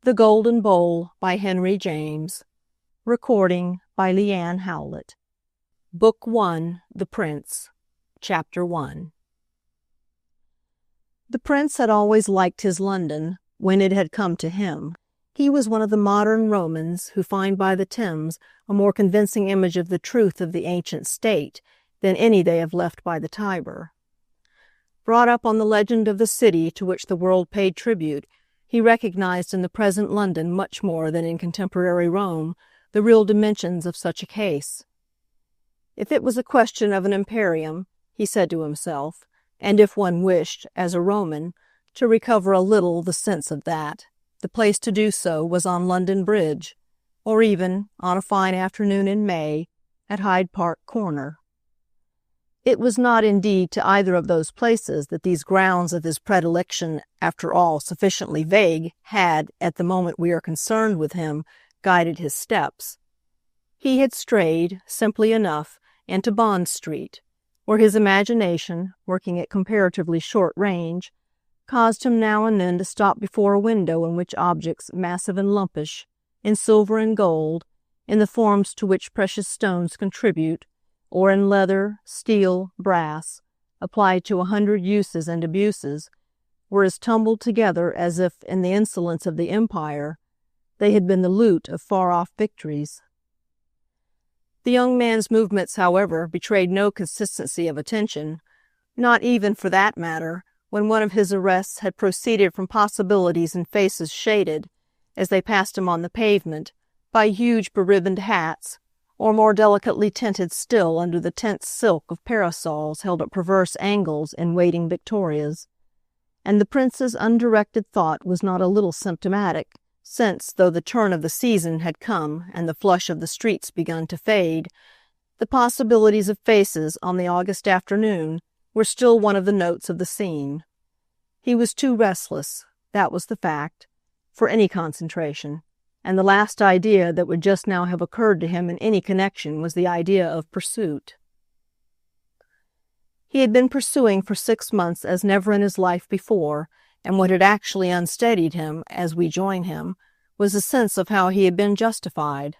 The Golden Bowl by Henry James. Recording by Leanne Howlett. Book 1, The Prince. Chapter 1. The Prince had always liked his London, when it had come to him. He was one of the modern Romans who find by the Thames a more convincing image of the truth of the ancient state than any they have left by the Tiber. Brought up on the legend of the city to which the world paid tribute, he recognized in the present London much more than in contemporary Rome the real dimensions of such a case. If it was a question of an imperium, he said to himself, and if one wished, as a Roman, to recover a little the sense of that, the place to do so was on London Bridge, or even, on a fine afternoon in May, at Hyde Park Corner. It was not indeed to either of those places that these grounds of his predilection, after all sufficiently vague, had, at the moment we are concerned with him, guided his steps. He had strayed, simply enough, into Bond Street, where his imagination, working at comparatively short range, caused him now and then to stop before a window in which objects massive and lumpish, in silver and gold, in the forms to which precious stones contribute, or in leather, steel, brass, applied to 100 uses and abuses, were as tumbled together as if, in the insolence of the empire, they had been the loot of far-off victories. The young man's movements, however, betrayed no consistency of attention, not even, for that matter, when one of his arrests had proceeded from possibilities in faces shaded, as they passed him on the pavement, by huge beribboned hats, or more delicately tinted still under the tense silk of parasols held at perverse angles in waiting victorias. And the prince's undirected thought was not a little symptomatic, since, though the turn of the season had come and the flush of the streets begun to fade, the possibilities of faces on the August afternoon were still one of the notes of the scene. He was too restless, that was the fact, for any concentration, and the last idea that would just now have occurred to him in any connection was the idea of pursuit. He had been pursuing for 6 months as never in his life before, and what had actually unsteadied him, as we join him, was a sense of how he had been justified.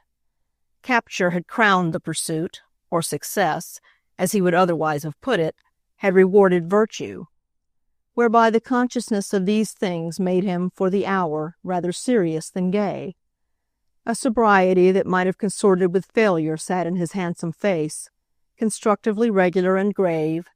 Capture had crowned the pursuit, or success, as he would otherwise have put it, had rewarded virtue, whereby the consciousness of these things made him, for the hour, rather serious than gay. A sobriety that might have consorted with failure sat in his handsome face, constructively regular and grave,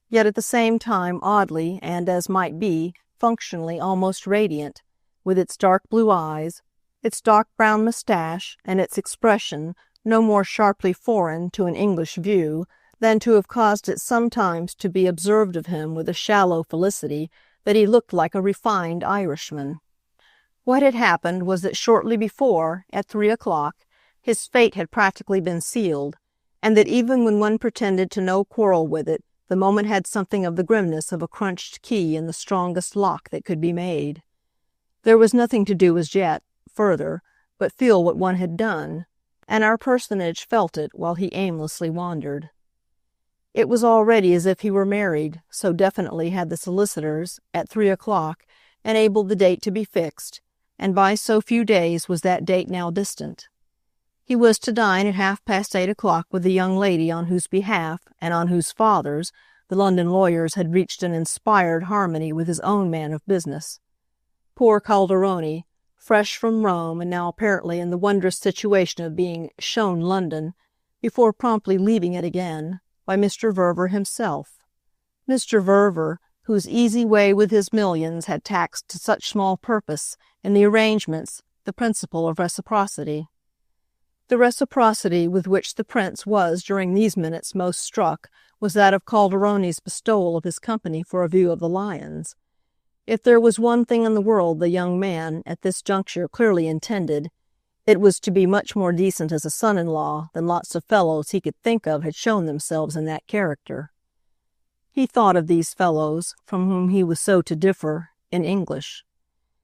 yet at the same time oddly and, as might be, functionally almost radiant, with its dark blue eyes, its dark brown moustache, and its expression no more sharply foreign to an English view than to have caused it sometimes to be observed of him with a shallow felicity that he looked like a refined Irishman. What had happened was that shortly before, at 3 o'clock, his fate had practically been sealed, and that even when one pretended to no quarrel with it, the moment had something of the grimness of a crunched key in the strongest lock that could be made. There was nothing to do as yet, further, but feel what one had done, and our personage felt it while he aimlessly wandered. It was already as if he were married, so definitely had the solicitors, at 3 o'clock, enabled the date to be fixed, and by so few days was that date now distant. He was to dine at 8:30 with the young lady on whose behalf, and on whose father's, the London lawyers had reached an inspired harmony with his own man of business. Poor Calderoni, fresh from Rome and now apparently in the wondrous situation of being shown London, before promptly leaving it again, by Mr. Verver himself. Mr. Verver, whose easy way with his millions had taxed to such small purpose in the arrangements the principle of reciprocity. The reciprocity with which the prince was during these minutes most struck was that of Calderoni's bestowal of his company for a view of the lions. If there was one thing in the world the young man, at this juncture, clearly intended, it was to be much more decent as a son-in-law than lots of fellows he could think of had shown themselves in that character. He thought of these fellows, from whom he was so to differ, in English.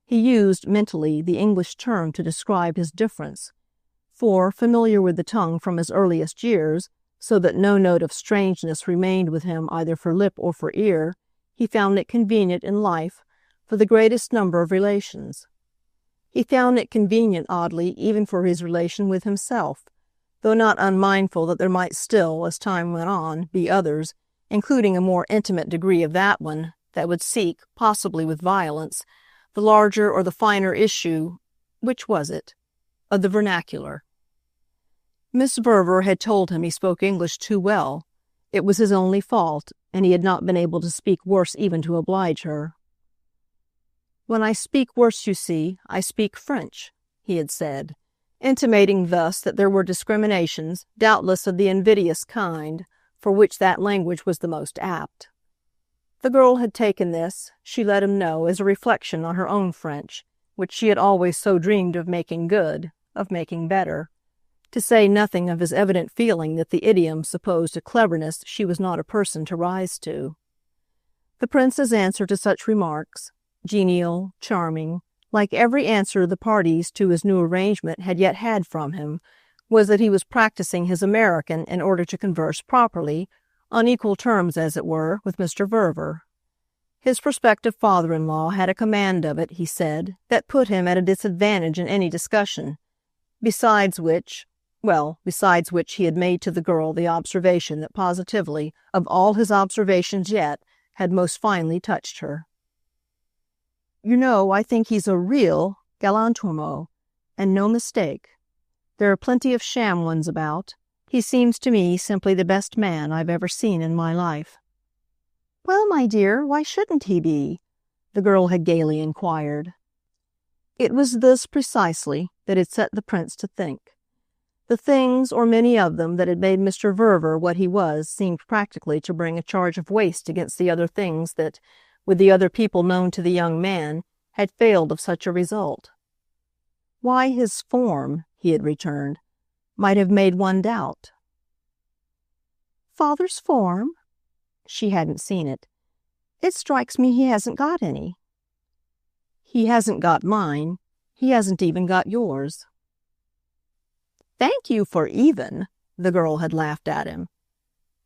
He used, mentally, the English term to describe his difference, for, familiar with the tongue from his earliest years, so that no note of strangeness remained with him either for lip or for ear, he found it convenient in life for the greatest number of relations. He found it convenient, oddly, even for his relation with himself, though not unmindful that there might still, as time went on, be others, including a more intimate degree of that one, that would seek, possibly with violence, the larger or the finer issue, which was it, of the vernacular. Miss Verver had told him he spoke English too well. It was his only fault, and he had not been able to speak worse even to oblige her. "When I speak worse, you see, I speak French," he had said, intimating thus that there were discriminations, doubtless of the invidious kind, for which that language was the most apt. The girl had taken this, she let him know, as a reflection on her own French, which she had always so dreamed of making good, of making better, to say nothing of his evident feeling that the idiom supposed a cleverness she was not a person to rise to. The prince's answer to such remarks, genial, charming, like every answer the parties to his new arrangement had yet had from him, was that he was practicing his American in order to converse properly, on equal terms, as it were, with Mr. Verver. His prospective father-in-law had a command of it, he said, that put him at a disadvantage in any discussion, besides which he had made to the girl the observation that positively, of all his observations yet, had most finely touched her. "You know, I think he's a real galantuomo, and no mistake. There are plenty of sham ones about. He seems to me simply the best man I've ever seen in my life." "Well, my dear, why shouldn't he be?" the girl had gaily inquired. It was this, precisely, that had set the prince to think. The things, or many of them, that had made Mr. Verver what he was seemed practically to bring a charge of waste against the other things that, with the other people known to the young man, had failed of such a result. Why, his form, he had returned, might have made one doubt. "Father's form?" She hadn't seen it. "It strikes me he hasn't got any." "He hasn't got mine. He hasn't even got yours." "Thank you for even," the girl had laughed at him.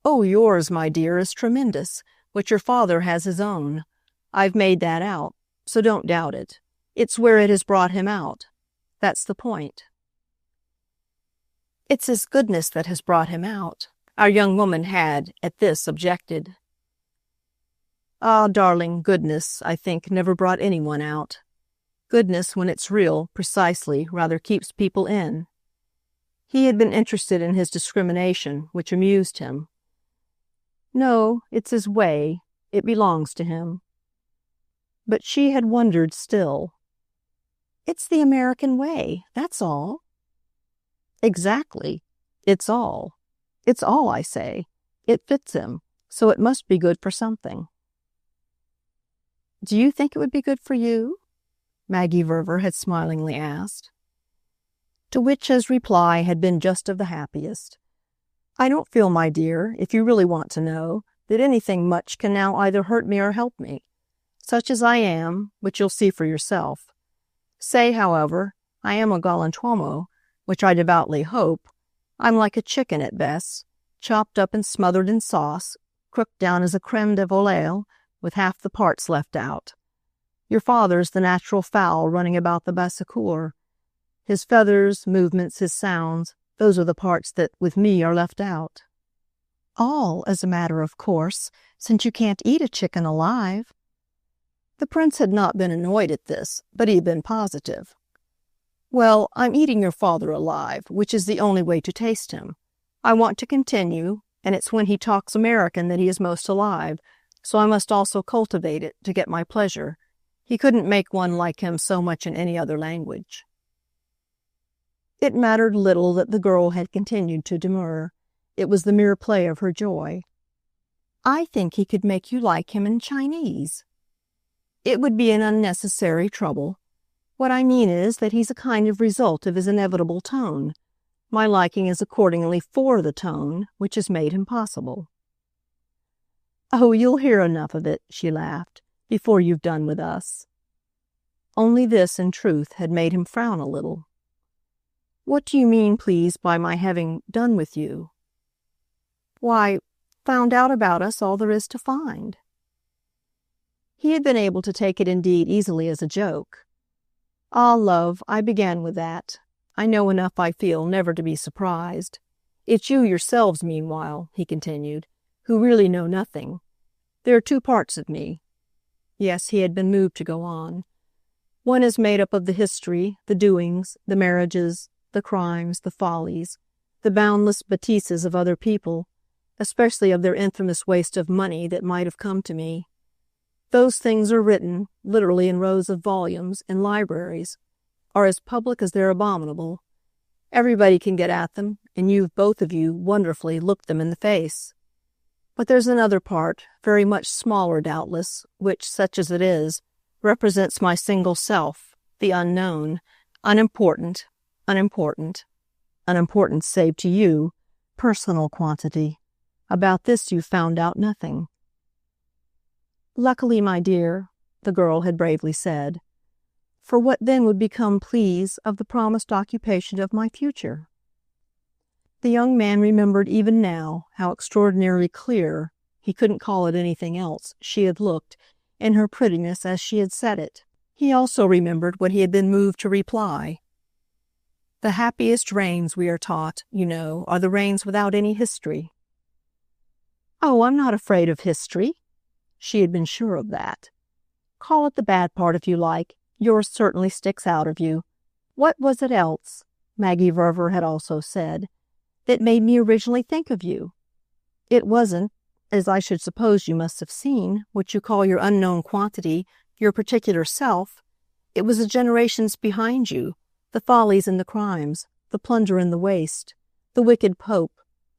"Oh, yours, my dear, is tremendous, but your father has his own. I've made that out, so don't doubt it. It's where it has brought him out. That's the point." "It's his goodness that has brought him out," our young woman had, at this, objected. "Ah, darling, goodness, I think, never brought anyone out. Goodness, when it's real, precisely, rather keeps people in." He had been interested in his discrimination, which amused him. "No, it's his way. It belongs to him." But she had wondered still. "It's the American way, that's all." "Exactly. It's all. It's all, I say. It fits him, so it must be good for something." "Do you think it would be good for you?" Maggie Verver had smilingly asked. To which his reply had been just of the happiest. "I don't feel, my dear, if you really want to know, that anything much can now either hurt me or help me. Such as I am, which you'll see for yourself. Say, however, I am a galantuomo, which I devoutly hope. I'm like a chicken at best, chopped up and smothered in sauce, cooked down as a creme de volaille, with half the parts left out. Your father's the natural fowl running about the basse-cour. His feathers, movements, his sounds, those are the parts that, with me, are left out." "All, as a matter of course, since you can't eat a chicken alive." The prince had not been annoyed at this, but he had been positive. "Well, I'm eating your father alive, which is the only way to taste him. I want to continue, and it's when he talks American that he is most alive, so I must also cultivate it to get my pleasure. He couldn't make one like him so much in any other language." It mattered little that the girl had continued to demur. It was the mere play of her joy. "I think he could make you like him in Chinese." "It would be an unnecessary trouble. What I mean is that he's a kind of result of his inevitable tone. My liking is accordingly for the tone, which has made him possible." "Oh, you'll hear enough of it," she laughed, "before you've done with us." Only this, in truth, had made him frown a little. "What do you mean, please, by my having done with you?" "Why, found out about us all there is to find." He had been able to take it indeed easily as a joke. Ah, love, I began with that. I know enough, I feel, never to be surprised. It's you yourselves, meanwhile," he continued, "who really know nothing. There are two parts of me." Yes, he had been moved to go on. "One is made up of the history, the doings, the marriages, the crimes, the follies, the boundless bêtises of other people, especially of their infamous waste of money that might have come to me. Those things are written, literally in rows of volumes, in libraries, are as public as they're abominable. Everybody can get at them, and you've both of you wonderfully looked them in the face. But there's another part, very much smaller doubtless, which, such as it is, represents my single self, the unknown, unimportant, save to you, personal quantity. About this you've found out nothing." "Luckily, my dear," the girl had bravely said, "for what then would become, please, of the promised occupation of my future?" The young man remembered even now how extraordinarily clear, he couldn't call it anything else, she had looked, in her prettiness as she had said it. He also remembered what he had been moved to reply. "The happiest reigns, we are taught, you know, are the reigns without any history." "Oh, I'm not afraid of history." She had been sure of that. "Call it the bad part if you like. Yours certainly sticks out of you. What was it else," Maggie Verver had also said, "that made me originally think of you? It wasn't, as I should suppose you must have seen, what you call your unknown quantity, your particular self. It was the generations behind you, the follies and the crimes, the plunder and the waste, the wicked Pope,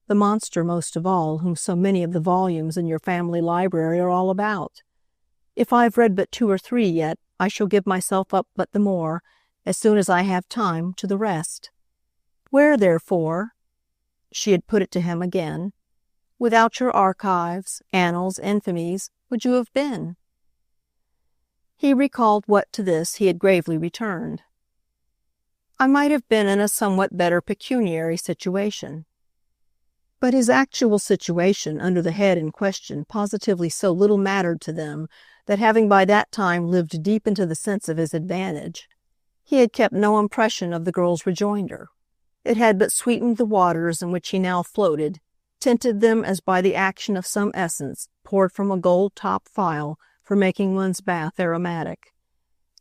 the monster most of all, whom so many of the volumes in your family library are all about. If I've read but 2 or 3 yet, I shall give myself up but the more, as soon as I have time, to the rest. Where, therefore," she had put it to him again, "without your archives, annals, infamies, would you have been?" He recalled what to this he had gravely returned. "I might have been in a somewhat better pecuniary situation." But his actual situation under the head in question positively so little mattered to them that, having by that time lived deep into the sense of his advantage, he had kept no impression of the girl's rejoinder. It had but sweetened the waters in which he now floated, tinted them as by the action of some essence poured from a gold-topped phial for making one's bath aromatic.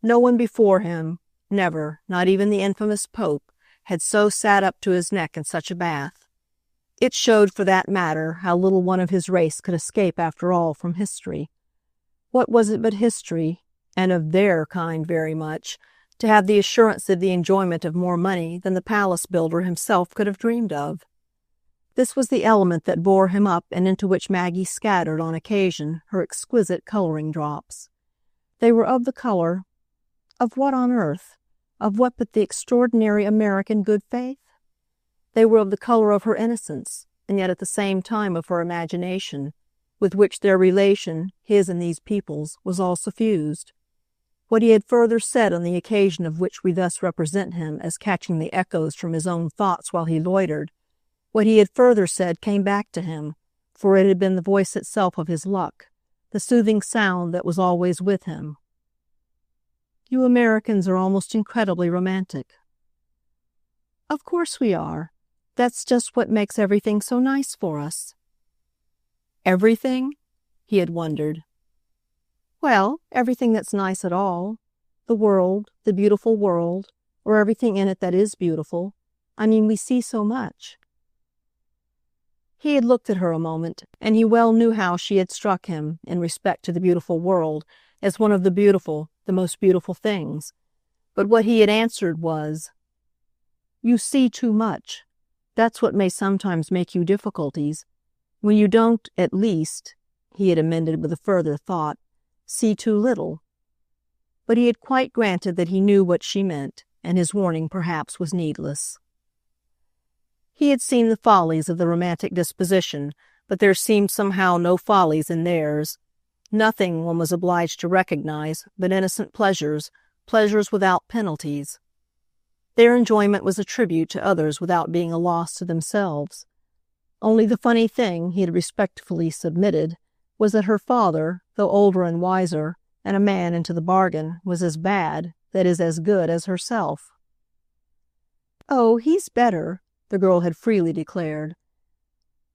No one before him, never, not even the infamous Pope, had so sat up to his neck in such a bath. It showed, for that matter, how little one of his race could escape after all from history. What was it but history, and of their kind very much, to have the assurance of the enjoyment of more money than the palace builder himself could have dreamed of? This was the element that bore him up and into which Maggie scattered, on occasion, her exquisite coloring drops. They were of the color— of what on earth? Of what but the extraordinary American good faith? They were of the color of her innocence, and yet at the same time of her imagination, with which their relation, his and these people's, was all suffused. What he had further said on the occasion of which we thus represent him as catching the echoes from his own thoughts while he loitered, what he had further said came back to him, for it had been the voice itself of his luck, the soothing sound that was always with him. "You Americans are almost incredibly romantic." "Of course we are. That's just what makes everything so nice for us." "Everything?" he had wondered. "Well, everything that's nice at all. The world, the beautiful world, or everything in it that is beautiful. I mean, we see so much." He had looked at her a moment, and he well knew how she had struck him, in respect to the beautiful world, as one of the beautiful, the most beautiful things. But what he had answered was, "You see too much. That's what may sometimes make you difficulties. When you don't, at least," he had amended with a further thought, "see too little." But he had quite granted that he knew what she meant, and his warning perhaps was needless. He had seen the follies of the romantic disposition, but there seemed somehow no follies in theirs. Nothing, one was obliged to recognize, but innocent pleasures, pleasures without penalties. Their enjoyment was a tribute to others without being a loss to themselves. Only the funny thing, he had respectfully submitted, was that her father, though older and wiser, and a man into the bargain, was as bad, that is as good as herself. "Oh, he's better," the girl had freely declared.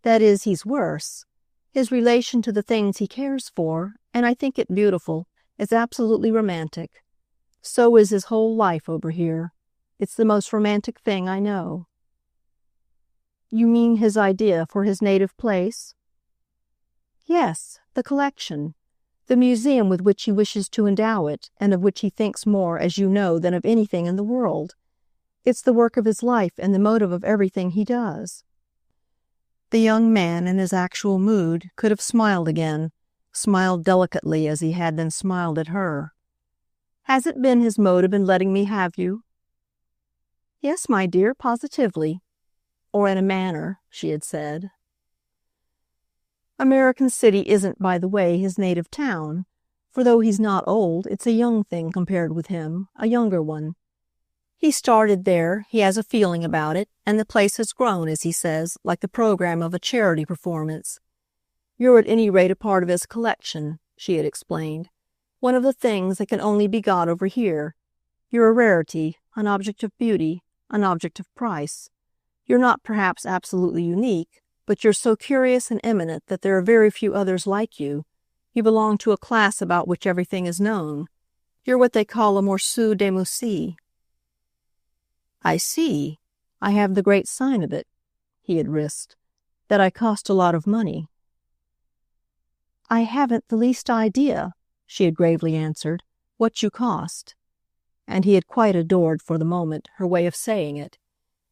"That is, he's worse. His relation to the things he cares for, and I think it beautiful, is absolutely romantic. So is his whole life over here. It's the most romantic thing I know." "You mean his idea for his native place?" "Yes, the collection. The museum with which he wishes to endow it, and of which he thinks more, as you know, than of anything in the world. It's the work of his life and the motive of everything he does." The young man, in his actual mood, could have smiled again, smiled delicately as he had then smiled at her. "Has it been his motive in letting me have you?" "Yes, my dear, positively. Or in a manner," she had said. American City isn't, by the way, his native town, for though he's not old, it's a young thing compared with him, a younger one. He started there, he has a feeling about it, and the place has grown, as he says, like the program of a charity performance. You're at any rate a part of his collection, she had explained. One of the things that can only be got over here. You're a rarity, an object of beauty, an object of price. You're not perhaps absolutely unique, but you're so curious and eminent that there are very few others like you. You belong to a class about which everything is known. You're what they call a morceau de musée." "I see. I have the great sign of it," he had risked, "that I cost a lot of money." "I haven't the least idea," she had gravely answered, "what you cost." And he had quite adored, for the moment, her way of saying it.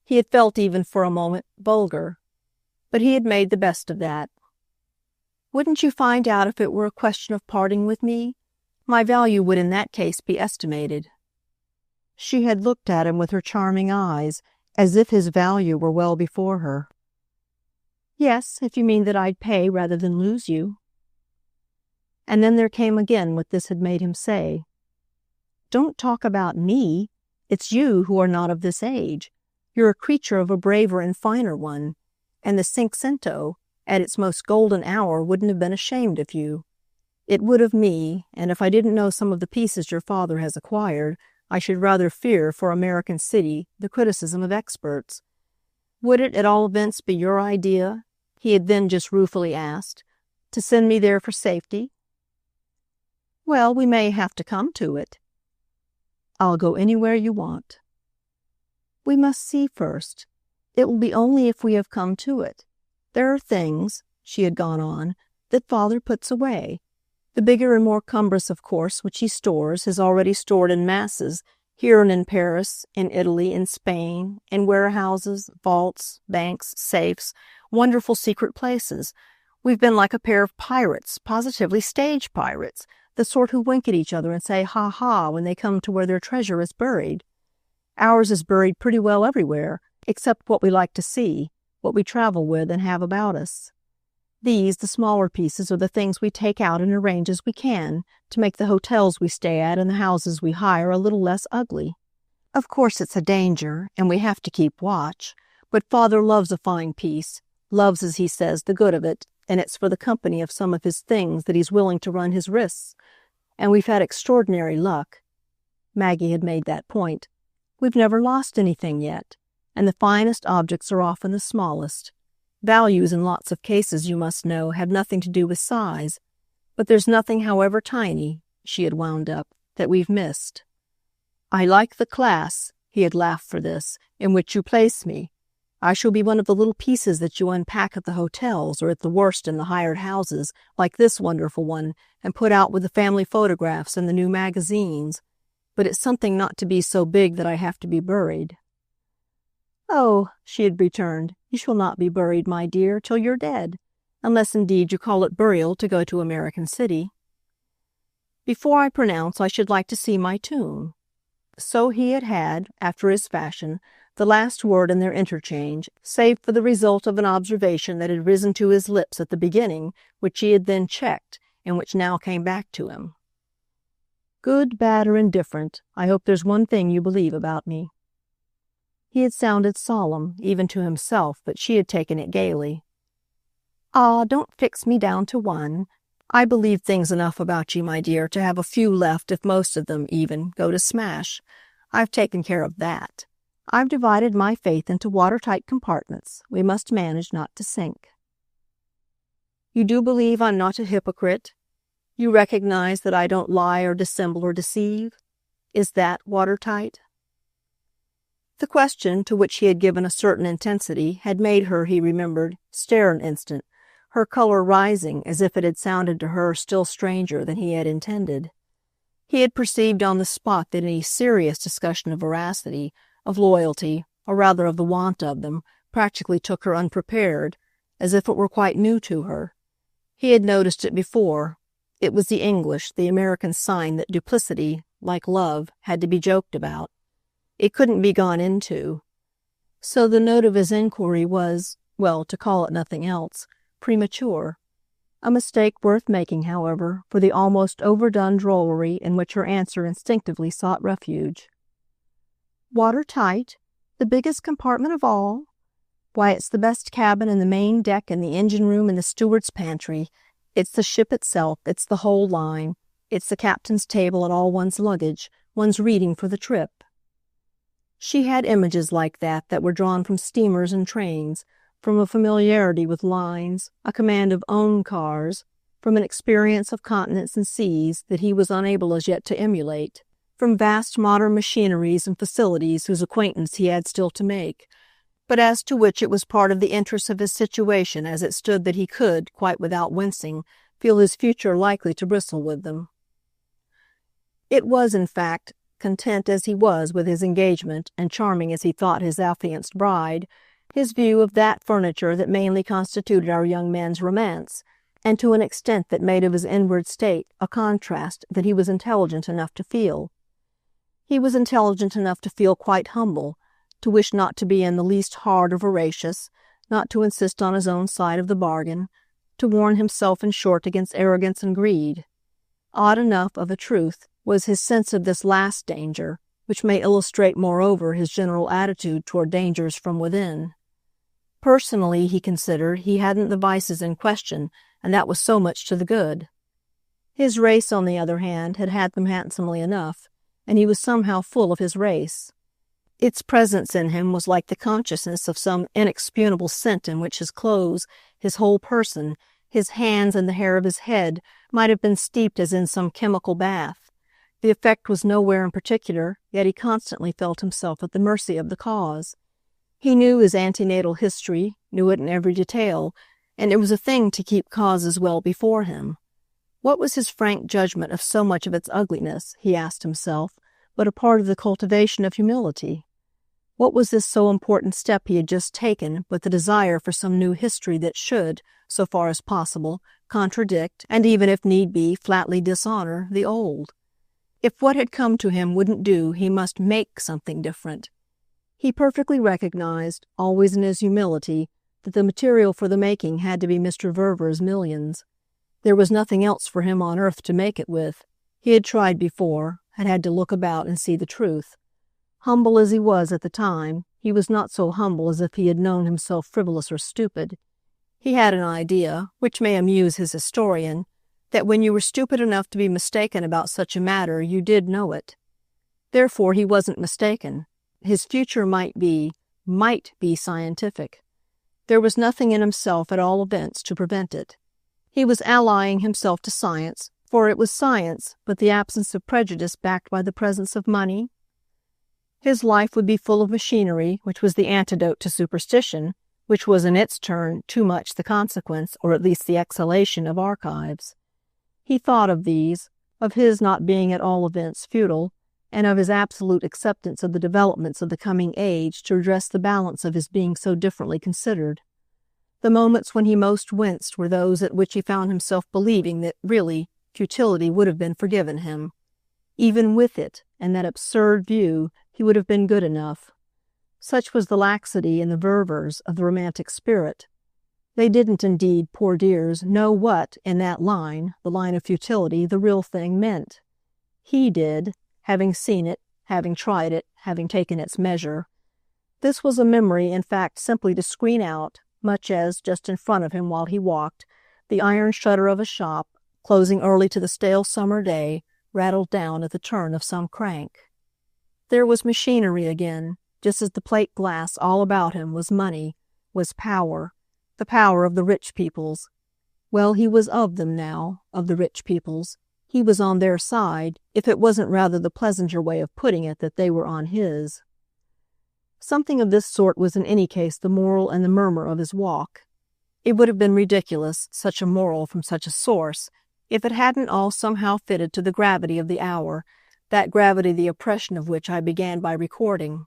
He had felt even for a moment vulgar. But he had made the best of that. "Wouldn't you find out if it were a question of parting with me? My value would in that case be estimated." She had looked at him with her charming eyes, as if his value were well before her. "Yes, if you mean that I'd pay rather than lose you." And then there came again what this had made him say. "Don't talk about me. It's you who are not of this age. You're a creature of a braver and finer one, and the Cinquecento, at its most golden hour, wouldn't have been ashamed of you. It would of me, and if I didn't know some of the pieces your father has acquired, I should rather fear for American City the criticism of experts. Would it at all events be your idea," he had then just ruefully asked, "to send me there for safety?" "Well, we may have to come to it." "I'll go anywhere you want." "We must see first. It will be only if we have come to it. There are things," she had gone on, "that father puts away. The bigger and more cumbrous, of course, which he stores, has already stored in masses, here and in Paris, in Italy, in Spain, in warehouses, vaults, banks, safes, wonderful secret places. We've been like a pair of pirates, positively stage pirates, the sort who wink at each other and say ha-ha when they come to where their treasure is buried. Ours is buried pretty well everywhere, except what we like to see, what we travel with and have about us. These, the smaller pieces, are the things we take out and arrange as we can to make the hotels we stay at and the houses we hire a little less ugly. Of course it's a danger, and we have to keep watch, but father loves a fine piece, loves, as he says, the good of it, and it's for the company of some of his things that he's willing to run his risks. And we've had extraordinary luck. Maggie had made that point. We've never lost anything yet, and the finest objects are often the smallest. Values in lots of cases, you must know, have nothing to do with size. But there's nothing, however tiny," she had wound up, "that we've missed." "I like the class," he had laughed for this, "in which you place me. I shall be one of the little pieces that you unpack at the hotels, or at the worst in the hired houses, like this wonderful one, and put out with the family photographs and the new magazines. But it's something not to be so big that I have to be buried." "Oh," she had returned, "you shall not be buried, my dear, till you're dead, unless indeed you call it burial to go to American City." "Before I pronounce, I should like to see my tomb." So he had, after his fashion, the last word in their interchange, save for the result of an observation that had risen to his lips at the beginning, which he had then checked, and which now came back to him. "Good, bad, or indifferent, I hope there's one thing you believe about me." He had sounded solemn, even to himself, but she had taken it gaily. "Ah, don't fix me down to one. I believe things enough about you, my dear, to have a few left if most of them, even, go to smash. I've taken care of that. I've divided my faith into watertight compartments. We must manage not to sink. You do believe I'm not a hypocrite? You recognize that I don't lie or dissemble or deceive? Is that watertight? The question, to which he had given a certain intensity, had made her, he remembered, stare an instant, her color rising as if it had sounded to her still stranger than he had intended. He had perceived on the spot that any serious discussion of veracity, of loyalty, or rather of the want of them, practically took her unprepared, as if it were quite new to her. He had noticed it before. It was the English, the American sign that duplicity, like love, had to be joked about. It couldn't be gone into. So the note of his inquiry was, well, to call it nothing else, premature. A mistake worth making, however, for the almost overdone drollery in which her answer instinctively sought refuge. Watertight? The biggest compartment of all? Why, it's the best cabin and the main deck and the engine room and the steward's pantry. It's the ship itself, it's the whole line. It's the captain's table and all one's luggage, one's reading for the trip. She had images like that were drawn from steamers and trains, from a familiarity with lines, a command of own cars, from an experience of continents and seas that he was unable as yet to emulate, from vast modern machineries and facilities whose acquaintance he had still to make, but as to which it was part of the interest of his situation as it stood that he could, quite without wincing, feel his future likely to bristle with them. It was, in fact, content as he was with his engagement, and charming as he thought his affianced bride, his view of that furniture that mainly constituted our young man's romance, and to an extent that made of his inward state a contrast that he was intelligent enough to feel. He was intelligent enough to feel quite humble, to wish not to be in the least hard or voracious, not to insist on his own side of the bargain, to warn himself in short against arrogance and greed. Odd enough, of a truth, was his sense of this last danger, which may illustrate moreover his general attitude toward dangers from within. Personally, he considered, he hadn't the vices in question, and that was so much to the good. His race, on the other hand, had had them handsomely enough, and he was somehow full of his race. Its presence in him was like the consciousness of some inexpugnable scent in which his clothes, his whole person, his hands and the hair of his head might have been steeped as in some chemical bath. The effect was nowhere in particular, yet he constantly felt himself at the mercy of the cause. He knew his antenatal history, knew it in every detail, and it was a thing to keep causes well before him. What was his frank judgment of so much of its ugliness, he asked himself, but a part of the cultivation of humility? What was this so important step he had just taken but the desire for some new history that should, so far as possible, contradict, and even if need be, flatly dishonor, the old? If what had come to him wouldn't do, he must make something different. He perfectly recognized, always in his humility, that the material for the making had to be Mr. Verver's millions. There was nothing else for him on earth to make it with. He had tried before, had had to look about and see the truth. Humble as he was at the time, he was not so humble as if he had known himself frivolous or stupid. He had an idea, which may amuse his historian, that when you were stupid enough to be mistaken about such a matter, you did know it. Therefore he wasn't mistaken. His future might be scientific. There was nothing in himself, at all events, to prevent it. He was allying himself to science, for it was science, but the absence of prejudice backed by the presence of money. His life would be full of machinery, which was the antidote to superstition, which was in its turn too much the consequence, or at least the exhalation, of archives. He thought of these, of his not being at all events futile, and of his absolute acceptance of the developments of the coming age to redress the balance of his being so differently considered. The moments when he most winced were those at which he found himself believing that, really, futility would have been forgiven him. Even with it, and that absurd view, he would have been good enough. Such was the laxity in the Ververs of the romantic spirit. They didn't indeed, poor dears, know what, in that line, the line of futility, the real thing meant. He did, having seen it, having tried it, having taken its measure. This was a memory, in fact, simply to screen out, much as, just in front of him while he walked, the iron shutter of a shop, closing early to the stale summer day, rattled down at the turn of some crank. There was machinery again, just as the plate glass all about him was money, was power, the power of the rich peoples. Well, he was of them now, of the rich peoples. He was on their side, if it wasn't rather the pleasanter way of putting it that they were on his. Something of this sort was in any case the moral and the murmur of his walk. It would have been ridiculous, such a moral from such a source, if it hadn't all somehow fitted to the gravity of the hour, that gravity the oppression of which I began by recording.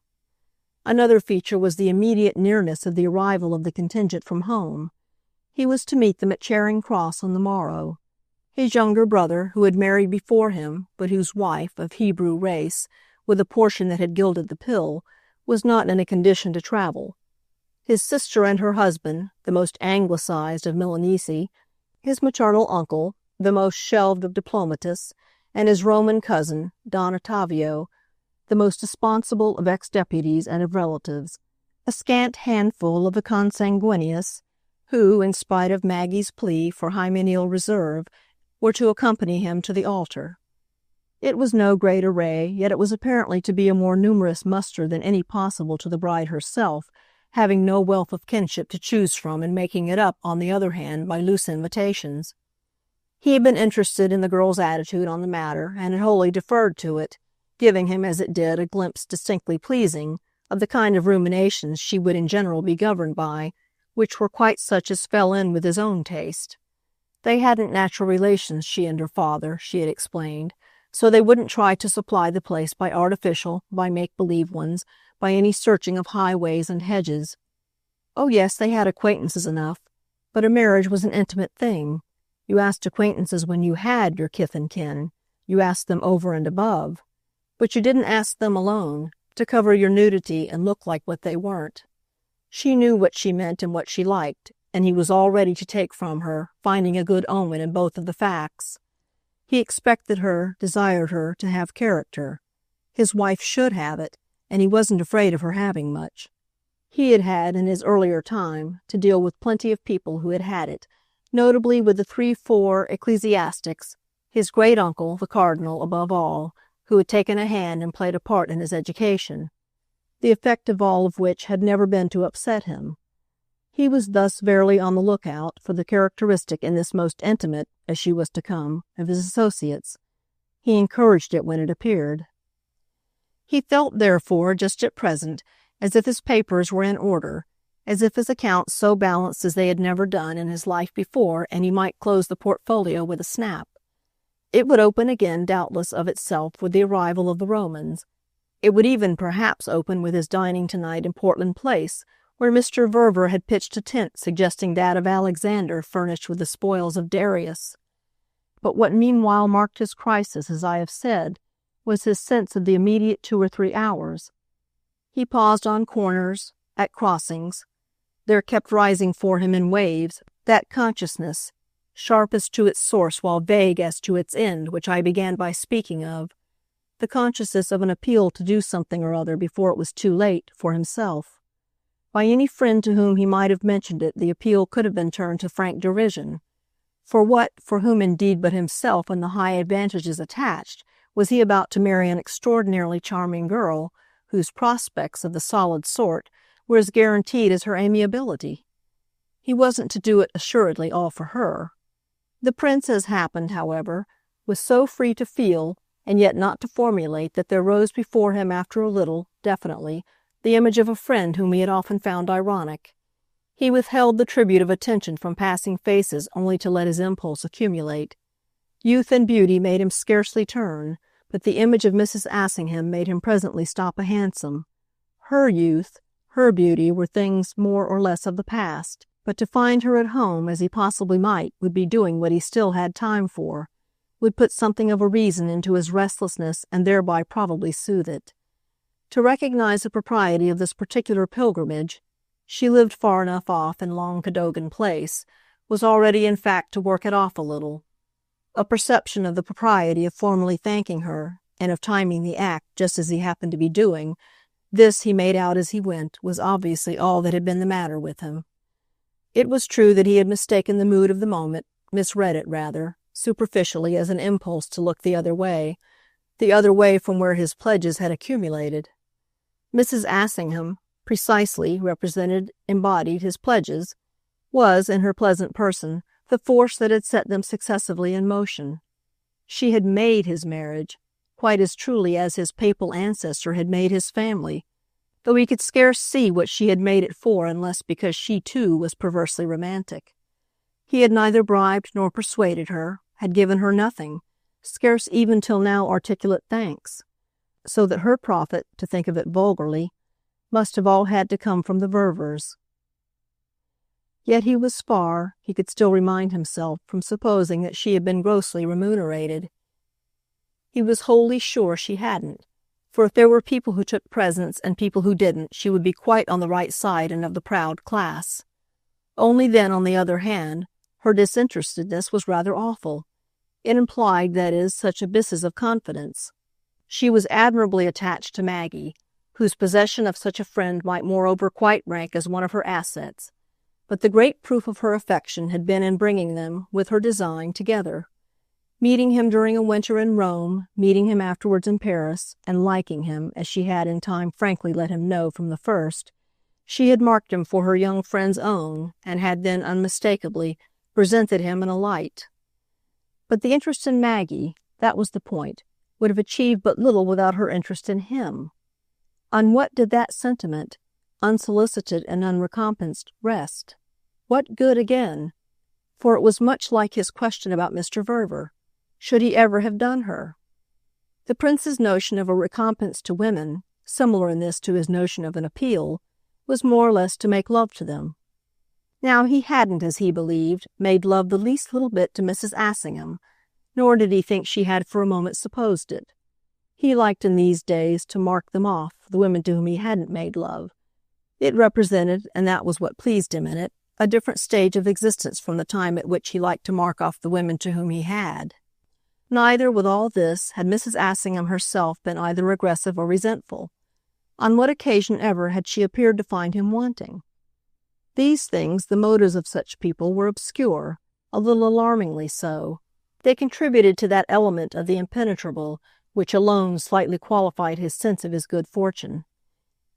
Another feature was the immediate nearness of the arrival of the contingent from home. He was to meet them at Charing Cross on the morrow. His younger brother, who had married before him, but whose wife, of Hebrew race, with a portion that had gilded the pill, was not in a condition to travel. His sister and her husband, the most anglicized of Milanese, his maternal uncle, the most shelved of diplomatists, and his Roman cousin, Don Ottavio, the most responsible of ex-deputies and of relatives, a scant handful of the consanguineous, who, in spite of Maggie's plea for hymeneal reserve, were to accompany him to the altar. It was no great array, yet it was apparently to be a more numerous muster than any possible to the bride herself, having no wealth of kinship to choose from and making it up, on the other hand, by loose invitations. He had been interested in the girl's attitude on the matter, and had wholly deferred to it, giving him as it did a glimpse distinctly pleasing of the kind of ruminations she would in general be governed by, which were quite such as fell in with his own taste. They hadn't natural relations, she and her father, she had explained, so they wouldn't try to supply the place by artificial, by make-believe ones, by any searching of highways and hedges. Oh yes, they had acquaintances enough, but a marriage was an intimate thing. You asked acquaintances when you had your kith and kin. You asked them over and above. But you didn't ask them alone, to cover your nudity and look like what they weren't. She knew what she meant and what she liked, and he was all ready to take from her, finding a good omen in both of the facts. He expected her, desired her, to have character. His wife should have it, and he wasn't afraid of her having much. He had had, in his earlier time, to deal with plenty of people who had had it, notably with the 3-4 ecclesiastics, his great-uncle, the cardinal, above all, who had taken a hand and played a part in his education, the effect of all of which had never been to upset him. He was thus verily on the lookout for the characteristic in this most intimate, as she was to come, of his associates. He encouraged it when it appeared. He felt, therefore, just at present, as if his papers were in order, as if his accounts so balanced as they had never done in his life before, and he might close the portfolio with a snap. It would open again, doubtless, of itself with the arrival of the Romans. It would even perhaps open with his dining tonight in Portland Place, where Mr. Verver had pitched a tent suggesting that of Alexander furnished with the spoils of Darius. But what meanwhile marked his crisis, as I have said, was his sense of the immediate 2 or 3 hours. He paused on corners, at crossings. There kept rising for him in waves that consciousness, sharp as to its source while vague as to its end, which I began by speaking of, the consciousness of an appeal to do something or other before it was too late, for himself. By any friend to whom he might have mentioned it, the appeal could have been turned to frank derision. For whom indeed but himself and the high advantages attached, was he about to marry an extraordinarily charming girl, whose prospects of the solid sort were as guaranteed as her amiability? He wasn't to do it assuredly all for her. The prince, as happened, however, was so free to feel, and yet not to formulate, that there rose before him after a little, definitely, the image of a friend whom he had often found ironic. He withheld the tribute of attention from passing faces only to let his impulse accumulate. Youth and beauty made him scarcely turn, but the image of Mrs. Assingham made him presently stop a hansom. Her youth, her beauty were things more or less of the past, but to find her at home, as he possibly might, would be doing what he still had time for, would put something of a reason into his restlessness and thereby probably soothe it. To recognize the propriety of this particular pilgrimage, she lived far enough off in Long Cadogan Place, was already in fact to work it off a little. A perception of the propriety of formally thanking her, and of timing the act just as he happened to be doing, this he made out as he went, was obviously all that had been the matter with him. It was true that he had mistaken the mood of the moment, misread it rather, superficially as an impulse to look the other way from where his pledges had accumulated. Mrs. Assingham, precisely embodied his pledges, was, in her pleasant person, the force that had set them successively in motion. She had made his marriage, quite as truly as his papal ancestor had made his family, though he could scarce see what she had made it for unless because she too was perversely romantic. He had neither bribed nor persuaded her, had given her nothing, scarce even till now articulate thanks, so that her profit, to think of it vulgarly, must have all had to come from the Ververs. Yet he was far, he could still remind himself, from supposing that she had been grossly remunerated. He was wholly sure she hadn't, for if there were people who took presents and people who didn't, she would be quite on the right side and of the proud class. Only then, on the other hand, her disinterestedness was rather awful. It implied, that is, such abysses of confidence. She was admirably attached to Maggie, whose possession of such a friend might moreover quite rank as one of her assets, but the great proof of her affection had been in bringing them, with her design, together. Meeting him during a winter in Rome, meeting him afterwards in Paris, and liking him, as she had in time frankly let him know from the first, she had marked him for her young friend's own, and had then unmistakably presented him in a light. But the interest in Maggie, that was the point, would have achieved but little without her interest in him. On what did that sentiment, unsolicited and unrecompensed, rest? What good again? For it was much like his question about Mr. Verver. Should he ever have done her? The prince's notion of a recompense to women, similar in this to his notion of an appeal, was more or less to make love to them. Now he hadn't, as he believed, made love the least little bit to Mrs. Assingham, nor did he think she had for a moment supposed it. He liked in these days to mark them off, the women to whom he hadn't made love. It represented, and that was what pleased him in it, a different stage of existence from the time at which he liked to mark off the women to whom he had. Neither, with all this, had Mrs. Assingham herself been either aggressive or resentful. On what occasion ever had she appeared to find him wanting? These things, the motives of such people, were obscure, a little alarmingly so. They contributed to that element of the impenetrable which alone slightly qualified his sense of his good fortune.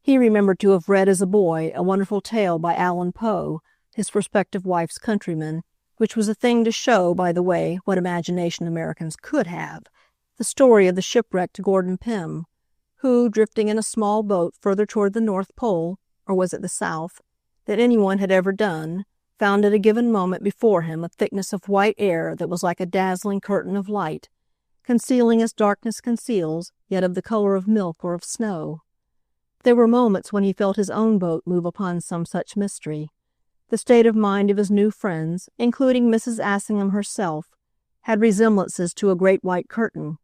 He remembered to have read as a boy a wonderful tale by Allan Poe, his prospective wife's countryman, which was a thing to show, by the way, what imagination Americans could have, the story of the shipwrecked Gordon Pym, who, drifting in a small boat further toward the North Pole, or was it the South, than anyone had ever done, found at a given moment before him a thickness of white air that was like a dazzling curtain of light, concealing as darkness conceals, yet of the color of milk or of snow. There were moments when he felt his own boat move upon some such mystery. The state of mind of his new friends, including Mrs. Assingham herself, had resemblances to a great white curtain.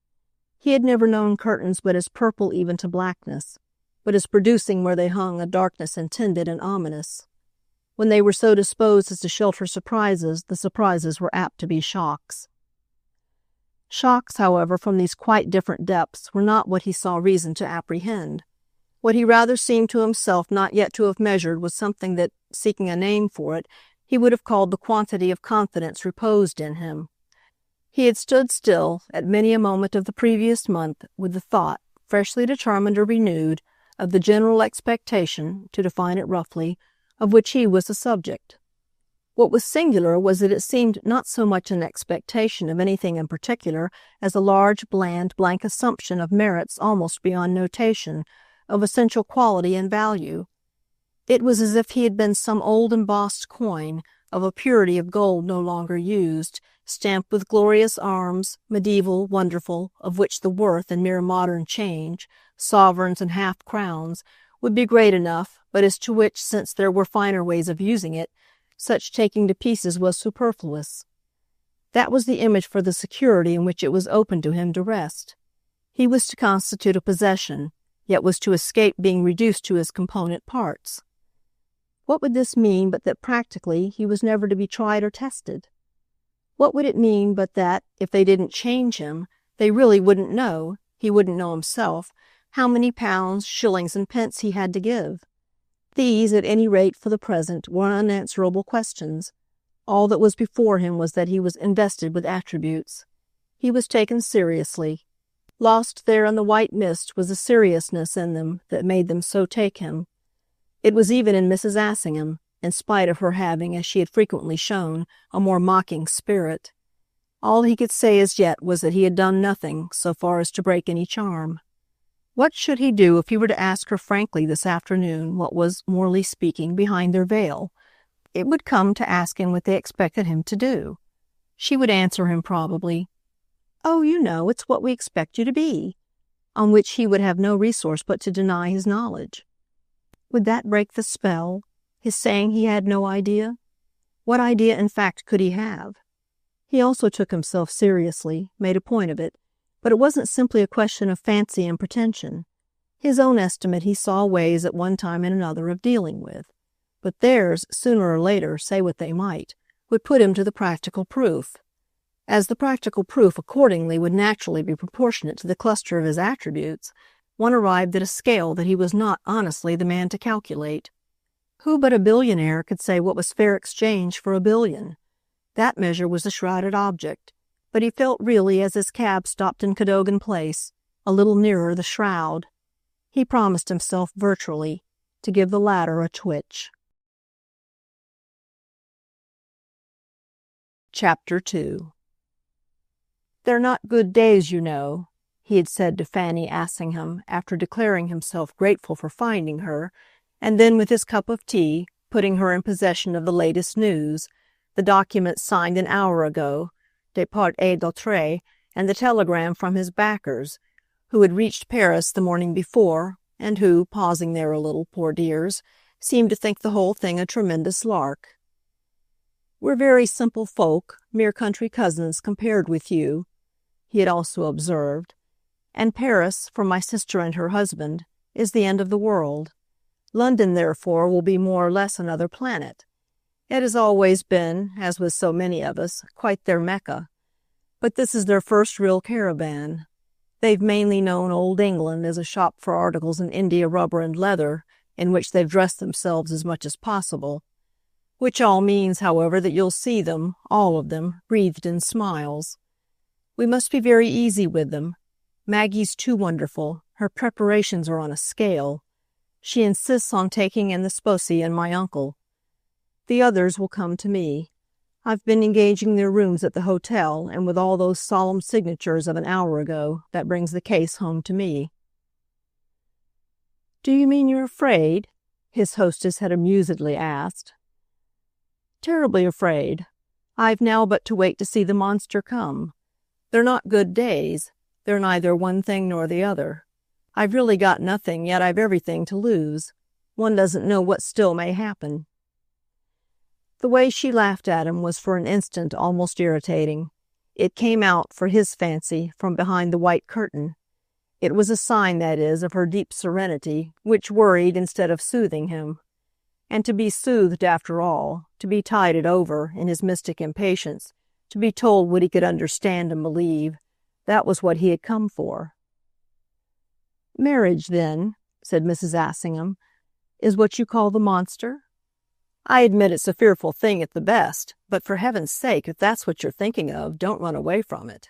He had never known curtains but as purple even to blackness, but as producing where they hung a darkness intended and ominous. When they were so disposed as to shelter surprises, the surprises were apt to be shocks. Shocks, however, from these quite different depths were not what he saw reason to apprehend. What he rather seemed to himself not yet to have measured was something that, seeking a name for it, he would have called the quantity of confidence reposed in him. He had stood still, at many a moment of the previous month, with the thought, freshly determined or renewed, of the general expectation, to define it roughly, of which he was the subject. What was singular was that it seemed not so much an expectation of anything in particular as a large, bland, blank assumption of merits almost beyond notation, of essential quality and value. It was as if he had been some old embossed coin, of a purity of gold no longer used, stamped with glorious arms, medieval, wonderful, of which the worth, in mere modern change, sovereigns and half-crowns, would be great enough, but as to which, since there were finer ways of using it, such taking to pieces was superfluous. That was the image for the security in which it was open to him to rest. He was to constitute a possession, yet was to escape being reduced to his component parts. What would this mean but that practically he was never to be tried or tested? What would it mean but that, if they didn't change him, they really wouldn't know, he wouldn't know himself, how many pounds, shillings, and pence he had to give? These, at any rate for the present, were unanswerable questions. All that was before him was that he was invested with attributes. He was taken seriously. Lost there in the white mist was a seriousness in them that made them so take him. It was even in Mrs. Assingham, in spite of her having, as she had frequently shown, a more mocking spirit. All he could say as yet was that he had done nothing so far as to break any charm. What should he do if he were to ask her frankly this afternoon what was, morally speaking, behind their veil? It would come to asking what they expected him to do. She would answer him probably, "Oh, you know, it's what we expect you to be," on which he would have no resource but to deny his knowledge. Would that break the spell, his saying he had no idea? What idea, in fact, could he have? He also took himself seriously, made a point of it, but it wasn't simply a question of fancy and pretension. His own estimate he saw ways at one time and another of dealing with, but theirs, sooner or later, say what they might, would put him to the practical proof. As the practical proof accordingly would naturally be proportionate to the cluster of his attributes, one arrived at a scale that he was not honestly the man to calculate. Who but a billionaire could say what was fair exchange for a billion? That measure was a shrouded object, but he felt really as his cab stopped in Cadogan Place, a little nearer the shroud. He promised himself virtually to give the latter a twitch. Chapter 2. "They're not good days, you know," he had said to Fanny Assingham after declaring himself grateful for finding her, and then with his cup of tea, putting her in possession of the latest news, the document signed an hour ago, de part et d'autre, and the telegram from his backers, who had reached Paris the morning before, and who, pausing there a little, poor dears, seemed to think the whole thing a tremendous lark. "We're very simple folk, mere country cousins compared with you," he had also observed, "and Paris, for my sister and her husband, is the end of the world. London, therefore, will be more or less another planet. It has always been, as with so many of us, quite their Mecca. But this is their first real caravan. They've mainly known old England as a shop for articles in India rubber and leather, in which they've dressed themselves as much as possible. Which all means, however, that you'll see them, all of them, wreathed in smiles. We must be very easy with them. Maggie's too wonderful. Her preparations are on a scale. She insists on taking in the sposi and my uncle. The others will come to me. I've been engaging their rooms at the hotel, and with all those solemn signatures of an hour ago, that brings the case home to me." "Do you mean you're afraid?" his hostess had amusedly asked. "Terribly afraid. I've now but to wait to see the monster come. They're not good days. They're neither one thing nor the other. I've really got nothing, yet I've everything to lose. One doesn't know what still may happen." The way she laughed at him was for an instant almost irritating. It came out, for his fancy, from behind the white curtain. It was a sign, that is, of her deep serenity, which worried instead of soothing him. And to be soothed, after all, to be tided over, in his mystic impatience, to be told what he could understand and believe, that was what he had come for. "Marriage, then," said Mrs. Assingham, "is what you call the monster? I admit it's a fearful thing at the best, but for heaven's sake, if that's what you're thinking of, don't run away from it."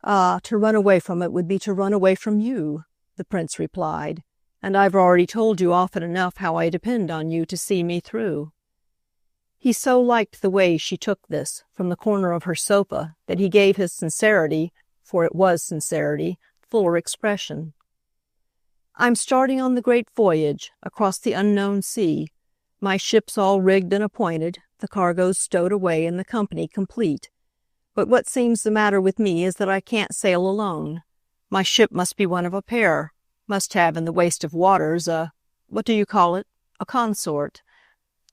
"Ah, to run away from it would be to run away from you," the prince replied, "and I've already told you often enough how I depend on you to see me through." He so liked the way she took this, from the corner of her sofa, that he gave his sincerity, for it was sincerity, fuller expression. "I'm starting on the great voyage, across the unknown sea. My ship's all rigged and appointed, the cargo's stowed away, and the company complete. But what seems the matter with me is that I can't sail alone. My ship must be one of a pair, must have in the waste of waters what do you call it? A consort.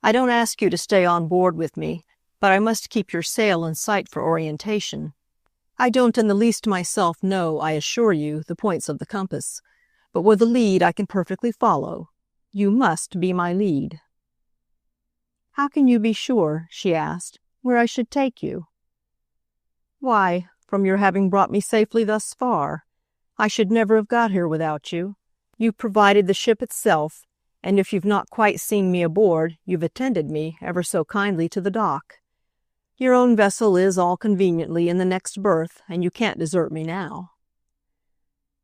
I don't ask you to stay on board with me, but I must keep your sail in sight for orientation. I don't in the least myself know, I assure you, the points of the compass, but with a lead I can perfectly follow. You must be my lead." "How can you be sure," she asked, "where I should take you?" "Why, from your having brought me safely thus far. I should never have got here without you. You've provided the ship itself, and if you've not quite seen me aboard, you've attended me ever so kindly to the dock. Your own vessel is all conveniently in the next berth, and you can't desert me now."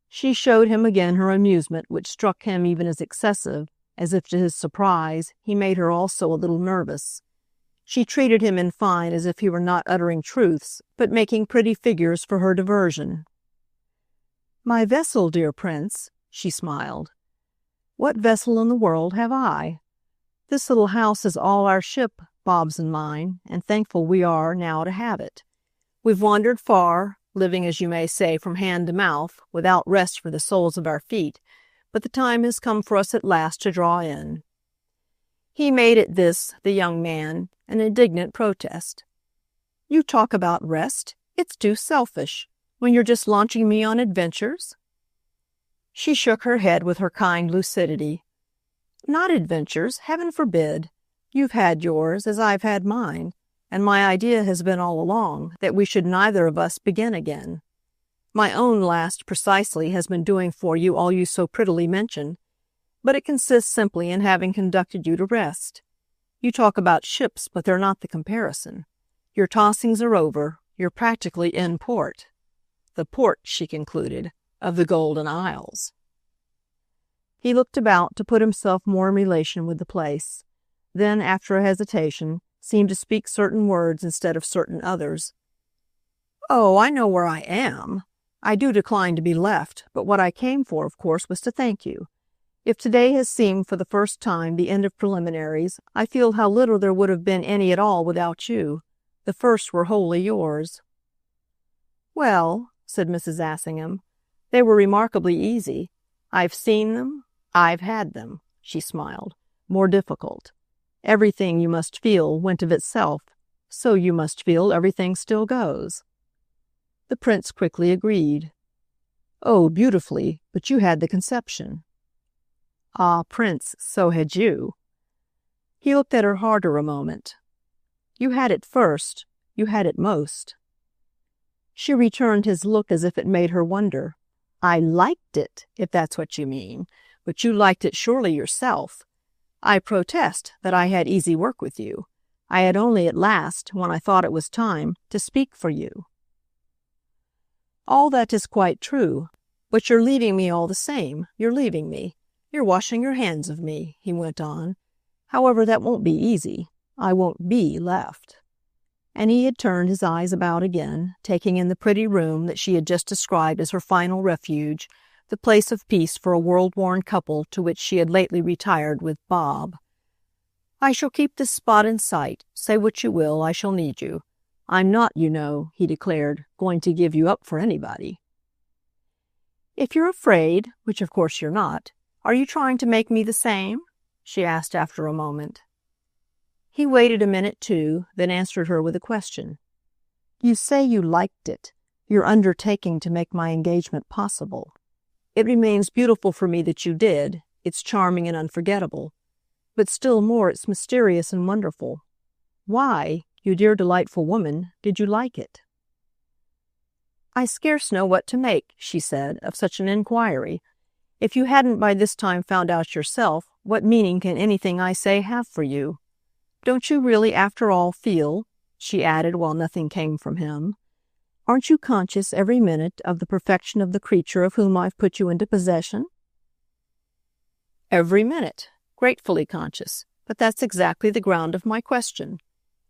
She showed him again her amusement, which struck him even as excessive, as if to his surprise he made her also a little nervous. She treated him in fine as if he were not uttering truths, but making pretty figures for her diversion. "My vessel, dear Prince," she smiled. "What vessel in the world have I? This little house is all our ship, Bob's and mine, and thankful we are now to have it. We've wandered far, living, as you may say, from hand to mouth, without rest for the soles of our feet, but the time has come for us at last to draw in." He made at this, the young man, an indignant protest. "You talk about rest. It's too selfish, when you're just launching me on adventures." She shook her head with her kind lucidity. "Not adventures, heaven forbid. You've had yours, as I've had mine, and my idea has been all along that we should neither of us begin again. My own last, precisely, has been doing for you all you so prettily mention, but it consists simply in having conducted you to rest. You talk about ships, but they're not the comparison. Your tossings are over. You're practically in port. The port," she concluded, "of the Golden Isles." He looked about to put himself more in relation with the place, then, after a hesitation, seemed to speak certain words instead of certain others. "Oh, I know where I am. I do decline to be left, but what I came for, of course, was to thank you. If today has seemed for the first time the end of preliminaries, I feel how little there would have been any at all without you. The first were wholly yours." "Well," said Mrs. Assingham, "they were remarkably easy. I've seen them, I've had them," she smiled. "More difficult. Everything you must feel went of itself, so you must feel everything still goes." The prince quickly agreed. "Oh, beautifully, but you had the conception." "Ah, Prince, so had you." He looked at her harder a moment. "You had it first. You had it most." She returned his look as if it made her wonder. "I liked it, if that's what you mean, but you liked it surely yourself. I protest that I had easy work with you. I had only at last, when I thought it was time, to speak for you." "All that is quite true, but you're leaving me all the same. You're leaving me. You're washing your hands of me," he went on. "However, that won't be easy. I won't be left." And he had turned his eyes about again, taking in the pretty room that she had just described as her final refuge, the place of peace for a world-worn couple to which she had lately retired with Bob. "I shall keep this spot in sight. Say what you will, I shall need you. I'm not, you know," he declared, "going to give you up for anybody." "If you're afraid, which of course you're not, are you trying to make me the same?" she asked after a moment. He waited a minute, too, then answered her with a question. "You say you liked it. You're undertaking to make my engagement possible. It remains beautiful for me that you did. It's charming and unforgettable. But still more, it's mysterious and wonderful. Why, you dear delightful woman, did you like it?" "I scarce know what to make," she said, "of such an inquiry. If you hadn't by this time found out yourself, what meaning can anything I say have for you? Don't you really, after all, feel," she added while nothing came from him, "aren't you conscious every minute of the perfection of the creature of whom I've put you into possession?" "Every minute. Gratefully conscious. But that's exactly the ground of my question.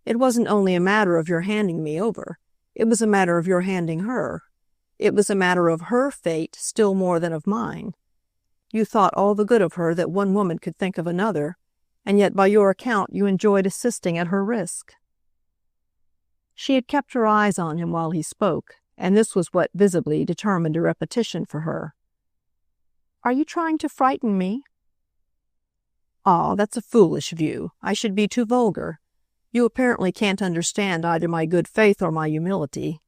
It wasn't only a matter of your handing me over. It was a matter of your handing her. It was a matter of her fate still more than of mine. You thought all the good of her that one woman could think of another, and yet by your account you enjoyed assisting at her risk." She had kept her eyes on him while he spoke, and this was what visibly determined a repetition for her. "Are you trying to frighten me?" "Ah, that's a foolish view. I should be too vulgar. You apparently can't understand either my good faith or my humility."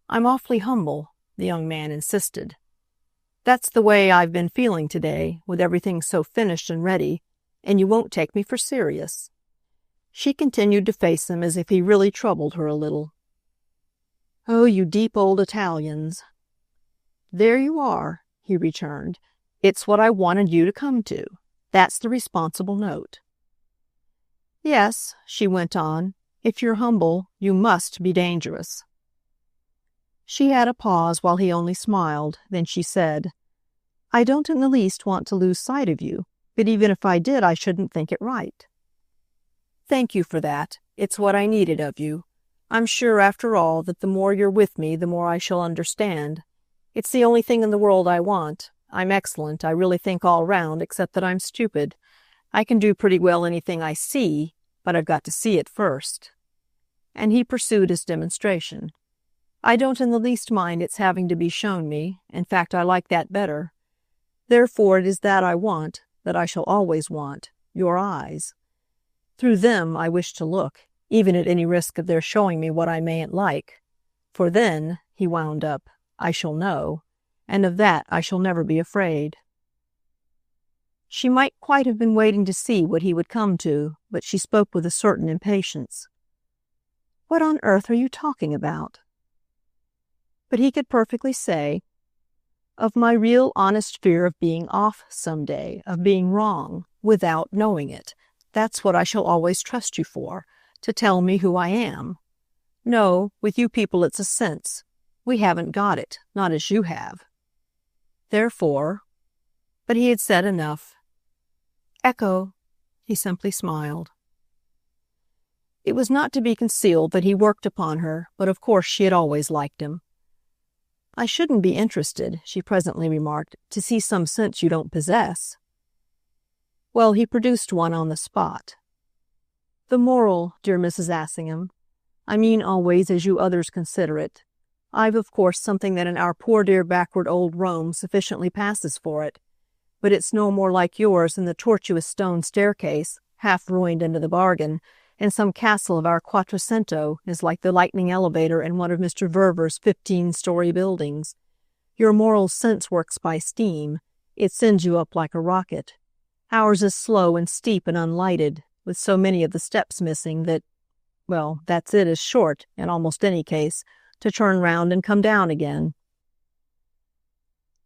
"I'm awfully humble," the young man insisted. "That's the way I've been feeling today, with everything so finished and ready, and you won't take me for serious." She continued to face him as if he really troubled her a little. "Oh, you deep old Italians." "There you are," he returned. "It's what I wanted you to come to. That's the responsible note. Yes, she went on, if you're humble, you must be dangerous. She had a pause while he only smiled. Then she said, I don't in the least want to lose sight of you, but even if I did, I shouldn't think it right. Thank you for that. It's what I needed of you. I'm sure, after all, that the more you're with me, the more I shall understand. It's the only thing in the world I want. I'm excellent, I really think all round, except that I'm stupid. I can do pretty well anything I see, but I've got to see it first. And he pursued his demonstration. I don't in the least mind its having to be shown me. In fact, I like that better. Therefore it is that I want, that I shall always want, your eyes. Through them I wish to look, even at any risk of their showing me what I mayn't like. For then, he wound up, I shall know, and of that I shall never be afraid. She might quite have been waiting to see what he would come to, but she spoke with a certain impatience. What on earth are you talking about? But he could perfectly say, of my real honest fear of being off some day, of being wrong, without knowing it. That's what I shall always trust you for, to tell me who I am. No, with you people it's a sense. We haven't got it, not as you have. Therefore, but he had said enough. Echo, he simply smiled. It was not to be concealed that he worked upon her, but of course she had always liked him. I shouldn't be interested, she presently remarked, to see some sense you don't possess. Well, he produced one on the spot. The moral, dear Mrs. Assingham. I mean always as you others consider it. I've of course something that in our poor dear backward old Rome sufficiently passes for it, but it's no more like yours than the tortuous stone staircase, half ruined into the bargain, in some castle of our Quattrocento is like the lightning elevator in one of Mr. Verver's 15-story buildings. Your moral sense works by steam. It sends you up like a rocket. Ours is slow and steep and unlighted, with so many of the steps missing that, well, that's it is short, in almost any case, to turn round and come down again.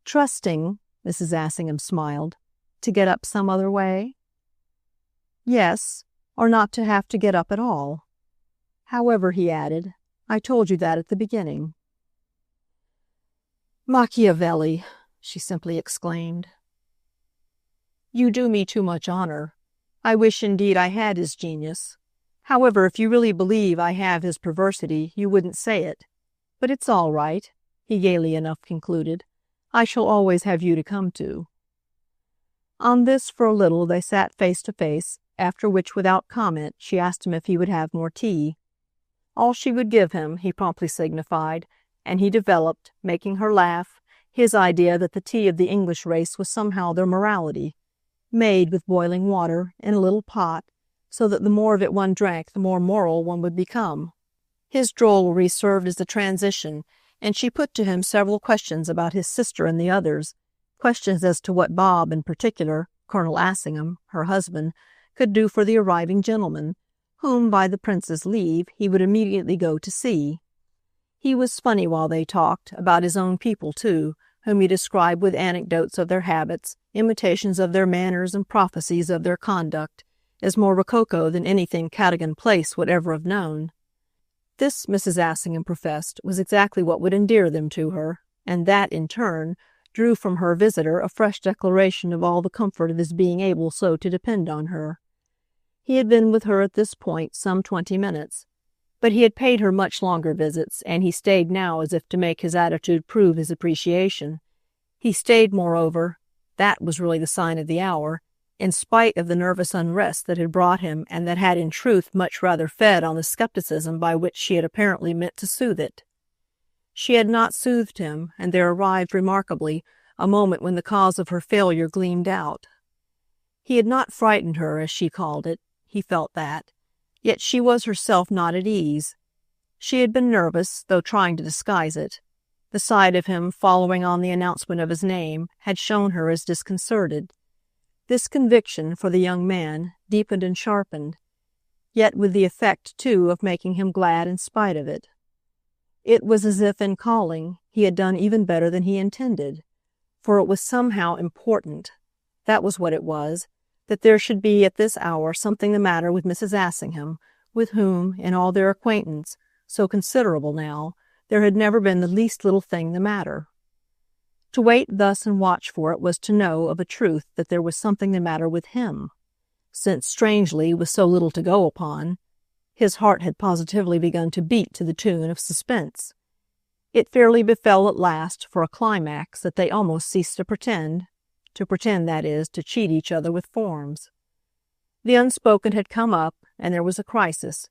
Trusting, Mrs. Assingham smiled, to get up some other way? Yes, or not to have to get up at all. However, he added, I told you that at the beginning. Machiavelli, she simply exclaimed. You do me too much honor. I wish indeed I had his genius. However, if you really believe I have his perversity, you wouldn't say it. But it's all right, he gaily enough concluded. I shall always have you to come to. On this, for a little, they sat face to face, after which, without comment, she asked him if he would have more tea. All she would give him, he promptly signified, and he developed, making her laugh, his idea that the tea of the English race was somehow their morality, made with boiling water, in a little pot, so that the more of it one drank, the more moral one would become. His drollery served as a transition, and she put to him several questions about his sister and the others, questions as to what Bob, in particular, Colonel Assingham, her husband, could do for the arriving gentleman, whom, by the prince's leave, he would immediately go to see. He was funny while they talked, about his own people, too, whom he described with anecdotes of their habits, imitations of their manners, and prophecies of their conduct, as more rococo than anything Cadogan Place would ever have known. This, Mrs. Assingham professed, was exactly what would endear them to her, and that, in turn, drew from her visitor a fresh declaration of all the comfort of his being able so to depend on her. He had been with her at this point some 20 minutes, but he had paid her much longer visits, and he stayed now as if to make his attitude prove his appreciation. He stayed, moreover, that was really the sign of the hour, in spite of the nervous unrest that had brought him and that had in truth much rather fed on the skepticism by which she had apparently meant to soothe it. She had not soothed him, and there arrived, remarkably, a moment when the cause of her failure gleamed out. He had not frightened her, as she called it, he felt that, yet she was herself not at ease. She had been nervous, though trying to disguise it. The sight of him, following on the announcement of his name, had shown her as disconcerted. This conviction, for the young man, deepened and sharpened, yet with the effect, too, of making him glad in spite of it. It was as if, in calling, he had done even better than he intended, for it was somehow important. That was what it was, that there should be at this hour something the matter with Mrs. Assingham, with whom, in all their acquaintance, so considerable now, there had never been the least little thing the matter. To wait thus and watch for it was to know of a truth that there was something the matter with him, since, strangely, with so little to go upon, his heart had positively begun to beat to the tune of suspense. It fairly befell at last, for a climax, that they almost ceased to pretend, that is, to cheat each other with forms. The unspoken had come up, and there was a crisis.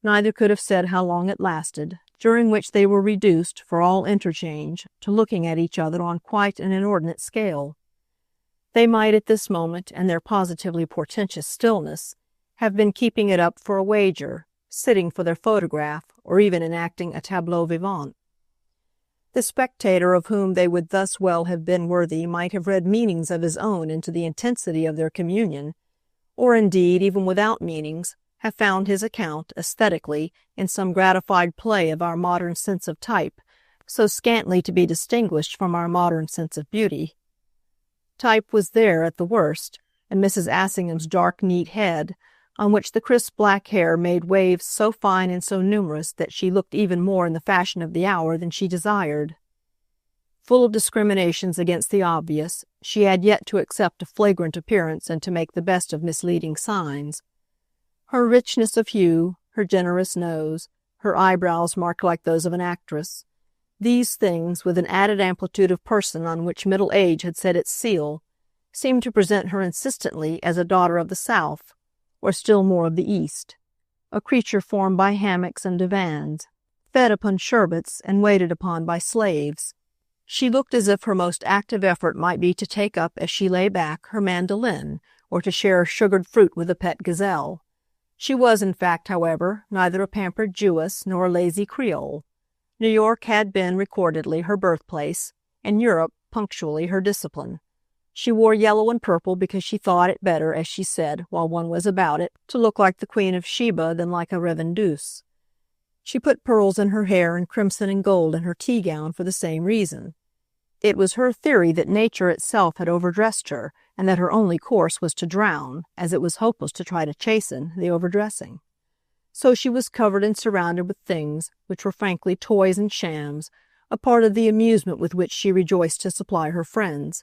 Neither could have said how long it lasted, during which they were reduced, for all interchange, to looking at each other on quite an inordinate scale. They might at this moment, and their positively portentous stillness, have been keeping it up for a wager, sitting for their photograph, or even enacting a tableau vivant. The spectator of whom they would thus well have been worthy might have read meanings of his own into the intensity of their communion, or indeed, even without meanings, have found his account, aesthetically, in some gratified play of our modern sense of type, so scantly to be distinguished from our modern sense of beauty. Type was there at the worst, and Mrs. Assingham's dark, neat head, on which the crisp black hair made waves so fine and so numerous that she looked even more in the fashion of the hour than she desired. Full of discriminations against the obvious, she had yet to accept a flagrant appearance and to make the best of misleading signs. Her richness of hue, her generous nose, her eyebrows marked like those of an actress, these things, with an added amplitude of person on which middle age had set its seal, seemed to present her insistently as a daughter of the South, or still more of the East, a creature formed by hammocks and divans, fed upon sherbets and waited upon by slaves. She looked as if her most active effort might be to take up, as she lay back, her mandolin, or to share sugared fruit with a pet gazelle. She was, in fact, however, neither a pampered Jewess nor a lazy Creole. New York had been, recordedly, her birthplace, and Europe, punctually, her discipline. She wore yellow and purple because she thought it better, as she said, while one was about it, to look like the Queen of Sheba than like a revendeuse. She put pearls in her hair and crimson and gold in her tea-gown for the same reason. It was her theory that nature itself had overdressed her, and that her only course was to drown, as it was hopeless to try to chasten, the overdressing. So she was covered and surrounded with things which were frankly toys and shams, a part of the amusement with which she rejoiced to supply her friends.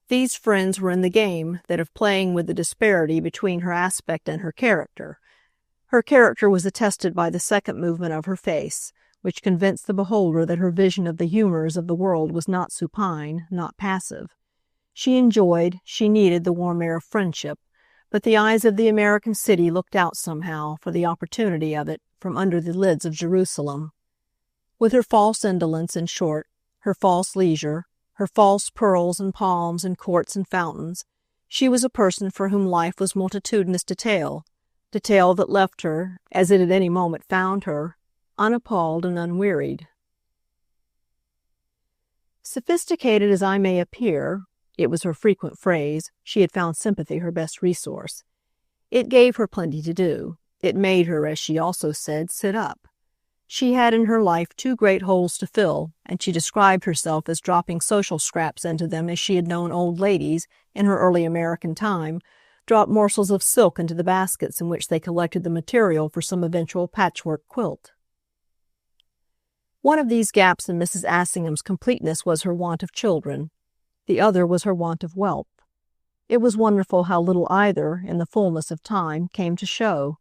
These friends were in the game, that of playing with the disparity between her aspect and her character. Her character was attested by the second movement of her face, which convinced the beholder that her vision of the humors of the world was not supine, not passive. She enjoyed, she needed the warm air of friendship, but the eyes of the American city looked out somehow, for the opportunity of it, from under the lids of Jerusalem. With her false indolence, in short, her false leisure, her false pearls and palms and courts and fountains, she was a person for whom life was multitudinous detail that left her, as it at any moment found her, unappalled and unwearied. Sophisticated as I may appear, it was her frequent phrase, she had found sympathy her best resource. It gave her plenty to do. It made her, as she also said, sit up. She had in her life 2 great holes to fill, and she described herself as dropping social scraps into them as she had known old ladies, in her early American time, drop morsels of silk into the baskets in which they collected the material for some eventual patchwork quilt. One of these gaps in Mrs. Assingham's completeness was her want of children. The other was her want of wealth. It was wonderful how little either, in the fullness of time, came to show.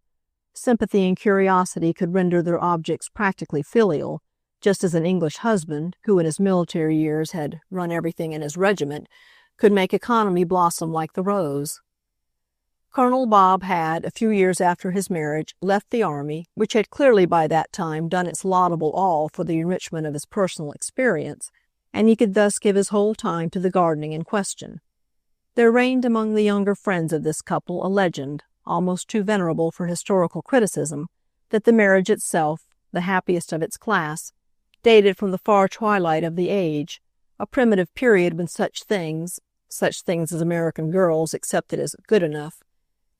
Sympathy and curiosity could render their objects practically filial, just as an English husband, who in his military years had run everything in his regiment, could make economy blossom like the rose. Colonel Bob had, a few years after his marriage, left the army, which had clearly by that time done its laudable all for the enrichment of his personal experience, and he could thus give his whole time to the gardening in question. There reigned among the younger friends of this couple a legend, almost too venerable for historical criticism, that the marriage itself, the happiest of its class, dated from the far twilight of the age, a primitive period when such things as American girls accepted as good enough,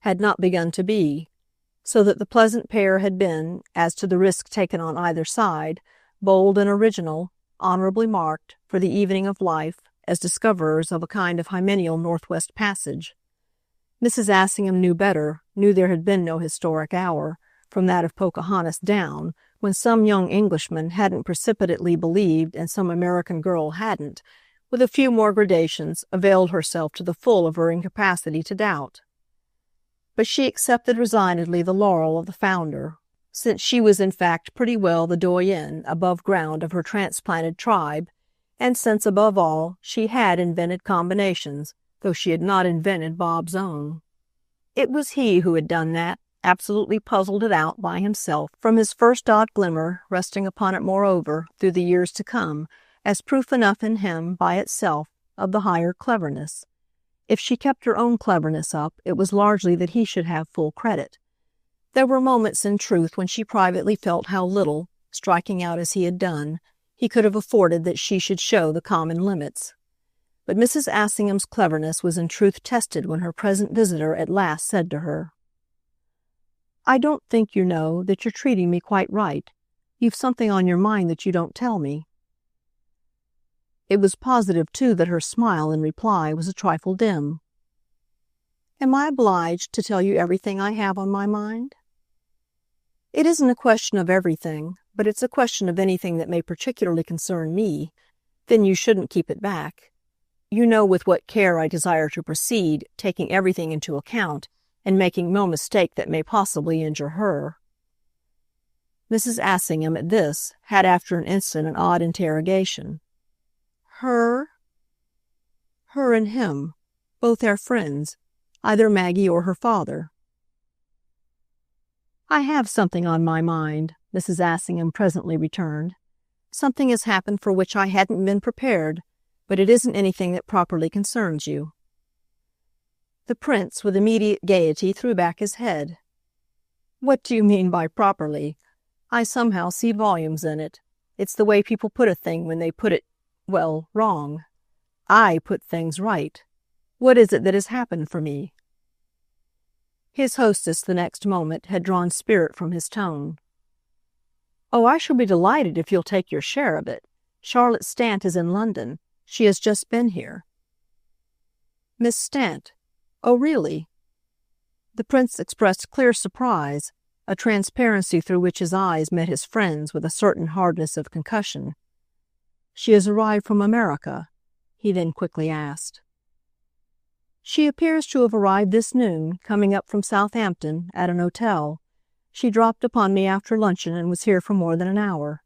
had not begun to be, so that the pleasant pair had been, as to the risk taken on either side, bold and original, honorably marked, for the evening of life, as discoverers of a kind of hymeneal Northwest Passage. Mrs. Assingham knew better, knew there had been no historic hour, from that of Pocahontas down, when some young Englishman hadn't precipitately believed and some American girl hadn't, with a few more gradations, availed herself to the full of her incapacity to doubt. But she accepted resignedly the laurel of the founder, since she was in fact pretty well the doyenne above ground of her transplanted tribe, and since, above all, she had invented combinations, though she had not invented Bob's own. It was he who had done that, absolutely puzzled it out by himself, from his first odd glimmer, resting upon it moreover, through the years to come, as proof enough in him, by itself, of the higher cleverness. If she kept her own cleverness up, it was largely that he should have full credit. There were moments, in truth, when she privately felt how little, striking out as he had done, he could have afforded that she should show the common limits. But Mrs. Assingham's cleverness was in truth tested when her present visitor at last said to her, "I don't think, you know, that you're treating me quite right. You've something on your mind that you don't tell me." It was positive, too, that her smile in reply was a trifle dim. "Am I obliged to tell you everything I have on my mind?" "It isn't a question of everything, but it's a question of anything that may particularly concern me. Then you shouldn't keep it back. You know with what care I desire to proceed, taking everything into account, and making no mistake that may possibly injure her." Mrs. Assingham, at this, had after an instant an odd interrogation. "Her?" "Her and him. Both our friends. Either Maggie or her father." "I have something on my mind," Mrs. Assingham presently returned. "Something has happened for which I hadn't been prepared, but it isn't anything that properly concerns you." The Prince, with immediate gaiety, threw back his head. "What do you mean by properly? I somehow see volumes in it. It's the way people put a thing when they put it, well, wrong. I put things right. What is it that has happened for me?" His hostess, the next moment, had drawn spirit from his tone. "Oh, I shall be delighted if you'll take your share of it. Charlotte Stant is in London. She has just been here." "Miss Stant? Oh, really?" The Prince expressed clear surprise, a transparency through which his eyes met his friend's with a certain hardness of concussion. "She has arrived from America?" he then quickly asked. "She appears to have arrived this noon, coming up from Southampton, at an hotel. She dropped upon me after luncheon and was here for more than an hour."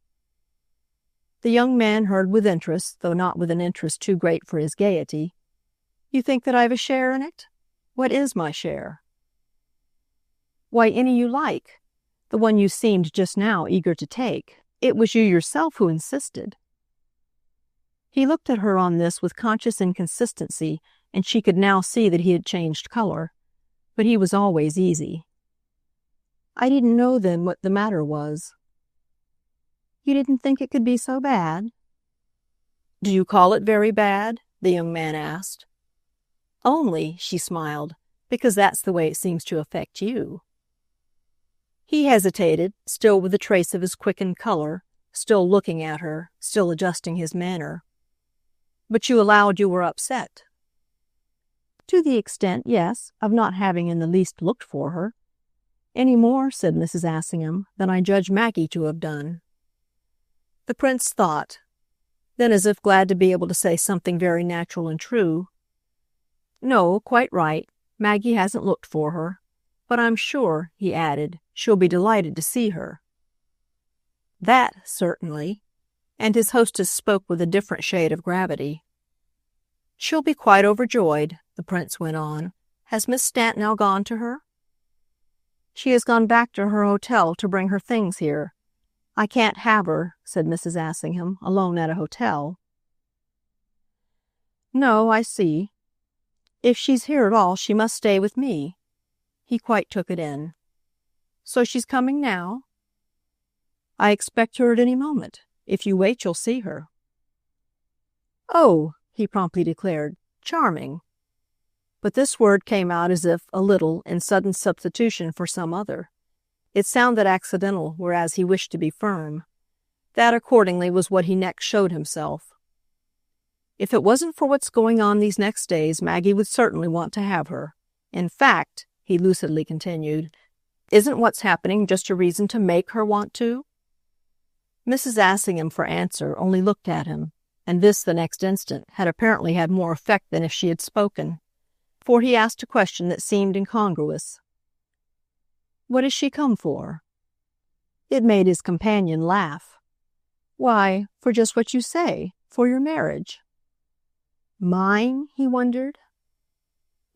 The young man heard with interest, though not with an interest too great for his gaiety. "You think that I've a share in it? What is my share?" "Why, any you like. The one you seemed just now eager to take. It was you yourself who insisted." He looked at her on this with conscious inconsistency, and she could now see that he had changed color. But he was always easy. "I didn't know then what the matter was." "You didn't think it could be so bad?" "Do you call it very bad?" the young man asked. "Only," she smiled, "because that's the way it seems to affect you." He hesitated, still with a trace of his quickened color, still looking at her, still adjusting his manner. "But you allowed you were upset?" "To the extent, yes, of not having in the least looked for her. Any more," said Mrs. Assingham, "than I judge Maggie to have done." The Prince thought. Then, as if glad to be able to say something very natural and true, "No, quite right. Maggie hasn't looked for her. But I'm sure," he added, "she'll be delighted to see her." "That, certainly." And his hostess spoke with a different shade of gravity. "She'll be quite overjoyed," the Prince went on. "Has Miss Stant now gone to her?" "She has gone back to her hotel to bring her things here. I can't have her," said Mrs. Assingham, "alone at a hotel." "No, I see. If she's here at all, she must stay with me." He quite took it in. "So she's coming now?" "I expect her at any moment. If you wait, you'll see her." "Oh," he promptly declared, "charming." But this word came out as if, a little, in sudden substitution for some other. It sounded accidental, whereas he wished to be firm. That, accordingly, was what he next showed himself. "If it wasn't for what's going on these next days, Maggie would certainly want to have her. In fact, he lucidly continued, isn't what's happening just a reason to make her want to? Mrs. Assingham, for answer, only looked at him, and this, the next instant, had apparently had more effect than if she had spoken, for he asked a question that seemed incongruous. What has she come for? It made his companion laugh. Why, for just what you say, for your marriage. Mine, he wondered.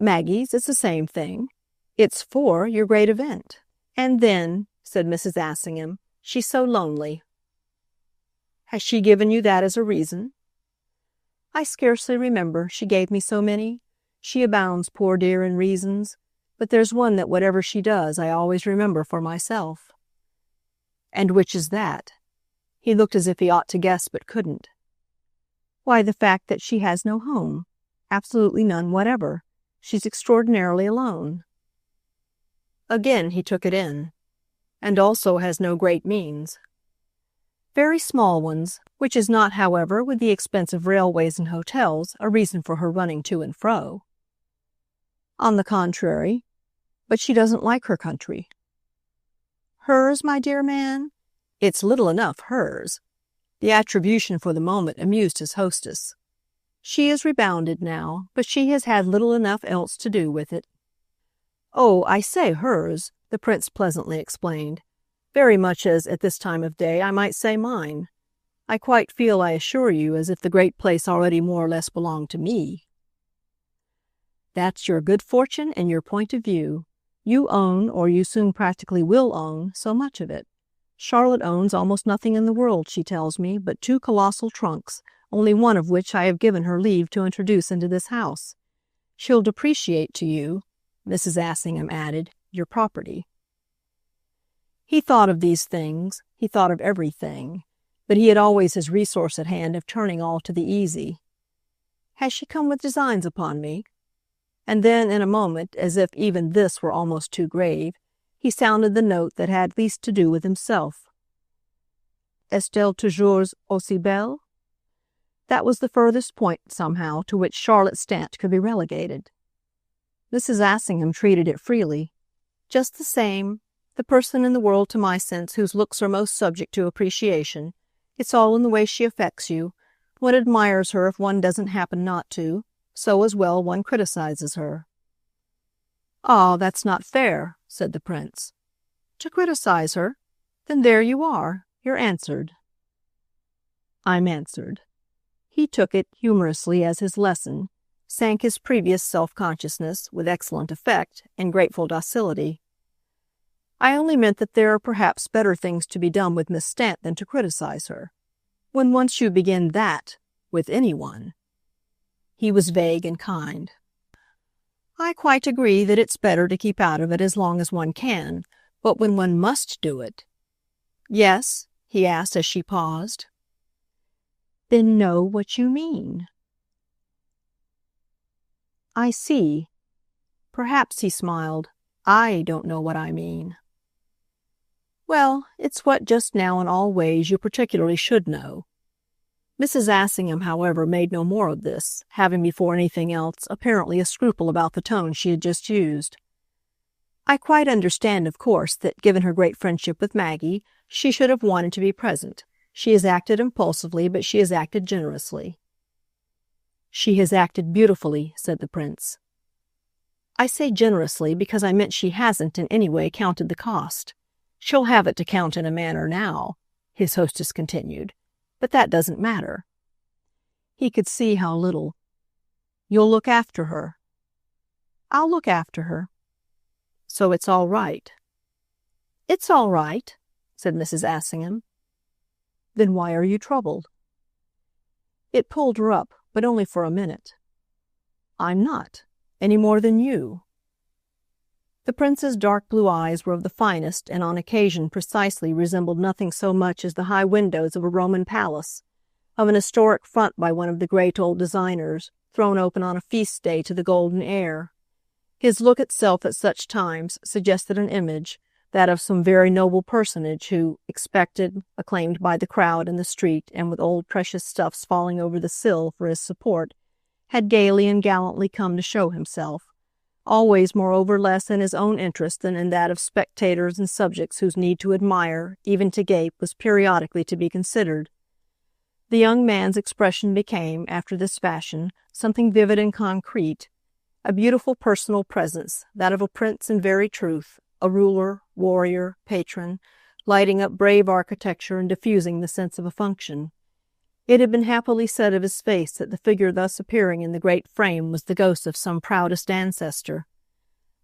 Maggie's, it's the same thing. It's for your great event. And then, said Mrs. Assingham, she's so lonely. Has she given you that as a reason? I scarcely remember. She gave me so many. She abounds, poor dear, in reasons. But there's one that whatever she does, I always remember for myself. And which is that? He looked as if he ought to guess, but couldn't. Why, the fact that she has no home. Absolutely none whatever. She's extraordinarily alone. Again he took it in. And also has no great means. Very small ones, which is not, however, with the expensive railways and hotels, a reason for her running to and fro. On the contrary, but she doesn't like her country. Hers, my dear man? It's little enough hers. The attribution for the moment amused his hostess. She is rebounded now, but she has had little enough else to do with it. Oh, I say hers, the prince pleasantly explained, very much as, at this time of day, I might say mine. I quite feel, I assure you, as if the great place already more or less belonged to me. That's your good fortune and your point of view. You own, or you soon practically will own, so much of it. Charlotte owns almost nothing in the world, she tells me, but 2 colossal trunks, only one of which I have given her leave to introduce into this house. She'll depreciate to you, Mrs. Assingham added, your property. He thought of these things, he thought of everything, but he had always his resource at hand of turning all to the easy. Has she come with designs upon me? And then, in a moment, as if even this were almost too grave, he sounded the note that had least to do with himself. Est-elle toujours aussi belle? That was the furthest point, somehow, to which Charlotte Stant could be relegated. Mrs. Assingham treated it freely. Just the same, the person in the world, to my sense, whose looks are most subject to appreciation. It's all in the way she affects you. One admires her if one doesn't happen not to. So as well one criticizes her. Ah, that's not fair, said the prince. To criticize her? Then there you are. You're answered. I'm answered. He took it humorously as his lesson, sank his previous self-consciousness with excellent effect and grateful docility. I only meant that there are perhaps better things to be done with Miss Stant than to criticize her. When once you begin that, with anyone. He was vague and kind. I quite agree that it's better to keep out of it as long as one can, but when one must do it. Yes, he asked as she paused. Then know what you mean. I see. Perhaps, he smiled, I don't know what I mean. Well, it's what just now in all ways you particularly should know. Mrs. Assingham, however, made no more of this, having before anything else apparently a scruple about the tone she had just used. I quite understand, of course, that given her great friendship with Maggie, she should have wanted to be present. She has acted impulsively, but she has acted generously. She has acted beautifully, said the prince. I say generously because I meant she hasn't in any way counted the cost. She'll have it to count in a manner now, his hostess continued. But that doesn't matter. He could see how little. You'll look after her. I'll look after her. So it's all right. It's all right, said Mrs. Assingham. Then why are you troubled? It pulled her up, but only for a minute. I'm not, any more than you. The prince's dark blue eyes were of the finest, and on occasion precisely resembled nothing so much as the high windows of a Roman palace, of an historic front by one of the great old designers, thrown open on a feast day to the golden air. His look itself at such times suggested an image, that of some very noble personage who, expected, acclaimed by the crowd in the street, and with old precious stuffs falling over the sill for his support, had gaily and gallantly come to show himself, always moreover less in his own interest than in that of spectators and subjects whose need to admire, even to gape, was periodically to be considered. The young man's expression became, after this fashion, something vivid and concrete, a beautiful personal presence, that of a prince in very truth, a ruler, warrior, patron, lighting up brave architecture and diffusing the sense of a function. It had been happily said of his face that the figure thus appearing in the great frame was the ghost of some proudest ancestor.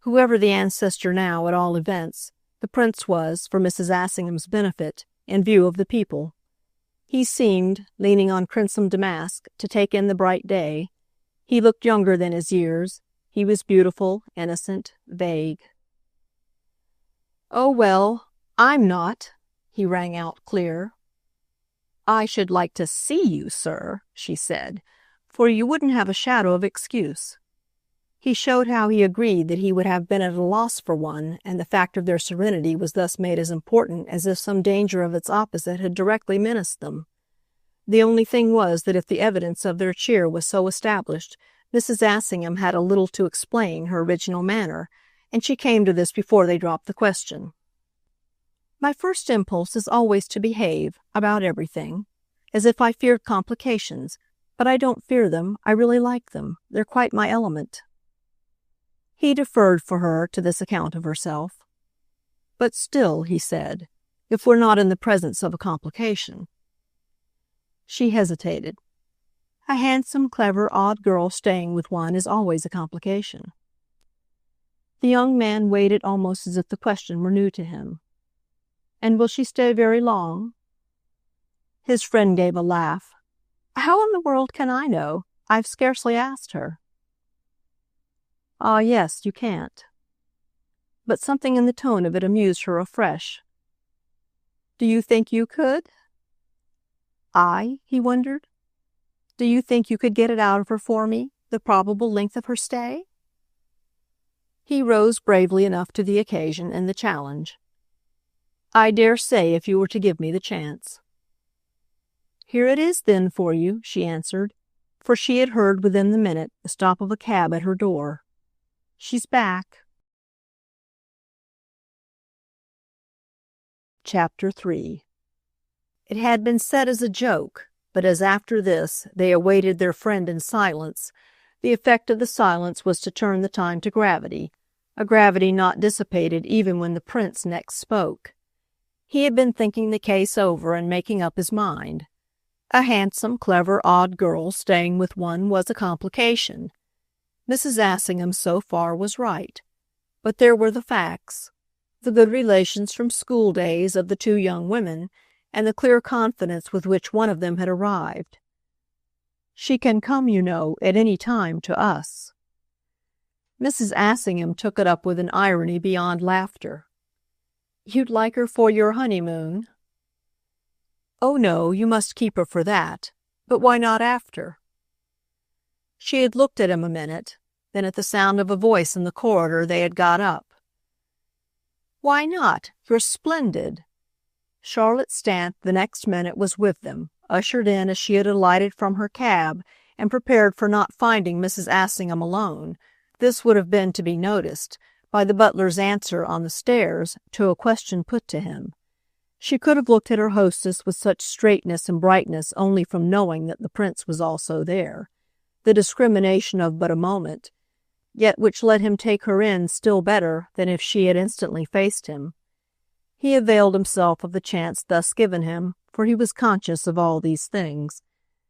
Whoever the ancestor now, at all events, the prince was, for Mrs. Assingham's benefit, in view of the people. He seemed, leaning on crimson damask, to take in the bright day. He looked younger than his years. He was beautiful, innocent, vague. "Oh, well, I'm not," he rang out clear. "I should like to see you, sir," she said, "for you wouldn't have a shadow of excuse." He showed how he agreed that he would have been at a loss for one, and the fact of their serenity was thus made as important as if some danger of its opposite had directly menaced them. The only thing was that if the evidence of their cheer was so established, Mrs. Assingham had a little to explain her original manner, and she came to this before they dropped the question. "My first impulse is always to behave, about everything, as if I feared complications, but I don't fear them. I really like them. They're quite my element." He deferred for her to this account of herself. "But still," he said, "if we're not in the presence of a complication." She hesitated. A handsome, clever, odd girl staying with one is always a complication. The young man waited almost as if the question were new to him. "And will she stay very long?" His friend gave a laugh. "How in the world can I know? I've scarcely asked her." "Ah, yes, you can't." But something in the tone of it amused her afresh. "Do you think you could?" "I?" he wondered. "Do you think you could get it out of her for me, the probable length of her stay?" He rose bravely enough to the occasion and the challenge. "I dare say if you were to give me the chance." "Here it is, then, for you," she answered, for she had heard within the minute the stop of a cab at her door. "She's back." Chapter 3. It had been said as a joke, but as after this they awaited their friend in silence, the effect of the silence was to turn the time to gravity, a gravity not dissipated even when the prince next spoke. He had been thinking the case over and making up his mind. A handsome, clever, odd girl staying with one was a complication. Mrs. Assingham so far was right. But there were the facts, the good relations from school days of the two young women, and the clear confidence with which one of them had arrived. "She can come, you know, at any time to us." Mrs. Assingham took it up with an irony beyond laughter. "You'd like her for your honeymoon?" "Oh, no, you must keep her for that. But why not after?" She had looked at him a minute, then at the sound of a voice in the corridor they had got up. "Why not? You're splendid." Charlotte Stant the next minute was with them, ushered in as she had alighted from her cab, and prepared for not finding Mrs. Assingham alone. This would have been to be noticed by the butler's answer on the stairs to a question put to him. She could have looked at her hostess with such straightness and brightness only from knowing that the prince was also there, the discrimination of but a moment, yet which let him take her in still better than if she had instantly faced him. He availed himself of the chance thus given him, for he was conscious of all these things.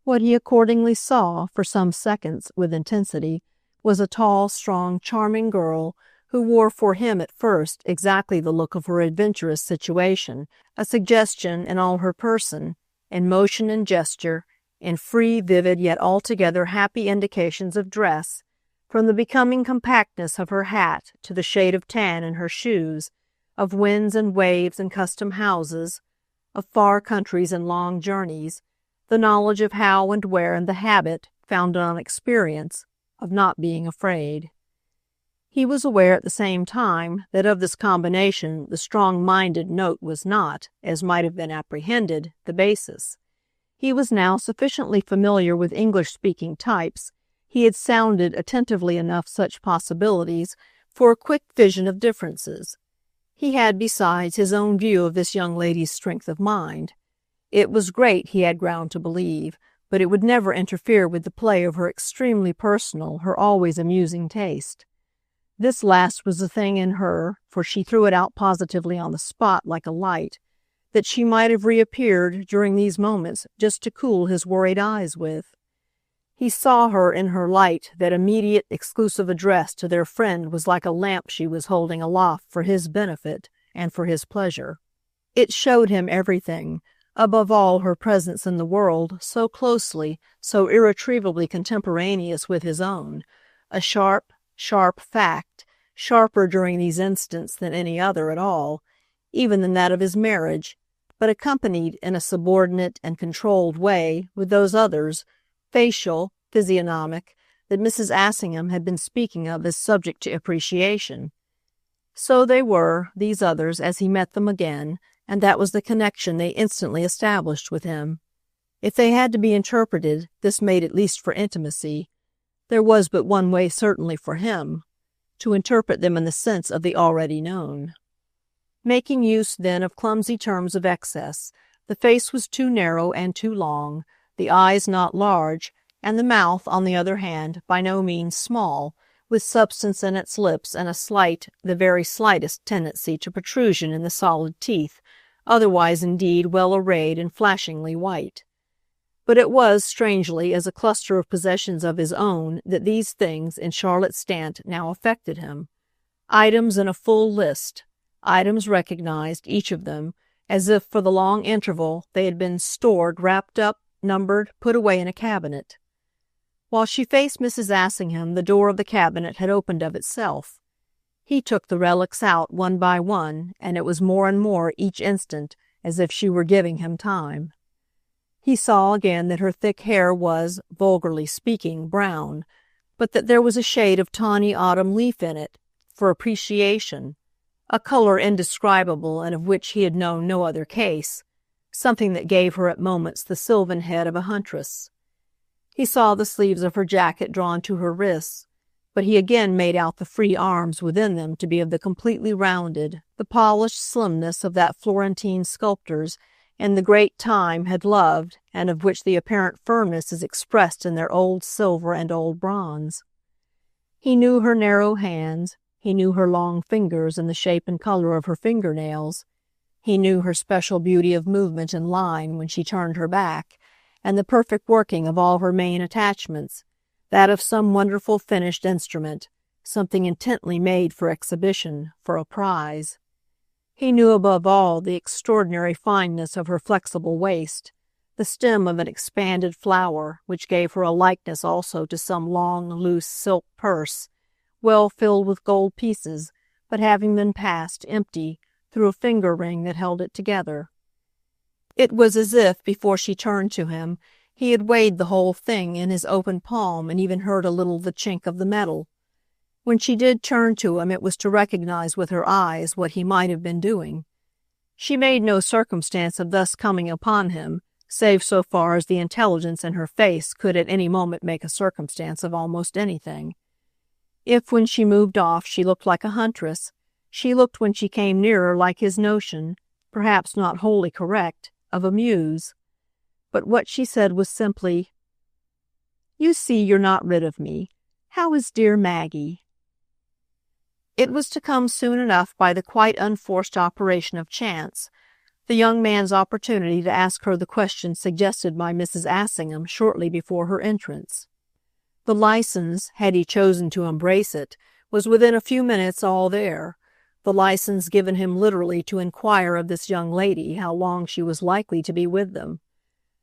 What he accordingly saw, for some seconds, with intensity, was a tall, strong, charming girl who wore for him at first exactly the look of her adventurous situation, a suggestion in all her person, in motion and gesture, in free, vivid, yet altogether happy indications of dress, from the becoming compactness of her hat to the shade of tan in her shoes, of winds and waves and custom houses, of far countries and long journeys, the knowledge of how and where and the habit, founded on experience, of not being afraid. He was aware at the same time that of this combination the strong-minded note was not, as might have been apprehended, the basis. He was now sufficiently familiar with English-speaking types. He had sounded attentively enough such possibilities for a quick vision of differences. He had, besides, his own view of this young lady's strength of mind. It was great, he had ground to believe, but it would never interfere with the play of her extremely personal, her always amusing taste. This last was the thing in her, for she threw it out positively on the spot like a light, that she might have reappeared during these moments just to cool his worried eyes with. He saw her in her light. That immediate, exclusive address to their friend was like a lamp she was holding aloft for his benefit and for his pleasure. It showed him everything, above all her presence in the world, so closely, so irretrievably contemporaneous with his own, a sharp, sharp fact, sharper during these instants than any other at all, even than that of his marriage, but accompanied in a subordinate and controlled way with those others, facial, physiognomic, that Mrs. Assingham had been speaking of as subject to appreciation. So they were, these others, as he met them again, and that was the connection they instantly established with him. If they had to be interpreted, this made at least for intimacy. There was but one way certainly for him, to interpret them in the sense of the already known. Making use, then, of clumsy terms of excess, the face was too narrow and too long, the eyes not large, and the mouth, on the other hand, by no means small, with substance in its lips and a slight, the very slightest, tendency to protrusion in the solid teeth, otherwise indeed well arrayed and flashingly white. But it was, strangely, as a cluster of possessions of his own that these things, in Charlotte Stant, now affected him. Items in a full list, items recognized, each of them, as if for the long interval they had been stored, wrapped up, numbered, put away in a cabinet. While she faced Mrs. Assingham, the door of the cabinet had opened of itself. He took the relics out one by one, and it was more and more each instant as if she were giving him time. He saw again that her thick hair was, vulgarly speaking, brown, but that there was a shade of tawny autumn leaf in it, for appreciation, a color indescribable and of which he had known no other case, something that gave her at moments the sylvan head of a huntress. He saw the sleeves of her jacket drawn to her wrists, but he again made out the free arms within them to be of the completely rounded, the polished slimness of that Florentine sculptor's and the great time had loved, and of which the apparent firmness is expressed in their old silver and old bronze. He knew her narrow hands, he knew her long fingers and the shape and color of her fingernails. He knew her special beauty of movement and line when she turned her back, and the perfect working of all her main attachments, that of some wonderful finished instrument, something intently made for exhibition, for a prize. He knew above all the extraordinary fineness of her flexible waist, the stem of an expanded flower, which gave her a likeness also to some long, loose silk purse, well filled with gold pieces, but having been passed, empty, through a finger ring that held it together. It was as if, before she turned to him, he had weighed the whole thing in his open palm and even heard a little the chink of the metal. When she did turn to him, it was to recognize with her eyes what he might have been doing. She made no circumstance of thus coming upon him, save so far as the intelligence in her face could at any moment make a circumstance of almost anything. If when she moved off she looked like a huntress, she looked when she came nearer like his notion, perhaps not wholly correct, of a muse. But what she said was simply, "You see you're not rid of me. How is dear Maggie?" It was to come soon enough by the quite unforced operation of chance, the young man's opportunity to ask her the question suggested by Mrs. Assingham shortly before her entrance. The license, had he chosen to embrace it, was within a few minutes all there, the license given him literally to inquire of this young lady how long she was likely to be with them.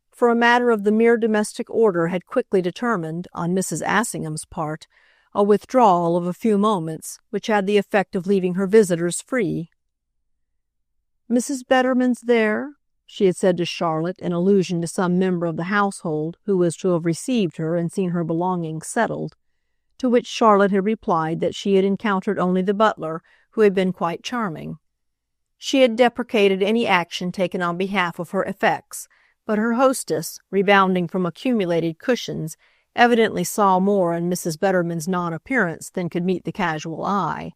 For a matter of the mere domestic order had quickly determined, on Mrs. Assingham's part, a withdrawal of a few moments, which had the effect of leaving her visitors free. "Mrs. Betterman's there?" she had said to Charlotte in allusion to some member of the household who was to have received her and seen her belongings settled, to which Charlotte had replied that she had encountered only the butler, who had been quite charming. She had deprecated any action taken on behalf of her effects, but her hostess, rebounding from accumulated cushions, evidently saw more in Mrs. Betterman's non-appearance than could meet the casual eye.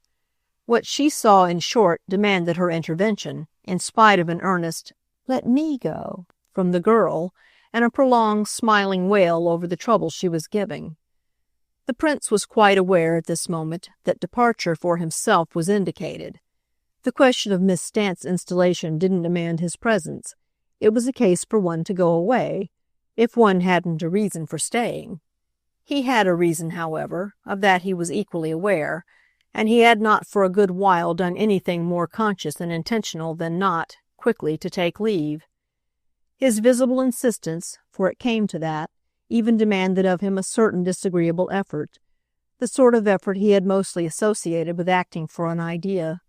What she saw, in short, demanded her intervention, in spite of an earnest, "Let me go," from the girl, and a prolonged smiling wail over the trouble she was giving. The prince was quite aware at this moment that departure for himself was indicated. The question of Miss Stant's installation didn't demand his presence. It was a case for one to go away, if one hadn't a reason for staying. He had a reason, however, of that he was equally aware, and he had not for a good while done anything more conscious and intentional than not, quickly, to take leave. His visible insistence, for it came to that, even demanded of him a certain disagreeable effort, the sort of effort he had mostly associated with acting for an idea.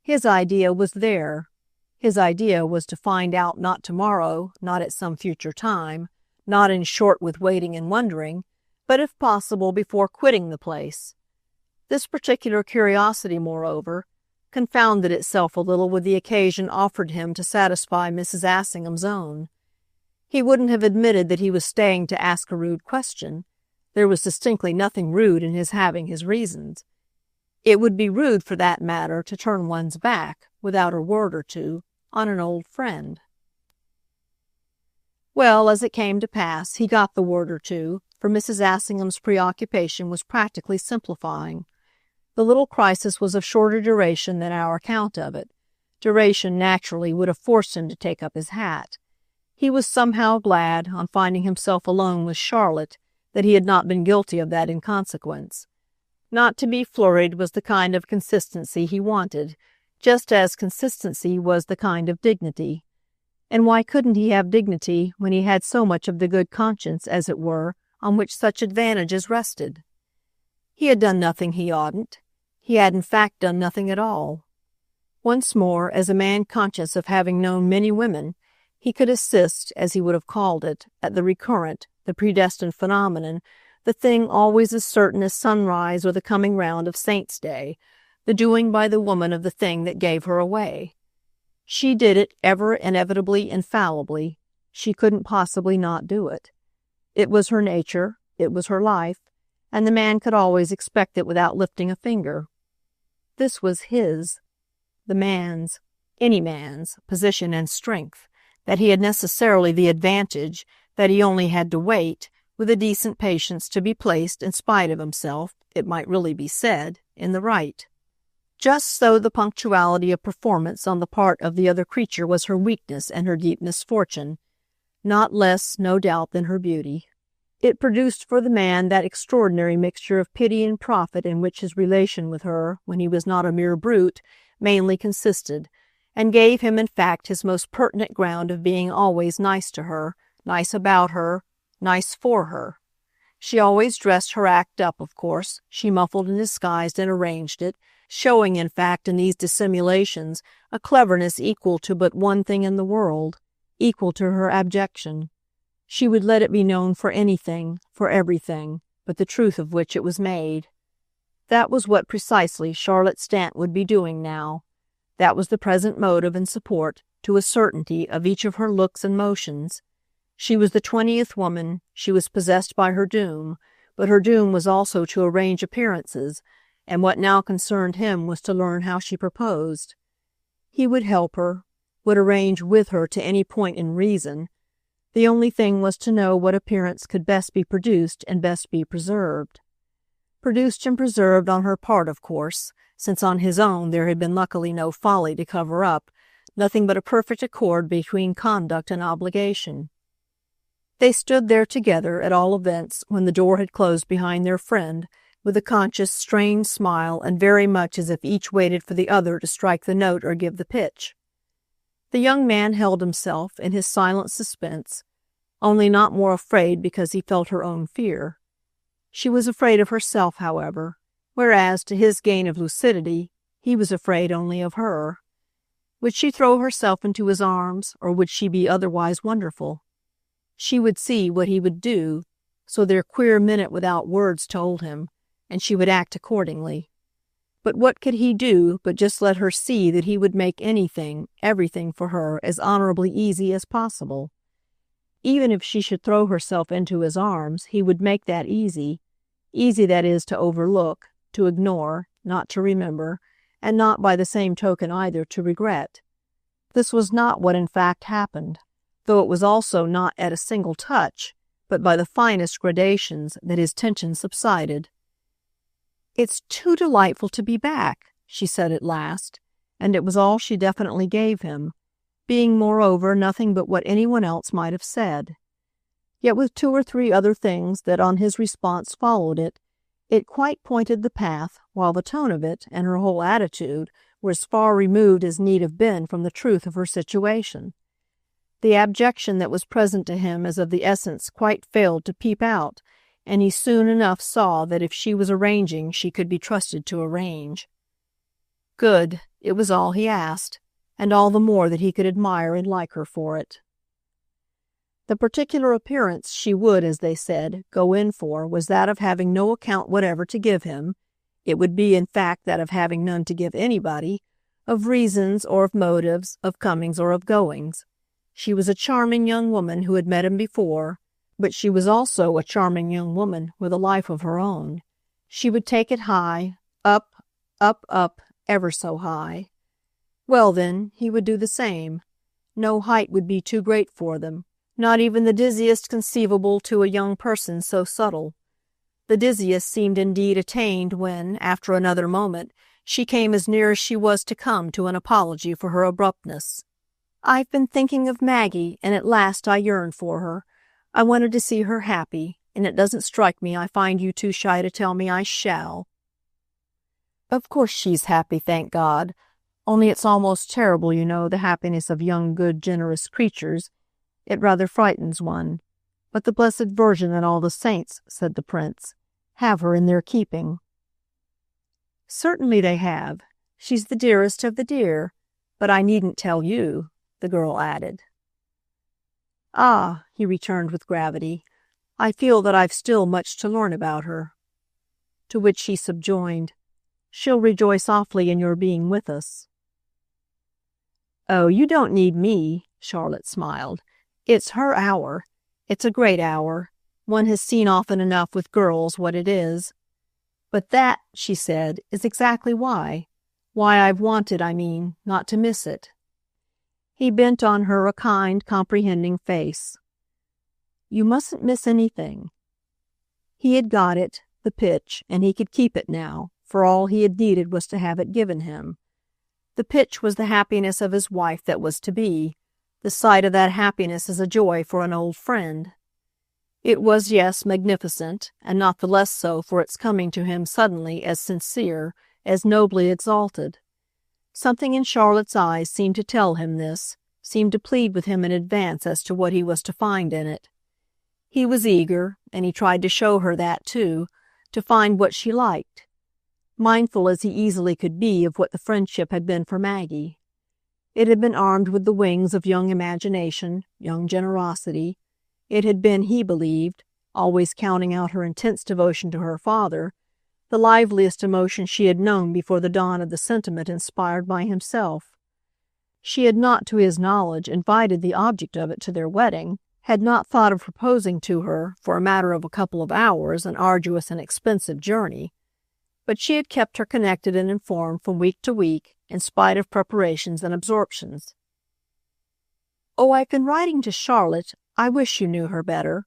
His idea was there. His idea was to find out not tomorrow, not at some future time, not in short with waiting and wondering, but if possible before quitting the place. This particular curiosity, moreover, confounded itself a little with the occasion offered him to satisfy Mrs. Assingham's own. He wouldn't have admitted that he was staying to ask a rude question. There was distinctly nothing rude in his having his reasons. It would be rude, for that matter, to turn one's back, without a word or two, on an old friend. Well, as it came to pass, he got the word or two, for Mrs. Assingham's preoccupation was practically simplifying. The little crisis was of shorter duration than our account of it. Duration, naturally, would have forced him to take up his hat. He was somehow glad, on finding himself alone with Charlotte, that he had not been guilty of that inconsequence. Not to be flurried was the kind of consistency he wanted, just as consistency was the kind of dignity. And why couldn't he have dignity when he had so much of the good conscience, as it were, on which such advantages rested? He had done nothing he oughtn't. He had in fact done nothing at all. Once more, as a man conscious of having known many women, he could assist, as he would have called it, at the recurrent, the predestined phenomenon, the thing always as certain as sunrise or the coming round of Saint's Day, the doing by the woman of the thing that gave her away. She did it ever inevitably, infallibly. She couldn't possibly not do it. It was her nature, it was her life, and the man could always expect it without lifting a finger. This was his, the man's, any man's, position and strength, that he had necessarily the advantage, that he only had to wait, with a decent patience, to be placed, in spite of himself, it might really be said, in the right. Just so the punctuality of performance on the part of the other creature was her weakness and her deep misfortune, not less, no doubt, than her beauty. It produced for the man that extraordinary mixture of pity and profit in which his relation with her, when he was not a mere brute, mainly consisted, and gave him in fact his most pertinent ground of being always nice to her, nice about her, nice for her. She always dressed her act up, of course. She muffled and disguised and arranged it, showing, in fact, in these dissimulations, a cleverness equal to but one thing in the world, equal to her abjection. She would let it be known for anything, for everything, but the truth of which it was made. That was what precisely Charlotte Stant would be doing now. That was the present motive and support, to a certainty, of each of her looks and motions. She was the 20th woman, she was possessed by her doom, but her doom was also to arrange appearances, and what now concerned him was to learn how she proposed. He would help her, would arrange with her to any point in reason. The only thing was to know what appearance could best be produced and best be preserved. Produced and preserved on her part, of course, since on his own there had been luckily no folly to cover up, nothing but a perfect accord between conduct and obligation. They stood there together, at all events, when the door had closed behind their friend, with a conscious, strained smile, and very much as if each waited for the other to strike the note or give the pitch. The young man held himself, in his silent suspense, only not more afraid because he felt her own fear. She was afraid of herself, however, whereas, to his gain of lucidity, he was afraid only of her. Would she throw herself into his arms, or would she be otherwise wonderful? She would see what he would do, so their queer minute without words told him, and she would act accordingly. But what could he do but just let her see that he would make anything, everything for her as honorably easy as possible? Even if she should throw herself into his arms, he would make that easy. Easy, that is, to overlook, to ignore, not to remember, and not by the same token either to regret. This was not what in fact happened, though it was also not at a single touch, but by the finest gradations, that his tension subsided. "It's too delightful to be back," she said at last, and it was all she definitely gave him, being moreover nothing but what anyone else might have said. Yet with 2 or 3 other things that on his response followed it, it quite pointed the path, while the tone of it and her whole attitude were as far removed as need have been from the truth of her situation. The abjection that was present to him as of the essence quite failed to peep out, and he soon enough saw that if she was arranging, she could be trusted to arrange. Good, it was all he asked, and all the more that he could admire and like her for it. The particular appearance she would, as they said, go in for was that of having no account whatever to give him. It would be, in fact, that of having none to give anybody, of reasons or of motives, of comings or of goings. She was a charming young woman who had met him before, but she was also a charming young woman with a life of her own. She would take it high, up, up, up, ever so high. Well, then, he would do the same. No height would be too great for them, not even the dizziest conceivable to a young person so subtle. The dizziest seemed indeed attained when, after another moment, she came as near as she was to come to an apology for her abruptness. "I've been thinking of Maggie, and at last I yearn for her. I wanted to see her happy, and it doesn't strike me I find you too shy to tell me I shall." "Of course she's happy, thank God. Only it's almost terrible, you know, the happiness of young, good, generous creatures. It rather frightens one. But the Blessed Virgin and all the saints," said the prince, "have her in their keeping." "Certainly they have. She's the dearest of the dear. But I needn't tell you," the girl added. "Ah," he returned with gravity, "I feel that I've still much to learn about her." To which she subjoined, "She'll rejoice awfully in your being with us." "Oh, you don't need me," Charlotte smiled. "It's her hour. It's a great hour. One has seen often enough with girls what it is. But that," she said, "is exactly why I've wanted, I mean, not to miss it." He bent on her a kind, comprehending face. "You mustn't miss anything." He had got it, the pitch, and he could keep it now, for all he had needed was to have it given him. The pitch was the happiness of his wife that was to be. The sight of that happiness is a joy for an old friend. It was, yes, magnificent, and not the less so for its coming to him suddenly as sincere, as nobly exalted. Something in Charlotte's eyes seemed to tell him this, seemed to plead with him in advance as to what he was to find in it. He was eager, and he tried to show her that too, to find what she liked, mindful as he easily could be of what the friendship had been for Maggie. It had been armed with the wings of young imagination, young generosity. It had been, he believed, always counting out her intense devotion to her father, the liveliest emotion she had known before the dawn of the sentiment inspired by himself. She had not, to his knowledge, invited the object of it to their wedding, had not thought of proposing to her, for a matter of a couple of hours, an arduous and expensive journey. But she had kept her connected and informed from week to week, in spite of preparations and absorptions. "Oh, I've been writing to Charlotte. I wish you knew her better."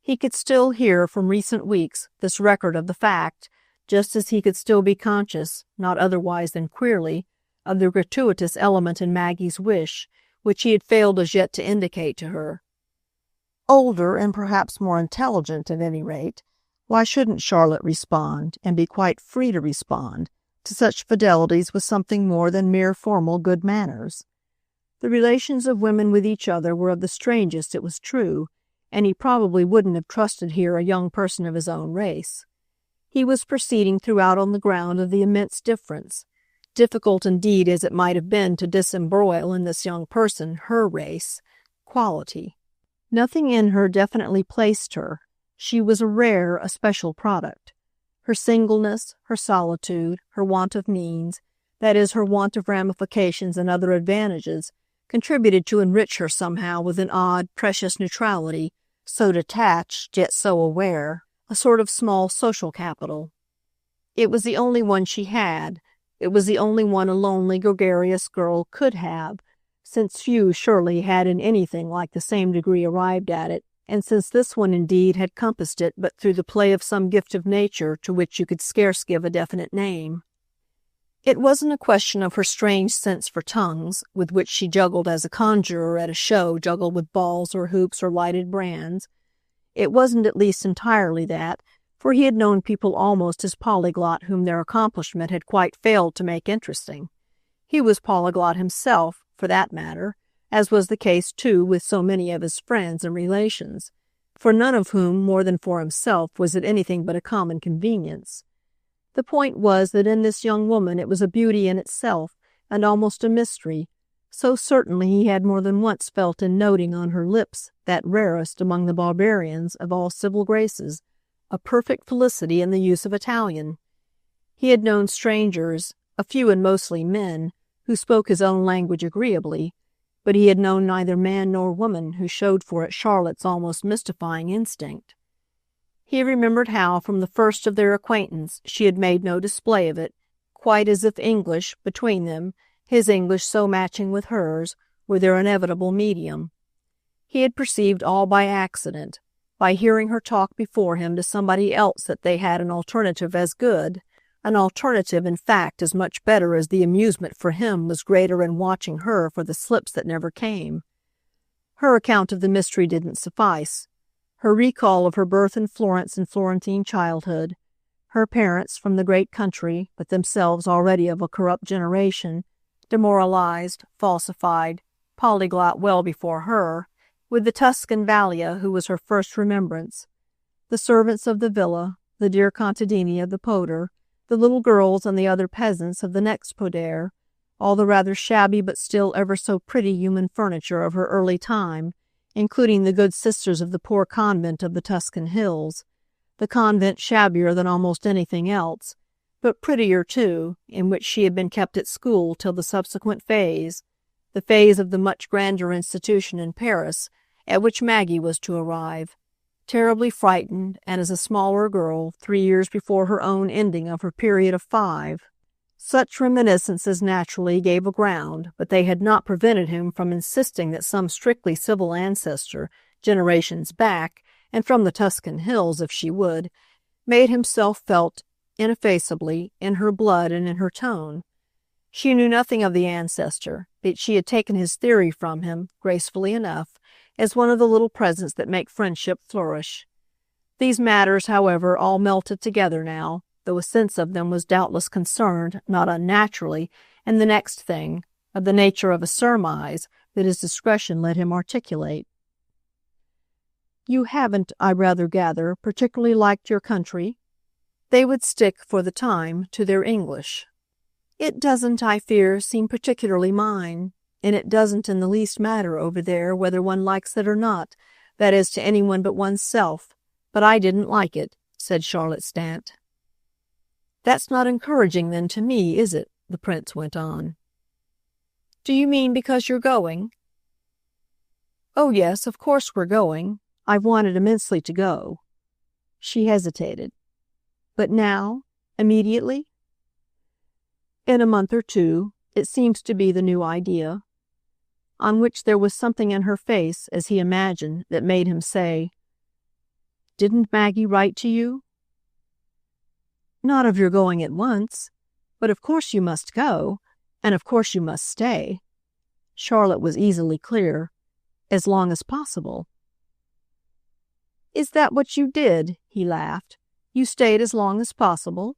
He could still hear from recent weeks this record of the fact, just as he could still be conscious, not otherwise than queerly, of the gratuitous element in Maggie's wish, which he had failed as yet to indicate to her. Older and perhaps more intelligent, at any rate, why shouldn't Charlotte respond, and be quite free to respond, to such fidelities with something more than mere formal good manners? The relations of women with each other were of the strangest, it was true, and he probably wouldn't have trusted here a young person of his own race. He was proceeding throughout on the ground of the immense difference, difficult indeed as it might have been to disembroil in this young person her race, quality. Nothing in her definitely placed her. She was a rare, a special product. Her singleness, her solitude, her want of means, that is, her want of ramifications and other advantages, contributed to enrich her somehow with an odd, precious neutrality, so detached yet so aware, a sort of small social capital. It was the only one she had. It was the only one a lonely, gregarious girl could have, since few surely had in anything like the same degree arrived at it, and since this one indeed had compassed it but through the play of some gift of nature to which you could scarce give a definite name. It wasn't a question of her strange sense for tongues, with which she juggled as a conjurer at a show juggled with balls or hoops or lighted brands. It wasn't at least entirely that, for he had known people almost as polyglot whom their accomplishment had quite failed to make interesting. He was polyglot himself, for that matter, as was the case, too, with so many of his friends and relations, for none of whom, more than for himself, was it anything but a common convenience. The point was that in this young woman it was a beauty in itself, and almost a mystery. So certainly he had more than once felt in noting on her lips that rarest among the barbarians of all civil graces, a perfect felicity in the use of Italian. He had known strangers, a few and mostly men, who spoke his own language agreeably, but he had known neither man nor woman who showed for it Charlotte's almost mystifying instinct. He remembered how, from the first of their acquaintance, she had made no display of it, quite as if English, between them, his English so matching with hers, were their inevitable medium. He had perceived all by accident, by hearing her talk before him to somebody else, that they had an alternative as good, an alternative, in fact, as much better as the amusement for him was greater in watching her for the slips that never came. Her account of the mystery didn't suffice. Her recall of her birth in Florence and Florentine childhood, her parents from the great country, but themselves already of a corrupt generation, demoralized, falsified, polyglot well before her, with the Tuscan Valia who was her first remembrance, the servants of the villa, the dear contadini of the Poder, the little girls and the other peasants of the next Poder, all the rather shabby but still ever so pretty human furniture of her early time, including the good sisters of the poor convent of the Tuscan hills, the convent shabbier than almost anything else, but prettier too, in which she had been kept at school till the subsequent phase, the phase of the much grander institution in Paris, at which Maggie was to arrive, terribly frightened, and as a smaller girl, 3 years before her own ending of her period of 5. Such reminiscences naturally gave a ground, but they had not prevented him from insisting that some strictly civil ancestor, generations back, and from the Tuscan hills if she would, made himself felt ineffaceably in her blood and in her tone. She knew nothing of the ancestor, but she had taken his theory from him, gracefully enough, as one of the little presents that make friendship flourish. These matters, however, all melted together now, though a sense of them was doubtless concerned, not unnaturally, in the next thing, of the nature of a surmise that his discretion let him articulate. "You haven't, I rather gather, particularly liked your country?" They would stick, for the time, to their English. "It doesn't, I fear, seem particularly mine, and it doesn't in the least matter over there whether one likes it or not, that is, to anyone but oneself, but I didn't like it," said Charlotte Stant. "That's not encouraging, then, to me, is it?" the prince went on. "Do you mean because you're going?" "Oh, yes, of course we're going. I've wanted immensely to go." She hesitated. "But now? Immediately?" "In a month or two. It seems to be the new idea." On which there was something in her face, as he imagined, that made him say, "Didn't Maggie write to you?" "Not of your going at once. But of course you must go, and of course you must stay." Charlotte was easily clear. "As long as possible." "Is that what you did?" he laughed. "You stayed as long as possible?"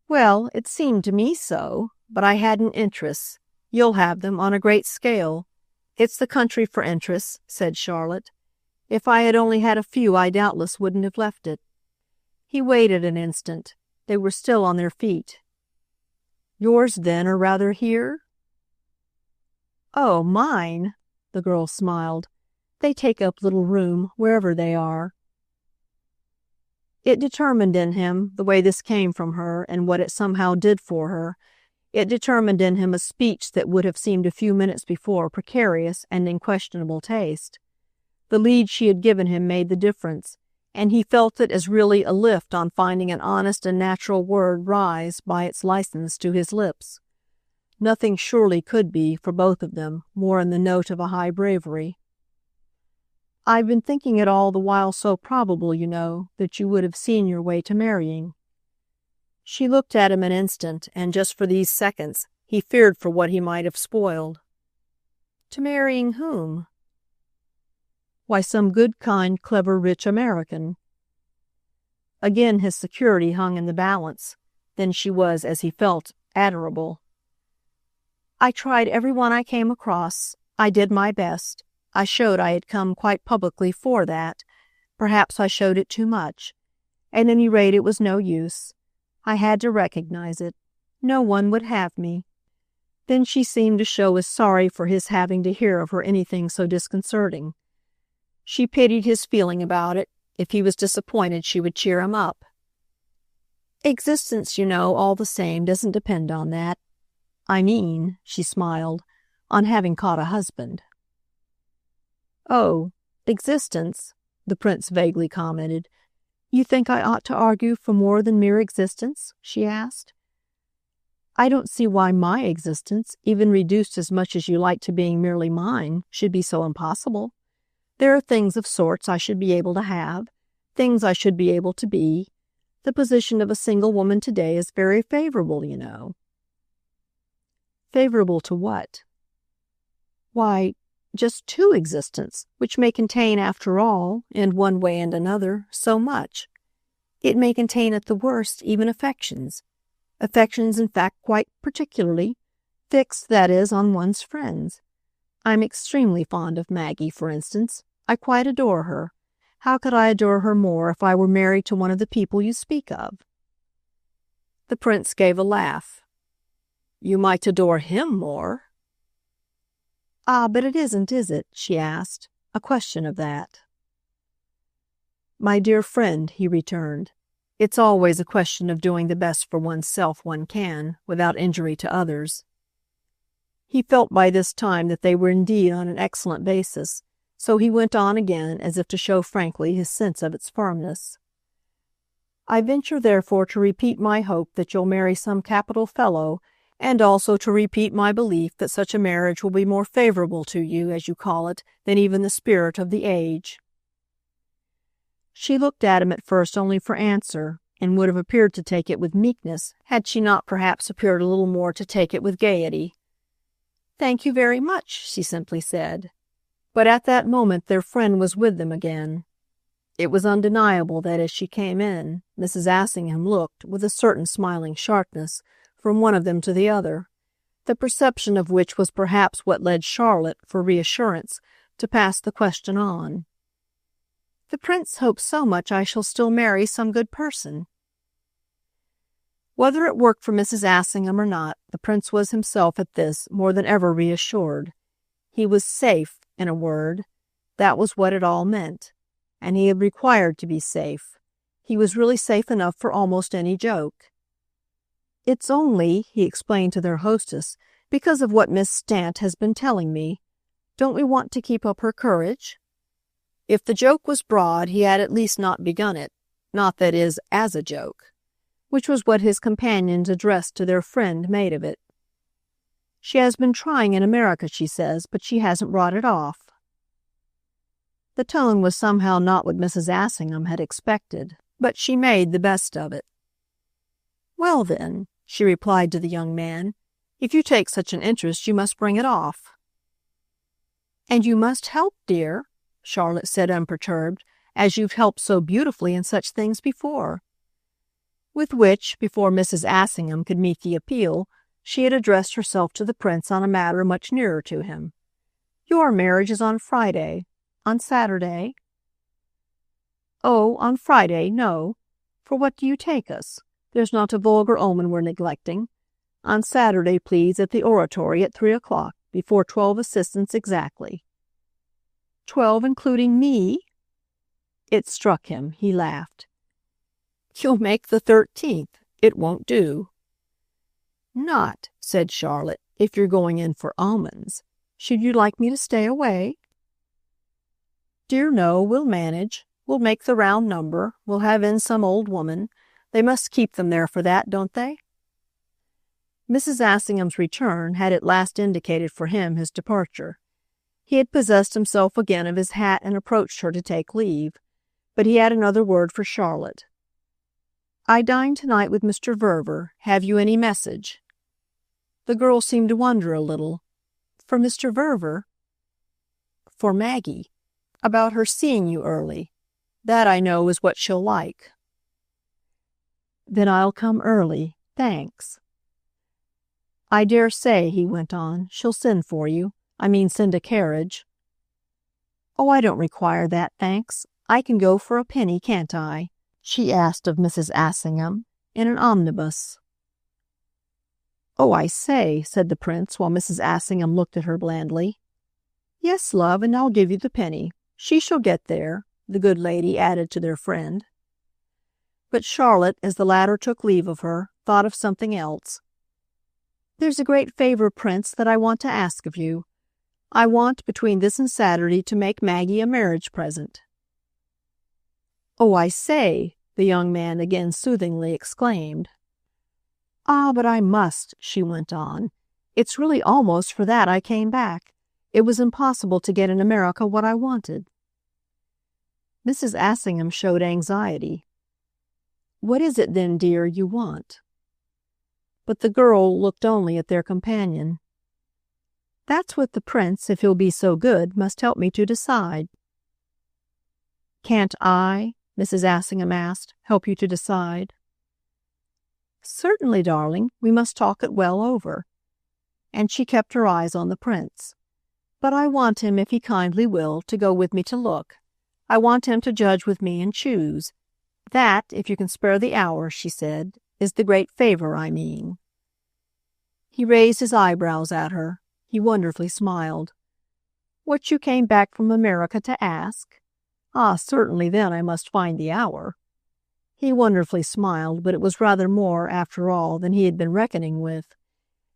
"Well, it seemed to me so, but I hadn't interests. You'll have them on a great scale. It's the country for interests," said Charlotte. "If I had only had a few, I doubtless wouldn't have left it." He waited an instant. They were still on their feet. "Yours, then, are rather here?" "Oh, mine!" the girl smiled. "They take up little room, wherever they are." It determined in him, the way this came from her, and what it somehow did for her. It determined in him a speech that would have seemed a few minutes before precarious and in questionable taste. The lead she had given him made the difference, and he felt it as really a lift on finding an honest and natural word rise by its license to his lips. Nothing surely could be, for both of them, more in the note of a high bravery. "I've been thinking it all the while so probable, you know, that you would have seen your way to marrying." She looked at him an instant, and just for these seconds he feared for what he might have spoiled. "To marrying whom?" "Why, some good, kind, clever, rich American." Again his security hung in the balance. Then she was, as he felt, admirable. "I tried every one I came across. I did my best. I showed I had come quite publicly for that. Perhaps I showed it too much. At any rate, it was no use. I had to recognize it. No one would have me." Then she seemed to show as sorry for his having to hear of her anything so disconcerting. She pitied his feeling about it. If he was disappointed, she would cheer him up. "Existence, you know, all the same, doesn't depend on that. I mean," she smiled, "on having caught a husband." "Oh, existence," the prince vaguely commented. "You think I ought to argue for more than mere existence?" she asked. "I don't see why my existence, even reduced as much as you like to being merely mine, should be so impossible. There are things of sorts I should be able to have, things I should be able to be. The position of a single woman today is very favorable, you know." "Favorable to what?" "Why, just to existence, which may contain, after all, in one way and another, so much. It may contain at the worst even affections. Affections, in fact, quite particularly. Fixed, that is, on one's friends. I'm extremely fond of Maggie, for instance. I quite adore her. How could I adore her more if I were married to one of the people you speak of?" The prince gave a laugh. "You might adore him more." "Ah, but it isn't, is it?" she asked. "A question of that." "My dear friend," he returned, "it's always a question of doing the best for oneself one can, without injury to others." He felt by this time that they were indeed on an excellent basis, so he went on again, as if to show frankly his sense of its firmness. "I venture therefore to repeat my hope that you'll marry some capital fellow, and also to repeat my belief that such a marriage will be more favorable to you, as you call it, than even the spirit of the age." She looked at him at first only for answer, and would have appeared to take it with meekness, had she not perhaps appeared a little more to take it with gaiety. "Thank you very much," she simply said. But at that moment their friend was with them again. It was undeniable that as she came in, Mrs. Assingham looked, with a certain smiling sharpness, from one of them to the other, the perception of which was perhaps what led Charlotte, for reassurance, to pass the question on. "The prince hopes so much I shall still marry some good person." Whether it worked for Mrs. Assingham or not, the prince was himself at this more than ever reassured. He was safe, in a word. That was what it all meant. And he had required to be safe. He was really safe enough for almost any joke. "It's only," he explained to their hostess, "because of what Miss Stant has been telling me. Don't we want to keep up her courage?" If the joke was broad, he had at least not begun it, not, that is, as a joke, which was what his companions addressed to their friend made of it. "She has been trying in America, she says, but she hasn't brought it off." The tone was somehow not what Mrs. Assingham had expected, but she made the best of it. "Well, then," she replied to the young man, "if you take such an interest, you must bring it off." "And you must help, dear," Charlotte said unperturbed, "as you've helped so beautifully in such things before." With which, before Mrs. Assingham could meet the appeal, she had addressed herself to the prince on a matter much nearer to him. "Your marriage is on Friday. On Saturday?" "Oh, on Friday, no. For what do you take us? There's not a vulgar omen we're neglecting. On Saturday, please, at the Oratory at 3 o'clock, before 12 assistants exactly." "12 including me?" It struck him. He laughed. "You'll make the 13th. It won't do." "Not," said Charlotte, "if you're going in for almonds. Should you like me to stay away?" "Dear, no, we'll manage. We'll make the round number. We'll have in some old woman. They must keep them there for that, don't they?" Mrs. Assingham's return had at last indicated for him his departure. He had possessed himself again of his hat and approached her to take leave, but he had another word for Charlotte. "I dine tonight with Mr. Verver. Have you any message?" The girl seemed to wonder a little. "For Mr. Verver?" "For Maggie. About her seeing you early. That, I know, is what she'll like." "Then I'll come early, thanks." "I dare say," he went on, "she'll send for you. I mean send a carriage." "Oh, I don't require that, thanks. I can go for a penny, can't I?" she asked of Mrs. Assingham, "in an omnibus." "Oh, I say," said the prince, while Mrs. Assingham looked at her blandly. "Yes, love, and I'll give you the penny. She shall get there," the good lady added to their friend. But Charlotte, as the latter took leave of her, thought of something else. "There's a great favor, Prince, that I want to ask of you. I want, between this and Saturday, to make Maggie a marriage present." "Oh, I say," the young man again soothingly exclaimed. "Ah, but I must," she went on. "It's really almost for that I came back. It was impossible to get in America what I wanted." Mrs. Assingham showed anxiety. "What is it, then, dear, you want?" But the girl looked only at their companion. "That's what the prince, if he'll be so good, must help me to decide." "Can't I," Mrs. Assingham asked, "help you to decide?" "Certainly, darling. We must talk it well over." And she kept her eyes on the prince. "But I want him, if he kindly will, to go with me to look. I want him to judge with me and choose. That, if you can spare the hour," she said, "is the great favor I mean." He raised his eyebrows at her. He wonderfully smiled. "What you came back from America to ask? Ah, certainly, then I must find the hour." He wonderfully smiled, but it was rather more, after all, than he had been reckoning with.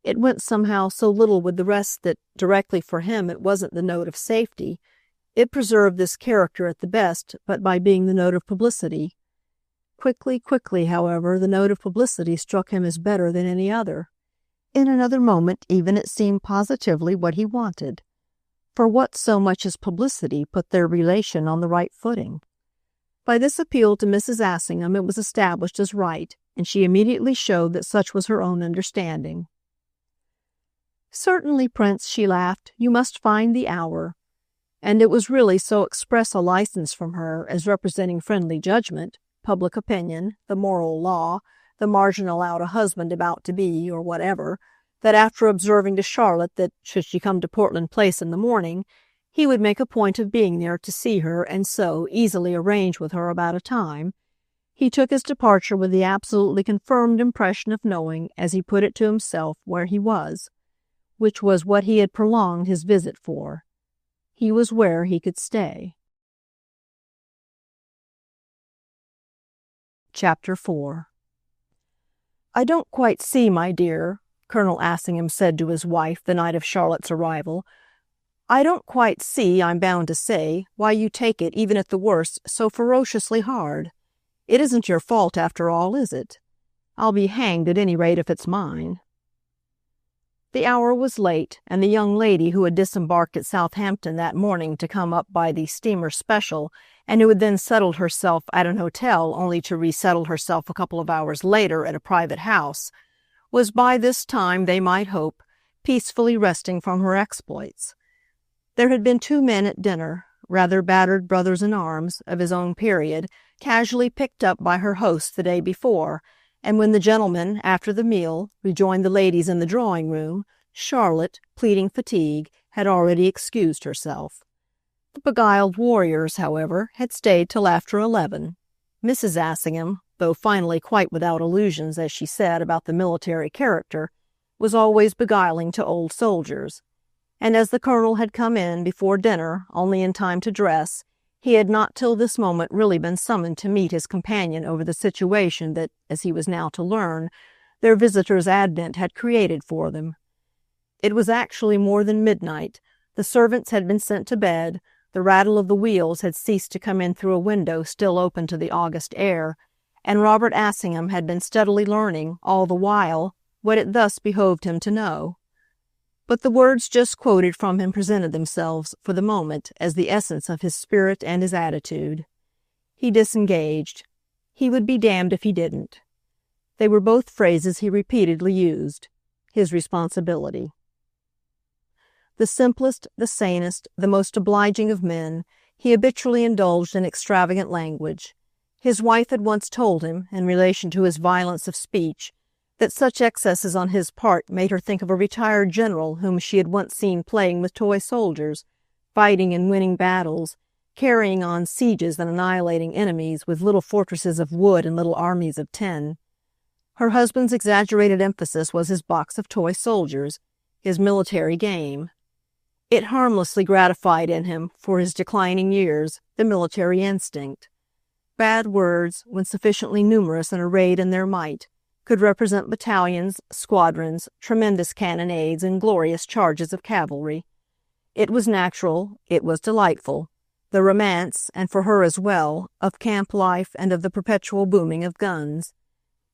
It went somehow so little with the rest that, directly for him, it wasn't the note of safety. It preserved this character at the best, but by being the note of publicity. Quickly, however, the note of publicity struck him as better than any other. In another moment, even, it seemed positively what he wanted. For what so much as publicity put their relation on the right footing? By this appeal to Mrs. Assingham it was established as right, and she immediately showed that such was her own understanding. "Certainly, Prince," she laughed, "you must find the hour." And it was really so express a license from her, as representing friendly judgment, public opinion, the moral law, the marginal out a husband about to be, or whatever, that after observing to Charlotte that, should she come to Portland Place in the morning, he would make a point of being there to see her and so easily arrange with her about a time, he took his departure with the absolutely confirmed impression of knowing, as he put it to himself, where he was, which was what he had prolonged his visit for. He was where he could stay. Chapter 4. "I don't quite see, my dear," Colonel Assingham said to his wife the night of Charlotte's arrival, "I don't quite see, I'm bound to say, why you take it, even at the worst, so ferociously hard. It isn't your fault, after all, is it? I'll be hanged, at any rate, if it's mine." The hour was late, and the young lady who had disembarked at Southampton that morning to come up by the steamer special, and who had then settled herself at an hotel only to resettle herself a couple of hours later at a private house, was by this time, they might hope, peacefully resting from her exploits. There had been 2 men at dinner, rather battered brothers-in-arms, of his own period, casually picked up by her host the day before, and when the gentlemen, after the meal, rejoined the ladies in the drawing-room, Charlotte, pleading fatigue, had already excused herself. The beguiled warriors, however, had stayed till after 11. Mrs. Assingham, though finally quite without illusions, as she said, about the military character, was always beguiling to old soldiers. And as the colonel had come in, before dinner, only in time to dress, he had not till this moment really been summoned to meet his companion over the situation that, as he was now to learn, their visitor's advent had created for them. It was actually more than midnight. The servants had been sent to bed, the rattle of the wheels had ceased to come in through a window still open to the August air, and Robert Assingham had been steadily learning, all the while, what it thus behoved him to know. But the words just quoted from him presented themselves, for the moment, as the essence of his spirit and his attitude. He disengaged. He would be damned if he didn't. They were both phrases he repeatedly used. His responsibility. The simplest, the sanest, the most obliging of men, he habitually indulged in extravagant language. His wife had once told him, in relation to his violence of speech, that such excesses on his part made her think of a retired general whom she had once seen playing with toy soldiers, fighting and winning battles, carrying on sieges and annihilating enemies with little fortresses of wood and little armies of tin. Her husband's exaggerated emphasis was his box of toy soldiers, his military game. It harmlessly gratified in him, for his declining years, the military instinct. Bad words, when sufficiently numerous and arrayed in their might, could represent battalions, squadrons, tremendous cannonades, and glorious charges of cavalry. It was natural, it was delightful, the romance, and for her as well, of camp life and of the perpetual booming of guns.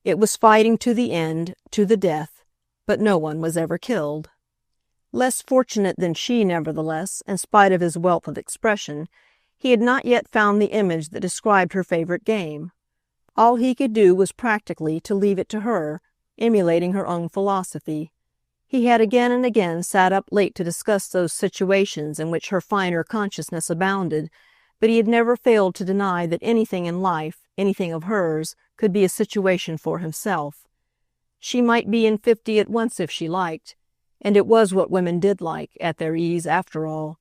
It was fighting to the end, to the death, but no one was ever killed. Less fortunate than she, nevertheless, in spite of his wealth of expression, he had not yet found the image that described her favorite game. All he could do was practically to leave it to her, emulating her own philosophy. He had again and again sat up late to discuss those situations in which her finer consciousness abounded, but he had never failed to deny that anything in life, anything of hers, could be a situation for himself. She might be in 50 at once if she liked, and it was what women did like, at their ease after all.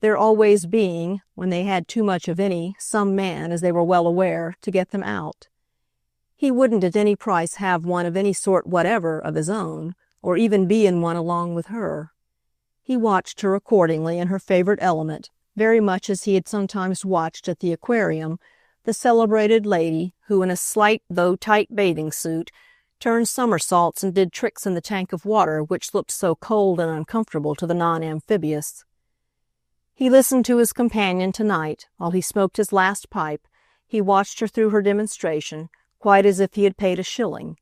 There always being, when they had too much of any, some man, as they were well aware, to get them out. He wouldn't at any price have one of any sort whatever of his own, or even be in one along with her. He watched her accordingly in her favorite element, very much as he had sometimes watched at the aquarium the celebrated lady who, in a slight though tight bathing suit, turned somersaults and did tricks in the tank of water which looked so cold and uncomfortable to the non-amphibious. He listened to his companion tonight, while he smoked his last pipe. He watched her through her demonstration, quite as if he had paid a shilling.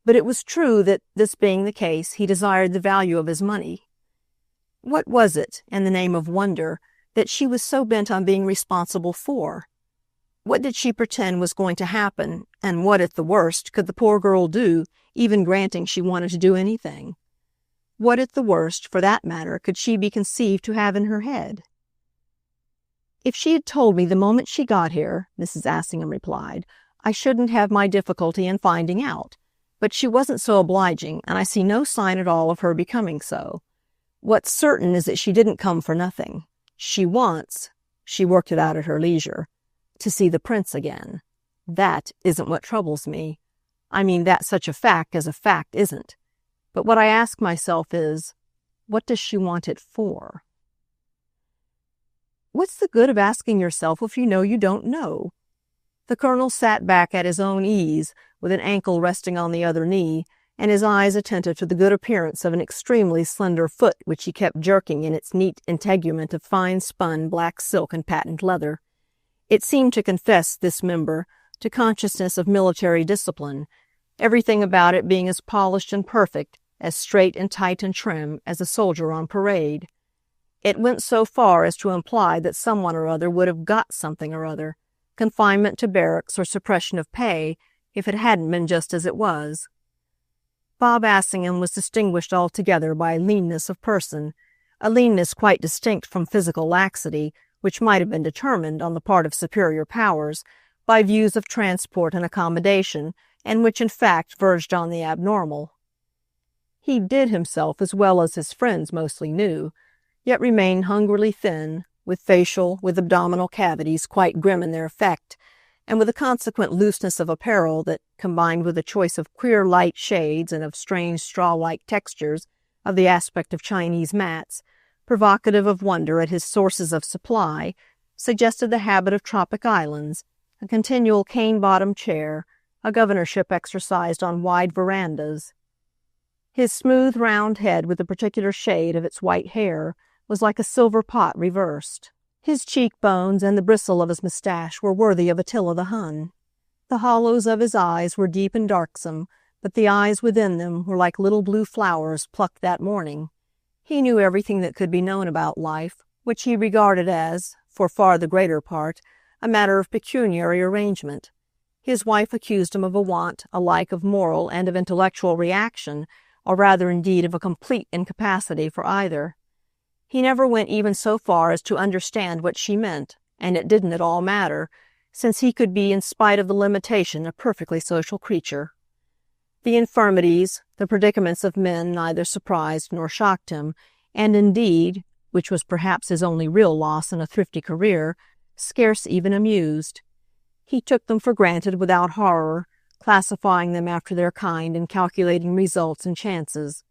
But it was true that, this being the case, he desired the value of his money. What was it, in the name of wonder, that she was so bent on being responsible for? What did she pretend was going to happen, and what, at the worst, could the poor girl do, even granting she wanted to do anything? What, at the worst, for that matter, could she be conceived to have in her head? "If she had told me the moment she got here," Mrs. Assingham replied, "I shouldn't have my difficulty in finding out. But she wasn't so obliging, and I see no sign at all of her becoming so. What's certain is that she didn't come for nothing. She wants—she worked it out at her leisure—to see the prince again. That isn't what troubles me. I mean that such a fact as a fact isn't. But what I ask myself is, what does she want it for?" "What's the good of asking yourself if you know you don't know?" The colonel sat back at his own ease, with an ankle resting on the other knee, and his eyes attentive to the good appearance of an extremely slender foot which he kept jerking in its neat integument of fine-spun black silk and patent leather. It seemed to confess, this member, to consciousness of military discipline, everything about it being as polished and perfect, as straight and tight and trim, as a soldier on parade. It went so far as to imply that someone or other would have got something or other, confinement to barracks or suppression of pay, if it hadn't been just as it was. Bob Assingham was distinguished altogether by leanness of person, a leanness quite distinct from physical laxity, which might have been determined, on the part of superior powers, by views of transport and accommodation, and which in fact verged on the abnormal. He did himself as well as his friends mostly knew, yet remained hungrily thin, with facial, with abdominal cavities quite grim in their effect, and with a consequent looseness of apparel that, combined with a choice of queer light shades and of strange straw-like textures of the aspect of Chinese mats, provocative of wonder at his sources of supply, suggested the habit of tropic islands, a continual cane-bottomed chair, a governorship exercised on wide verandas. His smooth, round head with the particular shade of its white hair was like a silver pot reversed. His cheekbones and the bristle of his mustache were worthy of Attila the Hun. The hollows of his eyes were deep and darksome, but the eyes within them were like little blue flowers plucked that morning. He knew everything that could be known about life, which he regarded as, for far the greater part, a matter of pecuniary arrangement. His wife accused him of a want alike of moral and of intellectual reaction, or rather indeed of a complete incapacity for either. He never went even so far as to understand what she meant, and it didn't at all matter, since he could be, in spite of the limitation, a perfectly social creature. The infirmities, the predicaments of men neither surprised nor shocked him, and indeed, which was perhaps his only real loss in a thrifty career, scarce even amused. He took them for granted without horror, classifying them after their kind and calculating results and chances.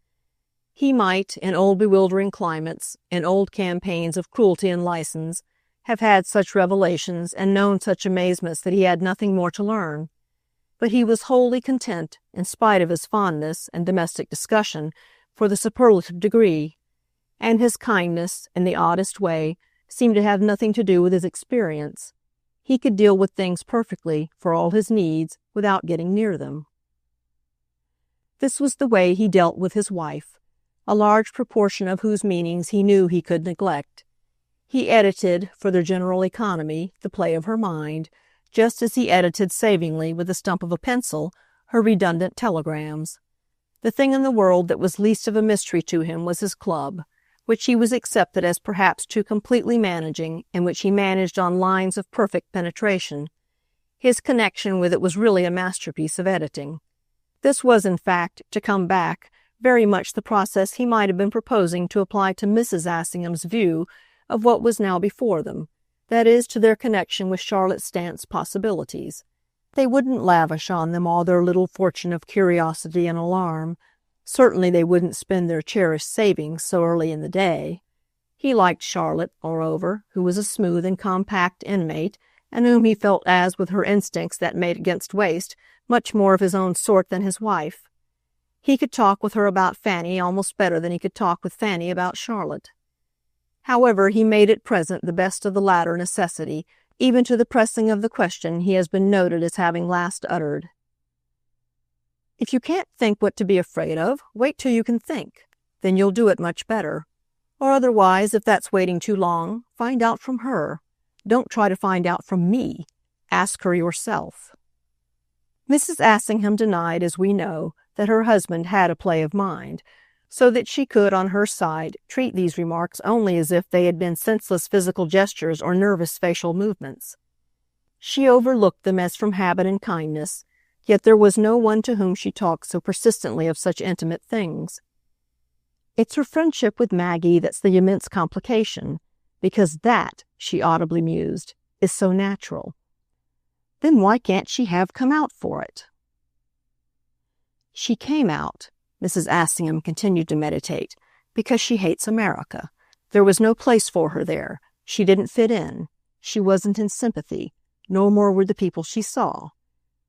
He might, in old bewildering climates, in old campaigns of cruelty and license, have had such revelations and known such amazements that he had nothing more to learn. But he was wholly content, in spite of his fondness and domestic discussion, for the superlative degree, and his kindness, in the oddest way, seemed to have nothing to do with his experience. He could deal with things perfectly, for all his needs, without getting near them. This was the way he dealt with his wife, a large proportion of whose meanings he knew he could neglect. He edited, for their general economy, the play of her mind, just as he edited savingly with the stump of a pencil her redundant telegrams. The thing in the world that was least of a mystery to him was his club, which he was accepted as perhaps too completely managing, and which he managed on lines of perfect penetration. His connection with it was really a masterpiece of editing. This was, in fact, to come back, very much the process he might have been proposing to apply to Mrs. Assingham's view of what was now before them, that is, to their connection with Charlotte Stant's possibilities. They wouldn't lavish on them all their little fortune of curiosity and alarm. Certainly they wouldn't spend their cherished savings so early in the day. He liked Charlotte, moreover, who was a smooth and compact inmate, and whom he felt as, with her instincts that made against waste, much more of his own sort than his wife. He could talk with her about Fanny almost better than he could talk with Fanny about Charlotte. However, he made at present the best of the latter necessity, even to the pressing of the question he has been noted as having last uttered. If you can't think what to be afraid of, wait till you can think. Then you'll do it much better. Or otherwise, if that's waiting too long, find out from her. Don't try to find out from me. Ask her yourself. Mrs. Assingham denied, as we know, that her husband had a play of mind, so that she could, on her side, treat these remarks only as if they had been senseless physical gestures or nervous facial movements. She overlooked them as from habit and kindness, yet there was no one to whom she talked so persistently of such intimate things. It's her friendship with Maggie that's the immense complication, because that, she audibly mused, is so natural. Then why can't she have come out for it? She came out, Mrs. Assingham continued to meditate, because she hates America. There was no place for her there. She didn't fit in. She wasn't in sympathy. No more were the people she saw.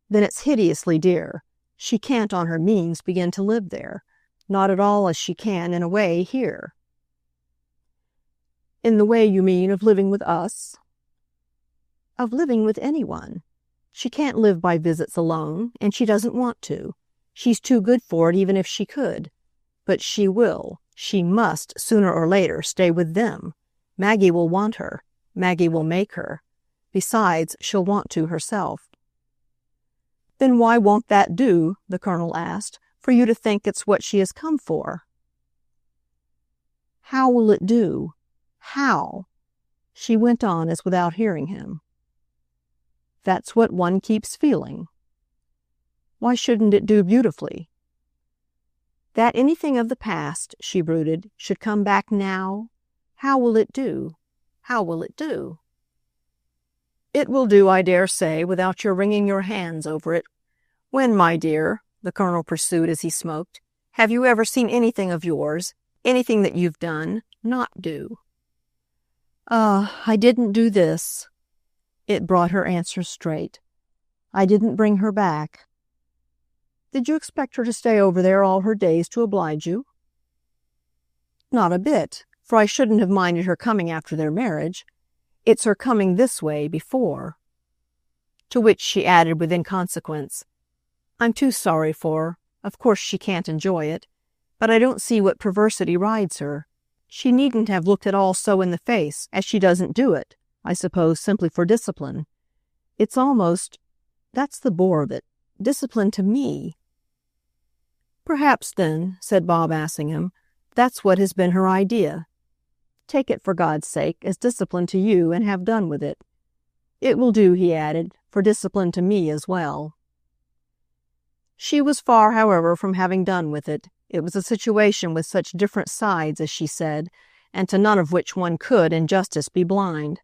Then it's hideously dear. She can't on her means begin to live there. Not at all as she can, in a way, here. In the way, you mean, of living with us? Of living with anyone. She can't live by visits alone, and she doesn't want to. She's too good for it even if she could. But she will, she must, sooner or later, stay with them. Maggie will want her. Maggie will make her. Besides, she'll want to herself. Then why won't that do, the Colonel asked, for you to think it's what she has come for? How will it do? How? She went on as without hearing him. That's what one keeps feeling. Why shouldn't it do beautifully? That anything of the past, she brooded, should come back now? How will it do? How will it do? It will do, I dare say, without your wringing your hands over it. When, my dear, the Colonel pursued as he smoked, have you ever seen anything of yours, anything that you've done, not do? I didn't do this. It brought her answer straight. I didn't bring her back. Did you expect her to stay over there all her days to oblige you?" "Not a bit, for I shouldn't have minded her coming after their marriage. It's her coming this way before." To which she added with inconsequence, "I'm too sorry for her. Of course she can't enjoy it, but I don't see what perversity rides her. She needn't have looked it all so in the face, as she doesn't do it, I suppose, simply for discipline. It's that's the bore of it, discipline to me." "Perhaps, then," said Bob Assingham, "that's what has been her idea. Take it, for God's sake, as discipline to you, and have done with it. It will do," he added, "for discipline to me as well." She was far, however, from having done with it. It was a situation with such different sides, as she said, and to none of which one could, in justice, be blind.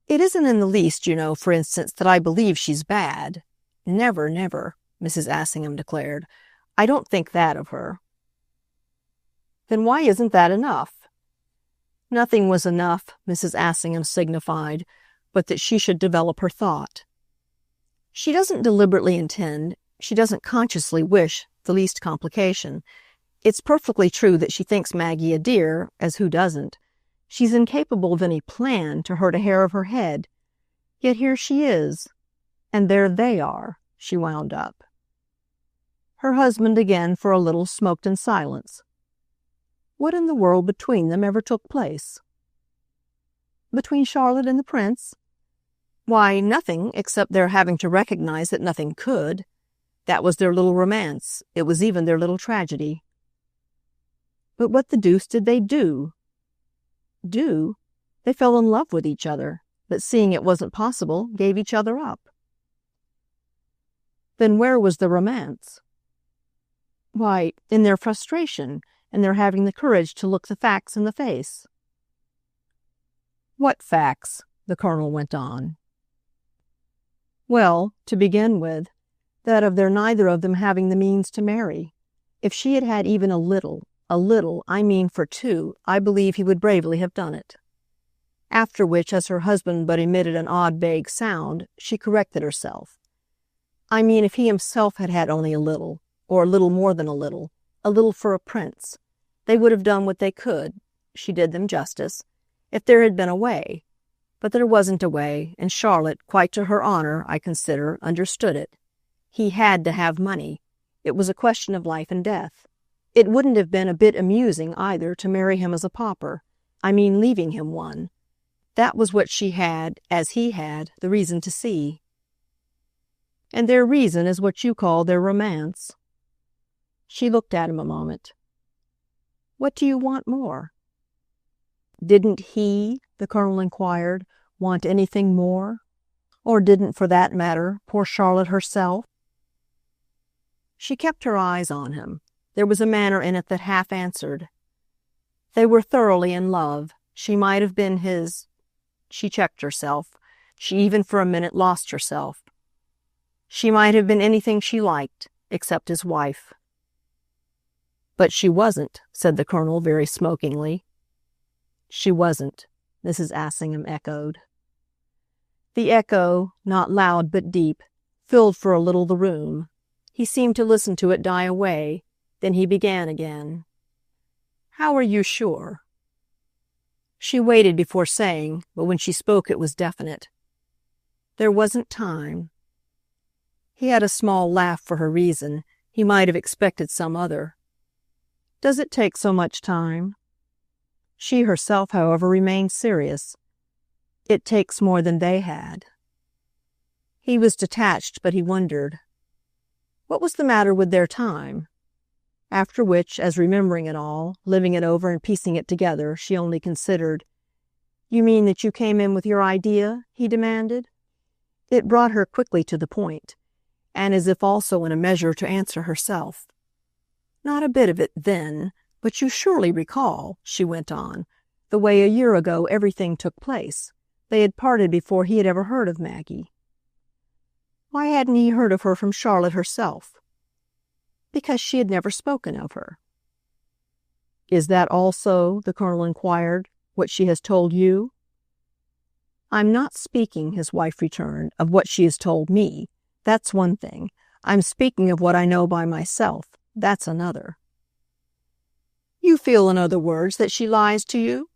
"It isn't in the least, you know, for instance, that I believe she's bad. Never, never," Mrs. Assingham declared. "I don't think that of her." "Then why isn't that enough?" Nothing was enough, Mrs. Assingham signified, but that she should develop her thought. She doesn't deliberately intend, she doesn't consciously wish the least complication. It's perfectly true that she thinks Maggie a dear, as who doesn't. She's incapable of any plan to hurt a hair of her head. Yet here she is, and there they are, she wound up. Her husband again for a little smoked in silence. What in the world between them ever took place? Between Charlotte and the Prince? Why, nothing, except their having to recognize that nothing could. That was their little romance. It was even their little tragedy. But what the deuce did they do? Do? They fell in love with each other, but seeing it wasn't possible, gave each other up. Then where was the romance? Why, in their frustration, and their having the courage to look the facts in the face. What facts? The Colonel went on. Well, to begin with, that of their neither of them having the means to marry. If she had had even a little, I mean for two, I believe he would bravely have done it. After which, as her husband but emitted an odd vague sound, she corrected herself. I mean if he himself had had only a little, or a little more than a little for a prince, they would have done what they could, she did them justice, if there had been a way. But there wasn't a way, and Charlotte, quite to her honor, I consider, understood it. He had to have money. It was a question of life and death. It wouldn't have been a bit amusing, either, to marry him as a pauper. I mean leaving him one. That was what she had, as he had, the reason to see. And their reason is what you call their romance. She looked at him a moment. What do you want more? Didn't he, the Colonel inquired, want anything more? Or didn't, for that matter, poor Charlotte herself? She kept her eyes on him. There was a manner in it that half answered. They were thoroughly in love. She might have been his... She checked herself. She even for a minute lost herself. She might have been anything she liked, except his wife. But she wasn't, said the Colonel very smokingly. She wasn't, Mrs. Assingham echoed. The echo, not loud but deep, filled for a little the room. He seemed to listen to it die away. Then he began again. How are you sure? She waited before saying, but when she spoke it was definite. There wasn't time. He had a small laugh for her reason. He might have expected some other. Does it take so much time? She herself, however, remained serious. It takes more than they had. He was detached, but he wondered. What was the matter with their time? After which, as remembering it all, living it over and piecing it together, she only considered. You mean that you came in with your idea? He demanded. It brought her quickly to the point, and as if also in a measure to answer herself. Not a bit of it then, but you surely recall, she went on, the way a year ago everything took place. They had parted before he had ever heard of Maggie. Why hadn't he heard of her from Charlotte herself? Because she had never spoken of her. Is that also, the Colonel inquired, what she has told you? I'm not speaking, his wife returned, of what she has told me. That's one thing. I'm speaking of what I know by myself. That's another." "You feel, in other words, that she lies to you?"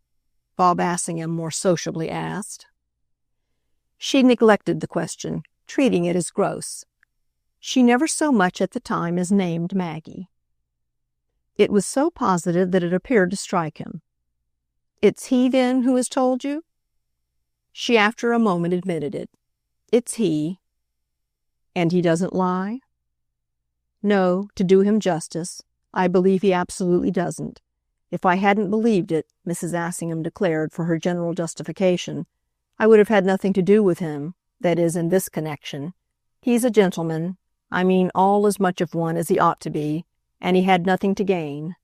Bob Assingham more sociably asked. She neglected the question, treating it as gross. She never so much at the time as named Maggie. It was so positive that it appeared to strike him. "It's he, then, who has told you?" She after a moment admitted it. "It's he." "And he doesn't lie?" "No, to do him justice, I believe he absolutely doesn't. If I hadn't believed it," Mrs. Assingham declared for her general justification, "I would have had nothing to do with him, that is, in this connection. He's a gentleman, I mean all as much of one as he ought to be, and he had nothing to gain.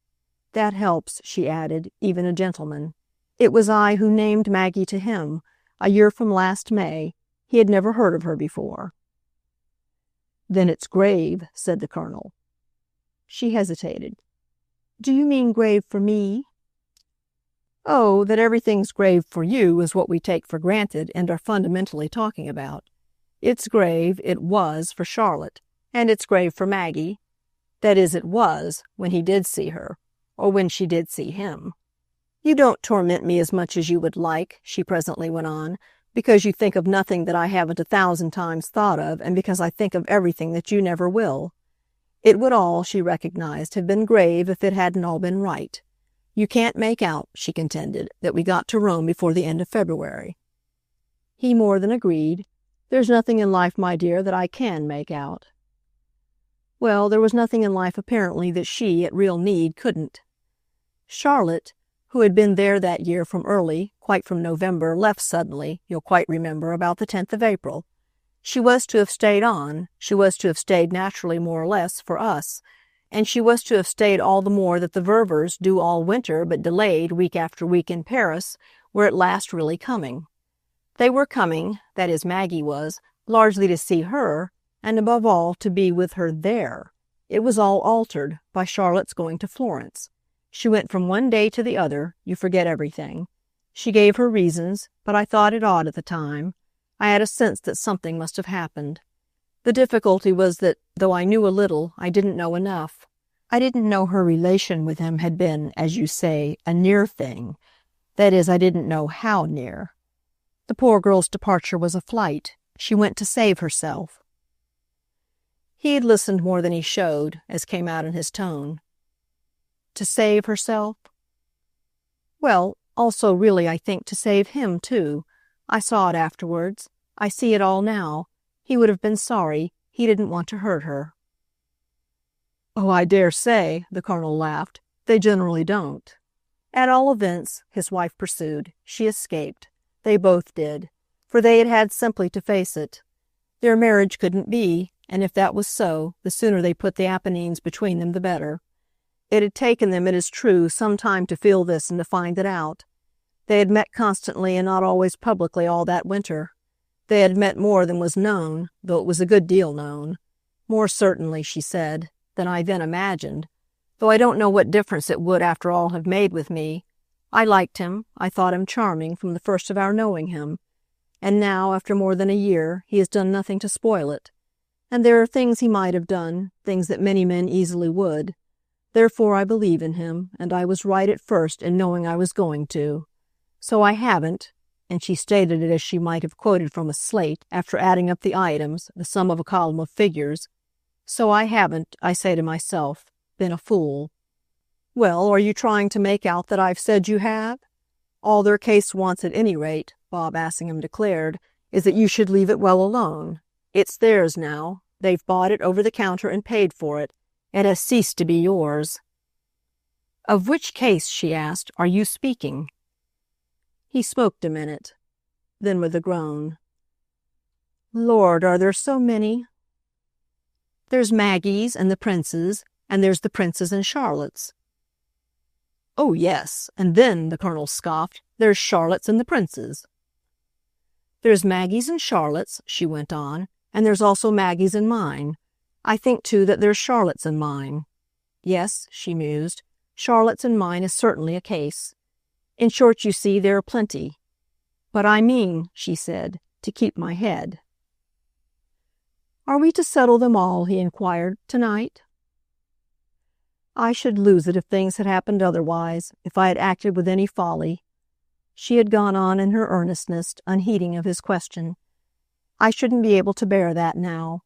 That helps," she added, "even a gentleman. It was I who named Maggie to him, a year from last May. He had never heard of her before." "Then it's grave," said the Colonel. She hesitated. "Do you mean grave for me?" "Oh, that everything's grave for you is what we take for granted and are fundamentally talking about. It's grave, it was, for Charlotte, and it's grave for Maggie. That is, it was, when he did see her, or when she did see him. You don't torment me as much as you would like," she presently went on, "because you think of nothing that I haven't 1,000 times thought of, and because I think of everything that you never will. It would all," she recognized, "have been grave if it hadn't all been right. You can't make out," she contended, "that we got to Rome before the end of February." He more than agreed. "There's nothing in life, my dear, that I can make out." Well, there was nothing in life apparently that she, at real need, couldn't. Charlotte, who had been there that year from early, quite from November, left suddenly, you'll quite remember, about the 10th of April. She was to have stayed on, she was to have stayed naturally more or less, for us, and she was to have stayed all the more that the Ververs, due all winter but delayed week after week in Paris, were at last really coming. They were coming, that is, Maggie was, largely to see her, and above all to be with her there. It was all altered by Charlotte's going to Florence. She went from one day to the other, you forget everything. She gave her reasons, but I thought it odd at the time. I had a sense that something must have happened. The difficulty was that, though I knew a little, I didn't know enough. I didn't know her relation with him had been, as you say, a near thing. That is, I didn't know how near. The poor girl's departure was a flight. She went to save herself. He had listened more than he showed, as came out in his tone. To save herself? Well, also really, I think, to save him, too. I saw it afterwards. I see it all now. He would have been sorry. He didn't want to hurt her. "Oh, I dare say," the Colonel laughed. "They generally don't." At all events, his wife pursued, she escaped. They both did, for they had had simply to face it. Their marriage couldn't be, and if that was so, the sooner they put the Apennines between them the better. It had taken them, it is true, some time to feel this and to find it out. They had met constantly and not always publicly all that winter. They had met more than was known, though it was a good deal known. More certainly, she said, than I then imagined, though I don't know what difference it would after all have made with me. I liked him, I thought him charming from the first of our knowing him. And now, after more than a year, he has done nothing to spoil it. And there are things he might have done, things that many men easily would. Therefore I believe in him, and I was right at first in knowing I was going to. So I haven't, and she stated it as she might have quoted from a slate after adding up the items, the sum of a column of figures. So I haven't, I say to myself, been a fool. Well, are you trying to make out that I've said you have? All their case wants, at any rate, Bob Assingham declared, is that you should leave it well alone. It's theirs now. They've bought it over the counter and paid for it. It has ceased to be yours. Of which case, she asked, are you speaking? He smoked a minute. Then with a groan. Lord, are there so many? There's Maggie's and the Prince's, and there's the Prince's and Charlotte's. Oh, yes, and then, the Colonel scoffed, there's Charlotte's and the Prince's. There's Maggie's and Charlotte's, she went on, and there's also Maggie's and mine. I think, too, that there's Charlotte's and mine. Yes, she mused, Charlotte's and mine is certainly a case. In short, you see, there are plenty. But I mean, she said, to keep my head. "Are we to settle them all," he inquired, "tonight?" I should lose it if things had happened otherwise, if I had acted with any folly. She had gone on in her earnestness, unheeding of his question. I shouldn't be able to bear that now.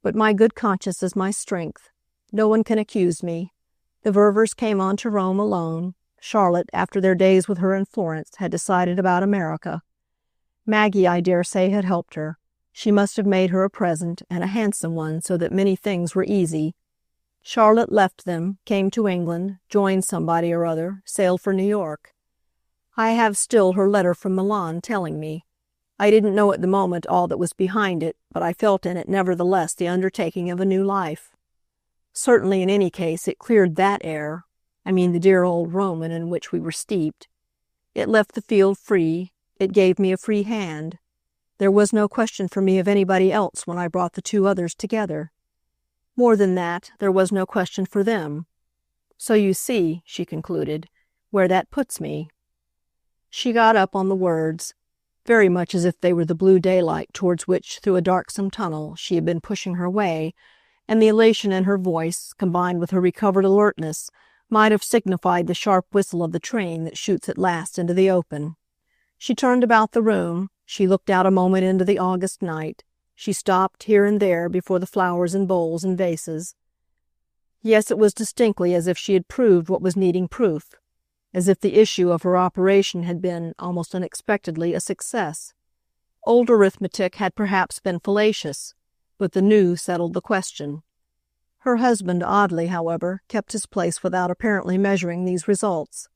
But my good conscience is my strength. No one can accuse me. The Ververs came on to Rome alone. Charlotte, after their days with her in Florence, had decided about America. Maggie, I dare say, had helped her. She must have made her a present, and a handsome one, so that many things were easy. Charlotte left them, came to England, joined somebody or other, sailed for New York. I have still her letter from Milan telling me. I didn't know at the moment all that was behind it, but I felt in it nevertheless the undertaking of a new life. Certainly in any case it cleared that air, the dear old Roman in which we were steeped. It left the field free, it gave me a free hand. There was no question for me of anybody else when I brought the two others together. More than that, there was no question for them. So you see, she concluded, where that puts me. She got up on the words, very much as if they were the blue daylight towards which, through a darksome tunnel, she had been pushing her way, and the elation in her voice, combined with her recovered alertness, might have signified the sharp whistle of the train that shoots at last into the open. She turned about the room, she looked out a moment into the August night, she stopped here and there before the flowers and bowls and vases. Yes, it was distinctly as if she had proved what was needing proof, as if the issue of her operation had been, almost unexpectedly, a success. Old arithmetic had perhaps been fallacious, but the new settled the question. Her husband, oddly, however, kept his place without apparently measuring these results.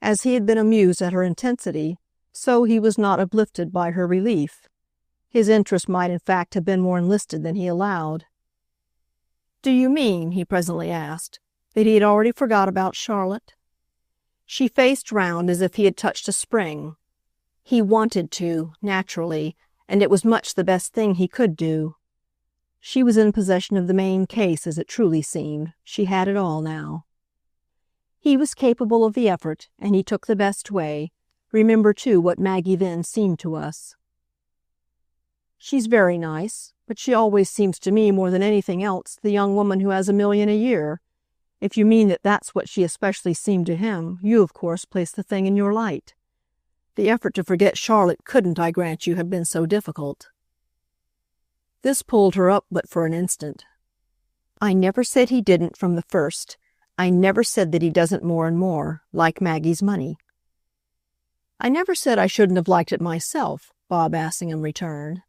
As he had been amused at her intensity, so he was not uplifted by her relief. His interest might in fact have been more enlisted than he allowed. "Do you mean," he presently asked, "that he had already forgot about Charlotte?" She faced round as if he had touched a spring. He wanted to, naturally, and it was much the best thing he could do. She was in possession of the main case, as it truly seemed. She had it all now. He was capable of the effort, and he took the best way. Remember, too, what Maggie then seemed to us. "She's very nice, but she always seems to me more than anything else the young woman who has $1 million a year. If you mean that that's what she especially seemed to him, you, of course, place the thing in your light. The effort to forget Charlotte couldn't, I grant you, have been so difficult." This pulled her up but for an instant. "I never said he didn't from the first. I never said that he doesn't more and more, like Maggie's money." "I never said I shouldn't have liked it myself," Bob Assingham returned.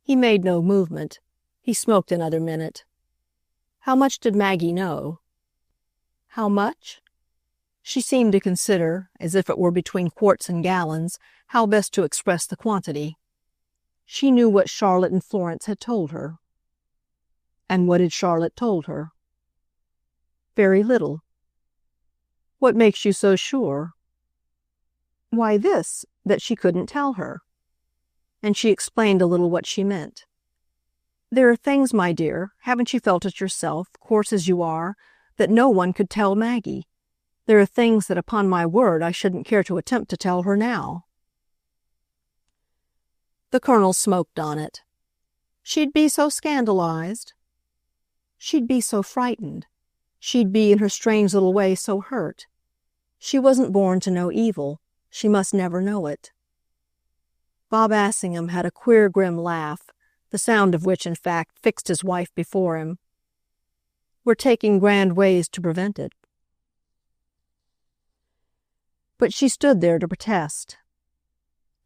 He made no movement. He smoked another minute. "How much did Maggie know?" "How much?" She seemed to consider, as if it were between quarts and gallons, how best to express the quantity. She knew what Charlotte and Florence had told her. "And what had Charlotte told her?" "Very little." "What makes you so sure?" "Why, this, that she couldn't tell her." And she explained a little what she meant. "There are things, my dear, haven't you felt it yourself, coarse as you are, that no one could tell Maggie? There are things that, upon my word, I shouldn't care to attempt to tell her now." The Colonel smoked on it. "She'd be so scandalized." "She'd be so frightened. She'd be, in her strange little way, so hurt. She wasn't born to know evil. She must never know it." Bob Assingham had a queer, grim laugh, the sound of which, in fact, fixed his wife before him. "We're taking grand ways to prevent it." But she stood there to protest.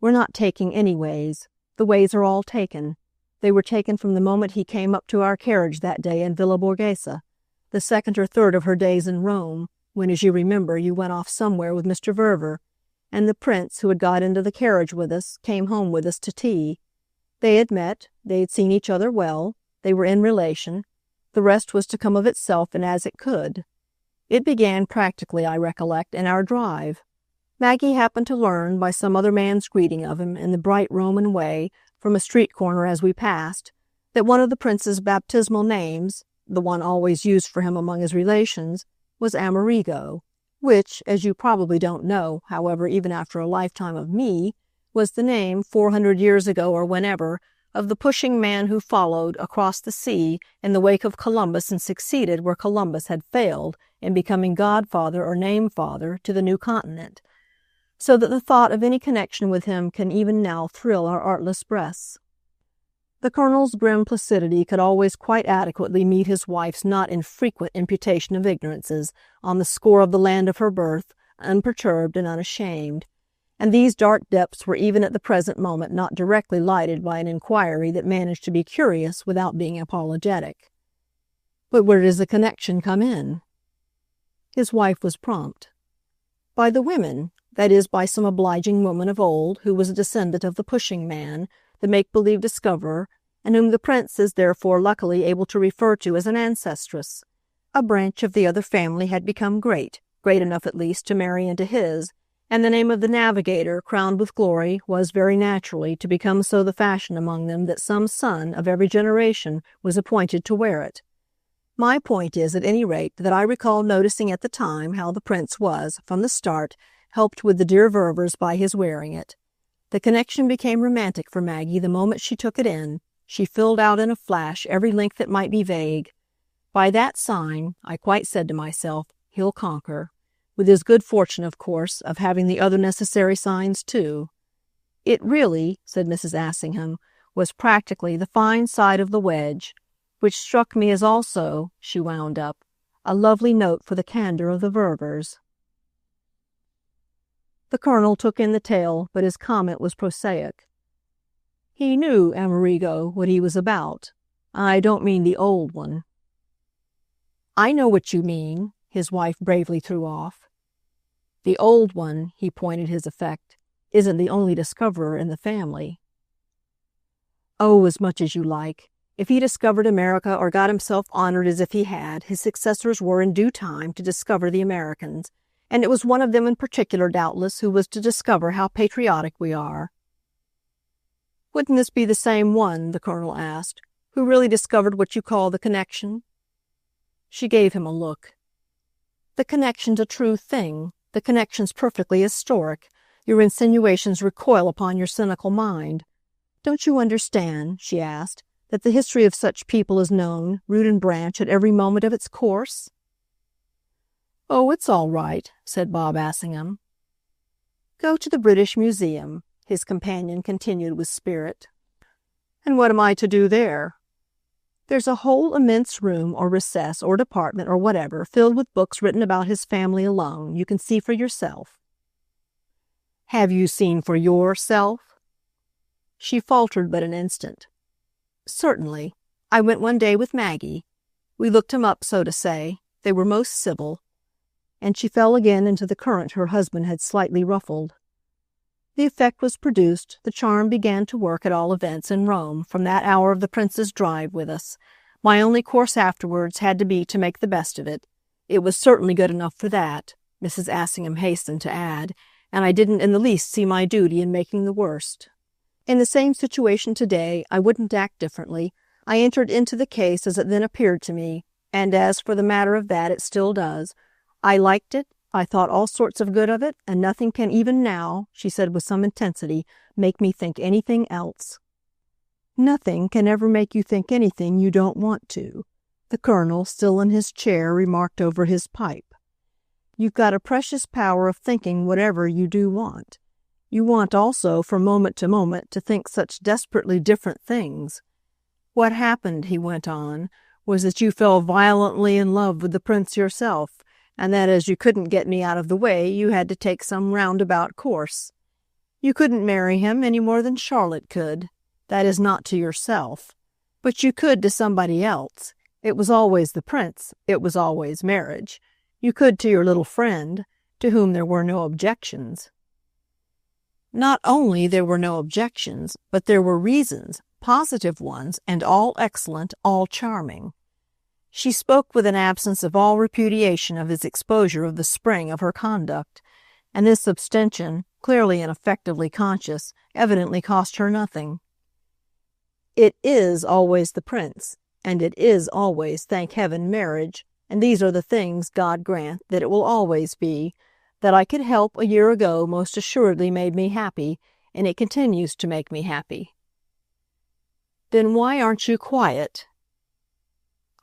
"We're not taking any ways. The ways are all taken. They were taken from the moment he came up to our carriage that day in Villa Borghese, the second or third of her days in Rome, when, as you remember, you went off somewhere with Mr. Verver, and the prince, who had got into the carriage with us, came home with us to tea. They had met, they had seen each other well, they were in relation. The rest was to come of itself and as it could. It began practically, I recollect, in our drive. Maggie happened to learn, by some other man's greeting of him in the bright Roman way, from a street corner as we passed, that one of the prince's baptismal names, the one always used for him among his relations, was Amerigo, which, as you probably don't know, however, even after a lifetime of me, was the name, 400 years ago or whenever, of the pushing man who followed across the sea in the wake of Columbus and succeeded where Columbus had failed in becoming godfather or name-father to the new continent, so that the thought of any connection with him can even now thrill our artless breasts. The Colonel's grim placidity could always quite adequately meet his wife's not infrequent imputation of ignorances on the score of the land of her birth, unperturbed and unashamed, and these dark depths were even at the present moment not directly lighted by an inquiry that managed to be curious without being apologetic. But where does the connection come in? His wife was prompt. By the women, that is, by some obliging woman of old who was a descendant of the pushing man, the make-believe discoverer, and whom the prince is therefore luckily able to refer to as an ancestress. A branch of the other family had become great enough at least to marry into his, and the name of the navigator, crowned with glory, was very naturally to become so the fashion among them that some son of every generation was appointed to wear it. My point is, at any rate, that I recall noticing at the time how the prince was, from the start, helped with the dear Ververs by his wearing it. The connection became romantic for Maggie the moment she took it in. She filled out in a flash every link that might be vague. By that sign, I quite said to myself, he'll conquer, with his good fortune, of course, of having the other necessary signs, too. It really, said Mrs. Assingham, was practically the fine side of the wedge, which struck me as also, she wound up, a lovely note for the candor of the Ververs. The Colonel took in the tale, but his comment was prosaic. He knew, Amerigo, what he was about. I don't mean the old one. I know what you mean, his wife bravely threw off. The old one, he pointed his effect, isn't the only discoverer in the family. Oh, as much as you like. If he discovered America or got himself honored as if he had, his successors were in due time to discover the Americans, and it was one of them in particular, doubtless, who was to discover how patriotic we are. Wouldn't this be the same one, the Colonel asked, who really discovered what you call the connection? She gave him a look. The connection's a true thing. The connection's perfectly historic. Your insinuations recoil upon your cynical mind. Don't you understand, she asked, that the history of such people is known, root and branch, at every moment of its course? Oh, it's all right, said Bob Assingham. Go to the British Museum, his companion continued with spirit. And what am I to do there? There's a whole immense room or recess or department or whatever filled with books written about his family alone. You can see for yourself. Have you seen for yourself? She faltered but an instant. Certainly. I went one day with Maggie. We looked him up, so to say. They were most civil. And she fell again into the current her husband had slightly ruffled. The effect was produced, the charm began to work at all events in Rome from that hour of the prince's drive with us. My only course afterwards had to be to make the best of it. It was certainly good enough for that, Mrs. Assingham hastened to add, and I didn't in the least see my duty in making the worst. In the same situation today, I wouldn't act differently. I entered into the case as it then appeared to me, and as for the matter of that, it still does. I liked it, I thought all sorts of good of it, and nothing can even now, she said with some intensity, make me think anything else. Nothing can ever make you think anything you don't want to, the Colonel, still in his chair, remarked over his pipe. You've got a precious power of thinking whatever you do want. You want also, from moment to moment, to think such desperately different things. What happened, he went on, was that you fell violently in love with the prince yourself, and that as you couldn't get me out of the way, you had to take some roundabout course. You couldn't marry him any more than Charlotte could. That is, not to yourself. But you could to somebody else. It was always the prince. It was always marriage. You could to your little friend, to whom there were no objections. Not only there were no objections, but there were reasons, positive ones, and all excellent, all charming. She spoke with an absence of all repudiation of his exposure of the spring of her conduct, and this abstention, clearly and effectively conscious, evidently cost her nothing. It is always the prince, and it is always, thank heaven, marriage, and these are the things, God grant, that it will always be. That I could help a year ago most assuredly made me happy, and it continues to make me happy. Then why aren't you quiet?"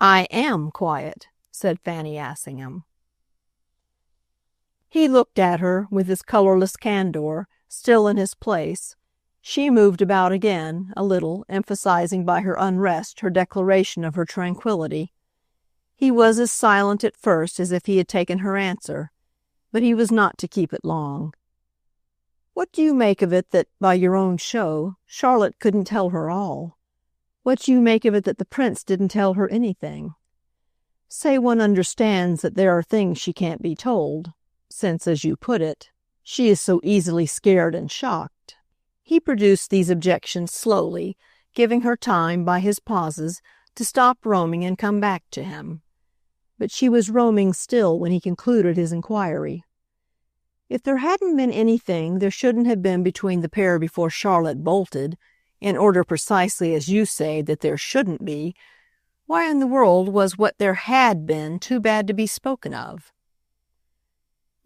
"I am quiet," said Fanny Assingham. He looked at her with his colorless candor, still in his place. She moved about again, a little, emphasizing by her unrest her declaration of her tranquillity. He was as silent at first as if he had taken her answer, but he was not to keep it long. "What do you make of it that, by your own show, Charlotte couldn't tell her all? What do you make of it that the prince didn't tell her anything? Say one understands that there are things she can't be told, since, as you put it, she is so easily scared and shocked." He produced these objections slowly, giving her time, by his pauses, to stop roaming and come back to him. But she was roaming still when he concluded his inquiry. "If there hadn't been anything there shouldn't have been between the pair before Charlotte bolted, in order precisely as you say that there shouldn't be, why in the world was what there had been too bad to be spoken of?"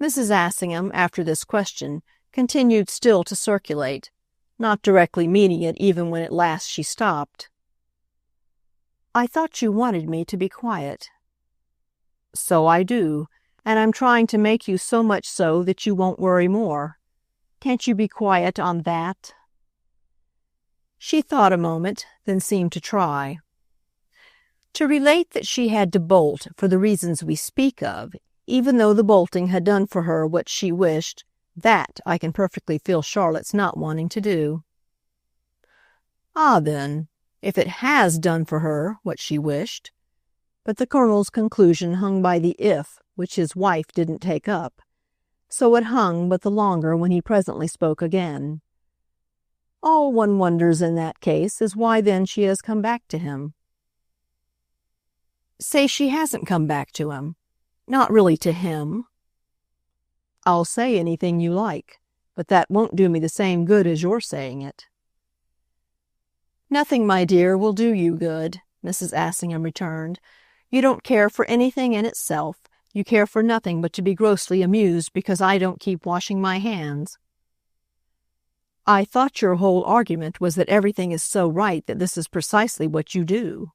Mrs. Assingham, after this question, continued still to circulate, not directly meeting it even when at last she stopped. "I thought you wanted me to be quiet." "So I do, and I'm trying to make you so much so that you won't worry more. Can't you be quiet on that?" She thought a moment, then seemed to try. "To relate that she had to bolt for the reasons we speak of, even though the bolting had done for her what she wished, that I can perfectly feel Charlotte's not wanting to do." "Ah, then, if it has done for her what she wished—" But the Colonel's conclusion hung by the "if," which his wife didn't take up. So it hung but the longer when he presently spoke again. "All one wonders in that case is why then she has come back to him." "Say she hasn't come back to him. Not really to him." "I'll say anything you like, but that won't do me the same good as your saying it." "Nothing, my dear, will do you good," Mrs. Assingham returned. "You don't care for anything in itself. You care for nothing but to be grossly amused because I don't keep washing my hands." "I thought your whole argument was that everything is so right that this is precisely what you do."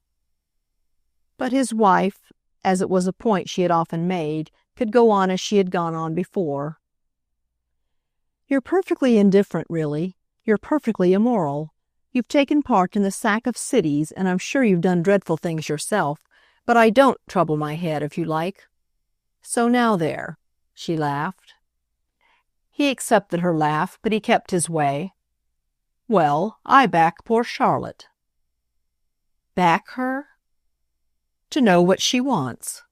But his wife, as it was a point she had often made, could go on as she had gone on before. "You're perfectly indifferent, really. You're perfectly immoral. You've taken part in the sack of cities, and I'm sure you've done dreadful things yourself, but I don't trouble my head, if you like. So now there," she laughed. He accepted her laugh, but he kept his way. "Well, I back poor Charlotte." "Back her?" "To know what she wants."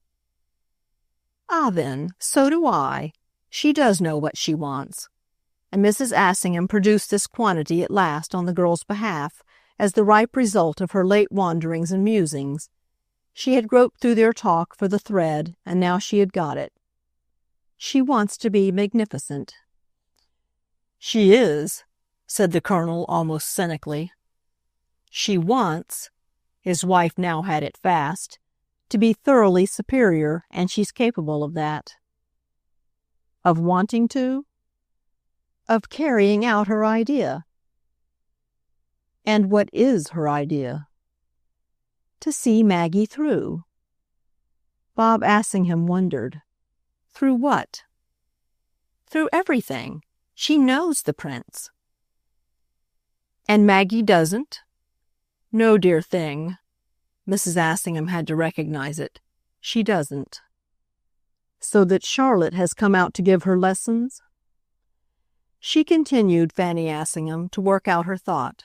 "Ah, then, so do I. She does know what she wants." And Mrs. Assingham produced this quantity at last on the girl's behalf, as the ripe result of her late wanderings and musings. She had groped through their talk for the thread, and now she had got it. "She wants to be magnificent." "She is," said the Colonel almost cynically. "She wants," his wife now had it fast, "to be thoroughly superior, and she's capable of that." "Of wanting to?" "Of carrying out her idea." "And what is her idea?" "To see Maggie through." Bob Assingham wondered. Through what? "Through everything. She knows the prince." "And Maggie doesn't?" "No, dear thing." Mrs. Assingham had to recognize it. "She doesn't." "So that Charlotte has come out to give her lessons?" She continued, Fanny Assingham, to work out her thought.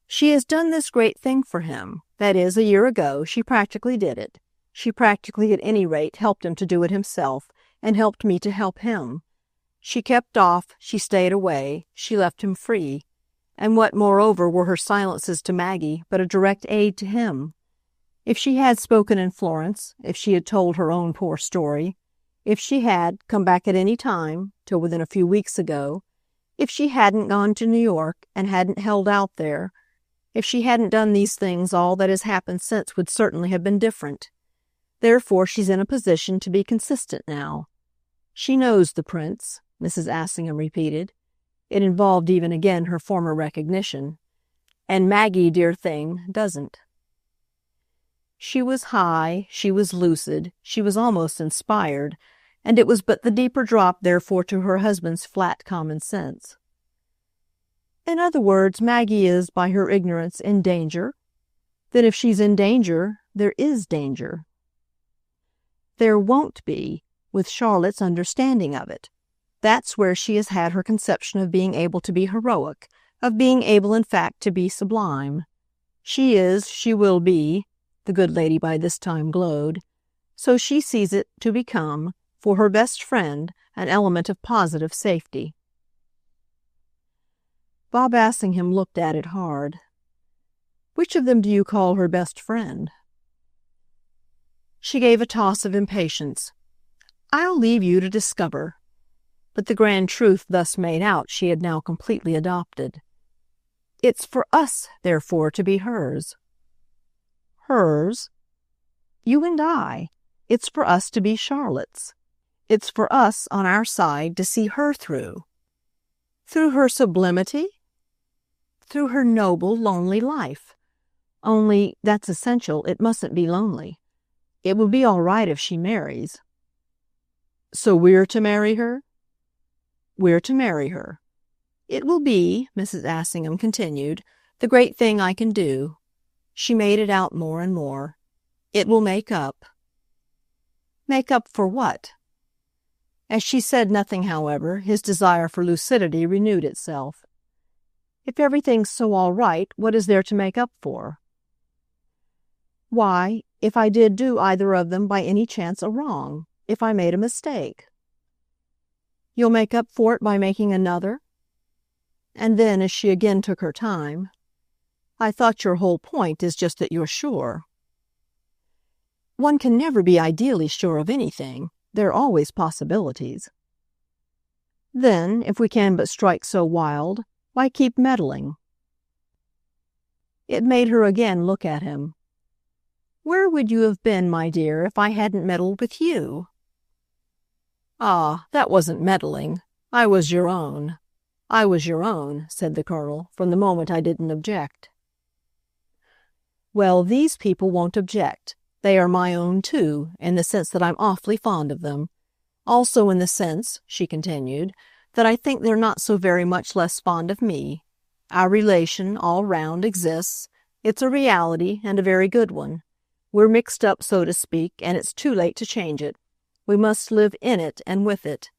"She has done this great thing for him. That is, a year ago she practically did it. She practically, at any rate, helped him to do it himself, and helped me to help him. She kept off, she stayed away, she left him free. And what, moreover, were her silences to Maggie but a direct aid to him? If she had spoken in Florence, if she had told her own poor story, if she had come back at any time, till within a few weeks ago, if she hadn't gone to New York and hadn't held out there, if she hadn't done these things, all that has happened since would certainly have been different. Therefore she's in a position to be consistent now. She knows the prince," Mrs. Assingham repeated. It involved even again her former recognition. and Maggie, dear thing, doesn't. She was high, she was lucid, she was almost inspired, and it was but the deeper drop, therefore, to her husband's flat common sense. In other words, Maggie is, by her ignorance, in danger. Then if she's in danger, there is danger. There won't be, with Charlotte's understanding of it. That's where she has had her conception of being able to be heroic, of being able, in fact, to be sublime. She is, she will be, the good lady by this time glowed, so she sees it to become, for her best friend, an element of positive safety. Bob Assingham looked at it hard. Which of them do you call her best friend? She gave a toss of impatience. I'll leave you to discover. But the grand truth thus made out she had now completely adopted. It's for us, therefore, to be hers. Hers? You and I. It's for us to be Charlotte's. It's for us, on our side, to see her through. Through her sublimity? Through her noble, lonely life. Only, that's essential, it mustn't be lonely. It will be all right if she marries. So we're to marry her? We're to marry her. It will be, Mrs. Assingham continued, the great thing I can do. She made it out more and more. It will make up. Make up for what? As she said nothing, however, his desire for lucidity renewed itself. If everything's so all right, what is there to make up for? Why, if I did do either of them by any chance a wrong, if I made a mistake. You'll make up for it by making another? And then, as she again took her time, I thought your whole point is just that you're sure. One can never be ideally sure of anything. There are always possibilities. Then, if we can but strike so wild, why keep meddling? It made her again look at him. Where would you have been, my dear, if I hadn't meddled with you? Ah, that wasn't meddling. I was your own. I was your own, said the Colonel, from the moment I didn't object. Well, these people won't object. They are my own, too, in the sense that I'm awfully fond of them. Also in the sense, she continued, that I think they're not so very much less fond of me. Our relation, all round, exists. It's a reality, and a very good one. We're mixed up, so to speak, and it's too late to change it. We must live in it and with it.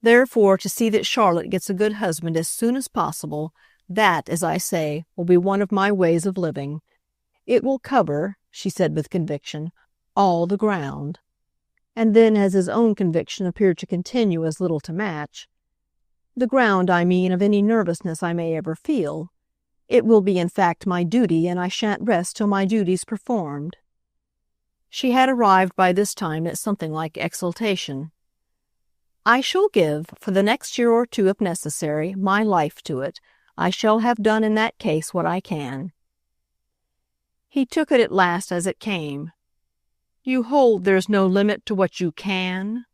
Therefore, to see that Charlotte gets a good husband as soon as possible, that, as I say, will be one of my ways of living. It will cover, she said with conviction, all the ground. And then, as his own conviction appeared to continue as little to match, the ground, I mean, of any nervousness I may ever feel. It will be, in fact, my duty, and I shan't rest till my duty's performed. She had arrived by this time at something like exultation. I shall give, for the next year or two if necessary, my life to it. I shall have done in that case what I can. He took it at last as it came. You hold there's no limit to what you can?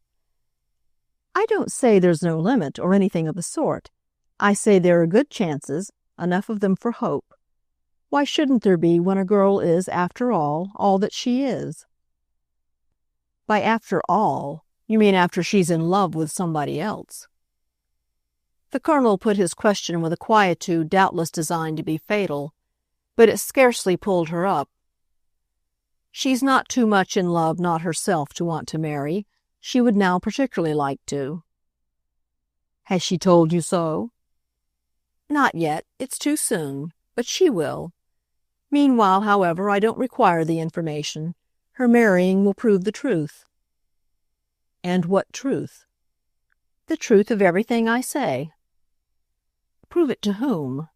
I don't say there's no limit or anything of the sort. I say there are good chances, enough of them for hope. Why shouldn't there be when a girl is, after all that she is? By after all, you mean after she's in love with somebody else. The Colonel put his question with a quietude doubtless designed to be fatal, but it scarcely pulled her up. She's not too much in love, not herself, to want to marry. She would now particularly like to. Has she told you so? Not yet. It's too soon. But she will. Meanwhile, however, I don't require the information. Her marrying will prove the truth. And what truth? The truth of everything I say. Prove it to whom?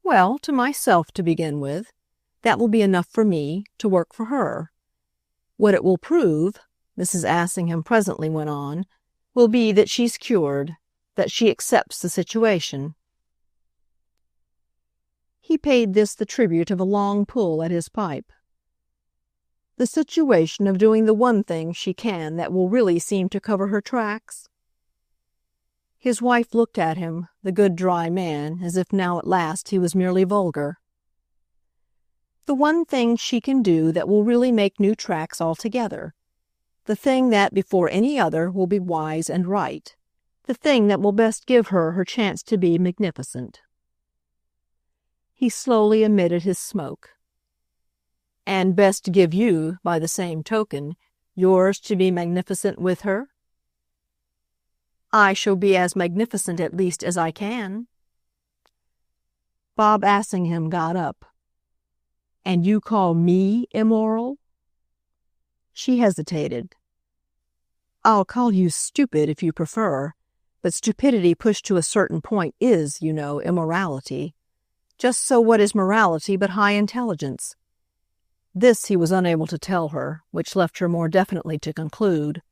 Well, to myself to begin with. That will be enough for me, to work for her. What it will prove, Mrs. Assingham presently went on, will be that she's cured, that she accepts the situation. He paid this the tribute of a long pull at his pipe. The situation of doing the one thing she can that will really seem to cover her tracks? His wife looked at him, the good dry man, as if now at last he was merely vulgar. "The one thing she can do that will really make new tracks altogether. The thing that, before any other, will be wise and right. The thing that will best give her her chance to be magnificent." He slowly emitted his smoke. "And best give you, by the same token, yours to be magnificent with her?" "I shall be as magnificent at least as I can." Bob Assingham got up. "And you call me immoral?" She hesitated. "I'll call you stupid if you prefer, but stupidity pushed to a certain point is, you know, immorality. Just so what is morality but high intelligence?" This he was unable to tell her, which left her more definitely to conclude.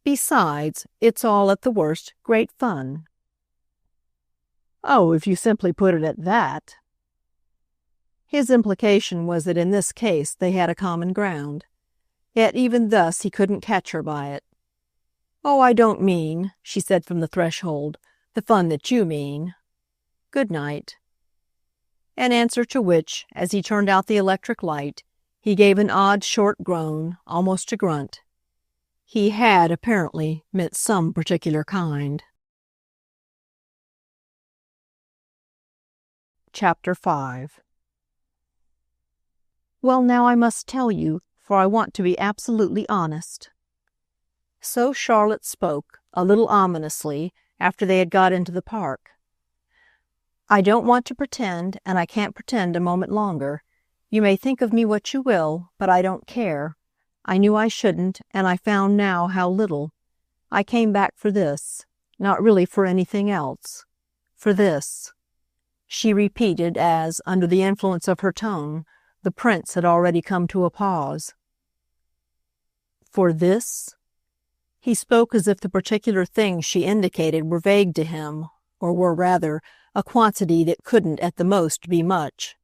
"Besides, it's all, at the worst, great fun." "Oh, if you simply put it at that." His implication was that in this case they had a common ground. Yet even thus he couldn't catch her by it. "Oh, I don't mean," she said from the threshold, "the fun that you mean. Good night." In answer to which, as he turned out the electric light, he gave an odd short groan, almost a grunt. He had, apparently, meant some particular kind. Chapter 5. "Well, now I must tell you, for I want to be absolutely honest." So Charlotte spoke, a little ominously, after they had got into the park. "I don't want to pretend, and I can't pretend a moment longer. You may think of me what you will, but I don't care. I knew I shouldn't, and I found now how little. I came back for this, not really for anything else. For this," she repeated as, under the influence of her tone, the prince had already come to a pause. "For this?" He spoke as if the particular things she indicated were vague to him, or were, rather, a quantity that couldn't at the most be much.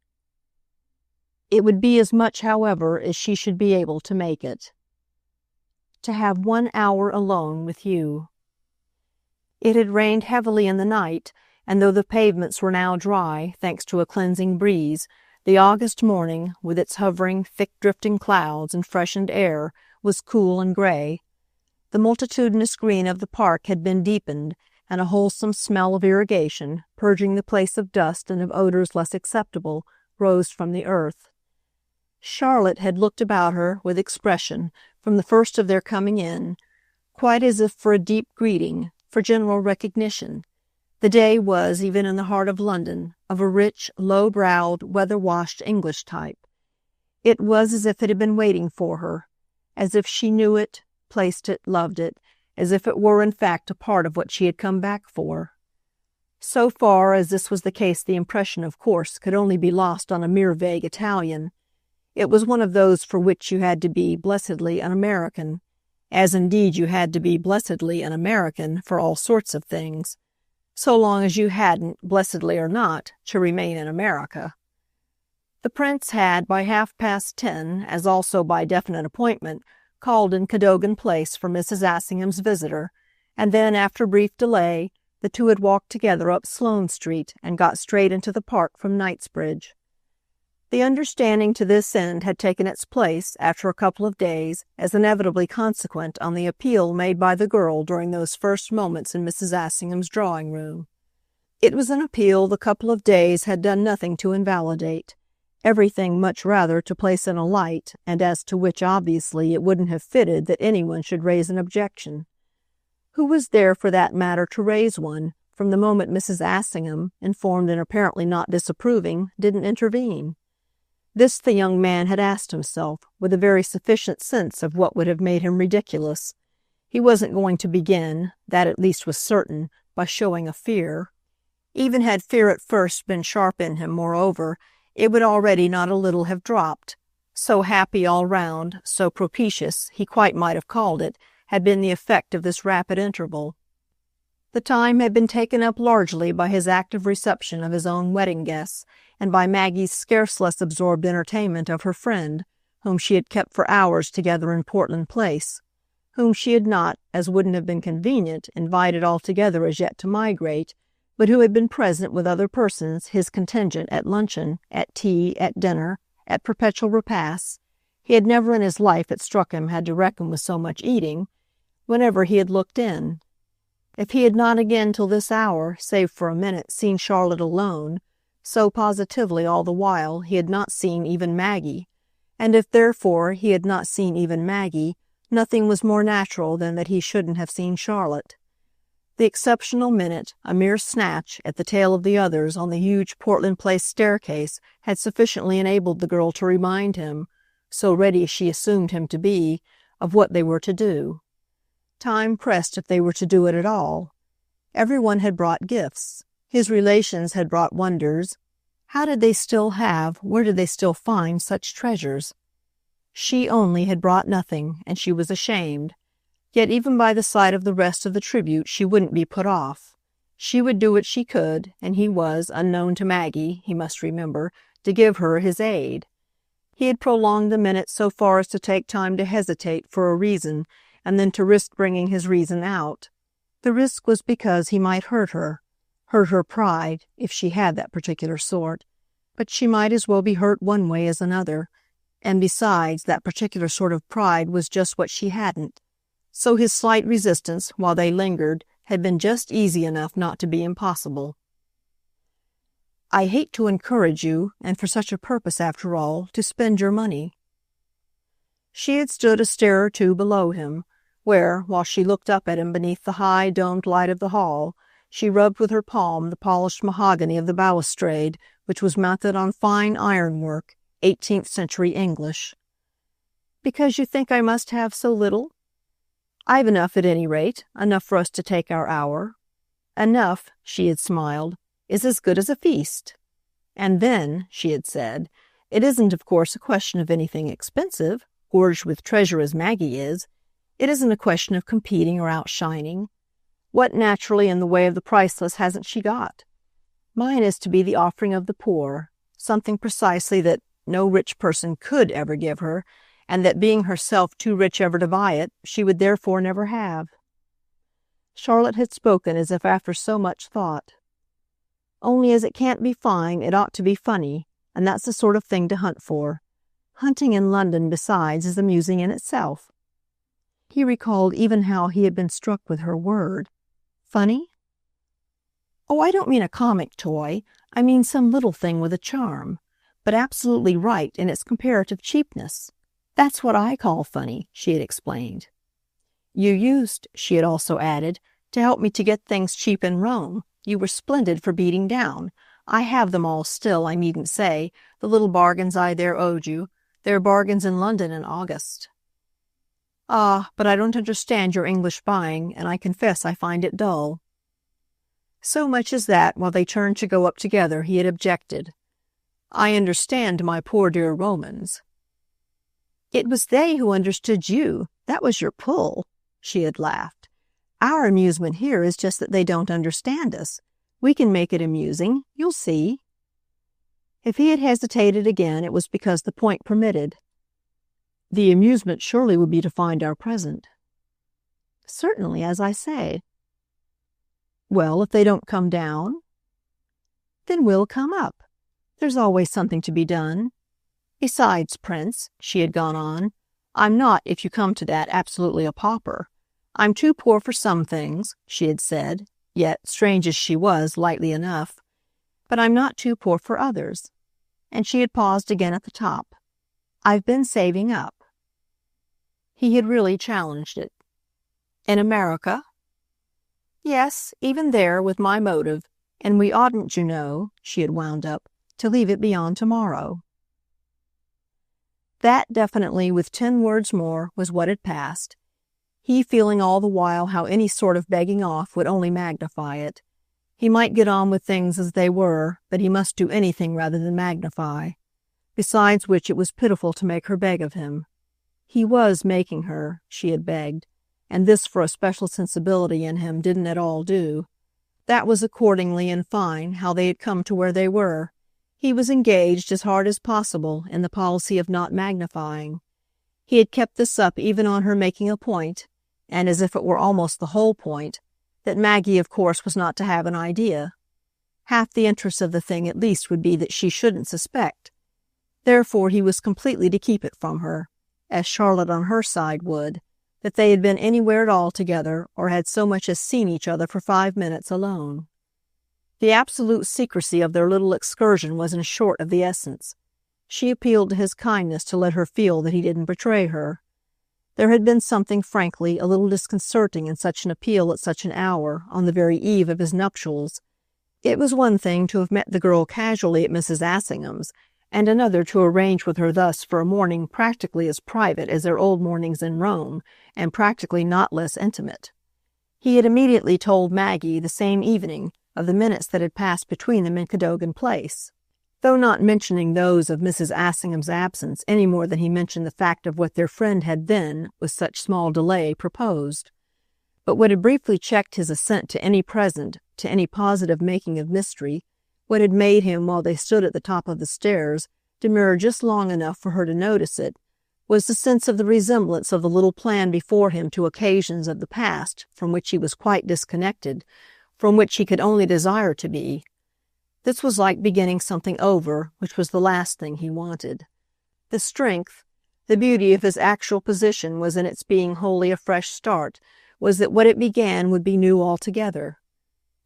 It would be as much, however, as she should be able to make it. "To have 1 hour alone with you." It had rained heavily in the night, and though the pavements were now dry, thanks to a cleansing breeze, the August morning, with its hovering, thick-drifting clouds and freshened air, was cool and gray. The multitudinous green of the park had been deepened, and a wholesome smell of irrigation, purging the place of dust and of odors less acceptable, rose from the earth. Charlotte had looked about her with expression from the first of their coming in, quite as if for a deep greeting, for general recognition. The day was, even in the heart of London, of a rich, low-browed, weather-washed English type. It was as if it had been waiting for her, as if she knew it, placed it, loved it, as if it were in fact a part of what she had come back for. So far as this was the case, the impression, of course, could only be lost on a mere vague Italian. It was one of those for which you had to be blessedly an American, as indeed you had to be blessedly an American for all sorts of things, so long as you hadn't, blessedly or not, to remain in America. The prince had, by 10:30, as also by definite appointment, called in Cadogan Place for Mrs. Assingham's visitor, and then, after brief delay, the two had walked together up Sloane Street and got straight into the park from Knightsbridge. The understanding to this end had taken its place, after a couple of days, as inevitably consequent on the appeal made by the girl during those first moments in Mrs. Assingham's drawing-room. It was an appeal the couple of days had done nothing to invalidate, everything much rather to place in a light, and as to which obviously it wouldn't have fitted that anyone should raise an objection. Who was there, for that matter, to raise one, from the moment Mrs. Assingham, informed and apparently not disapproving, didn't intervene? This the young man had asked himself, with a very sufficient sense of what would have made him ridiculous. He wasn't going to begin, that at least was certain, by showing a fear. Even had fear at first been sharp in him, moreover, it would already not a little have dropped. So happy all round, so propitious, he quite might have called it, had been the effect of this rapid interval. The time had been taken up largely by his active reception of his own wedding guests, and by Maggie's scarce less absorbed entertainment of her friend, whom she had kept for hours together in Portland Place, whom she had not, as wouldn't have been convenient, invited altogether as yet to migrate, but who had been present with other persons, his contingent, at luncheon, at tea, at dinner, at perpetual repasts. He had never in his life, it struck him, had to reckon with so much eating, whenever he had looked in. If he had not again till this hour, save for a minute, seen Charlotte alone, so positively all the while he had not seen even Maggie, and if therefore he had not seen even Maggie, nothing was more natural than that he shouldn't have seen Charlotte. The exceptional minute, a mere snatch, at the tail of the others on the huge Portland Place staircase had sufficiently enabled the girl to remind him, so ready she assumed him to be, of what they were to do. Time pressed if they were to do it at all. Everyone had brought gifts. His relations had brought wonders. How did they still have, where did they still find such treasures? She only had brought nothing, and she was ashamed. Yet even by the sight of the rest of the tribute she wouldn't be put off. She would do what she could, and he was, unknown to Maggie, he must remember, to give her his aid. He had prolonged the minute so far as to take time to hesitate for a reason, and then to risk bringing his reason out. The risk was because he might hurt her pride, if she had that particular sort. But she might as well be hurt one way as another, and besides, that particular sort of pride was just what she hadn't. So his slight resistance, while they lingered, had been just easy enough not to be impossible. "I hate to encourage you, and for such a purpose, after all, to spend your money." She had stood a stair or two below him, where, while she looked up at him beneath the high, domed light of the hall, she rubbed with her palm the polished mahogany of the balustrade, which was mounted on fine ironwork, 18th century English. "Because you think I must have so little?" "I've enough at any rate, enough for us to take our hour." "Enough," she had smiled, "is as good as a feast." "And then," she had said, "it isn't of course a question of anything expensive, gorged with treasure as Maggie is. It isn't a question of competing or outshining. What naturally in the way of the priceless hasn't she got? Mine is to be the offering of the poor, something precisely that no rich person could ever give her, and that being herself too rich ever to buy it, she would therefore never have." Charlotte had spoken as if after so much thought. "Only as it can't be fine, it ought to be funny, and that's the sort of thing to hunt for. Hunting in London, besides, is amusing in itself." He recalled even how he had been struck with her word. "Funny?" "Oh, I don't mean a comic toy. I mean some little thing with a charm, but absolutely right in its comparative cheapness. That's what I call funny," she had explained. "You used," she had also added, "to help me to get things cheap in Rome. You were splendid for beating down. I have them all still, I needn't say, the little bargains I there owed you. There are bargains in London in August." "Ah, but I don't understand your English buying, and I confess I find it dull." So much as that, while they turned to go up together, he had objected. "I understand my poor dear Romans." "It was they who understood you. That was your pull," she had laughed. "Our amusement here is just that they don't understand us. We can make it amusing. You'll see." If he had hesitated again, it was because the point permitted. "The amusement surely would be to find our present." "Certainly, as I say." "Well, if they don't come down?" "Then we'll come up. There's always something to be done. Besides, Prince," she had gone on, "I'm not, if you come to that, absolutely a pauper. I'm too poor for some things," she had said, yet, strange as she was, lightly enough, "but I'm not too poor for others." And she had paused again at the top. "I've been saving up." He had really challenged it. "In America?" "Yes, even there, with my motive. And we oughtn't, you know," she had wound up, "to leave it beyond tomorrow." That definitely, with 10 words more, was what had passed, he feeling all the while how any sort of begging off would only magnify it. He might get on with things as they were, but he must do anything rather than magnify. Besides which it was pitiful to make her beg of him. He was making her, she had begged, and this for a special sensibility in him didn't at all do. That was accordingly, in fine, how they had come to where they were. He was engaged, as hard as possible, in the policy of not magnifying. He had kept this up even on her making a point, and as if it were almost the whole point, that Maggie, of course, was not to have an idea. Half the interest of the thing at least would be that she shouldn't suspect. Therefore he was completely to keep it from her, as Charlotte on her side would, that they had been anywhere at all together or had so much as seen each other for 5 minutes alone. The absolute secrecy of their little excursion was in short of the essence. She appealed to his kindness to let her feel that he didn't betray her. There had been something, frankly, a little disconcerting in such an appeal at such an hour, on the very eve of his nuptials. It was one thing to have met the girl casually at Mrs. Assingham's, and another to arrange with her thus for a morning practically as private as their old mornings in Rome, and practically not less intimate. He had immediately told Maggie, the same evening, of the minutes that had passed between them in Cadogan Place, though not mentioning those of Mrs. Assingham's absence any more than he mentioned the fact of what their friend had then, with such small delay, proposed. But what had briefly checked his assent to any present, to any positive making of mystery, what had made him, while they stood at the top of the stairs, demur just long enough for her to notice it, was the sense of the resemblance of the little plan before him to occasions of the past from which he was quite disconnected, from which he could only desire to be. This was like beginning something over, which was the last thing he wanted. The strength, the beauty of his actual position was in its being wholly a fresh start, was that what it began would be new altogether.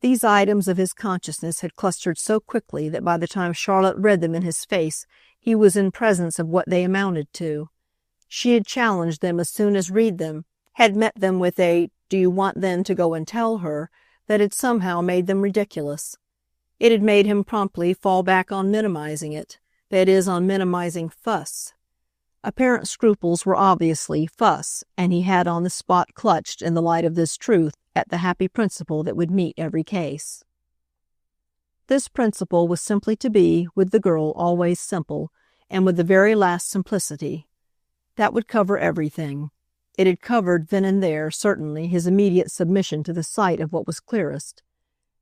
These items of his consciousness had clustered so quickly that by the time Charlotte read them in his face, he was in presence of what they amounted to. She had challenged them as soon as read them, had met them with a "Do you want then to go and tell her?" that had somehow made them ridiculous. It had made him promptly fall back on minimizing it, that is, on minimizing fuss. Apparent scruples were obviously fuss, and he had on the spot clutched, in the light of this truth, at the happy principle that would meet every case. This principle was simply to be, with the girl, always simple, and with the very last simplicity. That would cover everything. It had covered, then and there, certainly, his immediate submission to the sight of what was clearest.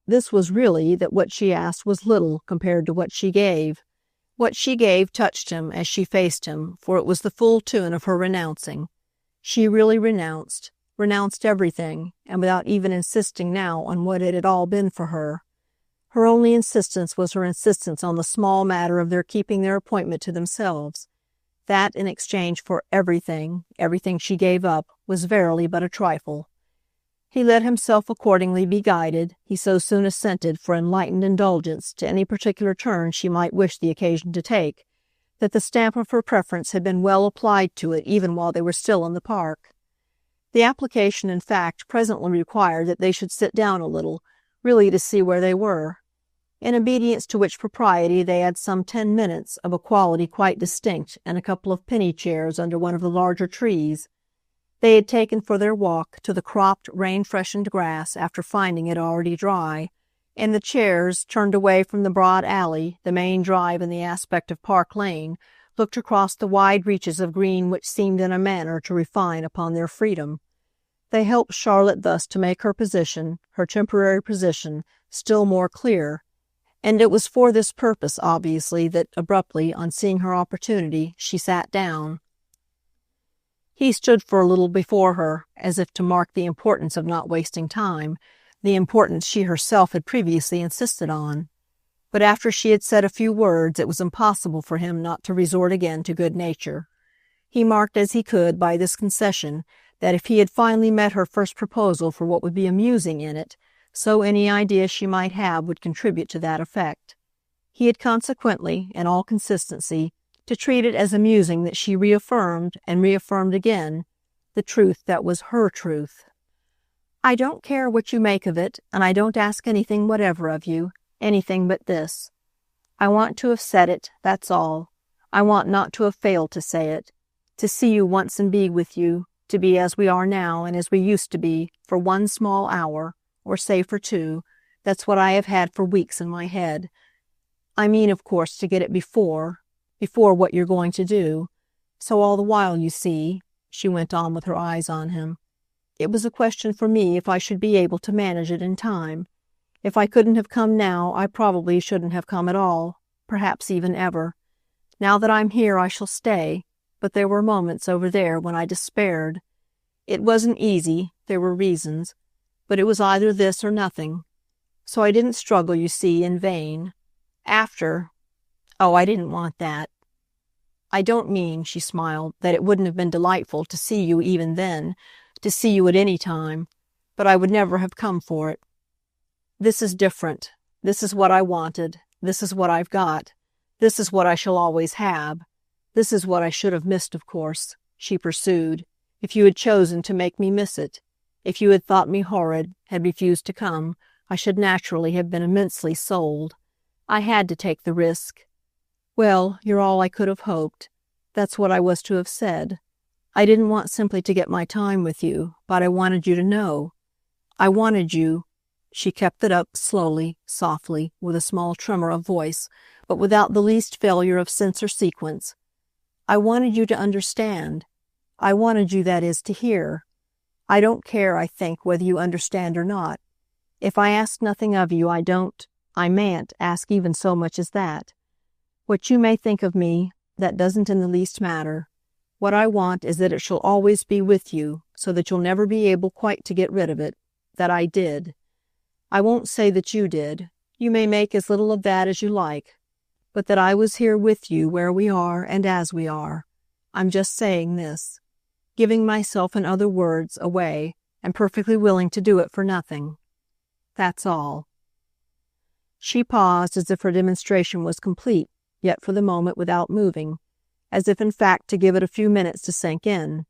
This was really that what she asked was little compared to what she gave. What she gave touched him as she faced him, for it was the full tune of her renouncing. She really renounced everything, and without even insisting now on what it had all been for her. Her only insistence was her insistence on the small matter of their keeping their appointment to themselves. That, in exchange for everything she gave up, was verily but a trifle. He let himself accordingly be guided, he so soon assented, for enlightened indulgence to any particular turn she might wish the occasion to take, that the stamp of her preference had been well applied to it even while they were still in the park. The application, in fact, presently required that they should sit down a little, really to see where they were, in obedience to which propriety they had some 10 minutes, of a quality quite distinct, and a couple of penny chairs under one of the larger trees. They had taken for their walk to the cropped, rain-freshened grass after finding it already dry, and the chairs, turned away from the broad alley, the main drive and the aspect of Park Lane, looked across the wide reaches of green which seemed in a manner to refine upon their freedom. They helped Charlotte thus to make her position, her temporary position, still more clear, and it was for this purpose, obviously, that abruptly, on seeing her opportunity, she sat down. He stood for a little before her, as if to mark the importance of not wasting time, the importance she herself had previously insisted on. But after she had said a few words, it was impossible for him not to resort again to good nature. He marked as he could by this concession that if he had finally met her first proposal for what would be amusing in it, so any idea she might have would contribute to that effect. He had consequently, in all consistency, to treat it as amusing that she reaffirmed, and reaffirmed again, the truth that was her truth. "I don't care what you make of it, and I don't ask anything whatever of you, anything but this. I want to have said it, that's all. I want not to have failed to say it, to see you once and be with you, to be as we are now and as we used to be, for one small hour, or say for 2, that's what I have had for weeks in my head. I mean, of course, to get it before what you're going to do. So all the while, you see," she went on with her eyes on him, "it was a question for me if I should be able to manage it in time. If I couldn't have come now, I probably shouldn't have come at all, perhaps even ever. Now that I'm here, I shall stay, but there were moments over there when I despaired. It wasn't easy, There were reasons, but it was either this or nothing. So I didn't struggle, you see, in vain. I didn't want that. I don't mean," she smiled, "that it wouldn't have been delightful to see you even then, to see you at any time, but I would never have come for it. This is different. This is what I wanted. This is what I've got. This is what I shall always have. This is what I should have missed, of course," she pursued, "if you had chosen to make me miss it. If you had thought me horrid, had refused to come, I should naturally have been immensely sold. I had to take the risk. Well, you're all I could have hoped. That's what I was to have said. I didn't want simply to get my time with you, but I wanted you to know. I wanted you," she kept it up slowly, softly, with a small tremor of voice, but without the least failure of sense or sequence. "I wanted you to understand. I wanted you, that is, to hear. I don't care, I think, whether you understand or not. If I ask nothing of you, I mayn't ask even so much as that. What you may think of me, that doesn't in the least matter. What I want is that it shall always be with you, so that you'll never be able quite to get rid of it, that I did. I won't say that you did. You may make as little of that as you like. But that I was here with you where we are and as we are. I'm just saying this. Giving myself, in other words, away, and perfectly willing to do it for nothing. That's all." She paused as if her demonstration was complete, yet for the moment without moving, as if in fact to give it a few minutes to sink in,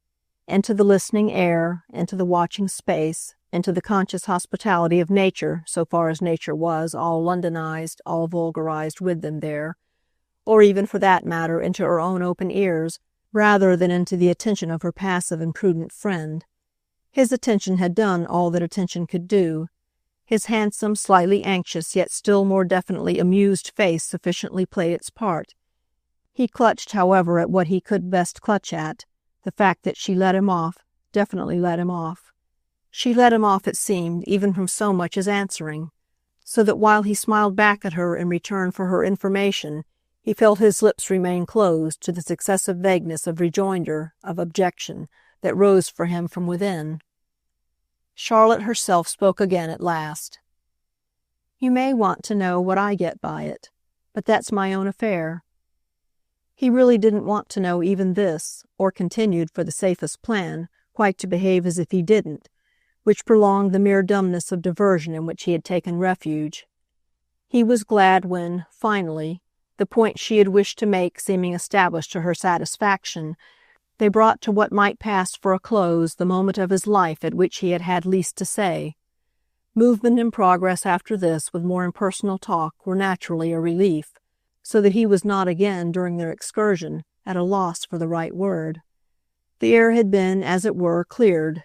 into the listening air, into the watching space, into the conscious hospitality of nature, so far as nature was, all Londonized, all vulgarized with them there, or even, for that matter, into her own open ears, rather than into the attention of her passive and prudent friend. His attention had done all that attention could do. His handsome, slightly anxious, yet still more definitely amused face sufficiently played its part. He clutched, however, at what he could best clutch at, the fact that she let him off, definitely let him off. She let him off, it seemed, even from so much as answering, so that while he smiled back at her in return for her information, he felt his lips remain closed to the successive vagueness of rejoinder, of objection, that rose for him from within. Charlotte herself spoke again at last. "You may want to know what I get by it, but that's my own affair." He really didn't want to know even this, or continued, for the safest plan, quite to behave as if he didn't, which prolonged the mere dumbness of diversion in which he had taken refuge. He was glad when, finally, the point she had wished to make seeming established to her satisfaction, they brought to what might pass for a close the moment of his life at which he had had least to say. Movement and progress after this, with more impersonal talk, were naturally a relief, so that he was not again, during their excursion, at a loss for the right word. The air had been, as it were, cleared.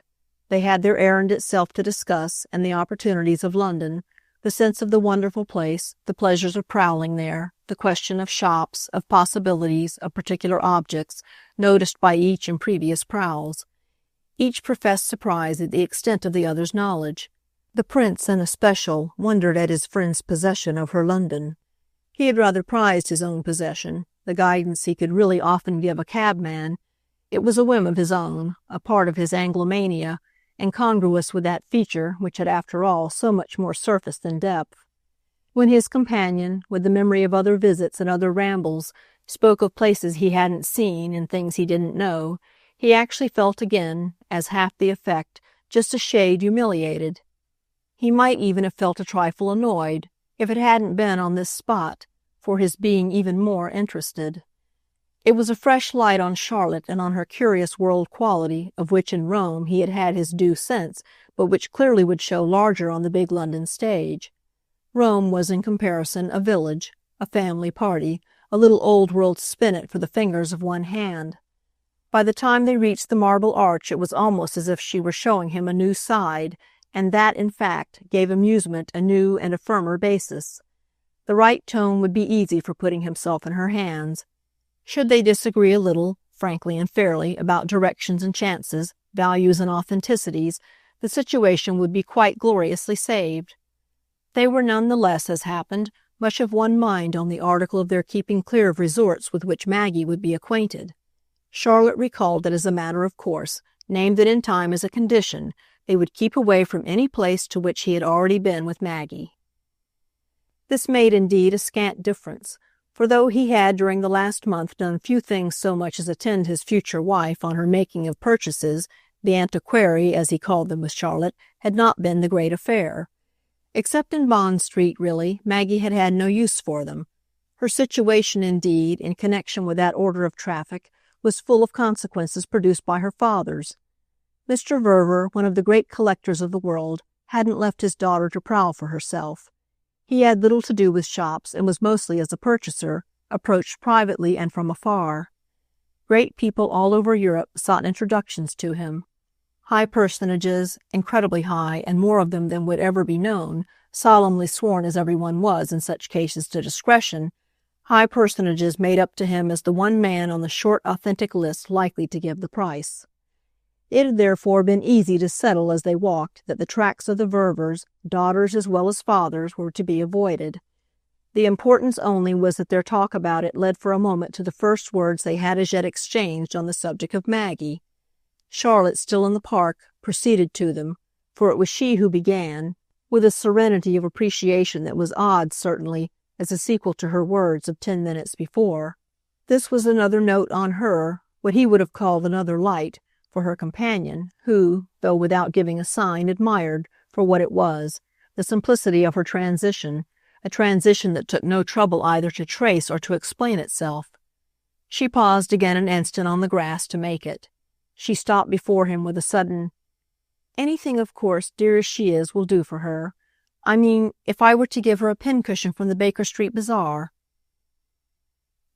They had their errand itself to discuss, and the opportunities of London, the sense of the wonderful place, the pleasures of prowling there, the question of shops, of possibilities, of particular objects, noticed by each in previous prowls. Each professed surprise at the extent of the other's knowledge. The Prince, in especial, wondered at his friend's possession of her London. He had rather prized his own possession, the guidance he could really often give a cabman. It was a whim of his own, a part of his Anglomania, incongruous with that feature which had, after all, so much more surface than depth. When his companion, with the memory of other visits and other rambles, spoke of places he hadn't seen and things he didn't know, he actually felt again, as half the effect, just a shade humiliated. He might even have felt a trifle annoyed, if it hadn't been on this spot, for his being even more interested. It was a fresh light on Charlotte and on her curious world quality, of which in Rome he had had his due sense, but which clearly would show larger on the big London stage. Rome was in comparison a village, a family party, a little old-world spinet for the fingers of one hand. By the time they reached the Marble Arch it was almost as if she were showing him a new side, and that, in fact, gave amusement a new and a firmer basis. The right tone would be easy for putting himself in her hands. Should they disagree a little, frankly and fairly, about directions and chances, values and authenticities, the situation would be quite gloriously saved. They were none the less, as happened, much of one mind on the article of their keeping clear of resorts with which Maggie would be acquainted. Charlotte recalled it as a matter of course, named it in time as a condition, They would keep away from any place to which he had already been with Maggie. This made indeed a scant difference, for though he had during the last month done few things so much as attend his future wife on her making of purchases, the antiquary, as he called them with Charlotte, had not been the great affair. Except in Bond Street, really, Maggie had had no use for them. Her situation, indeed, in connection with that order of traffic, was full of consequences produced by her father's. Mr. Verver, one of the great collectors of the world, hadn't left his daughter to prowl for herself. He had little to do with shops, and was mostly as a purchaser, approached privately and from afar. Great people all over Europe sought introductions to him. High personages, incredibly high, and more of them than would ever be known, solemnly sworn as everyone was in such cases to discretion, high personages made up to him as the one man on the short authentic list likely to give the price. It had therefore been easy to settle as they walked that the tracks of the Ververs, daughters as well as fathers, were to be avoided. The importance only was that their talk about it led for a moment to the first words they had as yet exchanged on the subject of Maggie. Charlotte, still in the park, proceeded to them, for it was she who began, with a serenity of appreciation that was odd, certainly, as a sequel to her words of 10 minutes before. This was another note on her, what he would have called another light, for her companion, who, though without giving a sign, admired, for what it was, the simplicity of her transition, a transition that took no trouble either to trace or to explain itself. She paused again an instant on the grass to make it. She stopped before him with a sudden, "Anything, of course, dear as she is, will do for her. I mean, if I were to give her a pincushion from the Baker Street Bazaar."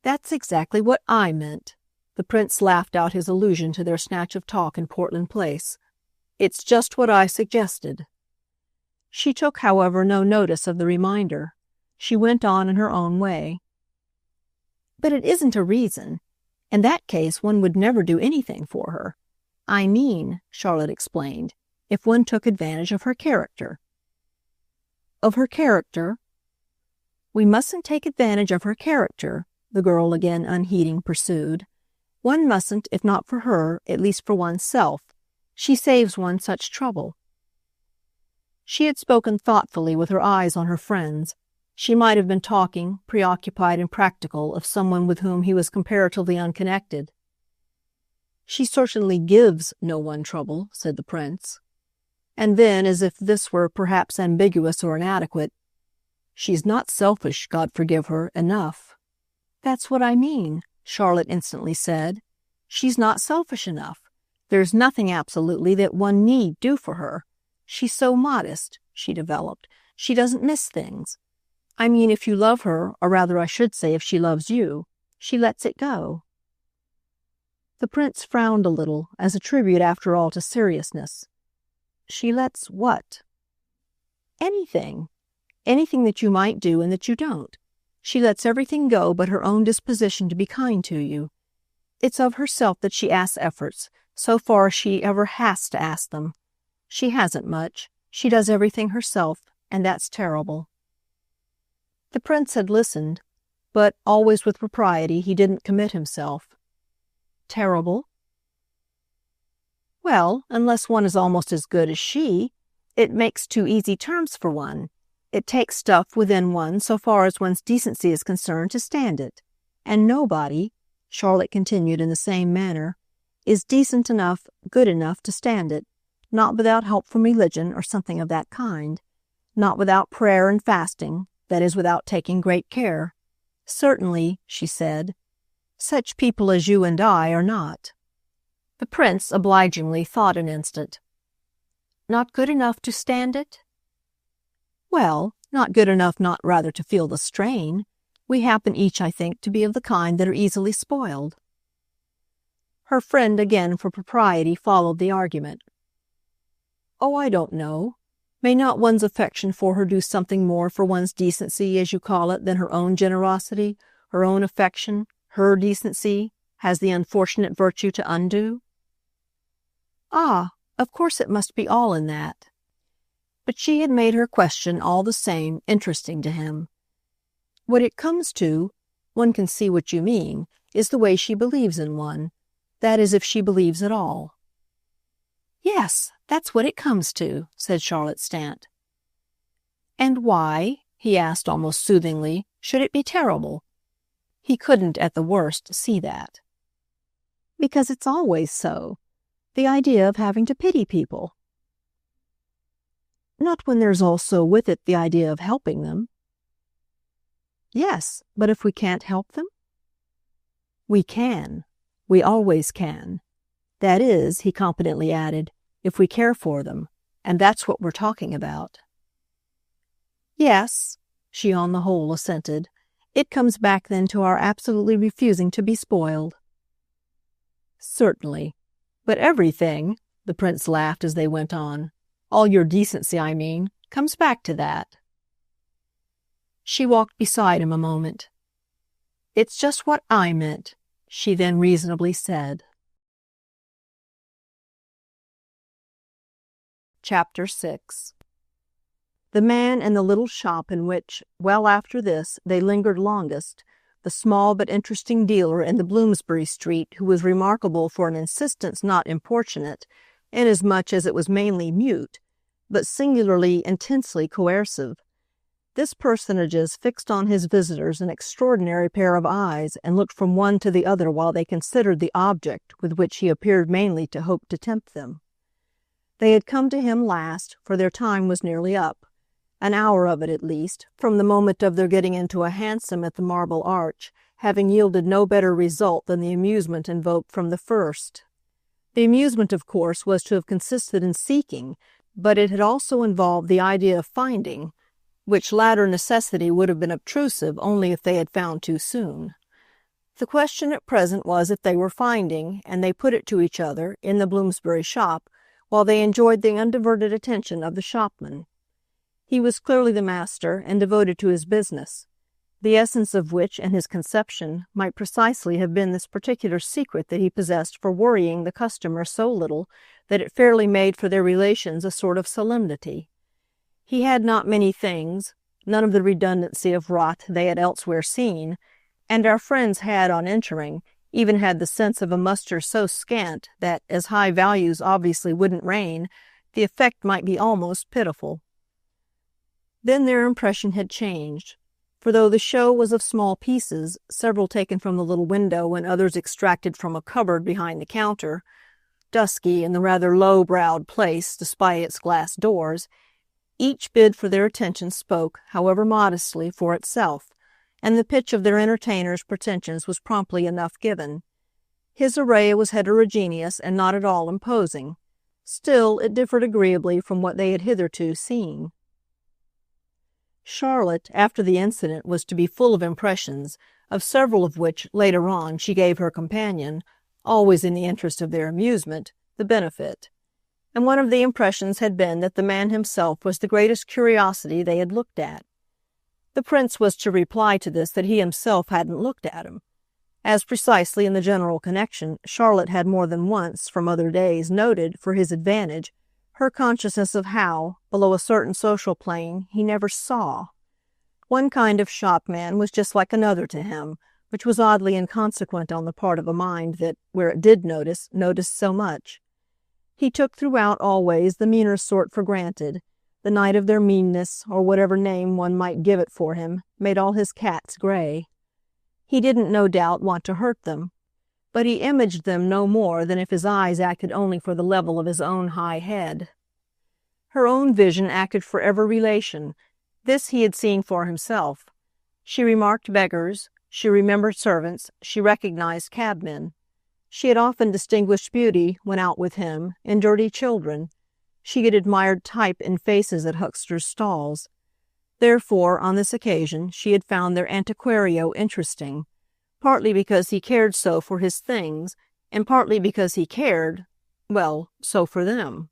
"That's exactly what I meant." The Prince laughed out his allusion to their snatch of talk in Portland Place. "It's just what I suggested." She took, however, no notice of the reminder. She went on in her own way. "But it isn't a reason. In that case, one would never do anything for her. I mean," Charlotte explained, "if one took advantage of her character." "Of her character?" "We mustn't take advantage of her character," the girl, again unheeding, pursued. "One mustn't, if not for her, at least for oneself. She saves one such trouble." She had spoken thoughtfully, with her eyes on her friend's. She might have been talking, preoccupied and practical, of someone with whom he was comparatively unconnected. "She certainly gives no one trouble," said the Prince. And then, as if this were perhaps ambiguous or inadequate, "She's not selfish, God forgive her, enough." "That's what I mean," Charlotte instantly said. "She's not selfish enough. There's nothing absolutely that one need do for her. She's so modest," she developed. "She doesn't miss things. I mean, if you love her, or rather I should say if she loves you, she lets it go." The Prince frowned a little, as a tribute after all to seriousness. "She lets what?" "Anything. Anything that you might do and that you don't. She lets everything go but her own disposition to be kind to you. It's of herself that she asks efforts, so far as she ever has to ask them. She hasn't much. She does everything herself, and that's terrible." The Prince had listened, but, always with propriety, he didn't commit himself. "Terrible?" "Well, unless one is almost as good as she, it makes too easy terms for one. It takes stuff within one, so far as one's decency is concerned, to stand it. And nobody," Charlotte continued in the same manner, "is decent enough, good enough to stand it, not without help from religion or something of that kind, not without prayer and fasting, that is, without taking great care. Certainly," she said, "such people as you and I are not." The Prince obligingly thought an instant. "Not good enough to stand it?" "Well, not good enough not rather to feel the strain. We happen each, I think, to be of the kind that are easily spoiled." Her friend, again for propriety, followed the argument. "Oh, I don't know. May not one's affection for her do something more for one's decency, as you call it, than her own generosity, her own affection, her decency, has the unfortunate virtue to undo?" "Ah, of course it must be all in that." But she had made her question, all the same, interesting to him. "What it comes to, one can see what you mean, is the way she believes in one. That is, if she believes at all." "Yes, "That's what it comes to," said Charlotte Stant. "And why," he asked almost soothingly, "should it be terrible?" He couldn't, at the worst, see that. "Because it's always so. The idea of having to pity people." "Not when there's also with it the idea of helping them." "Yes, but if we can't help them?" "We can. We always can. That is," he confidently added, "if we care for them, and that's what we're talking about." "Yes," she on the whole assented. "It comes back then to our absolutely refusing to be spoiled." "Certainly. But everything," the prince laughed as they went on, "all your decency, I mean, comes back to that." She walked beside him a moment. "It's just what I meant," she then reasonably said. Chapter 6. The man in the little shop in which, well after this, they lingered longest, the small but interesting dealer in the Bloomsbury Street who was remarkable for an insistence not importunate, inasmuch as it was mainly mute, but singularly intensely coercive. This personage fixed on his visitors an extraordinary pair of eyes and looked from one to the other while they considered the object with which he appeared mainly to hope to tempt them. They had come to him last, for their time was nearly up, an hour of it at least, from the moment of their getting into a hansom at the Marble Arch, having yielded no better result than the amusement invoked from the first. The amusement, of course, was to have consisted in seeking, but it had also involved the idea of finding, which latter necessity would have been obtrusive only if they had found too soon. The question at present was if they were finding, and they put it to each other, in the Bloomsbury shop, while they enjoyed the undiverted attention of the shopman. He was clearly the master and devoted to his business, the essence of which, in his conception, might precisely have been this particular secret that he possessed for worrying the customer so little that it fairly made for their relations a sort of solemnity. He had not many things, none of the redundancy of rot they had elsewhere seen, and our friends had, on entering, even had the sense of a muster so scant that, as high values obviously wouldn't reign, the effect might be almost pitiful. Then their impression had changed, for though the show was of small pieces, several taken from the little window and others extracted from a cupboard behind the counter, dusky in the rather low-browed place despite its glass doors, each bid for their attention spoke, however modestly, for itself, and the pitch of their entertainer's pretensions was promptly enough given. His array was heterogeneous and not at all imposing. Still, it differed agreeably from what they had hitherto seen. Charlotte, after the incident, was to be full of impressions, of several of which, later on, she gave her companion, always in the interest of their amusement, the benefit. And one of the impressions had been that the man himself was the greatest curiosity they had looked at. The prince was to reply to this that he himself hadn't looked at him, as precisely in the general connection Charlotte had more than once, from other days, noted, for his advantage, her consciousness of how, below a certain social plane, he never saw. One kind of shopman was just like another to him, which was oddly inconsequent on the part of a mind that, where it did notice, noticed so much. He took throughout always the meaner sort for granted. The night of their meanness, or whatever name one might give it for him, made all his cats gray. He didn't, no doubt, want to hurt them, but he imaged them no more than if his eyes acted only for the level of his own high head. Her own vision acted for every relation. This he had seen for himself. She remarked beggars, she remembered servants, she recognized cabmen. She had often distinguished beauty, when out with him, in dirty children. She had admired type in faces at hucksters' stalls. Therefore, on this occasion, she had found their antiquario interesting, partly because he cared so for his things, and partly because he cared, well, so for them.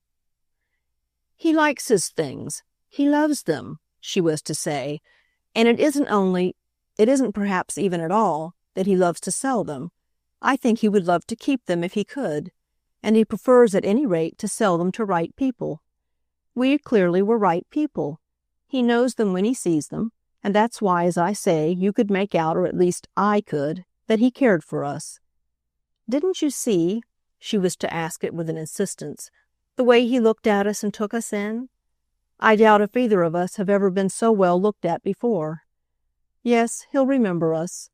"He likes his things. He loves them," she was to say, "and it isn't perhaps even at all, that he loves to sell them. I think he would love to keep them if he could, and he prefers at any rate to sell them to right people. We clearly were right people. He knows them when he sees them, and that's why, as I say, you could make out, or at least I could, that he cared for us. Didn't you see," she was to ask it with an insistence, The way he looked at us and took us in? I doubt if either of us have ever been so well looked at before. Yes, he'll remember us.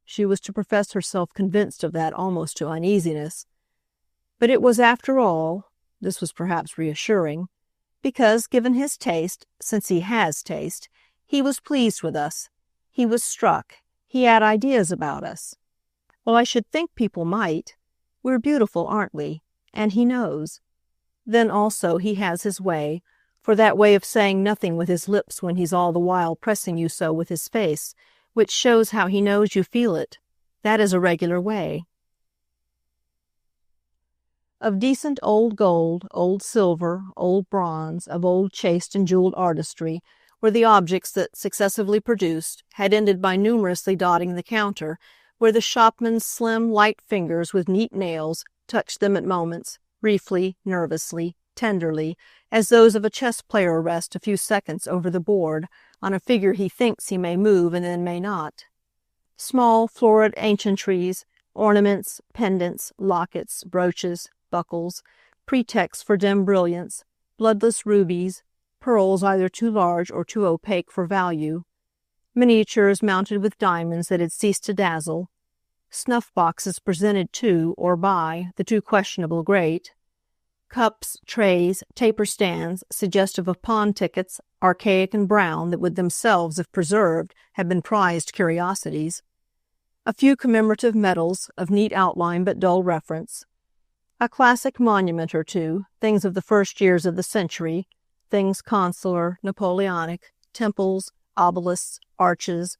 She was to profess herself convinced of that almost to uneasiness. But it was after all, this was perhaps reassuring, because, given his taste, since he has taste, he was pleased with us. He was struck. He had ideas about us. Well, I should think people might. We're beautiful, aren't we? And he knows. Then also he has his way, for that way of saying nothing with his lips when he's all the while pressing you so with his face, which shows how he knows you feel it. That is a regular way. Of decent old gold, old silver, old bronze, of old chased and jeweled artistry, were the objects that, successively produced, had ended by numerously dotting the counter, where the shopman's slim, light fingers with neat nails touched them at moments, briefly, nervously, tenderly, as those of a chess player rest a few seconds over the board on a figure he thinks he may move and then may not. Small, florid ancientries, ornaments, pendants, lockets, brooches, buckles, pretexts for dim brilliance, bloodless rubies, pearls either too large or too opaque for value, miniatures mounted with diamonds that had ceased to dazzle, snuff-boxes presented to or by the too questionable great, cups, trays, taper stands, suggestive of pawn tickets, archaic and brown, that would themselves, if preserved, have been prized curiosities, a few commemorative medals of neat outline but dull reference, a classic monument or two, things of the first years of the century, things consular, Napoleonic, temples, obelisks, arches,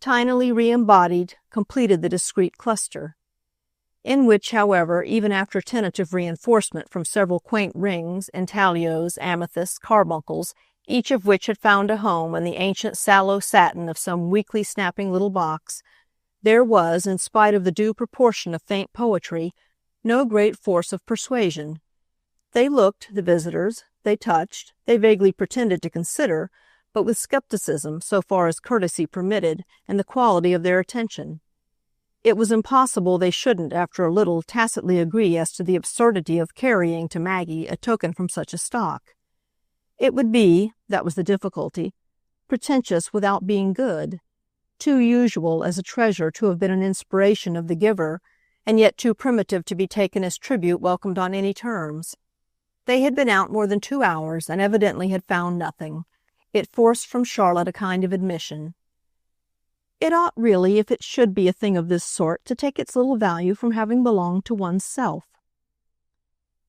tinily re-embodied, completed the discreet cluster, in which, however, even after tentative reinforcement from several quaint rings, intaglios, amethysts, carbuncles, each of which had found a home in the ancient sallow satin of some weakly snapping little box, there was, in spite of the due proportion of faint poetry, no great force of persuasion. They looked, the visitors, they touched, they vaguely pretended to consider, but with skepticism so far as courtesy permitted and the quality of their attention. It was impossible they shouldn't, after a little, tacitly agree as to the absurdity of carrying to Maggie a token from such a stock. It would be, that was the difficulty, pretentious without being good, too usual as a treasure to have been an inspiration of the giver, and yet too primitive to be taken as tribute welcomed on any terms. They had been out more than 2 hours, and evidently had found nothing. It forced from Charlotte a kind of admission. It ought really, if it should be a thing of this sort, to take its little value from having belonged to one's self.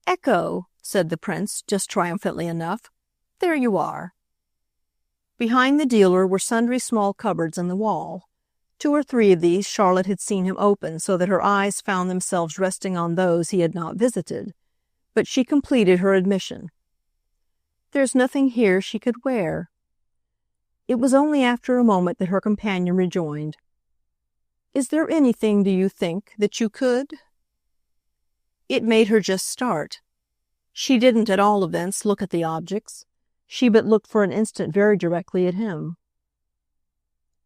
"Ecco," said the prince, just triumphantly enough. "There you are." Behind the dealer were sundry small cupboards in the wall. 2 or 3 of these Charlotte had seen him open, so that her eyes found themselves resting on those he had not visited. But she completed her admission. "There's nothing here she could wear." It was only after a moment that her companion rejoined, "Is there anything, do you think, that you could?" It made her just start. She didn't, at all events, look at the objects. She but looked for an instant very directly at him.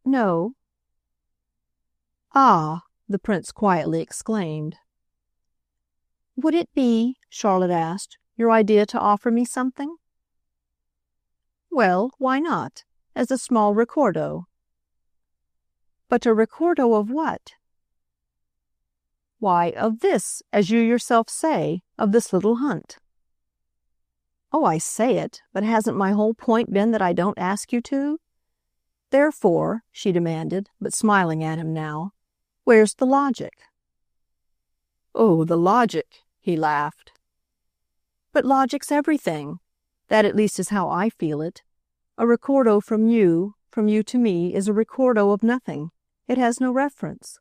"No." "Ah!" the prince quietly exclaimed. "Would it be," Charlotte asked, "your idea to offer me something?" "Well, why not? As a small ricordo." "But a ricordo of what?" "Why, of this, as you yourself say, of this little hunt." "Oh, I say it, but hasn't my whole point been that I don't ask you to? Therefore," she demanded, but smiling at him now, "where's the logic?" "Oh, the logic," he laughed. "But logic's everything. That at least is how I feel it. A ricordo from you to me, is a ricordo of nothing. It has no reference."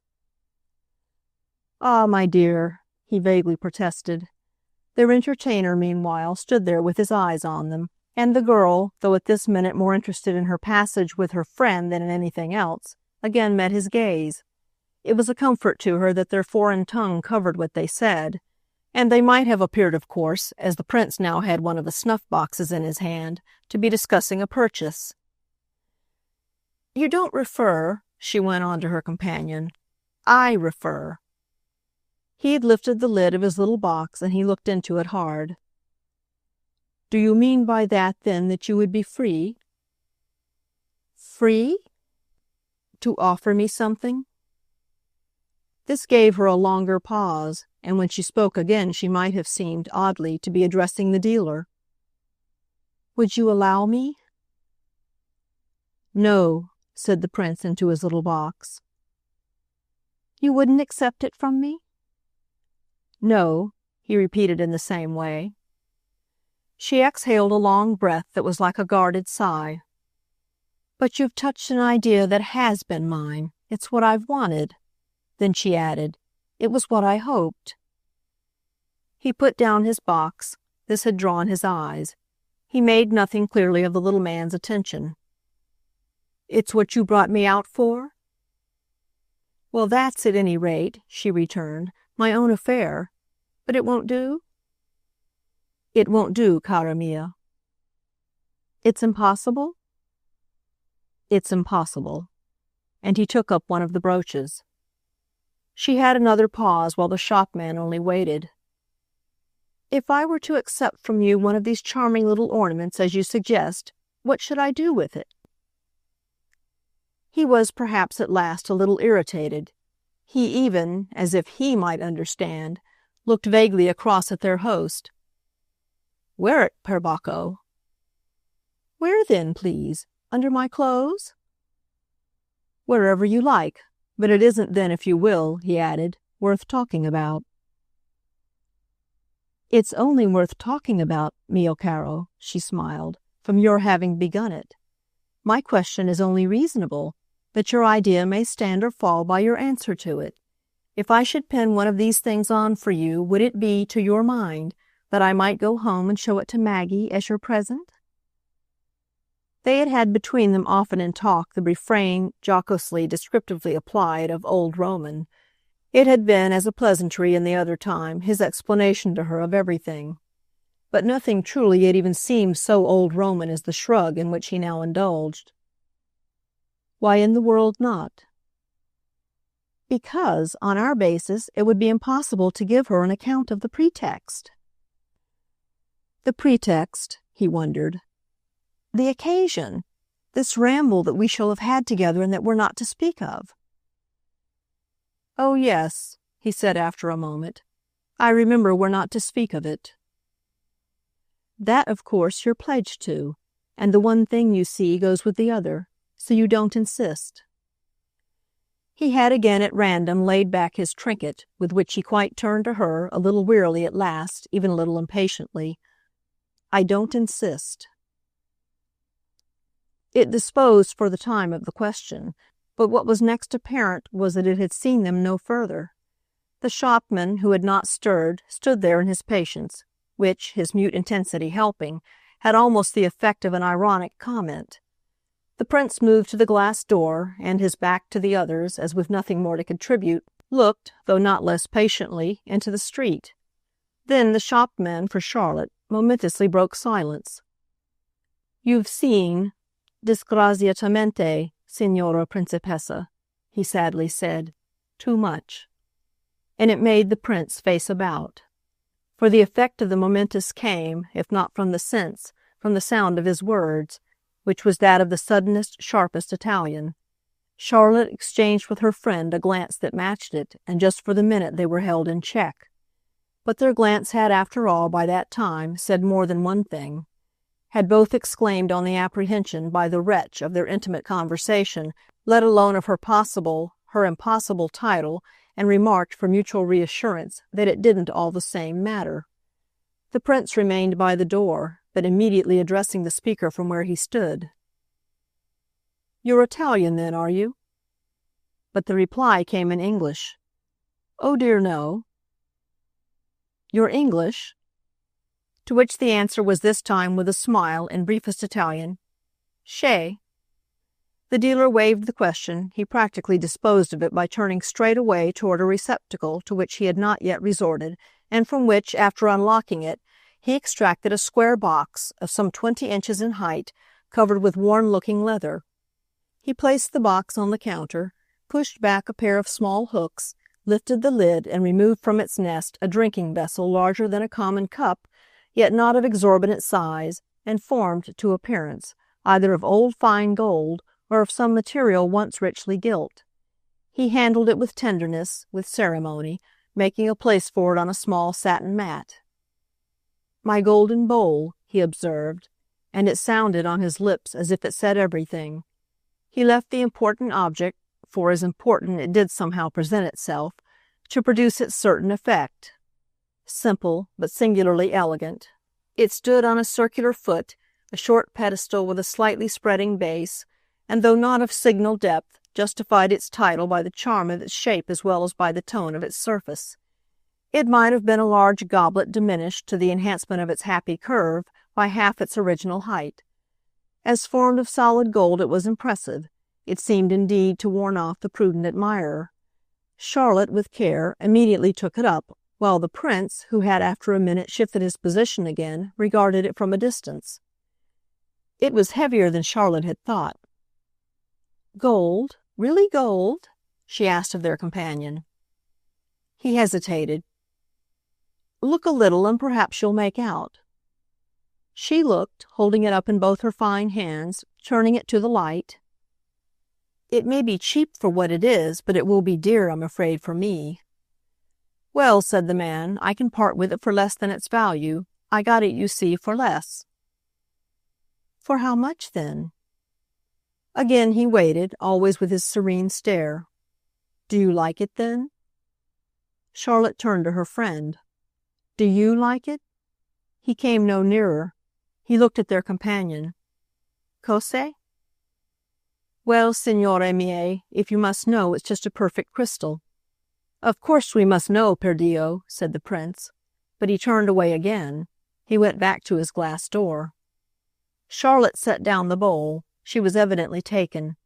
"Ah, my dear," he vaguely protested. Their entertainer, meanwhile, stood there with his eyes on them, and the girl, though at this minute more interested in her passage with her friend than in anything else, again met his gaze. It was a comfort to her that their foreign tongue covered what they said, and they might have appeared, of course, as the prince now had one of the snuff-boxes in his hand, to be discussing a purchase. "You don't refer," she went on to her companion. "I refer." He had lifted the lid of his little box, and he looked into it hard. "Do you mean by that, then, that you would be free?" "Free? To offer me something?" This gave her a longer pause, and when she spoke again she might have seemed, oddly, to be addressing the dealer. "Would you allow me?" "No," said the prince into his little box. "You wouldn't accept it from me?" "No," he repeated in the same way. She exhaled a long breath that was like a guarded sigh. "But you've touched an idea that has been mine. It's what I've wanted." Then she added, "It was what I hoped." He put down his box. This had drawn his eyes. He made nothing clearly of the little man's attention. "It's what you brought me out for?" "Well, that's, at any rate," she returned, "my own affair. But it won't do?" "It won't do, cara mia." "It's impossible?" "It's impossible." And he took up one of the brooches. She had another pause while the shopman only waited. "If I were to accept from you one of these charming little ornaments, as you suggest, what should I do with it?" He was perhaps at last a little irritated. He even, as if he might understand, looked vaguely across at their host. "Wear it, per Bacco." "Where then, please? Under my clothes?" "Wherever you like. But it isn't then, if you will," he added, "worth talking about." "It's only worth talking about, mio caro," she smiled, "from your having begun it. My question is only reasonable, but your idea may stand or fall by your answer to it. If I should pin one of these things on for you, would it be, to your mind, that I might go home and show it to Maggie as your present?" They had had between them often in talk the refrain, jocosely, descriptively applied, of old Roman. It had been, as a pleasantry in the other time, his explanation to her of everything. But nothing truly yet even seemed so old Roman as the shrug in which he now indulged. "Why in the world not?" "Because, on our basis, it would be impossible to give her an account of the pretext." "The pretext?" he wondered. "The occasion. This ramble that we shall have had together and that we're not to speak of." "Oh, yes," he said after a moment. "I remember we're not to speak of it." "That, of course, you're pledged to, and the one thing, you see, goes with the other, so you don't insist." He had again at random laid back his trinket, with which he quite turned to her, a little wearily at last, even a little impatiently. "I don't insist." It disposed for the time of the question, but what was next apparent was that it had seen them no further. The shopman, who had not stirred, stood there in his patience, which, his mute intensity helping, had almost the effect of an ironic comment. The prince moved to the glass door, and, his back to the others, as with nothing more to contribute, looked, though not less patiently, into the street. Then the shopman, for Charlotte, momentously broke silence. "You've seen, disgraziatamente, Signora Principessa," he sadly said, "too much." And it made the prince face about. For the effect of the momentous came, if not from the sense, from the sound of his words, which was that of the suddenest, sharpest Italian. Charlotte exchanged with her friend a glance that matched it, and just for the minute they were held in check. But their glance had, after all, by that time, said more than one thing. Had both exclaimed on the apprehension by the wretch of their intimate conversation, let alone of her impossible title, and remarked for mutual reassurance that it didn't all the same matter. The prince remained by the door, but immediately addressing the speaker from where he stood. "You're Italian, then, are you?" But the reply came in English. "Oh, dear, no." "You're English?" To which the answer was this time with a smile, in briefest Italian, "Che." The dealer waived the question. He practically disposed of it by turning straight away toward a receptacle to which he had not yet resorted, and from which, after unlocking it, he extracted a square box of some 20 inches in height, covered with worn-looking leather. He placed the box on the counter, pushed back a pair of small hooks, lifted the lid, and removed from its nest a drinking vessel larger than a common cup, yet not of exorbitant size, and formed, to appearance, either of old fine gold or of some material once richly gilt. He handled it with tenderness, with ceremony, making a place for it on a small satin mat. "My golden bowl," he observed, and it sounded on his lips as if it said everything. He left the important object, for as important it did somehow present itself, to produce its certain effect. Simple, but singularly elegant. It stood on a circular foot, a short pedestal with a slightly spreading base, and though not of signal depth, justified its title by the charm of its shape as well as by the tone of its surface. It might have been a large goblet diminished to the enhancement of its happy curve by half its original height. As formed of solid gold, it was impressive. It seemed indeed to warn off the prudent admirer. Charlotte, with care, immediately took it up, while the prince, who had after a minute shifted his position again, regarded it from a distance. It was heavier than Charlotte had thought. "Gold? Really gold?" she asked of their companion. He hesitated. "Look a little, and perhaps you'll make out." She looked, holding it up in both her fine hands, turning it to the light. "It may be cheap for what it is, but it will be dear, I'm afraid, for me." "Well," said the man, "I can part with it for less than its value. I got it, you see, for less." "For how much, then?" Again he waited, always with his serene stare. "Do you like it, then?" Charlotte turned to her friend. "Do you like it?" He came no nearer. He looked at their companion. "Cos'e?" "Well, signore mie, if you must know, it's just a perfect crystal." "Of course we must know, per Dio," said the prince. But he turned away again. He went back to his glass door. Charlotte set down the bowl. She was evidently taken.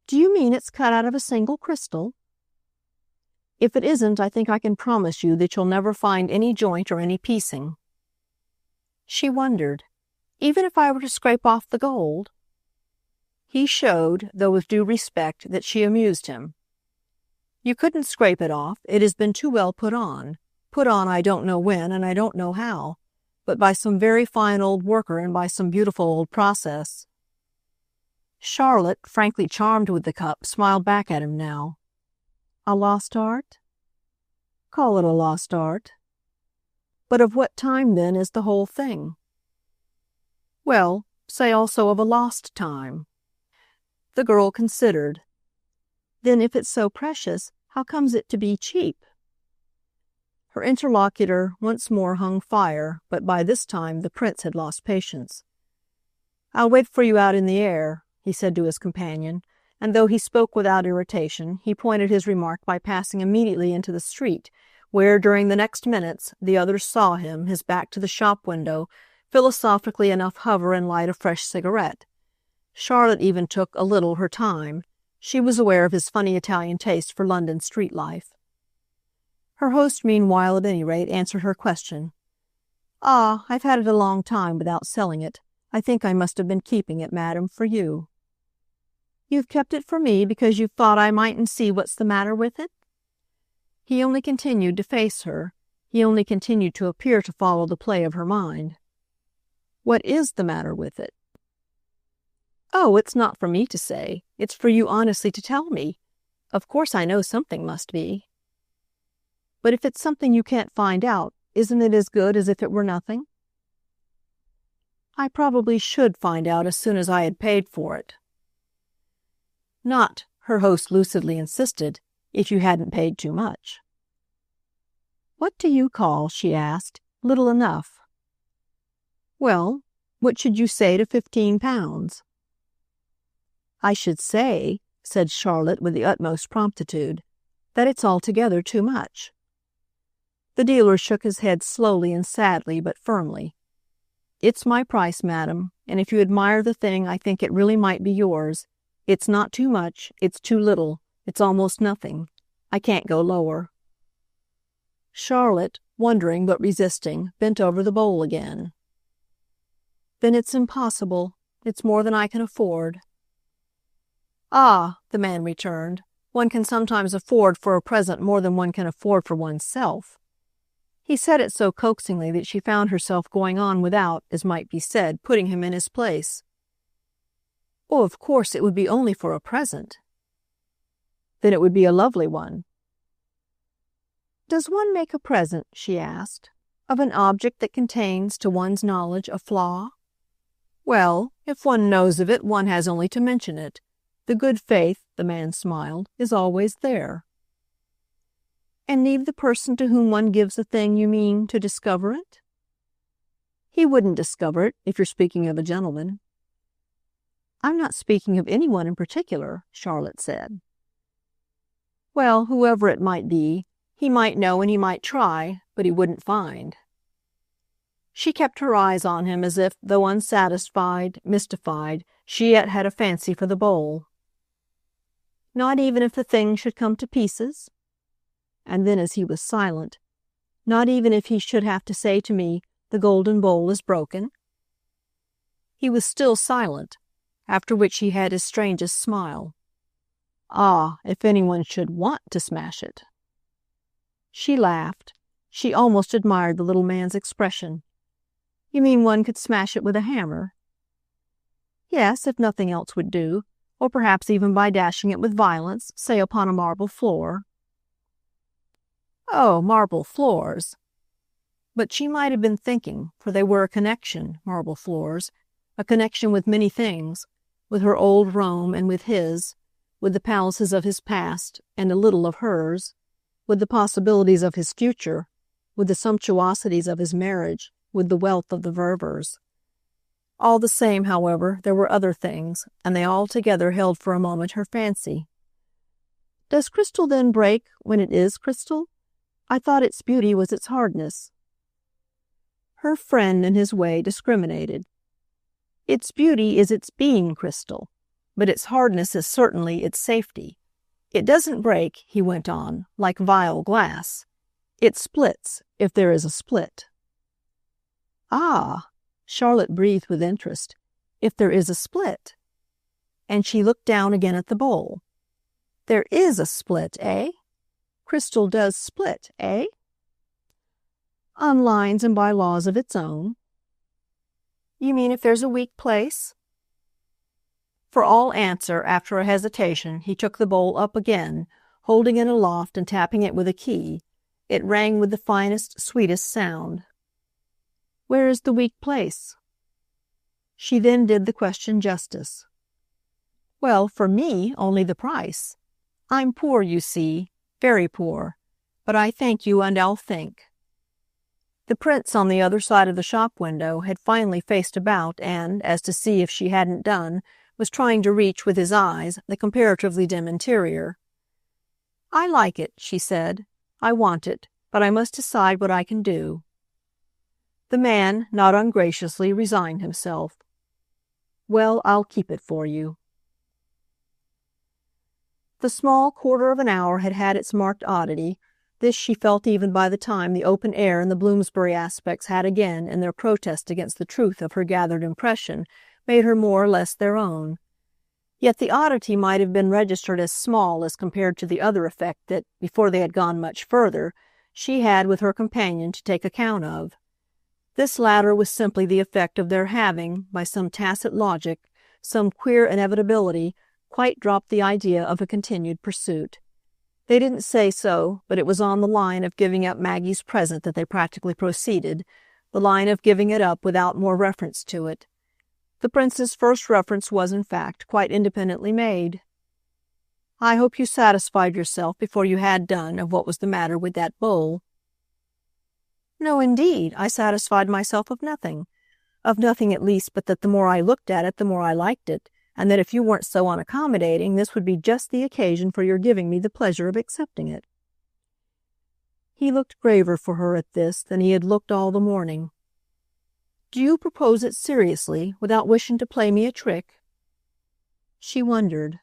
"Do you mean it's cut out of a single crystal?" "If it isn't, I think I can promise you that you'll never find any joint or any piecing." She wondered. "Even if I were to scrape off the gold?" He showed, though with due respect, that she amused him. "You couldn't scrape it off. It has been too well put on. Put on I don't know when, and I don't know how, but by some very fine old worker and by some beautiful old process." Charlotte, frankly charmed with the cup, smiled back at him now. "A lost art?" "Call it a lost art." "But of what time, then, is the whole thing?" "Well, say also of a lost time." The girl considered. "Then if it's so precious, how comes it to be cheap?" Her interlocutor once more hung fire, but by this time the prince had lost patience. "I'll wait for you out in the air," he said to his companion, and though he spoke without irritation, he pointed his remark by passing immediately into the street, where, during the next minutes, the others saw him, his back to the shop window, philosophically enough hover and light a fresh cigarette. Charlotte even took, a little, her time. She was aware of his funny Italian taste for London street life. Her host, meanwhile, at any rate, answered her question. "Ah, I've had it a long time without selling it. I think I must have been keeping it, madam, for you." "You've kept it for me because you've thought I mightn't see what's the matter with it?" He only continued to face her. He only continued to appear to follow the play of her mind. "What is the matter with it?" "Oh, it's not for me to say. It's for you honestly to tell me. Of course I know something must be." "But if it's something you can't find out, isn't it as good as if it were nothing?" "I probably should find out as soon as I had paid for it." "Not," her host lucidly insisted, "if you hadn't paid too much." "What do you call," she asked, "little enough?" "Well, what should you say to £15?" "I should say," said Charlotte with the utmost promptitude, "that it's altogether too much." The dealer shook his head slowly and sadly, but firmly. "It's my price, madam, and if you admire the thing, I think it really might be yours. It's not too much, it's too little, it's almost nothing. I can't go lower." Charlotte, wondering but resisting, bent over the bowl again. "Then it's impossible. It's more than I can afford." "Ah," the man returned, "one can sometimes afford for a present more than one can afford for oneself." He said it so coaxingly that she found herself going on without, as might be said, putting him in his place. "Oh, of course it would be only for a present." "Then it would be a lovely one." "Does one make a present," she asked, "of an object that contains, to one's knowledge, a flaw?" "Well, if one knows of it, one has only to mention it. The good faith," the man smiled, "is always there." "And leave the person to whom one gives a thing, you mean, to discover it?" "He wouldn't discover it, if you're speaking of a gentleman." "I'm not speaking of anyone in particular," Charlotte said. "Well, whoever it might be, he might know and he might try, but he wouldn't find." She kept her eyes on him as if, though unsatisfied, mystified, she yet had a fancy for the bowl. "Not even if the thing should come to pieces?" And then, as he was silent, "Not even if he should have to say to me, 'The golden bowl is broken'?" He was still silent, after which he had his strangest smile. "Ah, if anyone should want to smash it." She laughed. She almost admired the little man's expression. "You mean one could smash it with a hammer?" "Yes, if nothing else would do, or perhaps even by dashing it with violence, say upon a marble floor." "Oh, marble floors!" But she might have been thinking, for they were a connection, marble floors, a connection with many things, with her old Rome and with his, with the palaces of his past and a little of hers, with the possibilities of his future, with the sumptuosities of his marriage, with the wealth of the Ververs. All the same, however, there were other things, and they all together held for a moment her fancy. "Does crystal then break when it is crystal? I thought its beauty was its hardness." Her friend, in his way, discriminated. "Its beauty is its being crystal, but its hardness is certainly its safety. It doesn't break," he went on, "like vile glass. It splits, if there is a split." "Ah!" Charlotte breathed with interest. "If there is a split." And she looked down again at the bowl. "There is a split, eh? Crystal does split, eh?" "On lines and by laws of its own." "You mean if there's a weak place?" For all answer, after a hesitation, he took the bowl up again, holding it aloft and tapping it with a key. It rang with the finest, sweetest sound. "Where is the weak place?" She then did the question justice. "Well, for me, only the price. I'm poor, you see, very poor, but I thank you and I'll think." The prince on the other side of the shop window had finally faced about and, as to see if she hadn't done, was trying to reach with his eyes the comparatively dim interior. "I like it," she said. "I want it, but I must decide what I can do." The man, not ungraciously, resigned himself. "Well, I'll keep it for you." The small quarter of an hour had had its marked oddity. This she felt even by the time the open air and the Bloomsbury aspects had again, in their protest against the truth of her gathered impression, made her more or less their own. Yet the oddity might have been registered as small as compared to the other effect that, before they had gone much further, she had with her companion to take account of. This latter was simply the effect of their having, by some tacit logic, some queer inevitability, quite dropped the idea of a continued pursuit. They didn't say so, but it was on the line of giving up Maggie's present that they practically proceeded, the line of giving it up without more reference to it. The prince's first reference was, in fact, quite independently made. "I hope you satisfied yourself before you had done of what was the matter with that bowl." "No, indeed, I satisfied myself of nothing at least but that the more I looked at it the more I liked it, and that if you weren't so unaccommodating this would be just the occasion for your giving me the pleasure of accepting it." He looked graver for her at this than he had looked all the morning. "Do you propose it seriously, without wishing to play me a trick?" She wondered.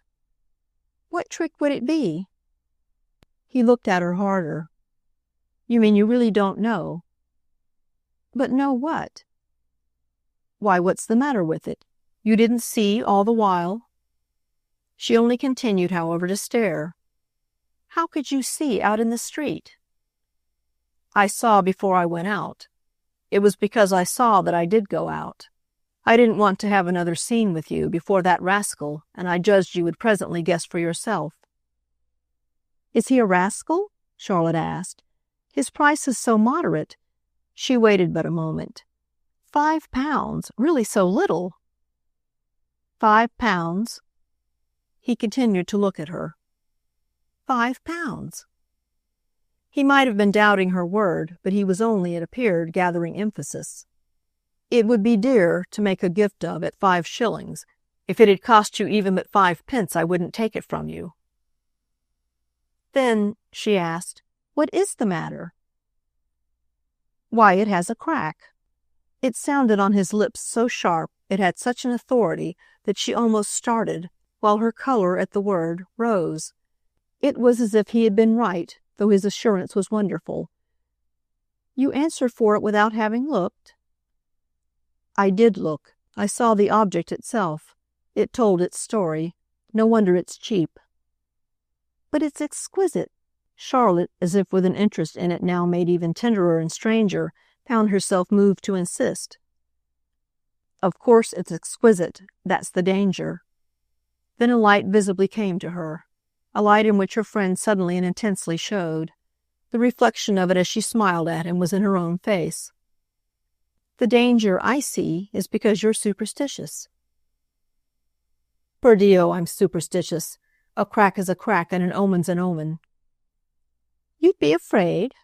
"What trick would it be?" He looked at her harder. "You mean you really don't know?" "But know what?" "Why, what's the matter with it? You didn't see all the while?" She only continued, however, to stare. "How could you see out in the street?" I saw before I went out. It was because I saw that I did go out. I didn't want to have another scene with you before that rascal, and I judged you would presently guess for yourself." "Is he a rascal?" Charlotte asked. "His price is so moderate." She waited but a moment. £5, really so little? £5. He continued to look at her. £5. He might have been doubting her word, but he was only, it appeared, gathering emphasis. "It would be dear to make a gift of at 5 shillings. If it had cost you even but 5 pence, I wouldn't take it from you." "Then," she asked, "what is the matter?" "Why, it has a crack." It sounded on his lips so sharp, it had such an authority, that she almost started, while her color at the word rose. It was as if he had been right, though his assurance was wonderful. "You answered for it without having looked?" "I did look. I saw the object itself. It told its story. No wonder it's cheap." "But it's exquisite." Charlotte, as if with an interest in it now made even tenderer and stranger, found herself moved to insist. "Of course it's exquisite. That's the danger." Then a light visibly came to her, a light in which her friend suddenly and intensely showed. The reflection of it as she smiled at him was in her own face. "The danger, I see, is because you're superstitious." "Per Dio, I'm superstitious. A crack is a crack, and an omen's an omen." "You'd be afraid?"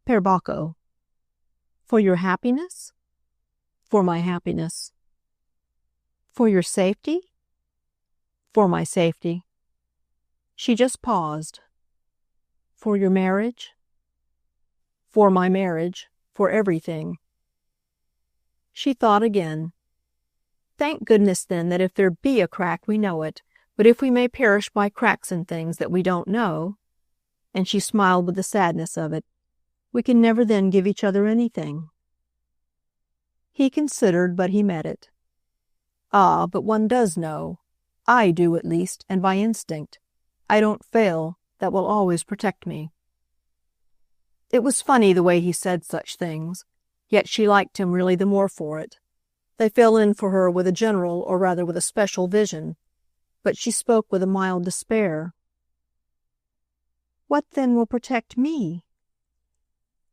"Per Bacco." "For your happiness?" "For my happiness." "For your safety?" "For my safety." She just paused. "For your marriage?" "For my marriage. For everything." She thought again. "Thank goodness, then, that if there be a crack, we know it. But if we may perish by cracks in things that we don't know," and she smiled with the sadness of it, "we can never then give each other anything." He considered, but he met it. "Ah, but one does know. I do, at least, and by instinct. I don't fail. That will always protect me." It was funny the way he said such things, yet she liked him really the more for it. They fell in for her with a general, or rather with a special vision, but she spoke with a mild despair. "What then will protect me?"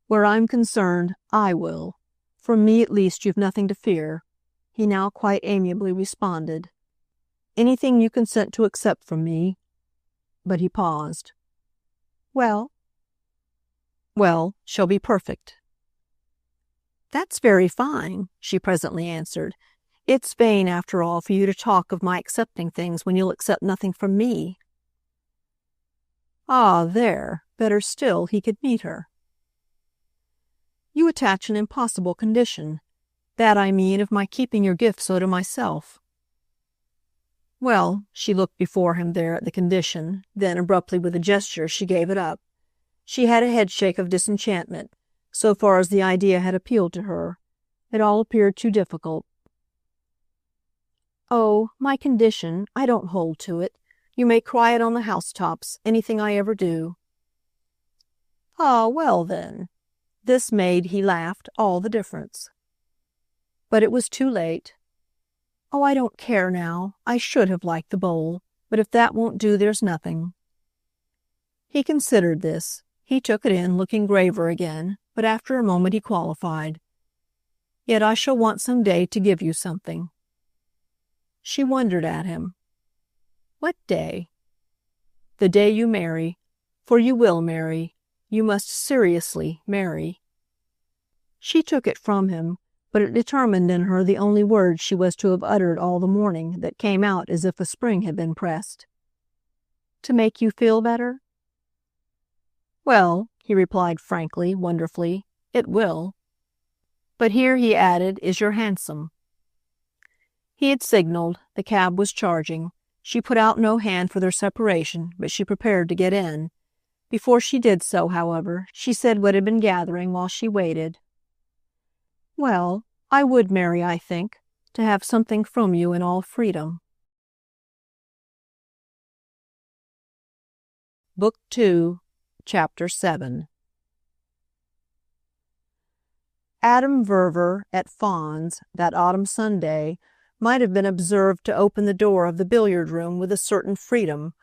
"Where I'm concerned, I will. From me at least you've nothing to fear," he now quite amiably responded. "Anything you consent to accept from me—" But he paused. "Well?" "Well, shall be perfect." "That's very fine," she presently answered. "It's vain, after all, for you to talk of my accepting things when you'll accept nothing from me." Ah, there, better still, he could meet her. "You attach an impossible condition. That, I mean, of my keeping your gift so to myself." "Well," she looked before him there at the condition, then, abruptly, with a gesture, she gave it up. She had a headshake of disenchantment, so far as the idea had appealed to her. It all appeared too difficult. "Oh, my condition, I don't hold to it. You may cry it on the housetops, anything I ever do." "Ah, well, then." This made, he laughed, all the difference. But it was too late. "Oh, I don't care now. I should have liked the bowl, but if that won't do, there's nothing." He considered this. He took it in, looking graver again, but after a moment he qualified. "Yet I shall want some day to give you something." She wondered at him. "What day?" "The day you marry. For you will marry. You must seriously marry." She took it from him, but it determined in her the only words she was to have uttered all the morning, that came out as if a spring had been pressed. "To make you feel better?" "Well," he replied frankly, wonderfully, "it will. But here," he added, "is your hansom." He had signaled. The cab was charging. She put out no hand for their separation, but she prepared to get in. Before she did so, however, she said what had been gathering while she waited. "Well, I would marry, I think, to have something from you in all freedom." Book 2, Chapter 7. Adam Verver at Fawn's that autumn Sunday might have been observed to open the door of the billiard-room with a certain freedom,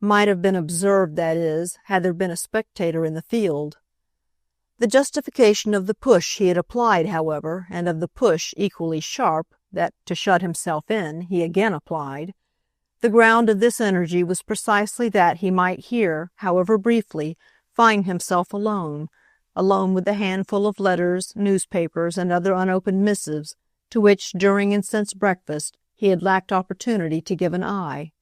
might have been observed, that is, had there been a spectator in the field. The justification of the push he had applied, however, and of the push equally sharp, that to shut himself in he again applied, the ground of this energy was precisely that he might here, however briefly, find himself alone with the handful of letters, newspapers, and other unopened missives to which, during and since breakfast, he had lacked opportunity to give an eye.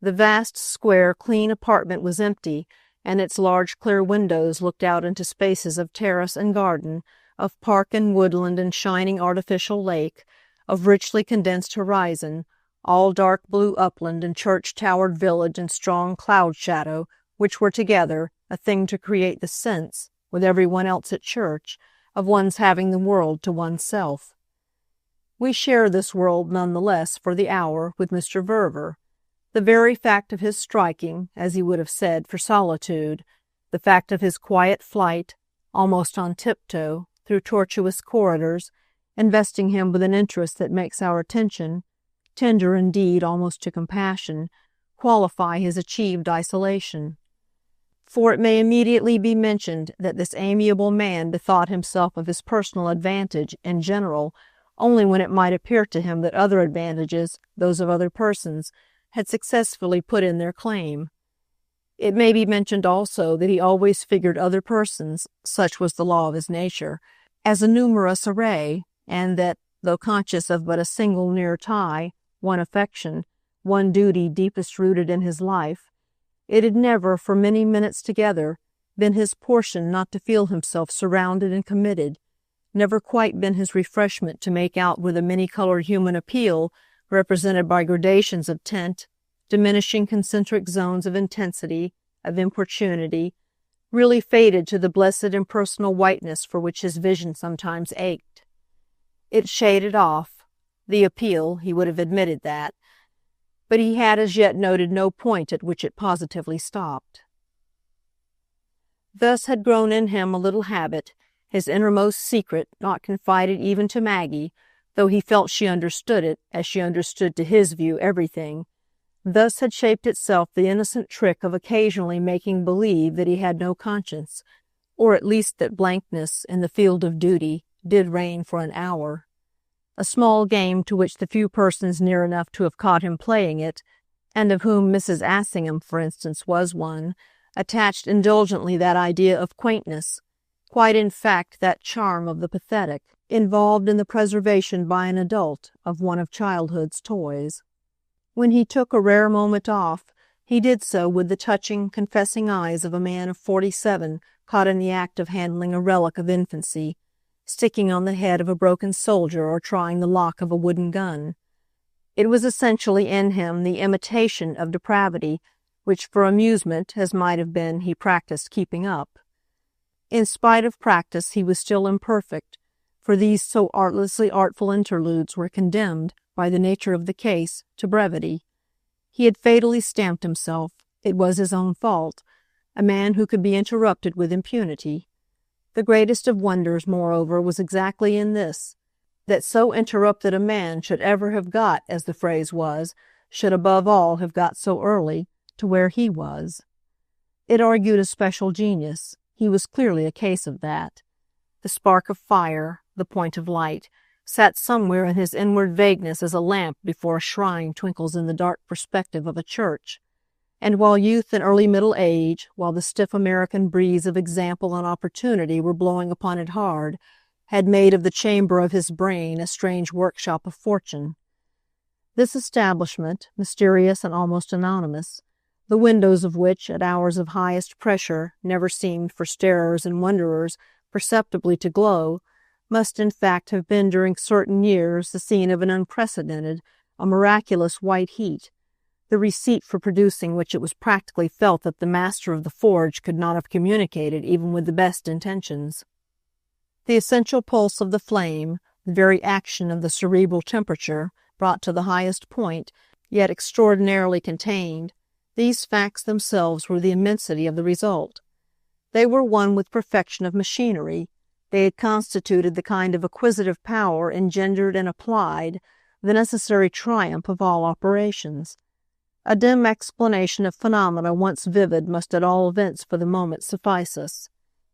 The vast, square, clean apartment was empty, and its large clear windows looked out into spaces of terrace and garden, of park and woodland and shining artificial lake, of richly condensed horizon, all dark blue upland and church-towered village and strong cloud shadow, which were together a thing to create the sense, with every one else at church, of one's having the world to oneself. We share this world none the less for the hour with Mr. Verver. The very fact of his striking, as he would have said, for solitude, the fact of his quiet flight, almost on tiptoe, through tortuous corridors, investing him with an interest that makes our attention, tender indeed almost to compassion, qualify his achieved isolation. For it may immediately be mentioned that this amiable man bethought himself of his personal advantage in general only when it might appear to him that other advantages, those of other persons, had successfully put in their claim. It may be mentioned also that he always figured other persons, such was the law of his nature, as a numerous array, and that, though conscious of but a single near tie, one affection, one duty deepest rooted in his life, it had never, for many minutes together, been his portion not to feel himself surrounded and committed, never quite been his refreshment to make out with a many-colored human appeal, represented by gradations of tint, diminishing concentric zones of intensity, of importunity, really faded to the blessed impersonal whiteness for which his vision sometimes ached. It shaded off, the appeal, he would have admitted that, but he had as yet noted no point at which it positively stopped. Thus had grown in him a little habit, his innermost secret, not confided even to Maggie, though he felt she understood it, as she understood to his view everything. Thus had shaped itself the innocent trick of occasionally making believe that he had no conscience, or at least that blankness in the field of duty did reign for an hour. A small game to which the few persons near enough to have caught him playing it, and of whom Mrs. Assingham, for instance, was one, attached indulgently that idea of quaintness, quite in fact that charm of the pathetic, involved in the preservation by an adult of one of childhood's toys. When he took a rare moment off, he did so with the touching, confessing eyes of a man of 47 caught in the act of handling a relic of infancy, sticking on the head of a broken soldier or trying the lock of a wooden gun. It was essentially in him the imitation of depravity, which for amusement, as might have been, he practiced keeping up. In spite of practice, he was still imperfect, for these so artlessly artful interludes were condemned, by the nature of the case, to brevity. He had fatally stamped himself, it was his own fault, a man who could be interrupted with impunity. The greatest of wonders, moreover, was exactly in this, that so interrupted a man should ever have got, as the phrase was, should above all have got so early, to where he was. It argued a special genius. He was clearly a case of that. The spark of fire, the point of light, sat somewhere in his inward vagueness as a lamp before a shrine twinkles in the dark perspective of a church. And while youth and early middle age, while the stiff American breeze of example and opportunity were blowing upon it hard, had made of the chamber of his brain a strange workshop of fortune. This establishment, mysterious and almost anonymous, the windows of which, at hours of highest pressure, never seemed for starers and wonderers perceptibly to glow, must in fact have been during certain years the scene of an unprecedented, a miraculous white heat, the receipt for producing which it was practically felt that the master of the forge could not have communicated even with the best intentions. The essential pulse of the flame, the very action of the cerebral temperature, brought to the highest point, yet extraordinarily contained, these facts themselves were the immensity of the result. They were one with perfection of machinery, They had constituted the kind of acquisitive power engendered and applied, the necessary triumph of all operations. A dim explanation of phenomena once vivid must at all events for the moment suffice us,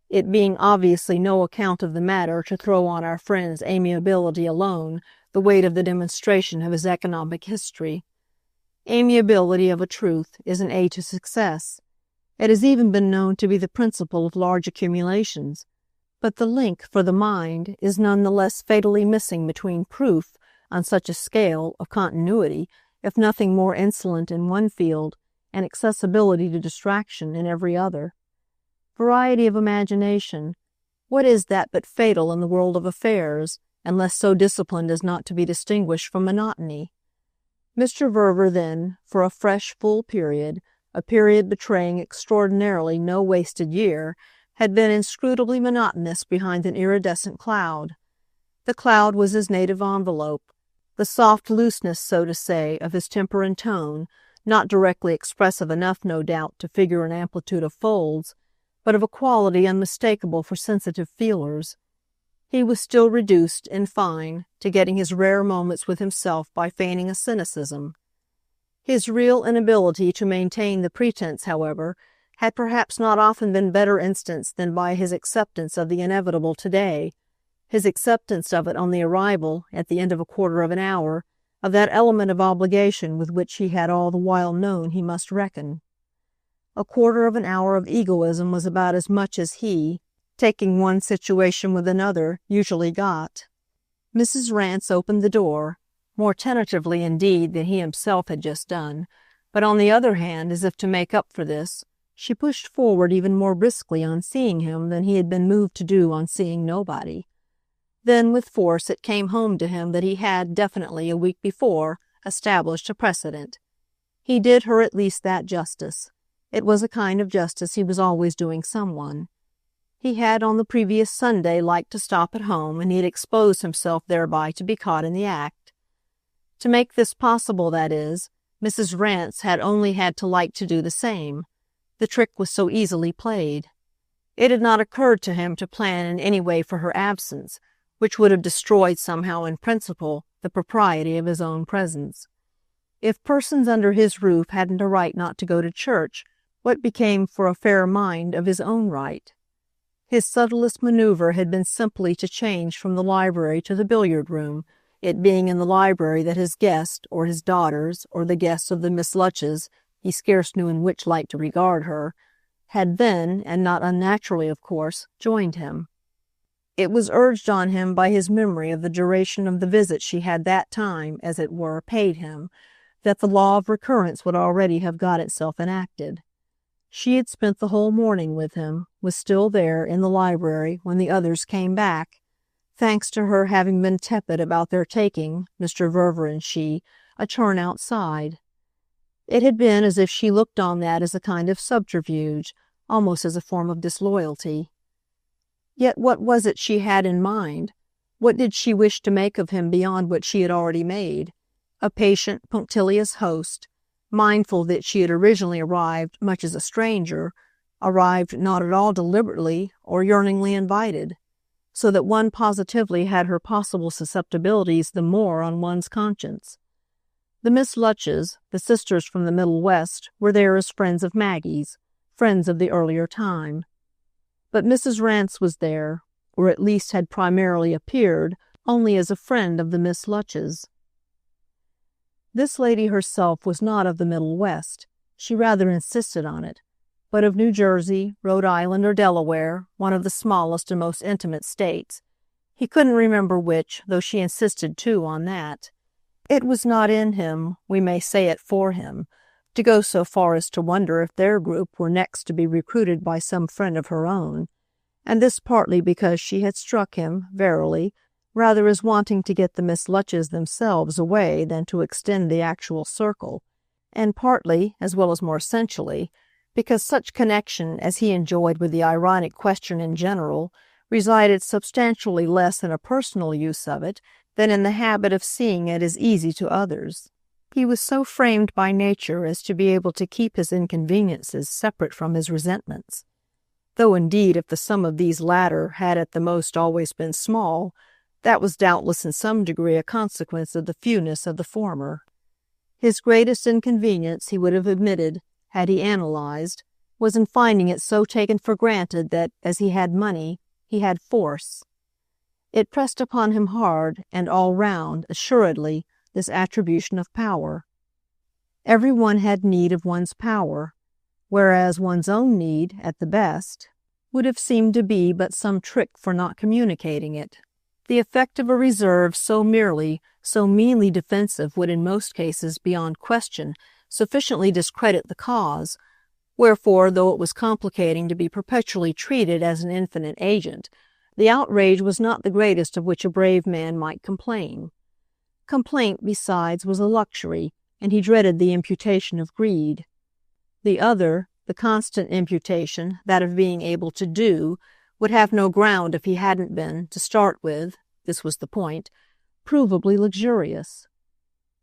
it being obviously no account of the matter to throw on our friend's amiability alone the weight of the demonstration of his economic history. Amiability, of a truth, is an aid to success. It has even been known to be the principle of large accumulations, but the link for the mind is none the less fatally missing between proof, on such a scale, of continuity, if nothing more insolent in one field, and accessibility to distraction in every other. Variety of imagination, what is that but fatal in the world of affairs, unless so disciplined as not to be distinguished from monotony? Mr. Verver, then, for a fresh, full period, a period betraying extraordinarily no wasted year, had been inscrutably monotonous behind an iridescent cloud. The cloud was his native envelope, the soft looseness, so to say, of his temper and tone, not directly expressive enough, no doubt, to figure an amplitude of folds, but of a quality unmistakable for sensitive feelers. He was still reduced, in fine, to getting his rare moments with himself by feigning a cynicism. His real inability to maintain the pretense, however, had perhaps not often been better instanced than by his acceptance of the inevitable today, his acceptance of it on the arrival, at the end of a quarter of an hour, of that element of obligation with which he had all the while known he must reckon. A quarter of an hour of egoism was about as much as he, taking one situation with another, usually got. Mrs. Rance opened the door, more tentatively indeed than he himself had just done, but on the other hand, as if to make up for this, she pushed forward even more briskly on seeing him than he had been moved to do on seeing nobody. Then with force it came home to him that he had, definitely, a week before, established a precedent. He did her at least that justice. It was a kind of justice he was always doing someone. He had on the previous Sunday liked to stop at home, and he had exposed himself thereby to be caught in the act. To make this possible, that is, Mrs. Rance had only had to like to do the same. The trick was so easily played. It had not occurred to him to plan in any way for her absence, which would have destroyed somehow in principle the propriety of his own presence. If persons under his roof hadn't a right not to go to church, what became for a fair mind of his own right? His subtlest maneuver had been simply to change from the library to the billiard-room, it being in the library that his guest, or his daughters, or the guests of the Miss Lutches, he scarce knew in which light to regard her, had then, and not unnaturally of course, joined him. It was urged on him by his memory of the duration of the visit she had that time, as it were, paid him, that the law of recurrence would already have got itself enacted. She had spent the whole morning with him, was still there in the library when the others came back, thanks to her having been tepid about their taking, Mr. Verver and she, a turn outside. It had been as if she looked on that as a kind of subterfuge, almost as a form of disloyalty. Yet what was it she had in mind? What did she wish to make of him beyond what she had already made? A patient, punctilious host, mindful that she had originally arrived much as a stranger, arrived not at all deliberately or yearningly invited, so that one positively had her possible susceptibilities the more on one's conscience. The Miss Lutches, the sisters from the Middle West, were there as friends of Maggie's, friends of the earlier time. But Mrs. Rance was there, or at least had primarily appeared, only as a friend of the Miss Lutches. This lady herself was not of the Middle West, she rather insisted on it, but of New Jersey, Rhode Island, or Delaware, one of the smallest and most intimate states. He couldn't remember which, though she insisted too on that. It was not in him, we may say it for him, to go so far as to wonder if their group were next to be recruited by some friend of her own, and this partly because she had struck him, verily, rather as wanting to get the Miss Lutches themselves away than to extend the actual circle, and partly, as well as more essentially, because such connection as he enjoyed with the ironic question in general resided substantially less in a personal use of it than in the habit of seeing it as easy to others. He was so framed by nature as to be able to keep his inconveniences separate from his resentments. though indeed if the sum of these latter had at the most always been small, that was doubtless in some degree a consequence of the fewness of the former. His greatest inconvenience, he would have admitted, had he analyzed, was in finding it so taken for granted that, as he had money, he had force. It pressed upon him hard, and all round, assuredly, this attribution of power. Every one had need of one's power, whereas one's own need, at the best, would have seemed to be but some trick for not communicating it. The effect of a reserve so meanly defensive would in most cases, beyond question, sufficiently discredit the cause, wherefore, though it was complicating to be perpetually treated as an infinite agent, the outrage was not the greatest of which a brave man might complain. Complaint, besides, was a luxury, and he dreaded the imputation of greed. The other, the constant imputation, that of being able to do, would have no ground if he hadn't been, to start with, this was the point, provably luxurious.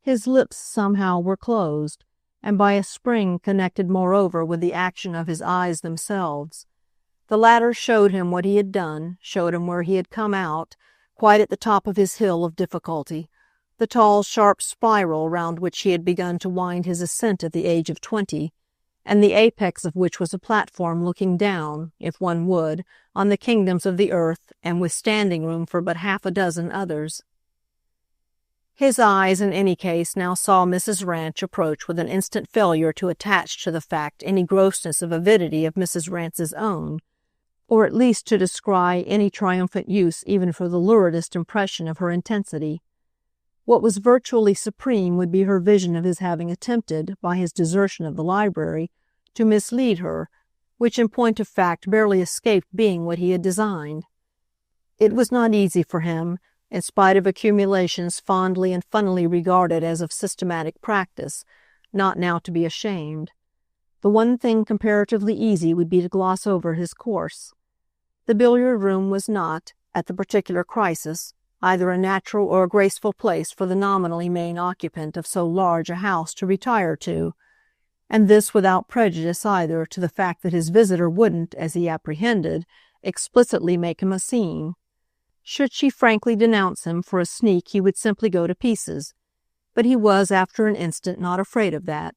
His lips somehow were closed, and by a spring connected moreover with the action of his eyes themselves. The latter showed him what he had done, showed him where he had come out, quite at the top of his hill of difficulty, the tall, sharp spiral round which he had begun to wind his ascent at the age of 20, and the apex of which was a platform looking down, if one would, on the kingdoms of the earth, and with standing room for but half a dozen others. His eyes, in any case, now saw Mrs. Rance approach with an instant failure to attach to the fact any grossness of avidity of Mrs. Rance's own, or at least to descry any triumphant use even for the luridest impression of her intensity. What was virtually supreme would be her vision of his having attempted, by his desertion of the library, to mislead her, which in point of fact barely escaped being what he had designed. It was not easy for him, in spite of accumulations fondly and funnily regarded as of systematic practice, not now to be ashamed. The one thing comparatively easy would be to gloss over his course. The billiard-room was not, at the particular crisis, either a natural or a graceful place for the nominally main occupant of so large a house to retire to, and this without prejudice either to the fact that his visitor wouldn't, as he apprehended, explicitly make him a scene. Should she frankly denounce him for a sneak, he would simply go to pieces, but he was, after an instant, not afraid of that.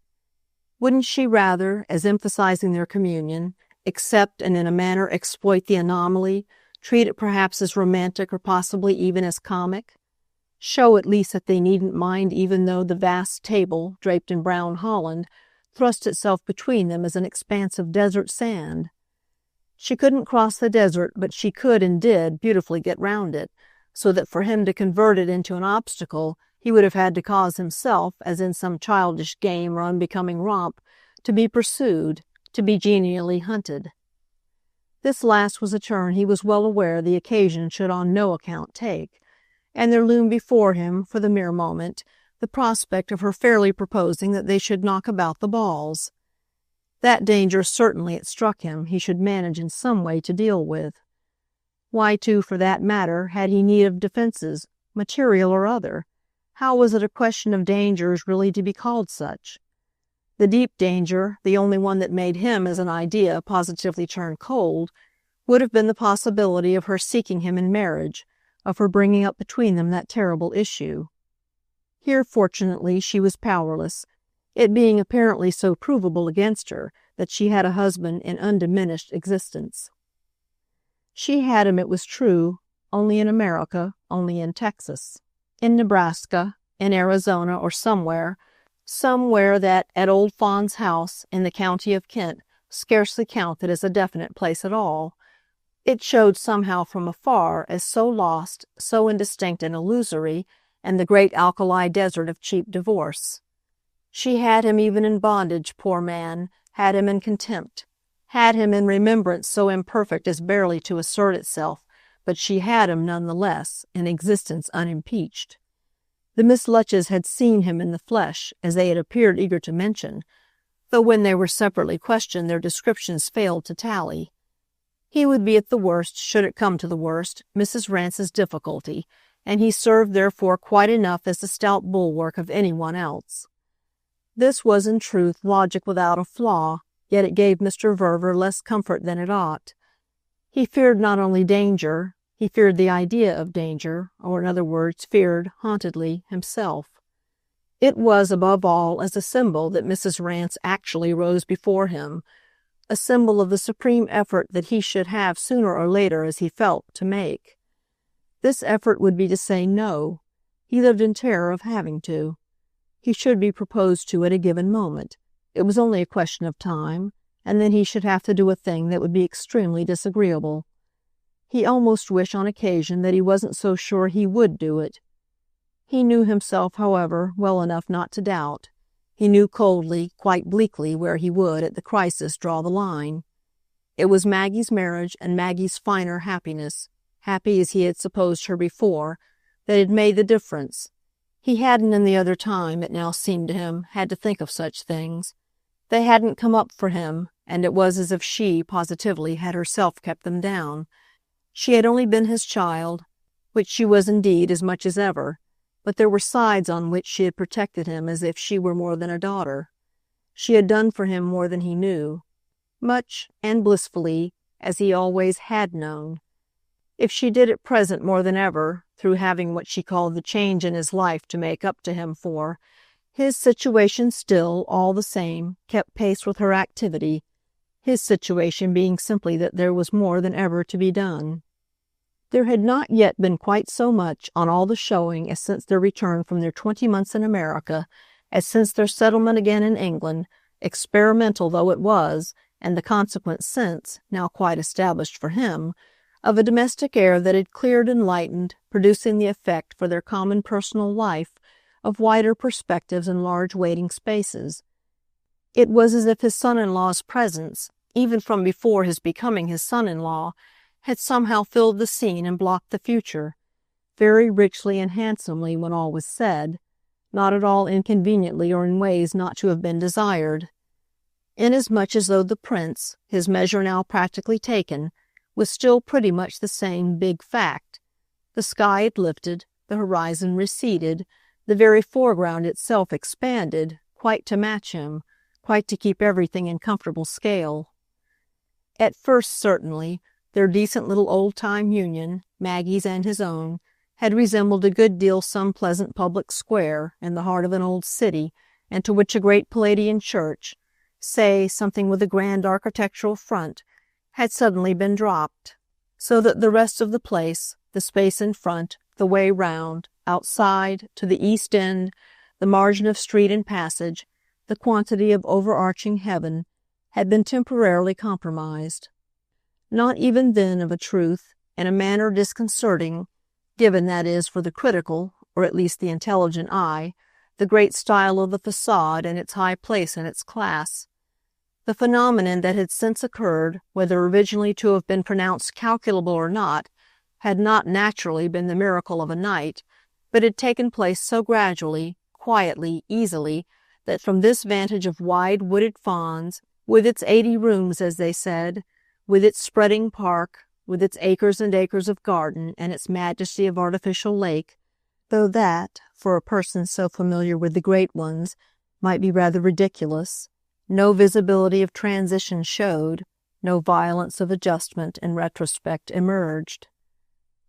Wouldn't she rather, as emphasizing their communion, accept and in a manner exploit the anomaly, treat it perhaps as romantic or possibly even as comic? Show at least that they needn't mind even though the vast table, draped in brown holland, thrust itself between them as an expanse of desert sand. She couldn't cross the desert, but she could and did beautifully get round it, so that for him to convert it into an obstacle, he would have had to cause himself, as in some childish game or unbecoming romp, to be pursued, to be genially hunted. This last was a turn he was well aware the occasion should on no account take, and there loomed before him, for the mere moment, the prospect of her fairly proposing that they should knock about the balls. That danger certainly, it struck him, he should manage in some way to deal with. Why, too, for that matter, had he need of defences, material or other? How was it a question of dangers really to be called such? The deep danger, the only one that made him, as an idea, positively turn cold, would have been the possibility of her seeking him in marriage, of her bringing up between them that terrible issue. Here, fortunately, she was powerless, it being apparently so provable against her that she had a husband in undiminished existence. She had him, it was true, only in America, only in Texas, in Nebraska, in Arizona, or somewhere that at Old Fawn's house in the county of Kent scarcely counted as a definite place at all. It showed somehow from afar as so lost, so indistinct and illusory, and the great alkali desert of cheap divorce. She had him even in bondage, poor man, had him in contempt, had him in remembrance so imperfect as barely to assert itself, but she had him none the less, in existence unimpeached. The Miss Lutches had seen him in the flesh, as they had appeared eager to mention, though when they were separately questioned their descriptions failed to tally. He would be at the worst, should it come to the worst, Mrs. Rance's difficulty, and he served therefore quite enough as the stout bulwark of any one else. This was in truth logic without a flaw, yet it gave Mr. Verver less comfort than it ought. He feared not only danger, he feared the idea of danger, or in other words, feared, hauntedly, himself. It was, above all, as a symbol that Mrs. Rance actually rose before him, a symbol of the supreme effort that he should have sooner or later, as he felt, to make. This effort would be to say no. He lived in terror of having to. He should be proposed to at a given moment. It was only a question of time, and then he should have to do a thing that would be extremely disagreeable. He almost wished on occasion that he wasn't so sure he would do it. He knew himself, however, well enough not to doubt. He knew coldly, quite bleakly, where he would, at the crisis, draw the line. It was Maggie's marriage and Maggie's finer happiness, happy as he had supposed her before, that had made the difference. He hadn't in the other time, it now seemed to him, had to think of such things. They hadn't come up for him, and it was as if she, positively, had herself kept them down. She had only been his child, which she was indeed as much as ever, but there were sides on which she had protected him as if she were more than a daughter. She had done for him more than he knew, much and blissfully, as he always had known. If she did at present more than ever, through having what she called the change in his life to make up to him for, his situation still, all the same, kept pace with her activity, his situation being simply that there was more than ever to be done. There had not yet been quite so much on all the showing as since their return from their 20 months in America, as since their settlement again in England, experimental though it was, and the consequent sense, now quite established for him, of a domestic air that had cleared and lightened, producing the effect for their common personal life of wider perspectives and large waiting spaces. It was as if his son-in-law's presence, even from before his becoming his son-in-law, had somehow filled the scene and blocked the future, very richly and handsomely when all was said, not at all inconveniently or in ways not to have been desired. Inasmuch as though the prince, his measure now practically taken, was still pretty much the same big fact. The sky had lifted, the horizon receded, the very foreground itself expanded, quite to match him, quite to keep everything in comfortable scale. At first, certainly, their decent little old-time union, Maggie's and his own, had resembled a good deal some pleasant public square in the heart of an old city, into which a great Palladian church, say something with a grand architectural front, had suddenly been dropped, so that the rest of the place, the space in front, the way round, outside, to the east end, the margin of street and passage, the quantity of overarching heaven, had been temporarily compromised. Not even then, of a truth, in a manner disconcerting, given, that is, for the critical, or at least the intelligent eye, the great style of the facade and its high place in its class. The phenomenon that had since occurred, whether originally to have been pronounced calculable or not, had not naturally been the miracle of a night, but had taken place so gradually, quietly, easily, that from this vantage of wide wooded fawns, with its 80 rooms, as they said, with its spreading park, with its acres and acres of garden and its majesty of artificial lake, though that, for a person so familiar with the great ones, might be rather ridiculous, no visibility of transition showed, no violence of adjustment in retrospect emerged.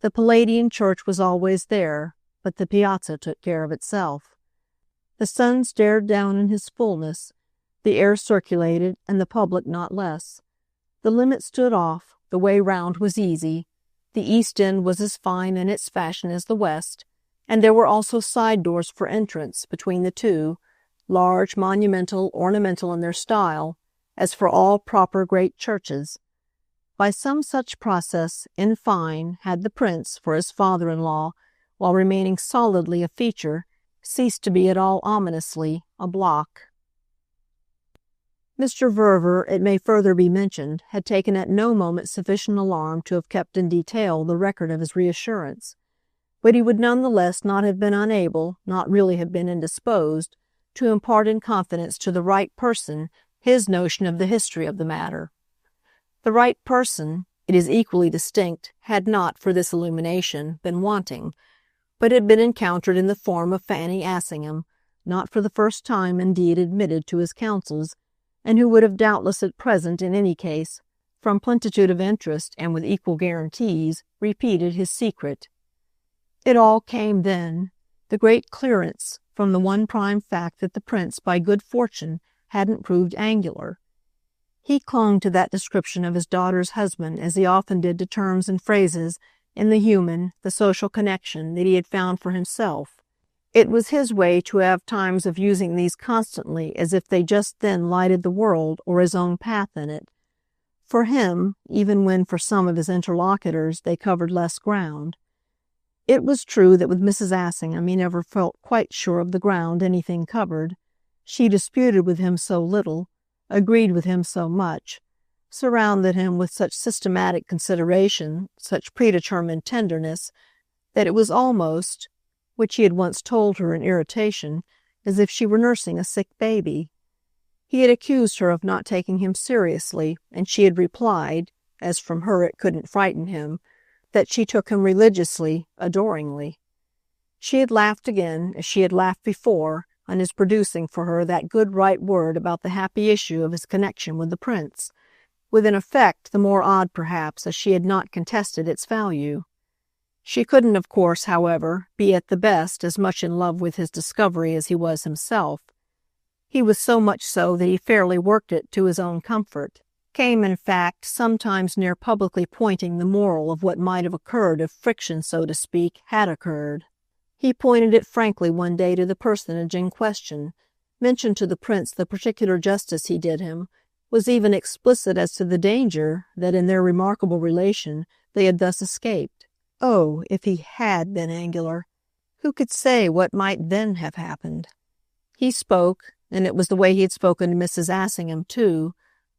The Palladian church was always there, but the piazza took care of itself. The sun stared down in his fullness, the air circulated, and the public not less. The limit stood off, the way round was easy, the east end was as fine in its fashion as the west, and there were also side doors for entrance between the two, large, monumental, ornamental in their style, as for all proper great churches. By some such process, in fine, had the prince, for his father-in-law, while remaining solidly a feature, ceased to be at all ominously a block. Mr. Verver, it may further be mentioned, had taken at no moment sufficient alarm to have kept in detail the record of his reassurance, but he would none the less not have been unable, not really have been indisposed, to impart in confidence to the right person his notion of the history of the matter. The right person, it is equally distinct, had not, for this illumination, been wanting, but had been encountered in the form of Fanny Assingham, not for the first time indeed admitted to his counsels, and who would have doubtless at present, in any case, from plenitude of interest and with equal guarantees, repeated his secret. It all came then, the great clearance from the one prime fact that the prince, by good fortune, hadn't proved angular. He clung to that description of his daughter's husband as he often did to terms and phrases in the human, the social connection that he had found for himself. It was his way to have times of using these constantly as if they just then lighted the world or his own path in it. For him, even when for some of his interlocutors they covered less ground. It was true that with Mrs. Assingham he never felt quite sure of the ground anything covered. She disputed with him so little, agreed with him so much, surrounded him with such systematic consideration, such predetermined tenderness, that it was almost, which he had once told her in irritation, as if she were nursing a sick baby. He had accused her of not taking him seriously, and she had replied, as from her it couldn't frighten him, that she took him religiously, adoringly. She had laughed again, as she had laughed before, on his producing for her that good right word about the happy issue of his connection with the prince, with an effect the more odd perhaps as she had not contested its value. She couldn't, of course, however, be at the best as much in love with his discovery as he was himself. He was so much so that he fairly worked it to his own comfort, came, in fact, sometimes near publicly pointing the moral of what might have occurred if friction, so to speak, had occurred. He pointed it frankly one day to the personage in question, mentioned to the prince the particular justice he did him, was even explicit as to the danger that in their remarkable relation they had thus escaped. Oh, if he had been angular! Who could say what might then have happened? He spoke, and it was the way he had spoken to Mrs. Assingham, too,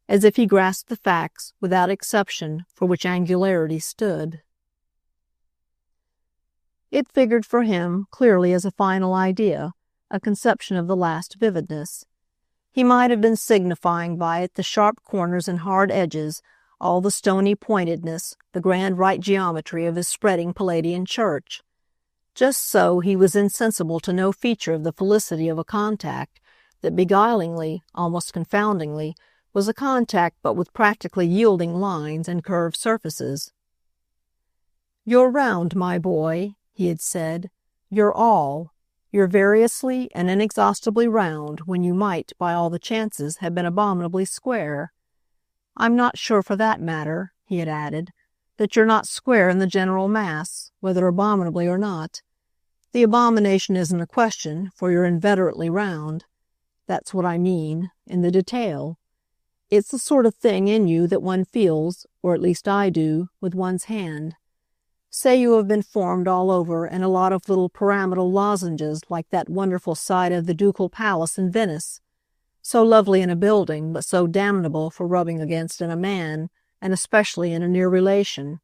as if he grasped the facts, without exception, for which angularity stood. It figured for him clearly as a final idea, a conception of the last vividness. He might have been signifying by it the sharp corners and hard edges, all the stony pointedness, the grand right geometry of his spreading Palladian church. Just so he was insensible to no feature of the felicity of a contact that beguilingly, almost confoundingly, was a contact but with practically yielding lines and curved surfaces. "You're round, my boy," he had said. "You're all. You're variously and inexhaustibly round when you might, by all the chances, have been abominably square. I'm not sure, for that matter," he had added, "that you're not square in the general mass, whether abominably or not. The abomination isn't a question, for you're inveterately round. That's what I mean, in the detail. It's the sort of thing in you that one feels, or at least I do, with one's hand. Say you have been formed all over in a lot of little pyramidal lozenges like that wonderful side of the Ducal Palace in Venice, so lovely in a building, but so damnable for rubbing against in a man, and especially in a near relation.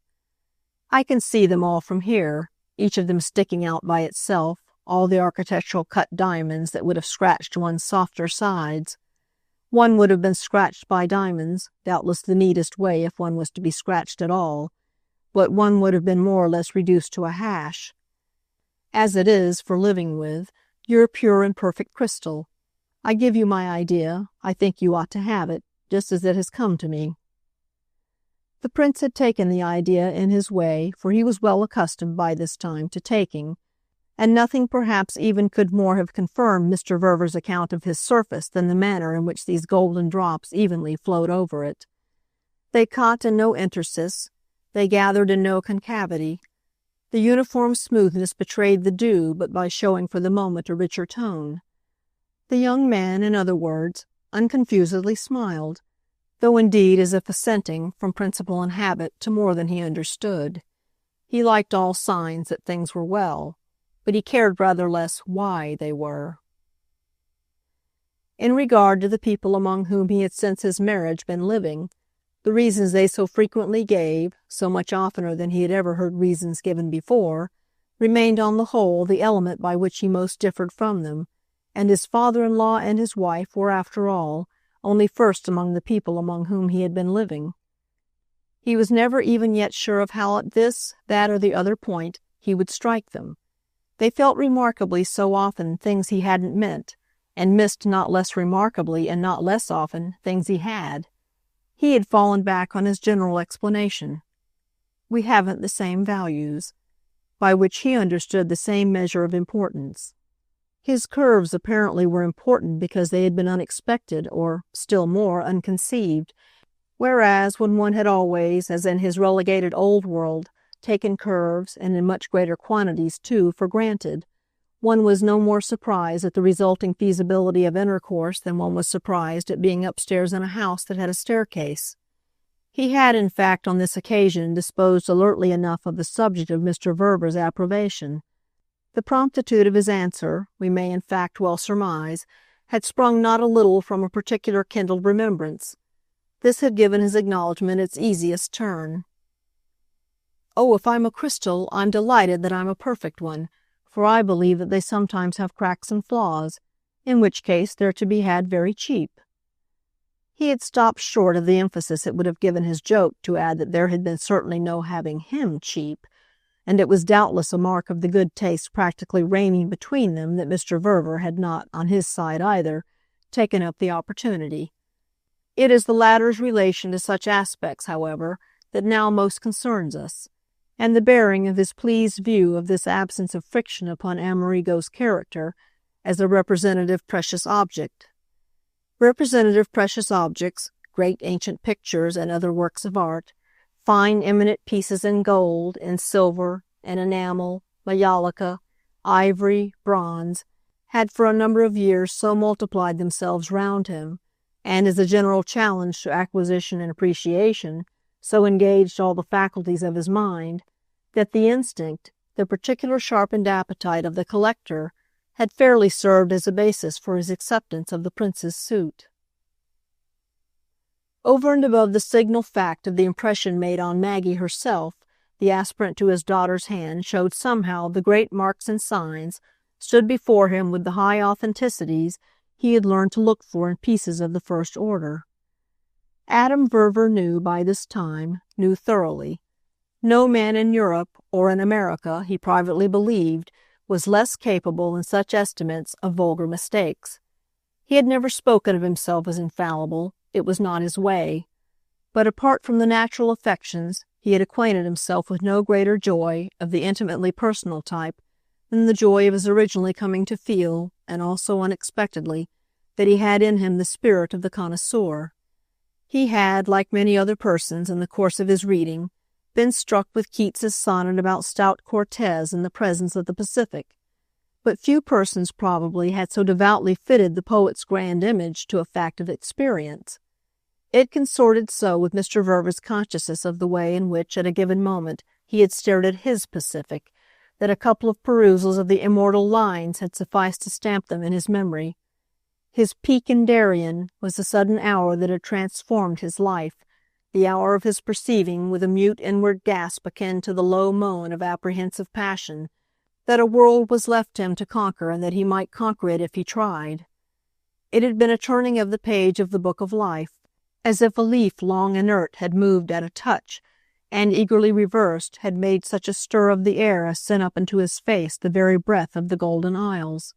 I can see them all from here, each of them sticking out by itself, all the architectural cut diamonds that would have scratched one's softer sides. One would have been scratched by diamonds, doubtless the neatest way if one was to be scratched at all, but one would have been more or less reduced to a hash. As it is, for living with, you're pure and perfect crystal. I give you my idea. I think you ought to have it, just as it has come to me." The prince had taken the idea in his way, for he was well accustomed by this time to taking, and nothing perhaps even could more have confirmed Mr. Verver's account of his surface than the manner in which these golden drops evenly flowed over it. They caught in no interstice, they gathered in no concavity. The uniform smoothness betrayed the dew but by showing for the moment a richer tone. The young man, in other words, unconfusedly smiled, though indeed as if assenting, from principle and habit, to more than he understood. He liked all signs that things were well, but he cared rather less why they were. In regard to the people among whom he had since his marriage been living, the reasons they so frequently gave, so much oftener than he had ever heard reasons given before, remained on the whole the element by which he most differed from them, and his father-in-law and his wife were, after all, only first among the people among whom he had been living. He was never even yet sure of how at this, that, or the other point he would strike them. They felt remarkably so often things he hadn't meant, and missed not less remarkably and not less often things he had. He had fallen back on his general explanation. "We haven't the same values," by which he understood the same measure of importance. His curves apparently were important because they had been unexpected or, still more, unconceived, whereas when one had always, as in his relegated old world, taken curves, and in much greater quantities too, for granted, one was no more surprised at the resulting feasibility of intercourse than one was surprised at being upstairs in a house that had a staircase. He had, in fact, on this occasion disposed alertly enough of the subject of Mr. Verver's approbation. The promptitude of his answer, we may in fact well surmise, had sprung not a little from a particular kindled remembrance. This had given his acknowledgment its easiest turn. "Oh, if I'm a crystal, I'm delighted that I'm a perfect one, for I believe that they sometimes have cracks and flaws, in which case they're to be had very cheap." He had stopped short of the emphasis it would have given his joke to add that there had been certainly no having him cheap, and it was doubtless a mark of the good taste practically reigning between them that Mr. Verver had not, on his side either, taken up the opportunity. It is the latter's relation to such aspects, however, that now most concerns us, and the bearing of his pleased view of this absence of friction upon Amerigo's character as a representative precious object. Representative precious objects, great ancient pictures and other works of art, fine eminent pieces in gold, in silver, in enamel, maiolica, ivory, bronze, had for a number of years so multiplied themselves round him, and as a general challenge to acquisition and appreciation, so engaged all the faculties of his mind, that the instinct, the particular sharpened appetite of the collector, had fairly served as a basis for his acceptance of the prince's suit. Over and above the signal fact of the impression made on Maggie herself, the aspirant to his daughter's hand showed somehow the great marks and signs, stood before him with the high authenticities he had learned to look for in pieces of the first order. Adam Verver knew by this time, knew thoroughly. No man in Europe, or in America, he privately believed, was less capable in such estimates of vulgar mistakes. He had never spoken of himself as infallible, it was not his way. But apart from the natural affections, he had acquainted himself with no greater joy, of the intimately personal type, than the joy of his originally coming to feel, and also unexpectedly, that he had in him the spirit of the connoisseur. He had, like many other persons in the course of his reading, been struck with Keats's sonnet about stout Cortez in the presence of the Pacific, but few persons probably had so devoutly fitted the poet's grand image to a fact of experience. It consorted so with Mr. Verver's consciousness of the way in which, at a given moment, he had stared at his Pacific, that a couple of perusals of the immortal lines had sufficed to stamp them in his memory. His peak in Darien was the sudden hour that had transformed his life, the hour of his perceiving, with a mute inward gasp akin to the low moan of apprehensive passion, that a world was left him to conquer and that he might conquer it if he tried. It had been a turning of the page of the book of life, as if a leaf long inert had moved at a touch, and eagerly reversed had made such a stir of the air as sent up into his face the very breath of the Golden Isles.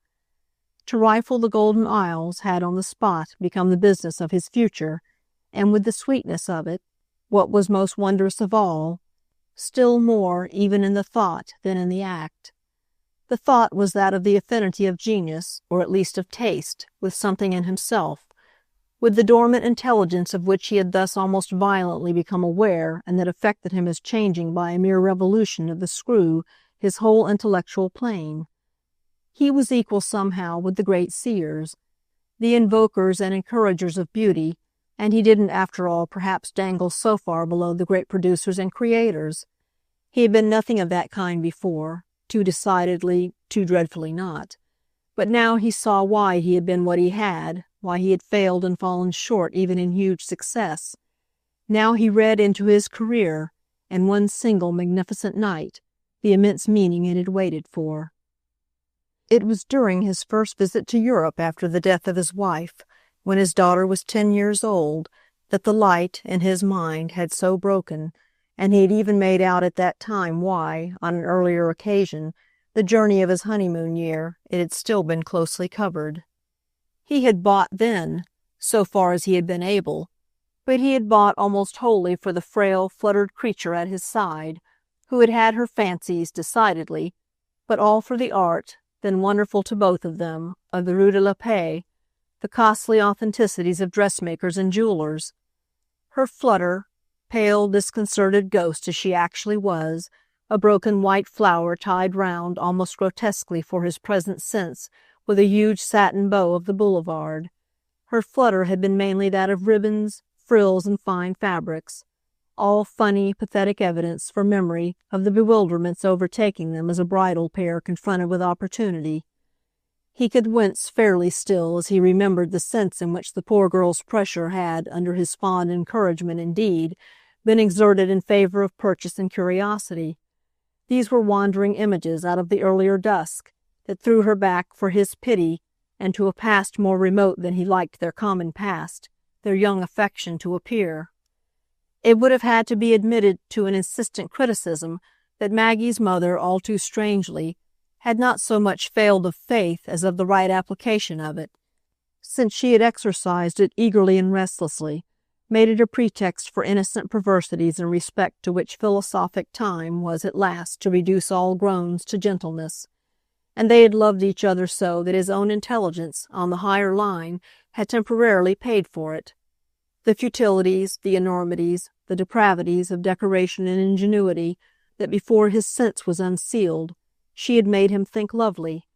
To rifle the Golden Isles had on the spot become the business of his future, and with the sweetness of it, what was most wondrous of all, still more even in the thought than in the act. The thought was that of the affinity of genius, or at least of taste, with something in himself, with the dormant intelligence of which he had thus almost violently become aware, and that affected him as changing by a mere revolution of the screw his whole intellectual plane. He was equal somehow with the great seers, the invokers and encouragers of beauty, and he didn't, after all, perhaps dangle so far below the great producers and creators. He had been nothing of that kind before, too decidedly, too dreadfully not. But now he saw why he had been what he had, why he had failed and fallen short even in huge success. Now he read into his career, in one single magnificent night, the immense meaning it had waited for. It was during his first visit to Europe after the death of his wife, when his daughter was 10 years old, that the light, in his mind, had so broken, and he had even made out at that time why, on an earlier occasion, the journey of his honeymoon year, it had still been closely covered. He had bought then, so far as he had been able, but he had bought almost wholly for the frail, fluttered creature at his side, who had had her fancies, decidedly, but all for the art, then wonderful to both of them, of the Rue de la Paix, the costly authenticities of dressmakers and jewelers. Her flutter, pale, disconcerted ghost as she actually was, a broken white flower tied round almost grotesquely for his present sense with a huge satin bow of the boulevard. Her flutter had been mainly that of ribbons, frills, and fine fabrics, all funny, pathetic evidence for memory of the bewilderments overtaking them as a bridal pair confronted with opportunity. He could wince fairly still as he remembered the sense in which the poor girl's pressure had, under his fond encouragement indeed, been exerted in favor of purchase and curiosity. These were wandering images out of the earlier dusk that threw her back for his pity and to a past more remote than he liked their common past, their young affection to appear. It would have had to be admitted to an insistent criticism that Maggie's mother, all too strangely, had not so much failed of faith as of the right application of it, since she had exercised it eagerly and restlessly, made it a pretext for innocent perversities in respect to which philosophic time was at last to reduce all groans to gentleness. And they had loved each other so that his own intelligence, on the higher line, had temporarily paid for it. The futilities, the enormities, the depravities of decoration and ingenuity that before his sense was unsealed, she had made him think lovely.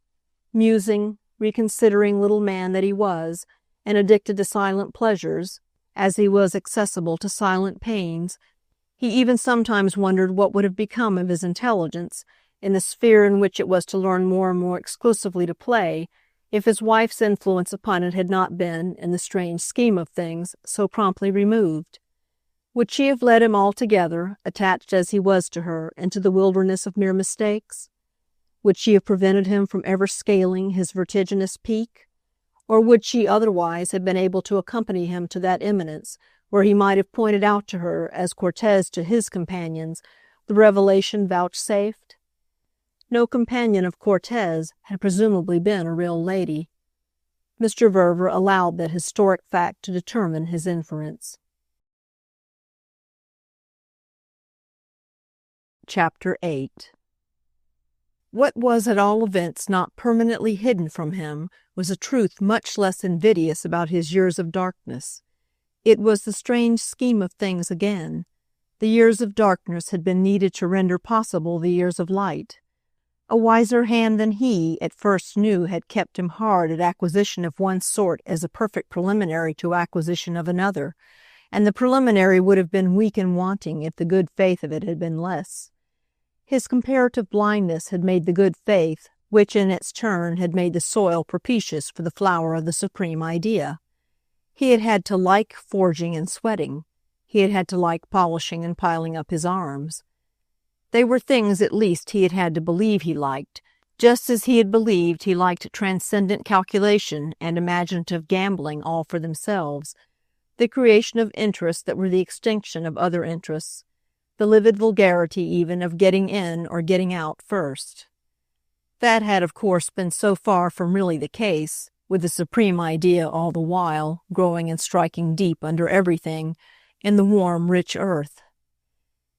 Musing, reconsidering little man that he was, and addicted to silent pleasures, as he was accessible to silent pains, he even sometimes wondered what would have become of his intelligence, in the sphere in which it was to learn more and more exclusively to play, if his wife's influence upon it had not been, in the strange scheme of things, so promptly removed. Would she have led him altogether, attached as he was to her, into the wilderness of mere mistakes? Would she have prevented him from ever scaling his vertiginous peak? Or would she otherwise have been able to accompany him to that eminence where he might have pointed out to her, as Cortez to his companions, the revelation vouchsafed? No companion of Cortez had presumably been a real lady. Mr. Verver allowed that historic fact to determine his inference. Chapter 8. What was at all events not permanently hidden from him was a truth much less invidious about his years of darkness. It was the strange scheme of things again. The years of darkness had been needed to render possible the years of light. A wiser hand than he at first knew had kept him hard at acquisition of one sort as a perfect preliminary to acquisition of another, and the preliminary would have been weak and wanting if the good faith of it had been less. His comparative blindness had made the good faith, which in its turn had made the soil propitious for the flower of the supreme idea. He had had to like forging and sweating. He had had to like polishing and piling up his arms. They were things at least he had had to believe he liked, just as he had believed he liked transcendent calculation and imaginative gambling all for themselves, the creation of interests that were the extinction of other interests, the livid vulgarity even of getting in or getting out first. That had of course been so far from really the case, with the supreme idea all the while growing and striking deep under everything in the warm, rich earth.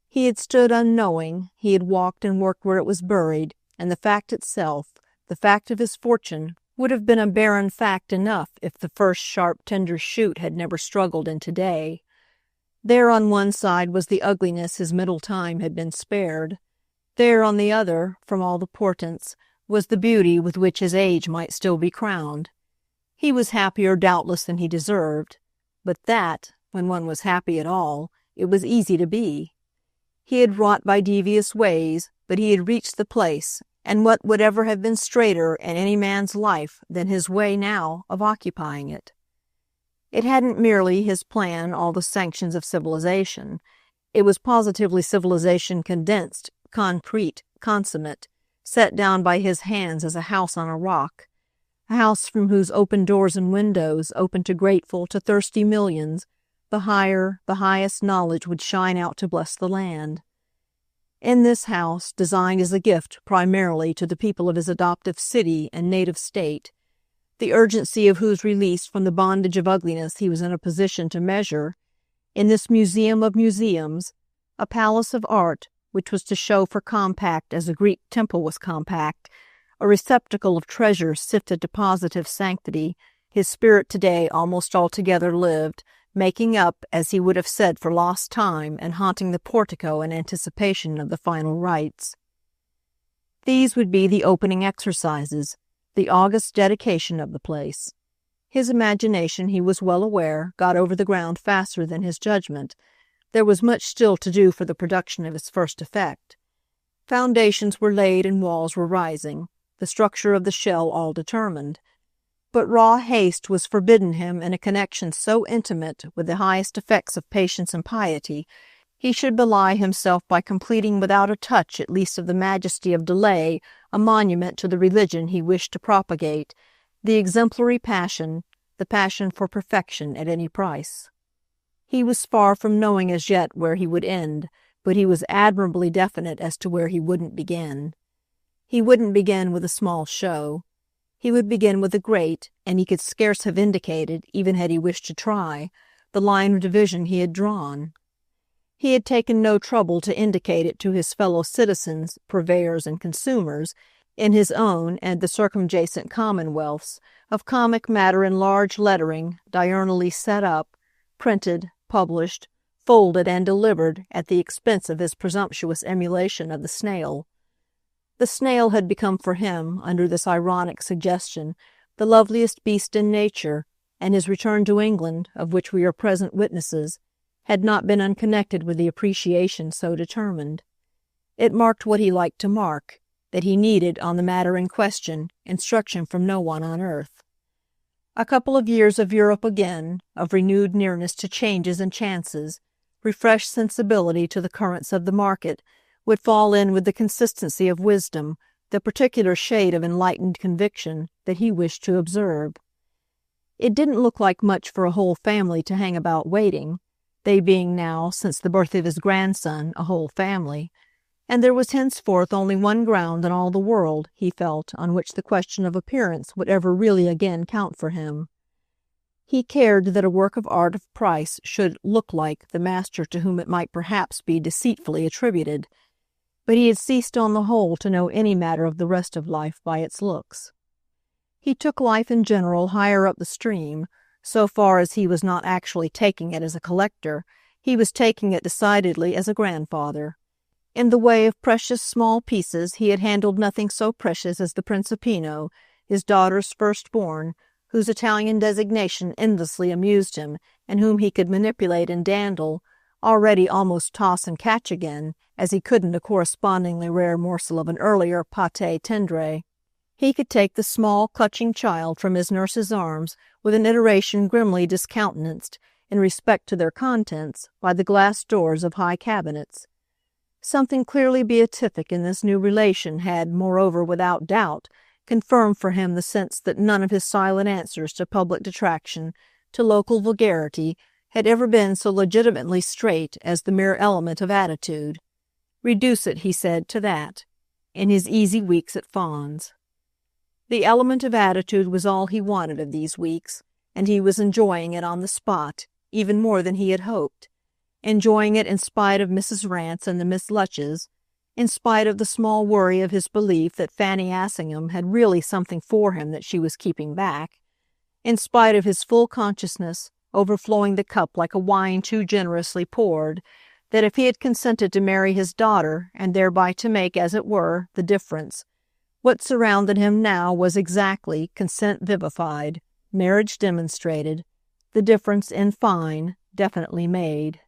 He had stood unknowing, he had walked and worked where it was buried, and the fact itself, the fact of his fortune, would have been a barren fact enough if the first sharp, tender shoot had never struggled into day. There on one side was the ugliness his middle time had been spared. There on the other, from all the portents, was the beauty with which his age might still be crowned. He was happier doubtless than he deserved, but that, when one was happy at all, it was easy to be. He had wrought by devious ways, but he had reached the place, and what would ever have been straighter in any man's life than his way now of occupying it? It hadn't merely, his plan, all the sanctions of civilization. It was positively civilization condensed, concrete, consummate, set down by his hands as a house on a rock, a house from whose open doors and windows, open to grateful, to thirsty millions, the higher, the highest knowledge would shine out to bless the land. In this house, designed as a gift primarily to the people of his adoptive city and native state, the urgency of whose release from the bondage of ugliness he was in a position to measure, in this museum of museums, a palace of art which was to show for compact as a Greek temple was compact, a receptacle of treasures sifted to positive sanctity, his spirit today almost altogether lived, making up, as he would have said, for lost time and haunting the portico in anticipation of the final rites. These would be the opening exercises, the august dedication of the place. His imagination, he was well aware, got over the ground faster than his judgment. There was much still to do for the production of his first effect. Foundations were laid and walls were rising, the structure of the shell all determined. But raw haste was forbidden him in a connection so intimate with the highest effects of patience and piety. He should belie himself by completing without a touch at least of the majesty of delay a monument to the religion he wished to propagate, the exemplary passion, the passion for perfection at any price. He was far from knowing as yet where he would end, but he was admirably definite as to where he wouldn't begin. He wouldn't begin with a small show. He would begin with a great, and he could scarce have indicated, even had he wished to try, the line of division he had drawn. He had taken no trouble to indicate it to his fellow citizens, purveyors and consumers, in his own and the circumjacent commonwealths, of comic matter in large lettering, diurnally set up, printed, published, folded and delivered at the expense of his presumptuous emulation of the snail. The snail had become for him, under this ironic suggestion, the loveliest beast in nature, and his return to England, of which we are present witnesses, had not been unconnected with the appreciation so determined. It marked what he liked to mark, that he needed, on the matter in question, instruction from no one on earth. A couple of years of Europe again, of renewed nearness to changes and chances, refreshed sensibility to the currents of the market, would fall in with the consistency of wisdom, the particular shade of enlightened conviction that he wished to observe. It didn't look like much for a whole family to hang about waiting, they being now, since the birth of his grandson, a whole family, and there was henceforth only one ground in all the world, he felt, on which the question of appearance would ever really again count for him. He cared that a work of art of price should look like the master to whom it might perhaps be deceitfully attributed, but he had ceased on the whole to know any matter of the rest of life by its looks. He took life in general higher up the stream. So far as he was not actually taking it as a collector, he was taking it decidedly as a grandfather. In the way of precious small pieces he had handled nothing so precious as the Principino, his daughter's firstborn, whose Italian designation endlessly amused him, and whom he could manipulate and dandle, already almost toss and catch again, as he couldn't a correspondingly rare morsel of an earlier pâté tendre. He could take the small, clutching child from his nurse's arms with an iteration grimly discountenanced, in respect to their contents, by the glass doors of high cabinets. Something clearly beatific in this new relation had, moreover, without doubt, confirmed for him the sense that none of his silent answers to public detraction, to local vulgarity, had ever been so legitimately straight as the mere element of attitude. Reduce it, he said, to that, in his easy weeks at Fawn's. The element of attitude was all he wanted of these weeks, and he was enjoying it on the spot, even more than he had hoped, enjoying it in spite of Mrs. Rance and the Miss Lutches, in spite of the small worry of his belief that Fanny Assingham had really something for him that she was keeping back, in spite of his full consciousness, overflowing the cup like a wine too generously poured, that if he had consented to marry his daughter, and thereby to make, as it were, the difference, what surrounded him now was exactly consent vivified, marriage demonstrated, the difference, in fine, definitely made.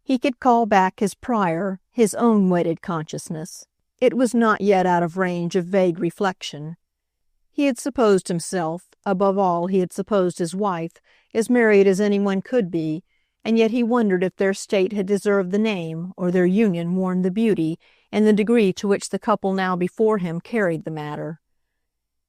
He could call back his prior, his own wedded consciousness. It was not yet out of range of vague reflection. He had supposed himself, above all he had supposed his wife, as married as anyone could be, and yet he wondered if their state had deserved the name, or their union worn the beauty, in the degree to which the couple now before him carried the matter.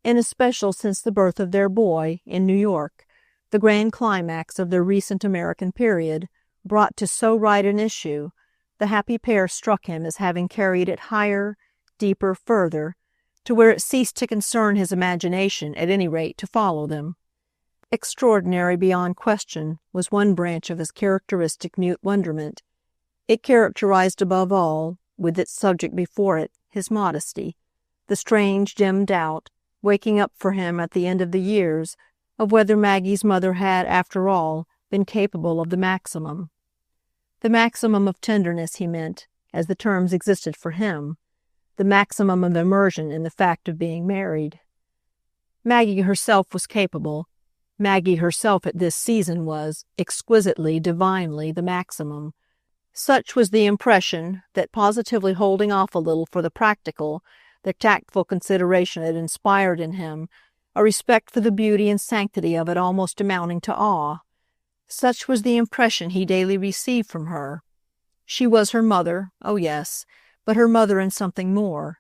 In especial since the birth of their boy, in New York, the grand climax of their recent American period, brought to so right an issue, the happy pair struck him as having carried it higher, deeper, further, to where it ceased to concern his imagination, at any rate, to follow them. Extraordinary beyond question was one branch of his characteristic mute wonderment. It characterized above all, with its subject before it, his modesty, the strange dim doubt, waking up for him at the end of the years, of whether Maggie's mother had, after all, been capable of the maximum. The maximum of tenderness, he meant, as the terms existed for him, the maximum of immersion in the fact of being married. Maggie herself was capable. Maggie herself at this season was, exquisitely, divinely, the maximum. Such was the impression that, positively holding off a little for the practical, the tactful consideration it inspired in him, a respect for the beauty and sanctity of it almost amounting to awe. Such was the impression he daily received from her. She was her mother, oh yes, but her mother and something more,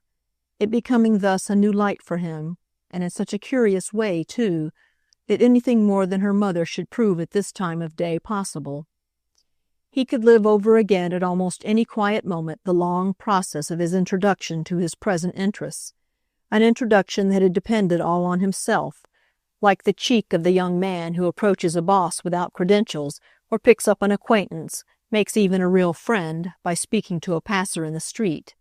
it becoming thus a new light for him, and in such a curious way, too, that anything more than her mother should prove at this time of day possible. He could live over again at almost any quiet moment the long process of his introduction to his present interests, an introduction that had depended all on himself, like the cheek of the young man who approaches a boss without credentials or picks up an acquaintance, makes even a real friend, by speaking to a passer in the street.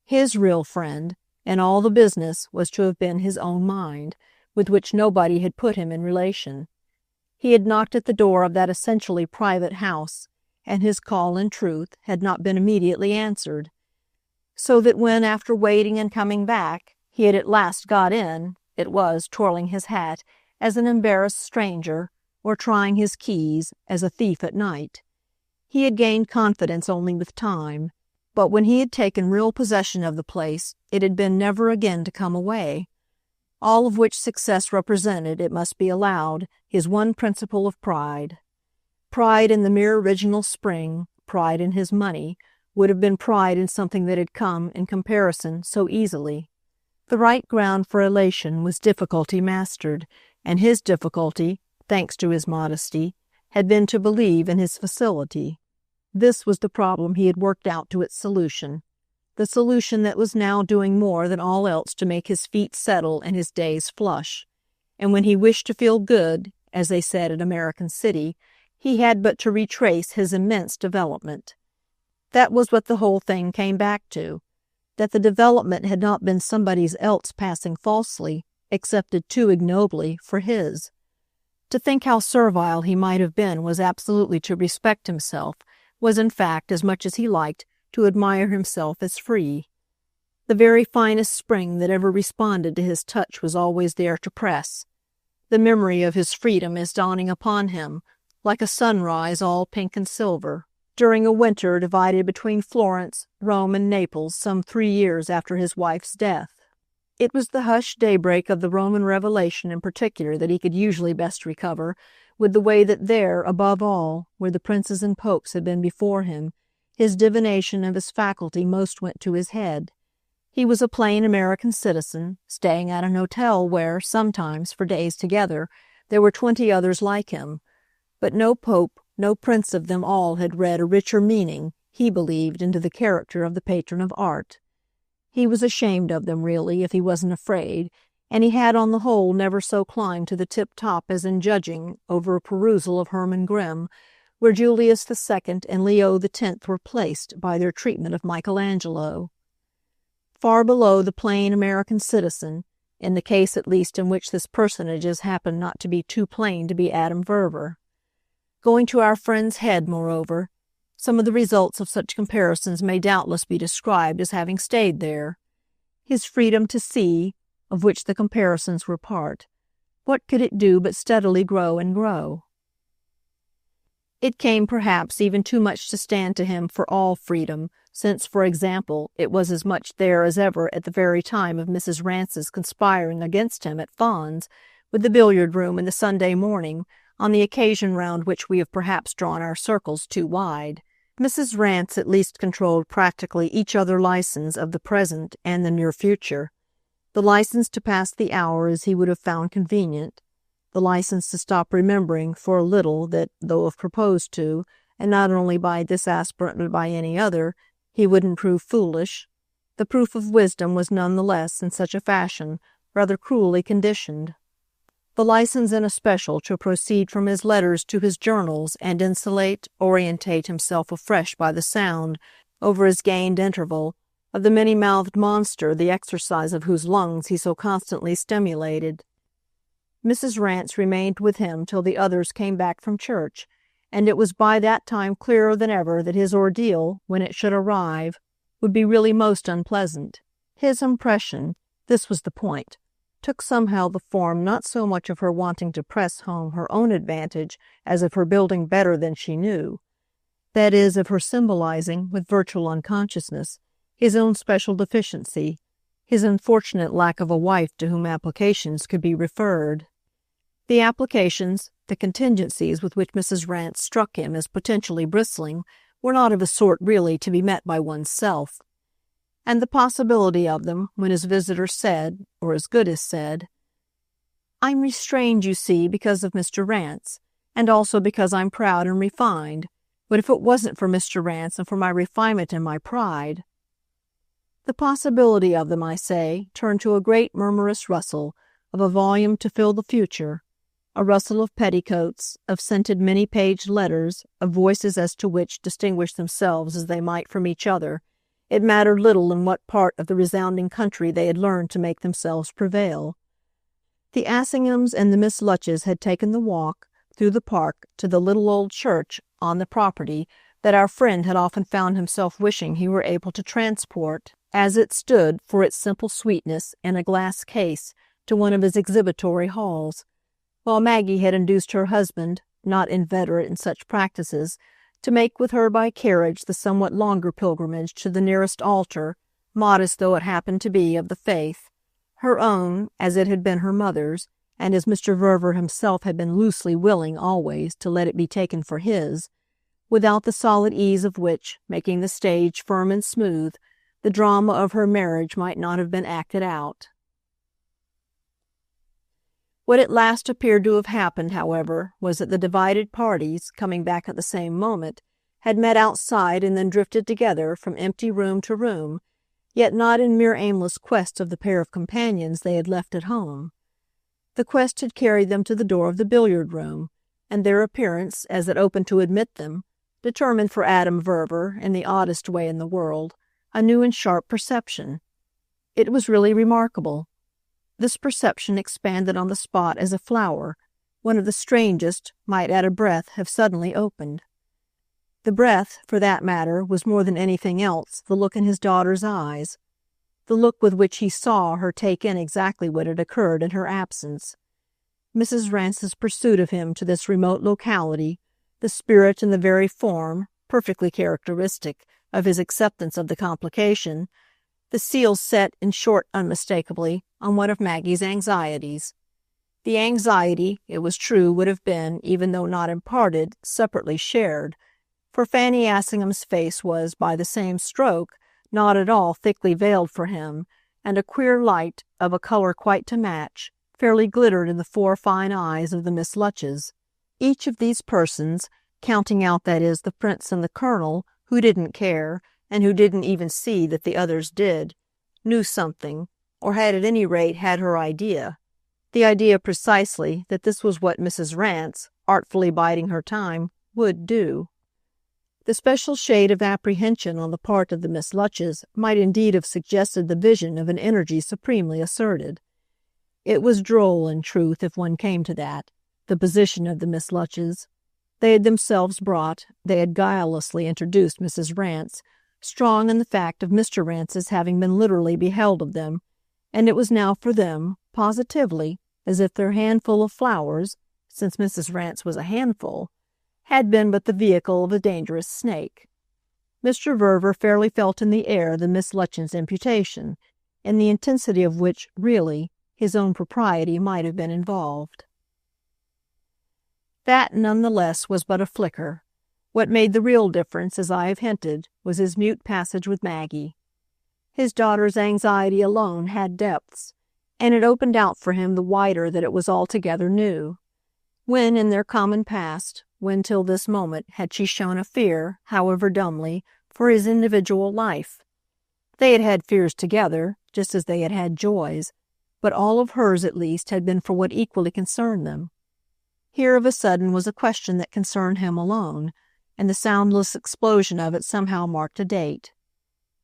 His real friend, and all the business, was to have been his own mind, with which nobody had put him in relation. He had knocked at the door of that essentially private house, and his call, in truth, had not been immediately answered. So that when, after waiting and coming back, he had at last got in, it was, twirling his hat, as an embarrassed stranger, or trying his keys, as a thief at night. He had gained confidence only with time, but when he had taken real possession of the place, it had been never again to come away. All of which success represented, it must be allowed, his one principle of pride. Pride in the mere original spring, pride in his money, would have been pride in something that had come, in comparison, so easily. The right ground for elation was difficulty mastered, and his difficulty, thanks to his modesty, had been to believe in his facility. This was the problem he had worked out to its solution, the solution that was now doing more than all else to make his feet settle and his days flush. And when he wished to feel good, as they said in American City, he had but to retrace his immense development. That was what the whole thing came back to, that the development had not been somebody else passing falsely, accepted too ignobly, for his. To think how servile he might have been was absolutely to respect himself, was in fact, as much as he liked, to admire himself as free. The very finest spring that ever responded to his touch was always there to press. The memory of his freedom is dawning upon him, like a sunrise all pink and silver, during a winter divided between Florence, Rome, and Naples some 3 years after his wife's death. It was the hushed daybreak of the Roman Revelation in particular that he could usually best recover, with the way that there, above all, where the princes and popes had been before him, his divination of his faculty most went to his head. He was a plain American citizen, staying at an hotel where, sometimes, for days together, there were 20 others like him. But no pope, no prince of them all had read a richer meaning, he believed, into the character of the patron of art. He was ashamed of them, really, if he wasn't afraid, and he had on the whole never so climbed to the tip-top as in judging over a perusal of Hermann Grimm, where Julius II and Leo X were placed by their treatment of Michelangelo. Far below the plain American citizen, in the case at least in which this personages happened not to be too plain to be Adam Verver. Going to our friend's head, moreover, some of the results of such comparisons may doubtless be described as having stayed there. His freedom to see, of which the comparisons were part, what could it do but steadily grow and grow? It came perhaps even too much to stand to him for all freedom, since, for example, it was as much there as ever at the very time of Mrs. Rance's conspiring against him at Fawn's, with the billiard-room and the Sunday morning, on the occasion round which we have perhaps drawn our circles too wide. Mrs. Rance at least controlled practically each other license of the present and the near future. The license to pass the hour as he would have found convenient, the license to stop remembering for a little that, though if proposed to, and not only by this aspirant but by any other, he wouldn't prove foolish, the proof of wisdom was none the less, in such a fashion, rather cruelly conditioned. the license in especial to proceed from his letters to his journals and insulate, orientate himself afresh by the sound, over his gained interval, of the many-mouthed monster the exercise of whose lungs he so constantly stimulated. Mrs. Rance remained with him till the others came back from church, and it was by that time clearer than ever that his ordeal, when it should arrive, would be really most unpleasant. His impression, this was the point, took somehow the form not so much of her wanting to press home her own advantage as of her building better than she knew, that is, of her symbolizing, with virtual unconsciousness, his own special deficiency, his unfortunate lack of a wife to whom applications could be referred. The applications, the contingencies with which Mrs. Rance struck him as potentially bristling, were not of a sort really to be met by one's self. And the possibility of them, when his visitor said, or as good as said, "I'm restrained, you see, because of Mr. Rance, and also because I'm proud and refined, but if it wasn't for Mr. Rance and for my refinement and my pride—" The possibility of them, I say, turned to a great murmurous rustle, of a volume to fill the future, a rustle of petticoats, of scented many-paged letters, of voices as to which, distinguish themselves as they might from each other, it mattered little in what part of the resounding country they had learned to make themselves prevail. The Assinghams and the Miss Lutches had taken the walk, through the park, to the little old church on the property that our friend had often found himself wishing he were able to transport, as it stood, for its simple sweetness, in a glass case, to one of his exhibitory halls, while Maggie had induced her husband, not inveterate in such practices, to make with her by carriage the somewhat longer pilgrimage to the nearest altar, modest though it happened to be, of the faith, her own, as it had been her mother's, and as Mr. Verver himself had been loosely willing always to let it be taken for his, without the solid ease of which, making the stage firm and smooth, the drama of her marriage might not have been acted out. What at last appeared to have happened, however, was that the divided parties, coming back at the same moment, had met outside and then drifted together from empty room to room, yet not in mere aimless quest of the pair of companions they had left at home. The quest had carried them to the door of the billiard-room, and their appearance, as it opened to admit them, determined for Adam Verver, in the oddest way in the world, a new and sharp perception. It was really remarkable. This perception expanded on the spot as a flower, one of the strangest, might at a breath have suddenly opened. The breath, for that matter, was more than anything else the look in his daughter's eyes, the look with which he saw her take in exactly what had occurred in her absence. Mrs. Rance's pursuit of him to this remote locality, the spirit and the very form, perfectly characteristic, of his acceptance of the complication, the seal set, in short, unmistakably, on one of Maggie's anxieties. The anxiety, it was true, would have been, even though not imparted, separately shared, for Fanny Assingham's face was, by the same stroke, not at all thickly veiled for him, and a queer light, of a colour quite to match, fairly glittered in the 4 fine eyes of the Miss Lutches. Each of these persons, counting out, that is, the Prince and the Colonel, who didn't care, and who didn't even see that the others did, knew something, or had at any rate had her idea, the idea precisely that this was what Mrs. Rance, artfully biding her time, would do. The special shade of apprehension on the part of the Miss Lutches might indeed have suggested the vision of an energy supremely asserted. It was droll, in truth, if one came to that, the position of the Miss Lutches. They had themselves brought, they had guilelessly introduced Mrs. Rance, strong in the fact of Mr. Rance's having been literally beheld of them, and it was now for them, positively, as if their handful of flowers, since Mrs. Rance was a handful, had been but the vehicle of a dangerous snake. Mr. Verver fairly felt in the air the Miss Lutchens' imputation, in the intensity of which, really, his own propriety might have been involved. That, none the less, was but a flicker. What made the real difference, as I have hinted, was his mute passage with Maggie. His daughter's anxiety alone had depths, and it opened out for him the wider that it was altogether new. When, in their common past, when till this moment had she shown a fear, however dumbly, for his individual life? They had had fears together, just as they had had joys, but all of hers at least had been for what equally concerned them. Here of a sudden was a question that concerned him alone, and the soundless explosion of it somehow marked a date.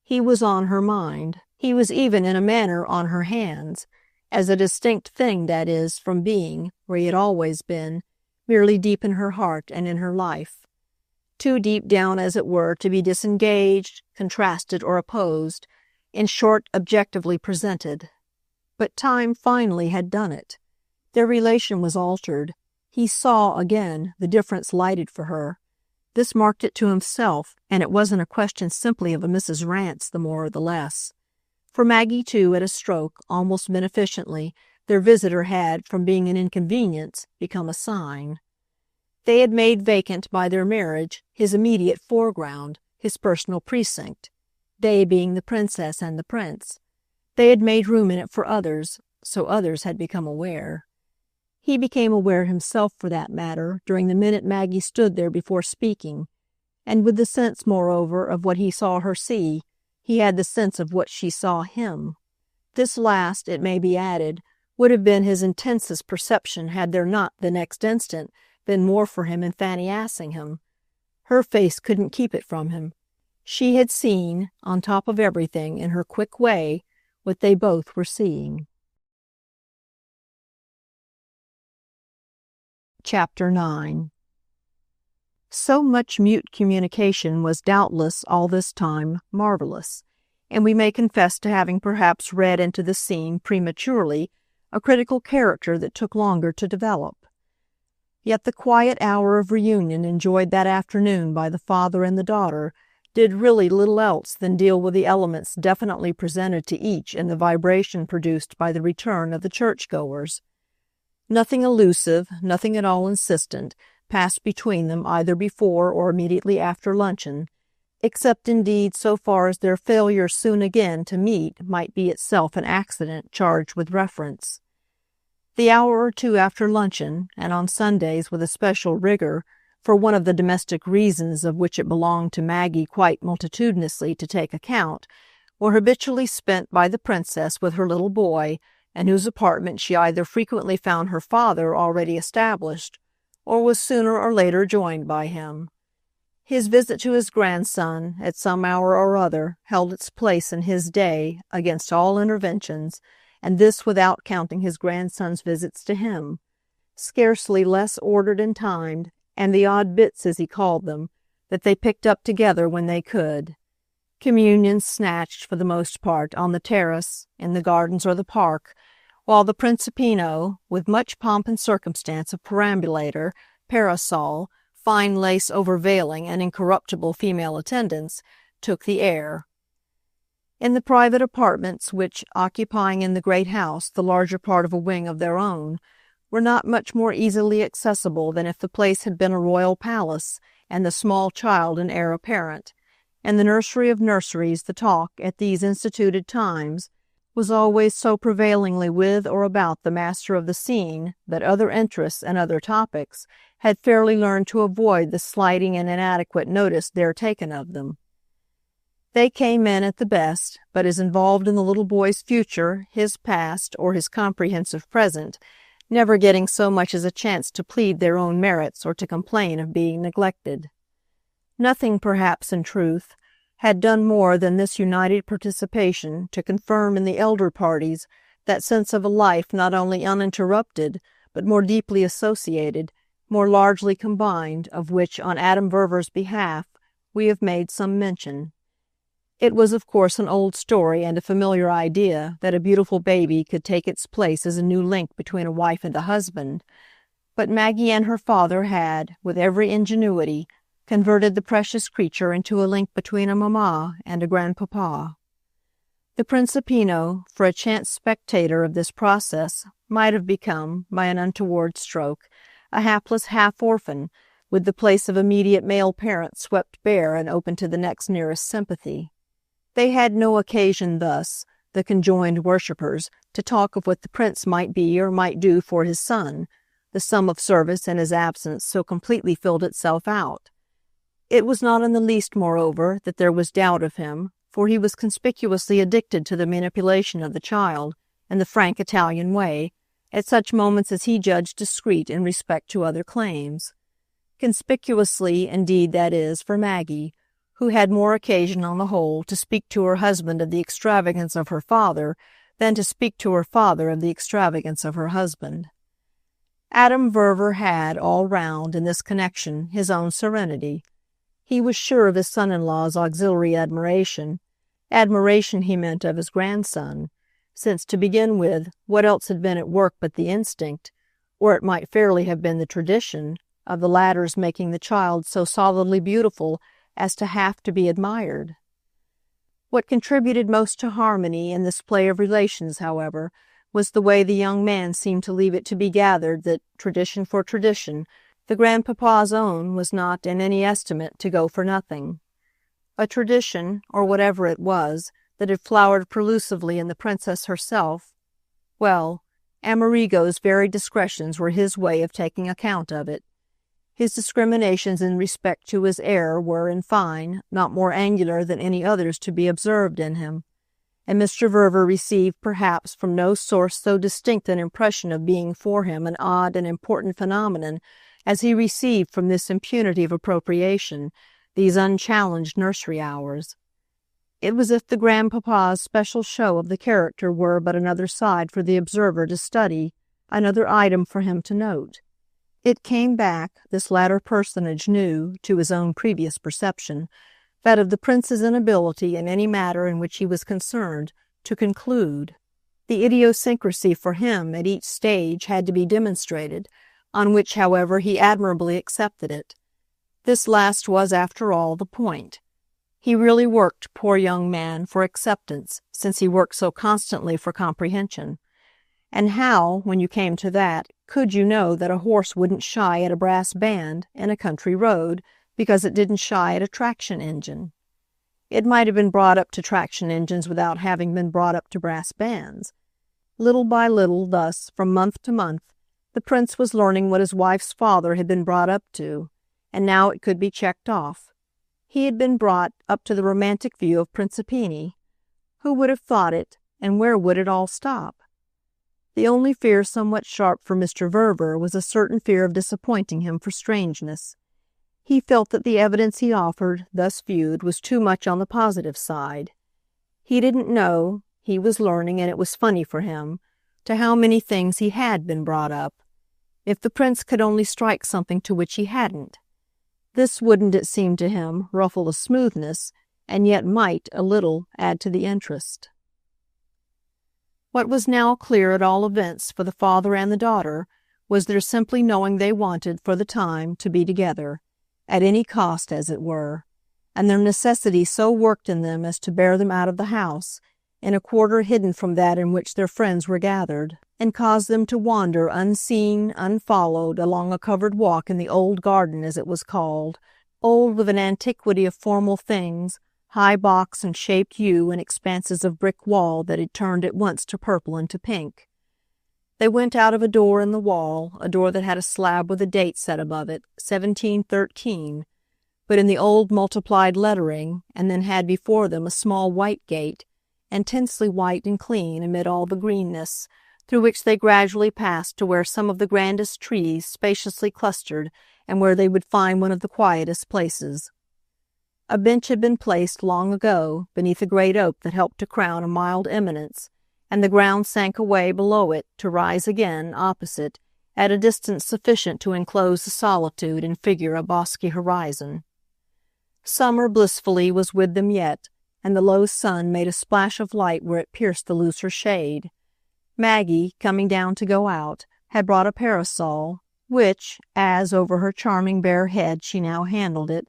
He was on her mind. He was even in a manner on her hands, as a distinct thing, that is, from being, where he had always been, merely deep in her heart and in her life. Too deep down, as it were, to be disengaged, contrasted, or opposed, in short, objectively presented. But time finally had done it. Their relation was altered. He saw, again, the difference lighted for her. This marked it to himself, and it wasn't a question simply of a Mrs. Rance, the more or the less. For Maggie, too, at a stroke, almost beneficently, their visitor had, from being an inconvenience, become a sign. They had made vacant by their marriage his immediate foreground, his personal precinct, they being the princess and the prince. They had made room in it for others, so others had become aware. He became aware himself, for that matter, during the minute Maggie stood there before speaking, and with the sense, moreover, of what he saw her see, he had the sense of what she saw him. This last, it may be added, would have been his intensest perception had there not, the next instant, been more for him in Fanny Assingham. Her face couldn't keep it from him. She had seen, on top of everything, in her quick way, what they both were seeing. Chapter 9. So much mute communication was doubtless all this time marvelous, and we may confess to having perhaps read into the scene prematurely a critical character that took longer to develop. Yet the quiet hour of reunion enjoyed that afternoon by the father and the daughter did really little else than deal with the elements definitely presented to each in the vibration produced by the return of the churchgoers. Nothing elusive, nothing at all insistent, passed between them either before or immediately after luncheon, except indeed so far as their failure soon again to meet might be itself an accident charged with reference. The hour or two after luncheon, and on Sundays with a special rigor, for one of the domestic reasons of which it belonged to Maggie quite multitudinously to take account, were habitually spent by the princess with her little boy, in whose apartment she either frequently found her father already established, or was sooner or later joined by him. His visit to his grandson, at some hour or other, held its place in his day against all interventions, and this without counting his grandson's visits to him, scarcely less ordered and timed, and the odd bits, as he called them, that they picked up together when they could. Communions snatched, for the most part, on the terrace, in the gardens or the park, while the Principino, with much pomp and circumstance of perambulator, parasol, fine lace overveiling, and incorruptible female attendants, took the air. In the private apartments which, occupying in the great house the larger part of a wing of their own, were not much more easily accessible than if the place had been a royal palace, and the small child an heir apparent, and the nursery of nurseries, the talk, at these instituted times, was always so prevailingly with or about the master of the scene that other interests and other topics had fairly learned to avoid the slighting and inadequate notice there taken of them. They came in at the best, but as involved in the little boy's future, his past, or his comprehensive present, never getting so much as a chance to plead their own merits or to complain of being neglected. Nothing, perhaps, in truth, had done more than this united participation to confirm in the elder parties that sense of a life not only uninterrupted, but more deeply associated, more largely combined, of which, on Adam Verver's behalf, we have made some mention. It was, of course, an old story and a familiar idea that a beautiful baby could take its place as a new link between a wife and a husband, but Maggie and her father had, with every ingenuity, converted the precious creature into a link between a mamma and a grandpapa. The Principino, for a chance spectator of this process, might have become, by an untoward stroke, a hapless half-orphan, with the place of immediate male parent swept bare and open to the next nearest sympathy. They had no occasion thus, the conjoined worshippers, to talk of what the prince might be or might do for his son. The sum of service in his absence so completely filled itself out. It was not in the least, moreover, that there was doubt of him, for he was conspicuously addicted to the manipulation of the child, in the frank Italian way, at such moments as he judged discreet in respect to other claims. Conspicuously, indeed, that is, for Maggie, who had more occasion on the whole to speak to her husband of the extravagance of her father than to speak to her father of the extravagance of her husband. Adam Verver had, all round, in this connection, his own serenity. He was sure of his son-in-law's auxiliary admiration. Admiration, he meant, of his grandson, since, to begin with, what else had been at work but the instinct, or it might fairly have been the tradition, of the latter's making the child so solidly beautiful as to have to be admired? What contributed most to harmony in this play of relations, however, was the way the young man seemed to leave it to be gathered that, tradition for tradition, the grandpapa's own was not, in any estimate, to go for nothing. A tradition, or whatever it was, that had flowered prelusively in the princess herself, well, Amerigo's very discretions were his way of taking account of it. His discriminations in respect to his heir were, in fine, not more angular than any others to be observed in him, and Mr. Verver received perhaps from no source so distinct an impression of being for him an odd and important phenomenon as he received from this impunity of appropriation, these unchallenged nursery hours. It was as if the grandpapa's special show of the character were but another side for the observer to study, another item for him to note. It came back, this latter personage knew, to his own previous perception, that of the prince's inability in any matter in which he was concerned to conclude. The idiosyncrasy for him at each stage had to be demonstrated, on which, however, he admirably accepted it. This last was, after all, the point. He really worked, poor young man, for acceptance, since he worked so constantly for comprehension. And how, when you came to that, could you know that a horse wouldn't shy at a brass band in a country road because it didn't shy at a traction engine? It might have been brought up to traction engines without having been brought up to brass bands. Little by little, thus, from month to month, the prince was learning what his wife's father had been brought up to, and now it could be checked off. He had been brought up to the romantic view of Principini. Who would have thought it, and where would it all stop? The only fear somewhat sharp for Mr. Verver was a certain fear of disappointing him for strangeness. He felt that the evidence he offered, thus viewed, was too much on the positive side. He didn't know, he was learning, and it was funny for him, to how many things he had been brought up. If the prince could only strike something to which he hadn't. This wouldn't, it seemed to him, ruffle the smoothness, and yet might, a little, add to the interest. What was now clear at all events for the father and the daughter was their simply knowing they wanted, for the time, to be together, at any cost, as it were, and their necessity so worked in them as to bear them out of the house, in a quarter hidden from that in which their friends were gathered, and cause them to wander unseen, unfollowed, along a covered walk in the old garden, as it was called, old with an antiquity of formal things, high box and shaped yew and expanses of brick wall that had turned at once to purple and to pink. They went out of a door in the wall, a door that had a slab with a date set above it, 1713, but in the old multiplied lettering, and then had before them a small white gate, intensely white and clean amid all the greenness, through which they gradually passed to where some of the grandest trees spaciously clustered, and where they would find one of the quietest places. A bench had been placed long ago beneath a great oak that helped to crown a mild eminence, and the ground sank away below it to rise again, opposite, at a distance sufficient to enclose the solitude and figure a bosky horizon. Summer blissfully was with them yet, and the low sun made a splash of light where it pierced the looser shade. Maggie, coming down to go out, had brought a parasol, which, as over her charming bare head she now handled it,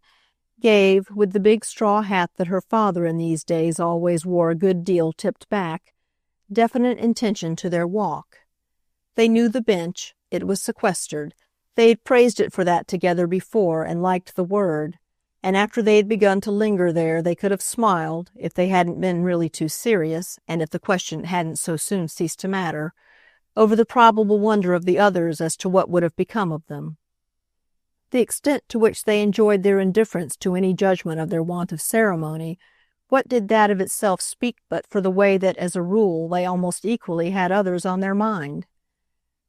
gave, with the big straw hat that her father in these days always wore a good deal tipped back, definite intention to their walk. They knew the bench, it was sequestered. They had praised it for that together before, and liked the word, and after they had begun to linger there they could have smiled, if they hadn't been really too serious, and if the question hadn't so soon ceased to matter, over the probable wonder of the others as to what would have become of them. The extent to which they enjoyed their indifference to any judgment of their want of ceremony What did that of itself speak but for the way that, as a rule, they almost equally had others on their mind?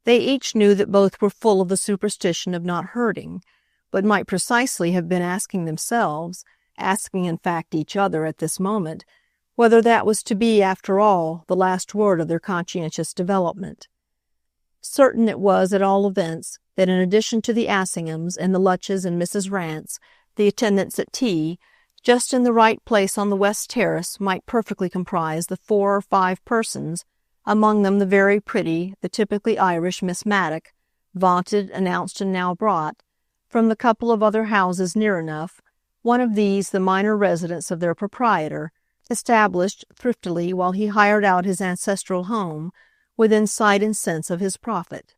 They each knew that both were full of the superstition of not hurting, but might precisely have been asking themselves, asking in fact each other at this moment, whether that was to be, after all, the last word of their conscientious development. Certain it was, at all events, that in addition to the Assinghams and the Lutches and Mrs. Rance, the attendants at tea, just in the right place on the west terrace, might perfectly comprise the 4 or 5 persons, among them the very pretty, the typically Irish Miss Maddock, vaunted, announced, and now brought, from the couple of other houses near enough, one of these the minor residence of their proprietor, established thriftily while he hired out his ancestral home, within sight and sense of his profit.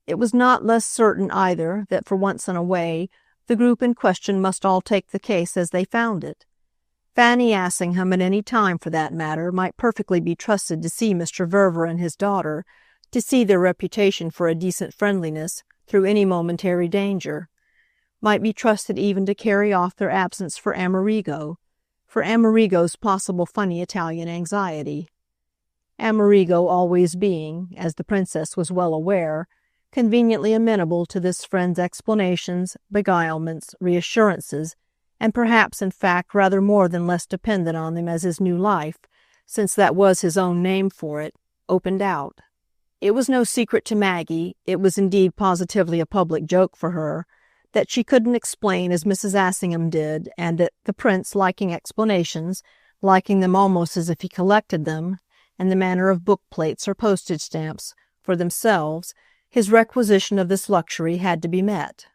It was not less certain, either, that for once in a way the group in question must all take the case as they found it. Fanny Assingham, at any time for that matter, might perfectly be trusted to see Mr. Verver and his daughter, to see their reputation for a decent friendliness through any momentary danger, might be trusted even to carry off their absence for Amerigo's possible funny Italian anxiety. Amerigo always being, as the princess was well aware, conveniently amenable to this friend's explanations, beguilements, reassurances, and perhaps, in fact, rather more than less dependent on them as his new life, since that was his own name for it, opened out. It was no secret to Maggie, it was indeed positively a public joke for her, that she couldn't explain as Mrs. Assingham did, and that the prince, liking explanations, liking them almost as if he collected them, in the manner of book plates or postage stamps, for themselves, his requisition of this luxury had to be met.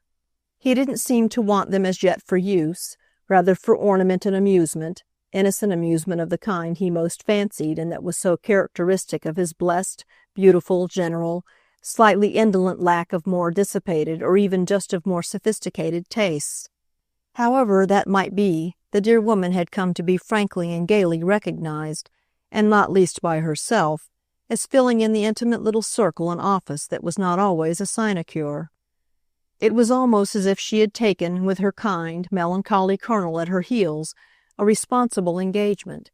He didn't seem to want them as yet for use, rather for ornament and amusement, innocent amusement of the kind he most fancied and that was so characteristic of his blessed, beautiful, general, slightly indolent lack of more dissipated or even just of more sophisticated tastes. However that might be, the dear woman had come to be frankly and gaily recognized, and not least by herself, as filling in the intimate little circle an office that was not always a sinecure. It was almost as if she had taken, with her kind, melancholy colonel at her heels, a responsible engagement,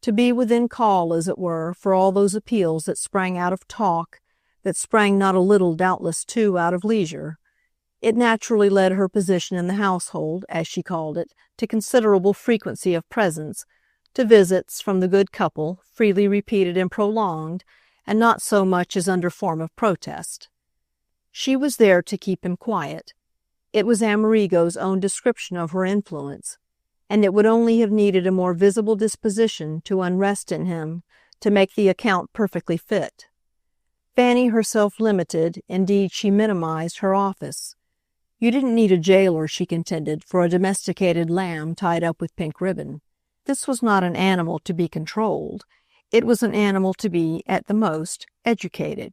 to be within call, as it were, for all those appeals that sprang out of talk, that sprang not a little, doubtless, too, out of leisure. It naturally led her position in the household, as she called it, to considerable frequency of presence, to visits from the good couple, freely repeated and prolonged, and not so much as under form of protest. She was there to keep him quiet. It was Amerigo's own description of her influence, and it would only have needed a more visible disposition to unrest in him to make the account perfectly fit. Fanny herself limited, indeed she minimized, her office. You didn't need a jailer, she contended, for a domesticated lamb tied up with pink ribbon. This was not an animal to be controlled. It was an animal to be, at the most, educated.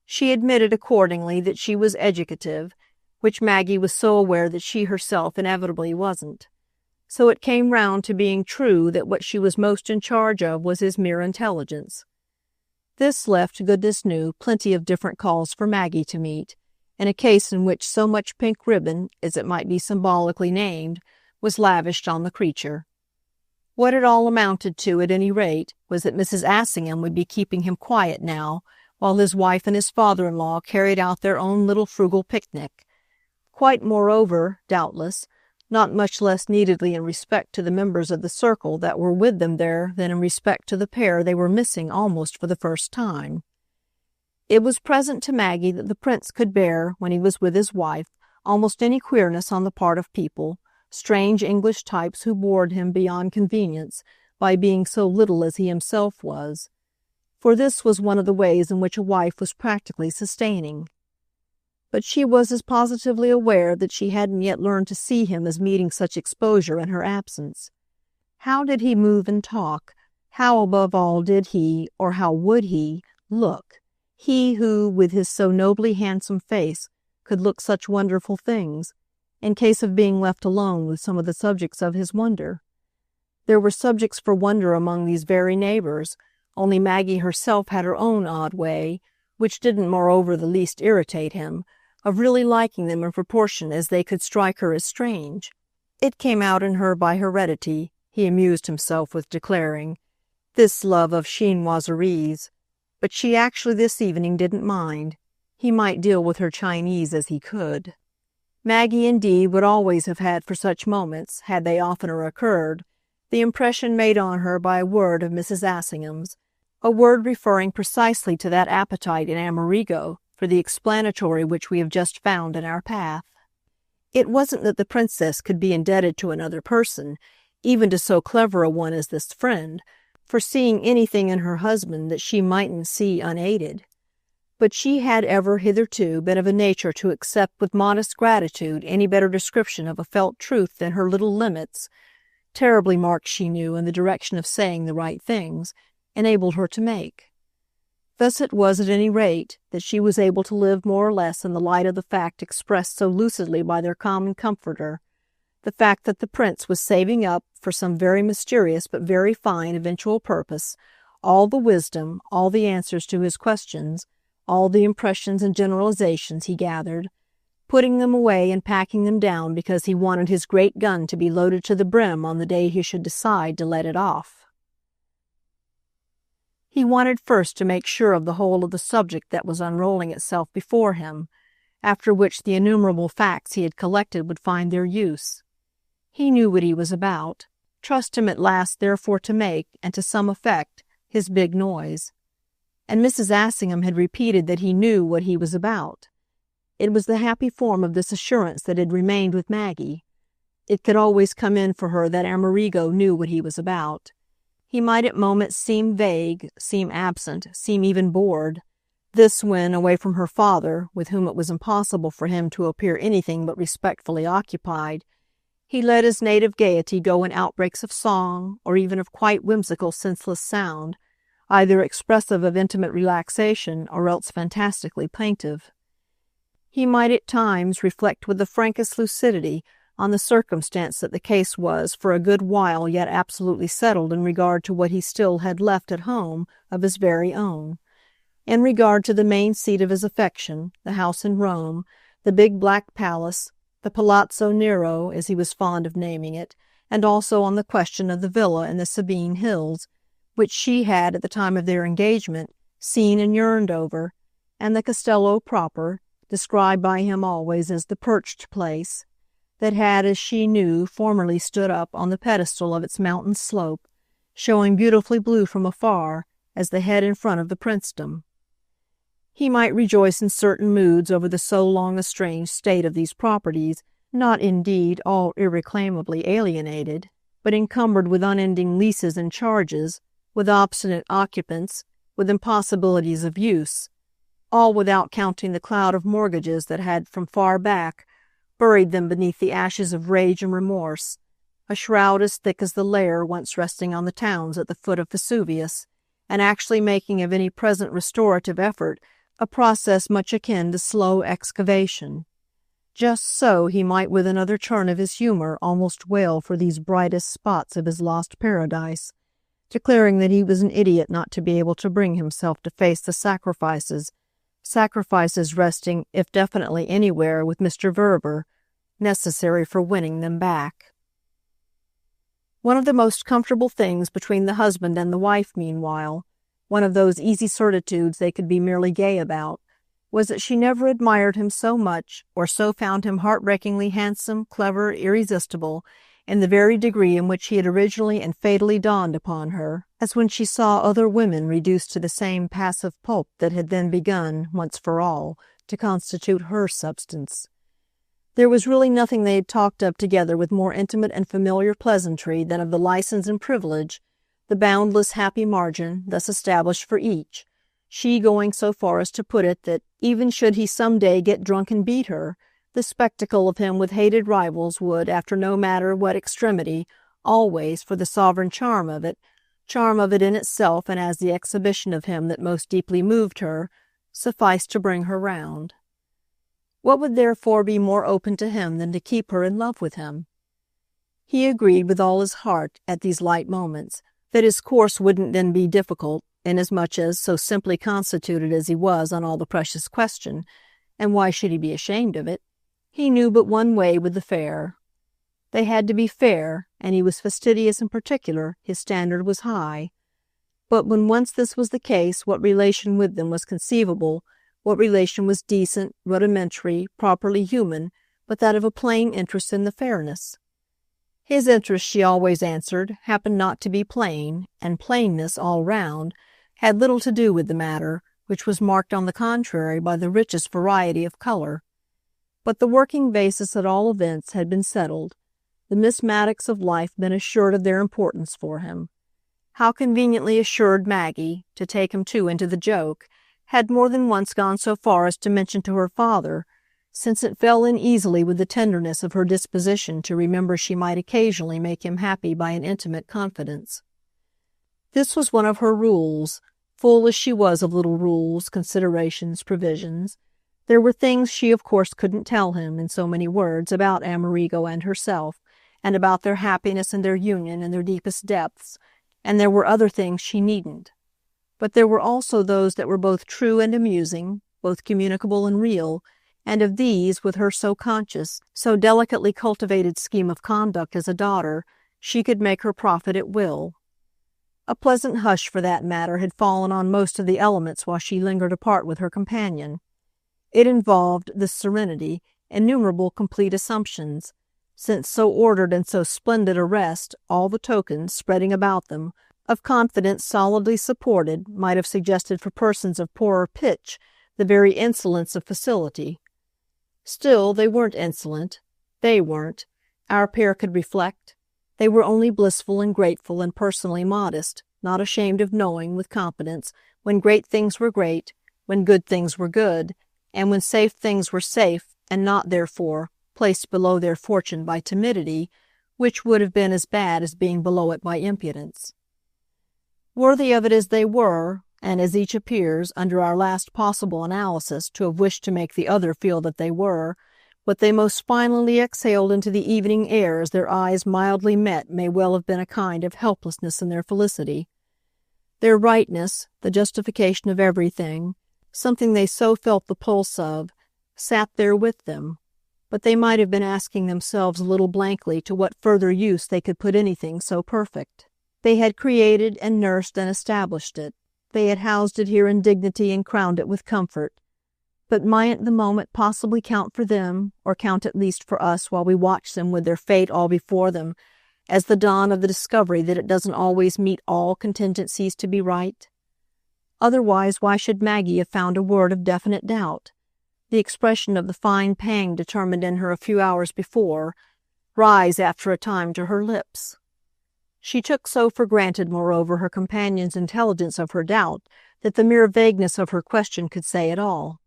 She admitted accordingly that she was educative, which Maggie was so aware that she herself inevitably wasn't. So it came round to being true that what she was most in charge of was his mere intelligence. This left, goodness knew, plenty of different calls for Maggie to meet, in a case in which so much pink ribbon, as it might be symbolically named, was lavished on the creature. What it all amounted to, at any rate, was that Mrs. Assingham would be keeping him quiet now, while his wife and his father-in-law carried out their own little frugal picnic. Quite moreover, doubtless, not much less neededly in respect to the members of the circle that were with them there than in respect to the pair they were missing almost for the first time. It was present to Maggie that the prince could bear, when he was with his wife, almost any queerness on the part of people, strange English types who bored him beyond convenience by being so little as he himself was. For this was one of the ways in which a wife was practically sustaining. But she was as positively aware that she hadn't yet learned to see him as meeting such exposure in her absence. How did he move and talk? How, above all, did he, or how would he, look? He who, with his so nobly handsome face, could look such wonderful things, in case of being left alone with some of the subjects of his wonder. There were subjects for wonder among these very neighbors, only Maggie herself had her own odd way, which didn't moreover the least irritate him, of really liking them in proportion as they could strike her as strange. It came out in her by heredity, he amused himself with declaring, this love of chinoiseries. But she actually this evening didn't mind. He might deal with her Chinese as he could. Maggie, indeed, would always have had for such moments, had they oftener occurred, the impression made on her by a word of Mrs. Assingham's, a word referring precisely to that appetite in Amerigo for the explanatory which we have just found in our path. It wasn't that the princess could be indebted to another person, even to so clever a one as this friend, for seeing anything in her husband that she mightn't see unaided. But she had ever hitherto been of a nature to accept with modest gratitude any better description of a felt truth than her little limits, terribly marked, she knew, in the direction of saying the right things, enabled her to make. Thus it was, at any rate, that she was able to live more or less in the light of the fact expressed so lucidly by their common comforter, the fact that the prince was saving up, for some very mysterious but very fine eventual purpose, all the wisdom, all the answers to his questions, all the impressions and generalizations he gathered, putting them away and packing them down because he wanted his great gun to be loaded to the brim on the day he should decide to let it off. He wanted first to make sure of the whole of the subject that was unrolling itself before him, after which the innumerable facts he had collected would find their use. He knew what he was about. Trust him at last, therefore, to make, and to some effect, his big noise. And Mrs. Assingham had repeated that he knew what he was about. It was the happy form of this assurance that had remained with Maggie. It could always come in for her that Amerigo knew what he was about. He might at moments seem vague, seem absent, seem even bored. This when, away from her father, with whom it was impossible for him to appear anything but respectfully occupied, he let his native gaiety go in outbreaks of song, or even of quite whimsical, senseless sound, either expressive of intimate relaxation or else fantastically plaintive. He might at times reflect with the frankest lucidity on the circumstance that the case was for a good while yet absolutely settled in regard to what he still had left at home of his very own, in regard to the main seat of his affection, the house in Rome, the big black palace, the Palazzo Nero, as he was fond of naming it, and also on the question of the villa in the Sabine Hills, which she had, at the time of their engagement, seen and yearned over, and the Castello proper, described by him always as the perched place, that had, as she knew, formerly stood up on the pedestal of its mountain slope, showing beautifully blue from afar as the head in front of the princedom. He might rejoice in certain moods over the so long estranged state of these properties, not indeed all irreclaimably alienated, but encumbered with unending leases and charges, with obstinate occupants, with impossibilities of use, all without counting the cloud of mortgages that had from far back buried them beneath the ashes of rage and remorse, a shroud as thick as the layer once resting on the towns at the foot of Vesuvius, and actually making of any present restorative effort a process much akin to slow excavation. Just so he might with another turn of his humor almost wail for these brightest spots of his lost paradise, declaring that he was an idiot not to be able to bring himself to face the sacrifices resting, if definitely anywhere, with Mr. Verver, necessary for winning them back. One of the most comfortable things between the husband and the wife, meanwhile, one of those easy certitudes they could be merely gay about, was that she never admired him so much, or so found him heartbreakingly handsome, clever, irresistible, in the very degree in which he had originally and fatally dawned upon her, as when she saw other women reduced to the same passive pulp that had then begun, once for all, to constitute her substance. There was really nothing they had talked of together with more intimate and familiar pleasantry than of the license and privilege, the boundless happy margin thus established for each, she going so far as to put it that, even should he some day get drunk and beat her, the spectacle of him with hated rivals would, after no matter what extremity, always, for the sovereign charm of it in itself and as the exhibition of him that most deeply moved her, suffice to bring her round. What would therefore be more open to him than to keep her in love with him? He agreed with all his heart, at these light moments, that his course wouldn't then be difficult, inasmuch as, so simply constituted as he was on all the precious question, and why should he be ashamed of it, he knew but one way with the fair. They had to be fair, and he was fastidious in particular. His standard was high. But when once this was the case, what relation with them was conceivable, what relation was decent, rudimentary, properly human, but that of a plain interest in the fairness? His interest, she always answered, happened not to be plain, and plainness all round had little to do with the matter, which was marked on the contrary by the richest variety of color. But the working basis at all events had been settled, the Miss Maddocks of life been assured of their importance for him. How conveniently assured Maggie, to take him too into the joke, had more than once gone so far as to mention to her father, since it fell in easily with the tenderness of her disposition to remember she might occasionally make him happy by an intimate confidence. This was one of her rules, full as she was of little rules, considerations, provisions. There were things she of course couldn't tell him in so many words about Amerigo and herself, and about their happiness and their union and their deepest depths, and there were other things she needn't. But there were also those that were both true and amusing, both communicable and real, and of these, with her so conscious, so delicately cultivated scheme of conduct as a daughter, she could make her profit at will. A pleasant hush, for that matter, had fallen on most of the elements while she lingered apart with her companion. It involved, this serenity, innumerable complete assumptions, since so ordered and so splendid a rest, all the tokens, spreading about them, of confidence solidly supported, might have suggested for persons of poorer pitch the very insolence of facility. Still, they weren't insolent. They weren't. Our pair could reflect. They were only blissful and grateful and personally modest, not ashamed of knowing, with confidence, when great things were great, when good things were good, and when safe things were safe, and not, therefore, placed below their fortune by timidity, which would have been as bad as being below it by impudence. Worthy of it as they were, and as each appears, under our last possible analysis, to have wished to make the other feel that they were, what they most finally exhaled into the evening air as their eyes mildly met may well have been a kind of helplessness in their felicity. Their rightness, the justification of everything, something they so felt the pulse of, sat there with them, but they might have been asking themselves a little blankly to what further use they could put anything so perfect. They had created and nursed and established it. They had housed it here in dignity and crowned it with comfort. But mightn't the moment possibly count for them, or count at least for us while we watch them with their fate all before them, as the dawn of the discovery that it doesn't always meet all contingencies to be right? Otherwise, why should Maggie have found a word of definite doubt, the expression of the fine pang determined in her a few hours before, rise after a time to her lips? She took so for granted, moreover, her companion's intelligence of her doubt, that the mere vagueness of her question could say it all.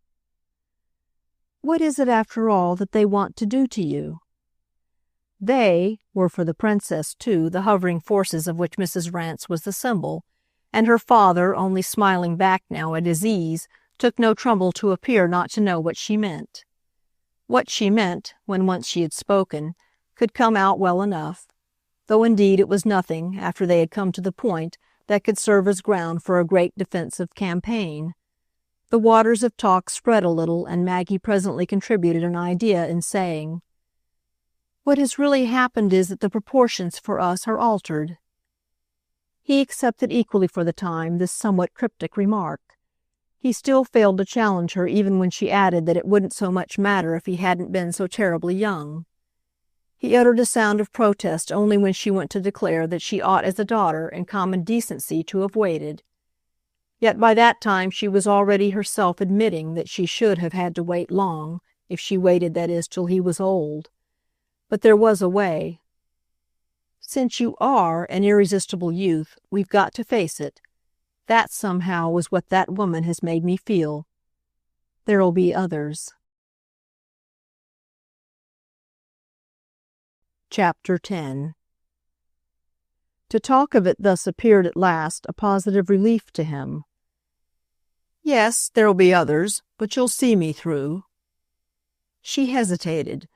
"What is it, after all, that they want to do to you?" They were, for the princess, too, the hovering forces of which Mrs. Rance was the symbol, and her father, only smiling back now at his ease, took no trouble to appear not to know what she meant. What she meant, when once she had spoken, could come out well enough, though indeed it was nothing, after they had come to the point, that could serve as ground for a great defensive campaign. The waters of talk spread a little, and Maggie presently contributed an idea in saying, "What has really happened is that the proportions for us are altered." He accepted equally for the time this somewhat cryptic remark. He still failed to challenge her even when she added that it wouldn't so much matter if he hadn't been so terribly young. He uttered a sound of protest only when she went to declare that she ought as a daughter in common decency to have waited. Yet by that time she was already herself admitting that she should have had to wait long, if she waited, that is, till he was old. But there was a way. "Since you are an irresistible youth, we've got to face it. That somehow was what that woman has made me feel. There'll be others." Chapter 10. To talk of it thus appeared at last a positive relief to him. "Yes, there'll be others, but you'll see me through." She hesitated.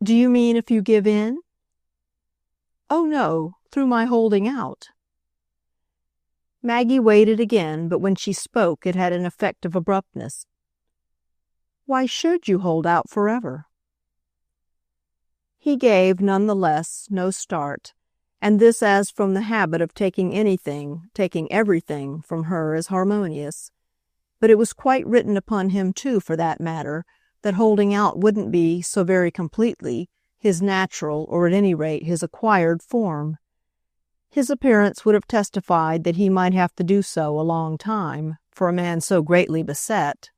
"Do you mean if you give in?" "Oh, no, through my holding out." Maggie waited again, but when she spoke it had an effect of abruptness. "Why should you hold out forever?" He gave, none the less, no start, and this as from the habit of taking anything, taking everything, from her as harmonious. But it was quite written upon him, too, for that matter, that holding out wouldn't be, so very completely, his natural, or at any rate his acquired form. His appearance would have testified that he might have to do so a long time, for a man so greatly beset.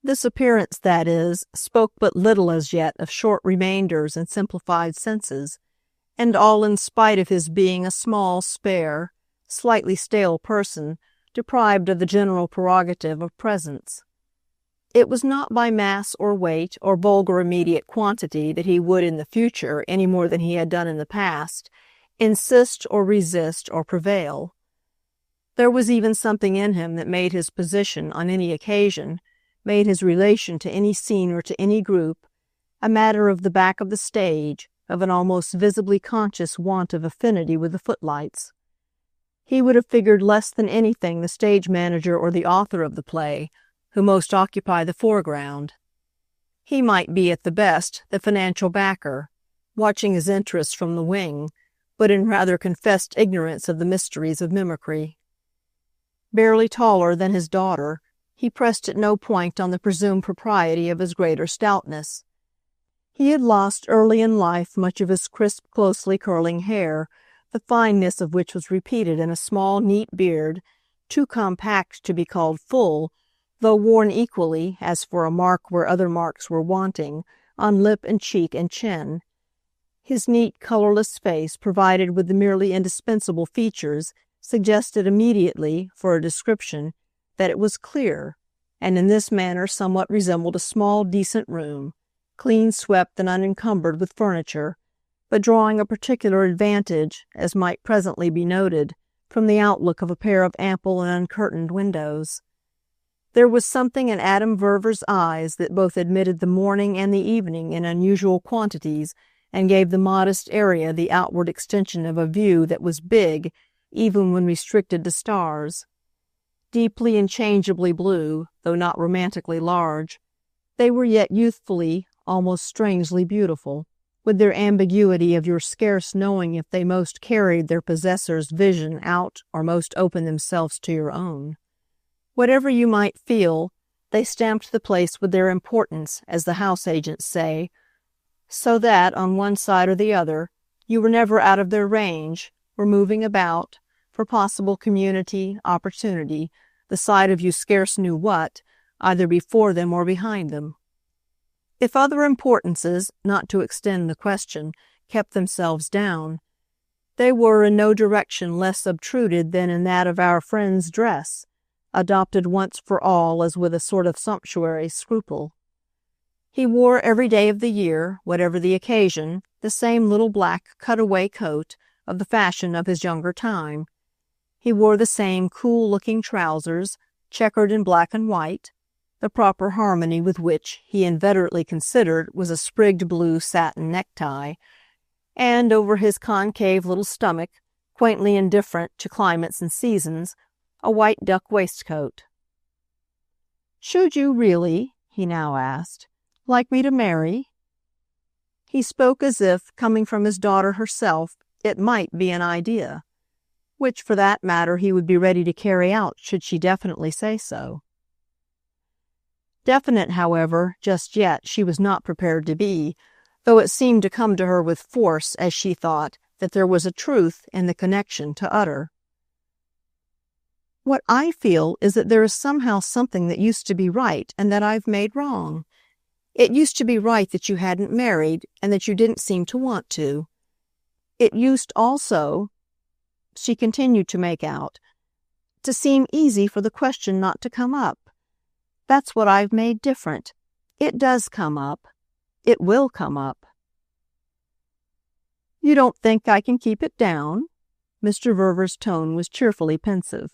This appearance, that is, spoke but little as yet of short remainders and simplified senses, and all in spite of his being a small, spare, slightly stale person, deprived of the general prerogative of presence. It was not by mass or weight or vulgar immediate quantity that he would in the future, any more than he had done in the past, insist or resist or prevail. There was even something in him that made his position on any occasion, made his relation to any scene or to any group, a matter of the back of the stage, of an almost visibly conscious want of affinity with the footlights. He would have figured less than anything the stage manager or the author of the play, who most occupy the foreground. He might be, at the best, the financial backer, watching his interests from the wing, but in rather confessed ignorance of the mysteries of mimicry. Barely taller than his daughter, he pressed at no point on the presumed propriety of his greater stoutness. He had lost early in life much of his crisp, closely curling hair, the fineness of which was repeated in a small, neat beard, too compact to be called full, though worn equally, as for a mark where other marks were wanting, on lip and cheek and chin. His neat, colorless face, provided with the merely indispensable features, suggested immediately, for a description, that it was clear, and in this manner somewhat resembled a small, decent room, clean swept and unencumbered with furniture, but drawing a particular advantage, as might presently be noted, from the outlook of a pair of ample and uncurtained windows. There was something in Adam Verver's eyes that both admitted the morning and the evening in unusual quantities, and gave the modest area the outward extension of a view that was big, even when restricted to stars. Deeply and changeably blue, though not romantically large, they were yet youthfully, almost strangely beautiful, with their ambiguity of your scarce knowing if they most carried their possessor's vision out or most opened themselves to your own. Whatever you might feel, they stamped the place with their importance, as the house agents say, so that, on one side or the other, you were never out of their range, were moving about, for possible community, opportunity, the side of you scarce knew what, either before them or behind them. If other importances, not to extend the question, kept themselves down, they were in no direction less obtruded than in that of our friend's dress, adopted once for all as with a sort of sumptuary scruple. He wore every day of the year, whatever the occasion, the same little black cut-away coat of the fashion of his younger time. He wore the same cool-looking trousers, checkered in black and white, the proper harmony with which he inveterately considered was a sprigged blue satin necktie, and over his concave little stomach, quaintly indifferent to climates and seasons, a white duck waistcoat. "Should you really," he now asked, "like me to marry?" He spoke as if, coming from his daughter herself, it might be an idea, which, for that matter, he would be ready to carry out should she definitely say so. Definite, however, just yet she was not prepared to be, though it seemed to come to her with force, as she thought, that there was a truth in the connection to utter. "What I feel is that there is somehow something that used to be right and that I've made wrong. It used to be right that you hadn't married and that you didn't seem to want to. It used also," she continued to make out, "to seem easy for the question not to come up. That's what I've made different. It does come up. It will come up." "You don't think I can keep it down?" Mr. Verver's tone was cheerfully pensive.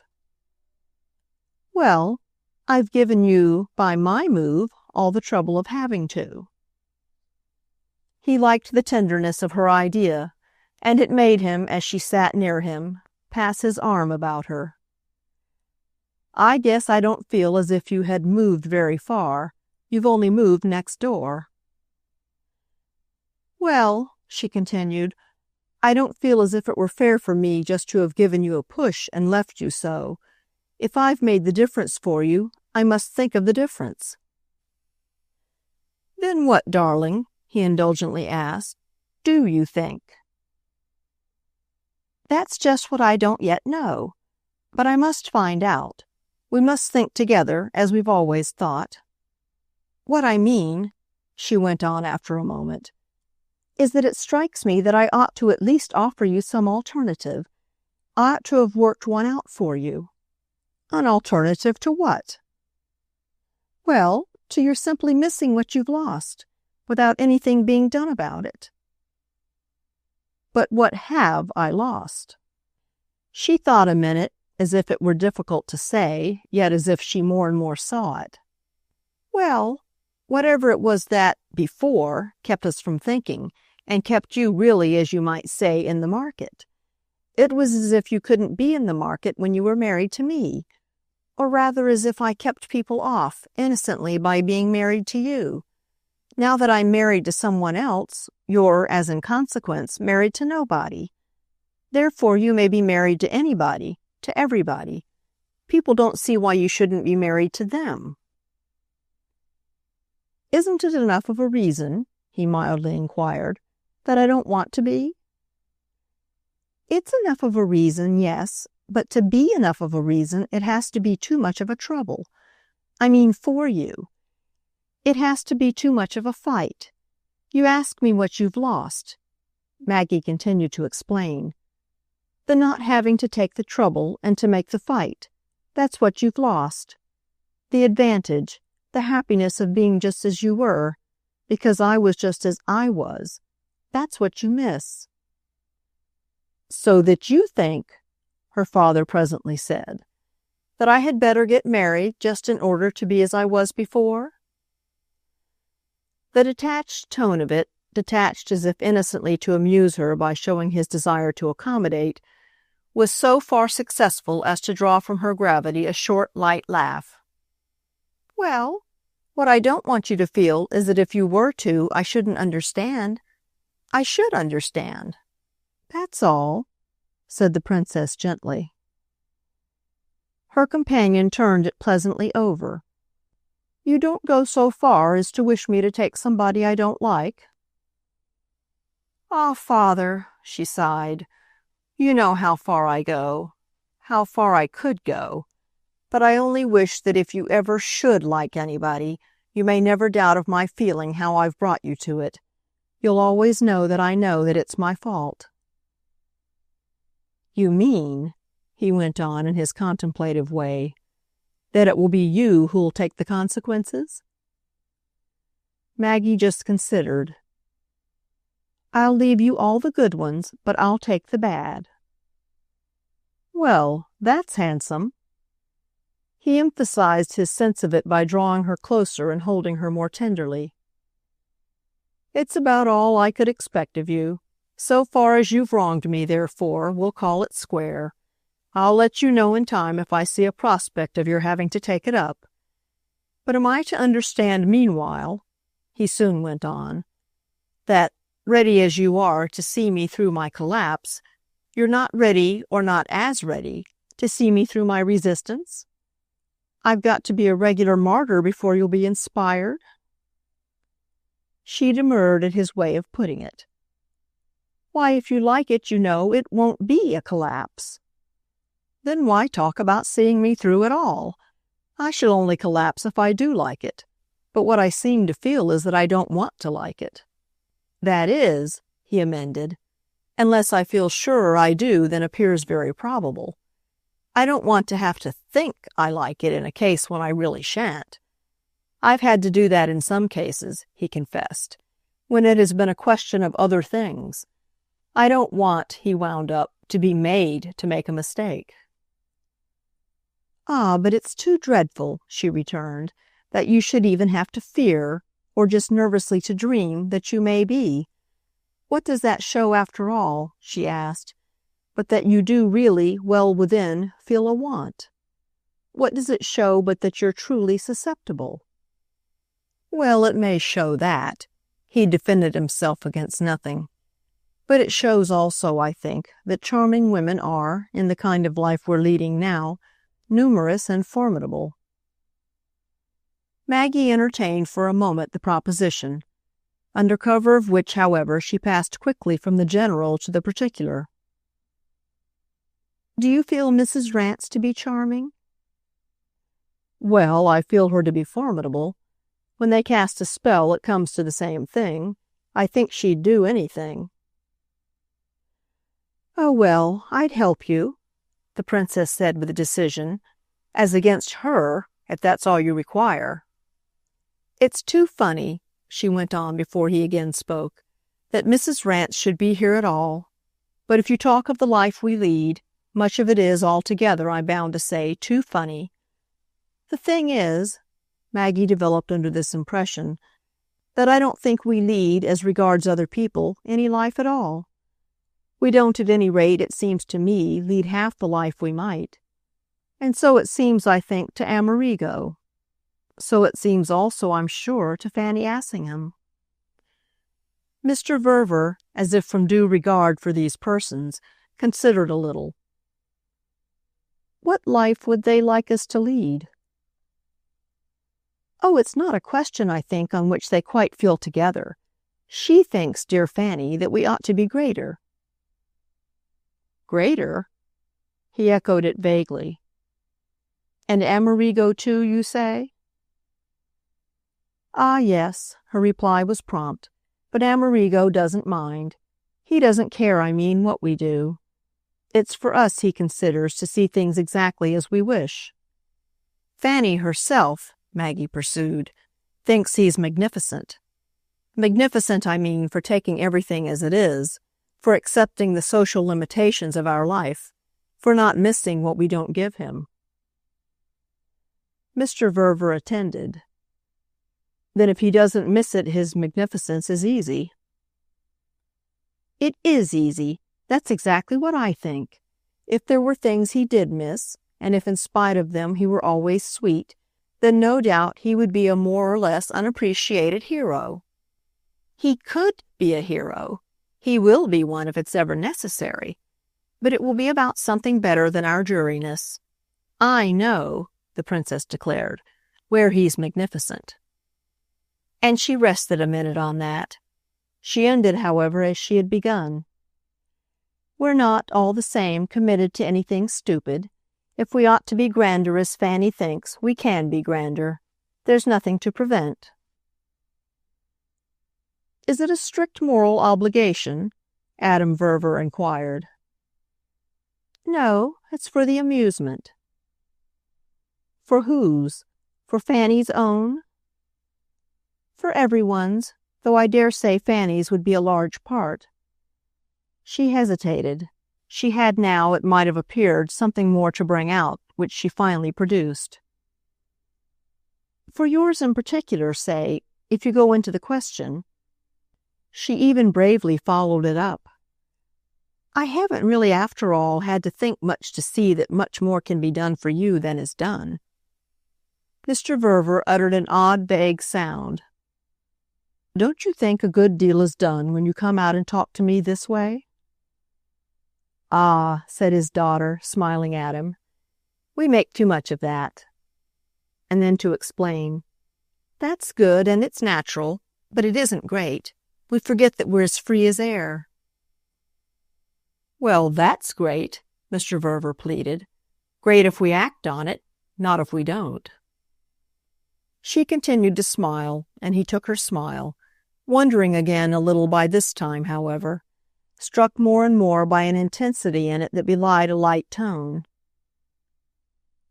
"Well, I've given you, by my move, all the trouble of having to." He liked the tenderness of her idea, and it made him, as she sat near him, pass his arm about her. "I guess I don't feel as if you had moved very far. You've only moved next door." "Well, she continued, I don't feel as if it were fair for me just to have given you a push and left you so. If I've made the difference for you, I must think of the difference. Then what, darling, he indulgently asked, do you think? That's just what I don't yet know. But I must find out. We must think together, as we've always thought. What I mean, she went on after a moment, is that it strikes me that I ought to at least offer you some alternative. I ought to have worked one out for you. An alternative to what? Well, to your simply missing what you've lost, without anything being done about it. But what have I lost? She thought a minute, as if it were difficult to say, yet as if she more and more saw it. Well, whatever it was that, before, kept us from thinking, and kept you really, as you might say, in the market. It was as if you couldn't be in the market when you were married to me, or rather as if I kept people off, innocently, by being married to you. Now that I'm married to someone else, you're, as in consequence, married to nobody. Therefore, you may be married to anybody, to everybody. People don't see why you shouldn't be married to them. Isn't it enough of a reason, he mildly inquired, that I don't want to be? It's enough of a reason, yes, but to be enough of a reason, it has to be too much of a trouble. I mean for you. It has to be too much of a fight. You ask me what you've lost. Maggie continued to explain. The not having to take the trouble and to make the fight. That's what you've lost. The advantage, the happiness of being just as you were, because I was just as I was. That's what you miss. So that you think, her father presently said, that I had better get married just in order to be as I was before? The detached tone of it, detached as if innocently to amuse her by showing his desire to accommodate, was so far successful as to draw from her gravity a short, light laugh. Well, what I don't want you to feel is that if you were to, I shouldn't understand. I should understand. That's all, said the princess gently. Her companion turned it pleasantly over. You don't go so far as to wish me to take somebody I don't like? Ah, father, she sighed, you know how far I go, how far I could go, but I only wish that if you ever should like anybody, you may never doubt of my feeling how I've brought you to it. You'll always know that it's my fault. You mean, he went on in his contemplative way, that it will be you who'll take the consequences? Maggie just considered. I'll leave you all the good ones, but I'll take the bad. Well, that's handsome. He emphasized his sense of it by drawing her closer and holding her more tenderly. It's about all I could expect of you. So far as you've wronged me, therefore, we'll call it square. I'll let you know in time if I see a prospect of your having to take it up. But am I to understand meanwhile, he soon went on, that, ready as you are to see me through my collapse, you're not ready, or not as ready, to see me through my resistance? I've got to be a regular martyr before you'll be inspired? She demurred at his way of putting it. Why, if you like it, you know, it won't be a collapse. Then why talk about seeing me through at all? I shall only collapse if I do like it. But what I seem to feel is that I don't want to like it. That is, he amended, unless I feel sure I do than appears very probable. I don't want to have to think I like it in a case when I really shan't. I've had to do that in some cases, he confessed, when it has been a question of other things. I don't want, he wound up, to be made to make a mistake. Ah, but it's too dreadful, she returned, that you should even have to fear, or just nervously to dream, that you may be. What does that show after all, she asked, but that you do really, well within, feel a want? What does it show but that you're truly susceptible? Well, it may show that. He defended himself against nothing. But it shows also, I think, that charming women are, in the kind of life we're leading now, numerous and formidable. Maggie entertained for a moment the proposition, under cover of which, however, she passed quickly from the general to the particular. "Do you feel Mrs. Rance to be charming?" "Well, I feel her to be formidable. When they cast a spell, it comes to the same thing. I think she'd do anything." "Oh, well, I'd help you," the princess said with decision, "as against her, if that's all you require. It's too funny," she went on before he again spoke, "that Mrs. Rance should be here at all. But if you talk of the life we lead, much of it is altogether, I'm bound to say, too funny. The thing is," Maggie developed under this impression, "that I don't think we lead, as regards other people, any life at all. We don't, at any rate, it seems to me, lead half the life we might. And so it seems, I think, to Amerigo. So it seems also, I'm sure, to Fanny Assingham." Mr. Verver, as if from due regard for these persons, considered a little. "What life would they like us to lead?" "Oh, it's not a question, I think, on which they quite feel together. She thinks, dear Fanny, that we ought to be greater." "Greater?" He echoed it vaguely. "And Amerigo too, you say?" "Ah, yes," her reply was prompt, "but Amerigo doesn't mind. He doesn't care, I mean, what we do. It's for us, he considers, to see things exactly as we wish. Fanny herself," Maggie pursued, "thinks he's magnificent. Magnificent, I mean, for taking everything as it is, for accepting the social limitations of our life, for not missing what we don't give him." Mr. Verver attended. "Then if he doesn't miss it, his magnificence is easy." "It is easy. That's exactly what I think. If there were things he did miss, and if in spite of them he were always sweet, then no doubt he would be a more or less unappreciated hero. He could be a hero. He will be one if it's ever necessary. But it will be about something better than our dreariness. I know," the princess declared, "where he's magnificent." And she rested a minute on that. She ended, however, as she had begun. "We're not, all the same, committed to anything stupid. If we ought to be grander, as Fanny thinks, we can be grander. There's nothing to prevent." "Is it a strict moral obligation?" Adam Verver inquired. "No, it's for the amusement." "For whose? For Fanny's own?" "For everyone's, though I dare say Fanny's would be a large part." She hesitated. She had now, it might have appeared, something more to bring out, which she finally produced. "For yours in particular, say, if you go into the question." She even bravely followed it up. "I haven't really, after all, had to think much to see that much more can be done for you than is done." Mr. Verver uttered an odd, vague sound. "Don't you think a good deal is done when you come out and talk to me this way?" "Ah," said his daughter, smiling at him, "we make too much of that." And then to explain, "That's good and it's natural, but it isn't great. We forget that we're as free as air." "Well, that's great," Mr. Verver pleaded. "Great if we act on it, not if we don't." She continued to smile, and he took her smile, wondering again a little by this time, however, struck more and more by an intensity in it that belied a light tone.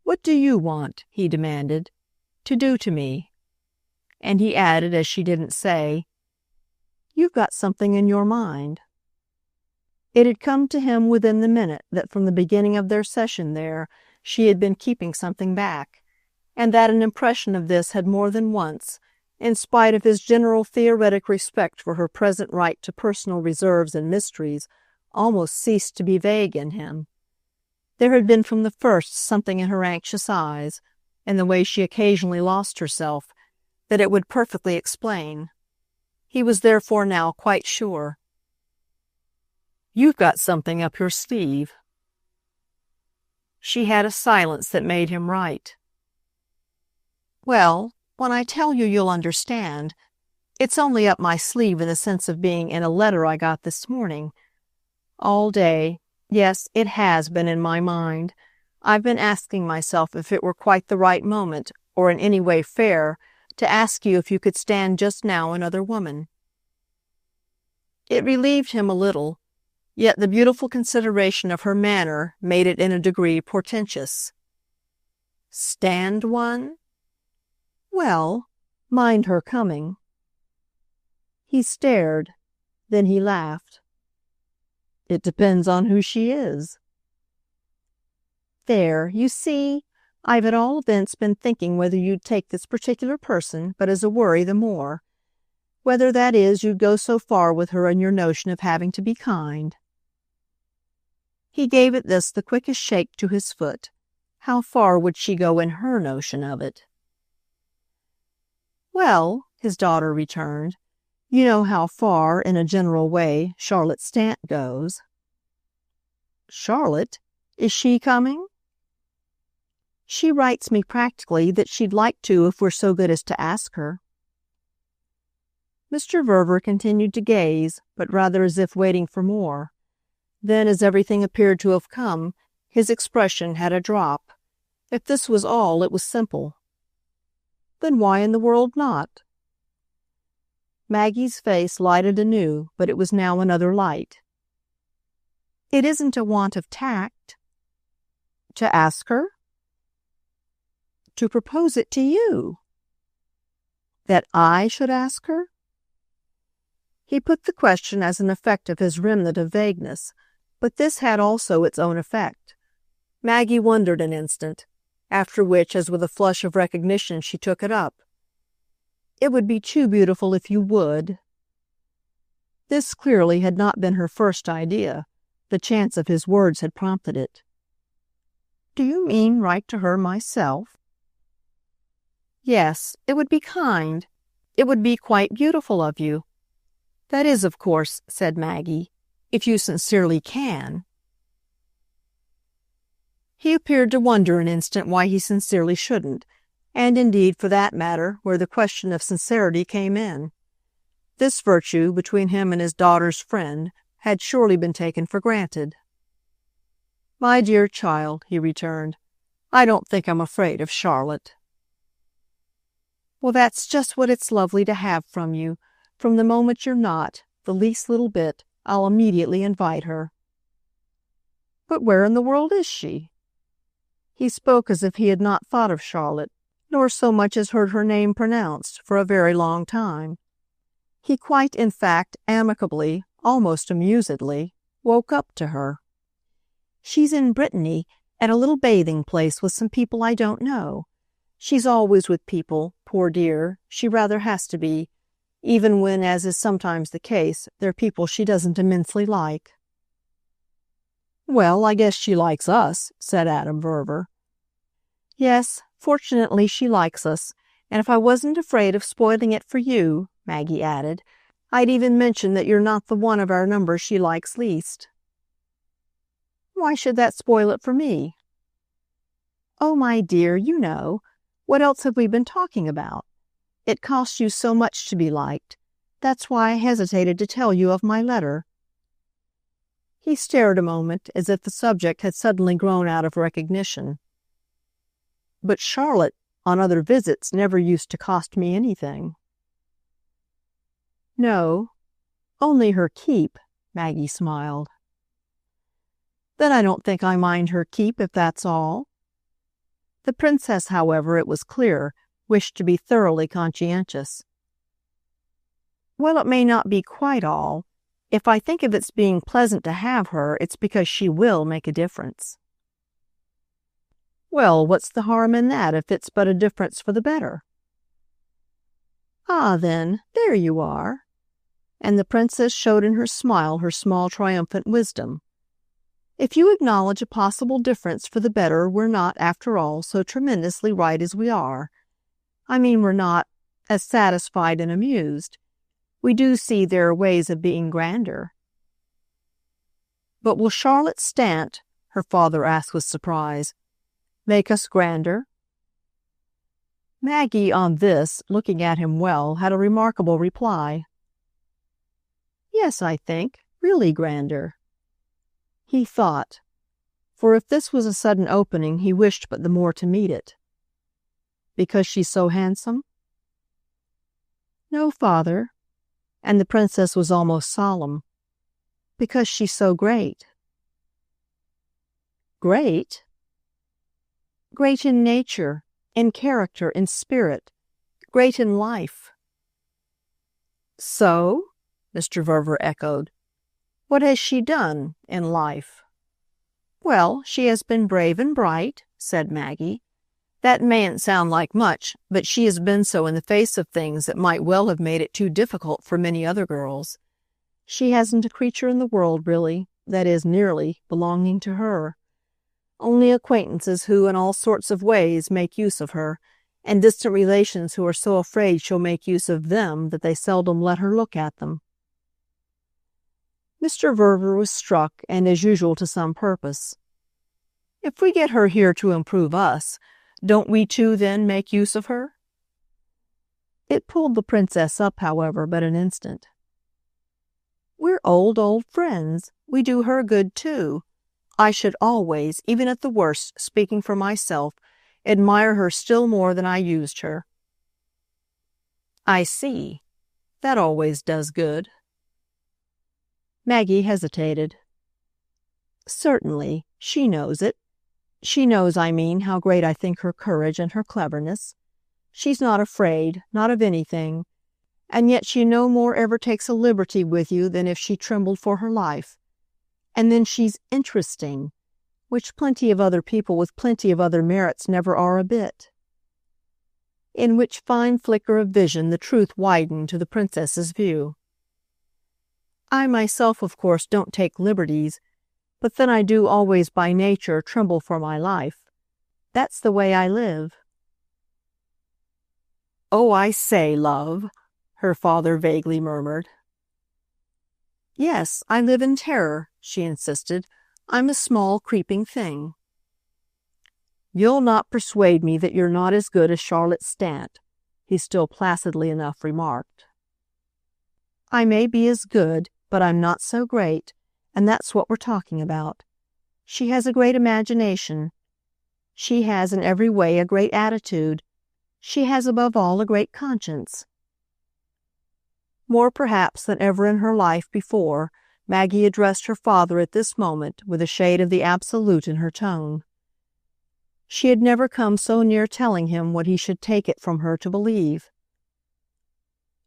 "What do you want," he demanded, "to do to me?" And he added, as she didn't say, "You've got something in your mind." It had come to him within the minute that from the beginning of their session there she had been keeping something back, and that an impression of this had more than once, in spite of his general theoretic respect for her present right to personal reserves and mysteries, almost ceased to be vague in him. There had been from the first something in her anxious eyes, in the way she occasionally lost herself, that it would perfectly explain. He was therefore now quite sure. You've got something up your sleeve." She had a silence that made him write. "Well, when I tell you, you'll understand. It's only up my sleeve in the sense of being in a letter I got this morning. All day, yes, it has been in my mind. I've been asking myself if it were quite the right moment, or in any way fair, to ask you if you could stand just now another woman." It relieved him a little, yet the beautiful consideration of her manner made it in a degree portentous. "Stand one?" "Well, mind her coming." He stared, then he laughed. "It depends on who she is." "There, you see, I've at all events been thinking whether you'd take this particular person, but as a worry the more. Whether, that is, you'd go so far with her in your notion of having to be kind." He gave at this the quickest shake to his foot. How far would she go in her notion of it? "Well," his daughter returned, "you know how far, in a general way, Charlotte Stant goes." "Charlotte? Is she coming?" "She writes me practically that she'd like to if we're so good as to ask her." Mr. Verver continued to gaze, but rather as if waiting for more. Then, as everything appeared to have come, his expression had a drop. If this was all, it was simple. Then why in the world not? Maggie's face lighted anew, but it was now another light. "It isn't a want of tact." "To ask her?" "To propose it to you." "That I should ask her?" He put the question as an effect of his remnant of vagueness, but this had also its own effect. Maggie wondered an instant, after which, as with a flush of recognition, she took it up. "It would be too beautiful if you would." This clearly had not been her first idea. The chance of his words had prompted it. "Do you mean write to her myself?" "Yes, it would be kind. It would be quite beautiful of you. That is, of course," said Maggie, "if you sincerely can." He appeared to wonder an instant why he sincerely shouldn't, and indeed, for that matter, where the question of sincerity came in. This virtue, between him and his daughter's friend, had surely been taken for granted. "My dear child," he returned, "I don't think I'm afraid of Charlotte." "Well, that's just what it's lovely to have from you. From the moment you're not, the least little bit, I'll immediately invite her." "But where in the world is she?" He spoke as if he had not thought of Charlotte, nor so much as heard her name pronounced, for a very long time. He quite, in fact, amicably, almost amusedly, woke up to her. "She's in Brittany, at a little bathing place with some people I don't know. She's always with people, poor dear. She rather has to be, even when, as is sometimes the case, they're people she doesn't immensely like." "Well, I guess she likes us," said Adam Verver. "Yes, fortunately she likes us, and if I wasn't afraid of spoiling it for you," Maggie added, "I'd even mention that you're not the one of our number she likes least." "Why should that spoil it for me?" "Oh, my dear, you know. What else have we been talking about? It costs you so much to be liked. That's why I hesitated to tell you of my letter." He stared a moment, as if the subject had suddenly grown out of recognition. "But Charlotte, on other visits, never used to cost me anything." "No, only her keep," Maggie smiled. "Then I don't think I mind her keep, if that's all." The princess, however, it was clear, wished to be thoroughly conscientious. "Well, it may not be quite all. If I think of its being pleasant to have her, it's because she will make a difference." "Well, what's the harm in that, if it's but a difference for the better?" "Ah, then, there you are." And the princess showed in her smile her small triumphant wisdom. "If you acknowledge a possible difference for the better, we're not, after all, so tremendously right as we are. I mean, we're not as satisfied and amused. We do see there are ways of being grander." But will Charlotte Stant, her father asked with surprise, make us grander? Maggie, on this, looking at him well, had a remarkable reply. Yes, I think, really grander. He thought, for if this was a sudden opening, he wished but the more to meet it. Because she's so handsome? No, father, and the princess was almost solemn. Because she's so great. Great? Great in nature, in character, in spirit, great in life. So? Mr. Verver echoed. What has she done in life? Well, she has been brave and bright, said Maggie. That mayn't sound like much, but she has been so in the face of things that might well have made it too difficult for many other girls. She hasn't a creature in the world, really, that is, nearly, belonging to her. Only acquaintances who, in all sorts of ways, make use of her, and distant relations who are so afraid she'll make use of them that they seldom let her look at them. Mr. Verver was struck, and as usual to some purpose. If we get her here to improve us, don't we too then make use of her? It pulled the princess up, however, but an instant. We're old friends. We do her good too. I should always, even at the worst, speaking for myself, admire her still more than I used her. I see. That always does good. Maggie hesitated. Certainly, she knows it. She knows, I mean, how great I think her courage and her cleverness. She's not afraid, not of anything, and yet she no more ever takes a liberty with you than if she trembled for her life. And then she's interesting, which plenty of other people with plenty of other merits never are a bit. In which fine flicker of vision the truth widened to the princess's view. I myself, of course, don't take liberties, but then I do always by nature tremble for my life. That's the way I live. Oh, I say, love, her father vaguely murmured. Yes, I live in terror, she insisted. I'm a small, creeping thing. You'll not persuade me that you're not as good as Charlotte Stant, he still placidly enough remarked. I may be as good, but I'm not so great, and that's what we're talking about. She has a great imagination. She has in every way a great attitude. She has above all a great conscience. More perhaps than ever in her life before, Maggie addressed her father at this moment with a shade of the absolute in her tone. She had never come so near telling him what he should take it from her to believe.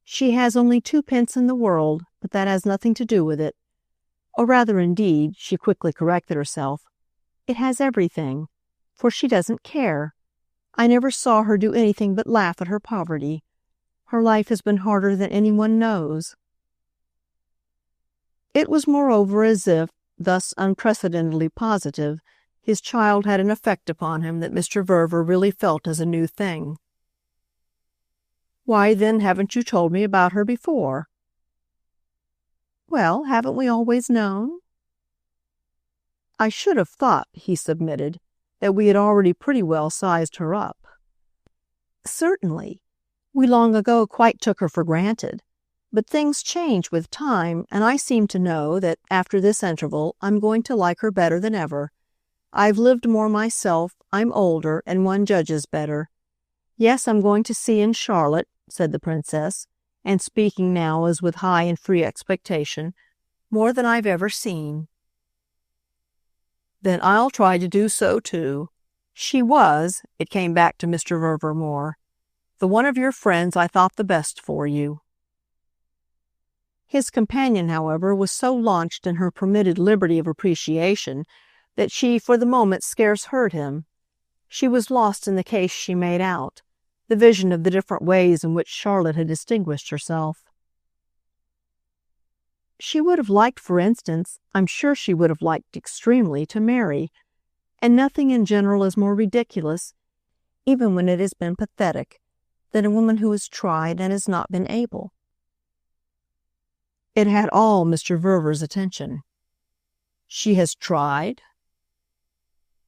She has only 2 pence in the world, but that has nothing to do with it. Or rather, indeed, she quickly corrected herself, it has everything, for she doesn't care. I never saw her do anything but laugh at her poverty. Her life has been harder than anyone knows. It was moreover as if, thus unprecedentedly positive, his child had an effect upon him that Mr. Verver really felt as a new thing. Why, then, haven't you told me about her before? Well, haven't we always known? I should have thought, he submitted, that we had already pretty well sized her up. Certainly. We long ago quite took her for granted. But things change with time, and I seem to know that, after this interval, I'm going to like her better than ever. I've lived more myself, I'm older, and one judges better. Yes, I'm going to see in Charlotte, said the princess, and speaking now as with high and free expectation, more than I've ever seen. Then I'll try to do so too. She was, it came back to Mr. Verver more, the one of your friends I thought the best for you. His companion, however, was so launched in her permitted liberty of appreciation that she, for the moment, scarce heard him. She was lost in the case she made out, the vision of the different ways in which Charlotte had distinguished herself. She would have liked, for instance, I'm sure she would have liked extremely, to marry, and nothing in general is more ridiculous, even when it has been pathetic, than a woman who has tried and has not been able. It had all Mr. Verver's attention. She has tried.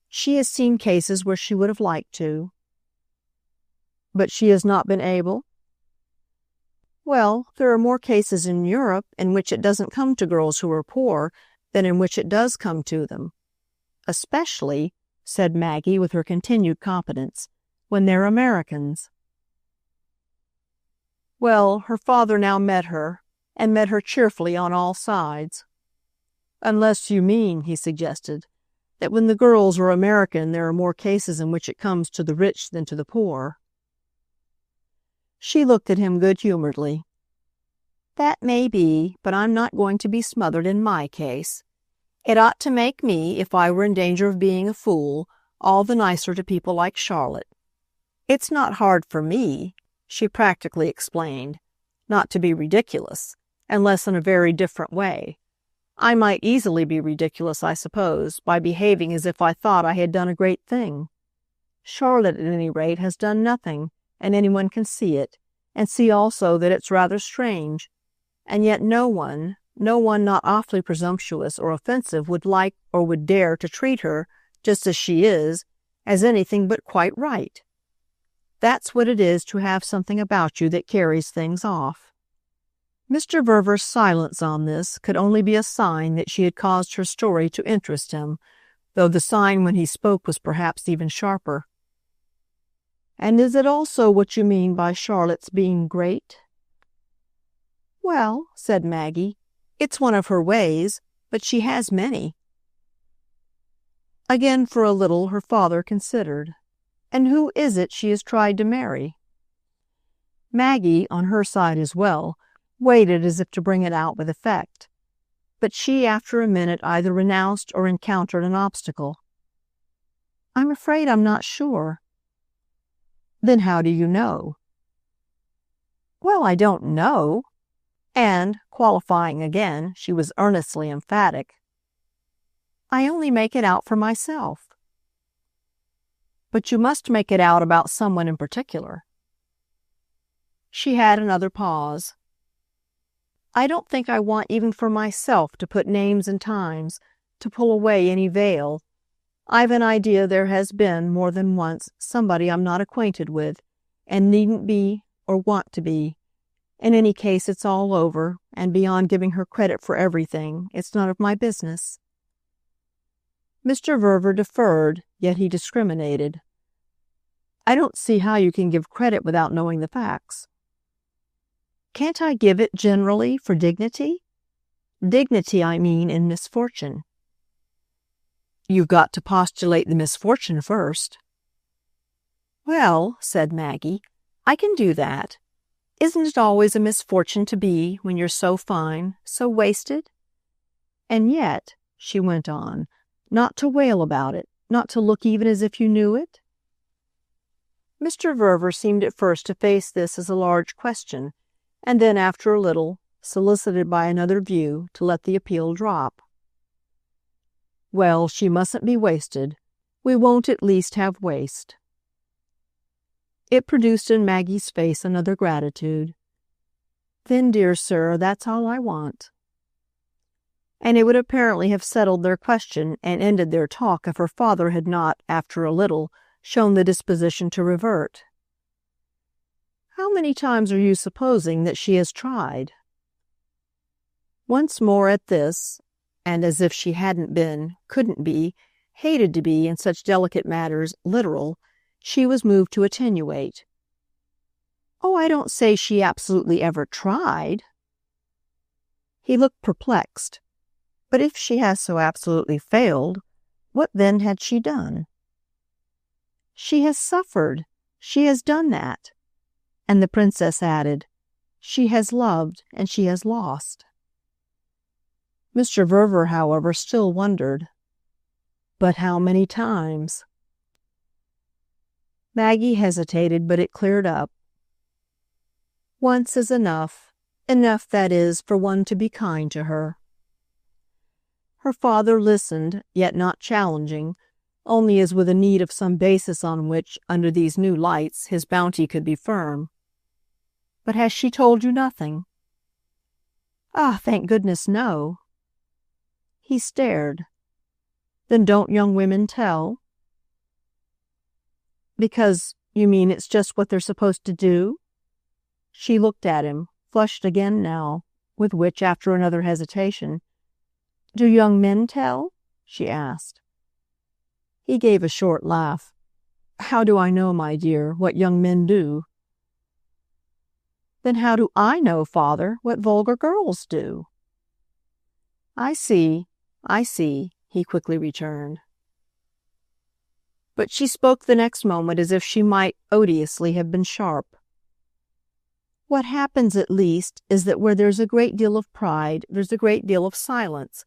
She has seen cases where she would have liked to. But she has not been able? Well, there are more cases in Europe in which it doesn't come to girls who are poor than in which it does come to them. Especially, said Maggie with her continued competence, when they're Americans. Well, her father now met her, and met her cheerfully on all sides. Unless you mean, he suggested, that when the girls are American there are more cases in which it comes to the rich than to the poor. She looked at him good-humoredly. That may be, but I'm not going to be smothered in my case. It ought to make me, if I were in danger of being a fool, all the nicer to people like Charlotte. It's not hard for me, she practically explained, not to be ridiculous, unless in a very different way. I might easily be ridiculous, I suppose, by behaving as if I thought I had done a great thing. Charlotte, at any rate, has done nothing, and anyone can see it, and see also that it's rather strange. And yet no one not awfully presumptuous or offensive would like or would dare to treat her, just as she is, as anything but quite right. That's what it is to have something about you that carries things off. Mr. Verver's silence on this could only be a sign that she had caused her story to interest him, though the sign when he spoke was perhaps even sharper. And is it also what you mean by Charlotte's being great? Well, said Maggie, it's one of her ways, but she has many. Again for a little her father considered. And who is it she has tried to marry? Maggie, on her side as well, waited as if to bring it out with effect. But she, after a minute, either renounced or encountered an obstacle. I'm afraid I'm not sure. Then how do you know? Well, I don't know. And, qualifying again, she was earnestly emphatic. I only make it out for myself. But you must make it out about someone in particular. She had another pause. I don't think I want even for myself to put names and times, to pull away any veil. I've an idea there has been, more than once, somebody I'm not acquainted with, and needn't be, or want to be. In any case, it's all over, and beyond giving her credit for everything, it's none of my business. Mr. Verver deferred, yet he discriminated. I don't see how you can give credit without knowing the facts. Can't I give it generally for dignity? Dignity, I mean, in misfortune. You've got to postulate the misfortune first. Well, said Maggie, I can do that. Isn't it always a misfortune to be, when you're so fine, so wasted? And yet, she went on, not to wail about it, not to look even as if you knew it? Mr. Verver seemed at first to face this as a large question, and then, after a little, solicited by another view, to let the appeal drop. Well, she mustn't be wasted. We won't at least have waste. It produced in Maggie's face another gratitude. Then, dear sir, that's all I want. And it would apparently have settled their question and ended their talk if her father had not, after a little, shown the disposition to revert. How many times are you supposing that she has tried? Once more at this, and as if she hadn't been, couldn't be, hated to be, in such delicate matters, literal, she was moved to attenuate. Oh, I don't say she absolutely ever tried. He looked perplexed. But if she has so absolutely failed, what then had she done? She has suffered. She has done that. And the princess added, she has loved and she has lost. Mr. Verver, however, still wondered. But how many times? Maggie hesitated, but it cleared up. Once is enough. Enough, that is, for one to be kind to her. Her father listened, yet not challenging, only as with a need of some basis on which, under these new lights, his bounty could be firm. But has she told you nothing? Ah, thank goodness, no. He stared. Then don't young women tell? Because, you mean, it's just what they're supposed to do? She looked at him, flushed again now, with which, after another hesitation, "Do young men tell?" she asked. He gave a short laugh. "How do I know, my dear, what young men do?" "Then how do I know, father, what vulgar girls do?" I see, he quickly returned. But she spoke the next moment as if she might odiously have been sharp. "What happens, at least, is that where there's a great deal of pride, there's a great deal of silence.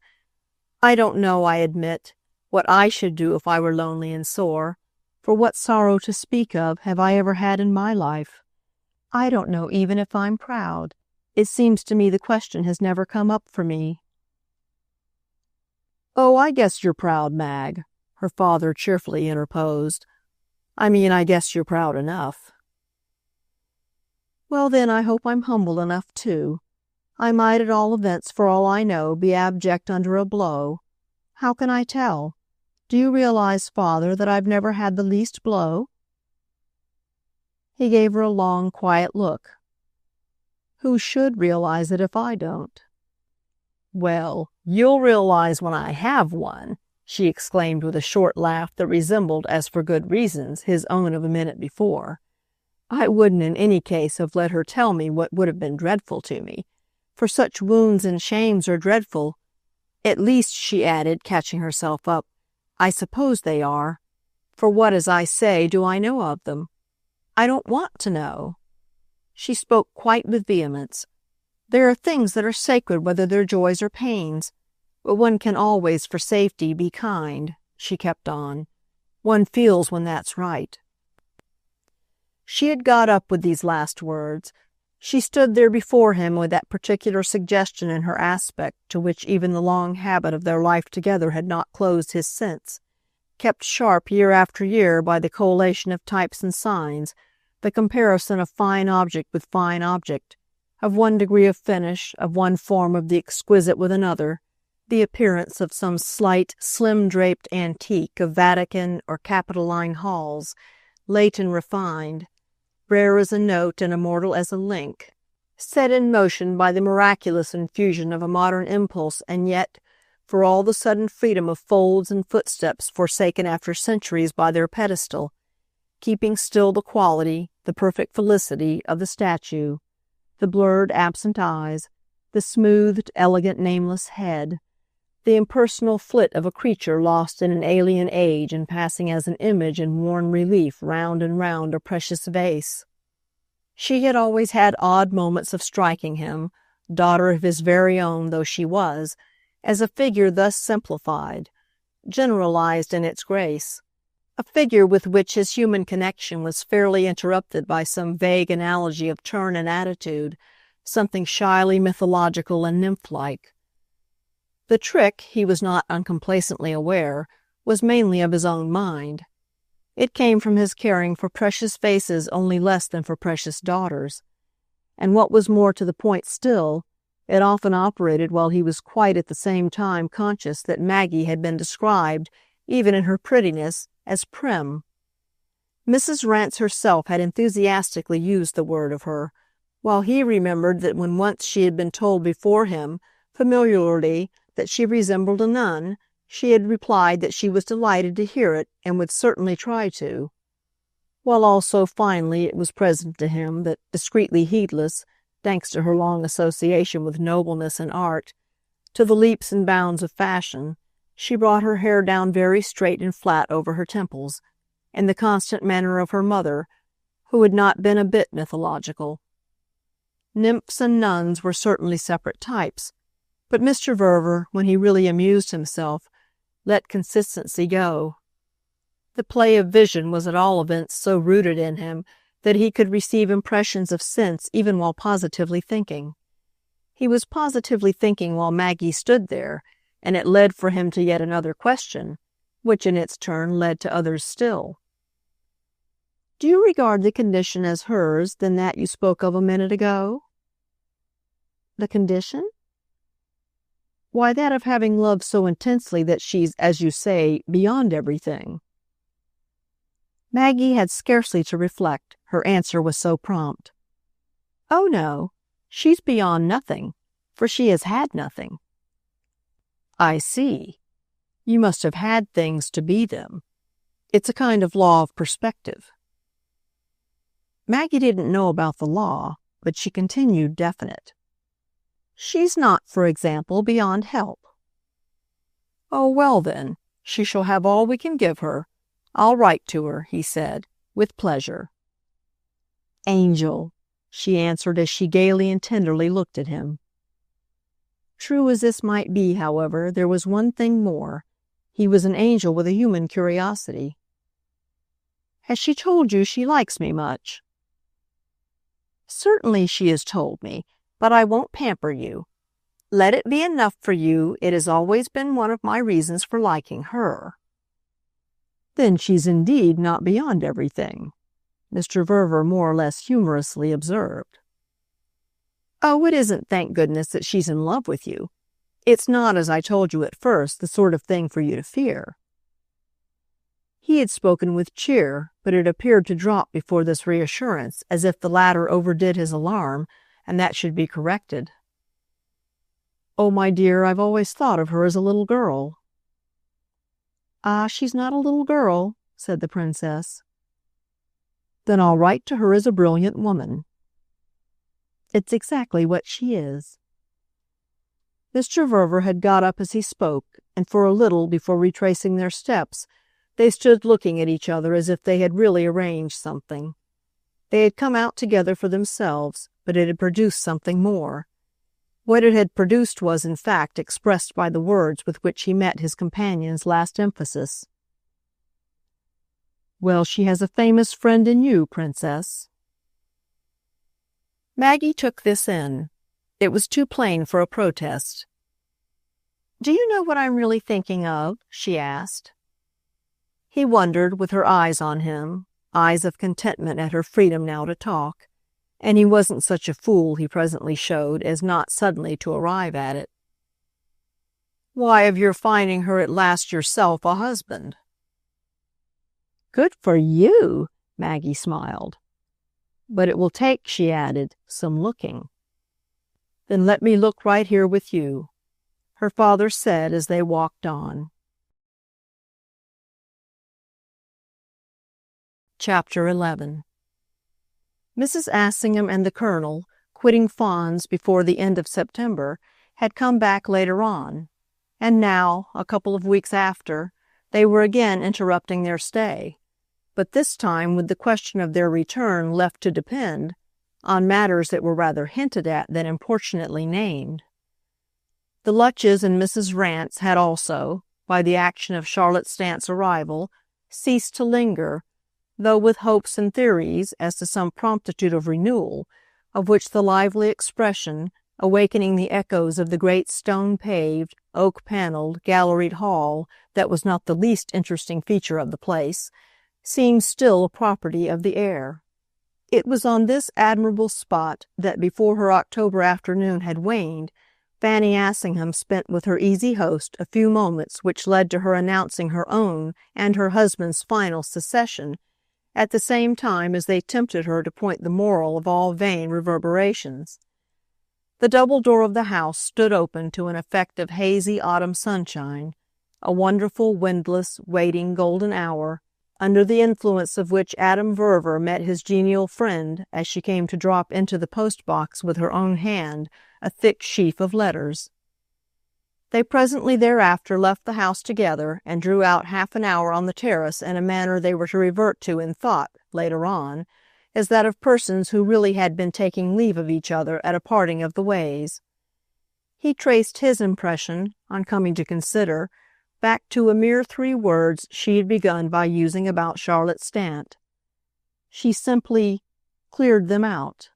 I don't know, I admit, what I should do if I were lonely and sore, for what sorrow to speak of have I ever had in my life? I don't know even if I'm proud. It seems to me the question has never come up for me." "Oh, I guess you're proud, Mag," her father cheerfully interposed. "I mean, I guess you're proud enough." "Well, then, I hope I'm humble enough, too. I might, at all events, for all I know, be abject under a blow. How can I tell? Do you realize, father, that I've never had the least blow?" He gave her a long, quiet look. "Who should realize it if I don't?" "Well, you'll realize when I have one," she exclaimed with a short laugh that resembled, as for good reasons, his own of a minute before. "I wouldn't in any case have let her tell me what would have been dreadful to me, for such wounds and shames are dreadful. At least," she added, catching herself up, "I suppose they are. For what, as I say, do I know of them? I don't want to know." She spoke quite with vehemence. "There are things that are sacred whether they're joys or pains. But one can always, for safety, be kind," she kept on. "One feels when that's right." She had got up with these last words. She stood there before him with that particular suggestion in her aspect to which even the long habit of their life together had not closed his sense, kept sharp year after year by the collation of types and signs, the comparison of fine object with fine object, of one degree of finish, of one form of the exquisite with another, the appearance of some slight, slim-draped antique of Vatican or Capitoline halls, late and refined, rare as a note and immortal as a link, set in motion by the miraculous infusion of a modern impulse, and yet, for all the sudden freedom of folds and footsteps forsaken after centuries by their pedestal, keeping still the quality, the perfect felicity of the statue, the blurred, absent eyes, the smoothed, elegant, nameless head, the impersonal flit of a creature lost in an alien age and passing as an image in worn relief round and round a precious vase. She had always had odd moments of striking him, daughter of his very own though she was, as a figure thus simplified, generalized in its grace, a figure with which his human connection was fairly interrupted by some vague analogy of turn and attitude, something shyly mythological and nymph-like. The trick, he was not uncomplacently aware, was mainly of his own mind. It came from his caring for precious faces only less than for precious daughters. And what was more to the point still, it often operated while he was quite at the same time conscious that Maggie had been described, even in her prettiness, as prim. Mrs. Rance herself had enthusiastically used the word of her, while he remembered that when once she had been told before him, familiarly, that she resembled a nun, she had replied that she was delighted to hear it and would certainly try to, while also finally it was present to him that, discreetly heedless, thanks to her long association with nobleness and art, to the leaps and bounds of fashion, she brought her hair down very straight and flat over her temples, in the constant manner of her mother, who had not been a bit mythological. Nymphs and nuns were certainly separate types, but Mr. Verver, when he really amused himself, let consistency go. The play of vision was at all events so rooted in him that he could receive impressions of sense even while positively thinking. He was positively thinking while Maggie stood there, and it led for him to yet another question, which in its turn led to others still. "Do you regard the condition as hers, than that you spoke of a minute ago?" "The condition?" Why, that of having loved so intensely that she's, as you say, beyond everything." Maggie had scarcely to reflect. Her answer was so prompt. "Oh, no, she's beyond nothing, for she has had nothing." "I see. You must have had things to be them. It's a kind of law of perspective." Maggie didn't know about the law, but she continued definite. "She's not, for example, beyond help." "Oh, well then, she shall have all we can give her. I'll write to her," he said, "with pleasure." "Angel," she answered as she gaily and tenderly looked at him. True as this might be, however, there was one thing more. He was an angel with a human curiosity. "Has she told you she likes me much?" "Certainly she has told me, but I won't pamper you. Let it be enough for you. It has always been one of my reasons for liking her." "Then she's indeed not beyond everything," Mr. Verver more or less humorously observed. "Oh, it isn't, thank goodness, that she's in love with you. It's not, as I told you at first, the sort of thing for you to fear." He had spoken with cheer, but it appeared to drop before this reassurance, as if the latter overdid his alarm, and that should be corrected. "Oh, my dear, I've always thought of her as a little girl." "Ah, she's not a little girl," said the Princess. "Then I'll write to her as a brilliant woman." "It's exactly what she is." Mr. Verver had got up as he spoke, and for a little, before retracing their steps, they stood looking at each other as if they had really arranged something. They had come out together for themselves, but it had produced something more. What it had produced was, in fact, expressed by the words with which he met his companion's last emphasis. "Well, she has a famous friend in you, Princess." Maggie took this in. It was too plain for a protest. "Do you know what I'm really thinking of?" she asked. He wondered, with her eyes on him, eyes of contentment at her freedom now to talk, and he wasn't such a fool, he presently showed, as not suddenly to arrive at it. "Why, of your finding her at last yourself a husband." "Good for you," Maggie smiled. "But it will take," she added, "some looking." "Then let me look right here with you," her father said as they walked on. Chapter 11. Mrs. Assingham and the Colonel, quitting Fawns before the end of September, had come back later on, and now, a couple of weeks after, they were again interrupting their stay, but this time with the question of their return left to depend on matters that were rather hinted at than importunately named. The Lutches and Mrs. Rance had also, by the action of Charlotte Stant's arrival, ceased to linger, though with hopes and theories as to some promptitude of renewal, of which the lively expression, awakening the echoes of the great stone-paved, oak-panelled, galleried hall that was not the least interesting feature of the place, seemed still a property of the air. It was on this admirable spot that, before her October afternoon had waned, Fanny Assingham spent with her easy host a few moments which led to her announcing her own and her husband's final secession, at the same time as they tempted her to point the moral of all vain reverberations. The double door of the house stood open to an effect of hazy autumn sunshine, a wonderful, windless, waiting golden hour, under the influence of which Adam Verver met his genial friend as she came to drop into the post-box with her own hand a thick sheaf of letters. They presently thereafter left the house together and drew out half an hour on the terrace in a manner they were to revert to in thought, later on, as that of persons who really had been taking leave of each other at a parting of the ways. He traced his impression, on coming to consider, back to a mere 3 words she had begun by using about Charlotte Stant. She simply cleared them out.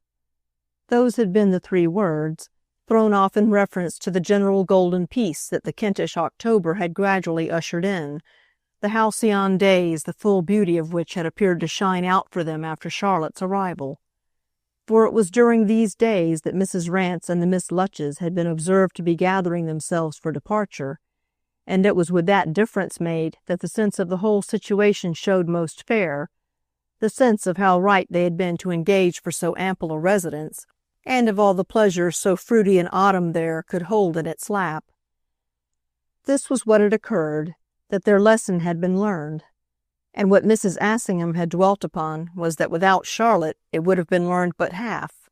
Those had been the 3 words, thrown off in reference to the general golden peace that the Kentish October had gradually ushered in, the halcyon days, the full beauty of which had appeared to shine out for them after Charlotte's arrival. for it was during these days that Mrs. Rance and the Miss Lutches had been observed to be gathering themselves for departure, and it was with that difference made that the sense of the whole situation showed most fair, the sense of how right they had been to engage for so ample a residence, and of all the pleasures so fruity an autumn there could hold in its lap. This was what had occurred, that their lesson had been learned, and what Mrs. Assingham had dwelt upon was that without Charlotte it would have been learned but half.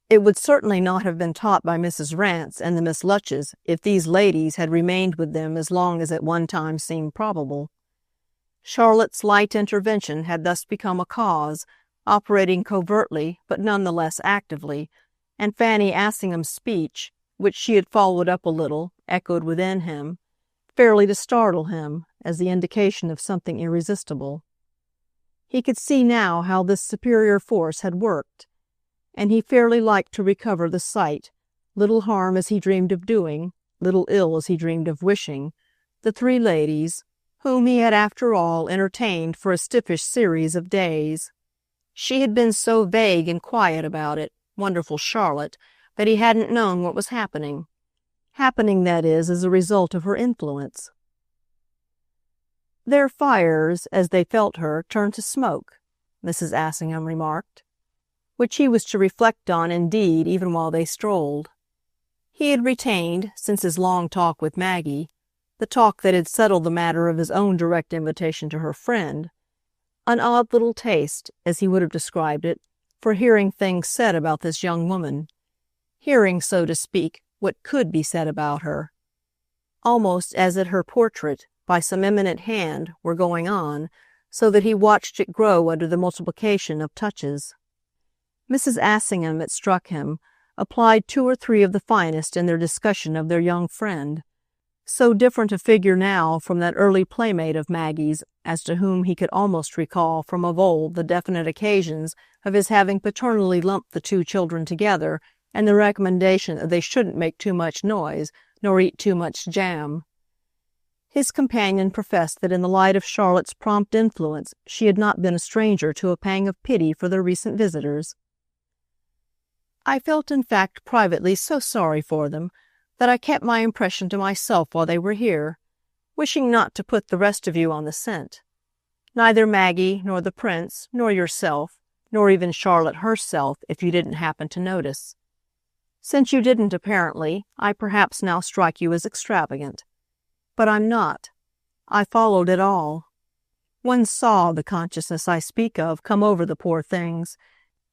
It would certainly not have been taught by Mrs. Rance and the Miss Lutches if these ladies had remained with them as long as at one time seemed probable. Charlotte's light intervention had thus become a cause, operating covertly but none the less actively, and Fanny Assingham's speech, which she had followed up a little, echoed within him, fairly to startle him, as the indication of something irresistible. He could see now how this superior force had worked, and he fairly liked to recover the sight, little harm as he dreamed of doing, little ill as he dreamed of wishing, the three ladies, whom he had after all entertained for a stiffish series of days. She had been so vague and quiet about it, wonderful Charlotte, that he hadn't known what was happening. Happening, that is, as a result of her influence. Their fires, as they felt her, turned to smoke, Mrs. Assingham remarked, which he was to reflect on, indeed, even while they strolled. He had retained, since his long talk with Maggie, the talk that had settled the matter of his own direct invitation to her friend, an odd little taste, as he would have described it, for hearing things said about this young woman, hearing, so to speak, what could be said about her, almost as if her portrait, by some eminent hand, were going on, so that he watched it grow under the multiplication of touches. Mrs. Assingham, it struck him, applied two or three of the finest in their discussion of their young friend, so different a figure now from that early playmate of Maggie's as to whom he could almost recall from of old the definite occasions of his having paternally lumped the two children together and the recommendation that they shouldn't make too much noise nor eat too much jam. His companion professed that in the light of Charlotte's prompt influence she had not been a stranger to a pang of pity for their recent visitors. I felt, in fact, privately so sorry for them that I kept my impression to myself while they were here, wishing not to put the rest of you on the scent. Neither Maggie, nor the Prince, nor yourself, nor even Charlotte herself, if you didn't happen to notice. Since you didn't, apparently, I perhaps now strike you as extravagant. But I'm not. I followed it all. One saw the consciousness I speak of come over the poor things,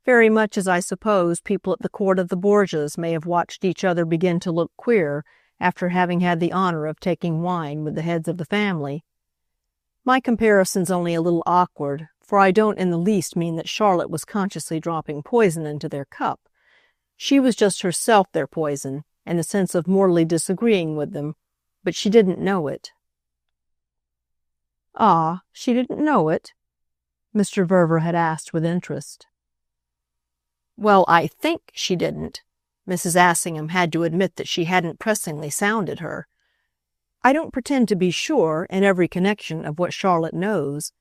very much as I suppose people at the court of the Borgias may have watched each other begin to look queer after having had the honor of taking wine with the heads of the family. My comparison's only a little awkward, for I don't in the least mean that Charlotte was consciously dropping poison into their cup. She was just herself their poison, in the sense of mortally disagreeing with them, but she didn't know it. Ah, she didn't know it? Mr. Verver had asked with interest. Well, I think she didn't. Mrs. Assingham had to admit that she hadn't pressingly sounded her. I don't pretend to be sure, in every connection, of what Charlotte knows.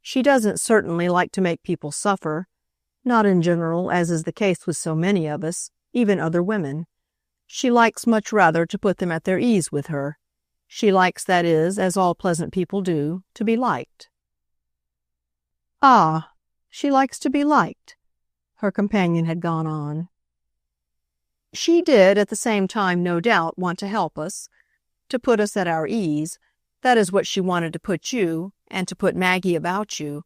She doesn't certainly like to make people suffer, not in general, as is the case with so many of us, even other women. She likes much rather to put them at their ease with her. She likes, that is, as all pleasant people do, to be liked. Ah, she likes to be liked, her companion had gone on. She did, at the same time, no doubt, want to help us, to put us at our ease. That is what she wanted to put you, and to put Maggie about you.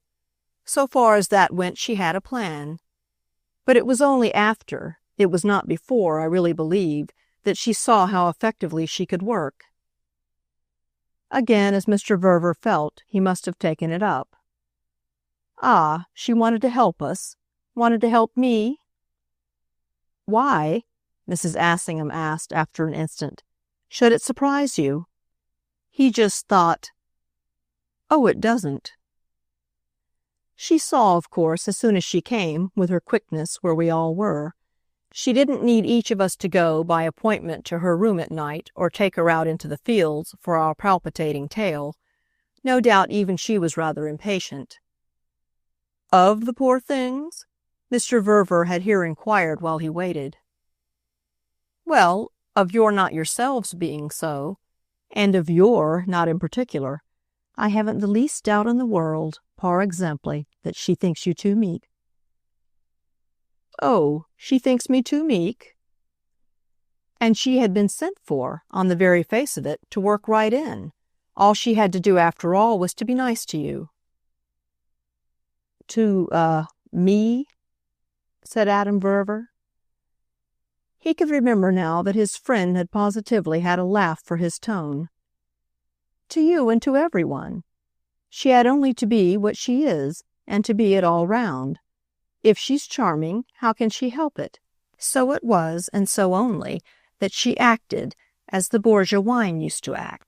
So far as that went, she had a plan. But it was only after, it was not before, I really believe, that she saw how effectively she could work. Again, as Mr. Verver felt, he must have taken it up. Ah, she wanted to help us? Wanted to help me? Why? Mrs. Assingham asked after an instant. Should it surprise you? He just thought, oh, it doesn't. She saw, of course, as soon as she came, with her quickness, where we all were. She didn't need each of us to go by appointment to her room at night, or take her out into the fields for our palpitating tale. No doubt even she was rather impatient. Of the poor things? Mr. Verver had here inquired while he waited. "Well, of your not yourselves being so, and of your not in particular. I haven't the least doubt in the world, par exemple, that she thinks you too meek." "Oh, she thinks me too meek?" And she had been sent for, on the very face of it, to work right in. All she had to do, after all, was to be nice to you. "To, me?" said Adam Verver. He could remember now that his friend had positively had a laugh for his tone. "To you and to everyone. She had only to be what she is, and to be it all round. If she's charming, how can she help it? So it was, and so only, that she acted as the Borgia wine used to act.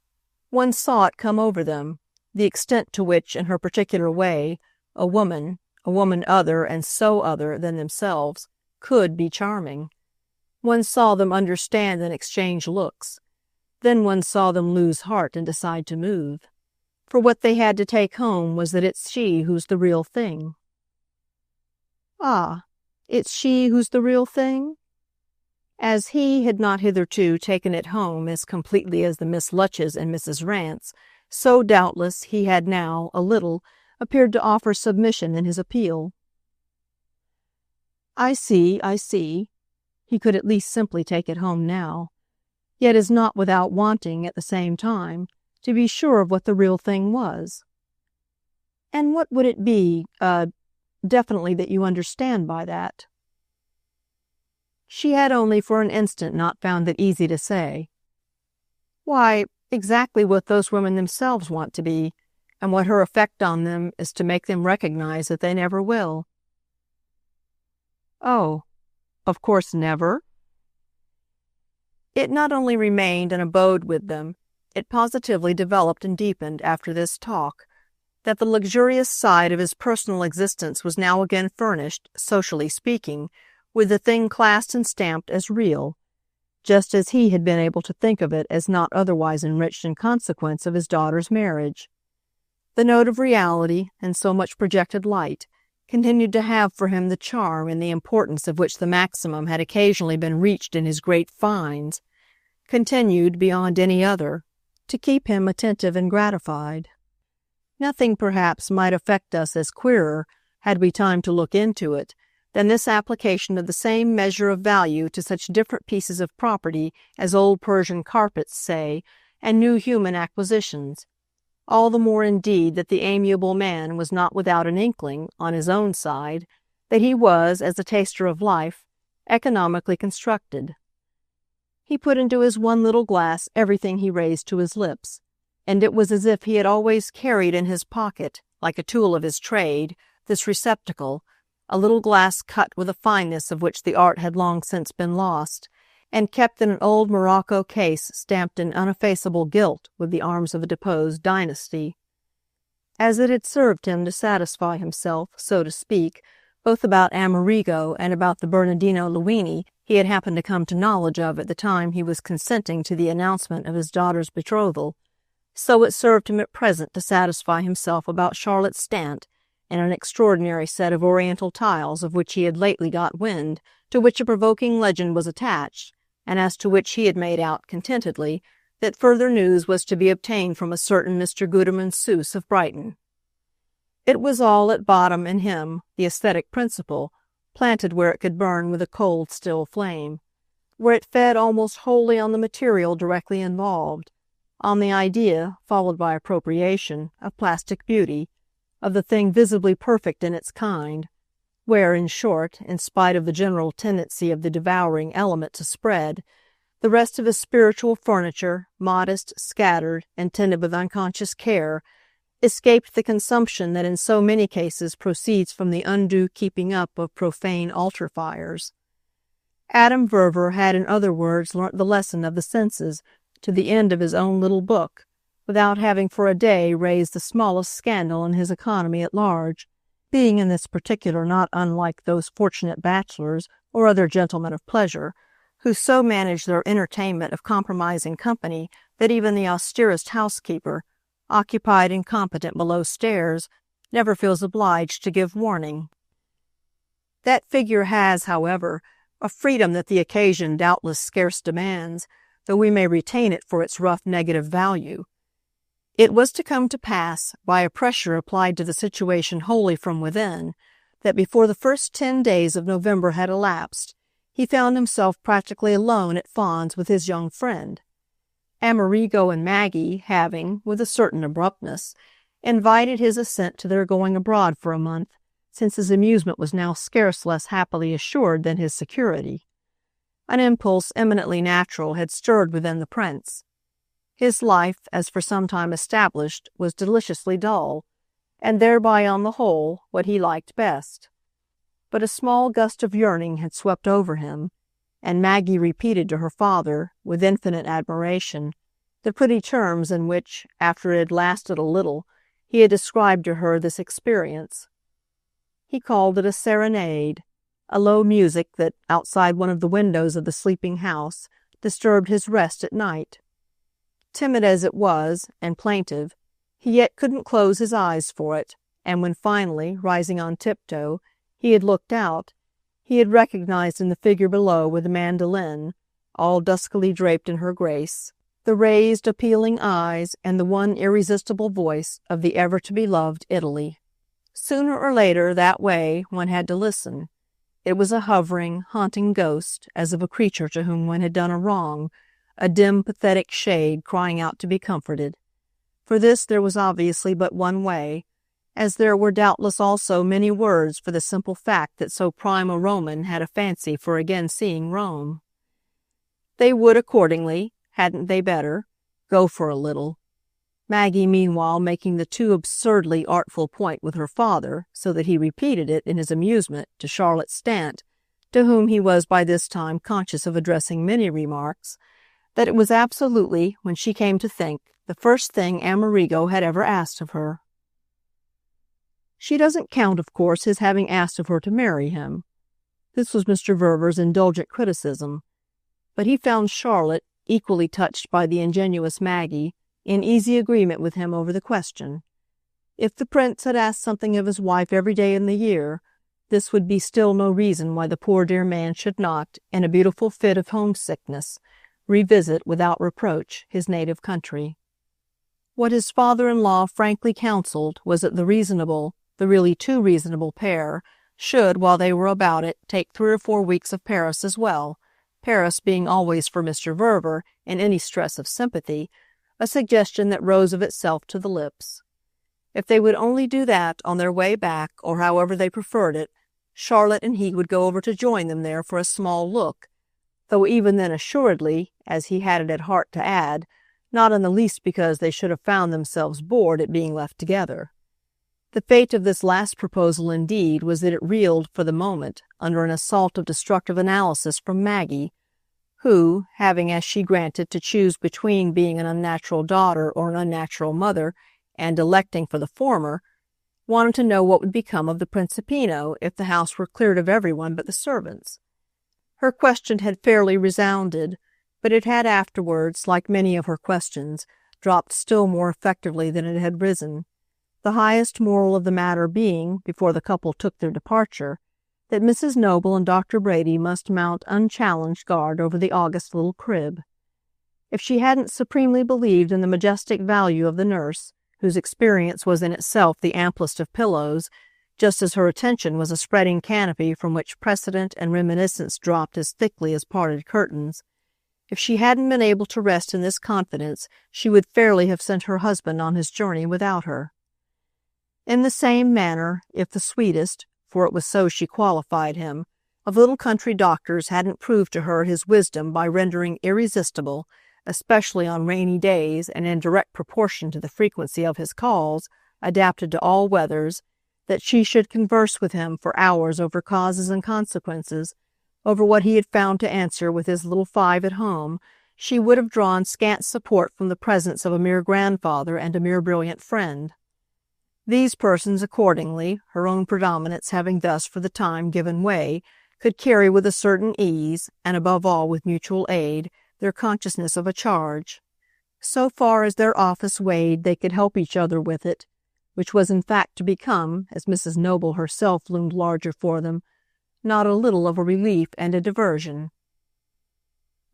One saw it come over them, the extent to which, in her particular way, a woman other and so other than themselves, could be charming. One saw them understand and exchange looks. Then one saw them lose heart and decide to move. For what they had to take home was that it's she who's the real thing." "Ah, it's she who's the real thing?" As he had not hitherto taken it home as completely as the Miss Lutches and Mrs. Rance, so doubtless he had now, a little, appeared to offer submission in his appeal. I see. He could at least simply take it home now, yet is not without wanting, at the same time, to be sure of what the real thing was. "And what would it be, definitely, that you understand by that?" She had only for an instant not found it easy to say. "Why, exactly what those women themselves want to be, and what her effect on them is to make them recognize that they never will." "Oh, of course never?" It not only remained and abode with them, it positively developed and deepened after this talk, that the luxurious side of his personal existence was now again furnished, socially speaking, with the thing classed and stamped as real, just as he had been able to think of it as not otherwise enriched in consequence of his daughter's marriage. The note of reality, and so much projected light, continued to have for him the charm and the importance of which the maximum had occasionally been reached in his great finds, continued, beyond any other, to keep him attentive and gratified. Nothing, perhaps, might affect us as queerer, had we time to look into it, than this application of the same measure of value to such different pieces of property as old Persian carpets, say, and new human acquisitions. All the more indeed that the amiable man was not without an inkling, on his own side, that he was, as a taster of life, economically constructed. He put into his one little glass everything he raised to his lips, and it was as if he had always carried in his pocket, like a tool of his trade, this receptacle, a little glass cut with a fineness of which the art had long since been lost, and kept in an old morocco case stamped in uneffaceable gilt with the arms of a deposed dynasty. As it had served him to satisfy himself, so to speak, both about Amerigo and about the Bernardino Luini he had happened to come to knowledge of at the time he was consenting to the announcement of his daughter's betrothal, so it served him at present to satisfy himself about Charlotte Stant and an extraordinary set of oriental tiles of which he had lately got wind, to which a provoking legend was attached, and as to which he had made out, contentedly, that further news was to be obtained from a certain Mr. Guterman Seuss of Brighton. It was all, at bottom, in him, the aesthetic principle, planted where it could burn with a cold, still flame, where it fed almost wholly on the material directly involved, on the idea, followed by appropriation, of plastic beauty, of the thing visibly perfect in its kind, where, in short, in spite of the general tendency of the devouring element to spread, the rest of his spiritual furniture, modest, scattered, and tended with unconscious care, escaped the consumption that in so many cases proceeds from the undue keeping up of profane altar fires. Adam Verver had, in other words, learnt the lesson of the senses to the end of his own little book, without having for a day raised the smallest scandal in his economy at large, being in this particular not unlike those fortunate bachelors or other gentlemen of pleasure, who so manage their entertainment of compromising company that even the austerest housekeeper, occupied and competent below stairs, never feels obliged to give warning. That figure has, however, a freedom that the occasion doubtless scarce demands, though we may retain it for its rough negative value. It was to come to pass, by a pressure applied to the situation wholly from within, that before the first 10 days of November had elapsed, he found himself practically alone at Fawn's with his young friend. Amerigo and Maggie having, with a certain abruptness, invited his assent to their going abroad for a month, since his amusement was now scarce less happily assured than his security. An impulse eminently natural had stirred within the prince. His life, as for some time established, was deliciously dull, and thereby on the whole what he liked best. But a small gust of yearning had swept over him, and Maggie repeated to her father, with infinite admiration, the pretty terms in which, after it had lasted a little, he had described to her this experience. He called it a serenade, a low music that, outside one of the windows of the sleeping house, disturbed his rest at night. Timid as it was, and plaintive, he yet couldn't close his eyes for it, and when finally, rising on tiptoe, he had looked out, he had recognized in the figure below with the mandolin, all duskily draped in her grace, the raised, appealing eyes and the one irresistible voice of the ever-to-be-loved Italy. Sooner or later, that way, one had to listen. It was a hovering, haunting ghost, as of a creature to whom one had done a wrong, a dim, pathetic shade crying out to be comforted. For this there was obviously but one way, as there were doubtless also many words for the simple fact that so prime a Roman had a fancy for again seeing Rome. They would accordingly, hadn't they better, go for a little, Maggie meanwhile making the too absurdly artful point with her father, so that he repeated it in his amusement to Charlotte Stant, to whom he was by this time conscious of addressing many remarks, that it was absolutely, when she came to think, the first thing Amerigo had ever asked of her. She doesn't count, of course, his having asked of her to marry him. This was Mr. Verver's indulgent criticism, but he found Charlotte, equally touched by the ingenuous Maggie, in easy agreement with him over the question. If the prince had asked something of his wife every day in the year, this would be still no reason why the poor dear man should not, in a beautiful fit of homesickness, revisit without reproach his native country. What his father-in-law frankly counseled was that the reasonable, the really too reasonable pair should, while they were about it, take 3 or 4 weeks of Paris as well, Paris being always for Mr. Verver, in any stress of sympathy, a suggestion that rose of itself to the lips. If they would only do that on their way back, or however they preferred it, Charlotte and he would go over to join them there for a small look, though even then assuredly, as he had it at heart to add, not in the least because they should have found themselves bored at being left together. The fate of this last proposal, indeed, was that it reeled, for the moment, under an assault of destructive analysis from Maggie, who, having, as she granted, to choose between being an unnatural daughter or an unnatural mother, and electing for the former, wanted to know what would become of the Principino if the house were cleared of everyone but the servants. Her question had fairly resounded, but it had afterwards, like many of her questions, dropped still more effectively than it had risen, the highest moral of the matter being, before the couple took their departure, that Mrs. Noble and Dr. Brady must mount unchallenged guard over the august little crib. If she hadn't supremely believed in the majestic value of the nurse, whose experience was in itself the amplest of pillows, just as her attention was a spreading canopy from which precedent and reminiscence dropped as thickly as parted curtains, if she hadn't been able to rest in this confidence, she would fairly have sent her husband on his journey without her. In the same manner, if the sweetest, for it was so she qualified him, of little country doctors hadn't proved to her his wisdom by rendering irresistible, especially on rainy days and in direct proportion to the frequency of his calls, adapted to all weathers, that she should converse with him for hours over causes and consequences, over what he had found to answer with his little 5 at home, she would have drawn scant support from the presence of a mere grandfather and a mere brilliant friend. These persons, accordingly, her own predominance having thus for the time given way, could carry with a certain ease, and above all with mutual aid, their consciousness of a charge. So far as their office weighed, they could help each other with it, which was in fact to become, as Mrs. Noble herself loomed larger for them, not a little of a relief and a diversion.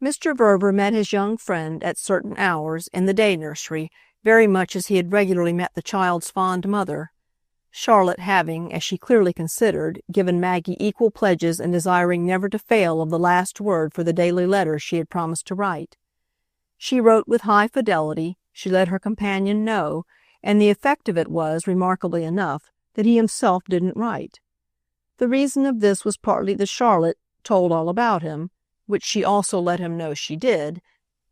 Mr. Verver met his young friend at certain hours in the day nursery, very much as he had regularly met the child's fond mother, Charlotte having, as she clearly considered, given Maggie equal pledges and desiring never to fail of the last word for the daily letter she had promised to write. She wrote with high fidelity, she let her companion know, and the effect of it was, remarkably enough, that he himself didn't write. The reason of this was partly that Charlotte told all about him, which she also let him know she did,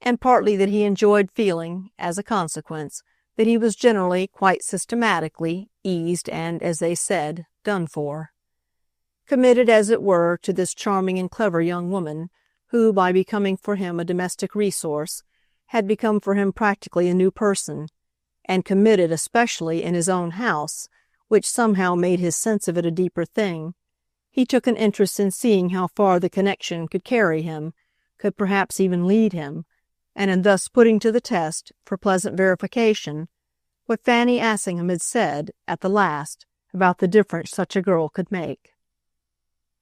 and partly that he enjoyed feeling, as a consequence, that he was generally, quite systematically, eased and, as they said, done for. Committed, as it were, to this charming and clever young woman, who, by becoming for him a domestic resource, had become for him practically a new person, and committed especially in his own house, which somehow made his sense of it a deeper thing, he took an interest in seeing how far the connection could carry him, could perhaps even lead him, and in thus putting to the test, for pleasant verification, what Fanny Assingham had said, at the last, about the difference such a girl could make.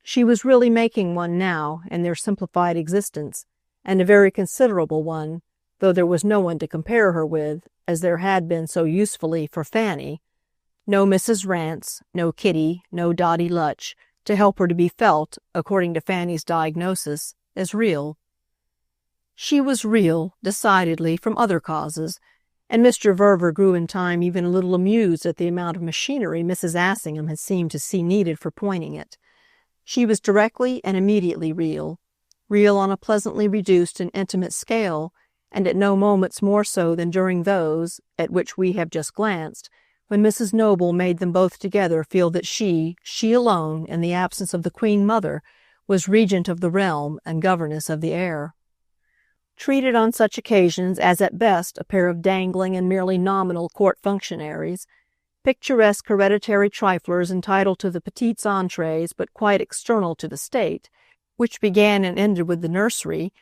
She was really making one now, in their simplified existence, and a very considerable one, though there was no one to compare her with, as there had been so usefully for Fanny, no Mrs. Rance, no Kitty, no Dotty Lutch, to help her to be felt, according to Fanny's diagnosis, as real. She was real, decidedly, from other causes, and Mr. Verver grew in time even a little amused at the amount of machinery Mrs. Assingham had seemed to see needed for pointing it. She was directly and immediately real on a pleasantly reduced and intimate scale, and at no moments more so than during those, at which we have just glanced, when Mrs. Noble made them both together feel that she alone, in the absence of the Queen Mother, was regent of the realm and governess of the air. Treated on such occasions as at best a pair of dangling and merely nominal court functionaries, picturesque hereditary triflers entitled to the petites entrees but quite external to the state, which began and ended with the nursery,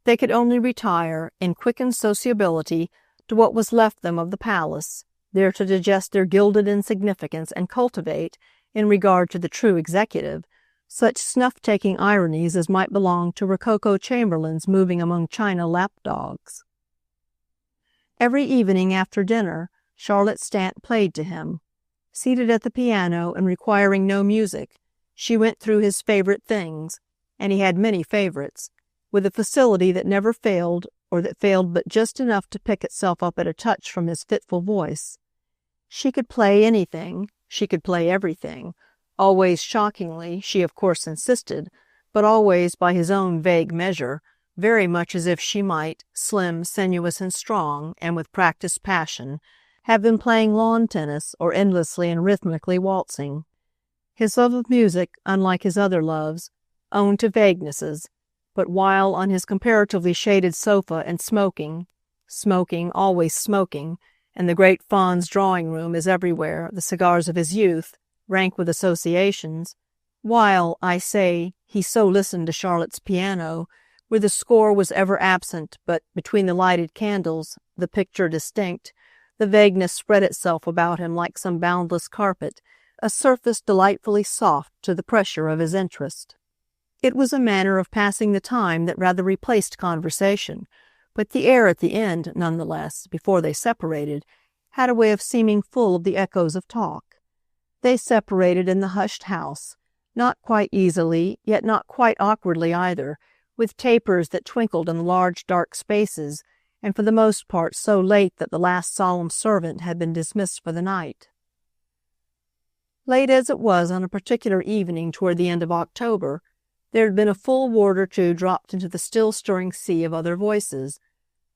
they could only retire, in quickened sociability, to what was left them of the palace, there to digest their gilded insignificance and cultivate, in regard to the true executive, such snuff-taking ironies as might belong to rococo chamberlains moving among china lap-dogs. Every evening after dinner, Charlotte Stant played to him. Seated at the piano and requiring no music, she went through his favorite things, and he had many favorites, with a facility that never failed, or that failed but just enough to pick itself up at a touch from his fitful voice. She could play anything, she could play everything, always shockingly, she of course insisted, but always by his own vague measure, very much as if she might, slim, sinuous, and strong, and with practised passion, have been playing lawn tennis or endlessly and rhythmically waltzing. His love of music, unlike his other loves, owned to vaguenesses, but while on his comparatively shaded sofa and smoking, always smoking, in the great Fawn's drawing-room as everywhere, the cigars of his youth, rank with associations, while, I say, he so listened to Charlotte's piano, where the score was ever absent, but between the lighted candles, the picture distinct, the vagueness spread itself about him like some boundless carpet, a surface delightfully soft to the pressure of his interest. It was a manner of passing the time that rather replaced conversation, but the air at the end, none the less, before they separated, had a way of seeming full of the echoes of talk. They separated in the hushed house, not quite easily, yet not quite awkwardly either, with tapers that twinkled in the large dark spaces, and for the most part so late that the last solemn servant had been dismissed for the night. Late as it was on a particular evening toward the end of October, there had been a full word or two dropped into the still-stirring sea of other voices,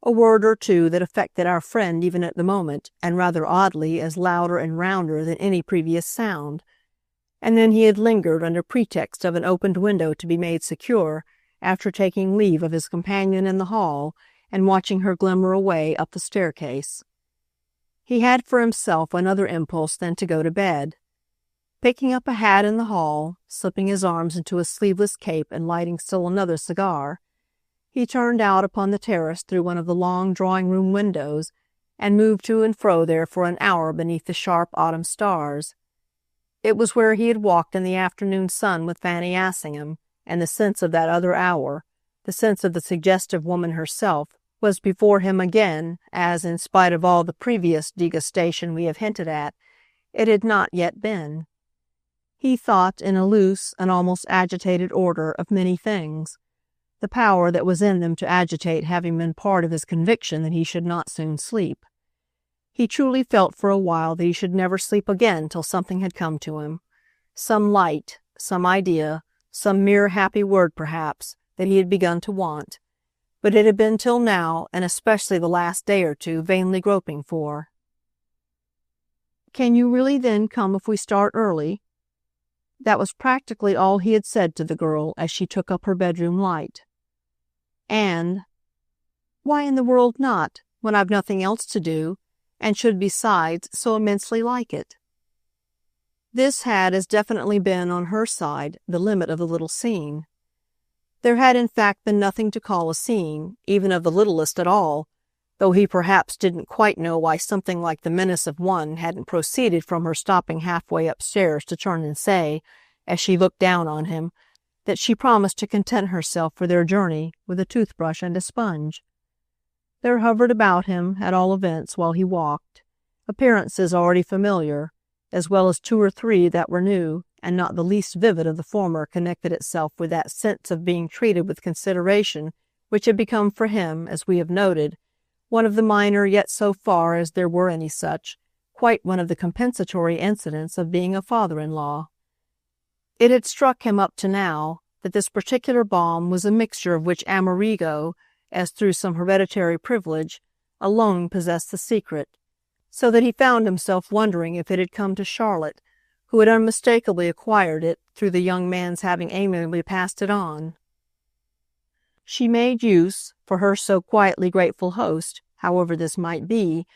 a word or two that affected our friend even at the moment, and rather oddly as louder and rounder than any previous sound. And then he had lingered under pretext of an opened window to be made secure, after taking leave of his companion in the hall and watching her glimmer away up the staircase. He had for himself another impulse than to go to bed. Picking up a hat in the hall, slipping his arms into a sleeveless cape and lighting still another cigar, he turned out upon the terrace through one of the long drawing-room windows and moved to and fro there for an hour beneath the sharp autumn stars. It was where he had walked in the afternoon sun with Fanny Assingham, and the sense of that other hour, the sense of the suggestive woman herself, was before him again, as, in spite of all the previous degustation we have hinted at, it had not yet been. He thought in a loose and almost agitated order of many things, the power that was in them to agitate having been part of his conviction that he should not soon sleep. He truly felt for a while that he should never sleep again till something had come to him, some light, some idea, some mere happy word perhaps, that he had begun to want, but it had been till now, and especially the last day or two, vainly groping for. "Can you really then come if we start early?" That was practically all he had said to the girl as she took up her bedroom light. And, "Why in the world not, when I've nothing else to do, and should besides so immensely like it?" This had as definitely been, on her side, the limit of the little scene. There had in fact been nothing to call a scene, even of the littlest at all, though he perhaps didn't quite know why something like the menace of one hadn't proceeded from her stopping halfway upstairs to turn and say, as she looked down on him, that she promised to content herself for their journey with a toothbrush and a sponge. There hovered about him, at all events, while he walked, appearances already familiar, as well as two or three that were new, and not the least vivid of the former connected itself with that sense of being treated with consideration which had become for him, as we have noted, one of the minor, yet so far as there were any such, quite one of the compensatory incidents of being a father-in-law. It had struck him up to now that this particular balm was a mixture of which Amerigo, as through some hereditary privilege, alone possessed the secret, so that he found himself wondering if it had come to Charlotte, who had unmistakably acquired it through the young man's having amiably passed it on. She made use, for her so quietly grateful host, however this might be,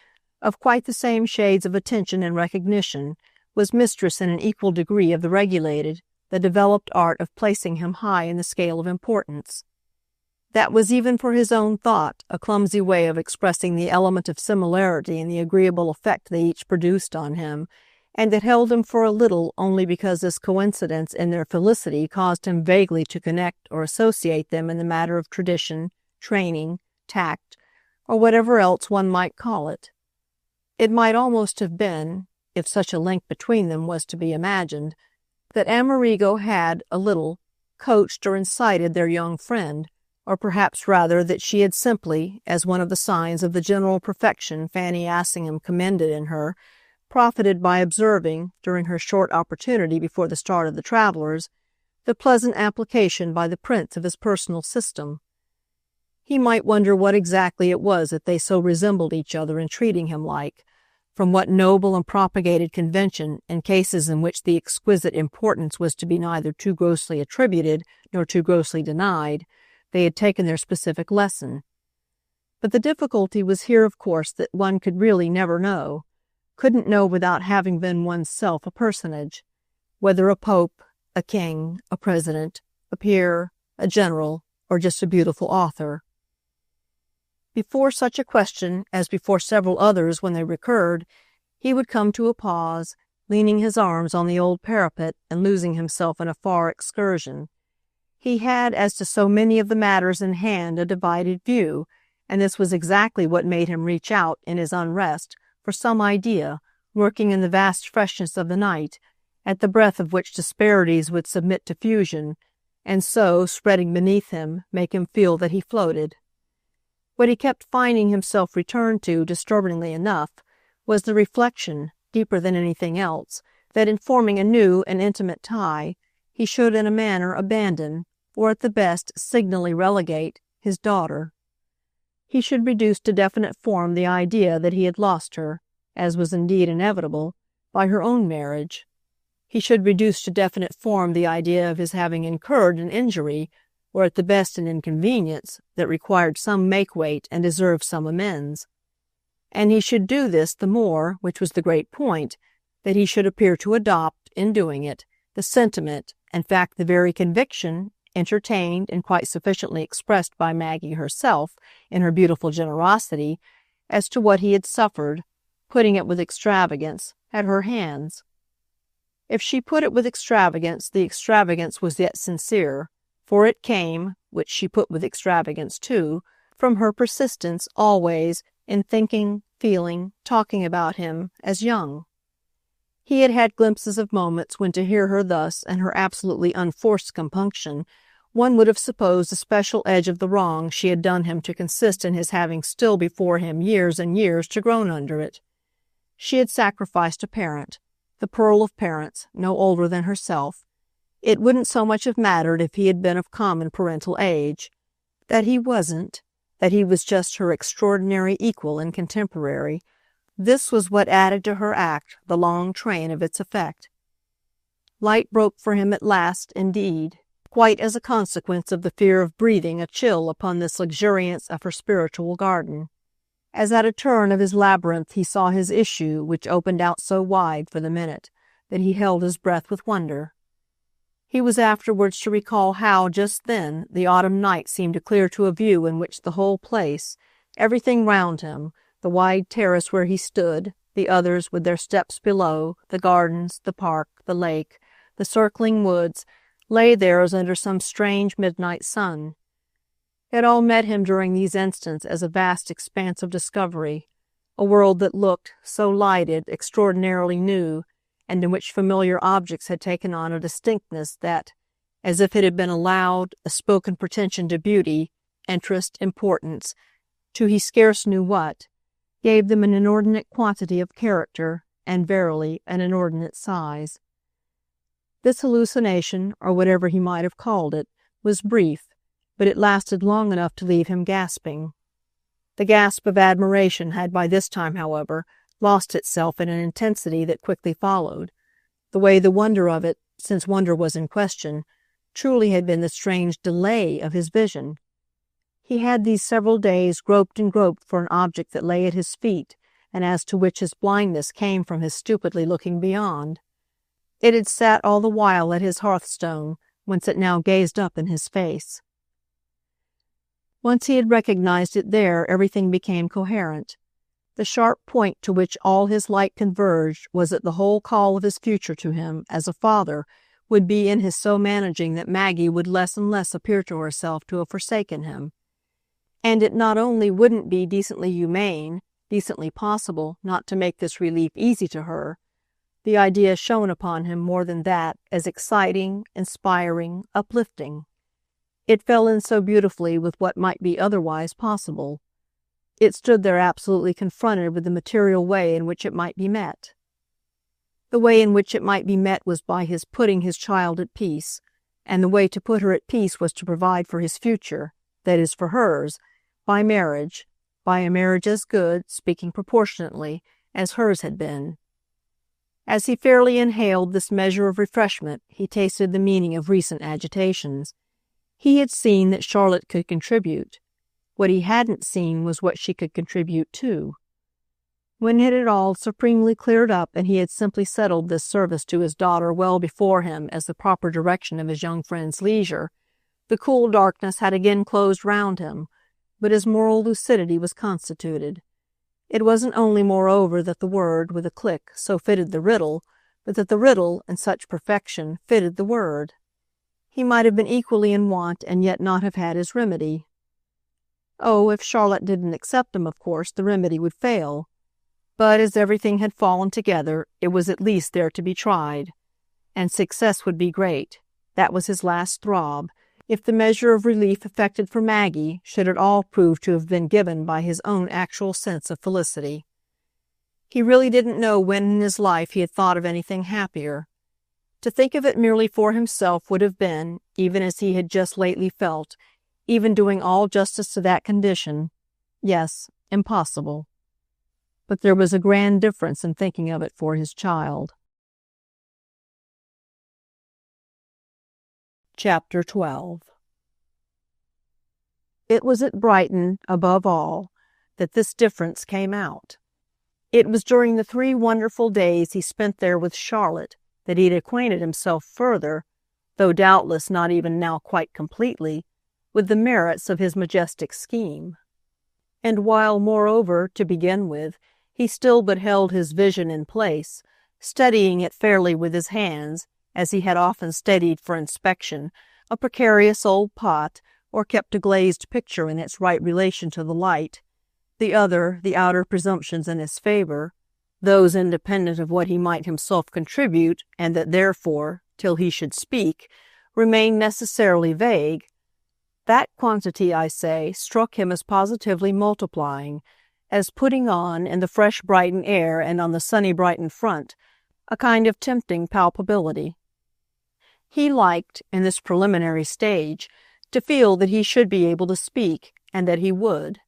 of quite the same shades of attention and recognition, was mistress in an equal degree of the regulated, the developed art of placing him high in the scale of importance. That was even for his own thought a clumsy way of expressing the element of similarity in the agreeable effect they each produced on him, and it held him for a little only because this coincidence in their felicity caused him vaguely to connect or associate them in the matter of tradition, training, tact, or whatever else one might call it. It might almost have been, if such a link between them was to be imagined, that Amerigo had, a little, coached or incited their young friend, or perhaps rather that she had simply, as one of the signs of the general perfection Fanny Assingham commended in her, profited by observing, during her short opportunity before the start of the travellers, the pleasant application by the prince of his personal system. He might wonder what exactly it was that they so resembled each other in treating him like, from what noble and propagated convention, in cases in which the exquisite importance was to be neither too grossly attributed nor too grossly denied, they had taken their specific lesson. But the difficulty was here, of course, that one could really never know, couldn't know without having been one's self a personage, whether a pope, a king, a president, a peer, a general, or just a beautiful author. Before such a question, as before several others when they recurred, he would come to a pause, leaning his arms on the old parapet and losing himself in a far excursion. He had, as to so many of the matters in hand, a divided view, and this was exactly what made him reach out, in his unrest, for some idea, lurking in the vast freshness of the night, at the breath of which disparities would submit to fusion, and so, spreading beneath him, make him feel that he floated. What he kept finding himself return to, disturbingly enough, was the reflection, deeper than anything else, that in forming a new and intimate tie, he should in a manner abandon, or at the best signally relegate, his daughter. He should reduce to definite form the idea that he had lost her, as was indeed inevitable, by her own marriage. He should reduce to definite form the idea of his having incurred an injury, or at the best an inconvenience, that required some make-weight and deserved some amends. And he should do this the more, which was the great point, that he should appear to adopt, in doing it, the sentiment, in fact the very conviction, entertained and quite sufficiently expressed by Maggie herself in her beautiful generosity, as to what he had suffered, putting it with extravagance, at her hands. If she put it with extravagance, the extravagance was yet sincere, for it came, which she put with extravagance too, from her persistence always in thinking, feeling, talking about him as young. He had had glimpses of moments when to hear her thus, and her absolutely unforced compunction, one would have supposed the special edge of the wrong she had done him to consist in his having still before him years and years to groan under it. She had sacrificed a parent, the pearl of parents, no older than herself. It wouldn't so much have mattered if he had been of common parental age. That he wasn't, that he was just her extraordinary equal and contemporary, this was what added to her act the long train of its effect. Light broke for him at last, indeed, quite as a consequence of the fear of breathing a chill upon this luxuriance of her spiritual garden. As at a turn of his labyrinth he saw his issue, which opened out so wide for the minute that he held his breath with wonder. He was afterwards to recall how, just then, the autumn night seemed to clear to a view in which the whole place, everything round him, the wide terrace where he stood, the others with their steps below, the gardens, the park, the lake, the circling woods, lay there as under some strange midnight sun. It all met him during these instants as a vast expanse of discovery, a world that looked, so lighted, extraordinarily new, and in which familiar objects had taken on a distinctness that, as if it had been a loud, a spoken pretension to beauty, interest, importance, to he scarce knew what, gave them an inordinate quantity of character, and verily an inordinate size. This hallucination, or whatever he might have called it, was brief, but it lasted long enough to leave him gasping. The gasp of admiration had by this time, however, lost itself in an intensity that quickly followed. The way the wonder of it, since wonder was in question, truly had been the strange delay of his vision. He had these several days groped and groped for an object that lay at his feet, and as to which his blindness came from his stupidly looking beyond. It had sat all the while at his hearthstone, whence it now gazed up in his face. Once he had recognized it there, everything became coherent. The sharp point to which all his light converged was that the whole call of his future to him, as a father, would be in his so managing that Maggie would less and less appear to herself to have forsaken him. And it not only wouldn't be decently humane, decently possible, not to make this relief easy to her, the idea shone upon him more than that as exciting, inspiring, uplifting. It fell in so beautifully with what might be otherwise possible. It stood there absolutely confronted with the material way in which it might be met. The way in which it might be met was by his putting his child at peace, and the way to put her at peace was to provide for his future, that is, for hers, by a marriage as good, speaking proportionately, as hers had been. As he fairly inhaled this measure of refreshment, he tasted the meaning of recent agitations. He had seen that Charlotte could contribute. What he hadn't seen was what she could contribute too. When it had all supremely cleared up and he had simply settled this service to his daughter well before him as the proper direction of his young friend's leisure, the cool darkness had again closed round him, but his moral lucidity was constituted. It wasn't only, moreover, that the word, with a click, so fitted the riddle, but that the riddle, in such perfection, fitted the word. He might have been equally in want and yet not have had his remedy. Oh, if Charlotte didn't accept him, of course, the remedy would fail. But as everything had fallen together, it was at least there to be tried. And success would be great. That was his last throb, if the measure of relief effected for Maggie should at all prove to have been given by his own actual sense of felicity. He really didn't know when in his life he had thought of anything happier. To think of it merely for himself would have been, even as he had just lately felt, even doing all justice to that condition, yes, impossible. But there was a grand difference in thinking of it for his child. Chapter 12. It was at Brighton, above all, that this difference came out. It was during the 3 wonderful days he spent there with Charlotte that he had acquainted himself further, though doubtless not even now quite completely, with the merits of his majestic scheme. And while, moreover, to begin with, he still but held his vision in place, steadying it fairly with his hands, as he had often steadied for inspection a precarious old pot or kept a glazed picture in its right relation to the light, the other the outer presumptions in his favor, those independent of what he might himself contribute, and that therefore, till he should speak, remain necessarily vague, that quantity, I say, struck him as positively multiplying, as putting on, in the fresh Brighton air and on the sunny Brighton front, a kind of tempting palpability. He liked, in this preliminary stage, to feel that he should be able to speak, and that he would.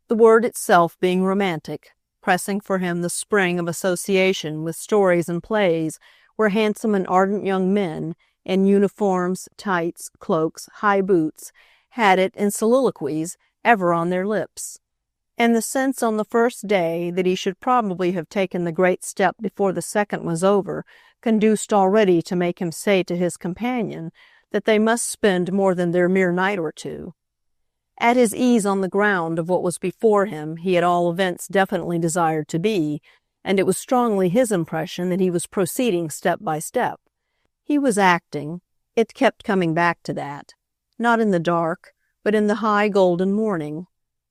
The word itself being romantic, pressing for him the spring of association with stories and plays where handsome and ardent young men, in uniforms, tights, cloaks, high boots, had it in soliloquies ever on their lips. And the sense on the first day that he should probably have taken the great step before the second was over conduced already to make him say to his companion that they must spend more than their mere night or two. At his ease on the ground of what was before him, he at all events definitely desired to be, and it was strongly his impression that he was proceeding step by step. He was acting, it kept coming back to that, not in the dark, but in the high golden morning,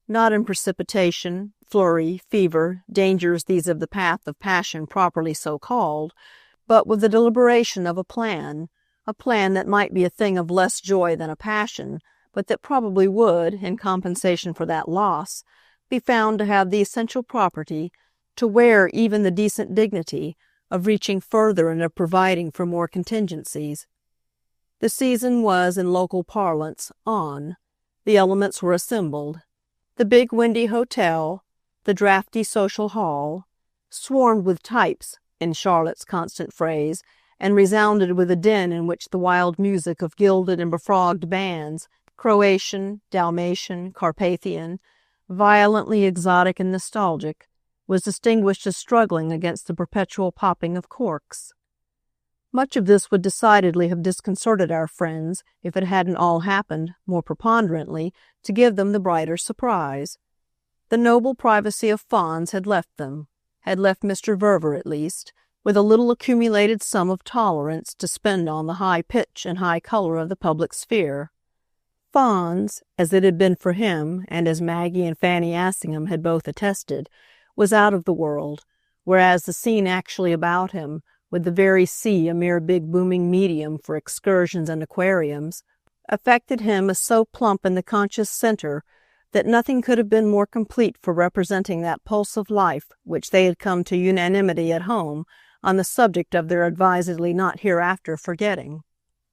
not in precipitation, flurry, fever, dangers these of the path of passion properly so called, but with the deliberation of a plan that might be a thing of less joy than a passion, but that probably would, in compensation for that loss, be found to have the essential property, to wear even the decent dignity, of reaching further and of providing for more contingencies. The season was, in local parlance, on. The elements were assembled. The big windy hotel, the draughty social hall, swarmed with types, in Charlotte's constant phrase, and resounded with a din in which the wild music of gilded and befrogged bands, Croatian, Dalmatian, Carpathian, violently exotic and nostalgic, was distinguished as struggling against the perpetual popping of corks. Much of this would decidedly have disconcerted our friends if it hadn't all happened, more preponderantly, to give them the brighter surprise. The noble privacy of Fawns had left them, had left Mr. Verver at least, with a little accumulated sum of tolerance to spend on the high pitch and high color of the public sphere. Fawns, as it had been for him, and as Maggie and Fanny Assingham had both attested, was out of the world, whereas the scene actually about him, with the very sea a mere big booming medium for excursions and aquariums, affected him as so plump in the conscious center that nothing could have been more complete for representing that pulse of life which they had come to unanimity at home on the subject of their advisedly not hereafter forgetting.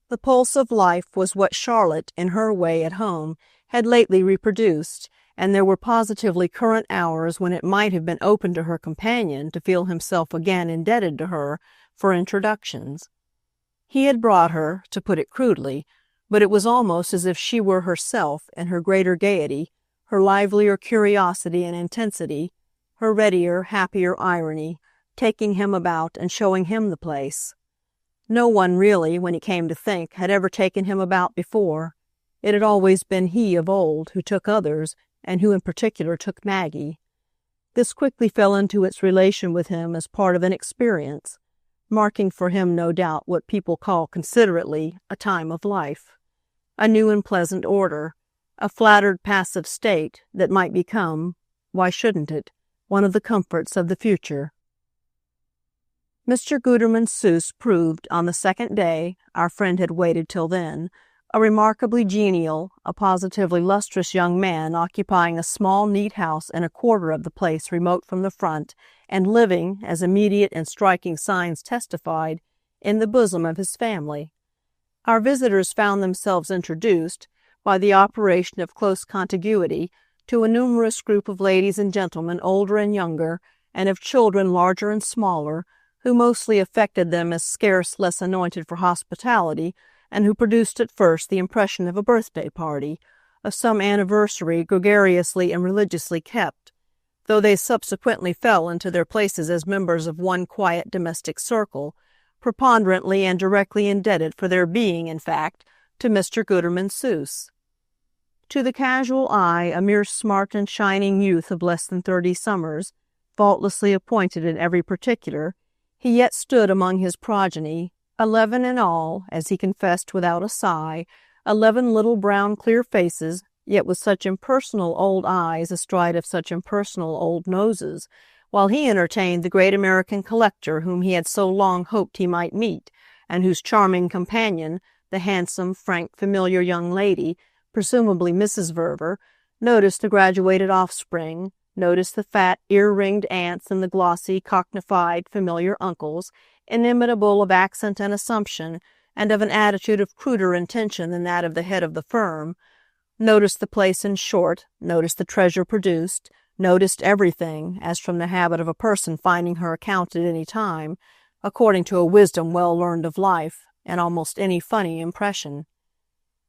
The pulse of life was what Charlotte, in her way at home, had lately reproduced, and there were positively current hours when it might have been open to her companion to feel himself again indebted to her for introductions. He had brought her, to put it crudely, but it was almost as if she were herself, in her greater gaiety, her livelier curiosity and intensity, her readier, happier irony, taking him about and showing him the place. No one really, when he came to think, had ever taken him about before. It had always been he of old who took others, and who in particular took Maggie. This quickly fell into its relation with him as part of an experience, marking for him, no doubt, what people call considerately a time of life, a new and pleasant order, a flattered passive state that might become, why shouldn't it, one of the comforts of the future. Mr. Gutermann Seuss proved, on the second day, our friend had waited till then, a remarkably genial, a positively lustrous young man occupying a small, neat house in a quarter of the place remote from the front, and living, as immediate and striking signs testified, in the bosom of his family. Our visitors found themselves introduced, by the operation of close contiguity, to a numerous group of ladies and gentlemen older and younger, and of children larger and smaller, who mostly affected them as scarce less anointed for hospitality, and who produced at first the impression of a birthday party, of some anniversary gregariously and religiously kept, though they subsequently fell into their places as members of one quiet domestic circle, preponderantly and directly indebted for their being, in fact, to Mr. Gutermann Seuss. To the casual eye, a mere smart and shining youth of less than 30 summers, faultlessly appointed in every particular, He yet stood among his progeny, 11 in all, as he confessed without a sigh, 11 little brown clear faces, yet with such impersonal old eyes astride of such impersonal old noses, while he entertained the great American collector whom he had so long hoped he might meet, and whose charming companion, the handsome, frank, familiar young lady, presumably Mrs. Verver, noticed the graduated offspring, noticed the fat, ear-ringed aunts and the glossy, cockneyfied, familiar uncles, inimitable of accent and assumption, and of an attitude of cruder intention than that of the head of the firm, noticed the place in short, noticed the treasure produced, noticed everything, as from the habit of a person finding her account at any time, according to a wisdom well learned of life, and almost any funny impression.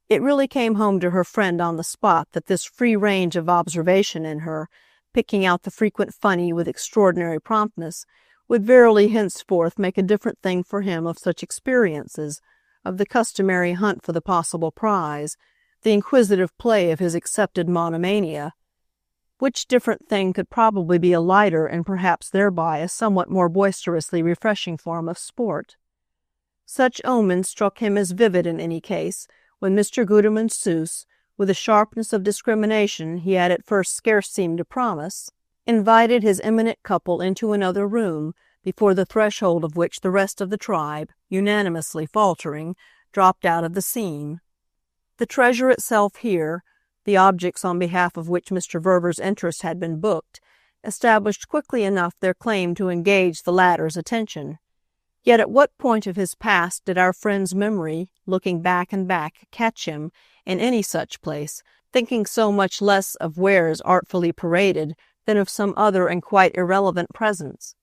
It really came home to her friend on the spot that this free range of observation in her, picking out the frequent funny with extraordinary promptness, would verily henceforth make a different thing for him of such experiences, of the customary hunt for the possible prize, the inquisitive play of his accepted monomania, which different thing could probably be a lighter and perhaps thereby a somewhat more boisterously refreshing form of sport. Such omens struck him as vivid in any case, when Mr. Gutermann Seuss, with a sharpness of discrimination he had at first scarce seemed to promise, invited his eminent couple into another room, before the threshold of which the rest of the tribe, unanimously faltering, dropped out of the scene. The treasure itself here, the objects on behalf of which Mr. Verver's interest had been booked, established quickly enough their claim to engage the latter's attention. Yet at what point of his past did our friend's memory, looking back and back, catch him, in any such place, thinking so much less of wares artfully paraded than of some other and quite irrelevant presence?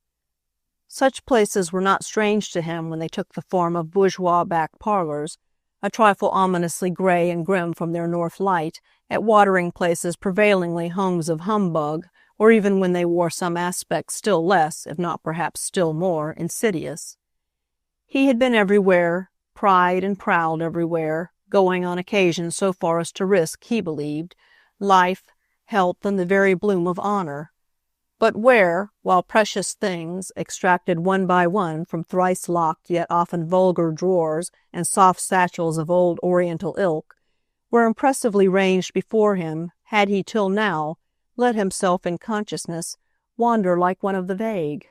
Such places were not strange to him when they took the form of bourgeois back parlors, a trifle ominously gray and grim from their north light, at watering places prevailingly homes of humbug, or even when they wore some aspect still less, if not perhaps still more, insidious. He had been everywhere, pried and prowled everywhere, going on occasion so far as to risk, he believed, life, health, and the very bloom of honor. But where, while precious things, extracted one by one from thrice-locked yet often vulgar drawers and soft satchels of old Oriental ilk, were impressively ranged before him, had he till now let himself in consciousness wander like one of the vague.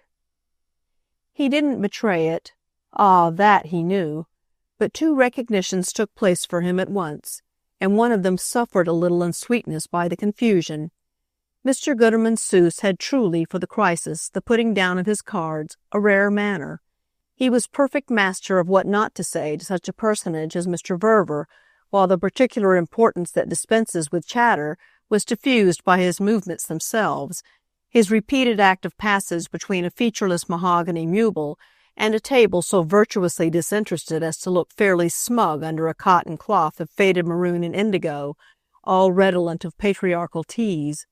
He didn't betray it, that he knew, but 2 recognitions took place for him at once, and one of them suffered a little in sweetness by the confusion. Mr. Gutermann Seuss had truly, for the crisis, the putting down of his cards, a rare manner. He was perfect master of what not to say to such a personage as Mr. Verver, while the particular importance that dispenses with chatter was diffused by his movements themselves, his repeated act of passage between a featureless mahogany meuble and a table so virtuously disinterested as to look fairly smug under a cotton cloth of faded maroon and indigo, all redolent of patriarchal teas.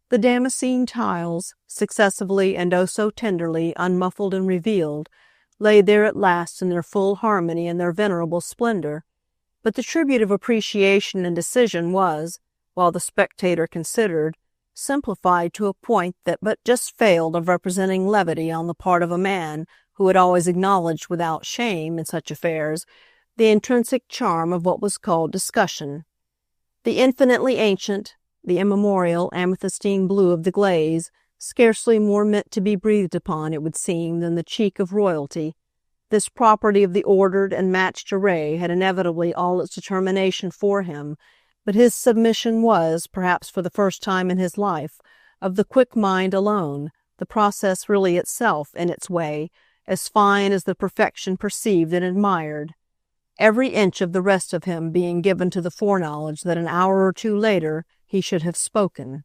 The Damascene tiles, successively and oh so tenderly unmuffled and revealed, lay there at last in their full harmony and their venerable splendor, but the tribute of appreciation and decision was, while the spectator considered, simplified to a point that but just failed of representing levity on the part of a man who had always acknowledged without shame, in such affairs, the intrinsic charm of what was called discussion. The infinitely ancient, the immemorial amethystine blue of the glaze, scarcely more meant to be breathed upon, it would seem, than the cheek of royalty. This property of the ordered and matched array had inevitably all its determination for him, but his submission was, perhaps for the first time in his life, of the quick mind alone, the process really itself, in its way, as fine as the perfection perceived and admired. Every inch of the rest of him being given to the foreknowledge that an hour or 2 later he should have spoken.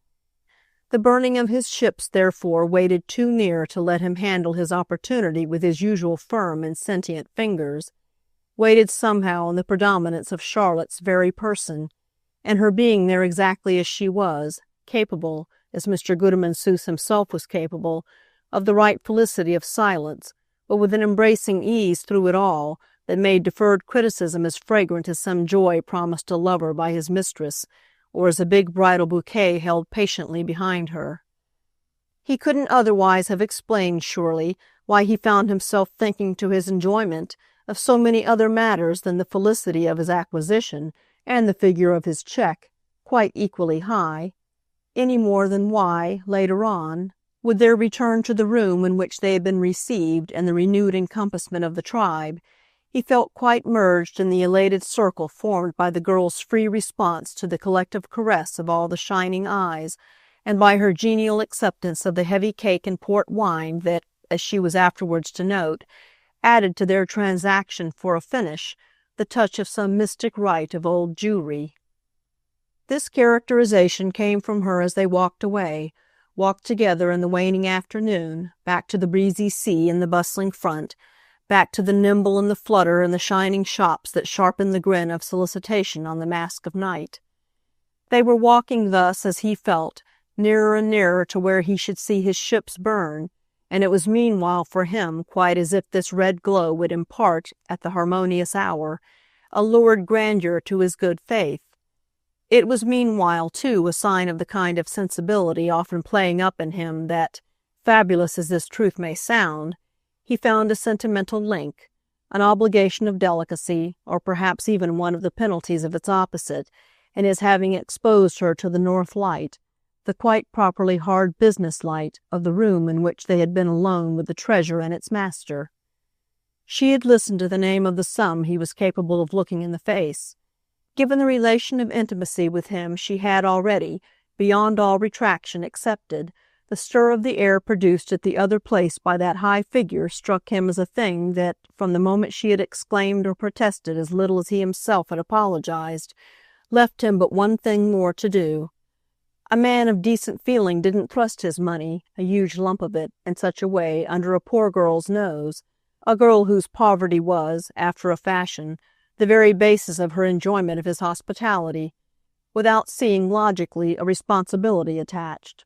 The burning of his ships, therefore, waited too near to let him handle his opportunity with his usual firm and sentient fingers, waited somehow on the predominance of Charlotte's very person, and her being there exactly as she was, capable, as Mr. Gutermann Seuss himself was capable, of the right felicity of silence, but with an embracing ease through it all that made deferred criticism as fragrant as some joy promised a lover by his mistress, or as a big bridal bouquet held patiently behind her. He couldn't otherwise have explained, surely, why he found himself thinking to his enjoyment of so many other matters than the felicity of his acquisition and the figure of his check, quite equally high, any more than why, later on, with their return to the room in which they had been received and the renewed encompassment of the tribe, he felt quite merged in the elated circle formed by the girl's free response to the collective caress of all the shining eyes, and by her genial acceptance of the heavy cake and port wine that, as she was afterwards to note, added to their transaction for a finish the touch of some mystic rite of old Jewry. This characterization came from her as they walked together in the waning afternoon, back to the breezy sea and the bustling front, back to the nimble and the flutter and the shining shops that sharpened the grin of solicitation on the mask of night. They were walking thus, as he felt, nearer and nearer to where he should see his ships burn, and it was meanwhile for him quite as if this red glow would impart, at the harmonious hour, a lurid grandeur to his good faith. It was meanwhile, too, a sign of the kind of sensibility often playing up in him that, fabulous as this truth may sound, he found a sentimental link, an obligation of delicacy, or perhaps even one of the penalties of its opposite, in his having exposed her to the north light, the quite properly hard business light of the room in which they had been alone with the treasure and its master. She had listened to the name of the sum he was capable of looking in the face. Given the relation of intimacy with him she had already, beyond all retraction, accepted. The stir of the air produced at the other place by that high figure struck him as a thing that, from the moment she had exclaimed or protested as little as he himself had apologized, left him but one thing more to do. A man of decent feeling didn't thrust his money, a huge lump of it, in such a way, under a poor girl's nose, a girl whose poverty was, after a fashion, the very basis of her enjoyment of his hospitality, without seeing logically a responsibility attached.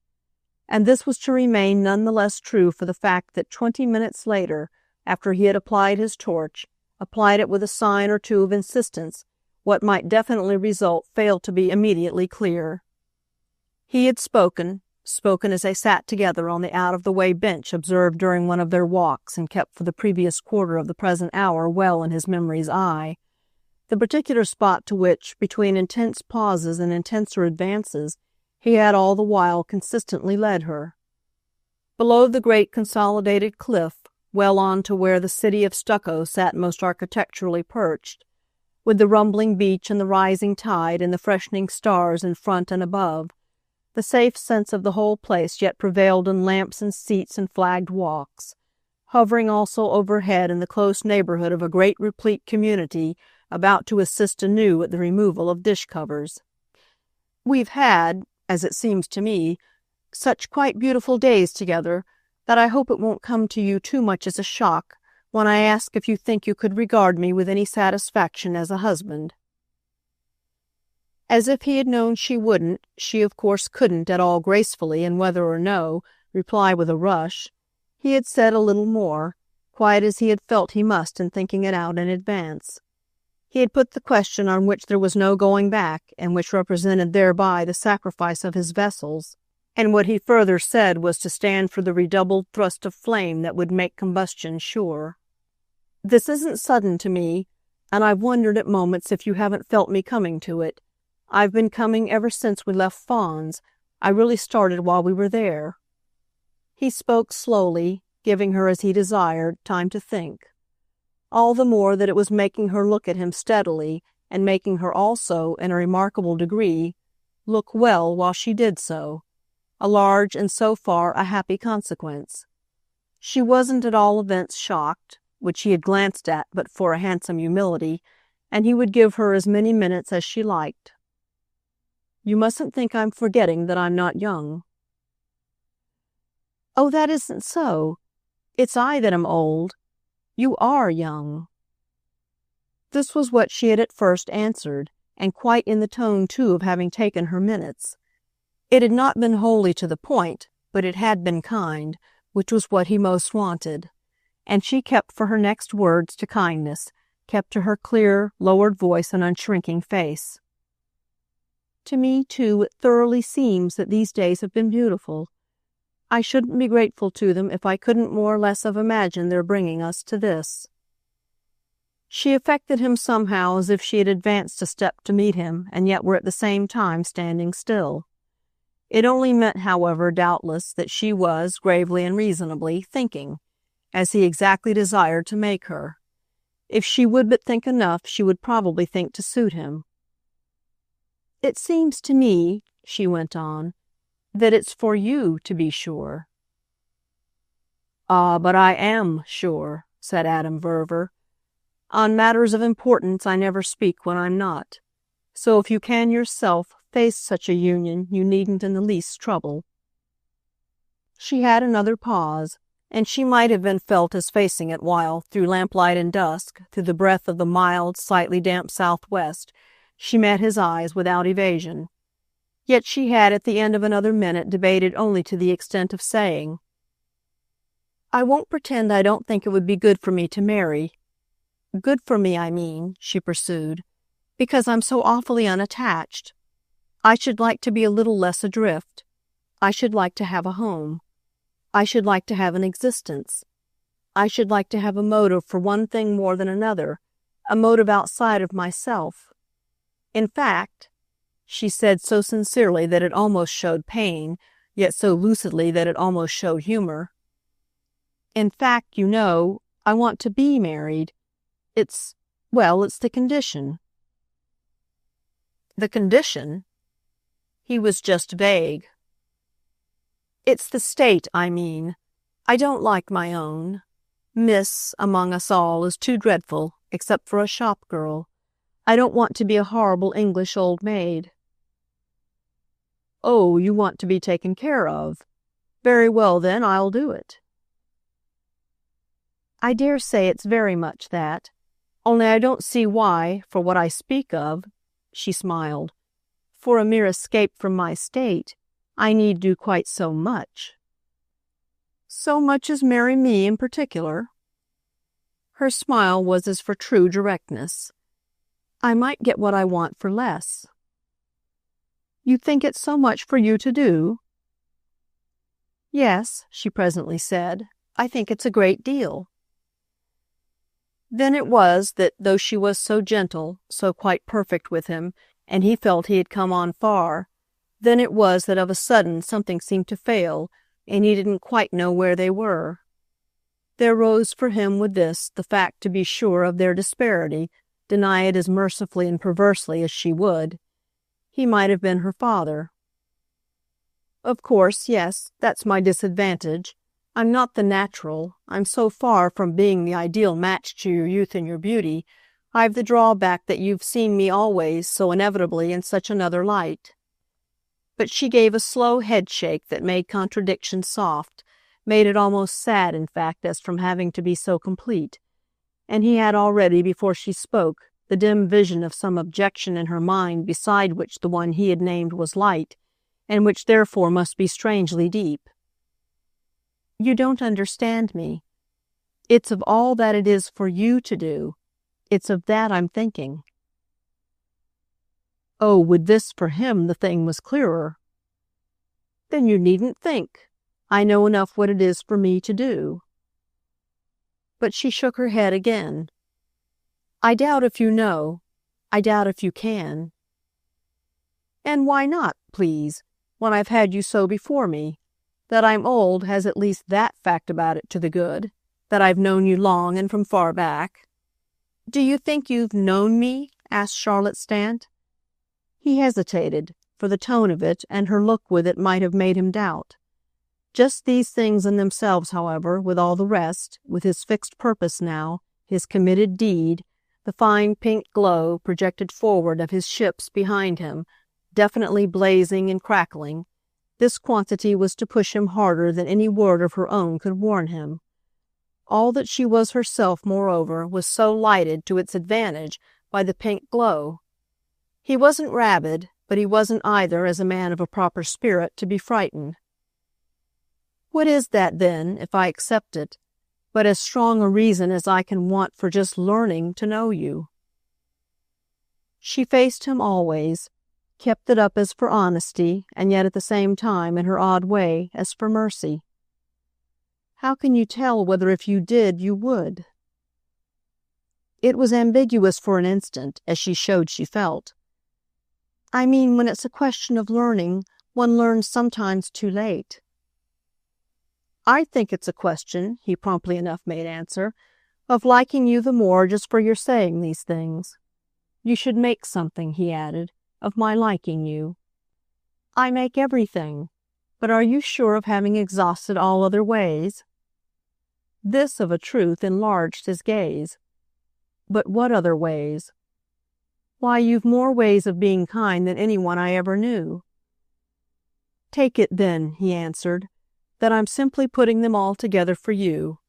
And this was to remain none the less true for the fact that 20 minutes later, after he had applied his torch, applied it with a sign or two of insistence, what might definitely result failed to be immediately clear. He had spoken as they sat together on the out-of-the-way bench observed during one of their walks and kept for the previous quarter of the present hour well in his memory's eye, the particular spot to which, between intense pauses and intenser advances, he had all the while consistently led her. Below the great consolidated cliff, well on to where the city of stucco sat most architecturally perched, with the rumbling beach and the rising tide and the freshening stars in front and above, the safe sense of the whole place yet prevailed in lamps and seats and flagged walks, hovering also overhead in the close neighborhood of a great replete community about to assist anew at the removal of dish-covers. "We've had, as it seems to me, such quite beautiful days together that I hope it won't come to you too much as a shock when I ask if you think you could regard me with any satisfaction as a husband." As if he had known she wouldn't, she of course couldn't at all gracefully, and whether or no, reply with a rush, he had said a little more, quite as he had felt he must in thinking it out in advance. He had put the question on which there was no going back, and which represented thereby the sacrifice of his vessels, and what he further said was to stand for the redoubled thrust of flame that would make combustion sure. "This isn't sudden to me, and I've wondered at moments if you haven't felt me coming to it. I've been coming ever since we left Fawn's. I really started while we were there." He spoke slowly, giving her, as he desired, time to think. All the more that it was making her look at him steadily, and making her also, in a remarkable degree, look well while she did so, a large and so far a happy consequence. She wasn't at all events shocked, which he had glanced at but for a handsome humility, and he would give her as many minutes as she liked. "You mustn't think I'm forgetting that I'm not young." "Oh, that isn't so. It's I that am old. You are young." This was what she had at first answered, and quite in the tone, too, of having taken her minutes. It had not been wholly to the point, but it had been kind, which was what he most wanted. And she kept for her next words to kindness, kept to her clear, lowered voice and unshrinking face. "To me, too, it thoroughly seems that these days have been beautiful. I shouldn't be grateful to them if I couldn't more or less have imagined their bringing us to this." She affected him somehow as if she had advanced a step to meet him, and yet were at the same time standing still. It only meant, however, doubtless, that she was, gravely and reasonably, thinking, as he exactly desired to make her. If she would but think enough, she would probably think to suit him. "It seems to me," she went on, "that it's for you to be sure." "Ah, but I am sure," said Adam Verver. "On matters of importance I never speak when I'm not. So if you can yourself face such a union, you needn't in the least trouble." She had another pause, and she might have been felt as facing it while, through lamplight and dusk, through the breath of the mild, slightly damp southwest, she met his eyes without evasion. Yet she had at the end of another minute debated only to the extent of saying, "I won't pretend I don't think it would be good for me to marry. Good for me, I mean," she pursued, "because I'm so awfully unattached. I should like to be a little less adrift. I should like to have a home. I should like to have an existence. I should like to have a motive for one thing more than another, a motive outside of myself. In fact," she said so sincerely that it almost showed pain, yet so lucidly that it almost showed humor, "in fact, you know, I want to be married. It's the condition." "The condition?" He was just vague. "It's the state, I mean. I don't like my own. Miss, among us all, is too dreadful, except for a shop girl. I don't want to be a horrible English old maid." "Oh, you want to be taken care of. Very well, then, I'll do it." "I dare say it's very much that. Only I don't see why, for what I speak of," she smiled, "for a mere escape from my state, I need do quite so much." "So much as marry me in particular?" Her smile was as for true directness. "I might get what I want for less." "You think it's so much for you to do?" "Yes," she presently said, "I think it's a great deal." Then it was that, though she was so gentle, so quite perfect with him, and he felt he had come on far, then it was that of a sudden something seemed to fail, and he didn't quite know where they were. There rose for him with this the fact, to be sure, of their disparity, deny it as mercifully and perversely as she would. He might have been her father. "Of course, yes, that's my disadvantage. I'm not the natural. I'm so far from being the ideal match to your youth and your beauty. I've the drawback that you've seen me always, so inevitably, in such another light." But she gave a slow head-shake that made contradiction soft, made it almost sad, in fact, as from having to be so complete. And he had already, before she spoke, the dim vision of some objection in her mind beside which the one he had named was light, and which therefore must be strangely deep. "You don't understand me. It's of all that it is for you to do. It's of that I'm thinking." Oh, with this for him the thing was clearer. "Then you needn't think. I know enough what it is for me to do." But she shook her head again. "I doubt if you know. I doubt if you can." "And why not, please, when I've had you so before me? That I'm old has at least that fact about it to the good, that I've known you long and from far back." "Do you think you've known me?" asked Charlotte Stant. He hesitated, for the tone of it and her look with it might have made him doubt. Just these things in themselves, however, with all the rest, with his fixed purpose now, his committed deed, the fine pink glow projected forward of his ships behind him, definitely blazing and crackling, this quantity was to push him harder than any word of her own could warn him. All that she was herself, moreover, was so lighted to its advantage by the pink glow. He wasn't rabid, but he wasn't either, as a man of a proper spirit, to be frightened. "What is that, then, if I accept it, but as strong a reason as I can want for just learning to know you?" She faced him always, kept it up as for honesty, and yet at the same time, in her odd way, as for mercy. How can you tell whether if you did, you would? It was ambiguous for an instant, as she showed she felt. I mean, when it's a question of learning, one learns sometimes too late. I think it's a question, he promptly enough made answer, of liking you the more just for your saying these things. You should make something, he added, of my liking you. I make everything, but are you sure of having exhausted all other ways? This, of a truth, enlarged his gaze. But what other ways? Why, you've more ways of being kind than anyone I ever knew. Take it, then, he answered, that I'm simply putting them all together for you.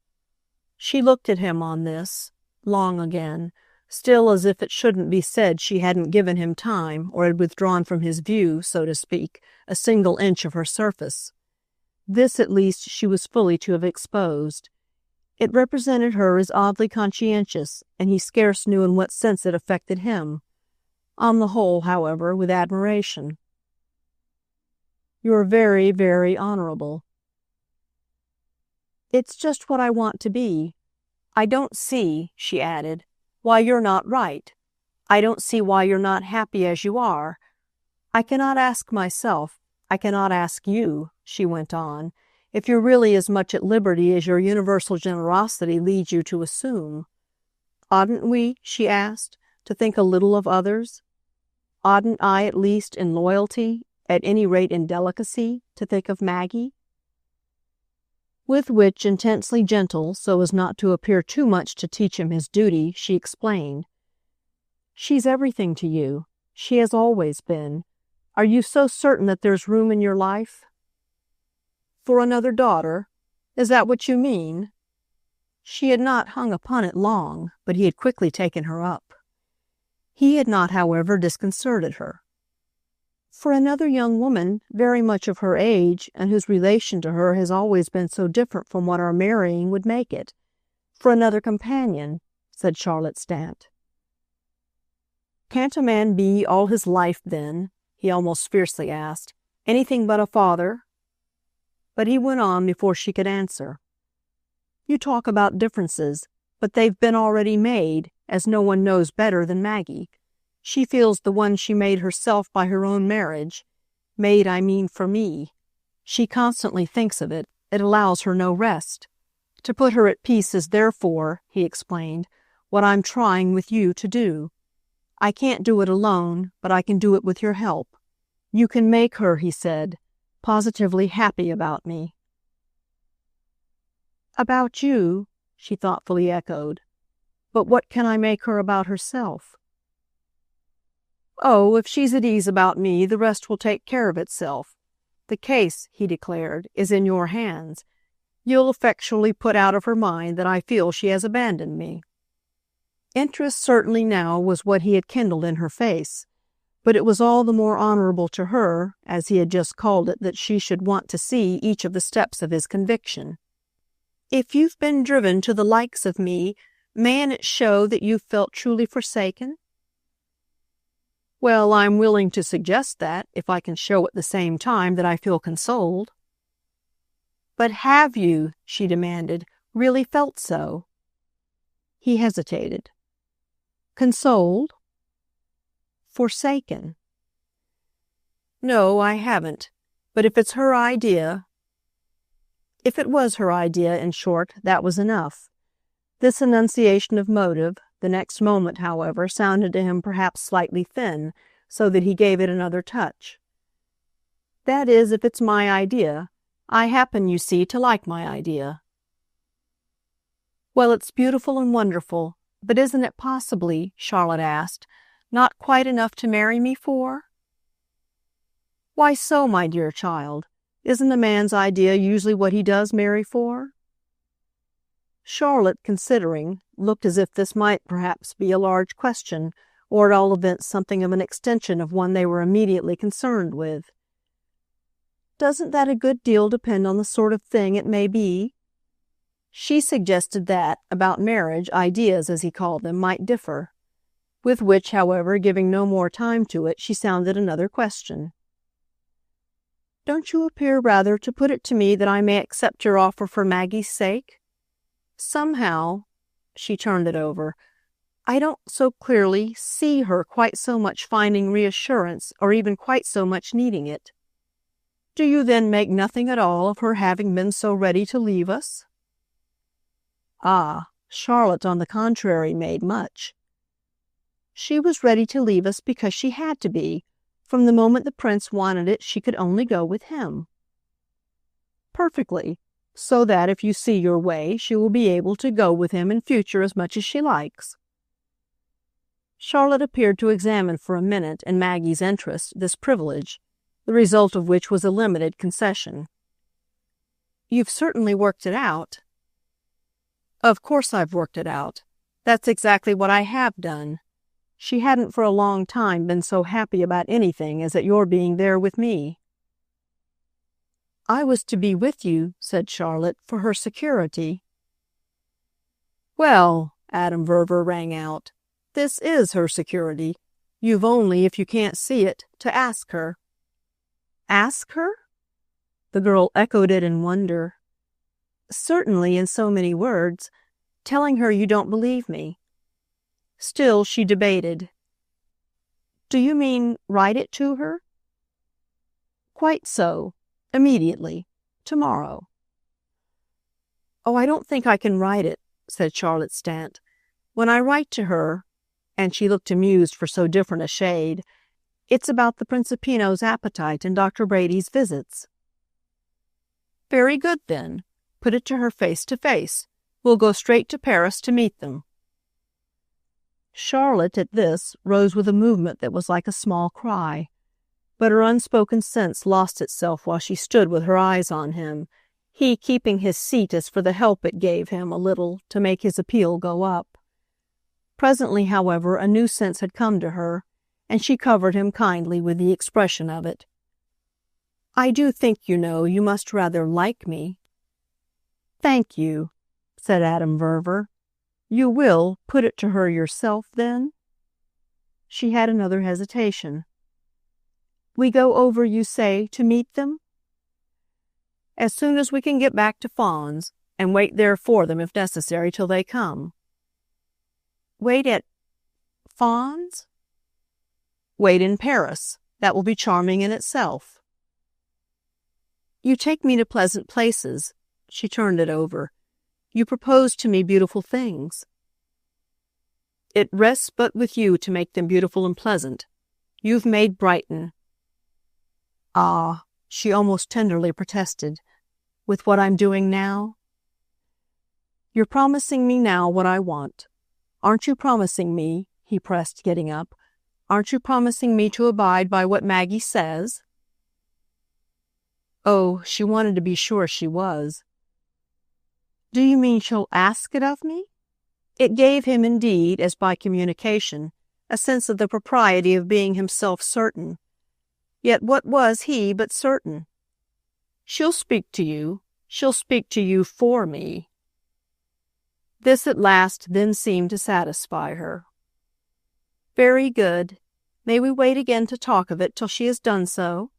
She looked at him on this, long again, still as if it shouldn't be said she hadn't given him time, or had withdrawn from his view, so to speak, a single inch of her surface. This, at least, she was fully to have exposed. It represented her as oddly conscientious, and he scarce knew in what sense it affected him. On the whole, however, with admiration. You're very, very honorable. It's just what I want to be. I don't see, she added, why you're not right. I don't see why you're not happy as you are. I cannot ask myself, I cannot ask you, she went on, if you're really as much at liberty as your universal generosity leads you to assume. Oughtn't we, she asked, to think a little of others? Oughtn't I, at least in loyalty, at any rate in delicacy, to think of Maggie? With which, intensely gentle, so as not to appear too much to teach him his duty, she explained. She's everything to you. She has always been. Are you so certain that there's room in your life? For another daughter? Is that what you mean? She had not hung upon it long, but he had quickly taken her up. He had not, however, disconcerted her. For another young woman, very much of her age, and whose relation to her has always been so different from what our marrying would make it. For another companion, said Charlotte Stant. Can't a man be all his life, then, he almost fiercely asked, anything but a father? But he went on before she could answer. You talk about differences, but they've been already made, as no one knows better than Maggie. She feels the one she made herself by her own marriage. Made, I mean, for me. She constantly thinks of it. It allows her no rest. To put her at peace is therefore, he explained, what I'm trying with you to do. I can't do it alone, but I can do it with your help. You can make her, he said, positively happy about me. About you, she thoughtfully echoed. But what can I make her about herself? Oh, if she's at ease about me, the rest will take care of itself. The case, he declared, is in your hands. You'll effectually put out of her mind that I feel she has abandoned me. Interest certainly now was what he had kindled in her face, but it was all the more honorable to her, as he had just called it, that she should want to see each of the steps of his conviction. If you've been driven to the likes of me, mayn't it show that you've felt truly forsaken? Well, I'm willing to suggest that, if I can show at the same time that I feel consoled. But have you, she demanded, really felt so? He hesitated. Consoled? Forsaken? No, I haven't. But if it's her idea... If it was her idea, in short, that was enough. This enunciation of motive, the next moment, however, sounded to him perhaps slightly thin, so that he gave it another touch. That is, if it's my idea. I happen, you see, to like my idea. Well, it's beautiful and wonderful, but isn't it possibly, Charlotte asked, not quite enough to marry me for? Why so, my dear child? Isn't a man's idea usually what he does marry for? Charlotte, considering, looked as if this might perhaps be a large question, or at all events something of an extension of one they were immediately concerned with. Doesn't that a good deal depend on the sort of thing it may be? She suggested that, about marriage, ideas, as he called them, might differ. with which, however, giving no more time to it, she sounded another question. "Don't you appear rather to put it to me that I may accept your offer for Maggie's sake? Somehow," she turned it over, "I don't so clearly see her quite so much finding reassurance, or even quite so much needing it. Do you then make nothing at all of her having been so ready to leave us?" Ah, Charlotte, on the contrary, made much. "She was ready to leave us because she had to be. From the moment the prince wanted it, she could only go with him." "Perfectly. So that, if you see your way, she will be able to go with him in future as much as she likes." Charlotte appeared to examine for a minute, in Maggie's interest, this privilege, the result of which was a limited concession. "You've certainly worked it out." "Of course I've worked it out. That's exactly what I have done. She hadn't for a long time been so happy about anything as at your being there with me." "I was to be with you," said Charlotte, "for her security." "Well," Adam Verver rang out, "this is her security. You've only, if you can't see it, to ask her." "Ask her?" The girl echoed it in wonder. "Certainly, in so many words, telling her you don't believe me." Still she debated. "Do you mean write it to her?" "Quite so. Immediately. Tomorrow." "Oh, I don't think I can write it," said Charlotte Stant. "When I write to her," and she looked amused for so different a shade, "it's about the Principino's appetite and Dr. Brady's visits." "Very good, then. Put it to her face to face. We'll go straight to Paris to meet them." Charlotte, at this, rose with a movement that was like a small cry, but her unspoken sense lost itself while she stood with her eyes on him, he keeping his seat as for the help it gave him a little to make his appeal go up. Presently, however, a new sense had come to her, and she covered him kindly with the expression of it. "I do think, you know, you must rather like me." "Thank you," said Adam Verver. "You will put it to her yourself, then?" She had another hesitation. "We go over, you say, to meet them?" "As soon as we can get back to Fawns, and wait there for them, if necessary, till they come." "Wait at Fawns?" "Wait in Paris. That will be charming in itself." "You take me to pleasant places." She turned it over. "You propose to me beautiful things." "It rests but with you to make them beautiful and pleasant. You've made Brighton." "Ah," she almost tenderly protested, "with what I'm doing now?" "You're promising me now what I want. Aren't you promising me," he pressed, getting up, "aren't you promising me to abide by what Maggie says?" Oh, she wanted to be sure she was. "Do you mean she'll ask it of me?" It gave him, indeed, as by communication, a sense of the propriety of being himself certain. Yet what was he but certain? "She'll speak to you. She'll speak to you for me." This at last then seemed to satisfy her. "Very good. May we wait again to talk of it till she has done so?"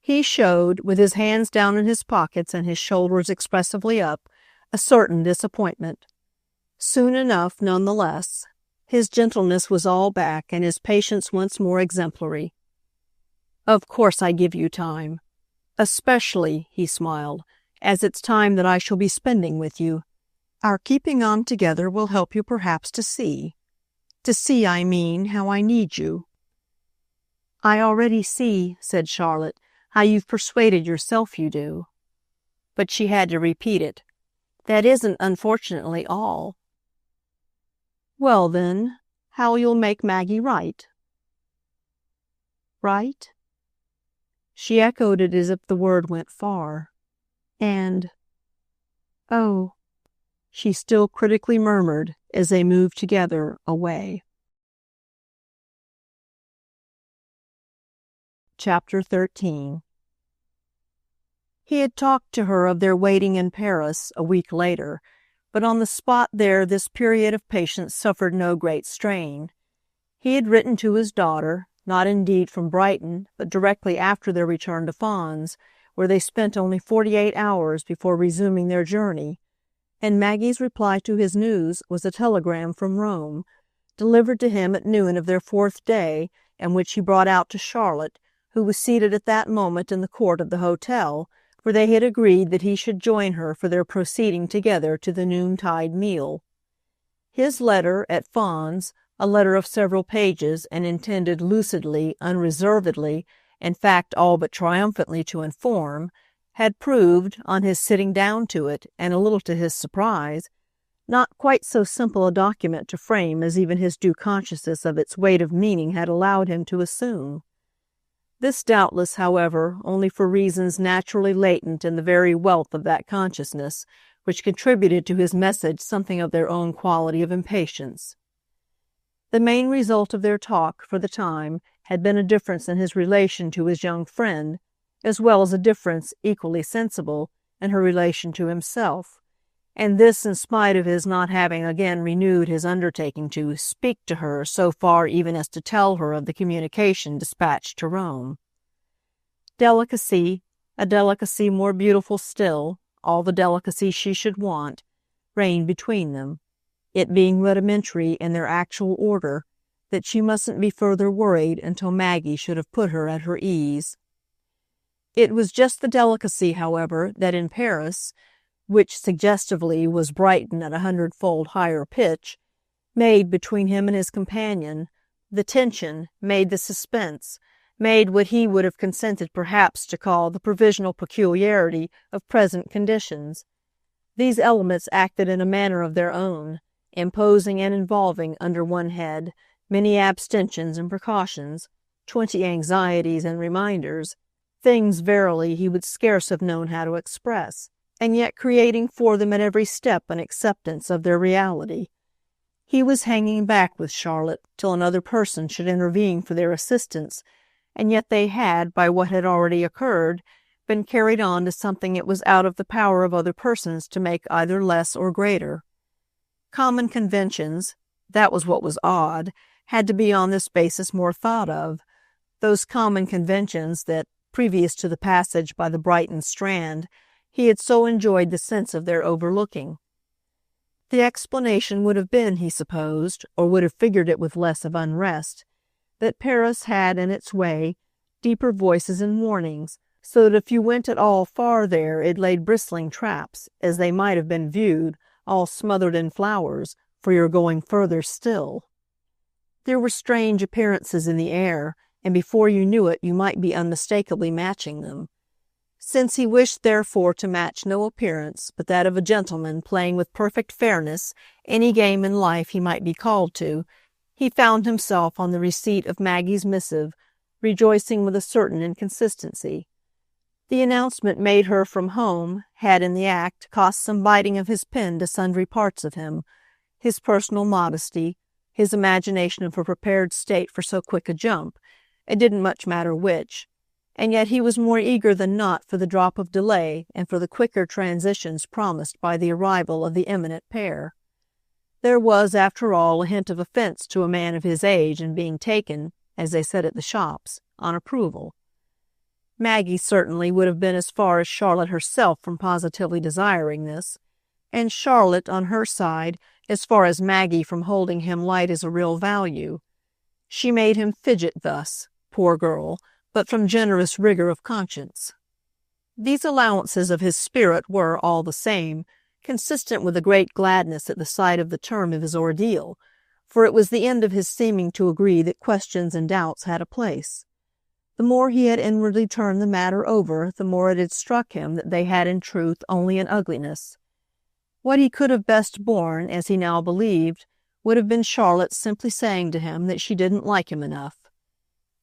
He showed, with his hands down in his pockets and his shoulders expressively up, a certain disappointment. Soon enough, none the less. His gentleness was all back, and his patience once more exemplary. "Of course I give you time. Especially," he smiled, "as it's time that I shall be spending with you. Our keeping on together will help you perhaps to see. To see, I mean, how I need you." "I already see," said Charlotte, "how you've persuaded yourself you do." But she had to repeat it. "That isn't, unfortunately, all." "Well, then, how you'll make Maggie right." "Right?" She echoed it as if the word went far. And, "Oh," she still critically murmured as they moved together away. Chapter 13. He had talked to her of their waiting in Paris a week later, but on the spot there this period of patience suffered no great strain. He had written to his daughter, not indeed from Brighton, but directly after their return to Fawns, where they spent only 48 hours before resuming their journey, and Maggie's reply to his news was a telegram from Rome, delivered to him at noon of their 4th day, and which he brought out to Charlotte, who was seated at that moment in the court of the hotel, where they had agreed that he should join her for their proceeding together to the noontide meal. His letter at Fawns, a letter of several pages and intended lucidly, unreservedly, in fact all but triumphantly to inform, had proved, on his sitting down to it, and a little to his surprise, not quite so simple a document to frame as even his due consciousness of its weight of meaning had allowed him to assume. This doubtless, however, only for reasons naturally latent in the very wealth of that consciousness, which contributed to his message something of their own quality of impatience. The main result of their talk, for the time, had been a difference in his relation to his young friend, as well as a difference, equally sensible, in her relation to himself, and this in spite of his not having again renewed his undertaking to speak to her so far even as to tell her of the communication dispatched to Rome. Delicacy, a delicacy more beautiful still, all the delicacy she should want, reigned between them, it being rudimentary in their actual order, that she mustn't be further worried until Maggie should have put her at her ease. It was just the delicacy, however, that in Paris, which suggestively was Brighton at 100-fold higher pitch, made between him and his companion the tension, made the suspense, made what he would have consented perhaps to call the provisional peculiarity of present conditions. These elements acted in a manner of their own, imposing and involving under one head many abstentions and precautions, 20 anxieties and reminders, things verily he would scarce have known how to express, and yet creating for them at every step an acceptance of their reality. He was hanging back with Charlotte till another person should intervene for their assistance, and yet they had, by what had already occurred, been carried on to something it was out of the power of other persons to make either less or greater. Common conventions, that was what was odd, had to be on this basis more thought of, those common conventions that, previous to the passage by the Brighton Strand, he had so enjoyed the sense of their overlooking. The explanation would have been, he supposed, or would have figured it with less of unrest, that Paris had in its way deeper voices and warnings, so that if you went at all far there it laid bristling traps, as they might have been viewed, all smothered in flowers, for your going further still. There were strange appearances in the air, and before you knew it you might be unmistakably matching them. Since he wished therefore to match no appearance but that of a gentleman playing with perfect fairness any game in life he might be called to, he found himself on the receipt of Maggie's missive, rejoicing with a certain inconsistency. The announcement made her from home had in the act cost some biting of his pen to sundry parts of him, his personal modesty, his imagination of a prepared state for so quick a jump, it didn't much matter which, and yet he was more eager than not for the drop of delay and for the quicker transitions promised by the arrival of the eminent pair. There was, after all, a hint of offense to a man of his age in being taken, as they said at the shops, on approval. Maggie certainly would have been as far as Charlotte herself from positively desiring this, and Charlotte, on her side, as far as Maggie from holding him light as a real value. She made him fidget thus, poor girl, but from generous rigor of conscience. These allowances of his spirit were, all the same, consistent with a great gladness at the sight of the term of his ordeal, for it was the end of his seeming to agree that questions and doubts had a place. The more he had inwardly turned the matter over, the more it had struck him that they had in truth only an ugliness. What he could have best borne, as he now believed, would have been Charlotte simply saying to him that she didn't like him enough.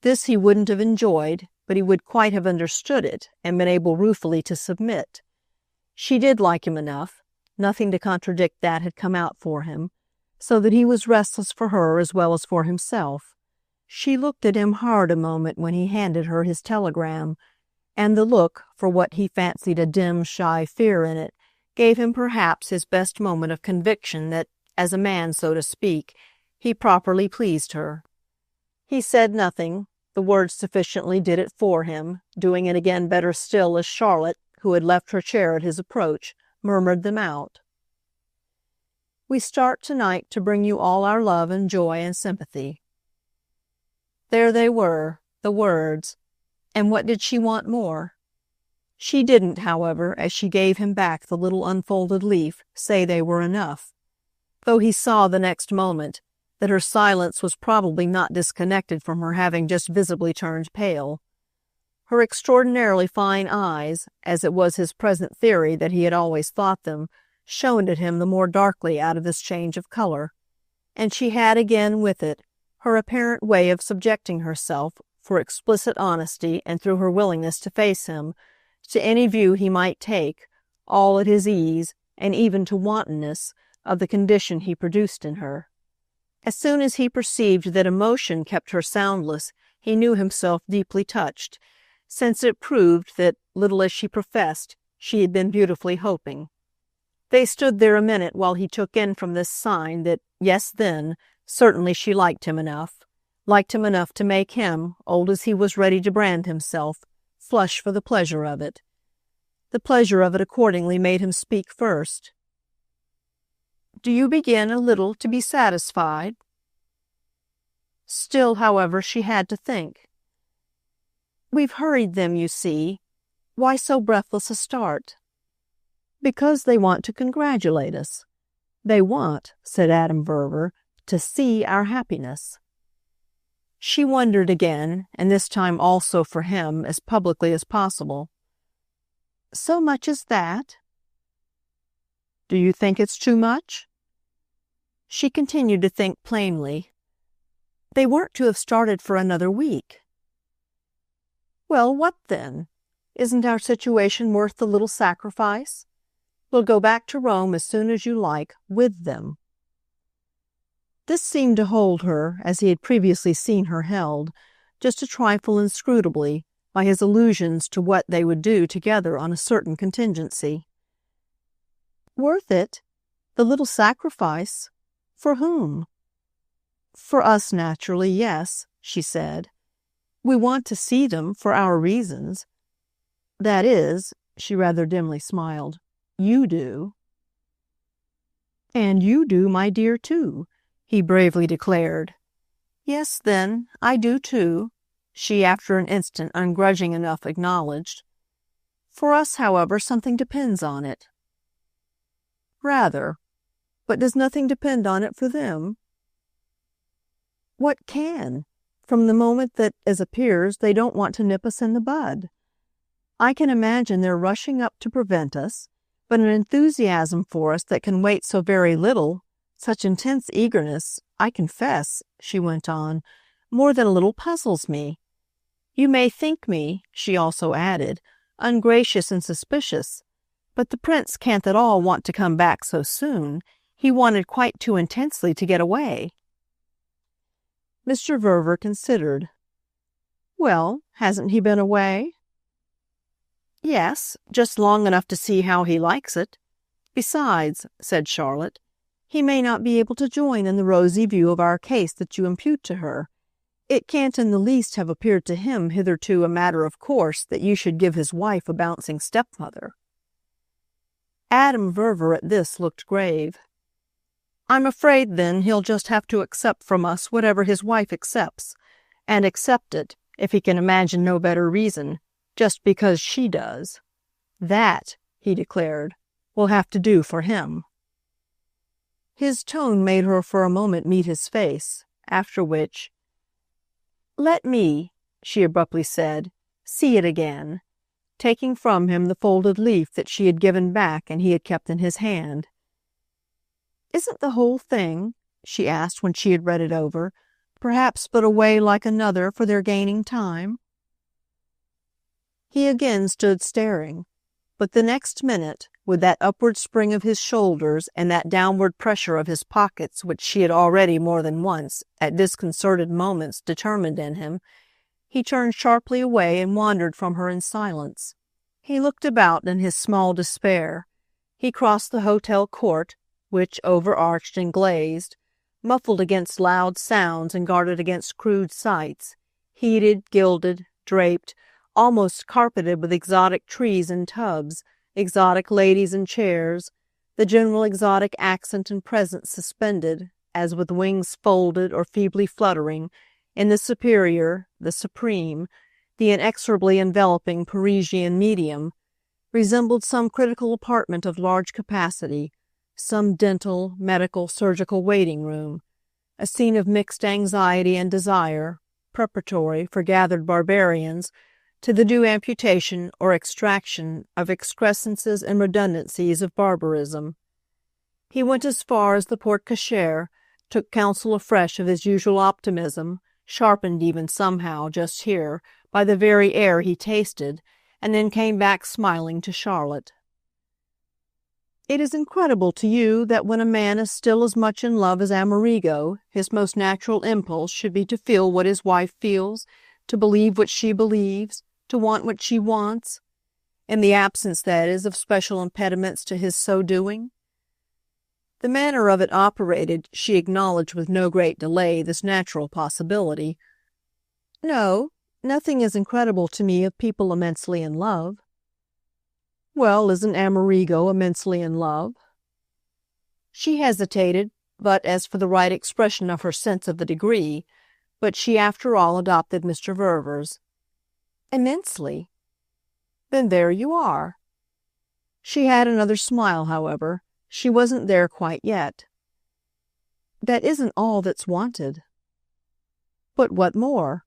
This he wouldn't have enjoyed, but he would quite have understood it and been able ruefully to submit. She did like him enough, nothing to contradict that had come out for him, so that he was restless for her as well as for himself. She looked at him hard a moment when he handed her his telegram, and the look, for what he fancied a dim, shy fear in it, gave him perhaps his best moment of conviction that, as a man, so to speak, he properly pleased her. He said nothing. The words sufficiently did it for him, doing it again better still as Charlotte, who had left her chair at his approach, murmured them out. "We start tonight to bring you all our love and joy and sympathy." There they were, the words, and what did she want more? She didn't, however, as she gave him back the little unfolded leaf, say they were enough, though he saw the next moment that her silence was probably not disconnected from her having just visibly turned pale. Her extraordinarily fine eyes, as it was his present theory that he had always thought them, shone at him the more darkly out of this change of color, and she had again with it her apparent way of subjecting herself, for explicit honesty and through her willingness to face him, to any view he might take, all at his ease, and even to wantonness, of the condition he produced in her. As soon as he perceived that emotion kept her soundless, he knew himself deeply touched, since it proved that, little as she professed, she had been beautifully hoping. They stood there a minute while he took in from this sign that, yes then, certainly she liked him enough to make him, old as he was ready to brand himself, flush for the pleasure of it. The pleasure of it accordingly made him speak first. "Do you begin a little to be satisfied?" Still, however, she had to think. "We've hurried them, you see. Why so breathless a start?" "Because they want to congratulate us. They want," said Adam Verver, "to see our happiness." She wondered again, and this time also for him, as publicly as possible. "So much as that?" "Do you think it's too much?" She continued to think plainly. "They weren't to have started for another week." "Well, what then? Isn't our situation worth the little sacrifice? We'll go back to Rome as soon as you like, with them." This seemed to hold her, as he had previously seen her held, just a trifle inscrutably, by his allusions to what they would do together on a certain contingency. "Worth it? The little sacrifice? For whom?" "For us, naturally, yes," she said. "We want to see them for our reasons. That is," she rather dimly smiled, "you do." "And you do, my dear, too," he bravely declared. "Yes, then, I do too," she after an instant ungrudging enough acknowledged. "For us, however, something depends on it." "Rather. But does nothing depend on it for them?" "What can, from the moment that, as appears, they don't want to nip us in the bud? I can imagine their rushing up to prevent us, but an enthusiasm for us that can wait so very little, such intense eagerness, I confess," she went on, "more than a little puzzles me. You may think me," she also added, "ungracious and suspicious, but the prince can't at all want to come back so soon. He wanted quite too intensely to get away." Mr. Verver considered. "Well, hasn't he been away?" "Yes, just long enough to see how he likes it. Besides," said Charlotte, "he may not be able to join in the rosy view of our case that you impute to her. It can't in the least have appeared to him hitherto a matter of course that you should give his wife a bouncing stepmother." Adam Verver at this looked grave. "I'm afraid, then, he'll just have to accept from us whatever his wife accepts, and accept it, if he can imagine no better reason, just because she does. That," he declared, "will have to do for him." His tone made her for a moment meet his face, after which, "Let me," she abruptly said, "see it again," taking from him the folded leaf that she had given back and he had kept in his hand. "Isn't the whole thing," she asked when she had read it over, "perhaps but a way like another for their gaining time?" He again stood staring, but the next minute, with that upward spring of his shoulders and that downward pressure of his pockets which she had already more than once, at disconcerted moments, determined in him, he turned sharply away and wandered from her in silence. He looked about in his small despair. He crossed the hotel court, which, overarched and glazed, muffled against loud sounds and guarded against crude sights, heated, gilded, draped, almost carpeted with exotic trees in tubs, exotic ladies in chairs, the general exotic accent and presence suspended, as with wings folded or feebly fluttering, in the superior, the supreme, the inexorably enveloping Parisian medium, resembled some critical apartment of large capacity, some dental, medical, surgical waiting room, a scene of mixed anxiety and desire, preparatory, for gathered barbarians, to the due amputation or extraction of excrescences and redundancies of barbarism. He went as far as the porte cochere, took counsel afresh of his usual optimism, sharpened even somehow, just here, by the very air he tasted, and then came back smiling to Charlotte. It is incredible to you that when a man is still as much in love as Amerigo, his most natural impulse should be to feel what his wife feels, to believe what she believes, to want what she wants, in the absence, that is, of special impediments to his so doing. The manner of it operated, she acknowledged with no great delay this natural possibility. No, nothing is incredible to me of people immensely in love. Well, isn't Amerigo immensely in love? She hesitated, but as for the right expression of her sense of the degree, but she after all adopted Mr. Verver's. Immensely. Then there you are. She had another smile, however. She wasn't there quite yet. That isn't all that's wanted. But what more?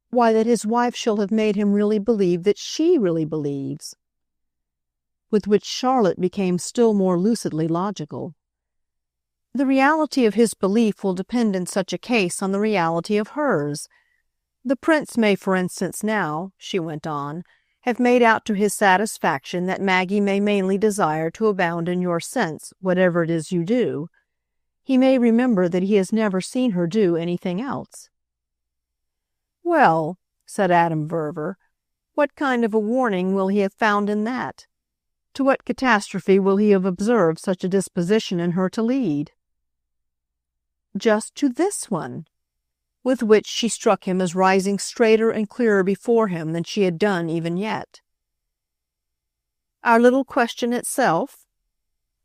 Why, that his wife shall have made him really believe that she really believes. With which Charlotte became still more lucidly logical. The reality of his belief will depend in such a case on the reality of hers. The prince may, for instance, now, she went on, have made out to his satisfaction that Maggie may mainly desire to abound in your sense, whatever it is you do. He may remember that he has never seen her do anything else. Well, said Adam Verver, what kind of a warning will he have found in that? To what catastrophe will he have observed such a disposition in her to lead? Just to this one, with which she struck him as rising straighter and clearer before him than she had done even yet. Our little question itself?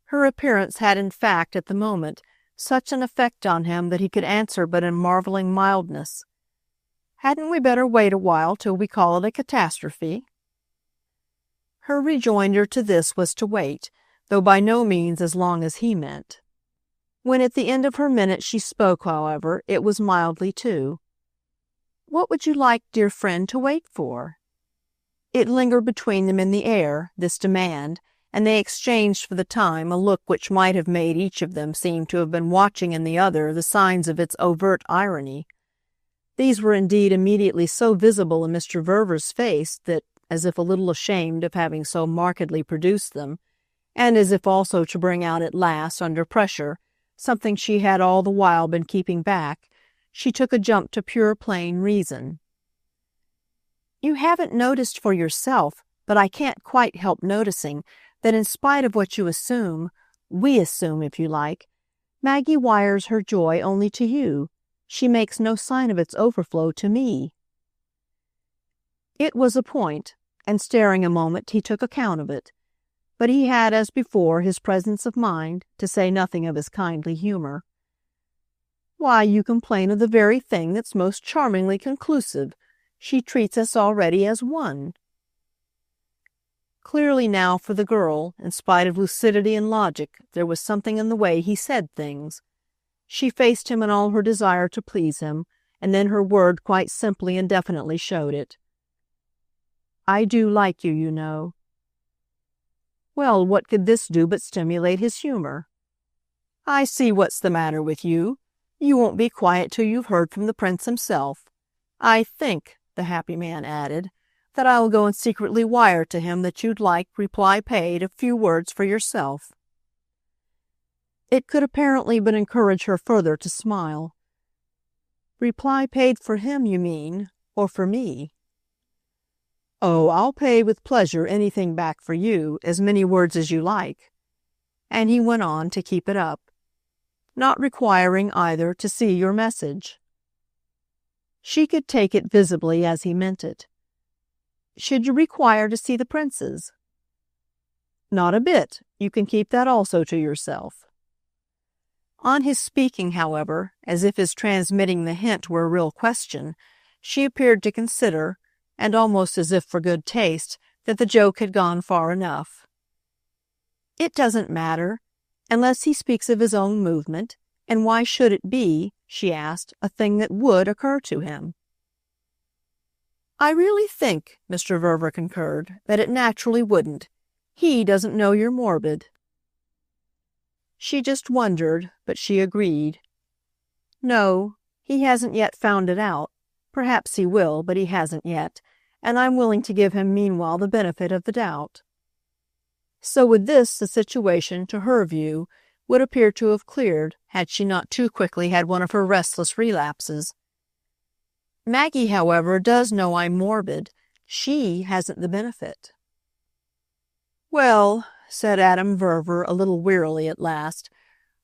Her appearance had in fact, at the moment, such an effect on him that he could answer but in marvelling mildness. Hadn't we better wait a while till we call it a catastrophe? Her rejoinder to this was to wait, though by no means as long as he meant. When at the end of her minute she spoke, however, it was mildly too. What would you like, dear friend, to wait for? It lingered between them in the air, this demand, and they exchanged for the time a look which might have made each of them seem to have been watching in the other the signs of its overt irony. These were indeed immediately so visible in Mr. Verver's face that, as if a little ashamed of having so markedly produced them, and as if also to bring out at last, under pressure, something she had all the while been keeping back, she took a jump to pure plain reason. You haven't noticed for yourself, but I can't quite help noticing, that in spite of what you assume, we assume, if you like, Maggie wires her joy only to you. She makes no sign of its overflow to me. It was a point, and staring a moment he took account of it. But he had, as before, his presence of mind, to say nothing of his kindly humor. Why, you complain of the very thing that's most charmingly conclusive. She treats us already as one. Clearly now for the girl, in spite of lucidity and logic, there was something in the way he said things. She faced him in all her desire to please him, and then her word quite simply and definitely showed it. I do like you, you know. Well, what could this do but stimulate his humor? I see what's the matter with you. You won't be quiet till you've heard from the prince himself. I think, the happy man added, that I will go and secretly wire to him that you'd like, reply paid, a few words for yourself. It could apparently but encourage her further to smile. Reply paid for him, you mean, or for me? Oh, I'll pay with pleasure anything back for you, as many words as you like. And he went on to keep it up. not requiring either to see your message. She could take it visibly as he meant it. Should you require to see the princes? Not a bit. You can keep that also to yourself. On his speaking, however, as if his transmitting the hint were a real question, she appeared to consider, and almost as if for good taste, that the joke had gone far enough. It doesn't matter, unless he speaks of his own movement, and why should it be, she asked, a thing that would occur to him? I really think, Mr. Verver concurred, that it naturally wouldn't. He doesn't know you're morbid. She just wondered, but she agreed. No, he hasn't yet found it out. Perhaps he will, but he hasn't yet, and I'm willing to give him meanwhile the benefit of the doubt. So with this, the situation, to her view, would appear to have cleared, had she not too quickly had one of her restless relapses. Maggie, however, does know I'm morbid. She hasn't the benefit. Well, said Adam Verver a little wearily at last,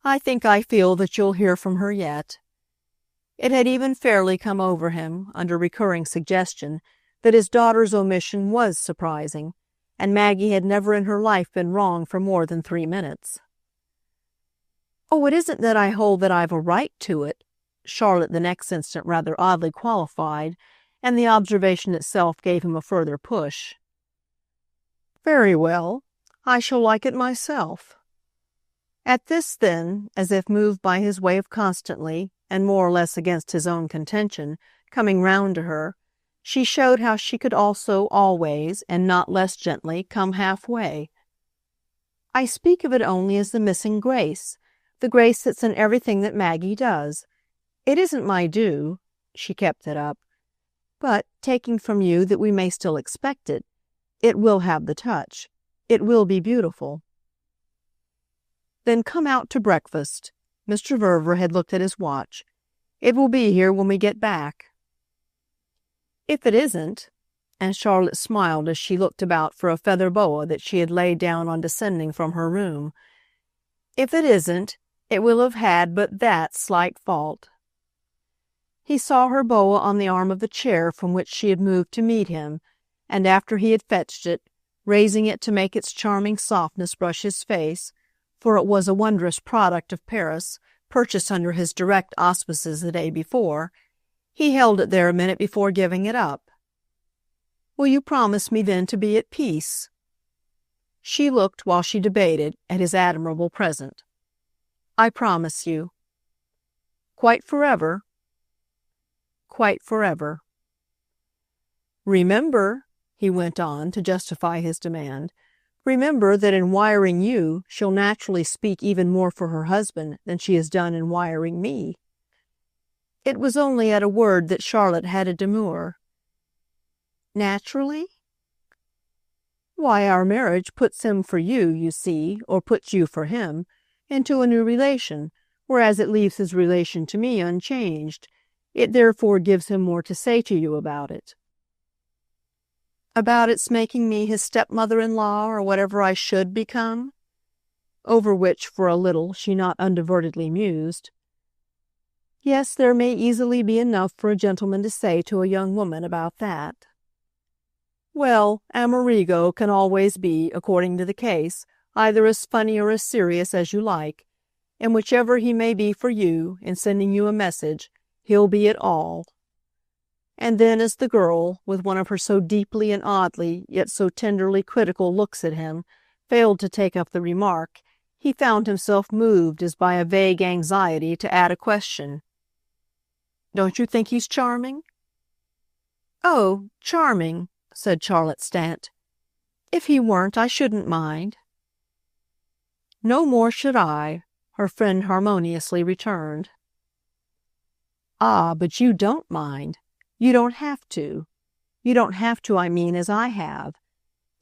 I think I feel that you'll hear from her yet. It had even fairly come over him, under recurring suggestion, that his daughter's omission was surprising, and Maggie had never in her life been wrong for more than 3 minutes. Oh, it isn't that I hold that I've a right to it, Charlotte the next instant rather oddly qualified, and the observation itself gave him a further push. Very well, I shall like it myself. At this, then, as if moved by his way of constantly, and more or less against his own contention, coming round to her, she showed how she could also always, and not less gently, come halfway. I speak of it only as the missing grace, the grace that's in everything that Maggie does. It isn't my due, she kept it up, but, taking from you that we may still expect it, it will have the touch. It will be beautiful. Then come out to breakfast. Mr. Verver had looked at his watch. It will be here when we get back. If it isn't, and Charlotte smiled as she looked about for a feather boa that she had laid down on descending from her room, if it isn't, it will have had but that slight fault. He saw her boa on the arm of the chair from which she had moved to meet him, and after he had fetched it, raising it to make its charming softness brush his face, for it was a wondrous product of Paris, purchased under his direct auspices the day before, he held it there a minute before giving it up. Will you promise me then to be at peace? She looked, while she debated, at his admirable present. I promise you. Quite forever? Quite forever. Remember, he went on, to justify his demand, remember that in wiring you, she'll naturally speak even more for her husband than she has done in wiring me. It was only at a word that Charlotte had a demur. Naturally? Why, our marriage puts him for you, you see, or puts you for him, into a new relation, whereas it leaves his relation to me unchanged. It therefore gives him more to say to you about it. About its making me his stepmother-in-law, or whatever I should become? Over which, for a little, she not undivertedly mused. Yes, there may easily be enough for a gentleman to say to a young woman about that. Well, Amerigo can always be, according to the case, either as funny or as serious as you like, and whichever he may be for you, in sending you a message, he'll be it all. And then as the girl, with one of her so deeply and oddly, yet so tenderly critical looks at him, failed to take up the remark, he found himself moved as by a vague anxiety to add a question. Don't you think he's charming? Oh, charming, said Charlotte Stant. If he weren't, I shouldn't mind. No more should I, her friend harmoniously returned. Ah, but you don't mind. You don't have to. You don't have to, I mean, as I have.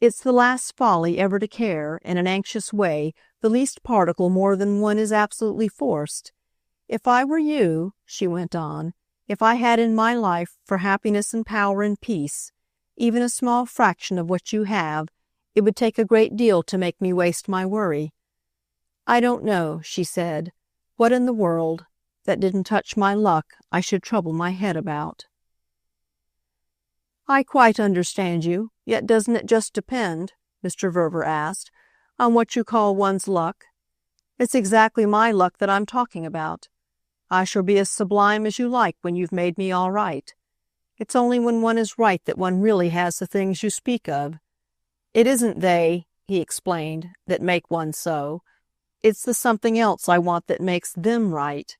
It's the last folly ever to care, in an anxious way, the least particle more than one is absolutely forced. If I were you, she went on, if I had in my life, for happiness and power and peace, even a small fraction of what you have, it would take a great deal to make me waste my worry. I don't know, she said. What in the world, that didn't touch my luck, I should trouble my head about?" "I quite understand you, yet doesn't it just depend," Mr. Verver asked, "on what you call one's luck? It's exactly my luck that I'm talking about. I shall be as sublime as you like when you've made me all right. It's only when one is right that one really has the things you speak of. It isn't they," he explained, "that make one so. It's the something else I want that makes them right.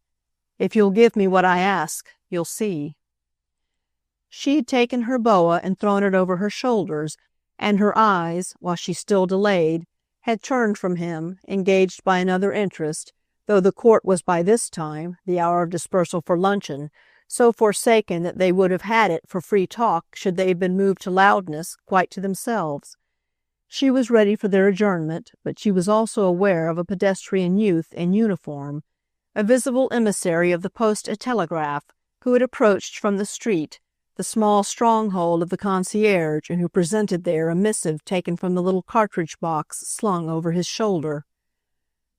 If you'll give me what I ask, you'll see." She had taken her boa and thrown it over her shoulders, and her eyes, while she still delayed, had turned from him, engaged by another interest, though the court was by this time, the hour of dispersal for luncheon, so forsaken that they would have had it for free talk should they have been moved to loudness, quite to themselves. She was ready for their adjournment, but she was also aware of a pedestrian youth in uniform, a visible emissary of the post-telegraph, who had approached from the street, the small stronghold of the concierge, and who presented there a missive taken from the little cartridge box slung over his shoulder.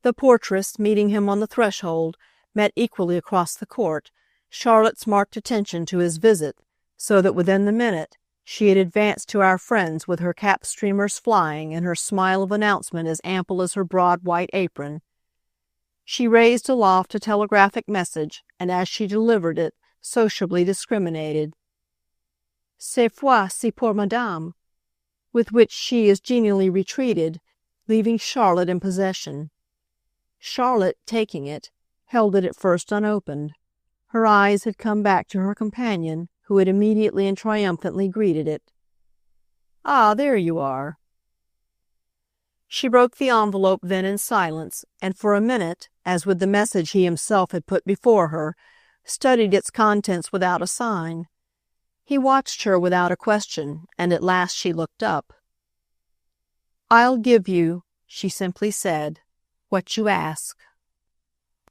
The portress, meeting him on the threshold, met equally across the court, Charlotte's marked attention to his visit, so that within the minute she had advanced to our friends with her cap streamers flying and her smile of announcement as ample as her broad white apron. She raised aloft a telegraphic message, and as she delivered it, sociably discriminated. "Cette fois, c'est pour madame," with which she as genially retreated, leaving Charlotte in possession. Charlotte, taking it, held it at first unopened. Her eyes had come back to her companion, who had immediately and triumphantly greeted it. "Ah, there you are." She broke the envelope then in silence, and for a minute, as with the message he himself had put before her, studied its contents without a sign. He watched her without a question, and at last she looked up. "I'll give you," she simply said, "what you ask."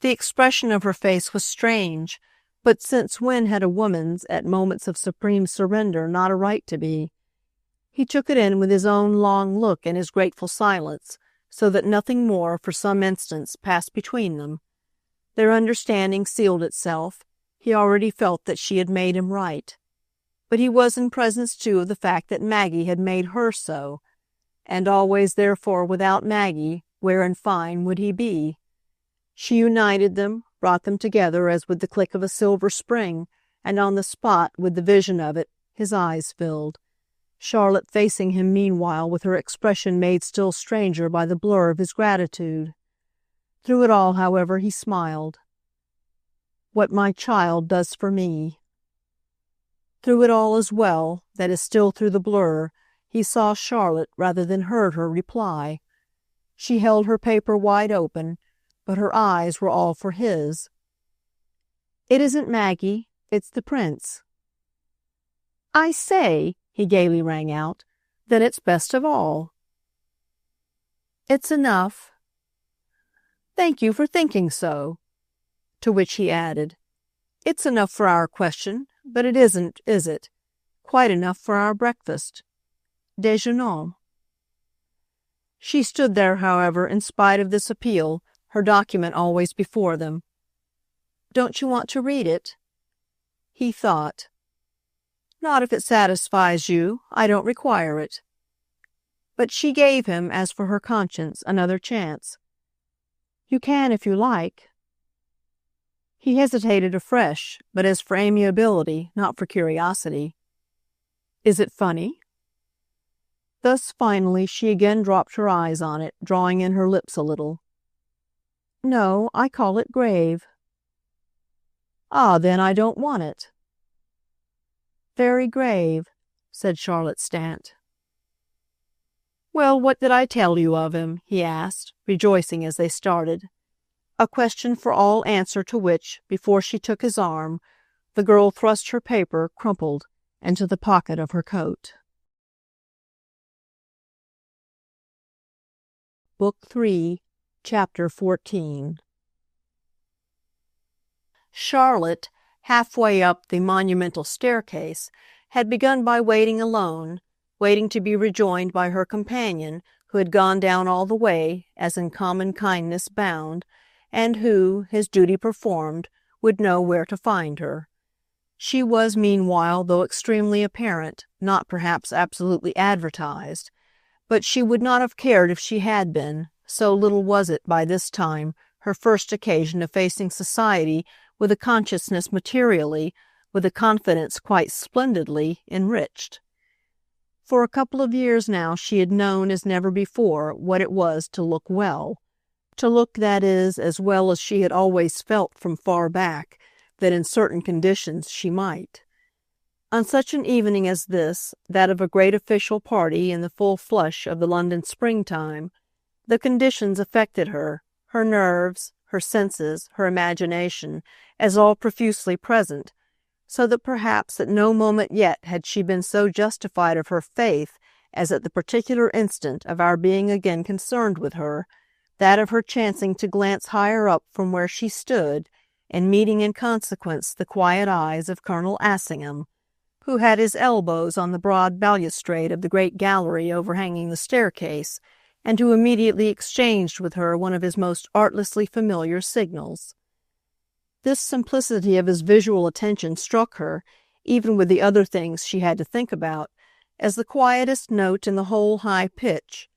The expression of her face was strange, but since when had a woman's, at moments of supreme surrender, not a right to be? He took it in with his own long look and his grateful silence, so that nothing more, for some instants, passed between them. Their understanding sealed itself. He already felt that she had made him right. But he was in presence, too, of the fact that Maggie had made her so, and always, therefore, without Maggie, where, in fine, would he be? She united them, brought them together as with the click of a silver spring, and on the spot, with the vision of it, his eyes filled. Charlotte facing him meanwhile with her expression made still stranger by the blur of his gratitude. Through it all, however, he smiled. "What my child does for me." Through it all as well, that is still through the blur, he saw Charlotte rather than heard her reply. She held her paper wide open, but her eyes were all for his. "It isn't Maggie, it's the prince." "I say," he gaily rang out, "then it's best of all." "It's enough." "Thank you for thinking so." To which he added, "It's enough for our question, but it isn't, is it? Quite enough for our breakfast. Déjeunons." She stood there, however, in spite of this appeal, her document always before them. "Don't you want to read it?" He thought. "Not if it satisfies you. I don't require it." But she gave him, as for her conscience, another chance. "You can if you like." He hesitated afresh, but as for amiability, not for curiosity. "Is it funny?" Thus finally she again dropped her eyes on it, drawing in her lips a little. "No, I call it grave." "Ah, then I don't want it." "Very grave," said Charlotte Stant. "Well, what did I tell you of him?" he asked, rejoicing as they started. A question for all answer to which, before she took his arm, the girl thrust her paper, crumpled, into the pocket of her coat. Book 3, Chapter 14. Charlotte, halfway up the monumental staircase, had begun by waiting alone, waiting to be rejoined by her companion, who had gone down all the way, as in common kindness bound, and who, his duty performed, would know where to find her. She was meanwhile, though extremely apparent, not perhaps absolutely advertised, but she would not have cared if she had been, so little was it by this time her first occasion of facing society with a consciousness materially, with a confidence quite splendidly, enriched. For a couple of years now she had known as never before what it was to look well, to look, that is, as well as she had always felt from far back that in certain conditions she might. On such an evening as this, that of a great official party in the full flush of the London springtime, the conditions affected her, her nerves, her senses, her imagination, as all profusely present, so that perhaps at no moment yet had she been so justified of her faith as at the particular instant of our being again concerned with her, that of her chancing to glance higher up from where she stood, and meeting in consequence the quiet eyes of Colonel Assingham, who had his elbows on the broad balustrade of the great gallery overhanging the staircase, and who immediately exchanged with her one of his most artlessly familiar signals. This simplicity of his visual attention struck her, even with the other things she had to think about, as the quietest note in the whole high pitch,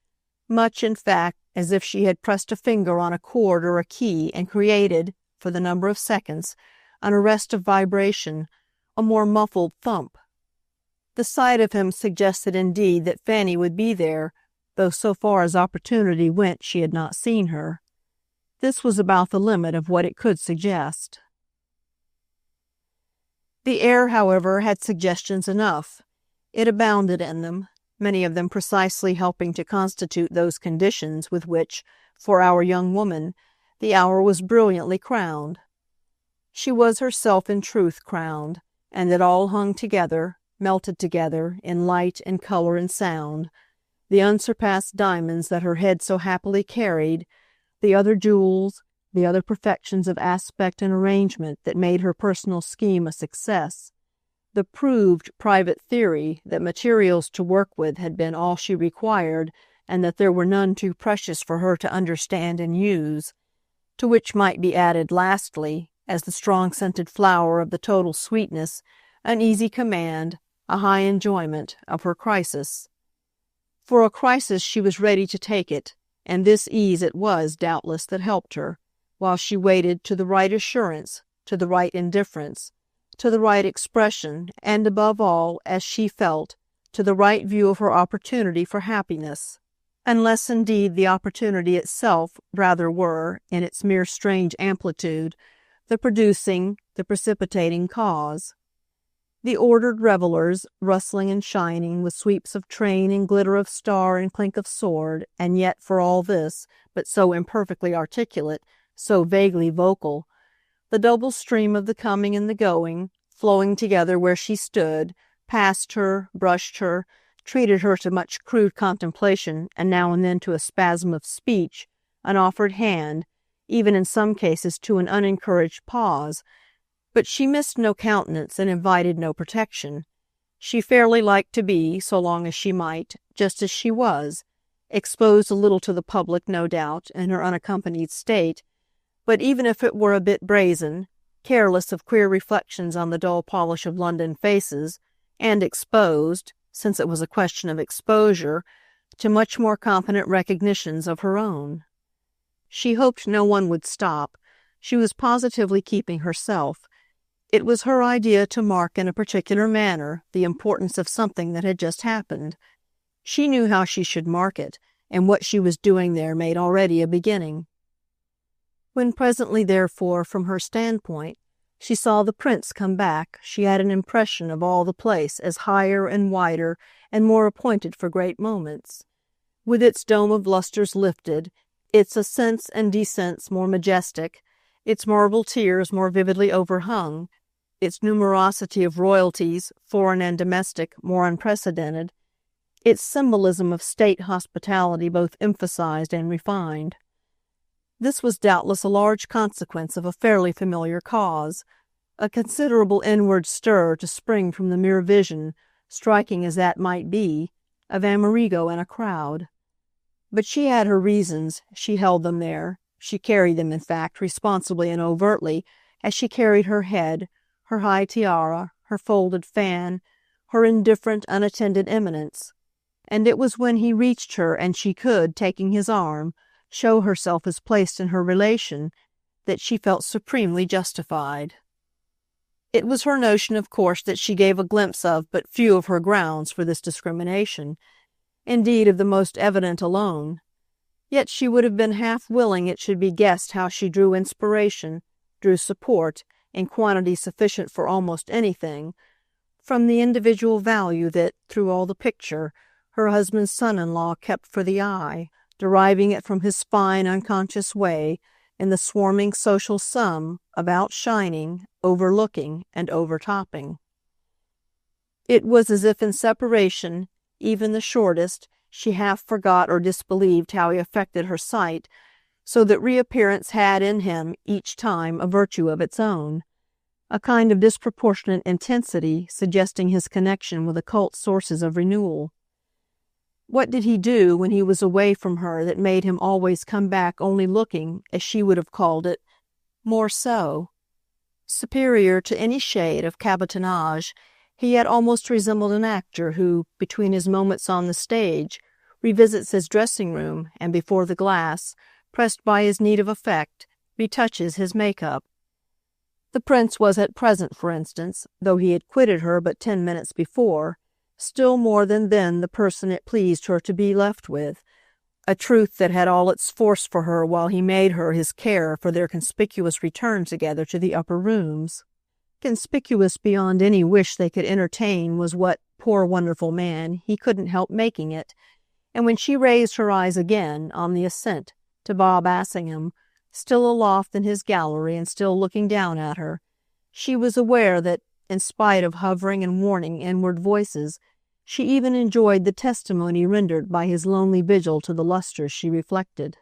much, in fact, as if she had pressed a finger on a chord or a key and created, for the number of seconds, an arrest of vibration, a more muffled thump. The sight of him suggested indeed that Fanny would be there, though so far as opportunity went she had not seen her. This was about the limit of what it could suggest. The air, however, had suggestions enough. It abounded in them, many of them precisely helping to constitute those conditions with which, for our young woman, the hour was brilliantly crowned. She was herself in truth crowned, and it all hung together, melted together, in light and color and sound, the unsurpassed diamonds that her head so happily carried, the other jewels, the other perfections of aspect and arrangement that made her personal scheme a success, the proved private theory that materials to work with had been all she required, and that there were none too precious for her to understand and use, to which might be added lastly, as the strong-scented flower of the total sweetness, an easy command, a high enjoyment of her crisis. For a crisis she was ready to take it, and this ease it was, doubtless, that helped her, while she waited to the right assurance, to the right indifference, to the right expression, and above all, as she felt, to the right view of her opportunity for happiness, unless indeed the opportunity itself rather were, in its mere strange amplitude, the producing, the precipitating cause. The ordered revellers, rustling and shining, with sweeps of train and glitter of star and clink of sword, and yet for all this, but so imperfectly articulate, so vaguely vocal, the double stream of the coming and the going, flowing together where she stood, passed her, brushed her, treated her to much crude contemplation, and now and then to a spasm of speech, an offered hand, even in some cases to an unencouraged pause, but she missed no countenance and invited no protection. She fairly liked to be, so long as she might, just as she was, exposed a little to the public, no doubt, in her unaccompanied state, but even if it were a bit brazen, careless of queer reflections on the dull polish of London faces, and exposed, since it was a question of exposure, to much more confident recognitions of her own. She hoped no one would stop. She was positively keeping herself. It was her idea to mark in a particular manner the importance of something that had just happened. She knew how she should mark it, and what she was doing there made already a beginning. When presently, therefore, from her standpoint, she saw the prince come back, she had an impression of all the place as higher and wider and more appointed for great moments, with its dome of lustres lifted, its ascents and descents more majestic, its marble tiers more vividly overhung, its numerosity of royalties, foreign and domestic, more unprecedented, its symbolism of state hospitality both emphasized and refined. This was doubtless a large consequence of a fairly familiar cause, a considerable inward stir to spring from the mere vision, striking as that might be, of Amerigo in a crowd. But she had her reasons, she held them there, She carried them, in fact, responsibly and overtly, as she carried her head, her high tiara, her folded fan, her indifferent, unattended eminence. And it was when he reached her and she could, taking his arm, show herself as placed in her relation, that she felt supremely justified. It was her notion, of course, that she gave a glimpse of but few of her grounds for this discrimination, indeed of the most evident alone. Yet she would have been half willing it should be guessed how she drew inspiration, drew support, in quantity sufficient for almost anything, from the individual value that, through all the picture, her husband's son-in-law kept for the eye, deriving it from his fine, unconscious way, in the swarming social sum of outshining, overlooking, and overtopping. It was as if in separation, even the shortest, she half forgot or disbelieved how he affected her sight, so that reappearance had in him each time a virtue of its own, a kind of disproportionate intensity suggesting his connection with occult sources of renewal. What did he do when he was away from her that made him always come back only looking, as she would have called it, more so? Superior to any shade of cabotinage, he yet almost resembled an actor who, between his moments on the stage, revisits his dressing-room and before the glass, pressed by his need of effect, retouches his make-up. The prince was at present, for instance, though he had quitted her but 10 minutes before, still more than then the person it pleased her to be left with, a truth that had all its force for her while he made her his care for their conspicuous return together to the upper rooms. Conspicuous beyond any wish they could entertain was what, poor wonderful man, he couldn't help making it, and when she raised her eyes again, on the ascent, to Bob Assingham, still aloft in his gallery and still looking down at her, she was aware that, in spite of hovering and warning inward voices, she even enjoyed the testimony rendered by his lonely vigil to the lustres she reflected.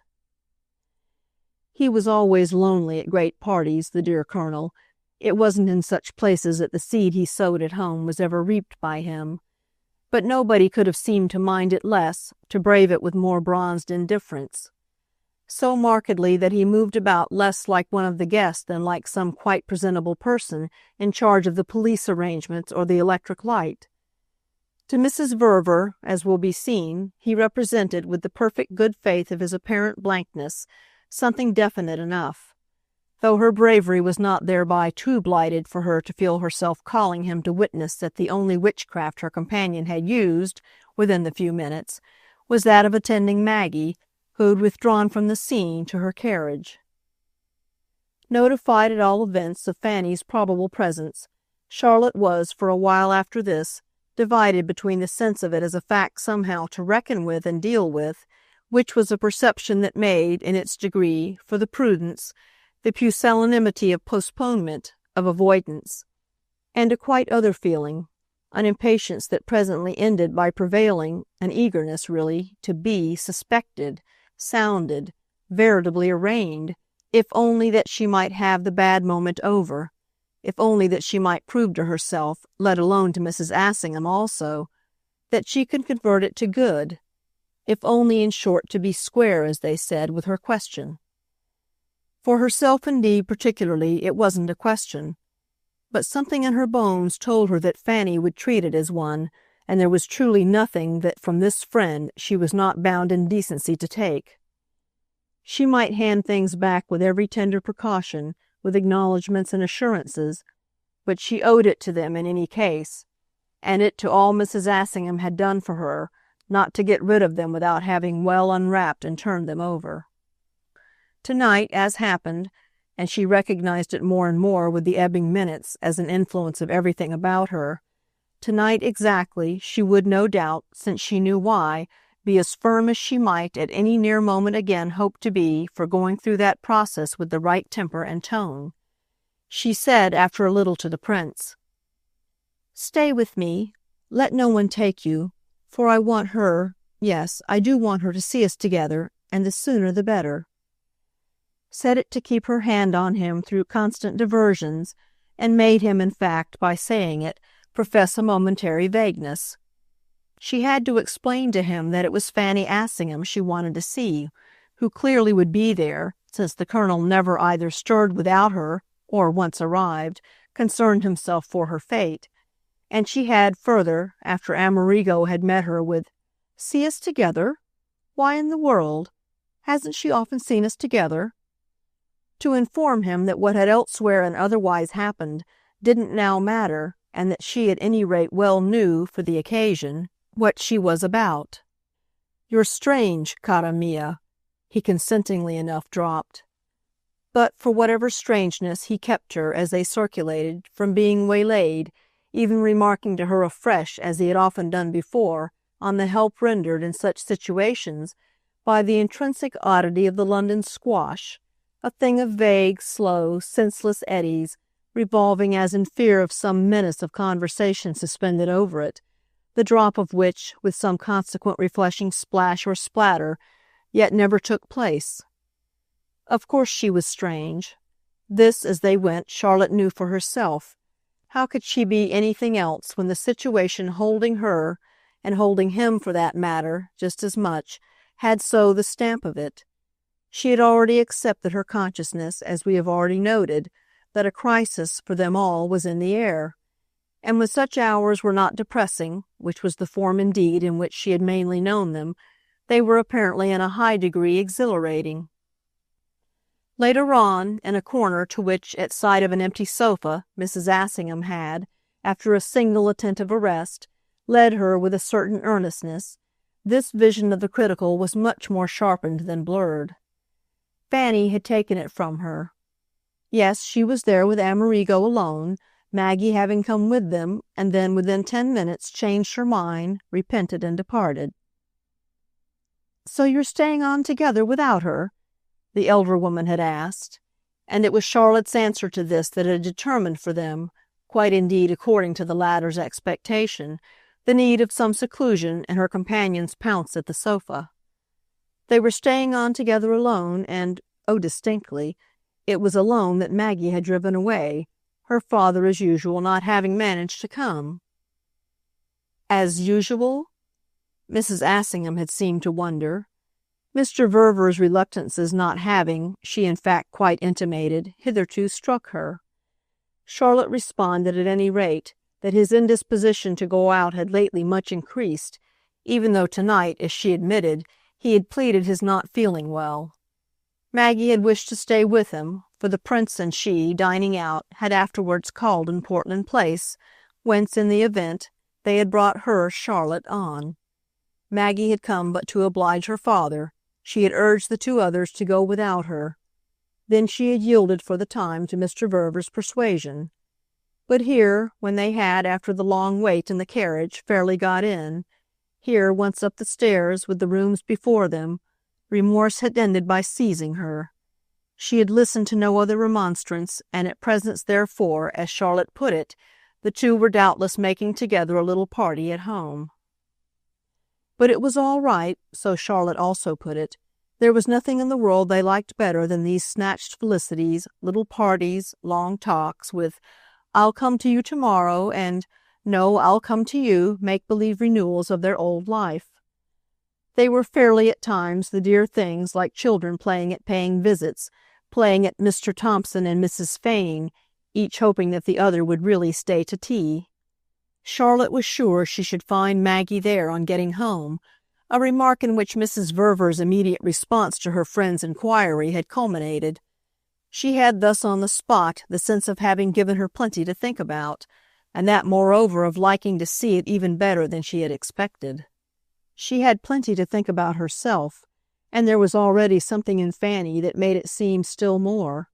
He was always lonely at great parties, the dear Colonel. It wasn't in such places that the seed he sowed at home was ever reaped by him. But nobody could have seemed to mind it less, to brave it with more bronzed indifference. So markedly that he moved about less like one of the guests than like some quite presentable person in charge of the police arrangements or the electric light. To Mrs. Verver, as will be seen, he represented, with the perfect good faith of his apparent blankness, something definite enough, though her bravery was not thereby too blighted for her to feel herself calling him to witness that the only witchcraft her companion had used, within the few minutes, was that of attending Maggie, who had withdrawn from the scene to her carriage. Notified at all events of Fanny's probable presence, Charlotte was, for a while after this, divided between the sense of it as a fact somehow to reckon with and deal with, which was a perception that made, in its degree, for the prudence, the pusillanimity of postponement, of avoidance, and a quite other feeling, an impatience that presently ended by prevailing, an eagerness, really, to be suspected, sounded, veritably arraigned, if only that she might have the bad moment over, if only that she might prove to herself, let alone to Mrs. Assingham also, that she could convert it to good, if only, in short, to be square, as they said, with her question. For herself, indeed, particularly, it wasn't a question, but something in her bones told her that Fanny would treat it as one, and there was truly nothing that from this friend she was not bound in decency to take. She might hand things back with every tender precaution, with acknowledgments and assurances, but she owed it to them in any case, and it to all Mrs. Assingham had done for her, not to get rid of them without having well unwrapped and turned them over. Tonight, as happened, and she recognized it more and more with the ebbing minutes as an influence of everything about her, tonight exactly she would no doubt, since she knew why, be as firm as she might at any near moment again hope to be for going through that process with the right temper and tone. She said after a little to the prince, "Stay with me. Let no one take you, for I want her, yes, I do want her to see us together, and the sooner the better." Said it to keep her hand on him through constant diversions, and made him, in fact, by saying it, profess a momentary vagueness. She had to explain to him that it was Fanny Assingham she wanted to see, who clearly would be there, since the Colonel never either stirred without her, or, once arrived, concerned himself for her fate, and she had, further, after Amerigo had met her with, "See us together? Why in the world? Hasn't she often seen us together?" to inform him that what had elsewhere and otherwise happened didn't now matter, and that she at any rate well knew, for the occasion, what she was about. "You're strange, cara mia," he consentingly enough dropped. But for whatever strangeness he kept her, as they circulated, from being waylaid, even remarking to her afresh, as he had often done before, on the help rendered in such situations by the intrinsic oddity of the London squash, a thing of vague, slow, senseless eddies, revolving as in fear of some menace of conversation suspended over it, the drop of which, with some consequent refreshing splash or splatter, yet never took place. Of course she was strange. This, as they went, Charlotte knew for herself. How could she be anything else when the situation holding her, and holding him for that matter, just as much, had so the stamp of it? She had already accepted her consciousness, as we have already noted, that a crisis for them all was in the air. And when such hours were not depressing, which was the form indeed in which she had mainly known them, they were apparently in a high degree exhilarating. Later on, in a corner to which, at sight of an empty sofa, Mrs. Assingham had, after a single attentive arrest, led her with a certain earnestness, this vision of the critical was much more sharpened than blurred. Fanny had taken it from her. Yes, she was there with Amerigo alone, Maggie having come with them, and then within 10 minutes changed her mind, repented, and departed. "So you're staying on together without her?" the elder woman had asked, and it was Charlotte's answer to this that had determined for them, quite indeed according to the latter's expectation, the need of some seclusion and her companion's pounce at the sofa. They were staying on together alone, and, oh distinctly, it was alone that Maggie had driven away, her father as usual not having managed to come. As usual? Mrs. Assingham had seemed to wonder. Mr. Verver's reluctances not having, she in fact quite intimated, hitherto struck her. Charlotte responded at any rate that his indisposition to go out had lately much increased, even though tonight, as she admitted, he had pleaded his not feeling well. Maggie had wished to stay with him, for the Prince and she, dining out, had afterwards called in Portland Place, whence, in the event, they had brought her, Charlotte, on. Maggie had come but to oblige her father. She had urged the two others to go without her. Then she had yielded for the time to Mr. Verver's persuasion. But here, when they had, after the long wait in the carriage, fairly got in, here, once up the stairs, with the rooms before them, remorse had ended by seizing her. She had listened to no other remonstrance, and at present, therefore, as Charlotte put it, the two were doubtless making together a little party at home. But it was all right, so Charlotte also put it. There was nothing in the world they liked better than these snatched felicities, little parties, long talks, with "I'll come to you tomorrow," and "No, I'll come to you," make-believe renewals of their old life. They were fairly at times the dear things like children playing at paying visits, playing at Mr. Thompson and Mrs. Fane, each hoping that the other would really stay to tea. Charlotte was sure she should find Maggie there on getting home, a remark in which Mrs. Verver's immediate response to her friend's inquiry had culminated. She had thus on the spot the sense of having given her plenty to think about, and that moreover of liking to see it even better than she had expected. She had plenty to think about herself, and there was already something in Fanny that made it seem still more.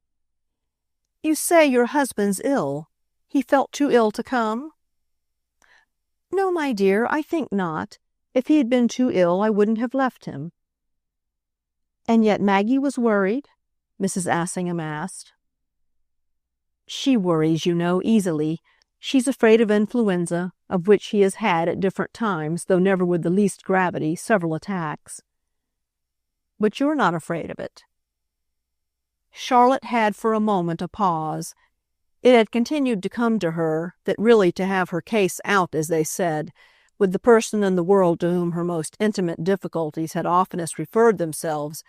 "You say your husband's ill. He felt too ill to come?" "No, my dear, I think not. If he had been too ill, I wouldn't have left him." "And yet Maggie was worried?" Mrs. Assingham asked. "She worries, you know, easily. She's afraid of influenza, of which he has had at different times, though never with the least gravity, several attacks." "But you're not afraid of it?" Charlotte had for a moment a pause. It had continued to come to her that really to have her case out, as they said, with the person in the world to whom her most intimate difficulties had oftenest referred themselves,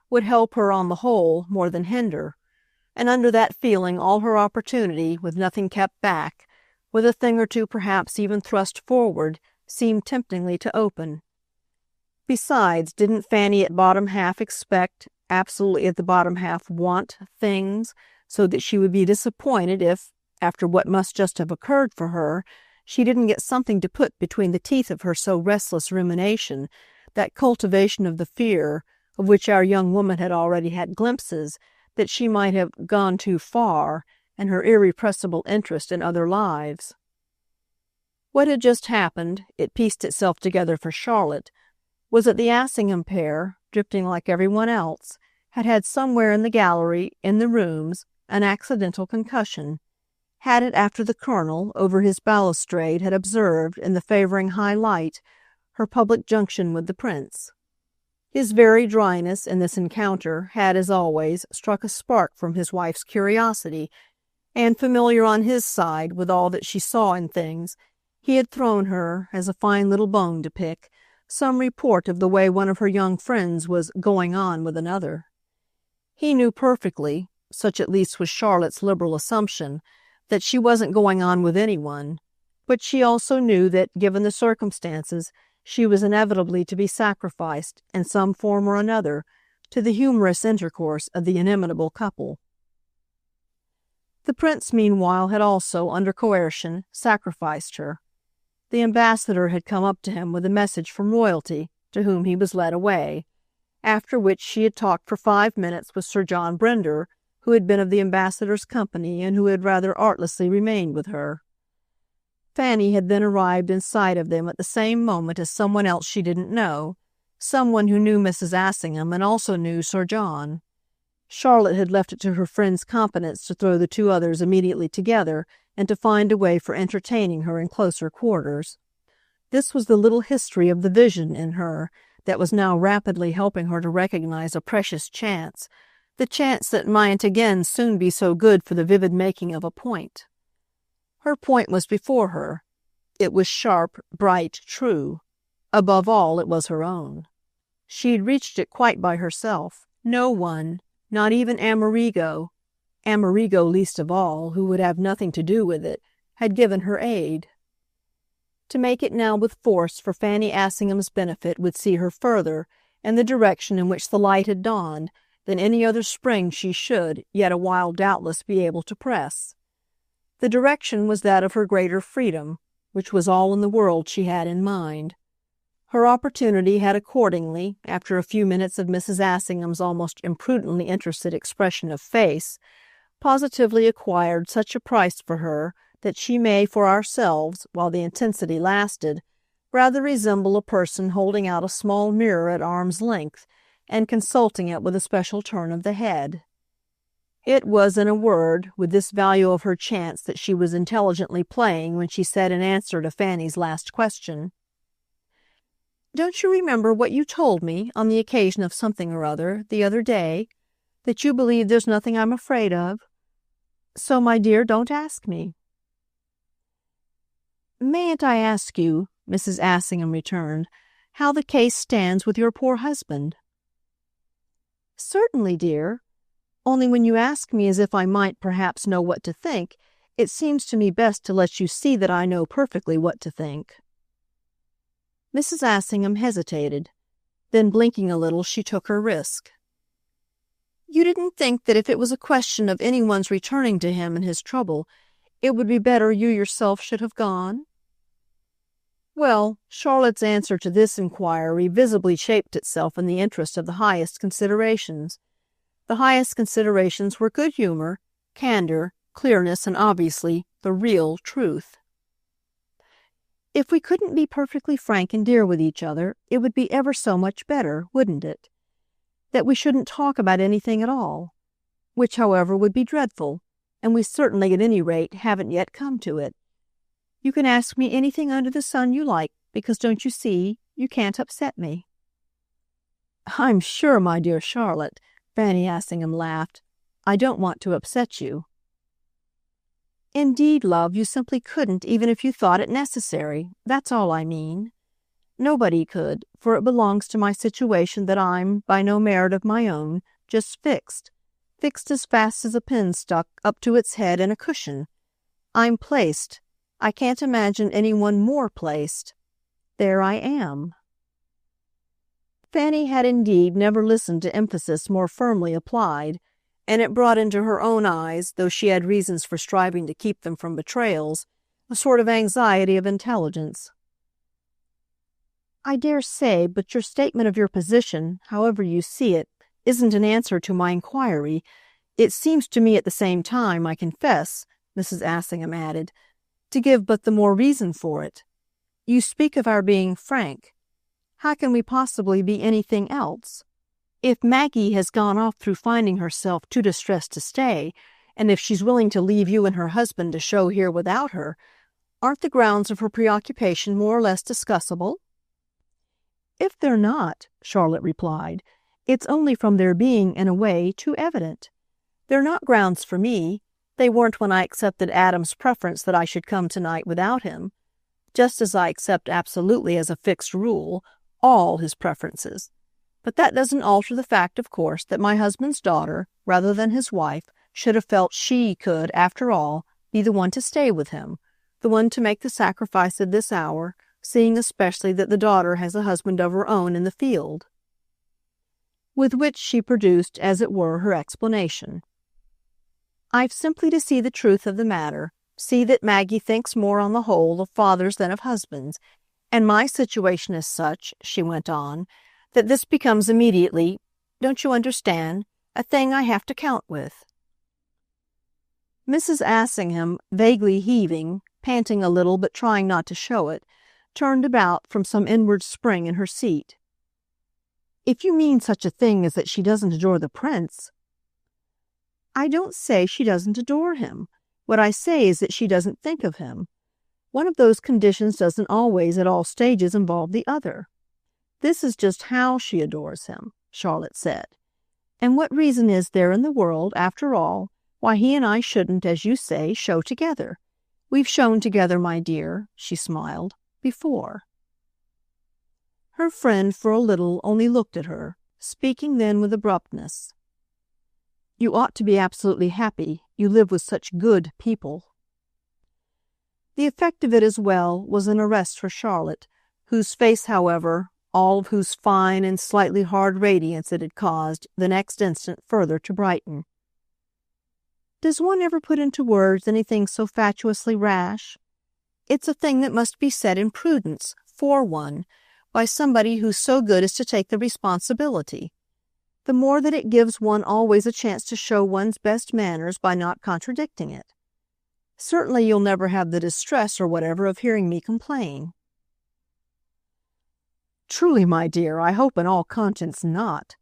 would help her on the whole more than hinder, and under that feeling all her opportunity, with nothing kept back, with a thing or two perhaps even thrust forward, seemed temptingly to open. Besides, didn't Fanny at bottom half expect, absolutely at the bottom half want, things, so that she would be disappointed if, after what must just have occurred for her, she didn't get something to put between the teeth of her so restless rumination, that cultivation of the fear, of which our young woman had already had glimpses, that she might have gone too far, and her irrepressible interest in other lives. What had just happened, it pieced itself together for Charlotte, was that the Assingham pair, drifting like everyone else, had had somewhere in the gallery, in the rooms, an accidental concussion, had it after the Colonel, over his balustrade, had observed, in the favouring high light, her public junction with the Prince. His very dryness in this encounter had, as always, struck a spark from his wife's curiosity, and familiar on his side with all that she saw in things, he had thrown her, as a fine little bone to pick, some report of the way one of her young friends was going on with another. He knew perfectly, such at least was Charlotte's liberal assumption, that she wasn't going on with anyone, but she also knew that, given the circumstances, she was inevitably to be sacrificed, in some form or another, to the humorous intercourse of the inimitable couple. The Prince, meanwhile, had also, under coercion, sacrificed her. The ambassador had come up to him with a message from royalty, to whom he was led away, after which she had talked for 5 minutes with Sir John Brinder, who had been of the ambassador's company and who had rather artlessly remained with her. Fanny had then arrived in sight of them at the same moment as someone else she didn't know, someone who knew Mrs. Assingham and also knew Sir John. Charlotte had left it to her friend's competence to throw the two others immediately together and to find a way for entertaining her in closer quarters. This was the little history of the vision in her that was now rapidly helping her to recognize a precious chance, the chance that might again soon be so good for the vivid making of a point. Her point was before her. It was sharp, bright, true. Above all, it was her own. She had reached it quite by herself. No one, not even Amerigo least of all, who would have nothing to do with it, had given her aid. To make it now with force for Fanny Assingham's benefit would see her further, in the direction in which the light had dawned, than any other spring she should, yet a while doubtless, be able to press. The direction was that of her greater freedom, which was all in the world she had in mind. Her opportunity had accordingly, after a few minutes of Mrs. Assingham's almost imprudently interested expression of face, positively acquired such a price for her that she may for ourselves, while the intensity lasted, rather resemble a person holding out a small mirror at arm's length and consulting it with a special turn of the head. It was, in a word, with this value of her chance that she was intelligently playing when she said in answer to Fanny's last question, "Don't you remember what you told me, on the occasion of something or other, the other day, that you believe there's nothing I'm afraid of? So, my dear, don't ask me." "Mayn't I ask you," Mrs. Assingham returned, "how the case stands with your poor husband?" "Certainly, dear. Only when you ask me as if I might perhaps know what to think, it seems to me best to let you see that I know perfectly what to think." Mrs. Assingham hesitated. Then, blinking a little, she took her risk. "You didn't think that if it was a question of anyone's returning to him in his trouble, it would be better you yourself should have gone?" Well, Charlotte's answer to this inquiry visibly shaped itself in the interest of the highest considerations. The highest considerations were good humor, candor, clearness, and obviously the real truth. "If we couldn't be perfectly frank and dear with each other, it would be ever so much better, wouldn't it? That we shouldn't talk about anything at all, which, however, would be dreadful, and we certainly, at any rate, haven't yet come to it. You can ask me anything under the sun you like, because, don't you see, you can't upset me." "I'm sure, my dear Charlotte," Fanny Assingham laughed, "I don't want to upset you." "Indeed, love, you simply couldn't, even if you thought it necessary. That's all I mean. Nobody could, for it belongs to my situation that I'm, by no merit of my own, just fixed as fast as a pin stuck up to its head in a cushion. I'm placed. I can't imagine anyone more placed. There I am." Fanny had indeed never listened to emphasis more firmly applied, and it brought into her own eyes, though she had reasons for striving to keep them from betrayals, a sort of anxiety of intelligence. "I dare say, but your statement of your position, however you see it, isn't an answer to my inquiry. It seems to me at the same time, I confess," Mrs. Assingham added, "to give but the more reason for it. You speak of our being frank. How can we possibly be anything else? If Maggie has gone off through finding herself too distressed to stay, and if she's willing to leave you and her husband to show here without her, aren't the grounds of her preoccupation more or less discussable?" "If they're not," Charlotte replied, "it's only from their being, in a way, too evident. They're not grounds for me. They weren't when I accepted Adam's preference that I should come tonight without him, just as I accept absolutely as a fixed rule all his preferences. But that doesn't alter the fact, of course, that my husband's daughter, rather than his wife, should have felt she could, after all, be the one to stay with him, the one to make the sacrifice of this hour, seeing especially that the daughter has a husband of her own in the field." With which she produced, as it were, her explanation. "I've simply to see the truth of the matter, see that Maggie thinks more on the whole of fathers than of husbands, and my situation is such," she went on, "that this becomes immediately, don't you understand, a thing I have to count with." Mrs. Assingham, vaguely heaving, panting a little but trying not to show it, turned about from some inward spring in her seat. "If you mean such a thing as that she doesn't adore the prince—" "I don't say she doesn't adore him. What I say is that she doesn't think of him. One of those conditions doesn't always at all stages involve the other. This is just how she adores him," Charlotte said. "And what reason is there in the world, after all, why he and I shouldn't, as you say, show together? We've shown together, my dear," she smiled, "before." Her friend, for a little, only looked at her, speaking then with abruptness. "You ought to be absolutely happy. You live with such good people." The effect of it, as well, was an arrest for Charlotte, whose face, however, all of whose fine and slightly hard radiance it had caused, the next instant, further to brighten. "Does one ever put into words anything so fatuously rash? It's a thing that must be said in prudence, for one, by somebody who's so good as to take the responsibility. The more that it gives one always a chance to show one's best manners by not contradicting it. Certainly you'll never have the distress or whatever of hearing me complain." "Truly, my dear, I hope in all conscience not."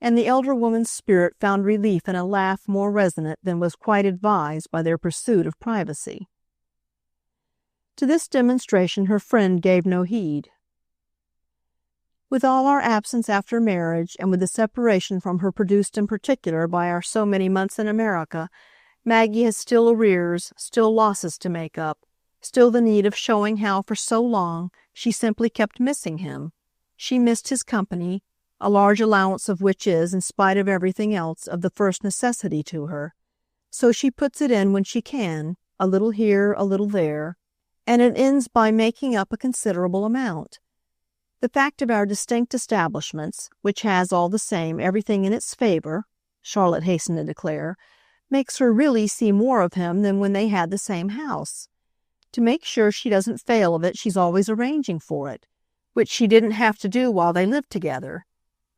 And the elder woman's spirit found relief in a laugh more resonant than was quite advised by their pursuit of privacy. To this demonstration her friend gave no heed. "With all our absence after marriage, and with the separation from her produced in particular by our so many months in America, Maggie has still arrears, still losses to make up, still the need of showing how for so long she simply kept missing him. She missed his company, a large allowance of which is, in spite of everything else, of the first necessity to her. So she puts it in when she can, a little here, a little there, and it ends by making up a considerable amount. The fact of our distinct establishments, which has, all the same, everything in its favor," Charlotte hastened to declare, "makes her really see more of him than when they had the same house. To make sure she doesn't fail of it, she's always arranging for it, which she didn't have to do while they lived together.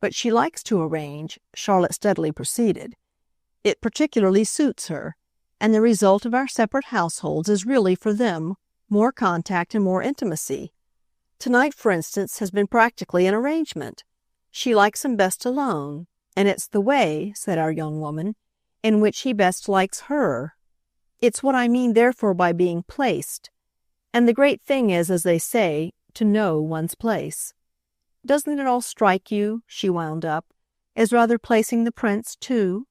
But she likes to arrange," Charlotte steadily proceeded. "It particularly suits her, and the result of our separate households is really, for them, more contact and more intimacy. Tonight, for instance, has been practically an arrangement. She likes him best alone, and it's the way," said our young woman, "in which he best likes her. It's what I mean, therefore, by being placed. And the great thing is, as they say, to know one's place. Doesn't it all strike you," she wound up, "as rather placing the prince, too?"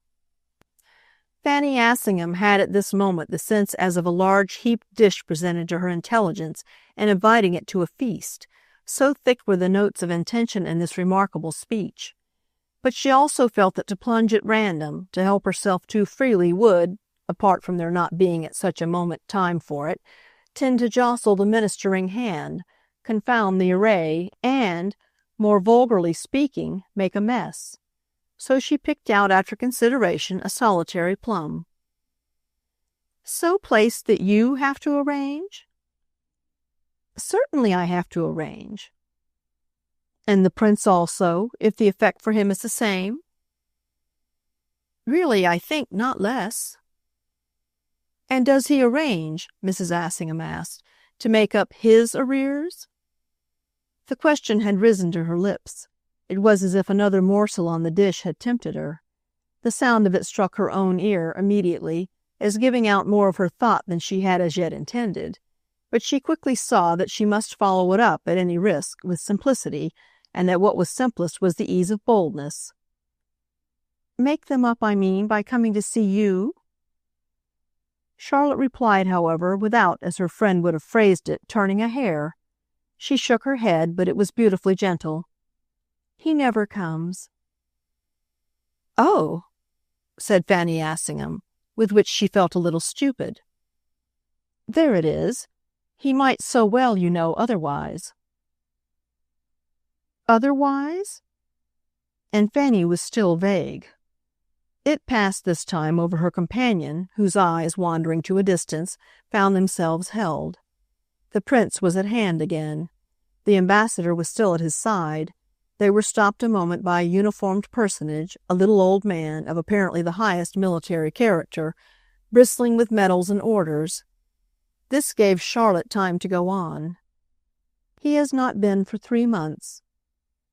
Fanny Assingham had at this moment the sense as of a large heaped dish presented to her intelligence and inviting it to a feast, So thick were the notes of intention in this remarkable speech. But she also felt that to plunge at random, to help herself too freely would, apart from there not being at such a moment time for it, tend to jostle the ministering hand, confound the array, and, more vulgarly speaking, make a mess. So she picked out, after consideration, a solitary plum. "So placed that you have to arrange?" "Certainly I have to arrange." "And the prince also, if the effect for him is the same?" "Really, I think not less." "And does he arrange," Mrs. Assingham asked, "to make up his arrears?" The question had risen to her lips. It was as if another morsel on the dish had tempted her. The sound of it struck her own ear immediately, as giving out more of her thought than she had as yet intended. But she quickly saw that she must follow it up, at any risk, with simplicity, and that what was simplest was the ease of boldness. "Make them up, I mean, by coming to see you?" Charlotte replied, however, without, as her friend would have phrased it, turning a hair. She shook her head, but it was beautifully gentle. "He never comes." "Oh," said Fanny Assingham, with which she felt a little stupid. "There it is. He might so well, you know, otherwise." "Otherwise?" And Fanny was still vague. It passed this time over her companion, whose eyes, wandering to a distance, found themselves held. The prince was at hand again. The ambassador was still at his side. They were stopped a moment by a uniformed personage, a little old man of apparently the highest military character, bristling with medals and orders. This gave Charlotte time to go on. "He has not been for 3 months."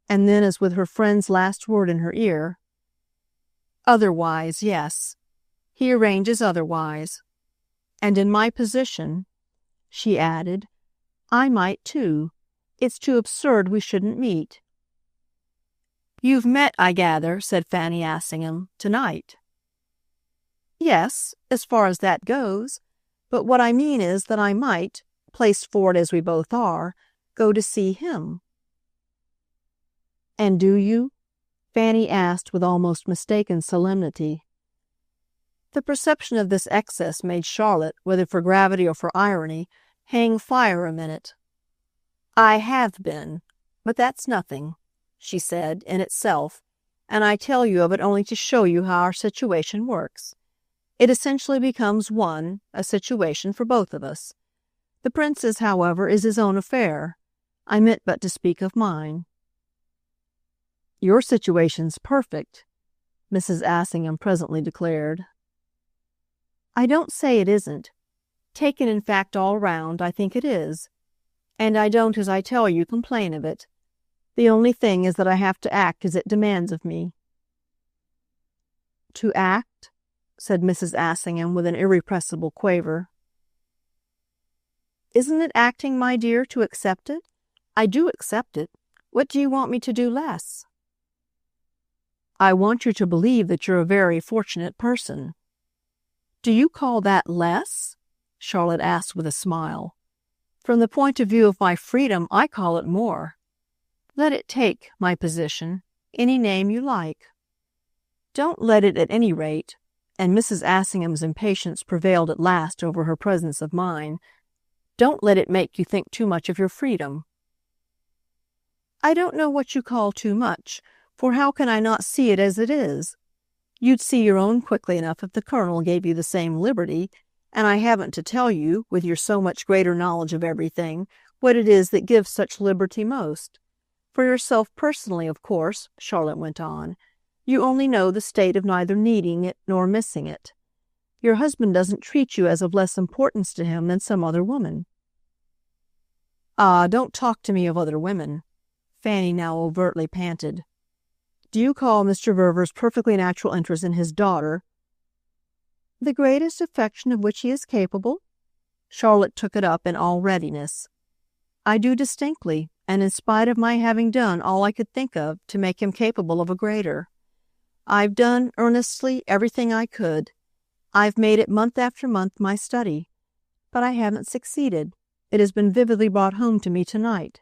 And then, as with her friend's last word in her ear, "Otherwise, yes. He arranges otherwise. And in my position," she added, "I might too. It's too absurd we shouldn't meet." "You've met, I gather," said Fanny Assingham, "tonight." "Yes, as far as that goes. But what I mean is that I might, placed for it as we both are, go to see him." "And do you?" Fanny asked with almost mistaken solemnity. The perception of this excess made Charlotte, whether for gravity or for irony, hang fire a minute. "I have been, but that's nothing," she said, "in itself, and I tell you of it only to show you how our situation works. It essentially becomes a situation for both of us. The prince's, however, is his own affair. I meant but to speak of mine." "Your situation's perfect," Mrs. Assingham presently declared. "I don't say it isn't. Taken in fact all round, I think it is. And I don't, as I tell you, complain of it. The only thing is that I have to act as it demands of me." "To act?" said Mrs. Assingham with an irrepressible quaver. "Isn't it acting, my dear, to accept it? I do accept it. What do you want me to do less?" "I want you to believe that you're a very fortunate person." "Do you call that less?" Charlotte asked with a smile. "From the point of view of my freedom, I call it more. Let it take, my position, any name you like. Don't let it, at any rate," and Mrs. Assingham's impatience prevailed at last over her presence of mind, "don't let it make you think too much of your freedom." "I don't know what you call too much, for how can I not see it as it is? You'd see your own quickly enough if the Colonel gave you the same liberty, and I haven't to tell you, with your so much greater knowledge of everything, what it is that gives such liberty most. For yourself personally, of course," Charlotte went on, "you only know the state of neither needing it nor missing it. Your husband doesn't treat you as of less importance to him than some other woman." "Ah, don't talk to me of other women," Fanny now overtly panted. "Do you call Mr. Verver's perfectly natural interest in his daughter—" "The greatest affection of which he is capable?" Charlotte took it up in all readiness. "I do distinctly, and in spite of my having done all I could think of to make him capable of a greater. I've done, earnestly, everything I could. I've made it month after month my study. But I haven't succeeded. It has been vividly brought home to me tonight.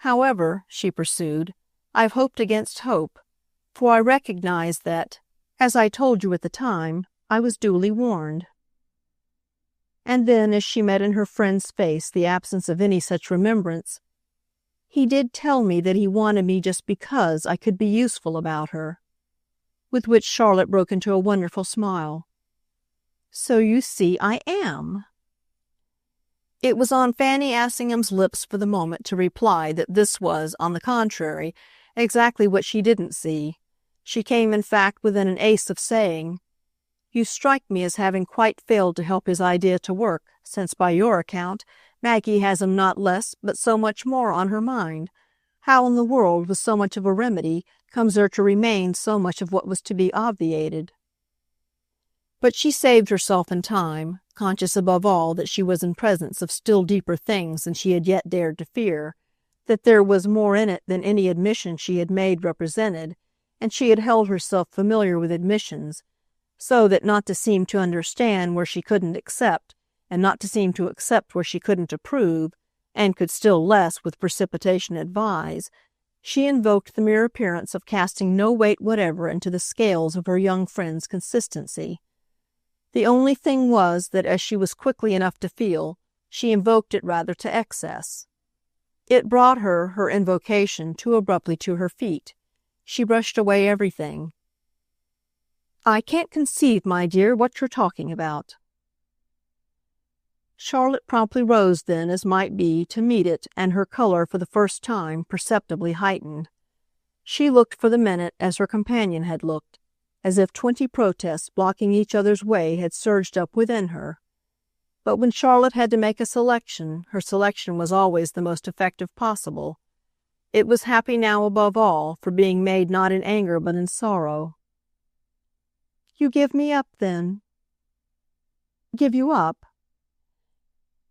However, she pursued, I've hoped against hope, for I recognize that, as I told you at the time, I was duly warned. And then, as she met in her friend's face the absence of any such remembrance, he did tell me that he wanted me just because I could be useful about her. With which Charlotte broke into a wonderful smile. So you see I am. It was on Fanny Assingham's lips for the moment to reply that this was, on the contrary, exactly what she didn't see. She came, in fact, within an ace of saying, You strike me as having quite failed to help his idea to work, since by your account, Maggie has him not less, but so much more on her mind. How in the world, with so much of a remedy, comes there to remain so much of what was to be obviated? But she saved herself in time, conscious above all that she was in presence of still deeper things than she had yet dared to fear, that there was more in it than any admission she had made represented, and she had held herself familiar with admissions, so that not to seem to understand where she couldn't accept, and not to seem to accept where she couldn't approve, and could still less with precipitation advise, she invoked the mere appearance of casting no weight whatever into the scales of her young friend's consistency. The only thing was that, as she was quickly enough to feel, she invoked it rather to excess. It brought her invocation too abruptly to her feet. She brushed away everything. I can't conceive, my dear, what you're talking about. Charlotte promptly rose then, as might be, to meet it, and her color for the first time perceptibly heightened. She looked for the minute as her companion had looked, as if 20 protests blocking each other's way had surged up within her. But when Charlotte had to make a selection, her selection was always the most effective possible. It was happy now above all for being made not in anger but in sorrow. You give me up, then? Give you up?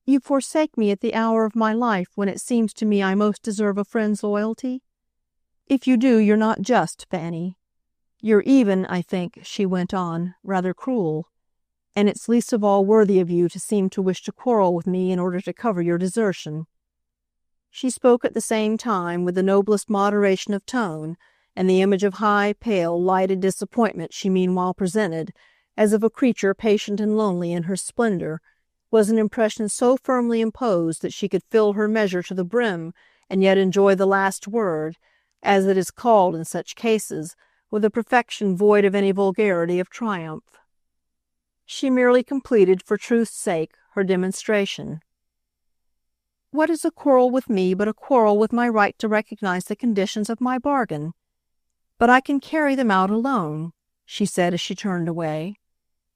You forsake me at the hour of my life when it seems to me I most deserve a friend's loyalty? If you do, you're not just, Fanny. You're even, I think, she went on, rather cruel, and it's least of all worthy of you to seem to wish to quarrel with me in order to cover your desertion. She spoke at the same time with the noblest moderation of tone, and the image of high, pale, lighted disappointment she meanwhile presented, as of a creature patient and lonely in her splendor, was an impression so firmly imposed that she could fill her measure to the brim and yet enjoy the last word, as it is called in such cases, with a perfection void of any vulgarity of triumph. She merely completed, for truth's sake, her demonstration. What is a quarrel with me but a quarrel with my right to recognize the conditions of my bargain? But I can carry them out alone, she said as she turned away.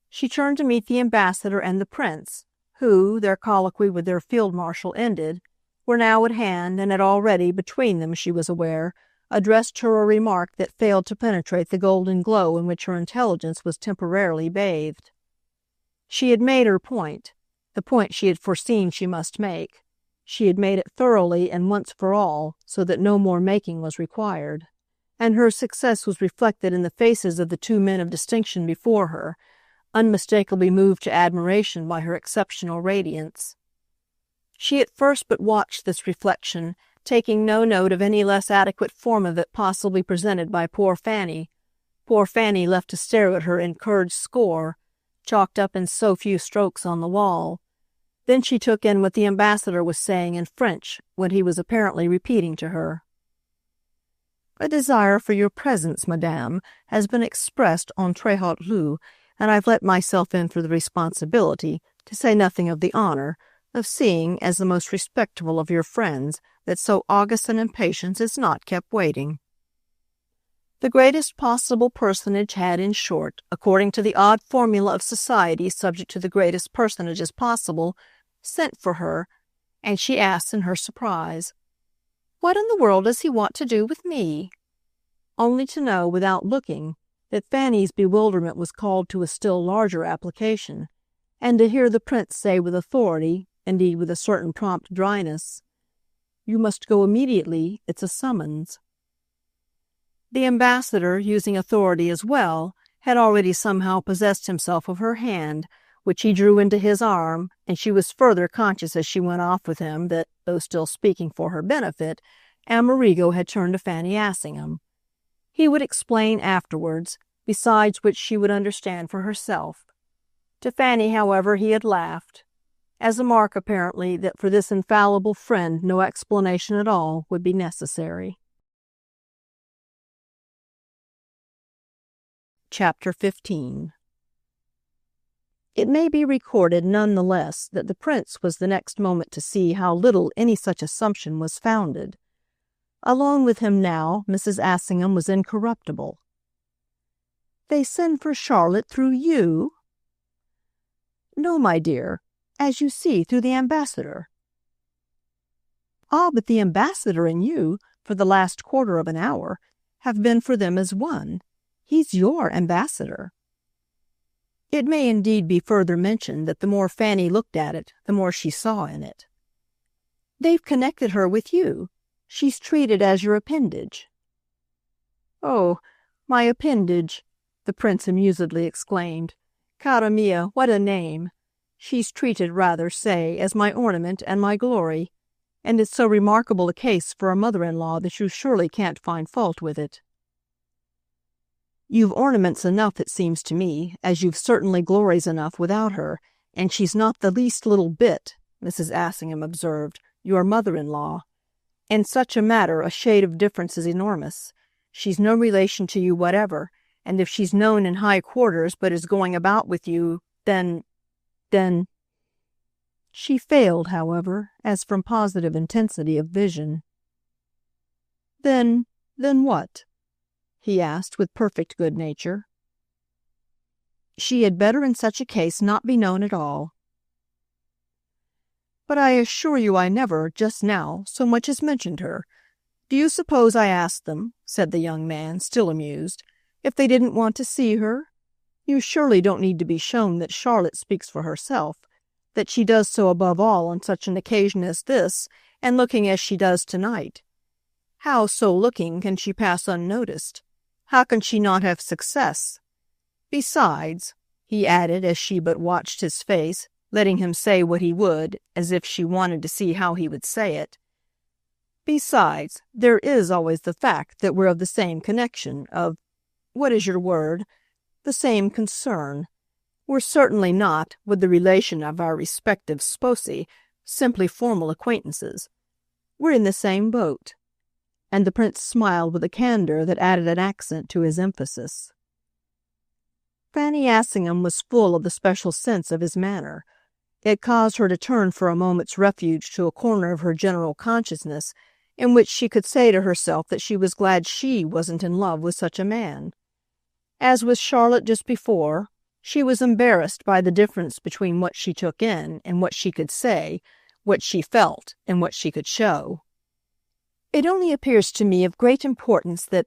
She turned to meet the ambassador and the prince, who, their colloquy with their field-marshal ended, were now at hand and had already, between them, she was aware, addressed her a remark that failed to penetrate the golden glow in which her intelligence was temporarily bathed. She had made her point, the point she had foreseen she must make. She had made it thoroughly and once for all, so that no more making was required. And her success was reflected in the faces of the 2 men of distinction before her, unmistakably moved to admiration by her exceptional radiance. She at first but watched this reflection, taking no note of any less adequate form of it possibly presented by poor Fanny left to stare at her incurred score, chalked up in so few strokes on the wall. Then she took in what the ambassador was saying in French, what he was apparently repeating to her. A desire for your presence, madame, has been expressed en très haute lieu, and I've let myself in for the responsibility, to say nothing of the honor, of seeing, as the most respectable of your friends, that so august an impatience is not kept waiting. The greatest possible personage had, in short, according to the odd formula of society subject to the greatest personages possible, sent for her, and she asked in her surprise, "What in the world does he want to do with me?" Only to know, without looking, that Fanny's bewilderment was called to a still larger application, and to hear the prince say with authority, indeed with a certain prompt dryness, "You must go immediately, it's a summons." The ambassador, using authority as well, had already somehow possessed himself of her hand, which he drew into his arm, and she was further conscious as she went off with him that, though still speaking for her benefit, Amerigo had turned to Fanny Assingham. He would explain afterwards, besides which she would understand for herself. To Fanny, however, he had laughed, as a mark, apparently, that for this infallible friend no explanation at all would be necessary. Chapter 15. It may be recorded none the less that the prince was the next moment to see how little any such assumption was founded. Alone with him now, Mrs. Assingham was incorruptible. "They send for Charlotte through you?" "No, my dear, as you see, through the ambassador." "Ah, but the ambassador and you, for the last quarter of an hour, have been for them as one. He's your ambassador." It may indeed be further mentioned that the more Fanny looked at it, the more she saw in it. "They've connected her with you. She's treated as your appendage." "Oh, my appendage!" the prince amusedly exclaimed. "Cara mia, what a name! She's treated, rather, say, as my ornament and my glory, and it's so remarkable a case for a mother-in-law that you surely can't find fault with it." "You've ornaments enough, it seems to me, as you've certainly glories enough without her, and she's not the least little bit," Mrs. Assingham observed, "your mother-in-law. In such a matter a shade of difference is enormous. She's no relation to you whatever, and if she's known in high quarters but is going about with you, then— She failed, however, as from positive intensity of vision. Then what?" he asked with perfect good nature. "She had better in such a case not be known at all." "But I assure you I never, just now, so much as mentioned her. Do you suppose I asked them," said the young man, still amused, "if they didn't want to see her? You surely don't need to be shown that Charlotte speaks for herself, that she does so above all on such an occasion as this, and looking as she does tonight. How, so looking, can she pass unnoticed? How can she not have success? Besides," he added as she but watched his face, letting him say what he would, as if she wanted to see how he would say it, "besides, there is always the fact that we're of the same connection, what is your word? The same concern. We're certainly not, with the relation of our respective sposi, simply formal acquaintances. We're in the same boat." And the prince smiled with a candor that added an accent to his emphasis. Fanny Assingham was full of the special sense of his manner. It caused her to turn for a moment's refuge to a corner of her general consciousness in which she could say to herself that she was glad she wasn't in love with such a man. As with Charlotte just before, she was embarrassed by the difference between what she took in and what she could say, what she felt and what she could show. "It only appears to me of great importance that,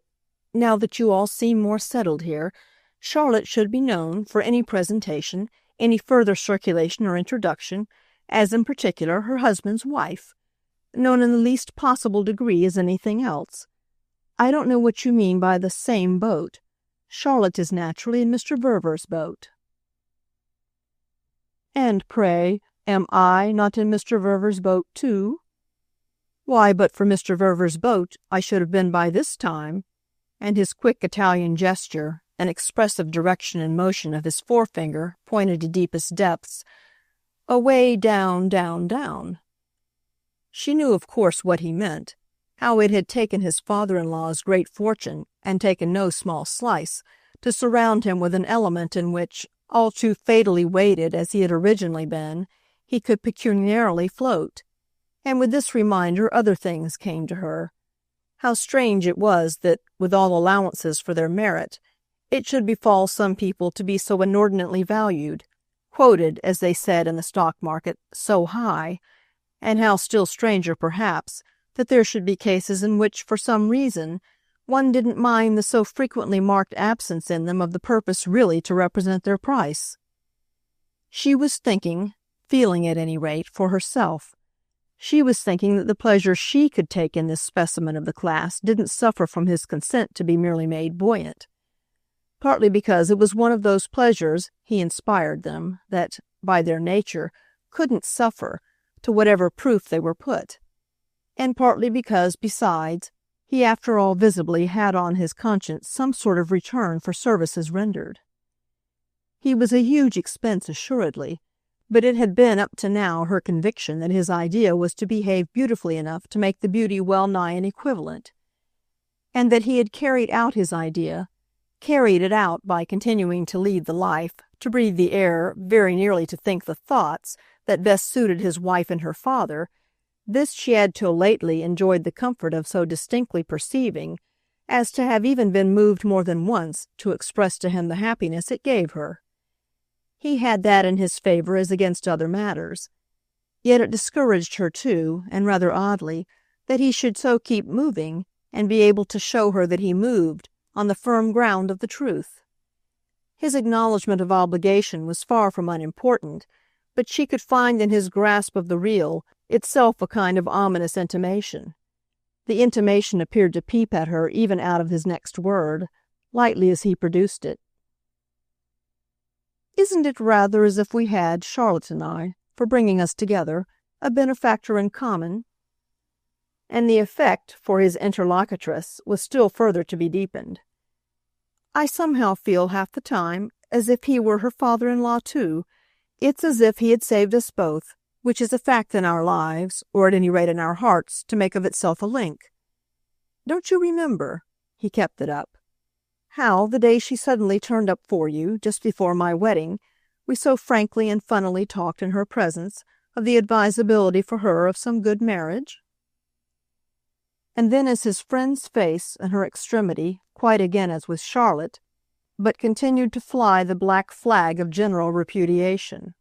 now that you all seem more settled here, Charlotte should be known, for any presentation, any further circulation or introduction, as in particular her husband's wife, known in the least possible degree as anything else. I don't know what you mean by the same boat. Charlotte is naturally in Mr. Verver's boat." "And pray, am I not in Mr. Verver's boat too?" "Why, but for Mr. Verver's boat I should have been by this time," and his quick Italian gesture, an expressive direction and motion of his forefinger, pointed to deepest depths, "away down, down, down." She knew, of course, what he meant, how it had taken his father-in-law's great fortune, and taken no small slice, to surround him with an element in which, all too fatally weighted as he had originally been, he could pecuniarily float. And with this reminder other things came to her. How strange it was that, with all allowances for their merit, it should befall some people to be so inordinately valued, quoted, as they said in the stock market, so high, and how still stranger perhaps that there should be cases in which, for some reason, one didn't mind the so frequently marked absence in them of the purpose really to represent their price. She was thinking, feeling at any rate, for herself. She was thinking that the pleasure she could take in this specimen of the class didn't suffer from his consent to be merely made buoyant, partly because it was one of those pleasures, he inspired them, that, by their nature, couldn't suffer, to whatever proof they were put, and partly because, besides, he after all visibly had on his conscience some sort of return for services rendered. He was a huge expense, assuredly, but it had been up to now her conviction that his idea was to behave beautifully enough to make the beauty well nigh an equivalent, and that he had carried out his idea, carried it out by continuing to lead the life, to breathe the air, very nearly to think the thoughts, that best suited his wife and her father. This she had till lately enjoyed the comfort of so distinctly perceiving, as to have even been moved more than once to express to him the happiness it gave her. He had that in his favor as against other matters. Yet it discouraged her too, and rather oddly, that he should so keep moving, and be able to show her that he moved, on the firm ground of the truth. His acknowledgment of obligation was far from unimportant, but she could find in his grasp of the real itself a kind of ominous intimation. The intimation appeared to peep at her even out of his next word, lightly as he produced it. "Isn't it rather as if we had, Charlotte and I, for bringing us together, a benefactor in common?" And the effect, for his interlocutress, was still further to be deepened. "I somehow feel half the time as if he were her father-in-law too. It's as if he had saved us both, which is a fact in our lives, or at any rate in our hearts, to make of itself a link. Don't you remember," he kept it up, "how, the day she suddenly turned up for you, just before my wedding, we so frankly and funnily talked in her presence of the advisability for her of some good marriage?" And then as his friend's face, in her extremity, quite again as with Charlotte, but continued to fly the black flag of general repudiation.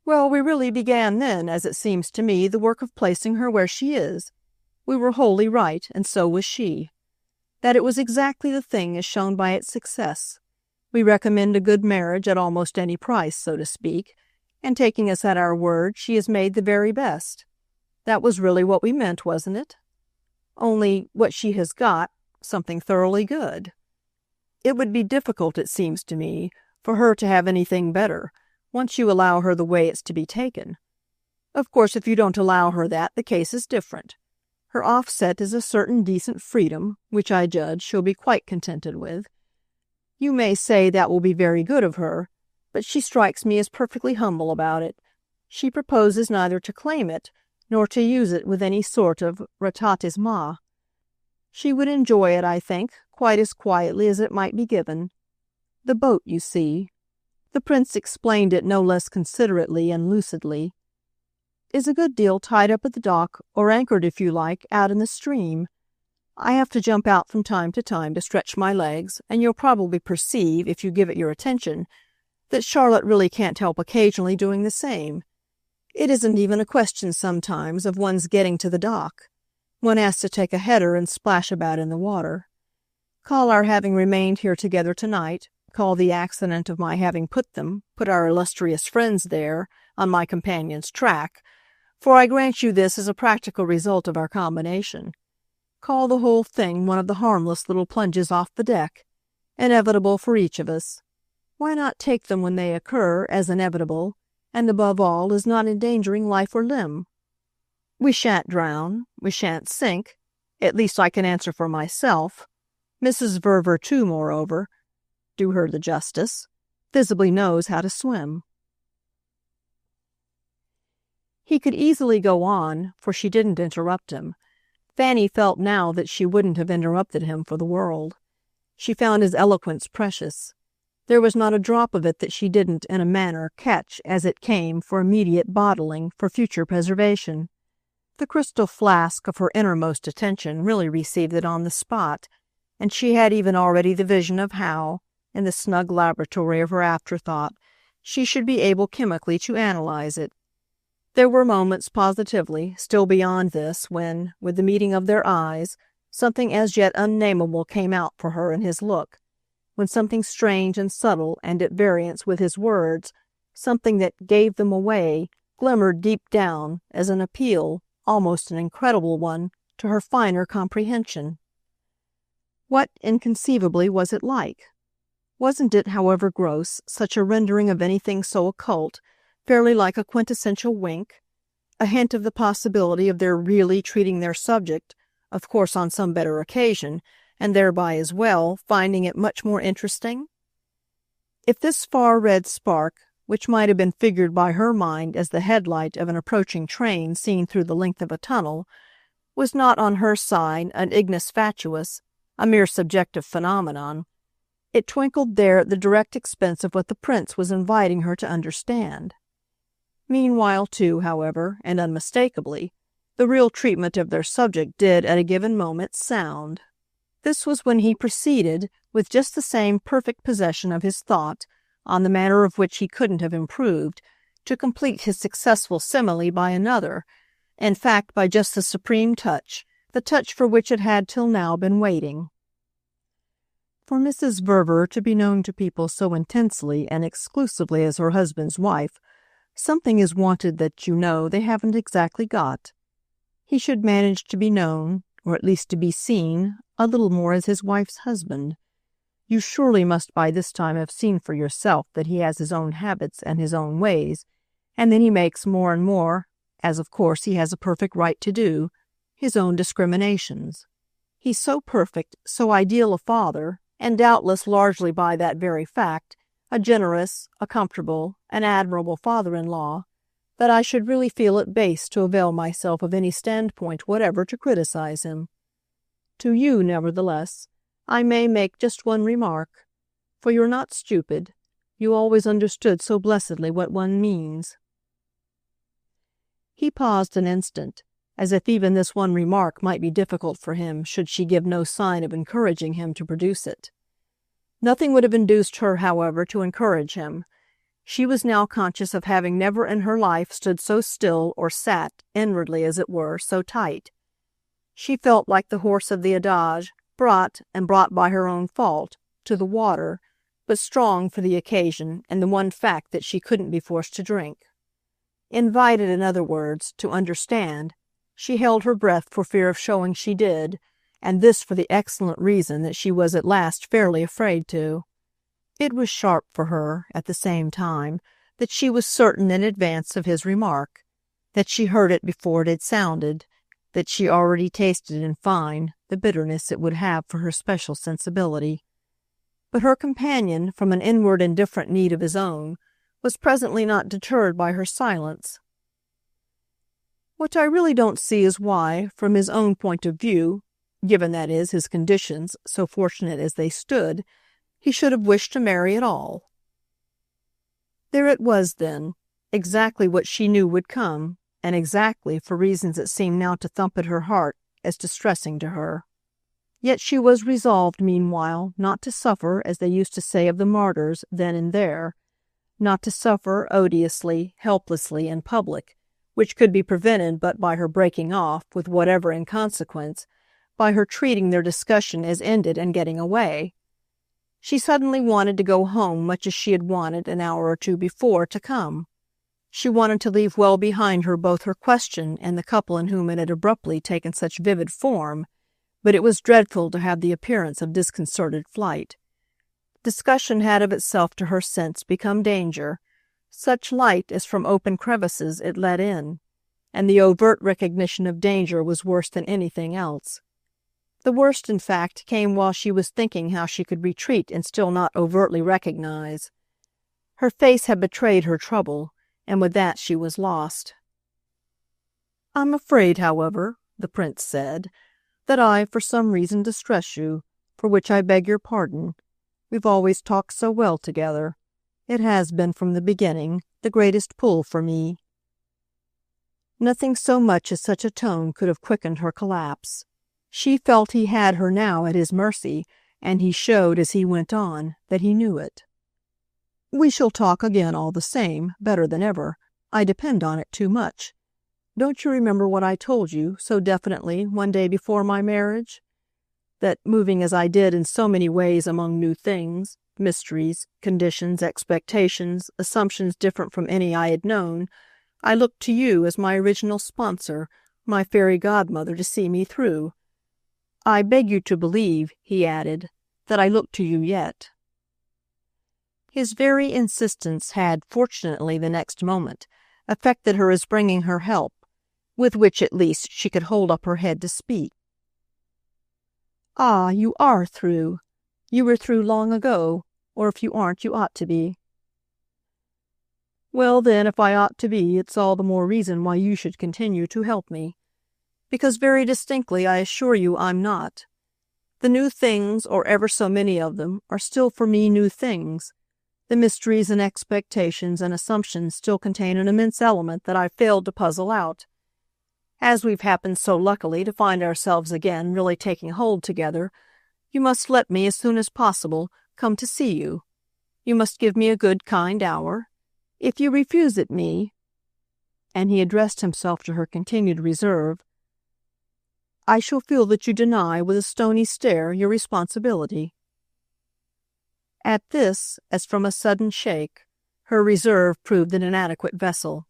"Well, we really began then, as it seems to me, the work of placing her where she is. We were wholly right, and so was she. That it was exactly the thing is shown by its success. We recommend a good marriage at almost any price, so to speak, and taking us at our word, she has made the very best. That was really what we meant, wasn't it? Only, what she has got, something thoroughly good. It would be difficult, it seems to me, for her to have anything better, once you allow her the way it's to be taken. Of course, if you don't allow her that, the case is different. Her offset is a certain decent freedom, which I judge she'll be quite contented with. You may say that will be very good of her, but she strikes me as perfectly humble about it. She proposes neither to claim it, nor to use it with any sort of retentissement. She would enjoy it, I think, quite as quietly as it might be given. The boat, you see," the prince explained it no less considerately and lucidly, "is a good deal tied up at the dock, or anchored, if you like, out in the stream. I have to jump out from time to time to stretch my legs, and you'll probably perceive, if you give it your attention, that Charlotte really can't help occasionally doing the same. It isn't even a question sometimes of one's getting to the dock. One has to take a header and splash about in the water. Call our having remained here together tonight, call the accident of my having put our illustrious friends there, on my companion's track, for I grant you this is a practical result of our combination. Call the whole thing one of the harmless little plunges off the deck, inevitable for each of us. Why not take them when they occur as inevitable, and above all as not endangering life or limb? We shan't drown, we shan't sink, at least I can answer for myself. Mrs. Verver, too, moreover, do her the justice, visibly knows how to swim." He could easily go on, for she didn't interrupt him. Fanny felt now that she wouldn't have interrupted him for the world. She found his eloquence precious. There was not a drop of it that she didn't, in a manner, catch as it came for immediate bottling, for future preservation. The crystal flask of her innermost attention really received it on the spot, and she had even already the vision of how, in the snug laboratory of her afterthought, she should be able chemically to analyze it. There were moments, positively, still beyond this, when, with the meeting of their eyes, something as yet unnameable came out for her in his look, when something strange and subtle and at variance with his words, something that gave them away, glimmered deep down as an appeal, almost an incredible one, to her finer comprehension. What, inconceivably, was it like? Wasn't it, however gross, such a rendering of anything so occult, fairly like a quintessential wink? a hint of the possibility of their really treating their subject, of course on some better occasion, and thereby as well finding it much more interesting? If this far-red spark, which might have been figured by her mind as the headlight of an approaching train seen through the length of a tunnel, was not on her side an ignis fatuus, a mere subjective phenomenon, it twinkled there at the direct expense of what the prince was inviting her to understand. Meanwhile, too, however, and unmistakably, the real treatment of their subject did at a given moment sound. This was when he proceeded, with just the same perfect possession of his thought, on the matter of which he couldn't have improved, to complete his successful simile by another, in fact by just the supreme touch, the touch for which it had till now been waiting. For Mrs. Verver to be known to people so intensely and exclusively as her husband's wife, something is wanted that, you know, they haven't exactly got. He should manage to be known, or at least to be seen, a little more as his wife's husband. You surely must by this time have seen for yourself that he has his own habits and his own ways, and then he makes more and more, as of course he has a perfect right to do, his own discriminations. He's so perfect, so ideal a father, and doubtless largely by that very fact, a generous, a comfortable, an admirable father-in-law, that I should really feel it base to avail myself of any standpoint whatever to criticize him. To you, nevertheless, I may make just one remark, for you're not stupid. You always understood so blessedly what one means. He paused an instant, as if even this one remark might be difficult for him should she give no sign of encouraging him to produce it. Nothing would have induced her, however, to encourage him. She was now conscious of having never in her life stood so still or sat, inwardly as it were, so tight. She felt like the horse of the adage, brought by her own fault, to the water, but strong for the occasion and the one fact that she couldn't be forced to drink. Invited, in other words, to understand, she held her breath for fear of showing she did, and this for the excellent reason that she was at last fairly afraid to. It was sharp for her, at the same time, that she was certain in advance of his remark, that she heard it before it had sounded, that she already tasted, in fine, the bitterness it would have for her special sensibility. But her companion, from an inward and different need of his own, was presently not deterred by her silence. What I really don't see is why, from his own point of view, given, that is, his conditions, so fortunate as they stood, he should have wished to marry at all. There it was, then, exactly what she knew would come, and exactly for reasons that seemed now to thump at her heart as distressing to her. Yet she was resolved, meanwhile, not to suffer, as they used to say of the martyrs then and there, not to suffer odiously, helplessly, in public, which could be prevented but by her breaking off, with whatever inconsequence, by her treating their discussion as ended and getting away. She suddenly wanted to go home much as she had wanted, an hour or two before, to come. She wanted to leave well behind her both her question and the couple in whom it had abruptly taken such vivid form, but it was dreadful to have the appearance of disconcerted flight. Discussion had of itself to her sense become danger, such light as from open crevices it let in, and the overt recognition of danger was worse than anything else. The worst, in fact, came while she was thinking how she could retreat and still not overtly recognize. Her face had betrayed her trouble, and with that she was lost. "I'm afraid, however," the prince said, "that I, for some reason, distress you, for which I beg your pardon. We've always talked so well together. It has been, from the beginning, the greatest pull for me." Nothing so much as such a tone could have quickened her collapse. She felt he had her now at his mercy, and he showed, as he went on, that he knew it. "We shall talk again all the same, better than ever. I depend on it too much. Don't you remember what I told you, so definitely, one day before my marriage? That, moving as I did in so many ways among new things, mysteries, conditions, expectations, assumptions different from any I had known, I looked to you as my original sponsor, my fairy godmother, to see me through. I beg you to believe," he added, "that I look to you yet." His very insistence had, fortunately, the next moment, affected her as bringing her help, with which at least she could hold up her head to speak. "Ah, you are through. You were through long ago, or if you aren't, you ought to be." "Well, then, if I ought to be, it's all the more reason why you should continue to help me. Because very distinctly I assure you I'm not. The new things, or ever so many of them, are still for me new things. The mysteries and expectations and assumptions still contain an immense element that I've failed to puzzle out. As we've happened so luckily to find ourselves again really taking hold together, you must let me, as soon as possible, come to see you. You must give me a good, kind hour. If you refuse it me," and he addressed himself to her continued reserve, "I shall feel that you deny with a stony stare your responsibility." At this, as from a sudden shake, her reserve proved an inadequate vessel.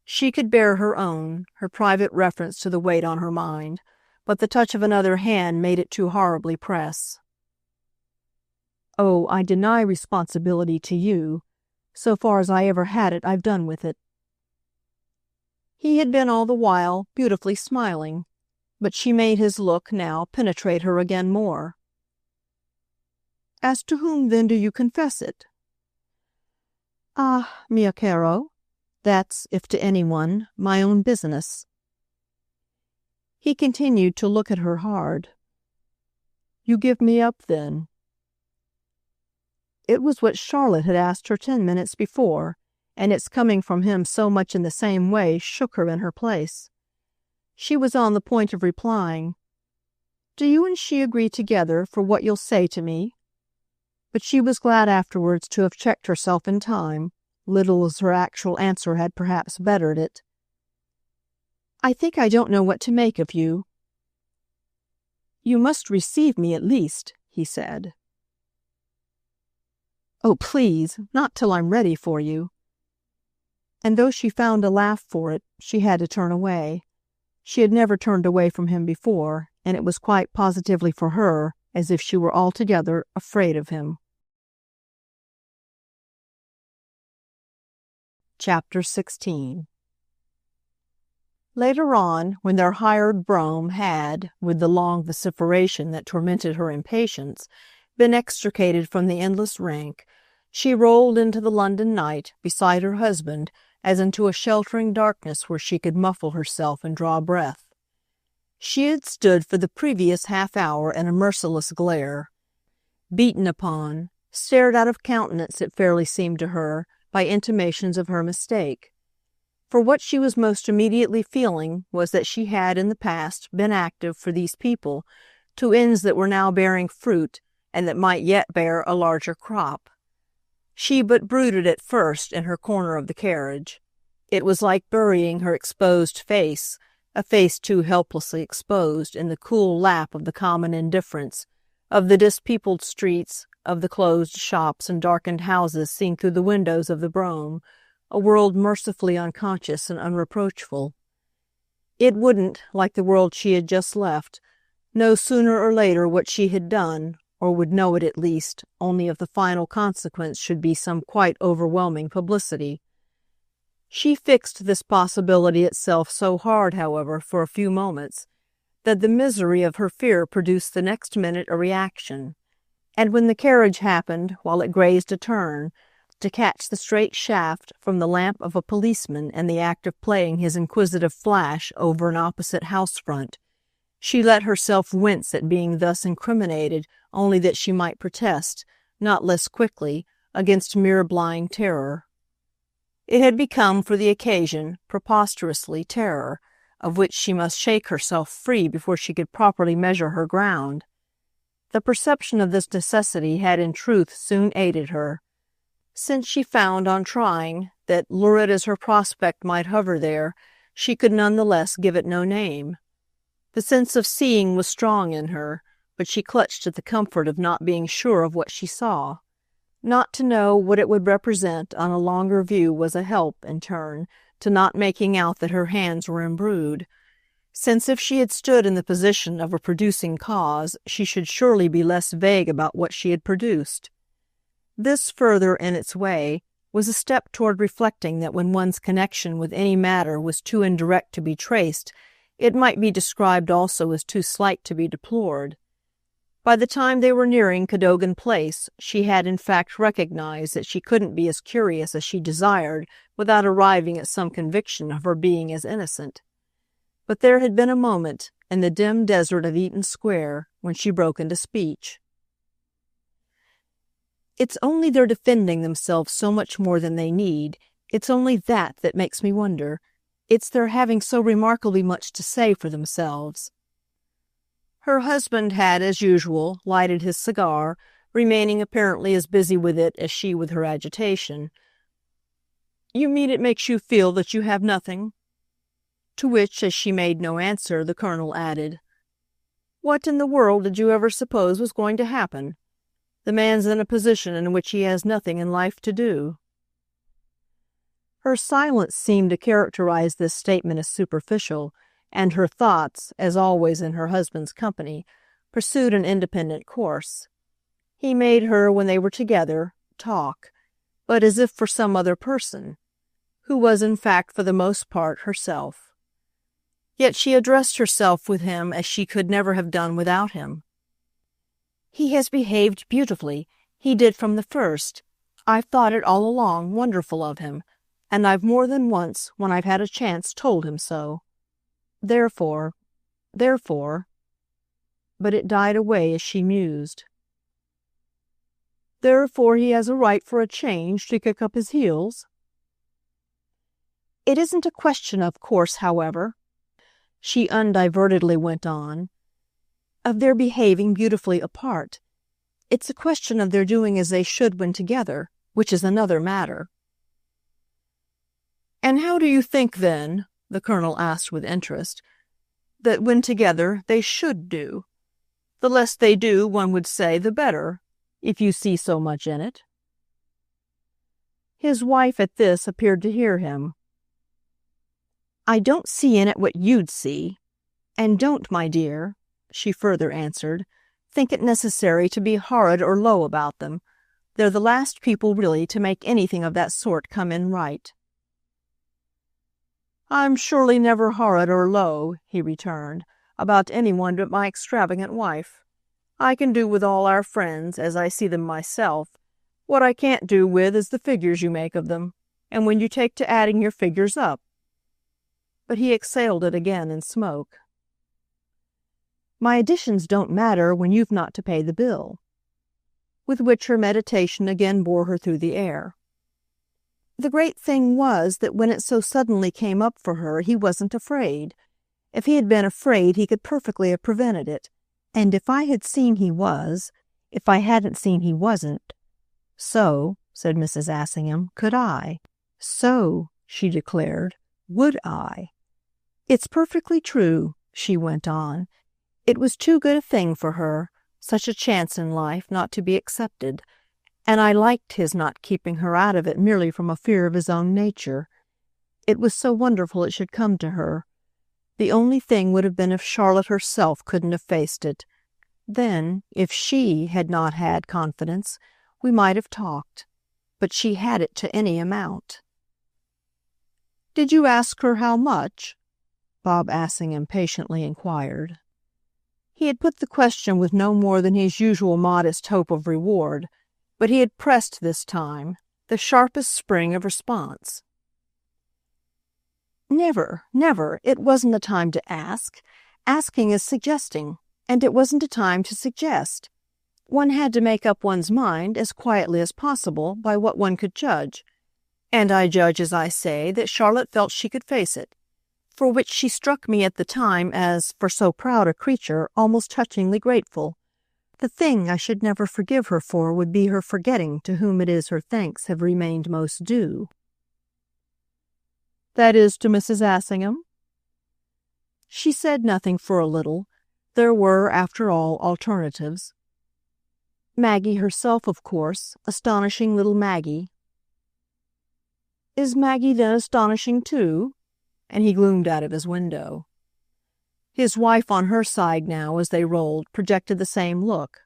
She could bear her own, her private reference to the weight on her mind, but the touch of another hand made it too horribly press. "Oh, I deny responsibility to you. So far as I ever had it, I've done with it." He had been all the while beautifully smiling, but she made his look now penetrate her again more. "As to whom, then, do you confess it?" "Ah, mio caro, that's, if to anyone, my own business." He continued to look at her hard. "You give me up, then?" It was what Charlotte had asked her 10 minutes before, and its coming from him so much in the same way shook her in her place. She was on the point of replying, "Do you and she agree together for what you'll say to me?" But she was glad afterwards to have checked herself in time, little as her actual answer had perhaps bettered it. "I think I don't know what to make of you." "You must receive me at least," he said. "Oh, please, not till I'm ready for you." And though she found a laugh for it, she had to turn away. She had never turned away from him before, and it was quite positively for her as if she were altogether afraid of him. Chapter 16. Later on, when their hired brougham had, with the long vociferation that tormented her impatience, been extricated from the endless rank, she rolled into the London night beside her husband as into a sheltering darkness where she could muffle herself and draw breath. She had stood for the previous half-hour in a merciless glare, beaten upon, stared out of countenance, it fairly seemed to her, by intimations of her mistake. For what she was most immediately feeling was that she had in the past been active for these people to ends that were now bearing fruit and that might yet bear a larger crop. She but brooded at first in her corner of the carriage. It was like burying her exposed face, a face too helplessly exposed, in the cool lap of the common indifference, of the dispeopled streets, of the closed shops and darkened houses seen through the windows of the brougham, a world mercifully unconscious and unreproachful. It wouldn't, like the world she had just left, know sooner or later what she had done, or would know it at least, only if the final consequence should be some quite overwhelming publicity. She fixed this possibility itself so hard, however, for a few moments, that the misery of her fear produced the next minute a reaction, and when the carriage happened, while it grazed a turn, to catch the straight shaft from the lamp of a policeman in the act of playing his inquisitive flash over an opposite house front, she let herself wince at being thus incriminated, only that she might protest, not less quickly, against mere blind terror. It had become, for the occasion, preposterously terror, of which she must shake herself free before she could properly measure her ground. The perception of this necessity had in truth soon aided her, since she found on trying that, lurid as her prospect might hover there, she could none the less give it no name. The sense of seeing was strong in her, but she clutched at the comfort of not being sure of what she saw. Not to know what it would represent on a longer view was a help, in turn, to not making out that her hands were imbrued, since if she had stood in the position of a producing cause, she should surely be less vague about what she had produced. This further, in its way, was a step toward reflecting that when one's connection with any matter was too indirect to be traced, it might be described also as too slight to be deplored. By the time they were nearing Cadogan Place, she had in fact recognized that she couldn't be as curious as she desired without arriving at some conviction of her being as innocent. But there had been a moment, in the dim desert of Eaton Square, when she broke into speech. "It's only their defending themselves so much more than they need. It's only that makes me wonder. It's their having so remarkably much to say for themselves." Her husband had, as usual, lighted his cigar, remaining apparently as busy with it as she with her agitation. "You mean it makes you feel that you have nothing?" To which, as she made no answer, the Colonel added, "What in the world did you ever suppose was going to happen? The man's in a position in which he has nothing in life to do." Her silence seemed to characterize this statement as superficial, and her thoughts, as always in her husband's company, pursued an independent course. He made her, when they were together, talk, but as if for some other person, who was in fact for the most part herself. Yet she addressed herself with him as she could never have done without him. "He has behaved beautifully. He did from the first. I've thought it all along wonderful of him, and I've more than once, when I've had a chance, told him so. Therefore, but it died away as she mused. "Therefore he has a right for a change to kick up his heels?" "It isn't a question, of course, however," she undivertedly went on, "of their behaving beautifully apart. It's a question of their doing as they should when together, which is another matter." "And how do you think, then," the Colonel asked with interest, "that when together they should do? The less they do, one would say, the better, if you see so much in it." His wife at this appeared to hear him. "I don't see in it what you'd see, and don't, my dear," she further answered, "think it necessary to be horrid or low about them. They're the last people really to make anything of that sort come in right." "I'm surely never horrid or low," he returned, "about anyone but my extravagant wife. I can do with all our friends, as I see them myself. What I can't do with is the figures you make of them, and when you take to adding your figures up." But he exhaled it again in smoke. "My additions don't matter when you've not to pay the bill." With which her meditation again bore her through the air. The great thing was that when it so suddenly came up for her, he wasn't afraid. If he had been afraid, he could perfectly have prevented it. And if I had seen he was, if I hadn't seen he wasn't, so, said Mrs. Assingham, could I. So, she declared, would I. "It's perfectly true," she went on. "It was too good a thing for her, such a chance in life, not to be accepted. And I liked his not keeping her out of it merely from a fear of his own nature. It was so wonderful it should come to her. The only thing would have been if Charlotte herself couldn't have faced it. Then, if she had not had confidence, we might have talked. But she had it to any amount." "Did you ask her how much?" Bob Assingham patiently inquired. He had put the question with no more than his usual modest hope of reward, but he had pressed this time, the sharpest spring of response. "Never, never. It wasn't a time to ask. Asking is suggesting, and it wasn't a time to suggest. One had to make up one's mind as quietly as possible by what one could judge. And I judge, as I say, that Charlotte felt she could face it, for which she struck me at the time as, for so proud a creature, almost touchingly grateful. The thing I should never forgive her for would be her forgetting to whom it is her thanks have remained most due." "That is to Mrs. Assingham?" She said nothing for a little. There were, after all, alternatives. Maggie herself, of course, astonishing little Maggie. "Is Maggie then astonishing too?" And he gloomed out of his window. His wife on her side now, as they rolled, projected the same look.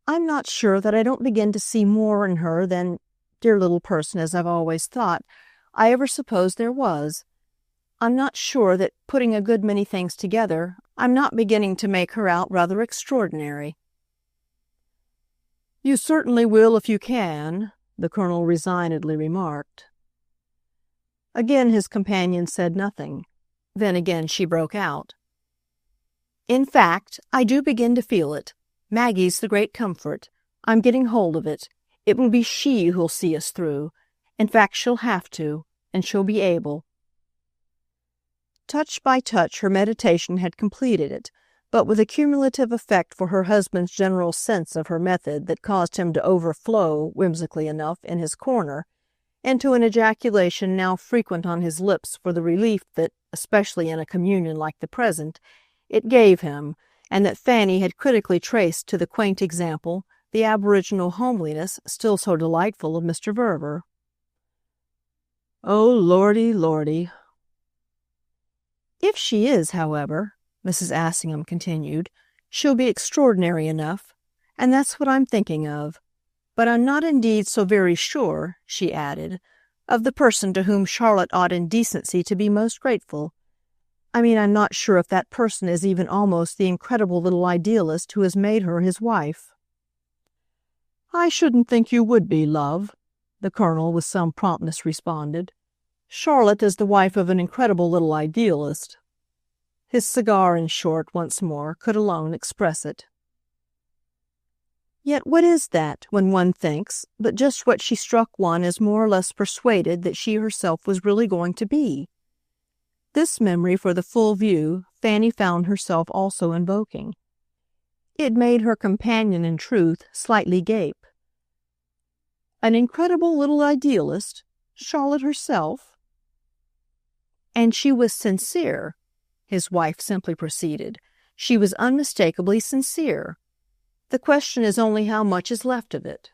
"I'm not sure that I don't begin to see more in her than dear little person as I've always thought, I ever supposed there was. I'm not sure that, putting a good many things together, I'm not beginning to make her out rather extraordinary." "You certainly will if you can," the Colonel resignedly remarked. Again his companion said nothing. Then again she broke out. "In fact, I do begin to feel it. Maggie's the great comfort. I'm getting hold of it. It will be she who'll see us through. In fact, she'll have to, and she'll be able." Touch by touch her meditation had completed it, but with a cumulative effect for her husband's general sense of her method that caused him to overflow, whimsically enough, in his corner, into an ejaculation now frequent on his lips for the relief that, especially in a communion like the present, it gave him, and that Fanny had critically traced to the quaint example, the aboriginal homeliness, still so delightful, of Mr. Verver. "Oh, Lordy, Lordy!" "If she is, however," Mrs. Assingham continued, "she'll be extraordinary enough, and that's what I'm thinking of. But I'm not indeed so very sure," she added, "of the person to whom Charlotte ought in decency to be most grateful. I mean, I'm not sure if that person is even almost the incredible little idealist who has made her his wife." "I shouldn't think you would be, love," the Colonel with some promptness responded. "Charlotte is the wife of an incredible little idealist." His cigar, in short, once more, could alone express it. Yet what is that, when one thinks, but just what she struck one as more or less persuaded that she herself was really going to be? This memory for the full view Fanny found herself also invoking. It made her companion, in truth, slightly gape. An incredible little idealist? Charlotte herself? "And she was sincere," his wife simply proceeded. "She was unmistakably sincere. The question is only how much is left of it."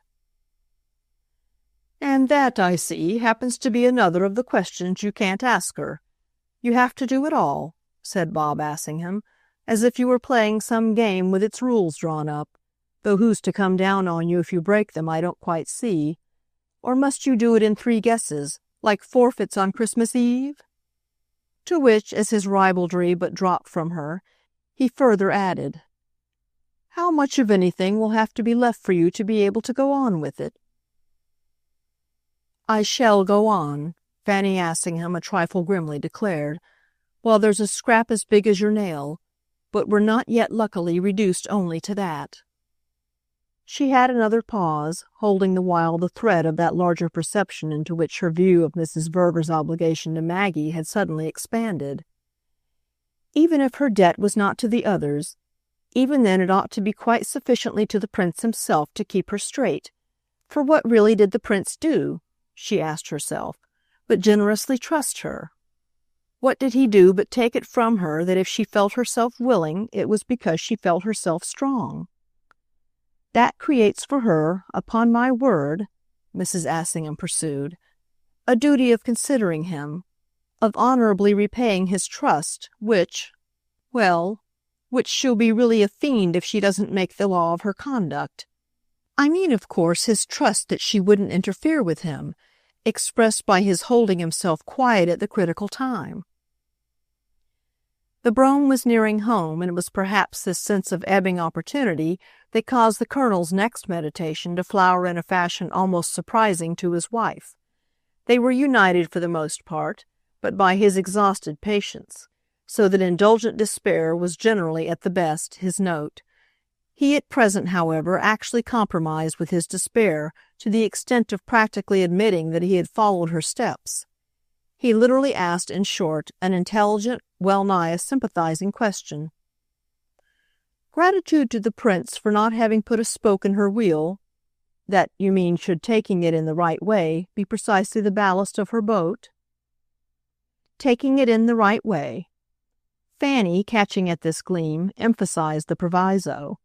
"And that, I see, happens to be another of the questions you can't ask her. You have to do it all," said Bob Assingham, "as if you were playing some game with its rules drawn up, though who's to come down on you if you break them I don't quite see. Or must you do it in 3 guesses, like forfeits on Christmas Eve?" To which, as his ribaldry but dropped from her, he further added, "How much of anything will have to be left for you to be able to go on with it?" "I shall go on," Fanny Assingham a trifle grimly declared, "well, there's a scrap as big as your nail, but we're not yet luckily reduced only to that." She had another pause, holding the while the thread of that larger perception into which her view of Mrs. Verver's obligation to Maggie had suddenly expanded. Even if her debt was not to the others, even then it ought to be quite sufficiently to the Prince himself to keep her straight. For what really did the Prince do, she asked herself, but generously trust her? What did he do but take it from her that if she felt herself willing, it was because she felt herself strong? "That creates for her, upon my word," Mrs. Assingham pursued, "a duty of considering him, of honorably repaying his trust, which she'll be really a fiend if she doesn't make the law of her conduct. I mean, of course, his trust that she wouldn't interfere with him, expressed by his holding himself quiet at the critical time." The brougham was nearing home, and it was perhaps this sense of ebbing opportunity that caused the Colonel's next meditation to flower in a fashion almost surprising to his wife. They were united for the most part, but by his exhausted patience, so that indulgent despair was generally at the best his note. He at present, however, actually compromised with his despair to the extent of practically admitting that he had followed her steps. He literally asked, in short, an intelligent, well-nigh a sympathizing question. "Gratitude to the Prince for not having put a spoke in her wheel, that, you mean, should taking it in the right way be precisely the ballast of her boat?" Taking it in the right way. Fanny, catching at this gleam, emphasized the proviso.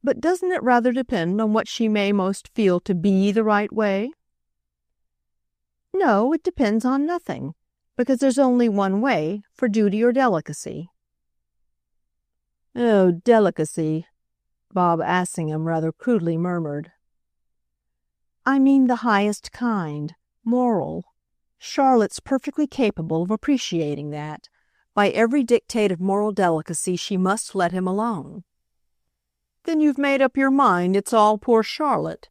"But doesn't it rather depend on what she may most feel to be the right way?" "No, it depends on nothing, because there's only one way, for duty or delicacy." "Oh, delicacy," Bob Assingham rather crudely murmured. I mean the highest kind, moral. Charlotte's perfectly capable of appreciating that. By every dictate of moral delicacy, she must let him alone." "Then you've made up your mind it's all poor Charlotte?"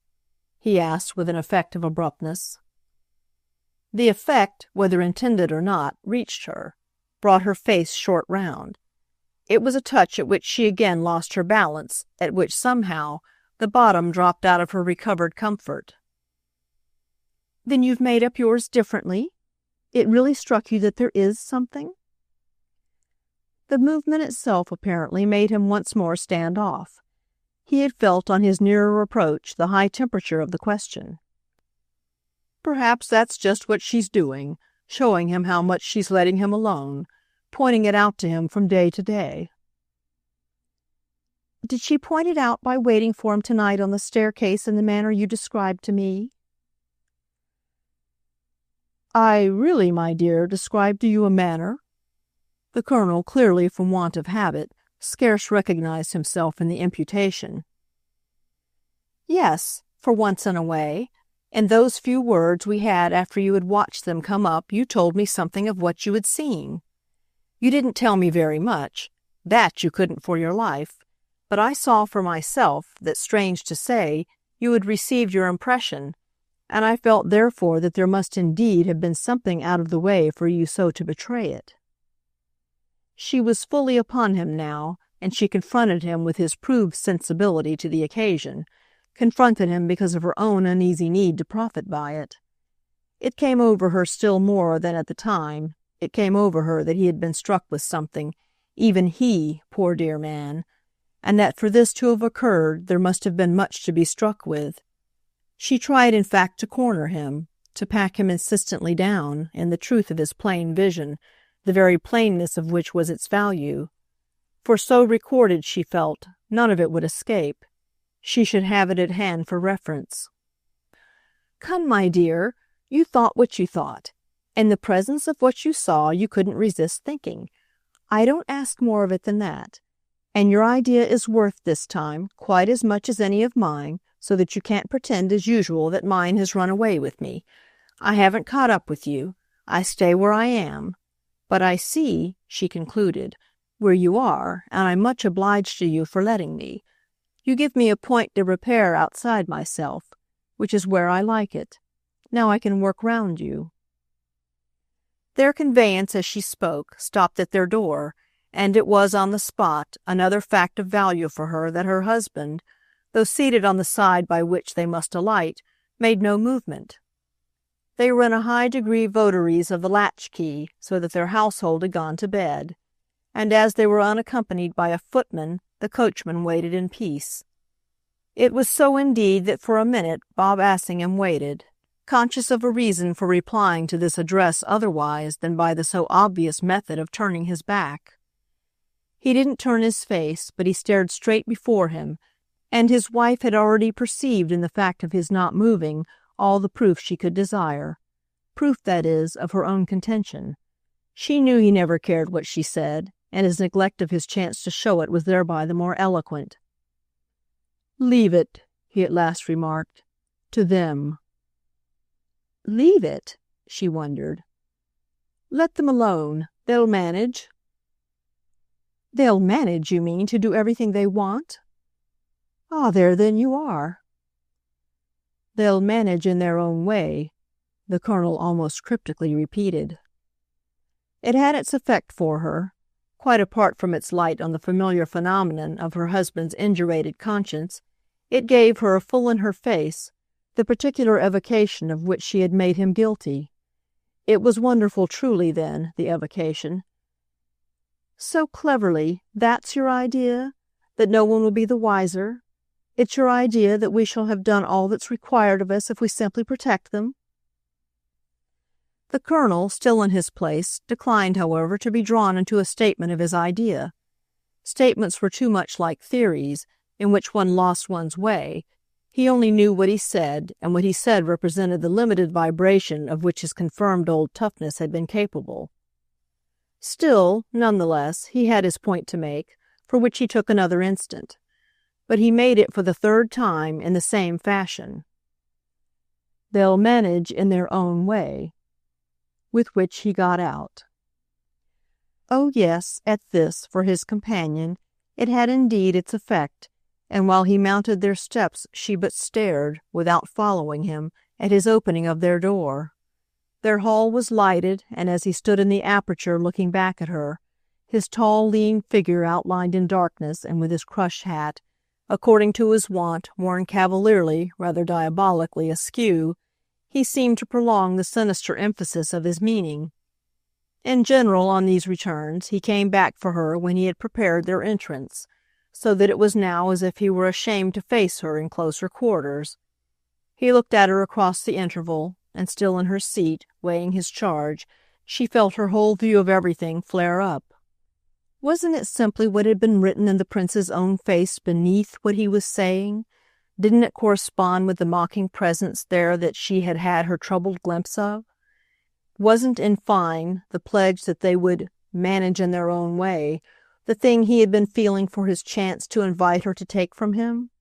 he asked with an effect of abruptness. The effect, whether intended or not, reached her, brought her face short round. It was a touch at which she again lost her balance, at which, somehow, the bottom dropped out of her recovered comfort. "Then you've made up yours differently? It really struck you that there is something?" The movement itself, apparently, made him once more stand off. He had felt on his nearer approach the high temperature of the question. "Perhaps that's just what she's doing, showing him how much she's letting him alone, pointing it out to him from day to day." "Did she point it out by waiting for him tonight on the staircase in the manner you described to me?" "I really, my dear, described to you a manner?" The Colonel, clearly from want of habit, scarce recognized himself in the imputation. "Yes, for once in a way. In those few words we had after you had watched them come up, you told me something of what you had seen. You didn't tell me very much. That you couldn't for your life. But I saw for myself that, strange to say, you had received your impression, and I felt therefore that there must indeed have been something out of the way for you so to betray it." She was fully upon him now, and she confronted him with his proved sensibility to the occasion, confronted him because of her own uneasy need to profit by it. It came over her still more than at the time. It came over her that he had been struck with something, even he, poor dear man, and that for this to have occurred there must have been much to be struck with. She tried, in fact, to corner him, to pack him insistently down in the truth of his plain vision, the very plainness of which was its value. For so recorded, she felt, none of it would escape. She should have it at hand for reference. "Come, my dear, you thought what you thought. In the presence of what you saw, you couldn't resist thinking. I don't ask more of it than that. And your idea is worth, this time, quite as much as any of mine, so that you can't pretend as usual that mine has run away with me. I haven't caught up with you. I stay where I am. But I see," she concluded, "where you are, and I'm much obliged to you for letting me. You give me a point de repere outside myself, which is where I like it. Now I can work round you." Their conveyance, as she spoke, stopped at their door, and it was on the spot another fact of value for her that her husband, though seated on the side by which they must alight, made no movement. They were in a high degree votaries of the latch-key, so that their household had gone to bed, and as they were unaccompanied by a footman, the coachman waited in peace. It was so indeed that for a minute Bob Assingham waited, conscious of a reason for replying to this address otherwise than by the so obvious method of turning his back. He didn't turn his face, but he stared straight before him, and his wife had already perceived in the fact of his not moving all the proof she could desire, proof, that is, of her own contention. She knew he never cared what she said, and his neglect of his chance to show it was thereby the more eloquent. "Leave it," he at last remarked, "to them." "Leave it?" she wondered. "Let them alone. They'll manage." "They'll manage, you mean, to do everything they want?" "Ah, there then you are." "They'll manage in their own way," the Colonel almost cryptically repeated. It had its effect for her. Quite apart from its light on the familiar phenomenon of her husband's indurated conscience, it gave her, full in her face, the particular evocation of which she had made him guilty. It was wonderful truly, then, the evocation. "So cleverly, that's your idea? That no one will be the wiser? It's your idea that we shall have done all that's required of us if we simply protect them?" The Colonel, still in his place, declined, however, to be drawn into a statement of his idea. Statements were too much like theories, in which one lost one's way. He only knew what he said, and what he said represented the limited vibration of which his confirmed old toughness had been capable. Still, none the less, he had his point to make, for which he took another instant. But he made it for the third time in the same fashion. They'll manage in their own way." With which he got out. Oh yes, at this, for his companion, it had indeed its effect, and while he mounted their steps she but stared, without following him, at his opening of their door. Their hall was lighted, and as he stood in the aperture looking back at her, his tall, lean figure outlined in darkness and with his crush hat, according to his wont, worn cavalierly, rather diabolically askew, he seemed to prolong the sinister emphasis of his meaning. In general, on these returns, he came back for her when he had prepared their entrance, so that it was now as if he were ashamed to face her in closer quarters. He looked at her across the interval, and still in her seat, weighing his charge, she felt her whole view of everything flare up. Wasn't it simply what had been written in the prince's own face beneath what he was saying? Didn't it correspond with the mocking presence there that she had had her troubled glimpse of? Wasn't, in fine, the pledge that they would manage in their own way the thing he had been feeling for his chance to invite her to take from him?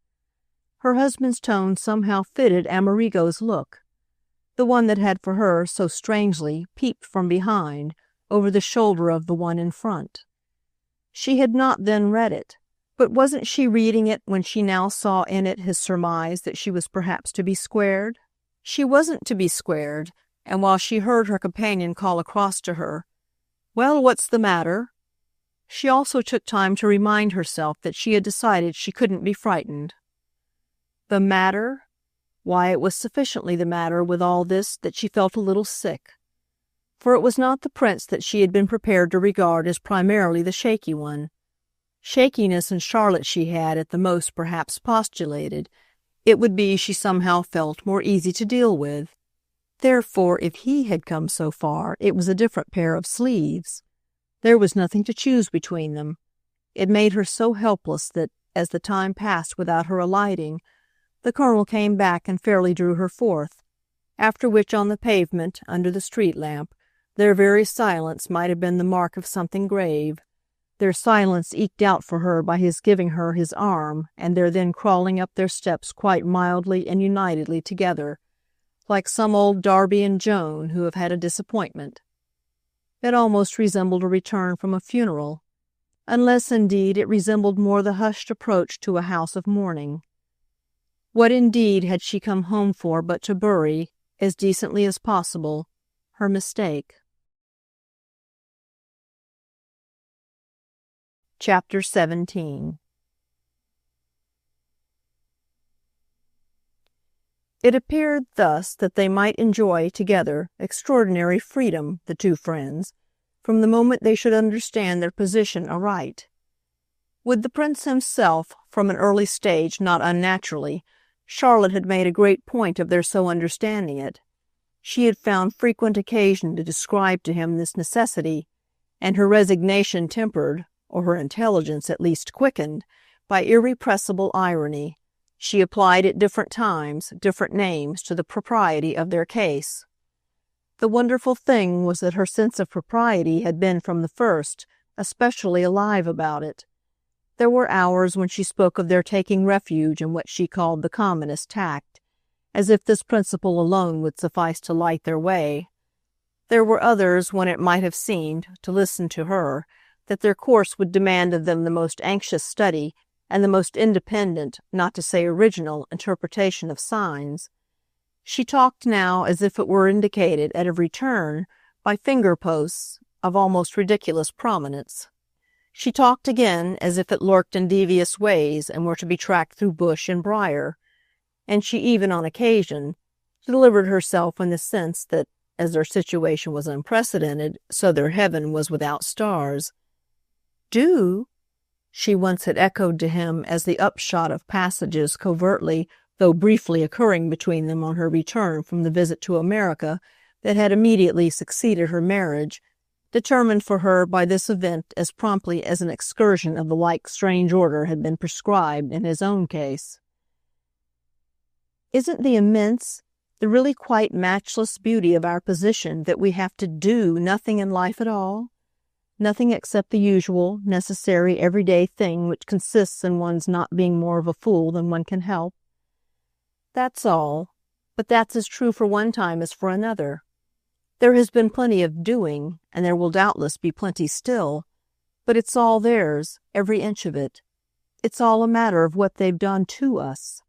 Her husband's tone somehow fitted Amerigo's look, the one that had for her, so strangely, peeped from behind, over the shoulder of the one in front. She had not then read it, but wasn't she reading it when she now saw in it his surmise that she was perhaps to be squared? She wasn't to be squared, and while she heard her companion call across to her, "Well, what's the matter?" she also took time to remind herself that she had decided she couldn't be frightened. The matter? Why, it was sufficiently the matter with all this that she felt a little sick. For it was not the prince that she had been prepared to regard as primarily the shaky one. Shakiness in Charlotte she had, at the most, perhaps postulated. It would be, she somehow felt, more easy to deal with. Therefore, if he had come so far, it was a different pair of sleeves. There was nothing to choose between them. It made her so helpless that, as the time passed without her alighting, the colonel came back and fairly drew her forth, after which on the pavement, under the street lamp, their very silence might have been the mark of something grave, their silence eked out for her by his giving her his arm, and their then crawling up their steps quite mildly and unitedly together, like some old Darby and Joan who have had a disappointment. It almost resembled a return from a funeral, unless, indeed, it resembled more the hushed approach to a house of mourning. What, indeed, had she come home for but to bury, as decently as possible, her mistake? Chapter 17. It appeared thus that they might enjoy together extraordinary freedom, the two friends, from the moment they should understand their position aright. With the prince himself, from an early stage, not unnaturally, Charlotte had made a great point of their so understanding it. She had found frequent occasion to describe to him this necessity, and her resignation tempered, or her intelligence at least quickened, by irrepressible irony. She applied at different times different names to the propriety of their case. The wonderful thing was that her sense of propriety had been from the first especially alive about it. There were hours when she spoke of their taking refuge in what she called the commonest tact, as if this principle alone would suffice to light their way. There were others when it might have seemed, to listen to her, that their course would demand of them the most anxious study and the most independent, not to say original, interpretation of signs. She talked now as if it were indicated at every turn by finger-posts of almost ridiculous prominence. She talked again as if it lurked in devious ways and were to be tracked through bush and briar, and she even, on occasion, delivered herself in the sense that, as their situation was unprecedented, so their heaven was without stars. "Do?" she once had echoed to him as the upshot of passages covertly, though briefly, occurring between them on her return from the visit to America that had immediately succeeded her marriage, determined for her by this event as promptly as an excursion of the like strange order had been prescribed in his own case. "Isn't the immense, the really quite matchless beauty of our position that we have to do nothing in life at all? Nothing except the usual, necessary, everyday thing which consists in one's not being more of a fool than one can help? That's all. But that's as true for one time as for another. There has been plenty of doing, and there will doubtless be plenty still, but it's all theirs, every inch of it. It's all a matter of what they've done to us."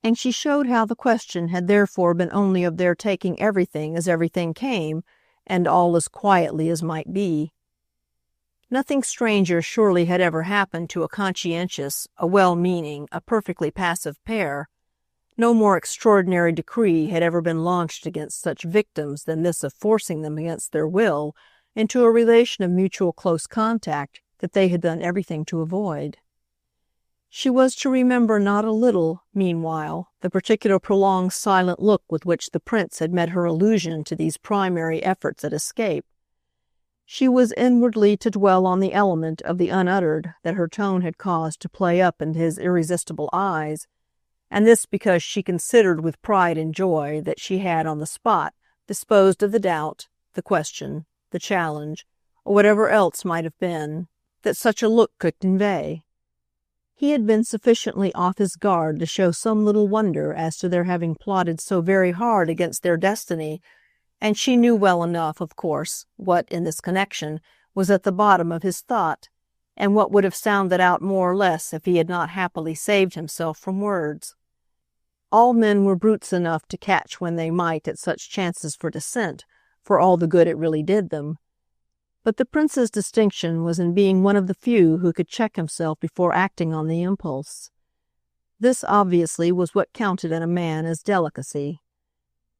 And she showed how the question had therefore been only of their taking everything as everything came, and all as quietly as might be. Nothing stranger surely had ever happened to a conscientious, a well-meaning, a perfectly passive pair. No more extraordinary decree had ever been launched against such victims than this of forcing them against their will into a relation of mutual close contact that they had done everything to avoid. She was to remember not a little, meanwhile, the particular prolonged silent look with which the prince had met her allusion to these primary efforts at escape. She was inwardly to dwell on the element of the unuttered that her tone had caused to play up into his irresistible eyes, and this because she considered with pride and joy that she had on the spot disposed of the doubt, the question, the challenge, or whatever else might have been, that such a look could convey. He had been sufficiently off his guard to show some little wonder as to their having plotted so very hard against their destiny, and she knew well enough, of course, what, in this connection, was at the bottom of his thought, and what would have sounded out more or less if he had not happily saved himself from words. All men were brutes enough to catch when they might at such chances for dissent, for all the good it really did them. But the prince's distinction was in being one of the few who could check himself before acting on the impulse. This obviously was what counted in a man as delicacy.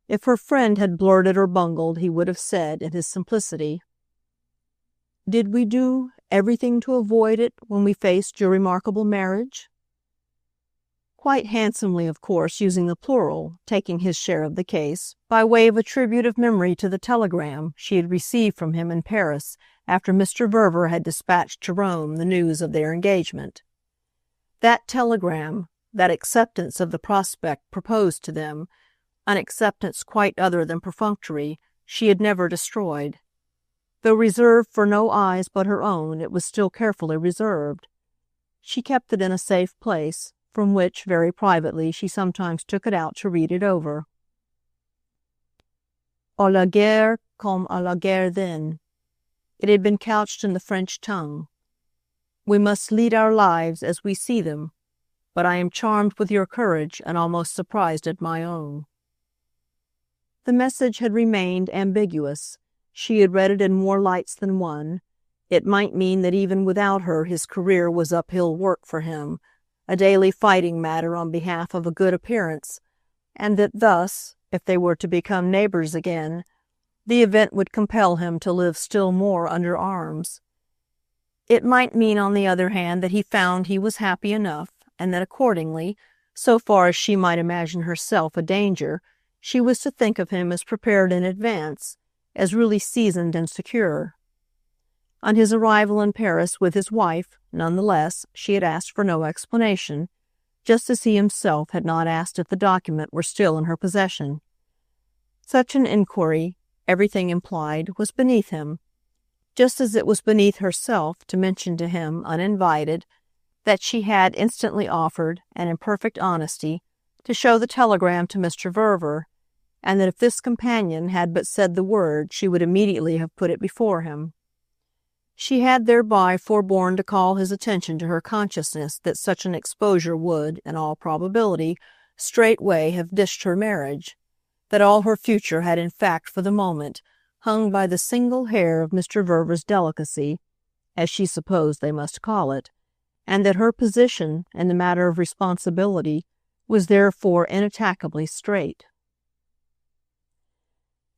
If her friend had blurted or bungled, he would have said, in his simplicity, "Did we do everything to avoid it when we faced your remarkable marriage?" Quite handsomely, of course, using the plural, taking his share of the case, by way of a tribute of memory to the telegram she had received from him in Paris after Mr. Verver had dispatched to Rome the news of their engagement. That telegram, that acceptance of the prospect proposed to them, an acceptance quite other than perfunctory, she had never destroyed. Though reserved for no eyes but her own, it was still carefully reserved. She kept it in a safe place, from which, very privately, she sometimes took it out to read it over. "A la guerre comme à la guerre then." It had been couched in the French tongue. "We must lead our lives as we see them, but I am charmed with your courage and almost surprised at my own." The message had remained ambiguous. She had read it in more lights than one. It might mean that even without her his career was uphill work for him, a daily fighting matter on behalf of a good appearance, and that thus, if they were to become neighbors again, the event would compel him to live still more under arms. It might mean, on the other hand, that he found he was happy enough, and that accordingly, so far as she might imagine herself a danger, she was to think of him as prepared in advance, as really seasoned and secure. On his arrival in Paris with his wife, none the less, she had asked for no explanation, just as he himself had not asked if the document were still in her possession. Such an inquiry, everything implied, was beneath him, just as it was beneath herself to mention to him, uninvited, that she had instantly offered, and in perfect honesty, to show the telegram to Mr. Verver, and that if this companion had but said the word, she would immediately have put it before him. She had thereby forborne to call his attention to her consciousness that such an exposure would, in all probability, straightway have dished her marriage, that all her future had in fact for the moment hung by the single hair of Mr. Verver's delicacy, as she supposed they must call it, and that her position, in the matter of responsibility, was therefore inattackably straight.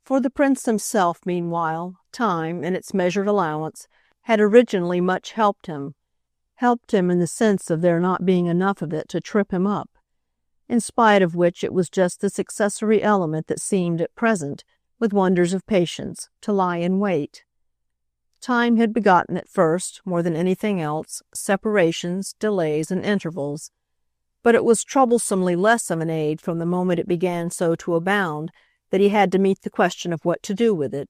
For the prince himself, meanwhile, time, in its measured allowance, had originally much helped him in the sense of there not being enough of it to trip him up, in spite of which it was just this accessory element that seemed, at present, with wonders of patience, to lie in wait. Time had begotten at first, more than anything else, separations, delays, and intervals, but it was troublesomely less of an aid from the moment it began so to abound that he had to meet the question of what to do with it.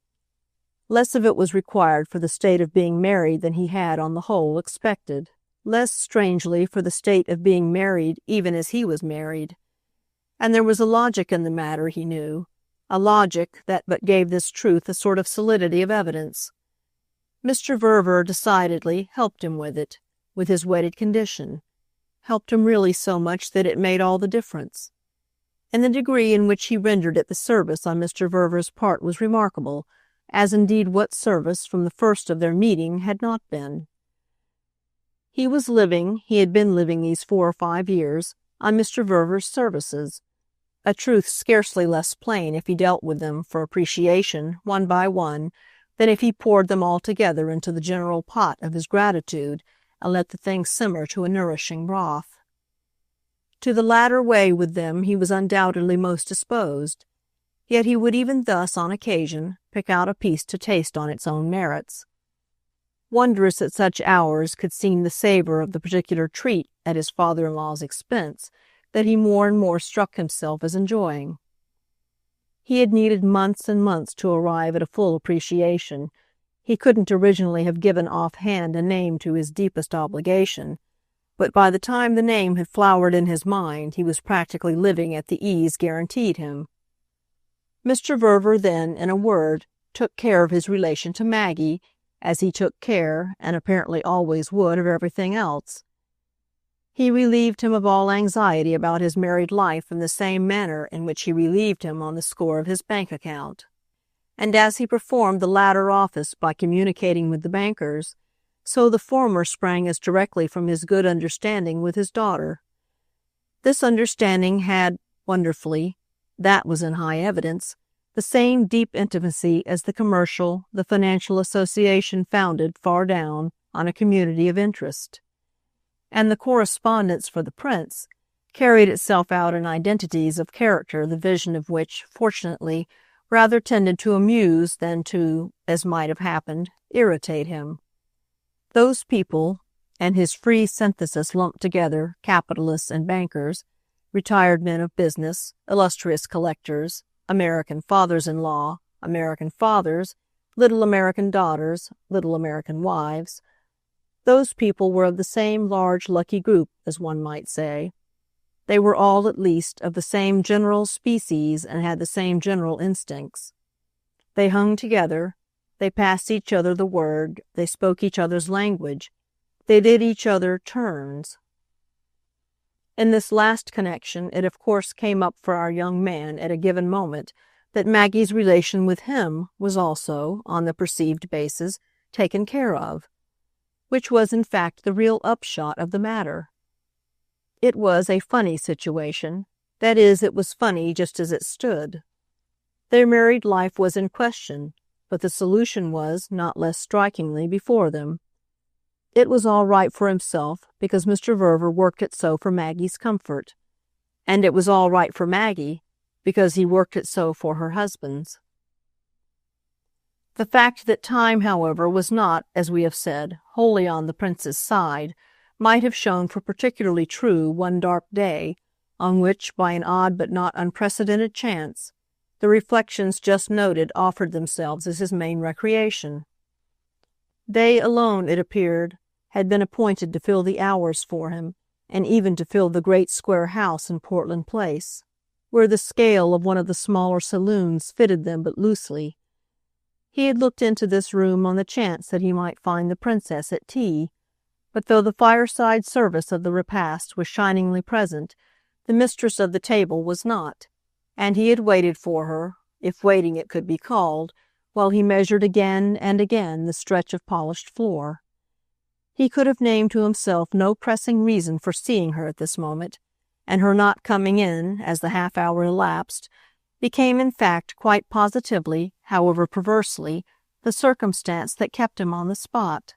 Less of it was required for the state of being married than he had, on the whole, expected. Less, strangely, for the state of being married even as he was married. And there was a logic in the matter, he knew, a logic that but gave this truth a sort of solidity of evidence. Mr. Verver decidedly helped him with his wedded condition, helped him really so much that it made all the difference. And the degree in which he rendered it the service on Mr. Verver's part was remarkable, as indeed what service from the first of their meeting had not been. He had been living these 4 or 5 years, on Mr. Verver's services, a truth scarcely less plain if he dealt with them for appreciation, one by one, than if he poured them all together into the general pot of his gratitude and let the thing simmer to a nourishing broth. To the latter way with them he was undoubtedly most disposed, yet he would even thus, on occasion, pick out a piece to taste on its own merits. Wondrous at such hours could seem the savour of the particular treat at his father-in-law's expense that he more and more struck himself as enjoying. He had needed months and months to arrive at a full appreciation. He couldn't originally have given off-hand a name to his deepest obligation, but by the time the name had flowered in his mind he was practically living at the ease guaranteed him. Mr. Verver then, in a word, took care of his relation to Maggie, as he took care, and apparently always would, of everything else. He relieved him of all anxiety about his married life in the same manner in which he relieved him on the score of his bank account. And as he performed the latter office by communicating with the bankers, so the former sprang as directly from his good understanding with his daughter. This understanding had, wonderfully, that was in high evidence, the same deep intimacy as the financial association founded far down on a community of interest. And the correspondence for the prince carried itself out in identities of character the vision of which, fortunately, rather tended to amuse than to, as might have happened, irritate him. Those people, and his free synthesis lumped together, capitalists and bankers, retired men of business, illustrious collectors, American fathers-in-law, American fathers, little American daughters, little American wives, those people were of the same large lucky group, as one might say. They were all, at least, of the same general species and had the same general instincts. They hung together, they passed each other the word, they spoke each other's language, they did each other turns. In this last connection it of course came up for our young man at a given moment that Maggie's relation with him was also, on the perceived basis, taken care of, which was in fact the real upshot of the matter. It was a funny situation, that is, it was funny just as it stood. Their married life was in question, but the solution was, not less strikingly, before them. It was all right for himself, because Mr. Verver worked it so for Maggie's comfort, and it was all right for Maggie, because he worked it so for her husband's. The fact that time, however, was not, as we have said, wholly on the prince's side, might have shown for particularly true one dark day, on which, by an odd but not unprecedented chance, the reflections just noted offered themselves as his main recreation. They alone, it appeared, had been appointed to fill the hours for him, and even to fill the great square house in Portland Place, where the scale of one of the smaller saloons fitted them but loosely. He had looked into this room on the chance that he might find the princess at tea, but though the fireside service of the repast was shiningly present, the mistress of the table was not, and he had waited for her, if waiting it could be called, while he measured again and again the stretch of polished floor. He could have named to himself no pressing reason for seeing her at this moment, and her not coming in, as the half-hour elapsed, became in fact quite positively, however perversely, the circumstance that kept him on the spot.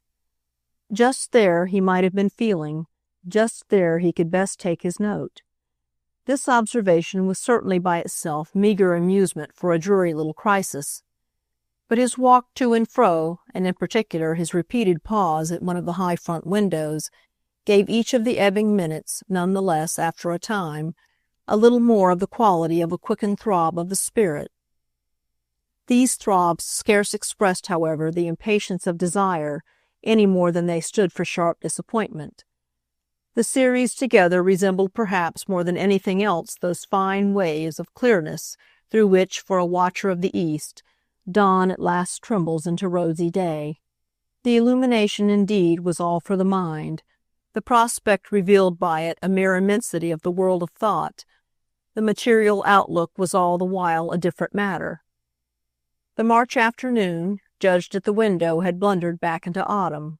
Just there he might have been feeling, just there he could best take his note. This observation was certainly by itself meagre amusement for a dreary little crisis, but his walk to and fro, and in particular his repeated pause at one of the high front windows, gave each of the ebbing minutes, none the less, after a time, a little more of the quality of a quickened throb of the spirit. These throbs scarce expressed, however, the impatience of desire any more than they stood for sharp disappointment. The series together resembled perhaps more than anything else those fine waves of clearness through which, for a watcher of the East, dawn at last trembles into rosy day. The illumination, indeed, was all for the mind, the prospect revealed by it a mere immensity of the world of thought. The material outlook was all the while a different matter. The March afternoon, judged at the window, had blundered back into autumn.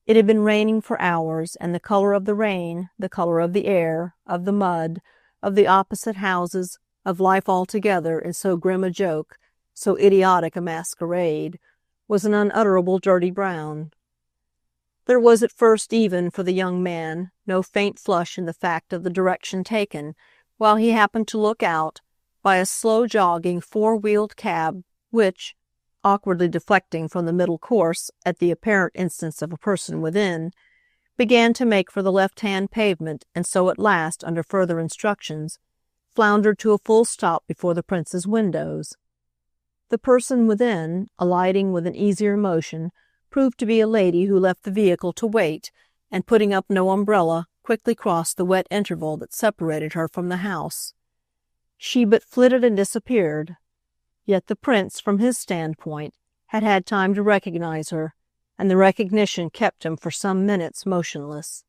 It had been raining for hours, and the color of the rain, the color of the air, of the mud, of the opposite houses, of life altogether in so grim a joke, so idiotic a masquerade, was an unutterable dirty brown. There was at first even, for the young man, no faint flush in the fact of the direction taken, while he happened to look out, by a slow-jogging four-wheeled cab which, awkwardly deflecting from the middle course at the apparent instance of a person within, began to make for the left-hand pavement, and so at last, under further instructions, floundered to a full stop before the prince's windows. The person within, alighting with an easier motion, proved to be a lady who left the vehicle to wait, and putting up no umbrella, quickly crossed the wet interval that separated her from the house. She but flitted and disappeared. Yet the prince, from his standpoint, had had time to recognize her, and the recognition kept him for some minutes motionless.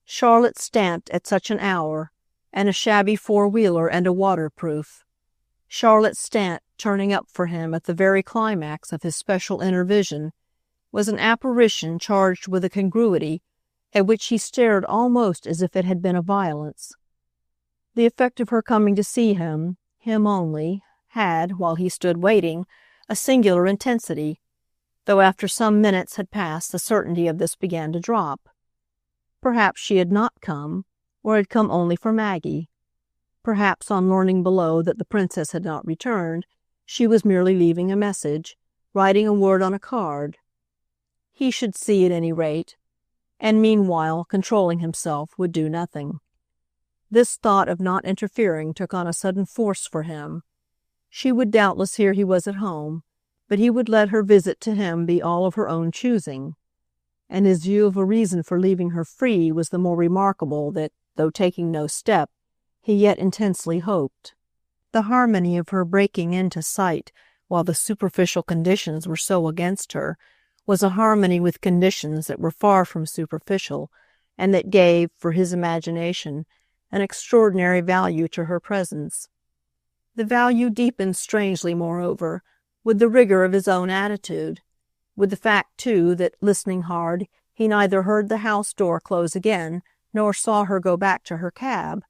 Charlotte Stant at such an hour, and a shabby four-wheeler and a waterproof. Charlotte Stant turning up for him at the very climax of his special inner vision was an apparition charged with a congruity at which he stared almost as if it had been a violence. The effect of her coming to see him only, had, while he stood waiting, a singular intensity, though after some minutes had passed the certainty of this began to drop. Perhaps she had not come, or had come only for Maggie. Perhaps on learning below that the princess had not returned, she was merely leaving a message, writing a word on a card. He should see at any rate, and meanwhile, controlling himself, would do nothing. This thought of not interfering took on a sudden force for him. She would doubtless hear he was at home, but he would let her visit to him be all of her own choosing. And his view of a reason for leaving her free was the more remarkable that, though taking no step, he yet intensely hoped. The harmony of her breaking into sight while the superficial conditions were so against her was a harmony with conditions that were far from superficial, and that gave, for his imagination, an extraordinary value to her presence. The value deepened strangely, moreover, with the rigor of his own attitude, with the fact, too, that, listening hard, he neither heard the house door close again, nor saw her go back to her cab,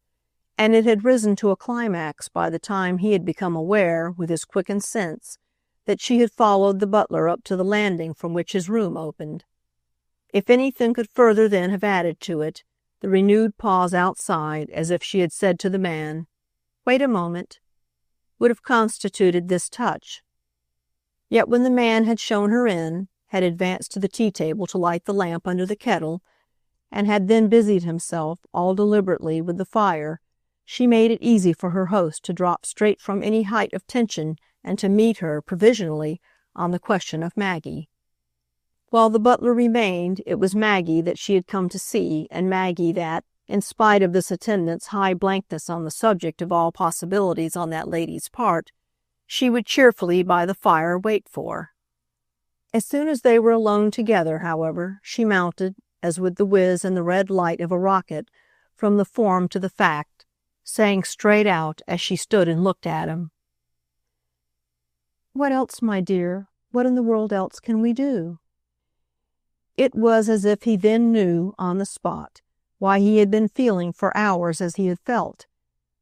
and it had risen to a climax by the time he had become aware, with his quickened sense, that she had followed the butler up to the landing from which his room opened. If anything could further then have added to it, the renewed pause outside, as if she had said to the man, "Wait a moment," would have constituted this touch. Yet when the man had shown her in, had advanced to the tea-table to light the lamp under the kettle, and had then busied himself, all deliberately, with the fire, she made it easy for her host to drop straight from any height of tension and to meet her, provisionally, on the question of Maggie. While the butler remained, it was Maggie that she had come to see, and Maggie that, in spite of this attendant's high blankness on the subject of all possibilities on that lady's part, she would cheerfully by the fire wait for. As soon as they were alone together, however, she mounted, as with the whiz and the red light of a rocket, from the form to the fact, saying straight out as she stood and looked at him, "What else, my dear? What in the world else can we do?" It was as if he then knew, on the spot, why he had been feeling for hours as he had felt,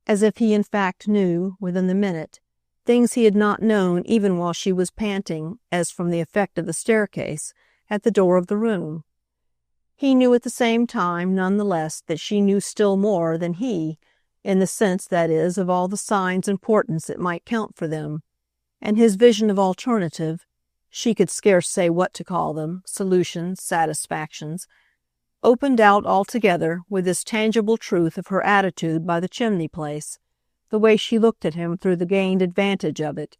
as if he in fact knew, within the minute, things he had not known even while she was panting, as from the effect of the staircase, at the door of the room. He knew at the same time, none the less, that she knew still more than he, in the sense, that is, of all the signs and portents that might count for them, and his vision of alternative, she could scarce say what to call them, solutions, satisfactions, opened out altogether with this tangible truth of her attitude by the chimney-place, the way she looked at him through the gained advantage of it,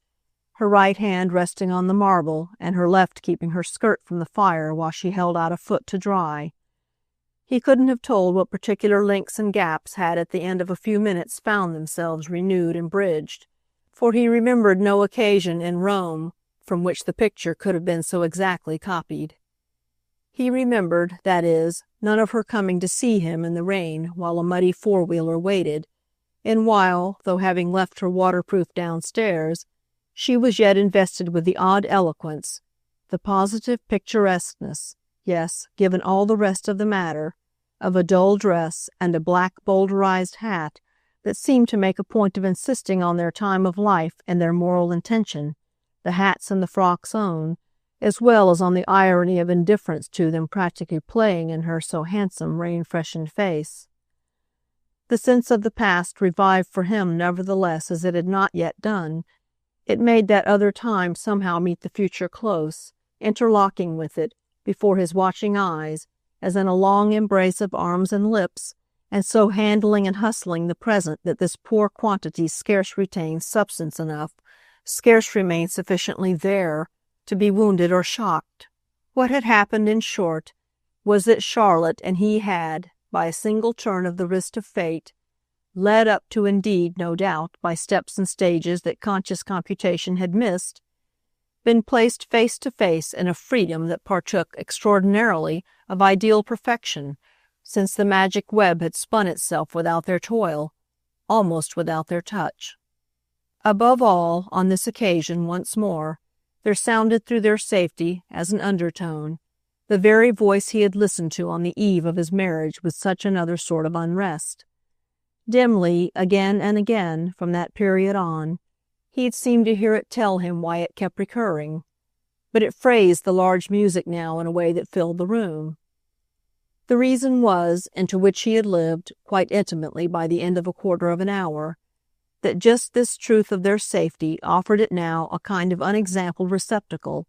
her right hand resting on the marble and her left keeping her skirt from the fire while she held out a foot to dry. He couldn't have told what particular links and gaps had at the end of a few minutes found themselves renewed and bridged, for he remembered no occasion in Rome from which the picture could have been so exactly copied. He remembered, that is, none of her coming to see him in the rain while a muddy four-wheeler waited, and while, though having left her waterproof downstairs, she was yet invested with the odd eloquence, the positive picturesqueness, yes, given all the rest of the matter, of a dull dress and a black bowdlerized hat that seemed to make a point of insisting on their time of life and their moral intention, the hat's and the frock's own, as well as on the irony of indifference to them practically playing in her so handsome rain-freshened face. The sense of the past revived for him nevertheless as it had not yet done. It made that other time somehow meet the future close, interlocking with it, before his watching eyes, as in a long embrace of arms and lips, and so handling and hustling the present that this poor quantity scarce retained substance enough, scarce remained sufficiently there, to be wounded or shocked. What had happened, in short, was that Charlotte and he had, by a single turn of the wrist of fate, led up to, indeed, no doubt, by steps and stages that conscious computation had missed, been placed face to face in a freedom that partook extraordinarily of ideal perfection, since the magic web had spun itself without their toil, almost without their touch. Above all, on this occasion, once more, there sounded through their safety, as an undertone, the very voice he had listened to on the eve of his marriage with such another sort of unrest. Dimly, again and again, from that period on, he had seemed to hear it tell him why it kept recurring, but it phrased the large music now in a way that filled the room. The reason was, into which he had lived, quite intimately by the end of a quarter of an hour, that just this truth of their safety offered it now a kind of unexampled receptacle,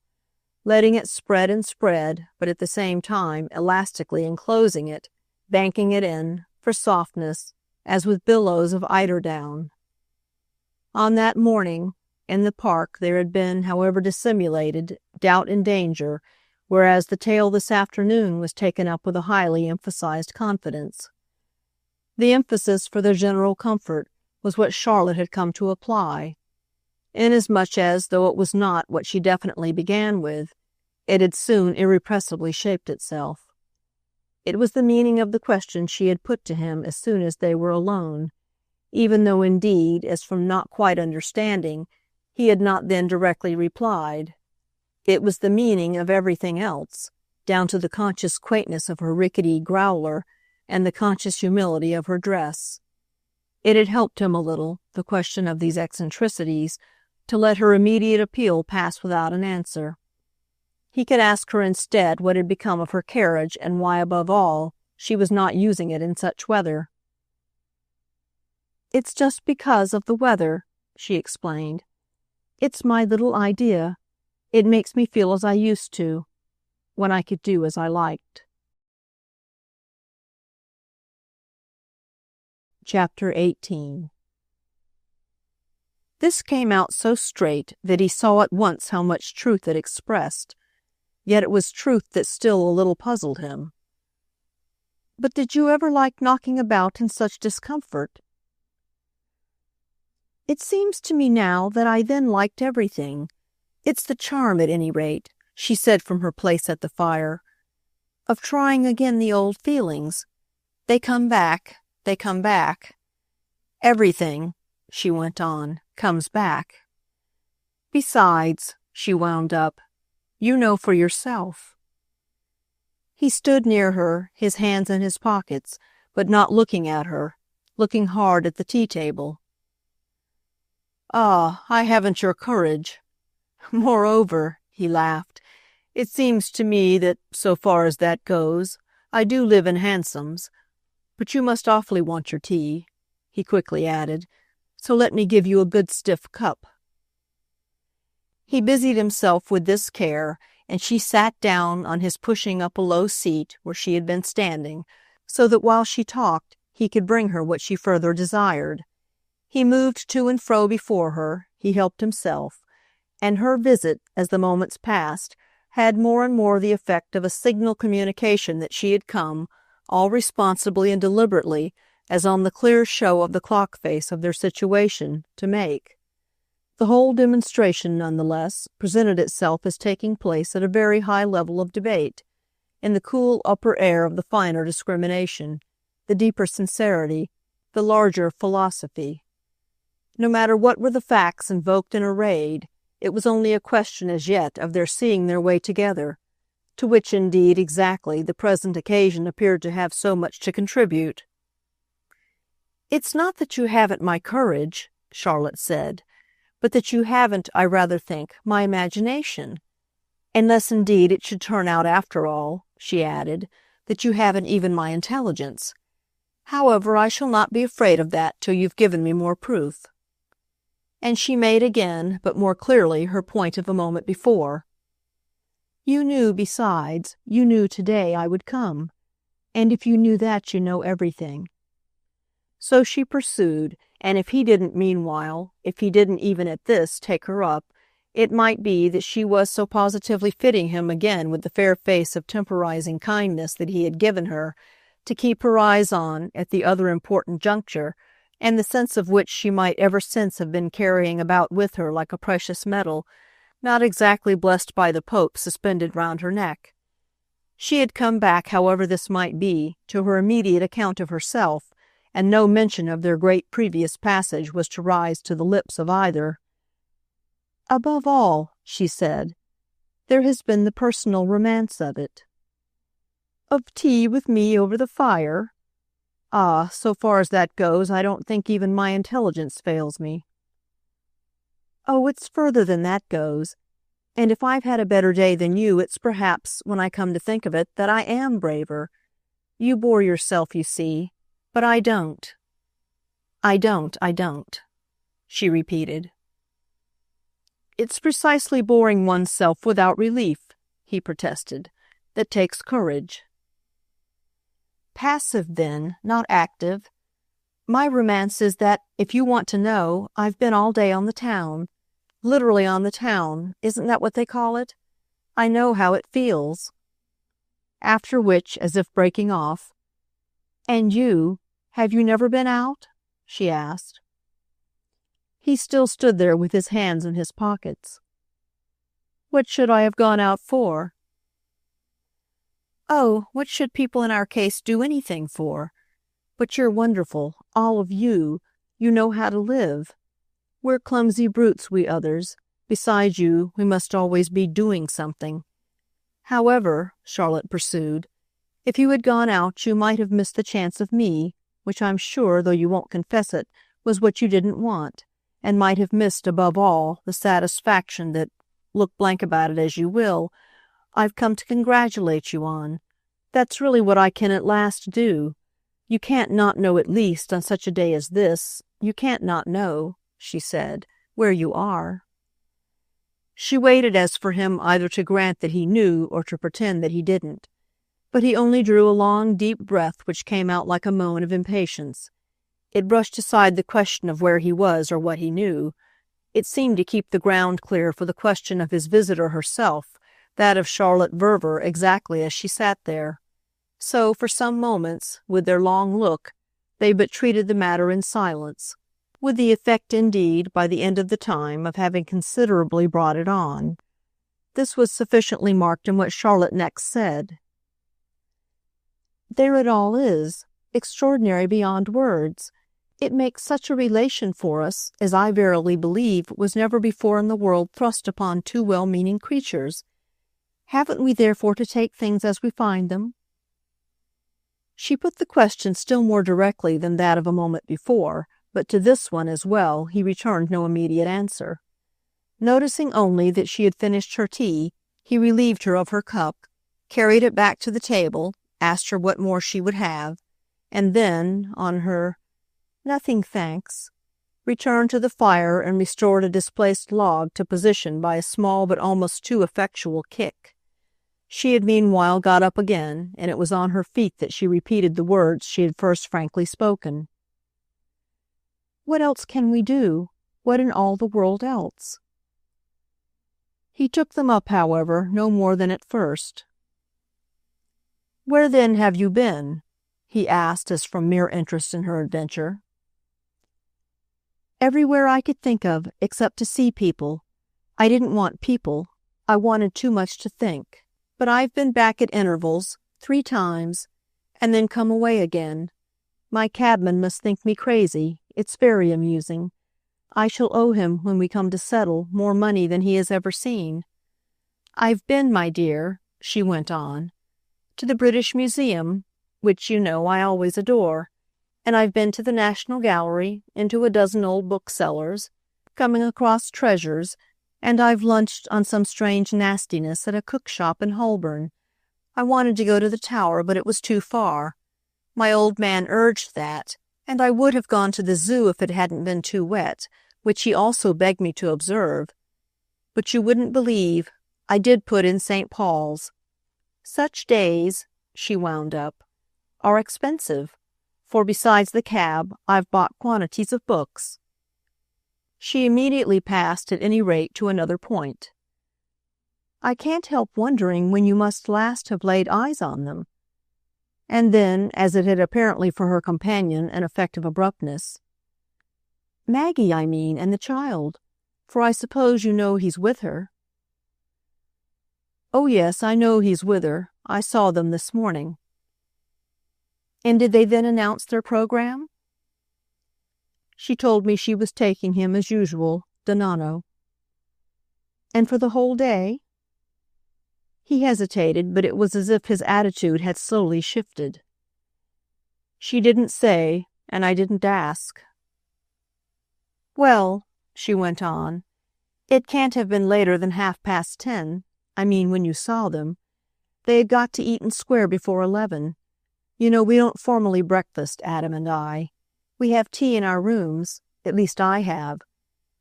letting it spread and spread, but at the same time elastically enclosing it, banking it in, for softness, as with billows of eiderdown. On that morning, in the park, there had been, however dissimulated, doubt and danger, whereas the tale this afternoon was taken up with a highly emphasized confidence. The emphasis for their general comfort was what Charlotte had come to apply, inasmuch as, though it was not what she definitely began with, it had soon irrepressibly shaped itself. It was the meaning of the question she had put to him as soon as they were alone, even though indeed, as from not quite understanding, he had not then directly replied. It was the meaning of everything else, down to the conscious quaintness of her rickety growler and the conscious humility of her dress. It had helped him a little, the question of these eccentricities, to let her immediate appeal pass without an answer. He could ask her instead what had become of her carriage and why, above all, she was not using it in such weather. "It's just because of the weather," she explained. "It's my little idea. It makes me feel as I used to, when I could do as I liked." Chapter 18. This came out so straight that he saw at once how much truth it expressed, yet it was truth that still a little puzzled him. "But did you ever like knocking about in such discomfort?" "It seems to me now that I then liked everything. It's the charm, at any rate," she said from her place at the fire, "of trying again the old feelings. They come back. Everything," she went on, "comes back. Besides," she wound up, "you know for yourself." He stood near her, his hands in his pockets, but not looking at her, looking hard at the tea-table. "Ah, I haven't your courage. Moreover," he laughed, "it seems to me that, so far as that goes, I do live in hansoms. But you must awfully want your tea," he quickly added, "so let me give you a good stiff cup." He busied himself with this care, and she sat down on his pushing up a low seat where she had been standing, so that while she talked he could bring her what she further desired. He moved to and fro before her, he helped himself, and her visit, as the moments passed, had more and more the effect of a signal communication that she had come, all responsibly and deliberately, as on the clear show of the clock face of their situation, to make. The whole demonstration, nonetheless, presented itself as taking place at a very high level of debate, in the cool upper air of the finer discrimination, the deeper sincerity, the larger philosophy. No matter what were the facts invoked and arrayed, it was only a question as yet of their seeing their way together, to which indeed exactly the present occasion appeared to have so much to contribute. "It's not that you haven't my courage," Charlotte said, "but that you haven't, I rather think, my imagination. Unless indeed it should turn out after all," she added, "that you haven't even my intelligence. However, I shall not be afraid of that till you've given me more proof." And she made again, but more clearly, her point of a moment before. "You knew, besides, you knew today I would come. And if you knew that, you know everything." So she pursued, and if he didn't meanwhile, if he didn't even at this take her up, it might be that she was so positively fitting him again with the fair face of temporizing kindness that he had given her, to keep her eyes on at the other important juncture, and the sense of which she might ever since have been carrying about with her like a precious metal, not exactly blessed by the Pope suspended round her neck. She had come back, however this might be, to her immediate account of herself, and no mention of their great previous passage was to rise to the lips of either. "Above all," she said, "there has been the personal romance of it." "Of tea with me over the fire? Ah, so far as that goes, I don't think even my intelligence fails me." "Oh, it's further than that goes. And if I've had a better day than you, it's perhaps, when I come to think of it, that I am braver. You bore yourself, you see, but I don't." I don't," she repeated. "It's precisely boring oneself without relief," he protested, "that takes courage." "Passive, then, not active. My romance is that, if you want to know, I've been all day on the town. Literally on the town, isn't that what they call it? I know how it feels." After which, as if breaking off, "And you, have you never been out?" she asked. He still stood there with his hands in his pockets. "What should I have gone out for?" "Oh, what should people in our case do anything for? But you're wonderful, all of you. You know how to live. We're clumsy brutes, we others. Besides you, we must always be doing something. However," Charlotte pursued, "if you had gone out, you might have missed the chance of me, which I'm sure, though you won't confess it, was what you didn't want, and might have missed, above all, the satisfaction that, look blank about it as you will, I've come to congratulate you on. That's really what I can at last do. You can't not know, at least, on such a day as this, you can't not know," she said, "where you are." She waited as for him either to grant that he knew or to pretend that he didn't. But he only drew a long, deep breath which came out like a moan of impatience. It brushed aside the question of where he was or what he knew. It seemed to keep the ground clear for the question of his visitor herself, that of Charlotte Verver, exactly as she sat there. So, for some moments, with their long look, they but treated the matter in silence, with the effect, indeed, by the end of the time, of having considerably brought it on. This was sufficiently marked in what Charlotte next said. "There it all is, extraordinary beyond words. It makes such a relation for us, as I verily believe was never before in the world thrust upon two well-meaning creatures. Haven't we therefore to take things as we find them?" She put the question still more directly than that of a moment before, but to this one as well he returned no immediate answer. Noticing only that she had finished her tea, he relieved her of her cup, carried it back to the table, asked her what more she would have, and then, on her "Nothing, thanks," returned to the fire and restored a displaced log to position by a small but almost too effectual kick. She had meanwhile got up again, and it was on her feet that she repeated the words she had first frankly spoken. "What else can we do? What in all the world else?" He took them up, however, no more than at first. "Where then have you been? he asked as from mere interest in her adventure. Everywhere I could think of, except to see people. I didn't want people. I wanted too much to think. But I've been back at intervals, 3 times, and then come away again. My cabman must think me crazy. It's very amusing. I shall owe him, when we come to settle, more money than he has ever seen. I've been, my dear, she went on, to the British Museum, which you know I always adore, and I've been to the National Gallery, into a dozen old booksellers, coming across treasures, and I've lunched on some strange nastiness at a cook shop in Holborn. I wanted to go to the Tower, but it was too far. My old man urged that, and I would have gone to the zoo if it hadn't been too wet, which he also begged me to observe. But you wouldn't believe, I did put in St. Paul's. Such days, she wound up, are expensive, for besides the cab, I've bought quantities of books. She immediately passed, at any rate, to another point. I can't help wondering when you must last have laid eyes on them. And then, as it had apparently for her companion an effect of abruptness, Maggie, I mean, and the child, for I suppose you know he's with her. Oh, yes, I know he's with her. I saw them this morning. And did they then announce their program? She told me she was taking him, as usual, da nonno. And for the whole day? He hesitated, but it was as if his attitude had slowly shifted. She didn't say, and I didn't ask. Well, she went on, it can't have been later than 10:30. I mean, when you saw them. They had got to Eaton Square before 11. You know, we don't formally breakfast, Adam and I. We have tea in our rooms, at least I have.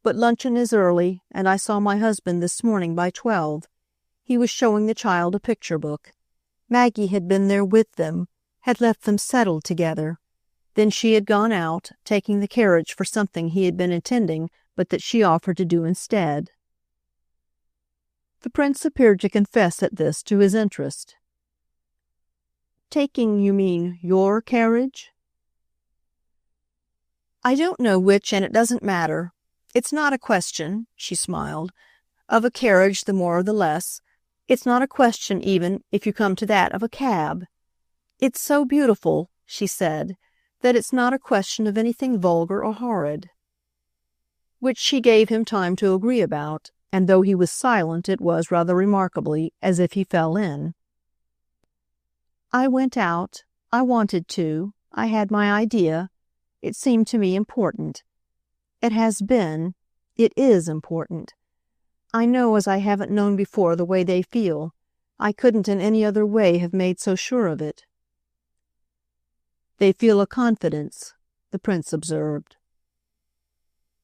But luncheon is early, and I saw my husband this morning by 12. He was showing the child a picture book. Maggie had been there with them, had left them settled together. Then she had gone out, taking the carriage for something he had been intending, but that she offered to do instead. The prince appeared to confess at this to his interest. Taking, you mean, your carriage? I don't know which, and it doesn't matter. It's not a question, she smiled, of a carriage the more or the less. It's not a question even, if you come to that, of a cab. It's so beautiful, she said, that it's not a question of anything vulgar or horrid. Which she gave him time to agree about, and though he was silent, it was, rather remarkably, as if he fell in. I went out. I wanted to. I had my idea. It seemed to me important. It has been. It is important. I know as I haven't known before the way they feel. I couldn't in any other way have made so sure of it. They feel a confidence, the prince observed.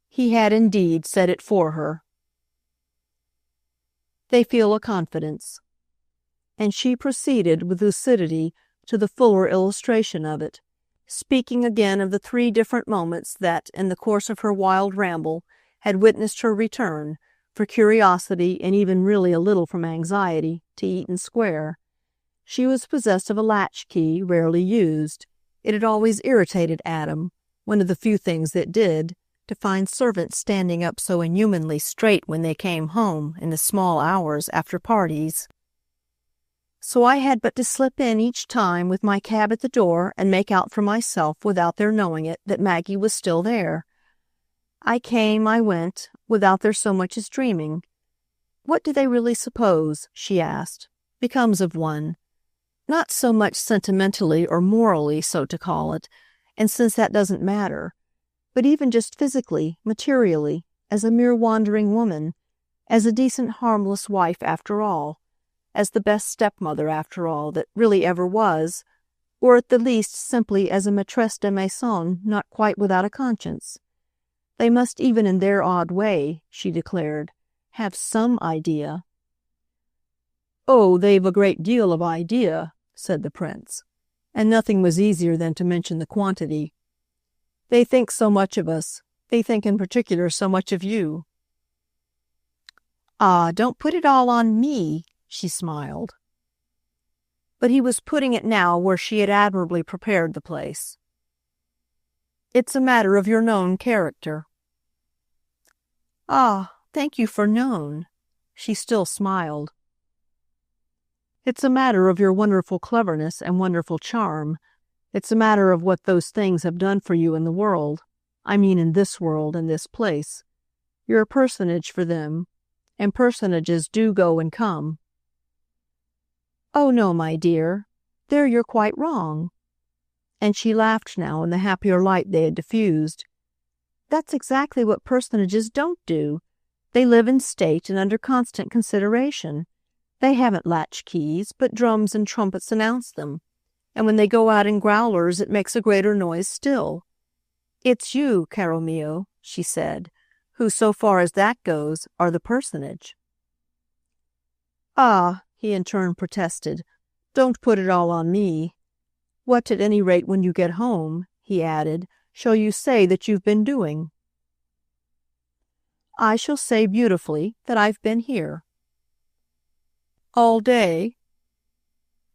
He had indeed said it for her. They feel a confidence. And she proceeded with lucidity to the fuller illustration of it, speaking again of the 3 different moments that, in the course of her wild ramble, had witnessed her return, for curiosity and even really a little from anxiety, to Eaton Square. She was possessed of a latch-key, rarely used. It had always irritated Adam, one of the few things that did, to find servants standing up so inhumanly straight when they came home in the small hours after parties. So I had but to slip in each time with my cab at the door and make out for myself, without their knowing it, that Maggie was still there. I came, I went, without their so much as dreaming. What do they really suppose, she asked, becomes of one? Not so much sentimentally or morally, so to call it, and since that doesn't matter, but even just physically, materially, as a mere wandering woman, as a decent harmless wife after all, as the best stepmother after all that really ever was, or at the least simply as a maîtresse de maison not quite without a conscience. They must, even in their odd way, she declared, have some idea. Oh, they've a great deal of idea, said the prince, and nothing was easier than to mention the quantity. They think so much of us. They think in particular so much of you. Ah, don't put it all on me, she smiled. but he was putting it now where she had admirably prepared the place. "It's a matter of your known character." "Ah, thank you for known." She still smiled. "It's a matter of your wonderful cleverness and wonderful charm. It's a matter of what those things have done for you in the world. I mean in this world and this place. You're a personage for them, and personages do go and come." "Oh, no, my dear. There you're quite wrong." And she laughed now in the happier light they had diffused. "That's exactly what personages don't do. They live in state and under constant consideration. They haven't latchkeys, but drums and trumpets announce them. And when they go out in growlers, it makes a greater noise still. It's you, caro mio," she said, "who, so far as that goes, are the personage." "Ah," he in turn protested, "don't put it all on me. What, at any rate, when you get home," he added, "shall you say that you've been doing?" "I shall say beautifully that I've been here." "All day?"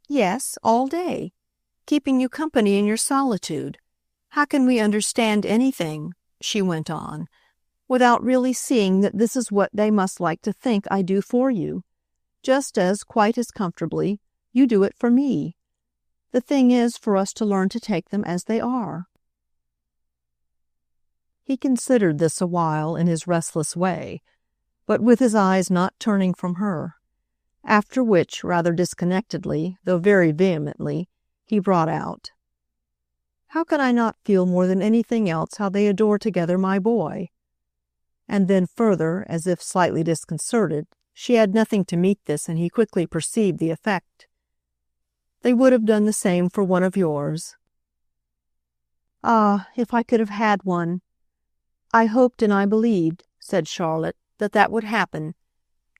"Yes, all day. Keeping you company in your solitude. How can we understand anything," she went on, "without really seeing that this is what they must like to think I do for you, just as, quite as comfortably, you do it for me? The thing is for us to learn to take them as they are." He considered this a while in his restless way, but with his eyes not turning from her, after which, rather disconnectedly, though very vehemently, he brought out, "How can I not feel more than anything else how they adore together my boy?" And then further, as if slightly disconcerted, she had nothing to meet this, and he quickly perceived the effect. "They would have done the same for one of yours." "Ah, if I could have had one! I hoped and I believed," said Charlotte, "that that would happen.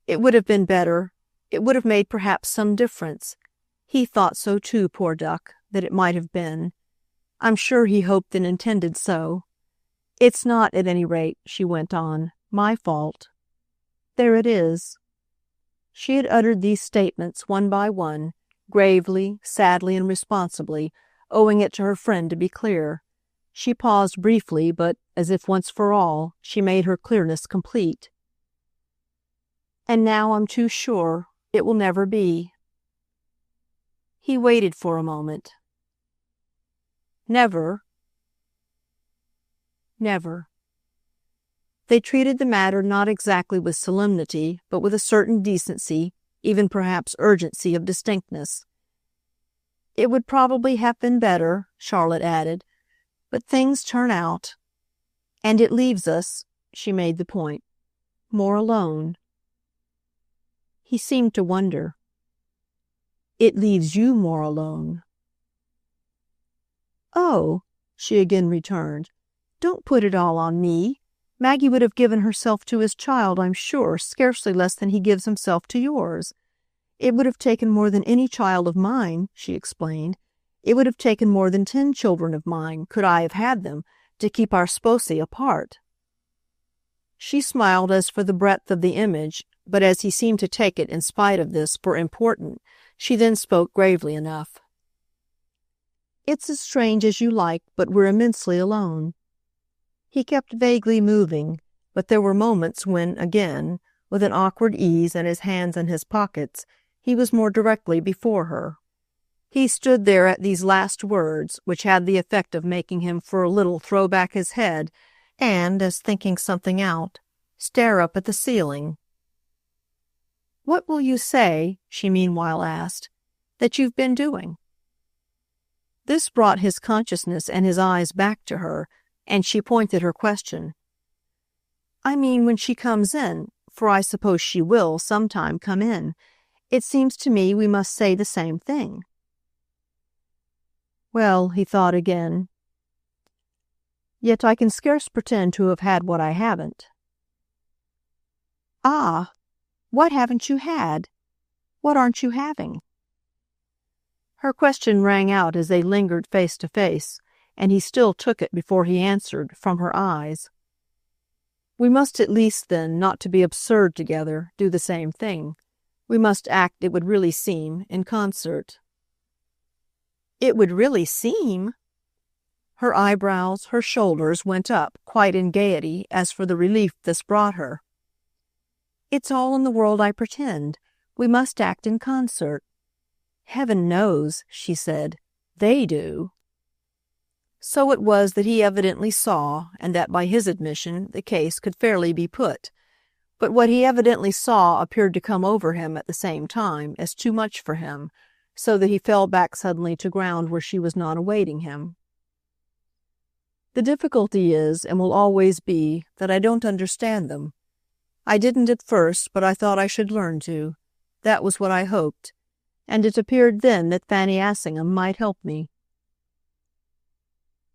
It would have been better. It would have made perhaps some difference. He thought so too, poor duck, that it might have been. I'm sure he hoped and intended so. It's not, at any rate," she went on, "my fault. There it is." She had uttered these statements one by one, gravely, sadly, and responsibly, owing it to her friend to be clear. She paused briefly, but, as if once for all, she made her clearness complete. "And now I'm too sure it will never be." He waited for a moment. "Never?" "Never." They treated the matter not exactly with solemnity, but with a certain decency, even perhaps urgency of distinctness. "It would probably have been better," Charlotte added, "but things turn out. And it leaves us," she made the point, "more alone." He seemed to wonder. "It leaves you more alone." "Oh," she again returned, "don't put it all on me. Maggie would have given herself to his child, I'm sure, scarcely less than he gives himself to yours. It would have taken more than any child of mine," she explained. "It would have taken more than 10 children of mine, could I have had them, to keep our sposi apart." She smiled as for the breadth of the image, but as he seemed to take it, in spite of this, for important, she then spoke gravely enough. "It's as strange as you like, but we're immensely alone." He kept vaguely moving, but there were moments when, again, with an awkward ease and his hands in his pockets, he was more directly before her. He stood there at these last words, which had the effect of making him for a little throw back his head and, as thinking something out, stare up at the ceiling. "What will you say," she meanwhile asked, "that you've been doing?" This brought his consciousness and his eyes back to her, and she pointed her question. "I mean when she comes in, for I suppose she will some time come in. It seems to me we must say the same thing." Well, he thought again. "Yet I can scarce pretend to have had what I haven't." "Ah, what haven't you had? What aren't you having?" Her question rang out as they lingered face to face, and he still took it before he answered, from her eyes. "We must at least, then, not to be absurd together, do the same thing. We must act, it would really seem, in concert." It would really seem. Her eyebrows, her shoulders went up, quite in gaiety, as for the relief this brought her. It's all in the world I pretend. We must act in concert. Heaven knows, she said, they do. So it was that he evidently saw, and that by his admission the case could fairly be put. But what he evidently saw appeared to come over him at the same time as too much for him, so that he fell back suddenly to ground where she was not awaiting him. The difficulty is, and will always be, that I don't understand them. I didn't at first, but I thought I should learn to. That was what I hoped, and it appeared then that Fanny Assingham might help me.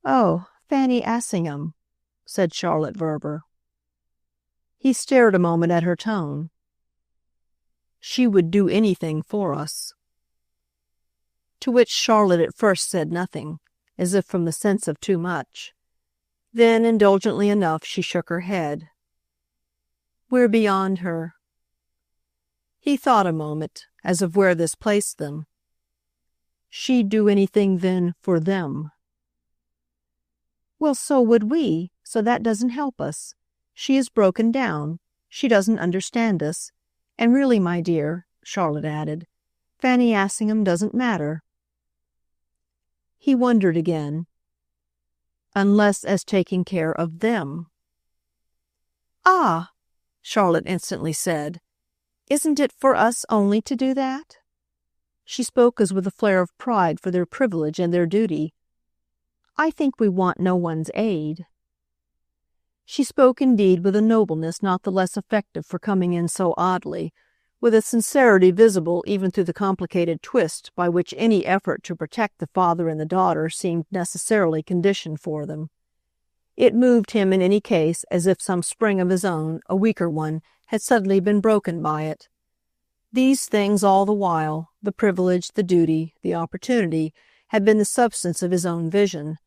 "Oh, Fanny Assingham," said Charlotte Verver. He stared a moment at her tone. "She would do anything for us." To which Charlotte at first said nothing, as if from the sense of too much. Then, indulgently enough, she shook her head. "We're beyond her." He thought a moment, as of where this placed them. "She'd do anything, then, for them." "Well, so would we, so that doesn't help us. She is broken down. She doesn't understand us. And really, my dear," Charlotte added, "Fanny Assingham doesn't matter." He wondered again. "Unless as taking care of them." "Ah!" Charlotte instantly said. "Isn't it for us only to do that?" She spoke as with a flare of pride for their privilege and their duty. "I think we want no one's aid." She spoke indeed with a nobleness not the less effective for coming in so oddly, with a sincerity visible even through the complicated twist by which any effort to protect the father and the daughter seemed necessarily conditioned for them. It moved him in any case as if some spring of his own, a weaker one, had suddenly been broken by it. These things all the while, the privilege, the duty, the opportunity, had been the substance of his own vision.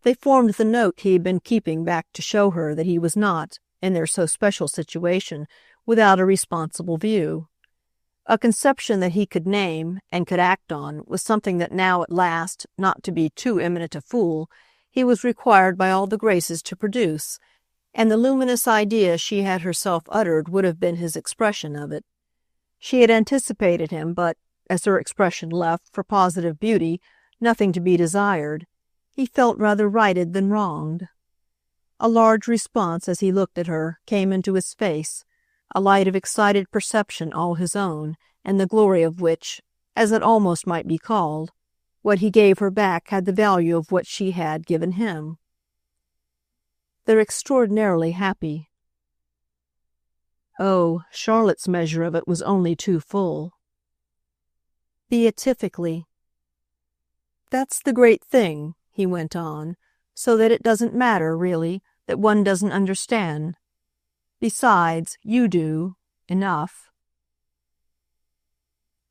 They formed the note he had been keeping back to show her that he was not, in their so special situation, without a responsible view. A conception that he could name, and could act on, was something that now at last, not to be too eminent a fool, he was required by all the graces to produce, and the luminous idea she had herself uttered would have been his expression of it. She had anticipated him, but, as her expression left, for positive beauty, nothing to be desired. He felt rather righted than wronged. A large response, as he looked at her, came into his face, a light of excited perception all his own, and the glory of which, as it almost might be called, what he gave her back had the value of what she had given him. "They're extraordinarily happy." Oh, Charlotte's measure of it was only too full. "Beatifically." "That's the great thing," he went on, "so that it doesn't matter, really, that one doesn't understand. Besides, you do, enough."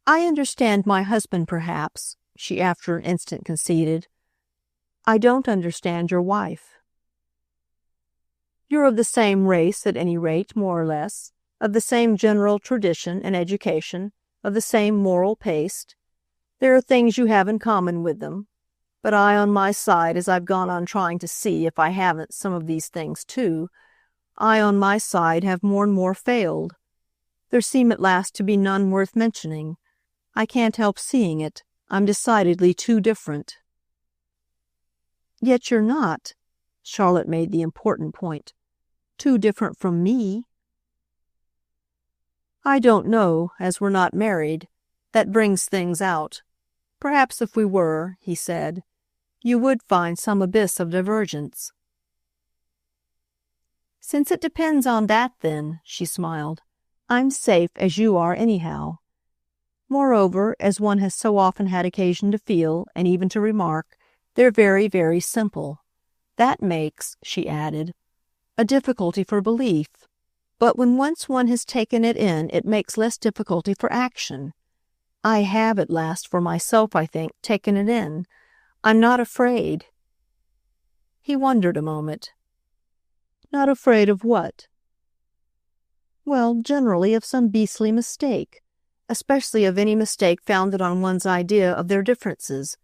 "I understand my husband, perhaps," she after an instant conceded. "I don't understand your wife." "You're of the same race, at any rate, more or less, of the same general tradition and education, of the same moral paste. There are things you have in common with them. But I, on my side, as I've gone on trying to see if I haven't some of these things too, I, on my side, have more and more failed. There seem at last to be none worth mentioning. I can't help seeing it. I'm decidedly too different." "Yet you're not," Charlotte made the important point, "too different from me." "I don't know, as we're not married. That brings things out. Perhaps if we were," he said, "you would find some abyss of divergence." "Since it depends on that, then," she smiled, "I'm safe as you are anyhow. Moreover, as one has so often had occasion to feel, and even to remark, they're very, very simple. That makes," she added, "a difficulty for belief. But when once one has taken it in, it makes less difficulty for action. I have at last, for myself, I think, taken it in. I'm not afraid." He wondered a moment. "Not afraid of what?" "Well, generally of some beastly mistake, especially of any mistake founded on one's idea of their differences.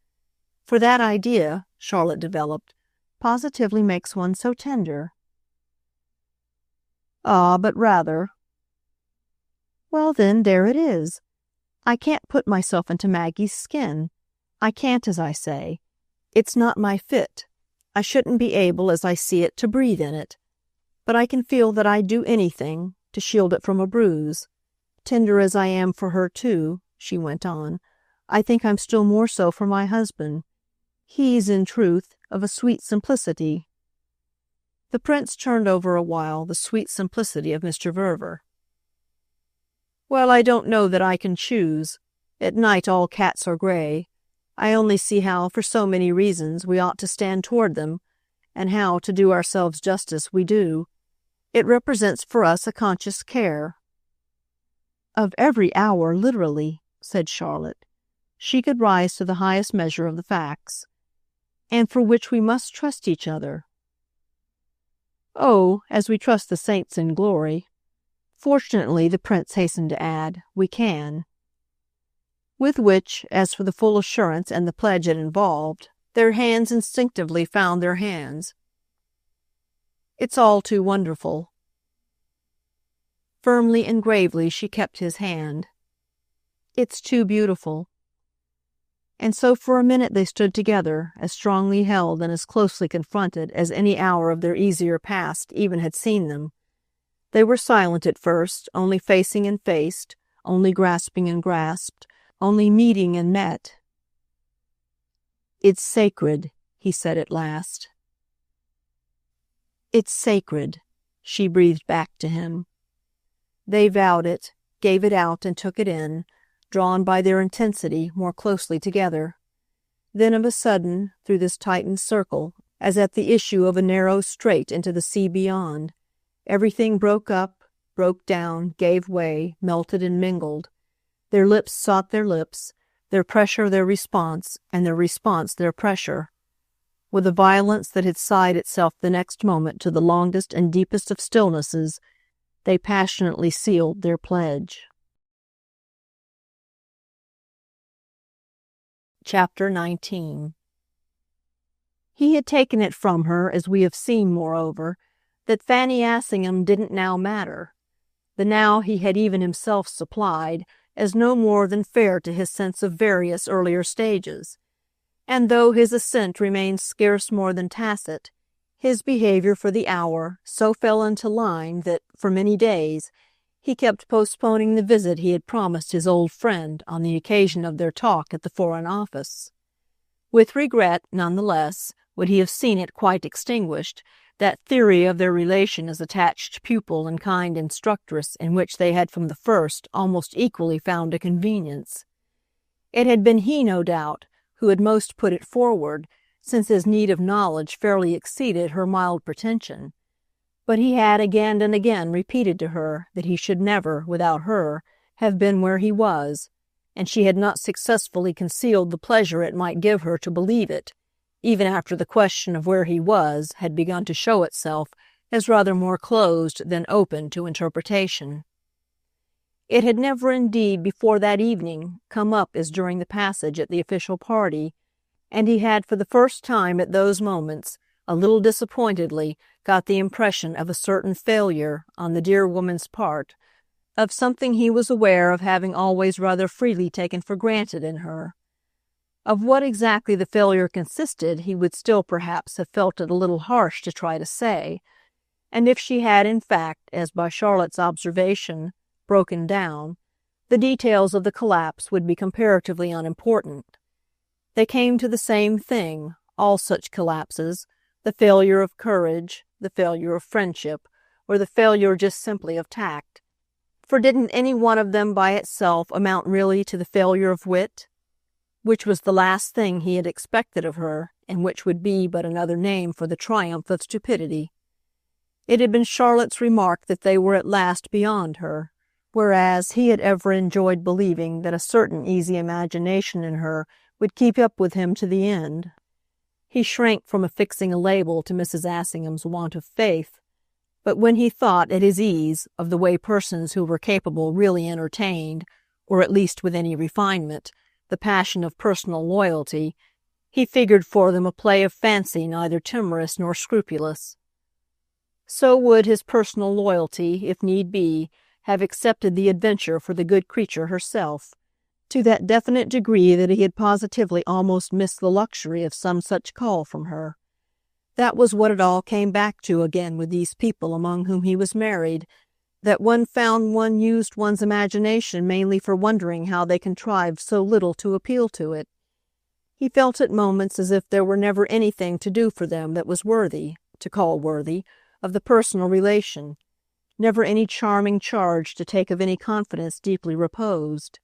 For that idea, Charlotte developed, positively makes one so tender. Ah, but rather. Well, then, there it is. I can't put myself into Maggie's skin. I can't, as I say. It's not my fit. I shouldn't be able, as I see it, to breathe in it. But I can feel that I'd do anything to shield it from a bruise. Tender as I am for her, too, she went on, I think I'm still more so for my husband. He's, in truth, of a sweet simplicity. The prince turned over a while the sweet simplicity of Mr. Verver. Well, I don't know that I can choose. At night all cats are gray. I only see how, for so many reasons, we ought to stand toward them, and how, to do ourselves justice, we do. It represents for us a conscious care. Of every hour, literally, said Charlotte. She could rise to the highest measure of the facts. And for which we must trust each other. Oh, as we trust the saints in glory. Fortunately, the prince hastened to add, we can. With which, as for the full assurance and the pledge it involved, their hands instinctively found their hands. It's all too wonderful. Firmly and gravely she kept his hand. It's too beautiful. And so for a minute they stood together, as strongly held and as closely confronted as any hour of their easier past even had seen them. They were silent at first, only facing and faced, only grasping and grasped, only meeting and met. It's sacred, he said at last. It's sacred, she breathed back to him. They vowed it, gave it out and took it in, drawn by their intensity more closely together. Then of a sudden, through this tightened circle, as at the issue of a narrow strait into the sea beyond, everything broke up, broke down, gave way, melted and mingled. Their lips sought their lips, their pressure their response, and their response their pressure. With a violence that had sighed itself the next moment to the longest and deepest of stillnesses, they passionately sealed their pledge. Chapter 19. He had taken it from her, as we have seen, moreover, that Fanny Assingham didn't now matter. The now he had even himself supplied, as no more than fair to his sense of various earlier stages. And though his assent remained scarce more than tacit, his behavior for the hour so fell into line that, for many days, he kept postponing the visit he had promised his old friend on the occasion of their talk at the Foreign Office. With regret, none the less, would he have seen it quite extinguished, that theory of their relation as attached pupil and kind instructress in which they had from the first almost equally found a convenience. It had been he, no doubt, who had most put it forward, since his need of knowledge fairly exceeded her mild pretension. But he had again and again repeated to her that he should never, without her, have been where he was, and she had not successfully concealed the pleasure it might give her to believe it, even after the question of where he was had begun to show itself as rather more closed than open to interpretation. It had never indeed before that evening come up as during the passage at the official party, and he had for the first time at those moments, a little disappointedly, got the impression of a certain failure on the dear woman's part, of something he was aware of having always rather freely taken for granted in her. Of what exactly the failure consisted he would still perhaps have felt it a little harsh to try to say, and if she had in fact, as by Charlotte's observation, broken down, the details of the collapse would be comparatively unimportant. They came to the same thing, all such collapses, the failure of courage, the failure of friendship, or the failure just simply of tact. For didn't any one of them by itself amount really to the failure of wit, which was the last thing he had expected of her, and which would be but another name for the triumph of stupidity? It had been Charlotte's remark that they were at last beyond her, whereas he had ever enjoyed believing that a certain easy imagination in her would keep up with him to the end. He shrank from affixing a label to Mrs. Assingham's want of faith, but when he thought at his ease of the way persons who were capable really entertained, or at least with any refinement, the passion of personal loyalty, He figured for them a play of fancy neither timorous nor scrupulous. So would his personal loyalty, if need be, have accepted the adventure for the good creature herself, to that definite degree that he had positively almost missed the luxury of some such call from her. That was what it all came back to again with these people among whom he was married, that one found one used one's imagination mainly for wondering how they contrived so little to appeal to it. He felt at moments as if there were never anything to do for them that was worthy, to call worthy, of the personal relation, never any charming charge to take of any confidence deeply reposed.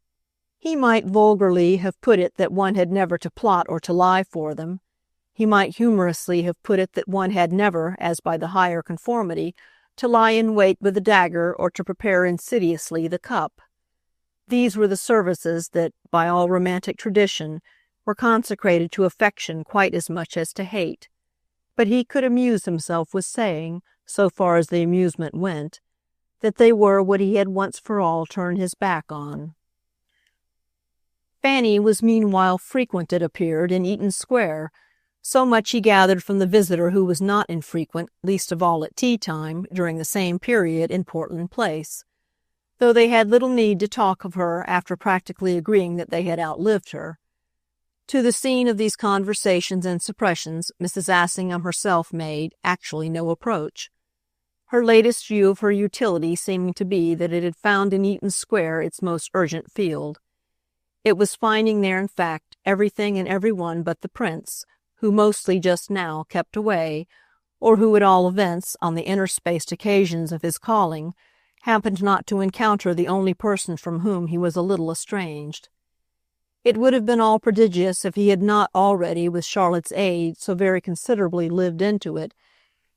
He might vulgarly have put it that one had never to plot or to lie for them. He might humorously have put it that one had never, as by the higher conformity, to lie in wait with the dagger or to prepare insidiously the cup. These were the services that, by all romantic tradition, were consecrated to affection quite as much as to hate. But he could amuse himself with saying, so far as the amusement went, that they were what he had once for all turned his back on. Fanny was meanwhile frequent, it appeared, in Eaton Square. So much he gathered from the visitor who was not infrequent, least of all at tea-time, during the same period in Portland Place, though they had little need to talk of her after practically agreeing that they had outlived her. To the scene of these conversations and suppressions Mrs. Assingham herself made actually no approach, her latest view of her utility seeming to be that it had found in Eaton Square its most urgent field. It was finding there, in fact, everything and every one but the prince, who mostly just now kept away, or who at all events, on the interspaced occasions of his calling, happened not to encounter the only person from whom he was a little estranged. It would have been all prodigious if he had not already, with Charlotte's aid, so very considerably lived into it.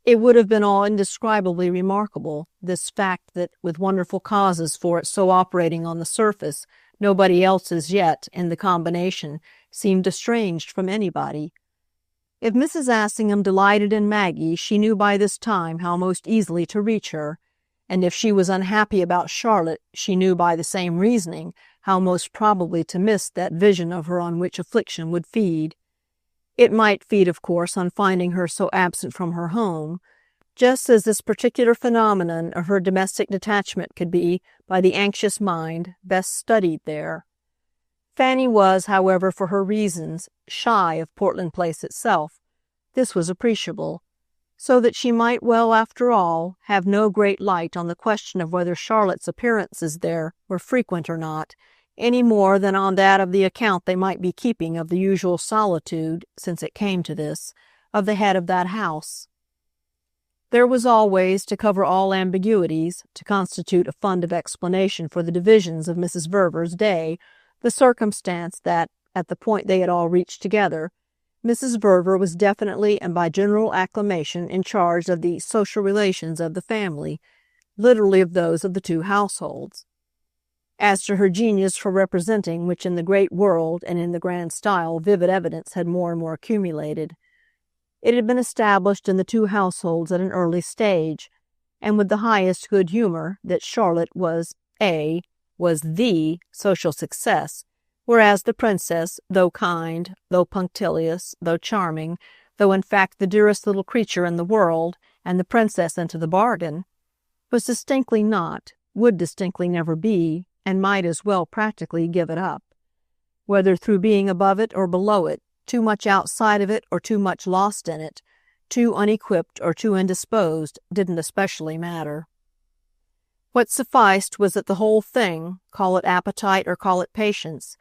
It would have been all indescribably remarkable, this fact that, with wonderful causes for it so operating on the surface, nobody else as yet, in the combination, seemed estranged from anybody. If Mrs. Assingham delighted in Maggie, she knew by this time how most easily to reach her, and if she was unhappy about Charlotte, she knew by the same reasoning how most probably to miss that vision of her on which affliction would feed. It might feed, of course, on finding her so absent from her home, just as this particular phenomenon of her domestic detachment could be, by the anxious mind, best studied there. Fanny was, however, for her reasons, shy of Portland Place itself. This was appreciable, so that she might well, after all, have no great light on the question of whether Charlotte's appearances there were frequent or not, any more than on that of the account they might be keeping of the usual solitude, since it came to this, of the head of that house. There was always, to cover all ambiguities, to constitute a fund of explanation for the divisions of Mrs. Verver's day, the circumstance that, at the point they had all reached together, Mrs. Verver was definitely and by general acclamation in charge of the social relations of the family, literally of those of the two households. As to her genius for representing, which in the great world and in the grand style vivid evidence had more and more accumulated, it had been established in the two households at an early stage, and with the highest good humor, that Charlotte was the social success, whereas the princess, though kind, though punctilious, though charming, though in fact the dearest little creature in the world, and the princess into the bargain, was distinctly not, would distinctly never be, and might as well practically give it up. Whether through being above it or below it, too much outside of it or too much lost in it, too unequipped or too indisposed, didn't especially matter. What sufficed was that the whole thing, call it appetite or call it patience,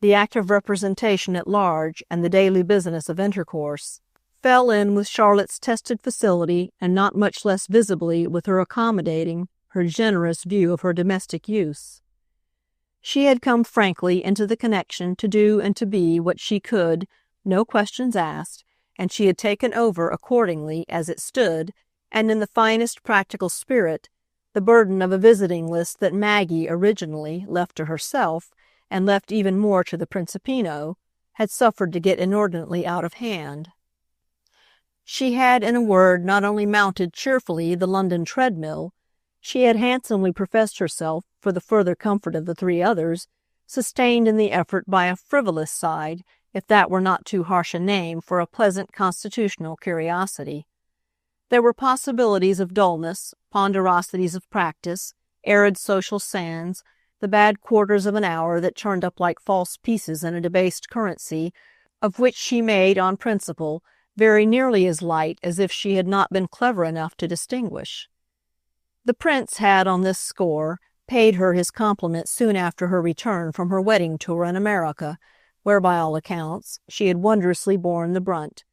the act of representation at large and the daily business of intercourse, fell in with Charlotte's tested facility and not much less visibly with her accommodating, her generous view of her domestic use. She had come frankly into the connection to do and to be what she could, no questions asked, and she had taken over accordingly as it stood, and in the finest practical spirit, the burden of a visiting list that Maggie originally, left to herself, and left even more to the Principino, had suffered to get inordinately out of hand. She had, in a word, not only mounted cheerfully the London treadmill, she had handsomely professed herself, for the further comfort of the three others, sustained in the effort by a frivolous side, if that were not too harsh a name for a pleasant constitutional curiosity. There were possibilities of dullness, ponderosities of practice, arid social sands, the bad quarters of an hour that turned up like false pieces in a debased currency, of which she made, on principle, very nearly as light as if she had not been clever enough to distinguish. The prince had, on this score, paid her his compliments soon after her return from her wedding tour in America, where, by all accounts, she had wondrously borne the brunt,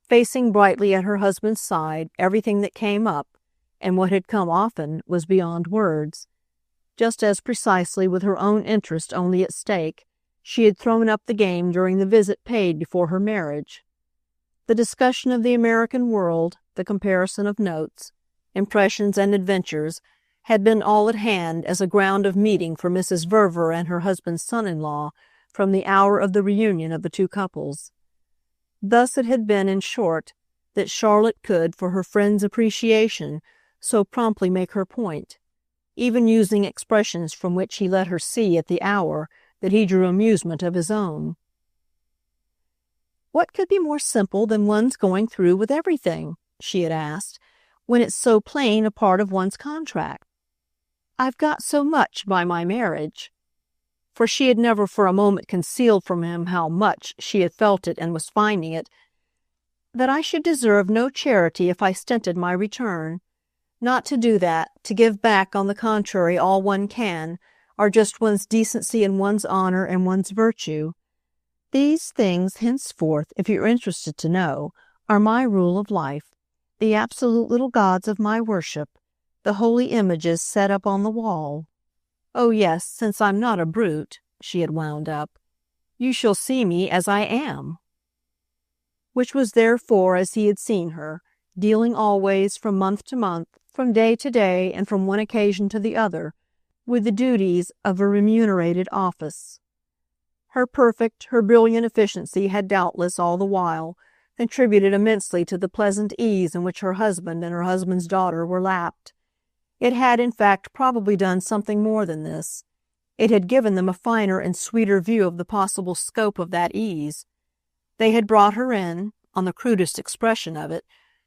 facing brightly at her husband's side everything that came up, and what had come often was beyond words. Just as precisely with her own interest only at stake, she had thrown up the game during the visit paid before her marriage. The discussion of the American world, the comparison of notes, impressions and adventures, had been all at hand as a ground of meeting for Mrs. Verver and her husband's son-in-law from the hour of the reunion of the two couples. Thus it had been, in short, that Charlotte could, for her friend's appreciation, so promptly make her point, even using expressions from which he let her see at the hour that he drew amusement of his own. "What could be more simple than one's going through with everything," she had asked, "when it's so plain a part of one's contract? I've got so much by my marriage." For she had never for a moment concealed from him how much she had felt it and was finding it, "that I should deserve no charity if I stinted my return. Not to do that, to give back, on the contrary, all one can, are just one's decency and one's honor and one's virtue. These things, henceforth, if you're interested to know, are my rule of life, the absolute little gods of my worship, the holy images set up on the wall. Oh yes, since I'm not a brute," she had wound up, "you shall see me as I am." Which was therefore as he had seen her, dealing always, from month to month, from day to day, and from one occasion to the other, with the duties of a remunerated office. Her perfect, her brilliant efficiency had doubtless, all the while, contributed immensely to the pleasant ease in which her husband and her husband's daughter were lapped. It had, in fact, probably done something more than this. It had given them a finer and sweeter view of the possible scope of that ease. They had brought her in, on the crudest expression of it,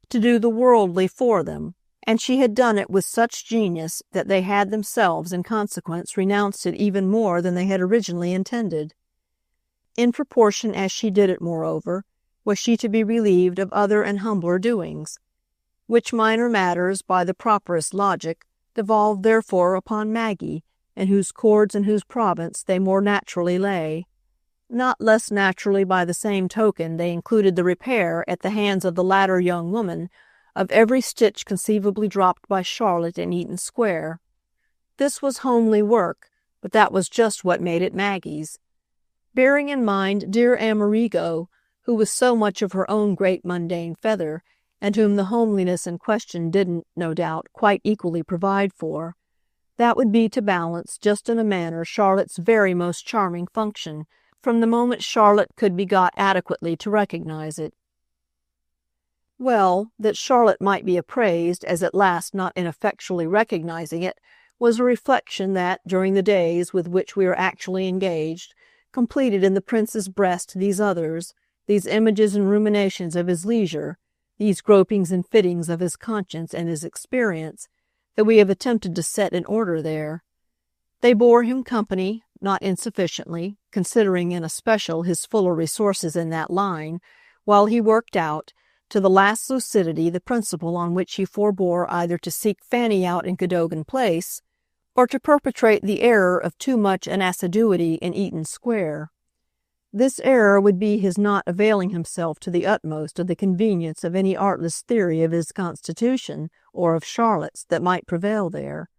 to do the worldly for them, and she had done it with such genius that they had themselves, in consequence, renounced it even more than they had originally intended. In proportion as she did it, moreover, was she to be relieved of other and humbler doings, which minor matters, by the properest logic, devolved therefore upon Maggie, in whose cords and whose province they more naturally lay. Not less naturally, by the same token, they included the repair, at the hands of the latter young woman, of every stitch conceivably dropped by Charlotte in Eaton Square. This was homely work, but that was just what made it Maggie's. Bearing in mind dear Amerigo, who was so much of her own great mundane feather, and whom the homeliness in question didn't, no doubt, quite equally provide for, that would be to balance, just in a manner, Charlotte's very most charming function, from the moment Charlotte could be got adequately to recognize it. Well, that Charlotte might be appraised as at last not ineffectually recognizing it was a reflection that, during the days with which we are actually engaged, completed in the prince's breast these others, these images and ruminations of his leisure, these gropings and fittings of his conscience and his experience, that we have attempted to set in order there. They bore him company, not insufficiently, considering in especial his fuller resources in that line, while he worked out, to the last lucidity, the principle on which he forbore either to seek Fanny out in Cadogan Place, or to perpetrate the error of too much an assiduity in Eaton Square. This error would be his not availing himself to the utmost of the convenience of any artless theory of his constitution, or of Charlotte's, that might prevail there.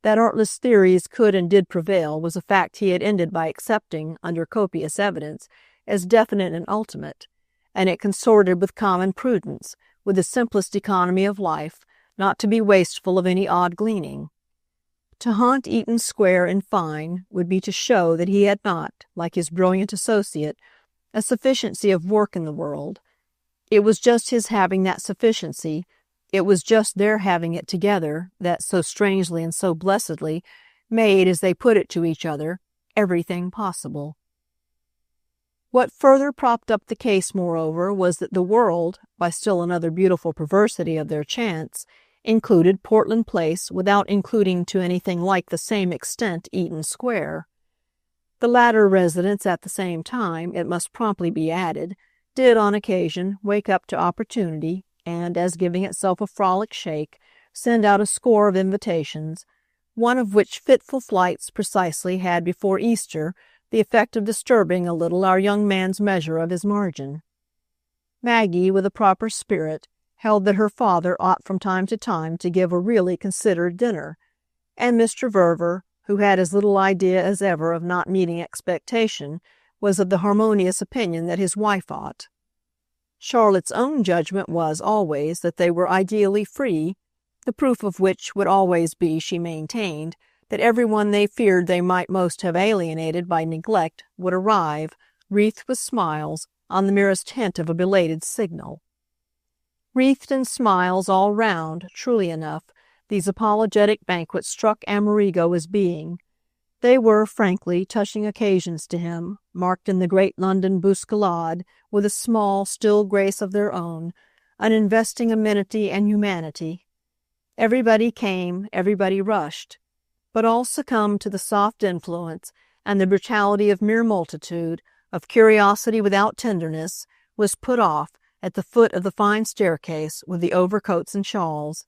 That artless theories could and did prevail was a fact he had ended by accepting, under copious evidence, as definite and ultimate, and it consorted with common prudence, with the simplest economy of life, not to be wasteful of any odd gleaning. To haunt Eaton Square, in fine, would be to show that he had not, like his brilliant associate, a sufficiency of work in the world. It was just his having that sufficiency, it was just their having it together, that so strangely and so blessedly made, as they put it to each other, everything possible. What further propped up the case, moreover, was that the world, by still another beautiful perversity of their chance, included Portland Place without including to anything like the same extent Eaton Square. The latter residence, at the same time, it must promptly be added, did on occasion wake up to opportunity and, as giving itself a frolic shake, send out a score of invitations, one of which fitful flights precisely had before Easter the effect of disturbing a little our young man's measure of his margin. Maggie, with a proper spirit, held that her father ought from time to give a really considered dinner, and Mr. Verver, who had as little idea as ever of not meeting expectation, was of the harmonious opinion that his wife ought. Charlotte's own judgment was always that they were ideally free, the proof of which would always be, she maintained, that everyone they feared they might most have alienated by neglect would arrive, wreathed with smiles, on the merest hint of a belated signal. Wreathed in smiles all round, truly enough, these apologetic banquets struck Amerigo as being. They were, frankly, touching occasions to him, marked in the great London bousculade with a small, still grace of their own, an investing amenity and humanity. Everybody came, everybody rushed, but all succumbed to the soft influence, and the brutality of mere multitude, of curiosity without tenderness, was put off at the foot of the fine staircase with the overcoats and shawls.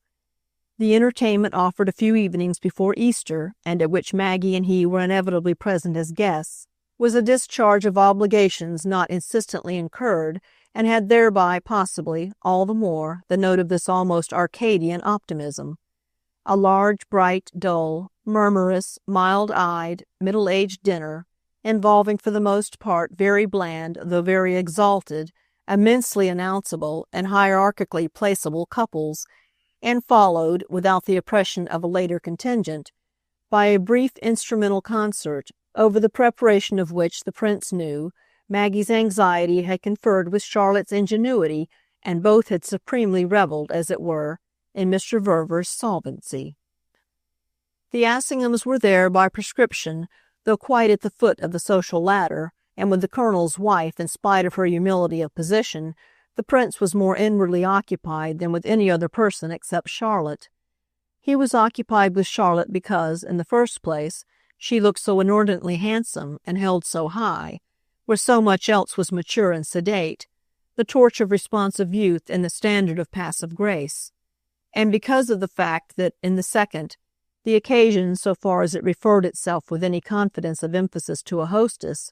The entertainment offered a few evenings before Easter, and at which Maggie and he were inevitably present as guests, was a discharge of obligations not insistently incurred, and had thereby, possibly, all the more, the note of this almost Arcadian optimism. A large, bright, dull, murmurous, mild-eyed, middle-aged dinner, involving for the most part very bland, though very exalted, immensely announceable, and hierarchically placeable couples, and followed, without the oppression of a later contingent, by a brief instrumental concert, over the preparation of which the prince knew Maggie's anxiety had conferred with Charlotte's ingenuity, and both had supremely revelled, as it were, in Mr. Verver's solvency. The Assinghams were there by prescription, though quite at the foot of the social ladder, and with the colonel's wife, in spite of her humility of position, the prince was more inwardly occupied than with any other person except Charlotte. He was occupied with Charlotte because, in the first place, she looked so inordinately handsome and held so high, where so much else was mature and sedate, the torch of responsive youth and the standard of passive grace, and because of the fact that, in the second, the occasion, so far as it referred itself with any confidence of emphasis to a hostess,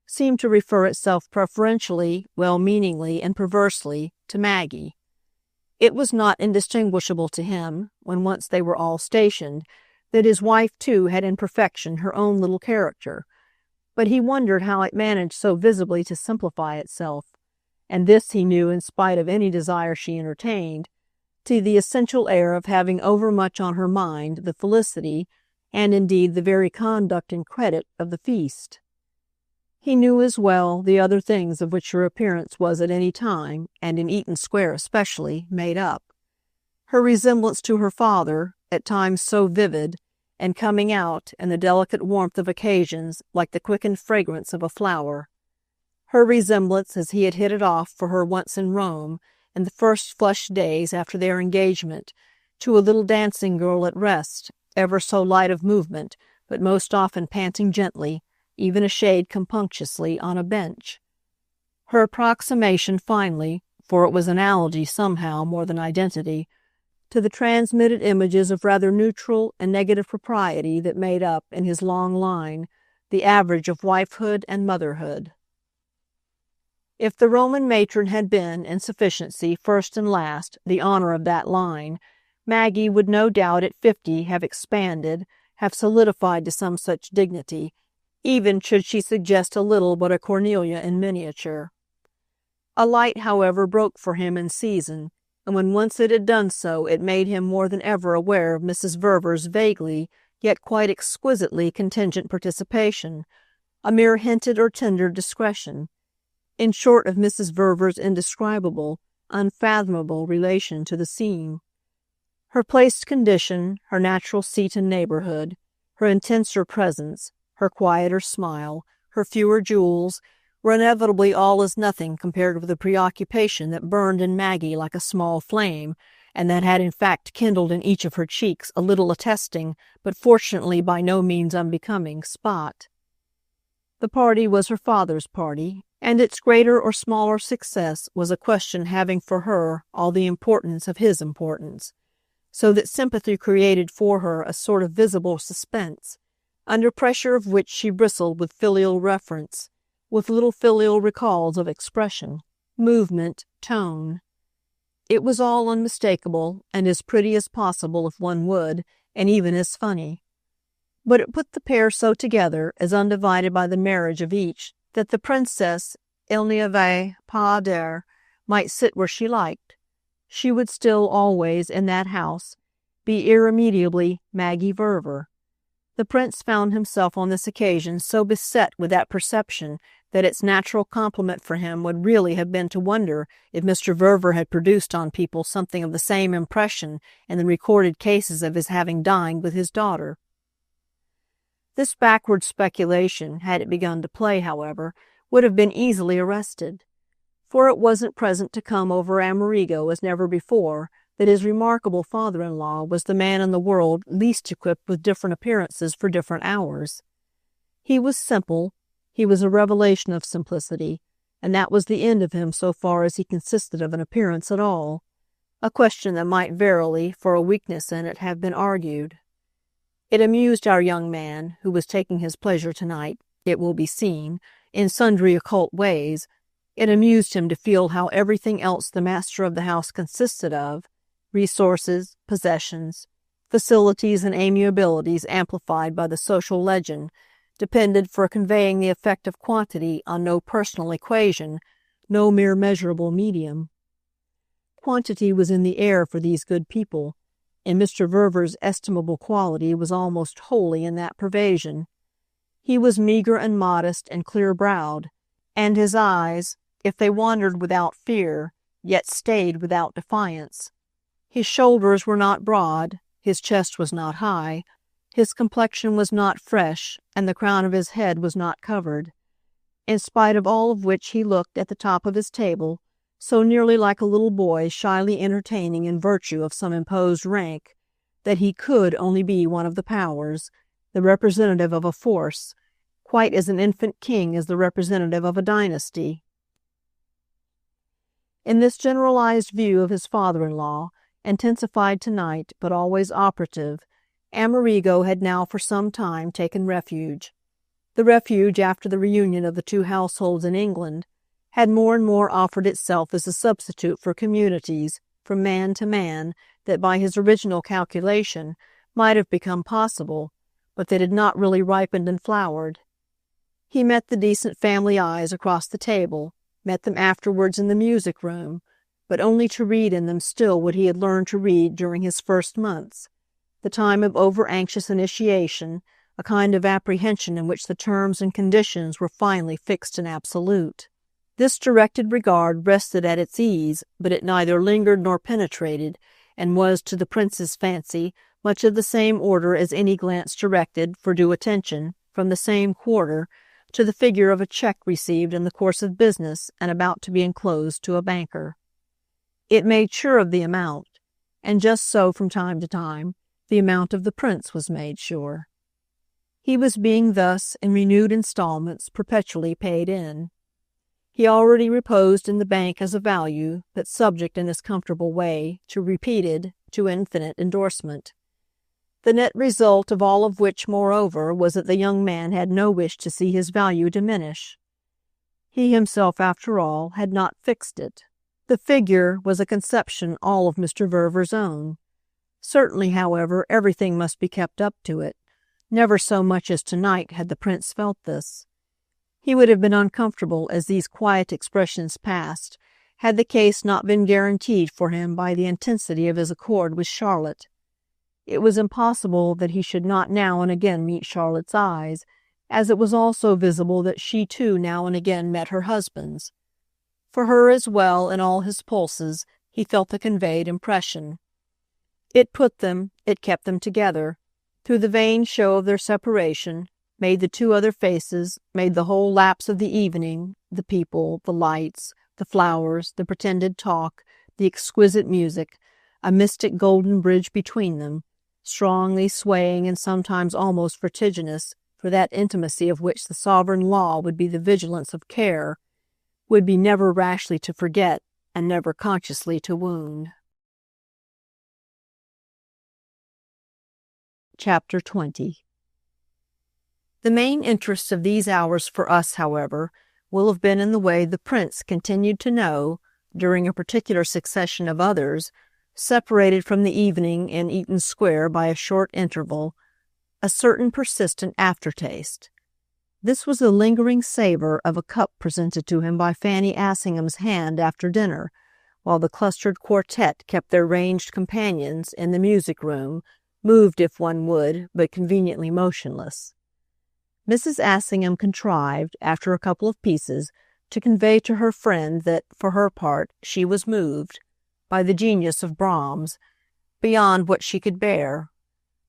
seemed to refer itself preferentially, well-meaningly, and perversely, to Maggie. It was not indistinguishable to him, when once they were all stationed, that his wife too had in perfection her own little character, but he wondered how it managed so visibly to simplify itself, and this he knew in spite of any desire she entertained, to the essential air of having overmuch on her mind the felicity, and indeed the very conduct and credit, of the feast. He knew as well the other things of which her appearance was at any time, and in Eaton Square especially, made up. Her resemblance to her father, at times so vivid, and coming out, in the delicate warmth of occasions, like the quickened fragrance of a flower. Her resemblance, as he had hit it off for her once in Rome, in the first flushed days after their engagement, to a little dancing girl at rest, ever so light of movement, but most often panting gently, even a shade compunctiously, on a bench. Her approximation finally, for it was analogy somehow more than identity, to the transmitted images of rather neutral and negative propriety that made up, in his long line, the average of wifehood and motherhood. If the Roman matron had been, in sufficiency, first and last, the honor of that line, Maggie would no doubt at 50 have expanded, have solidified to some such dignity, even should she suggest a little but a Cornelia in miniature. A light, however, broke for him in season, and when once it had done so, it made him more than ever aware of Mrs. Verver's vaguely, yet quite exquisitely contingent participation, a mere hinted or tendered discretion, in short of Mrs. Verver's indescribable, unfathomable relation to the scene. Her placed condition, her natural seat and neighborhood, her intenser presence, her quieter smile, her fewer jewels, were inevitably all as nothing compared with the preoccupation that burned in Maggie like a small flame, and that had in fact kindled in each of her cheeks a little attesting, but fortunately by no means unbecoming, spot. The party was her father's party, and its greater or smaller success was a question having for her all the importance of his importance, so that sympathy created for her a sort of visible suspense, under pressure of which she bristled with filial reference, with little filial recalls of expression, movement, tone. It was all unmistakable, and as pretty as possible if one would, and even as funny. But it put the pair so together, as undivided by the marriage of each, that the princess, il n'y avait pas d'air, might sit where she liked. She would still always, in that house, be irremediably Maggie Verver. The prince found himself on this occasion so beset with that perception that its natural complement for him would really have been to wonder if Mr. Verver had produced on people something of the same impression in the recorded cases of his having dined with his daughter. This backward speculation, had it begun to play, however, would have been easily arrested, for it wasn't present to come over Amerigo as never before that his remarkable father-in-law was the man in the world least equipped with different appearances for different hours. He was simple, he was a revelation of simplicity, and that was the end of him so far as he consisted of an appearance at all, a question that might verily, for a weakness in it, have been argued. It amused our young man, who was taking his pleasure tonight, it will be seen, in sundry occult ways. It amused him to feel how everything else the master of the house consisted of, resources, possessions, facilities and amiabilities amplified by the social legend, depended for conveying the effect of quantity on no personal equation, no mere measurable medium. Quantity was in the air for these good people, and Mr. Verver's estimable quality was almost wholly in that pervasion. He was meagre and modest and clear-browed, and his eyes, if they wandered without fear, yet stayed without defiance. His shoulders were not broad, his chest was not high, his complexion was not fresh, and the crown of his head was not covered. In spite of all of which he looked, at the top of his table, so nearly like a little boy shyly entertaining in virtue of some imposed rank, that he could only be one of the powers, the representative of a force, quite as an infant king is the representative of a dynasty. In this generalized view of his father-in-law, intensified tonight but always operative, Amerigo had now for some time taken refuge. The refuge, after the reunion of the two households in England, had more and more offered itself as a substitute for communities, from man to man, that by his original calculation might have become possible, but that had not really ripened and flowered. He met the decent family eyes across the table, met them afterwards in the music-room, but only to read in them still what he had learned to read during his first months, the time of over-anxious initiation, a kind of apprehension in which the terms and conditions were finally fixed and absolute. This directed regard rested at its ease, but it neither lingered nor penetrated, and was, to the prince's fancy, much of the same order as any glance directed, for due attention, from the same quarter, to the figure of a check received in the course of business and about to be enclosed to a banker. It made sure of the amount, and just so from time to time, the amount of the prince was made sure. He was being thus, in renewed installments, perpetually paid in. He already reposed in the bank as a value, but subject in this comfortable way to repeated, to infinite endorsement. The net result of all of which, moreover, was that the young man had no wish to see his value diminish. He himself, after all, had not fixed it. The figure was a conception all of Mr. Verver's own. Certainly, however, everything must be kept up to it. Never so much as tonight had the prince felt this. He would have been uncomfortable as these quiet expressions passed, had the case not been guaranteed for him by the intensity of his accord with Charlotte. It was impossible that he should not now and again meet Charlotte's eyes, as it was also visible that she too now and again met her husband's. For her as well, in all his pulses, he felt the conveyed impression. It put them, it kept them together, through the vain show of their separation, made the two other faces, made the whole lapse of the evening, the people, the lights, the flowers, the pretended talk, the exquisite music, a mystic golden bridge between them, strongly swaying and sometimes almost vertiginous, for that intimacy of which the sovereign law would be the vigilance of care, would be never rashly to forget and never consciously to wound. Chapter 20. The main interest of these hours for us, however, will have been in the way the prince continued to know, during a particular succession of others, separated from the evening in Eaton Square by a short interval, a certain persistent aftertaste. This was the lingering savor of a cup presented to him by Fanny Assingham's hand after dinner, while the clustered quartet kept their ranged companions in the music-room, moved if one would, but conveniently motionless. Mrs. Assingham contrived, after a couple of pieces, to convey to her friend that, for her part, she was moved, by the genius of Brahms, beyond what she could bear,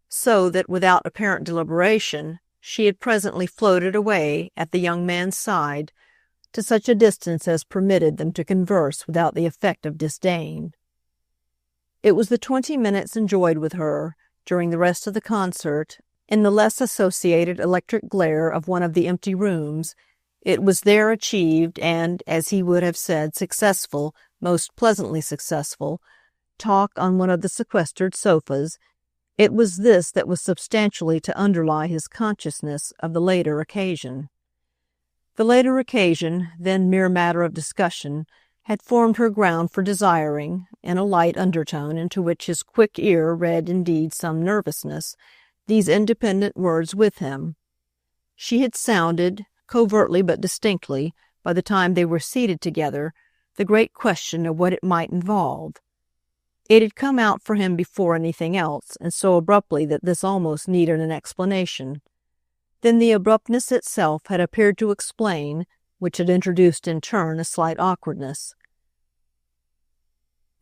so that, without apparent deliberation, she had presently floated away, at the young man's side, to such a distance as permitted them to converse without the effect of disdain. It was the 20 minutes enjoyed with her, during the rest of the concert, in the less associated electric glare of one of the empty rooms. It was there achieved and, as he would have said, successful, most pleasantly successful, talk on one of the sequestered sofas. It was this that was substantially to underlie his consciousness of the later occasion. The later occasion, then mere matter of discussion, had formed her ground for desiring, in a light undertone into which his quick ear read indeed some nervousness, these independent words with him. She had sounded, covertly but distinctly, by the time they were seated together, the great question of what it might involve. It had come out for him before anything else, and so abruptly that this almost needed an explanation. Then the abruptness itself had appeared to explain, which had introduced in turn a slight awkwardness.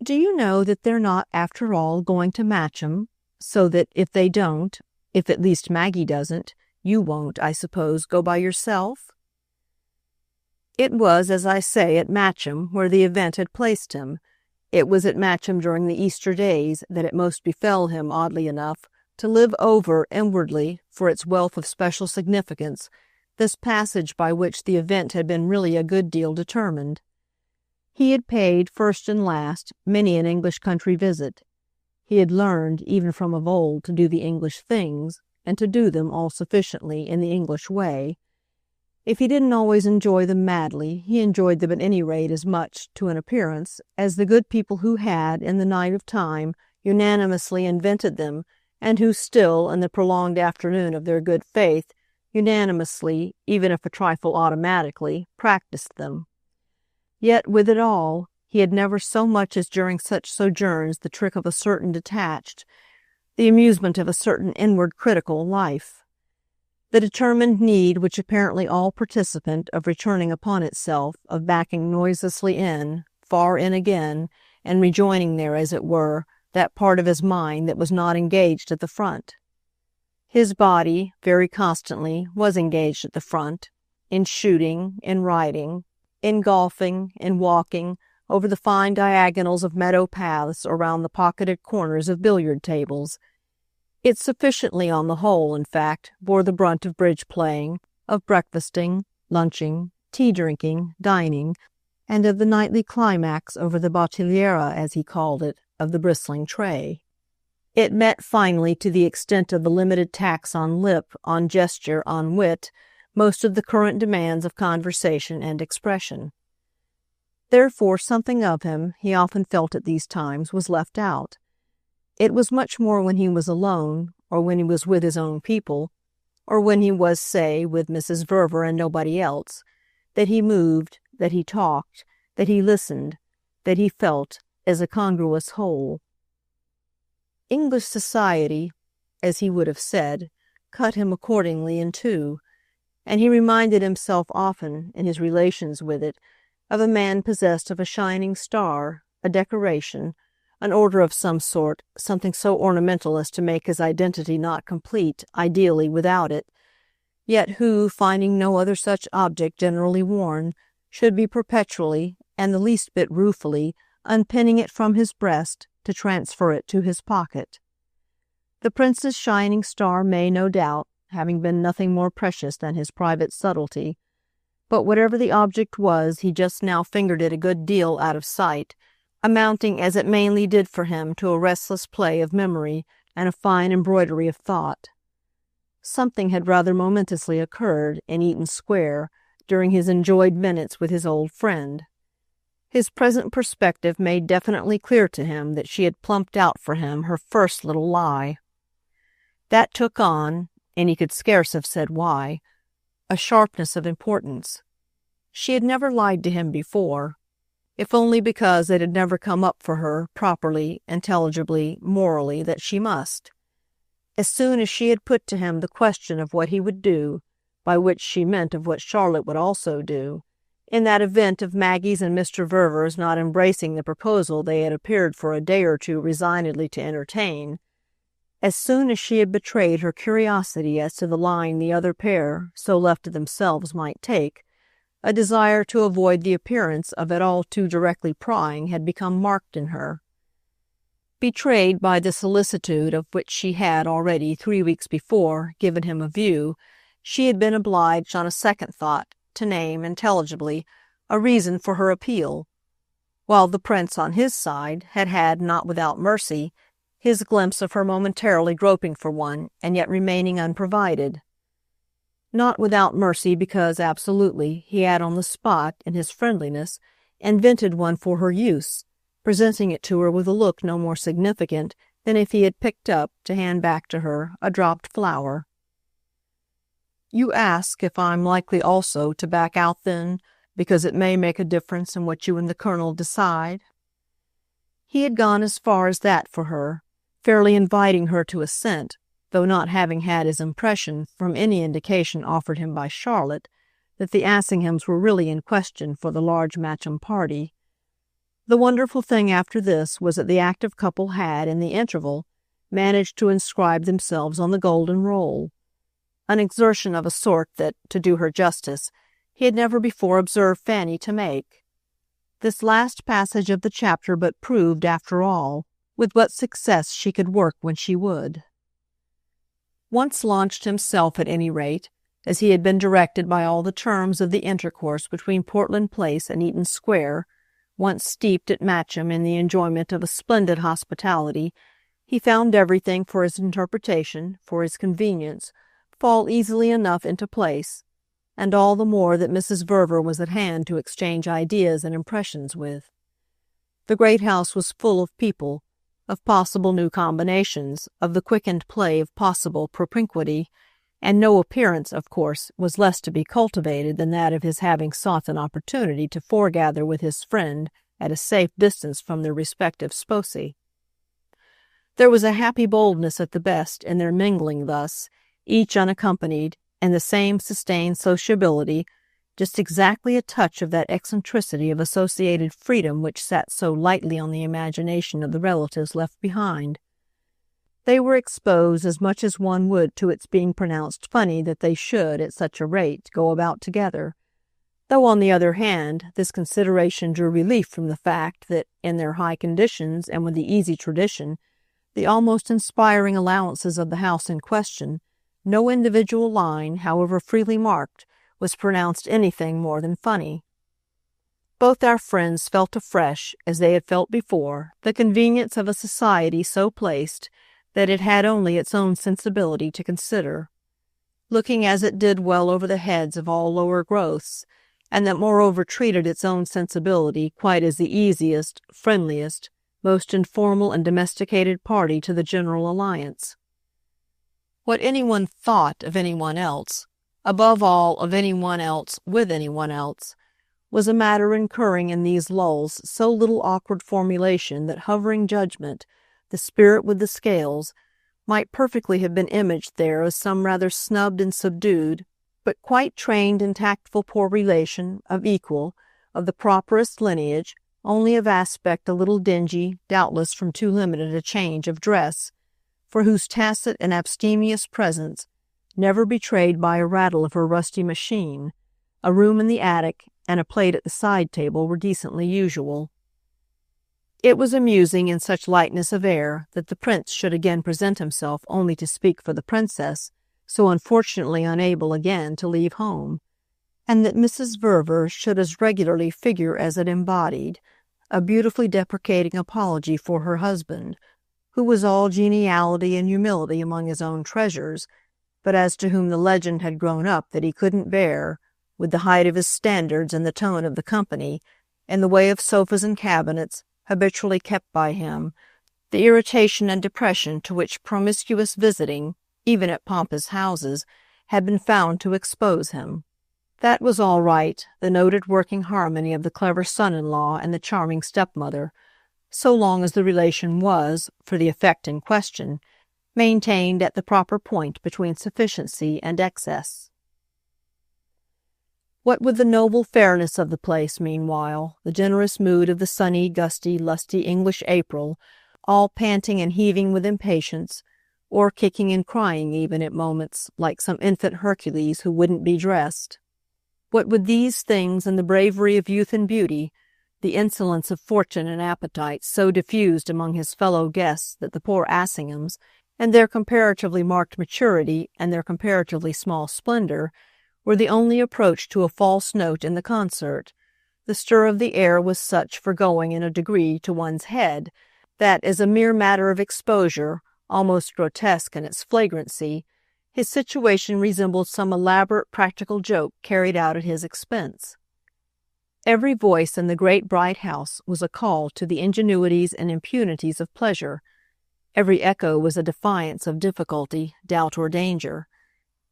"Do you know that they're not, after all, going to match 'em, so that if they don't, if at least Maggie doesn't, you won't, I suppose, go by yourself?" It was, as I say, at Matcham where the event had placed him. It was at Matcham during the Easter days that it most befell him, oddly enough, to live over inwardly, for its wealth of special significance, this passage by which the event had been really a good deal determined. He had paid, first and last, many an English country visit. He had learned, even from of old, to do the English things, and to do them all sufficiently in the English way. If he didn't always enjoy them madly, he enjoyed them at any rate as much, to an appearance, as the good people who had, in the night of time, unanimously invented them, and who still, in the prolonged afternoon of their good faith, unanimously, even if a trifle automatically, practiced them. Yet, with it all, he had never so much as during such sojourns the trick of a certain detached, the amusement of a certain inward critical life. The determined need which apparently all participant of returning upon itself, of backing noiselessly in, far in again, and rejoining there, as it were, that part of his mind that was not engaged at the front. His body, very constantly, was engaged at the front, in shooting, in riding, in golfing, in walking, over the fine diagonals of meadow paths or round the pocketed corners of billiard tables. It sufficiently, on the whole, in fact, bore the brunt of bridge-playing, of breakfasting, lunching, tea-drinking, dining, and of the nightly climax over the bottigliera, as he called it, of the bristling tray. It met finally, to the extent of the limited tax on lip, on gesture, on wit, most of the current demands of conversation and expression. Therefore something of him, he often felt at these times, was left out. It was much more when he was alone, or when he was with his own people, or when he was, say, with Mrs. Verver and nobody else, that he moved, that he talked, that he listened, that he felt, as a congruous whole. English society, as he would have said, cut him accordingly in two, and he reminded himself often, in his relations with it, of a man possessed of a shining star, a decoration, an order of some sort, something so ornamental as to make his identity not complete, ideally, without it. yet who, finding no other such object generally worn, should be perpetually, and the least bit ruefully, unpinning it from his breast to transfer it to his pocket. The prince's shining star may, no doubt, having been nothing more precious than his private subtlety, but whatever the object was, he just now fingered it a good deal out of sight, amounting as it mainly did for him to a restless play of memory and a fine embroidery of thought. Something had rather momentously occurred in Eaton Square during his enjoyed minutes with his old friend. His present perspective made definitely clear to him that she had plumped out for him her first little lie. That took on, and he could scarce have said why, a sharpness of importance. She had never lied to him before, if only because it had never come up for her properly, intelligibly, morally, that she must. As soon as she had put to him the question of what he would do, by which she meant of what Charlotte would also do, in that event of Maggie's and Mr. Verver's not embracing the proposal they had appeared for a day or two resignedly to entertain, as soon as she had betrayed her curiosity as to the line the other pair, so left to themselves, might take, a desire to avoid the appearance of it all too directly prying had become marked in her. Betrayed by the solicitude of which she had already 3 weeks before given him a view, she had been obliged on a second thought to name intelligibly a reason for her appeal, while the prince on his side had had, not without mercy, his glimpse of her momentarily groping for one and yet remaining unprovided. Not without mercy because, absolutely, he had on the spot, in his friendliness, invented one for her use, presenting it to her with a look no more significant than if he had picked up, to hand back to her, a dropped flower. "You ask if I'm likely also to back out then, because it may make a difference in what you and the Colonel decide?" He had gone as far as that for her, fairly inviting her to assent, though not having had his impression, from any indication offered him by Charlotte, that the Assinghams were really in question for the large Matcham party. The wonderful thing after this was that the active couple had, in the interval, managed to inscribe themselves on the golden roll, an exertion of a sort that, to do her justice, he had never before observed Fanny to make. This last passage of the chapter but proved, after all, with what success she could work when she would. Once launched himself, at any rate, as he had been directed by all the terms of the intercourse between Portland Place and Eaton Square, once steeped at Matcham in the enjoyment of a splendid hospitality, he found everything for his interpretation, for his convenience, fall easily enough into place, and all the more that Mrs. Verver was at hand to exchange ideas and impressions with. The great house was full of people, of possible new combinations, of the quickened play of possible propinquity, and no appearance, of course, was less to be cultivated than that of his having sought an opportunity to foregather with his friend at a safe distance from their respective sposi. There was a happy boldness at the best in their mingling thus, each unaccompanied, and the same sustained sociability, just exactly a touch of that eccentricity of associated freedom which sat so lightly on the imagination of the relatives left behind. They were exposed as much as one would to its being pronounced funny that they should, at such a rate, go about together, though on the other hand this consideration drew relief from the fact that, in their high conditions and with the easy tradition, the almost inspiring allowances of the house in question, no individual line, however freely marked, was pronounced anything more than funny. Both our friends felt afresh, as they had felt before, the convenience of a society so placed that it had only its own sensibility to consider, looking as it did well over the heads of all lower growths, and that moreover treated its own sensibility quite as the easiest, friendliest, most informal and domesticated party to the general alliance. What anyone thought of anyone else, above all of anyone else with anyone else, was a matter incurring in these lulls so little awkward formulation that hovering judgment, the spirit with the scales, might perfectly have been imaged there as some rather snubbed and subdued, but quite trained and tactful poor relation, of equal, of the properest lineage, only of aspect a little dingy, doubtless from too limited a change of dress, for whose tacit and abstemious presence never betrayed by a rattle of her rusty machine. A room in the attic and a plate at the side table were decently usual. It was amusing in such lightness of air that the prince should again present himself only to speak for the princess, so unfortunately unable again to leave home, and that Mrs. Verver should as regularly figure as it embodied, a beautifully deprecating apology for her husband, who was all geniality and humility among his own treasures, but as to whom the legend had grown up that he couldn't bear, with the height of his standards and the tone of the company, in the way of sofas and cabinets habitually kept by him, the irritation and depression to which promiscuous visiting, even at pompous houses, had been found to expose him. That was all right, the noted working harmony of the clever son-in-law and the charming stepmother, so long as the relation was, for the effect in question, maintained at the proper point between sufficiency and excess. What with the noble fairness of the place, meanwhile, the generous mood of the sunny, gusty, lusty English April, all panting and heaving with impatience, or kicking and crying even at moments, like some infant Hercules who wouldn't be dressed. What with these things and the bravery of youth and beauty, the insolence of fortune and appetite so diffused among his fellow guests that the poor Assinghams, and their comparatively marked maturity and their comparatively small splendor, were the only approach to a false note in the concert. The stir of the air was such for going in a degree to one's head, that as a mere matter of exposure, almost grotesque in its flagrancy, his situation resembled some elaborate practical joke carried out at his expense. Every voice in the great bright house was a call to the ingenuities and impunities of pleasure. Every echo was a defiance of difficulty, doubt, or danger.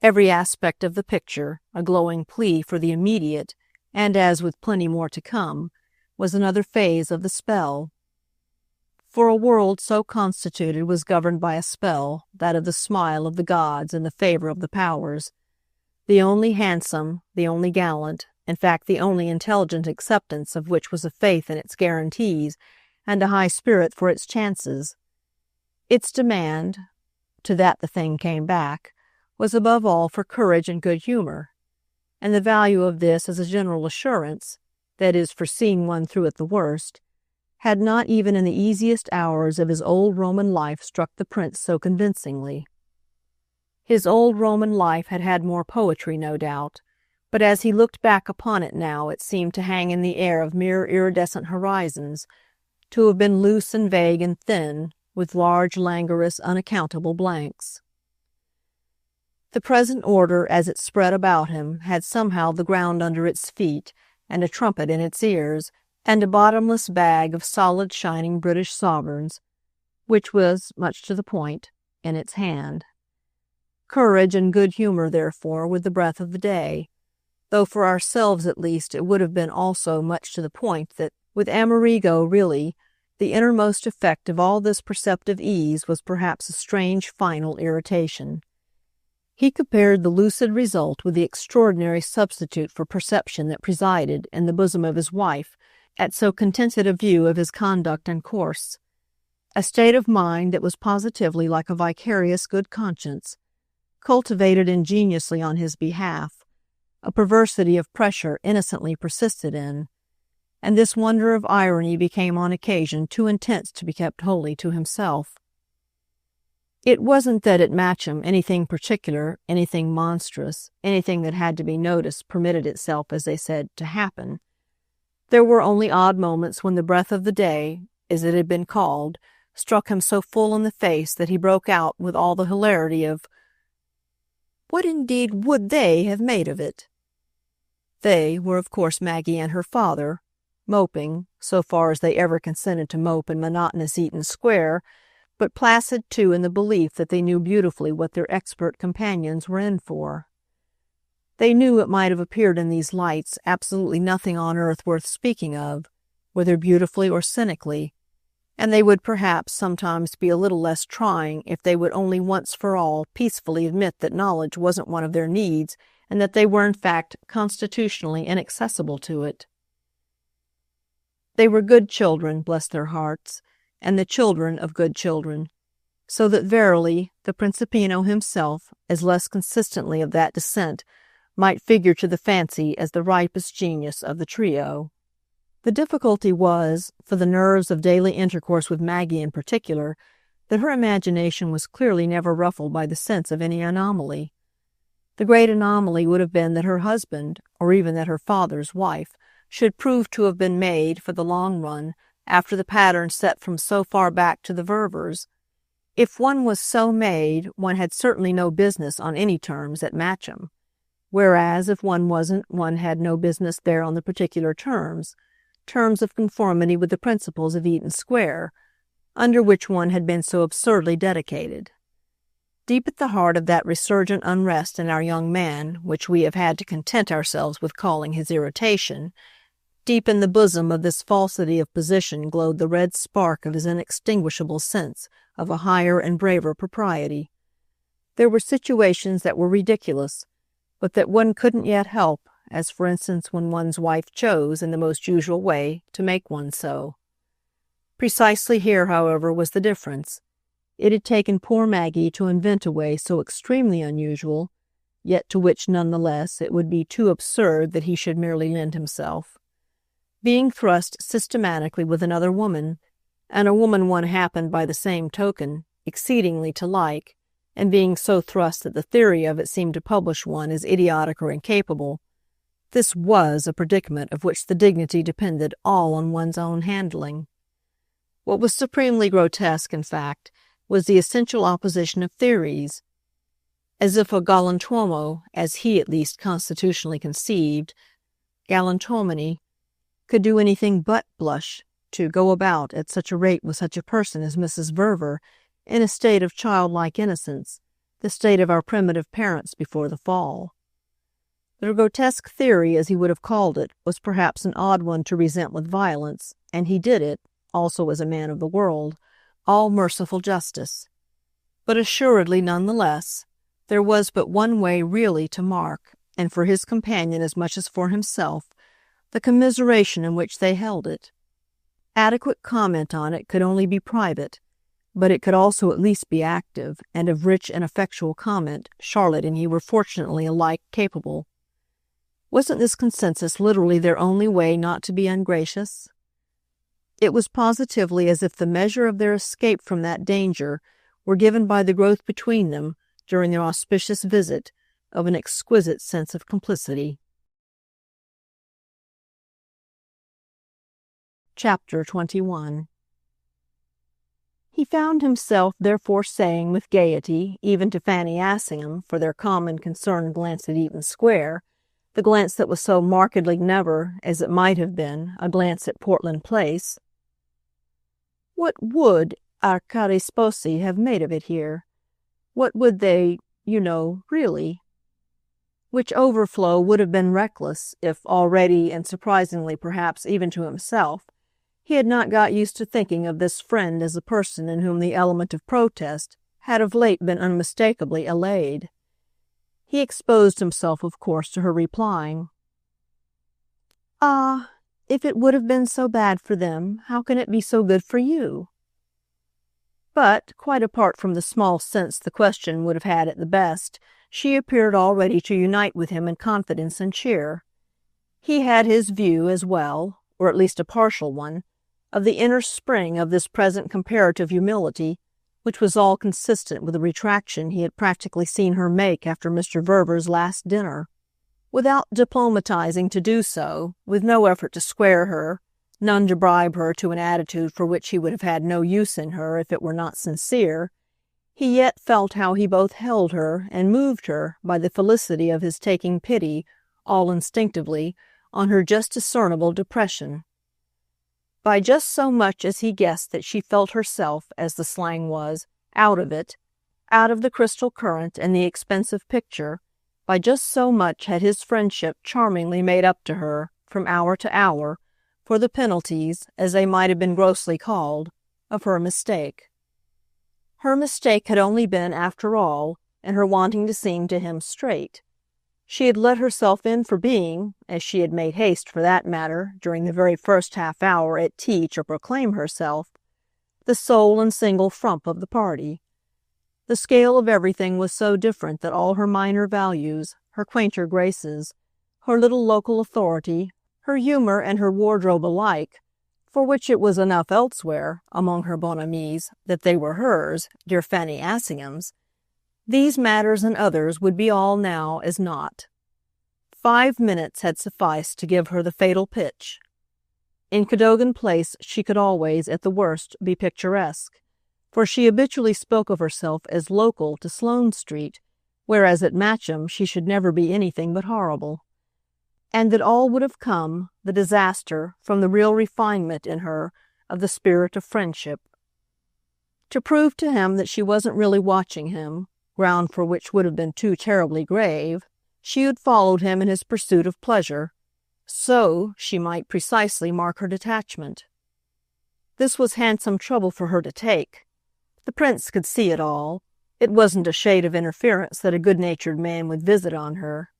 Every aspect of the picture, a glowing plea for the immediate, and as with plenty more to come, was another phase of the spell. For a world so constituted was governed by a spell, that of the smile of the gods and the favor of the powers. The only handsome, the only gallant, in fact the only intelligent acceptance of which was a faith in its guarantees and a high spirit for its chances. Its demand, to that the thing came back, was above all for courage and good humor, and the value of this as a general assurance, that is, for seeing one through at the worst, had not even in the easiest hours of his old Roman life struck the prince so convincingly. His old Roman life had had more poetry, no doubt, but as he looked back upon it now it seemed to hang in the air of mere iridescent horizons, to have been loose and vague and thin, with large, languorous, unaccountable blanks. The present order, as it spread about him, had somehow the ground under its feet, and a trumpet in its ears, and a bottomless bag of solid shining British sovereigns, which was, much to the point, in its hand. Courage and good humor, therefore, were the breath of the day, though for ourselves at least it would have been also much to the point that, with Amerigo really, the innermost effect of all this perceptive ease was perhaps a strange final irritation. He compared the lucid result with the extraordinary substitute for perception that presided in the bosom of his wife at so contented a view of his conduct and course, a state of mind that was positively like a vicarious good conscience, cultivated ingeniously on his behalf, a perversity of pressure innocently persisted in, and this wonder of irony became on occasion too intense to be kept wholly to himself. It wasn't that at Matcham anything particular, anything monstrous, anything that had to be noticed permitted itself, as they said, to happen. There were only odd moments when the breath of the day, as it had been called, struck him so full in the face that he broke out with all the hilarity of, "What indeed would they have made of it?" They were of course Maggie and her father, moping, so far as they ever consented to mope in monotonous Eaton Square, but placid too in the belief that they knew beautifully what their expert companions were in for. They knew it might have appeared in these lights absolutely nothing on earth worth speaking of, whether beautifully or cynically, and they would perhaps sometimes be a little less trying if they would only once for all peacefully admit that knowledge wasn't one of their needs and that they were in fact constitutionally inaccessible to it. They were good children, bless their hearts, and the children of good children, so that verily the Principino himself, as less consistently of that descent, might figure to the fancy as the ripest genius of the trio. The difficulty was, for the nerves of daily intercourse with Maggie in particular, that her imagination was clearly never ruffled by the sense of any anomaly. The great anomaly would have been that her husband, or even that her father's wife, should prove to have been made, for the long run, after the pattern set from so far back to the Ververs. If one was so made, one had certainly no business on any terms at Matcham, whereas if one wasn't, one had no business there on the particular terms of conformity with the principles of Eaton Square, under which one had been so absurdly dedicated. Deep at the heart of that resurgent unrest in our young man, which we have had to content ourselves with calling his irritation, deep in the bosom of this falsity of position glowed the red spark of his inextinguishable sense of a higher and braver propriety. There were situations that were ridiculous, but that one couldn't yet help, as for instance when one's wife chose, in the most usual way, to make one so. Precisely here, however, was the difference. It had taken poor Maggie to invent a way so extremely unusual, yet to which, none the less, it would be too absurd that he should merely lend himself. Being thrust systematically with another woman, and a woman one happened by the same token exceedingly to like, and being so thrust that the theory of it seemed to publish one as idiotic or incapable, this was a predicament of which the dignity depended all on one's own handling. What was supremely grotesque, in fact, was the essential opposition of theories, as if a galantuomo, as he at least constitutionally conceived, galantomany, could do anything but blush to go about at such a rate with such a person as Mrs. Verver, in a state of childlike innocence, the state of our primitive parents before the fall. The grotesque theory, as he would have called it, was perhaps an odd one to resent with violence, and he did it, also as a man of the world, all merciful justice. But assuredly, none the less, there was but one way really to mark, and for his companion as much as for himself, the commiseration in which they held it. Adequate comment on it could only be private, but it could also at least be active, and of rich and effectual comment Charlotte and he were fortunately alike capable. Wasn't this consensus literally their only way not to be ungracious? It was positively as if the measure of their escape from that danger were given by the growth between them, during their auspicious visit, of an exquisite sense of complicity. Chapter 21. He found himself therefore saying with gaiety, even to Fanny Assingham, for their common concerned glance at Eaton Square, the glance that was so markedly never, as it might have been, a glance at Portland Place, "What would our cari sposi have made of it here? What would they, really?" Which overflow would have been reckless if already, and surprisingly perhaps even to himself, he had not got used to thinking of this friend as a person in whom the element of protest had of late been unmistakably allayed. He exposed himself, of course, to her replying, "Ah, if it would have been so bad for them, how can it be so good for you?" But, quite apart from the small sense the question would have had at the best, she appeared all ready to unite with him in confidence and cheer. He had his view as well, or at least a partial one, of the inner spring of this present comparative humility, which was all consistent with the retraction he had practically seen her make after Mr. Verver's last dinner. Without diplomatizing to do so, with no effort to square her, none to bribe her to an attitude for which he would have had no use in her if it were not sincere, he yet felt how he both held her and moved her by the felicity of his taking pity, all instinctively, on her just discernible depression. By just so much as he guessed that she felt herself, as the slang was, out of it, out of the crystal current and the expensive picture, by just so much had his friendship charmingly made up to her, from hour to hour, for the penalties, as they might have been grossly called, of her mistake. Her mistake had only been, after all, in her wanting to seem to him straight. She had let herself in for being, as she had made haste, for that matter, during the very first half-hour at tea to proclaim herself, the sole and single frump of the party, The scale of everything was so different that all her minor values, her quainter graces, her little local authority, her humor and her wardrobe alike, for which it was enough elsewhere, among her bon-amies, that they were hers, dear Fanny Assingham's, these matters and others would be all now as naught. 5 minutes had sufficed to give her the fatal pitch. In Cadogan Place she could always, at the worst, be picturesque, for she habitually spoke of herself as local to Sloane Street, whereas at Matcham she should never be anything but horrible. And that all would have come, the disaster, from the real refinement in her of the spirit of friendship. To prove to him that she wasn't really watching him, ground for which would have been too terribly grave, she had followed him in his pursuit of pleasure, so she might precisely mark her detachment. This was handsome trouble for her to take. The prince could see it all. It wasn't a shade of interference that a good-natured man would visit on her.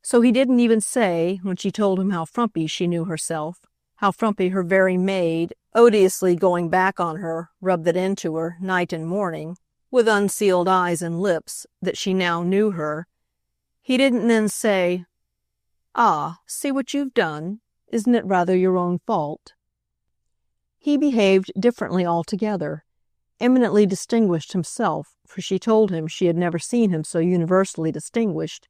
So he didn't even say, when she told him how frumpy she knew herself, how frumpy her very maid, odiously going back on her, rubbed it into her, night and morning, with unsealed eyes and lips, that she now knew her, he didn't then say, "Ah, see what you've done. Isn't it rather your own fault?" He behaved differently altogether, eminently distinguished himself, for she told him she had never seen him so universally distinguished.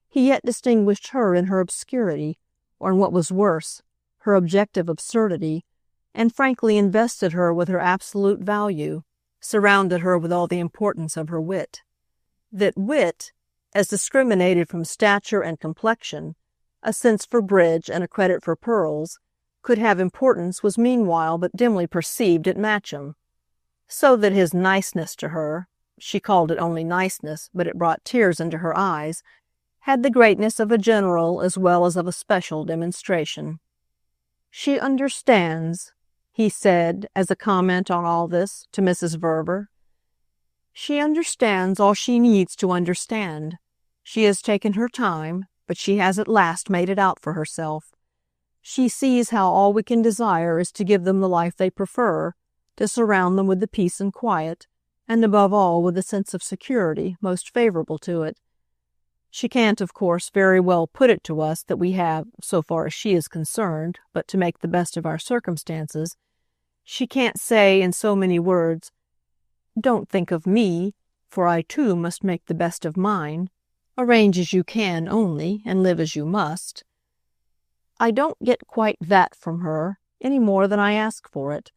He yet distinguished her in her obscurity, or in what was worse, her objective absurdity, and frankly invested her with her absolute value, surrounded her with all the importance of her wit. That wit, as discriminated from stature and complexion, a sense for bridge and a credit for pearls, could have importance was meanwhile but dimly perceived at Matcham, so that his niceness to her, she called it only niceness, but it brought tears into her eyes, had the greatness of a general as well as of a special demonstration. "She understands," he said, as a comment on all this, to Mrs. Verver. "She understands all she needs to understand. She has taken her time, but she has at last made it out for herself. She sees how all we can desire is to give them the life they prefer, to surround them with the peace and quiet, and above all with the sense of security most favorable to it. She can't, of course, very well put it to us that we have, so far as she is concerned, but to make the best of our circumstances. She can't say in so many words, 'Don't think of me, for I too must make the best of mine. Arrange as you can only, and live as you must.' I don't get quite that from her, any more than I ask for it.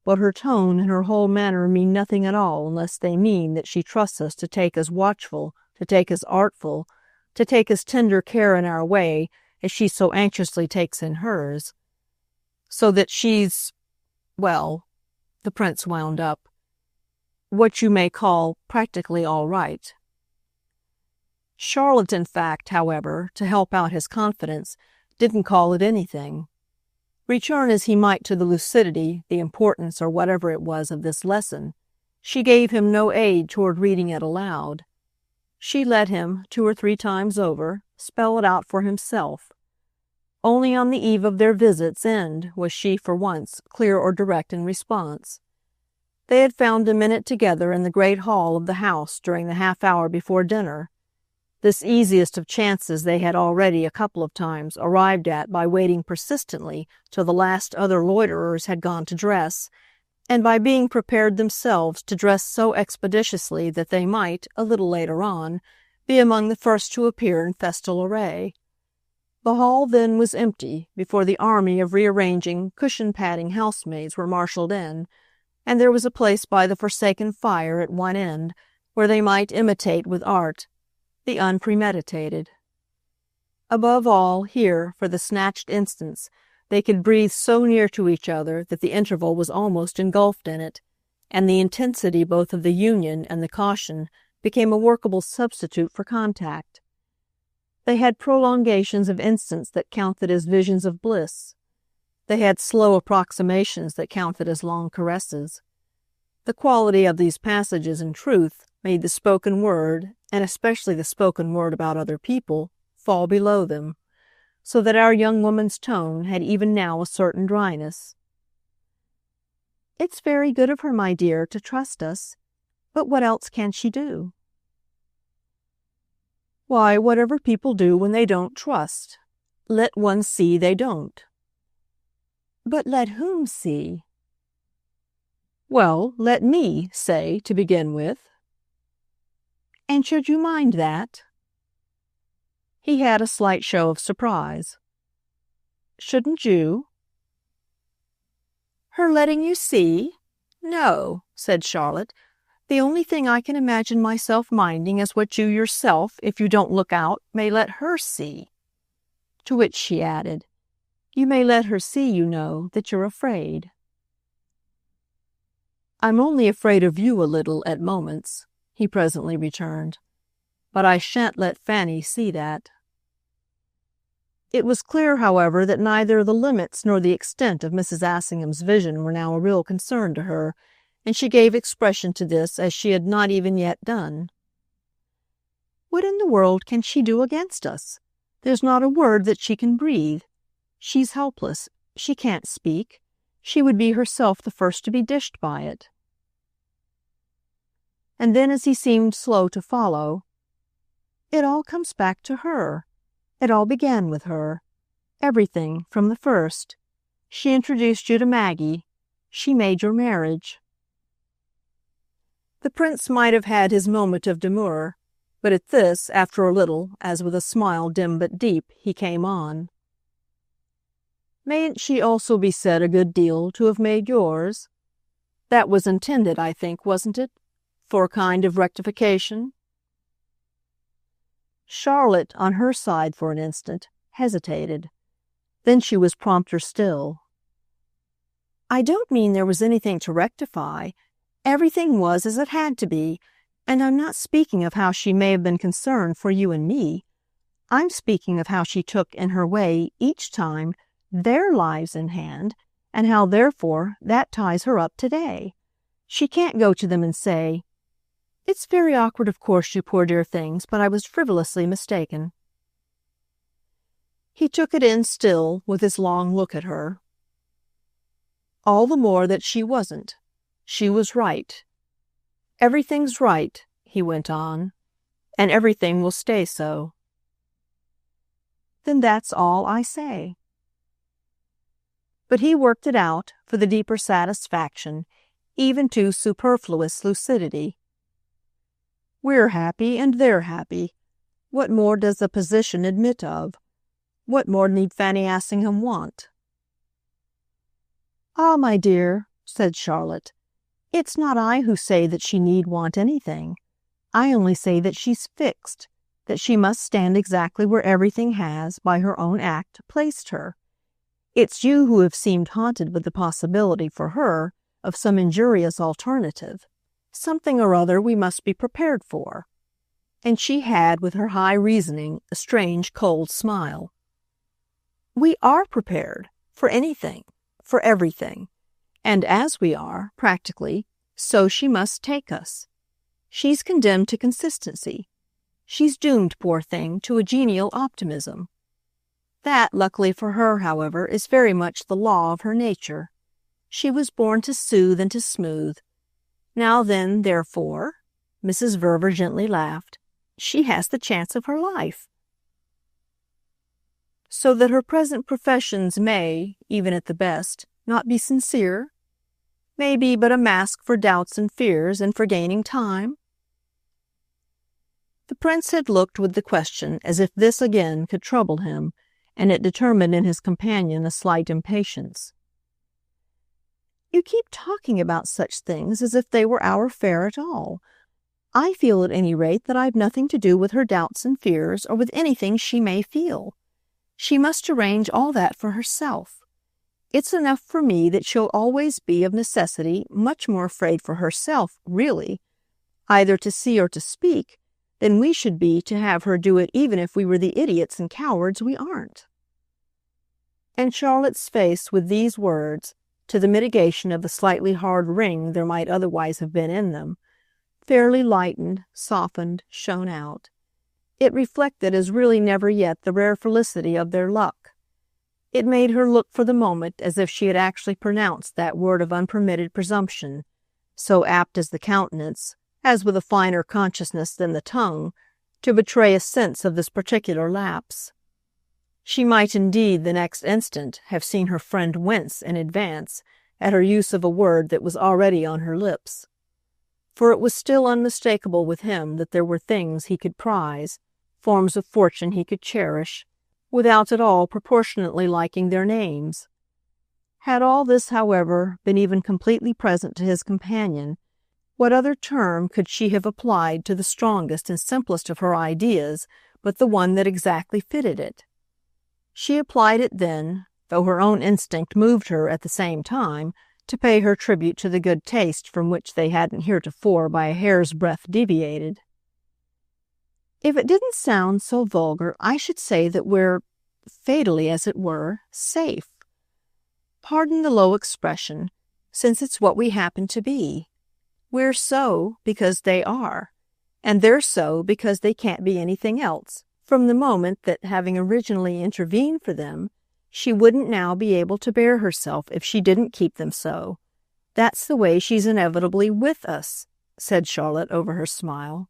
But her tone and her whole manner mean nothing at all unless they mean that she trusts us to take as watchful, to take as artful, to take as tender care in our way as she so anxiously takes in hers. So that she's, well," the prince wound up, "what you may call practically all right." Charlotte, in fact, however, to help out his confidence, didn't call it anything. Return as he might to the lucidity, the importance, or whatever it was of this lesson, she gave him no aid toward reading it aloud. She let him, 2 or 3 times over, spell it out for himself. Only on the eve of their visit's end was she, for once, clear or direct in response. They had found a minute together in the great hall of the house during the half-hour before dinner. This easiest of chances they had already a couple of times arrived at by waiting persistently till the last other loiterers had gone to dress, and by being prepared themselves to dress so expeditiously that they might, a little later on, be among the first to appear in festal array. The hall then was empty before the army of rearranging, cushion-patting housemaids were marshalled in, and there was a place by the forsaken fire at one end where they might imitate with art the unpremeditated. Above all, here, for the snatched instants, they could breathe so near to each other that the interval was almost engulfed in it, and the intensity both of the union and the caution became a workable substitute for contact. They had prolongations of instants that counted as visions of bliss. They had slow approximations that counted as long caresses. The quality of these passages, in truth, made the spoken word, and especially the spoken word about other people, fall below them, so that our young woman's tone had even now a certain dryness. "It's very good of her, my dear, to trust us. But what else can she do? Why, whatever people do when they don't trust. Let one see they don't. But let whom see? Well, let me say, to begin with. And should you mind that? He had a slight show of surprise. Shouldn't you? Her letting you see? No, said Charlotte. The only thing I can imagine myself minding is what you yourself, if you don't look out, may let her see. To which she added, You may let her see, you know, that you're afraid. I'm only afraid of you a little at moments, he presently returned. But I shan't let Fanny see that. It was clear, however, that neither the limits nor the extent of Mrs. Assingham's vision were now a real concern to her, and she gave expression to this as she had not even yet done. What in the world can she do against us? There's not a word that she can breathe. She's helpless. She can't speak. She would be herself the first to be dished by it. And then, as he seemed slow to follow, it all comes back to her. It all began with her. Everything, from the first. She introduced you to Maggie. She made your marriage. The prince might have had his moment of demur, but at this, after a little, as with a smile dim but deep, he came on. Mayn't she also be said a good deal to have made yours? That was intended, I think, wasn't it? For a kind of rectification? Charlotte, on her side for an instant, hesitated. Then she was prompter still. I don't mean there was anything to rectify. Everything was as it had to be, and I'm not speaking of how she may have been concerned for you and me. I'm speaking of how she took, in her way, each time, their lives in hand, and how, therefore, that ties her up today. She can't go to them and say, It's very awkward, of course, you poor dear things, but I was frivolously mistaken. He took it in still, with his long look at her. All the more that she wasn't. She was right. Everything's right, he went on, and everything will stay so. Then that's all I say. But he worked it out, for the deeper satisfaction, even to superfluous lucidity. We're happy, and they're happy. What more does the position admit of? What more need Fanny Assingham want? Ah, my dear, said Charlotte, it's not I who say that she need want anything. I only say that she's fixed, that she must stand exactly where everything has, by her own act, placed her. It's you who have seemed haunted with the possibility for her of some injurious alternative, something or other we must be prepared for. And she had, with her high reasoning, a strange cold smile. We are prepared for anything, for everything. And as we are, practically, so she must take us. She's condemned to consistency. She's doomed, poor thing, to a genial optimism. That, luckily for her, however, is very much the law of her nature. She was born to soothe and to smooth. Now then, therefore, Mrs. Verver gently laughed, she has the chance of her life. So that her present professions may, even at the best, not be sincere, may be but a mask for doubts and fears and for gaining time? The prince had looked with the question as if this again could trouble him, and it determined in his companion a slight impatience. You keep talking about such things as if they were our affair at all. I feel at any rate that I've nothing to do with her doubts and fears or with anything she may feel. She must arrange all that for herself. It's enough for me that she'll always be, of necessity, much more afraid for herself, really, either to see or to speak, than we should be to have her do it even if we were the idiots and cowards we aren't. And Charlotte's face, with these words, to the mitigation of the slightly hard ring there might otherwise have been in them, fairly lightened, softened, shone out. It reflected as really never yet the rare felicity of their luck. It made her look for the moment as if she had actually pronounced that word of unpermitted presumption, so apt is the countenance, as with a finer consciousness than the tongue, to betray a sense of this particular lapse. She might indeed the next instant have seen her friend wince in advance at her use of a word that was already on her lips. For it was still unmistakable with him that there were things he could prize, forms of fortune he could cherish, without at all proportionately liking their names. Had all this, however, been even completely present to his companion, what other term could she have applied to the strongest and simplest of her ideas but the one that exactly fitted it? She applied it then, though her own instinct moved her at the same time to pay her tribute to the good taste from which they hadn't heretofore by a hair's breadth deviated. If it didn't sound so vulgar, I should say that we're, fatally as it were, safe. Pardon the low expression, since it's what we happen to be. We're so because they are, and they're so because they can't be anything else, from the moment that, having originally intervened for them, she wouldn't now be able to bear herself if she didn't keep them so. That's the way she's inevitably with us, said Charlotte over her smile.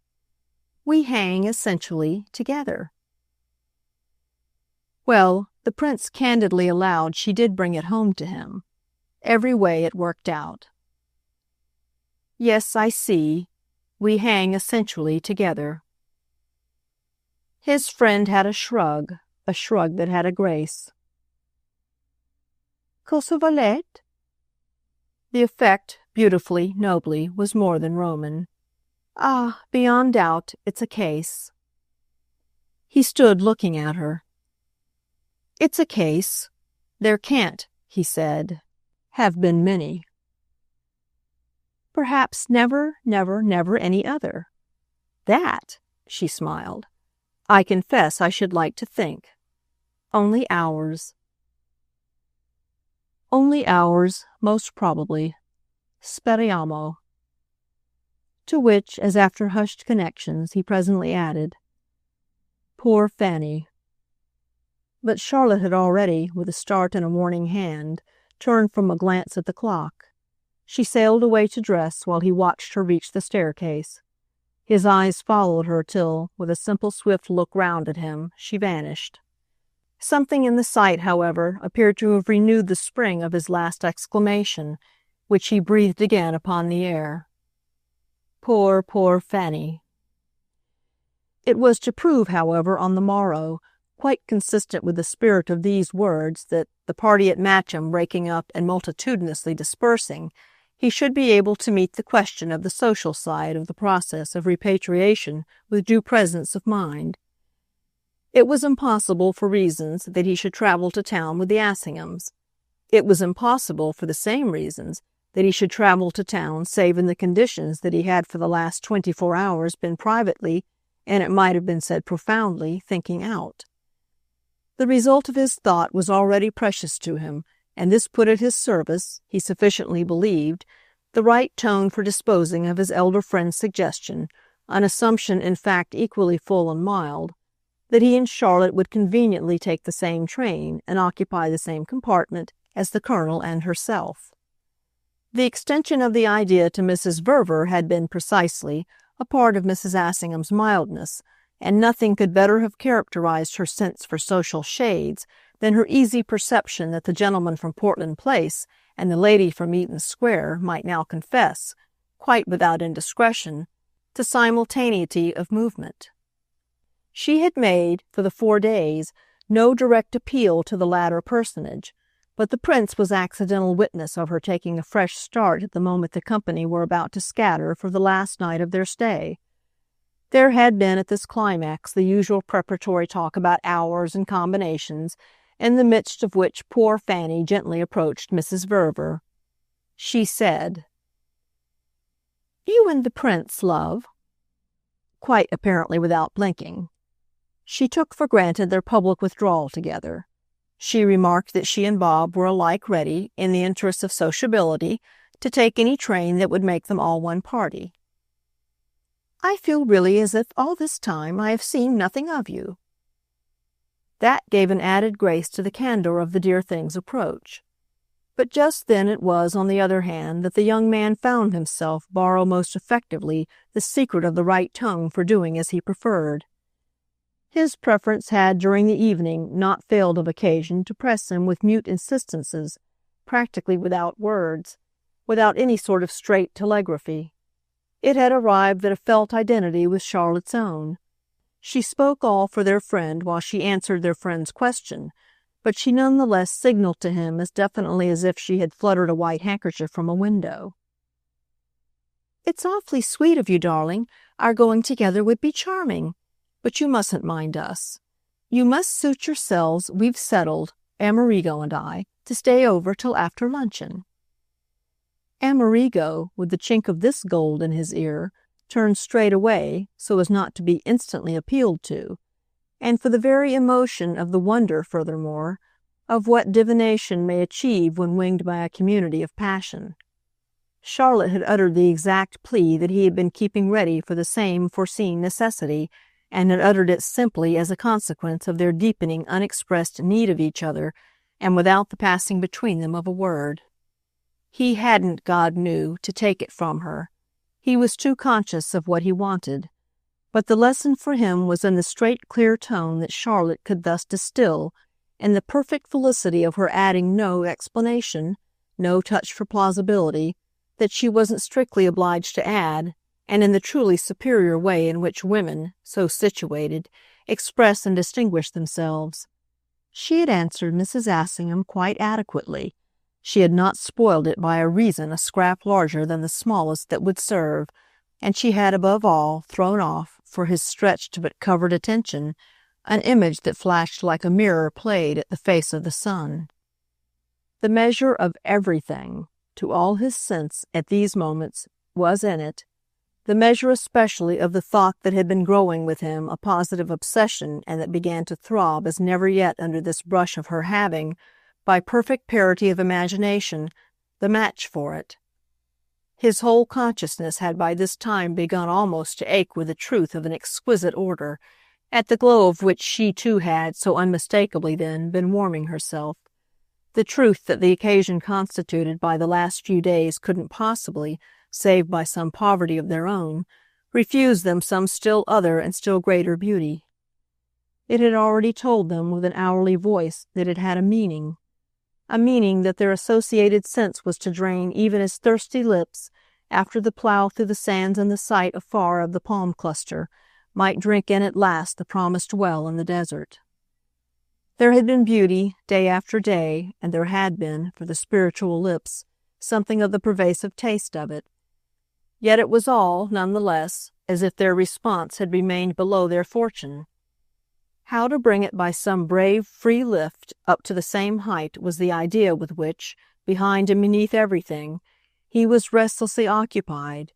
We hang essentially together. Well, the prince candidly allowed she did bring it home to him. Every way it worked out. Yes, I see. We hang essentially together. His friend had a shrug that had a grace. Cosa volete? The effect, beautifully, nobly, was more than Roman. Ah, beyond doubt, it's a case. He stood looking at her. It's a case. There can't, he said, have been many. Perhaps never, never, never any other. That, she smiled. I confess I should like to think. Only ours. Only ours, most probably. Speriamo. To which, as after hushed connections, he presently added, Poor Fanny. But Charlotte had already, with a start and a warning hand, turned from a glance at the clock. She sailed away to dress while he watched her reach the staircase. His eyes followed her till, with a simple swift look round at him, she vanished. Something in the sight, however, appeared to have renewed the spring of his last exclamation, which he breathed again upon the air. Poor, poor Fanny. It was to prove, however, on the morrow, quite consistent with the spirit of these words, that, the party at Matcham breaking up and multitudinously dispersing, he should be able to meet the question of the social side of the process of repatriation with due presence of mind. It was impossible, for reasons, that he should travel to town with the Assinghams. It was impossible, for the same reasons, that he should travel to town save in the conditions that he had for the last 24 hours been privately, and it might have been said profoundly, thinking out. The result of his thought was already precious to him, and this put at his service, he sufficiently believed, the right tone for disposing of his elder friend's suggestion, an assumption in fact equally full and mild, that he and Charlotte would conveniently take the same train and occupy the same compartment as the Colonel and herself. The extension of the idea to Mrs. Verver had been precisely a part of Mrs. Assingham's mildness, and nothing could better have characterized her sense for social shades than her easy perception that the gentleman from Portland Place and the lady from Eaton Square might now confess, quite without indiscretion, to simultaneity of movement. She had made, for the 4 days, no direct appeal to the latter personage, but the prince was accidental witness of her taking a fresh start at the moment the company were about to scatter for the last night of their stay. There had been at this climax the usual preparatory talk about hours and combinations, in the midst of which poor Fanny gently approached Mrs. Verver. She said, "You and the prince, love," quite apparently without blinking. She took for granted their public withdrawal together. She remarked that she and Bob were alike ready, in the interests of sociability, to take any train that would make them all one party. "I feel really as if all this time I have seen nothing of you." That gave an added grace to the candor of the dear thing's approach. But just then it was, on the other hand, that the young man found himself borrow most effectively the secret of the right tone for doing as he preferred. His preference had during the evening not failed of occasion to press him with mute insistences, practically without words, without any sort of straight telegraphy. It had arrived that a felt identity was Charlotte's own. She spoke all for their friend while she answered their friend's question, but she none the less signaled to him as definitely as if she had fluttered a white handkerchief from a window. "It's awfully sweet of you, darling. Our going together would be charming. But you mustn't mind us. You must suit yourselves. We've settled, Amerigo and I, to stay over till after luncheon." Amerigo, with the chink of this gold in his ear, turned straight away so as not to be instantly appealed to, and for the very emotion of the wonder, furthermore, of what divination may achieve when winged by a community of passion. Charlotte had uttered the exact plea that he had been keeping ready for the same foreseen necessity, and had uttered it simply as a consequence of their deepening unexpressed need of each other, and without the passing between them of a word. He hadn't, God knew, to take it from her. He was too conscious of what he wanted. But the lesson for him was in the straight, clear tone that Charlotte could thus distill, in the perfect felicity of her adding no explanation, no touch for plausibility, that she wasn't strictly obliged to add, and in the truly superior way in which women, so situated, express and distinguish themselves. She had answered Mrs. Assingham quite adequately. She had not spoiled it by a reason a scrap larger than the smallest that would serve, and she had above all thrown off, for his stretched but covered attention, an image that flashed like a mirror played at the face of the sun. The measure of everything, to all his sense at these moments, was in it, the measure especially of the thought that had been growing with him a positive obsession and that began to throb as never yet under this brush of her having, by perfect parity of imagination, the match for it. His whole consciousness had by this time begun almost to ache with the truth of an exquisite order, at the glow of which she too had, so unmistakably then, been warming herself. The truth that the occasion constituted by the last few days couldn't possibly, save by some poverty of their own, refuse them some still other and still greater beauty. It had already told them with an hourly voice that it had a meaning that their associated sense was to drain even as thirsty lips, after the plough through the sands and the sight afar of the palm cluster, might drink in at last the promised well in the desert. There had been beauty, day after day, and there had been, for the spiritual lips, something of the pervasive taste of it. Yet it was all, none the less, as if their response had remained below their fortune. How to bring it by some brave, free lift up to the same height was the idea with which, behind and beneath everything, he was restlessly occupied,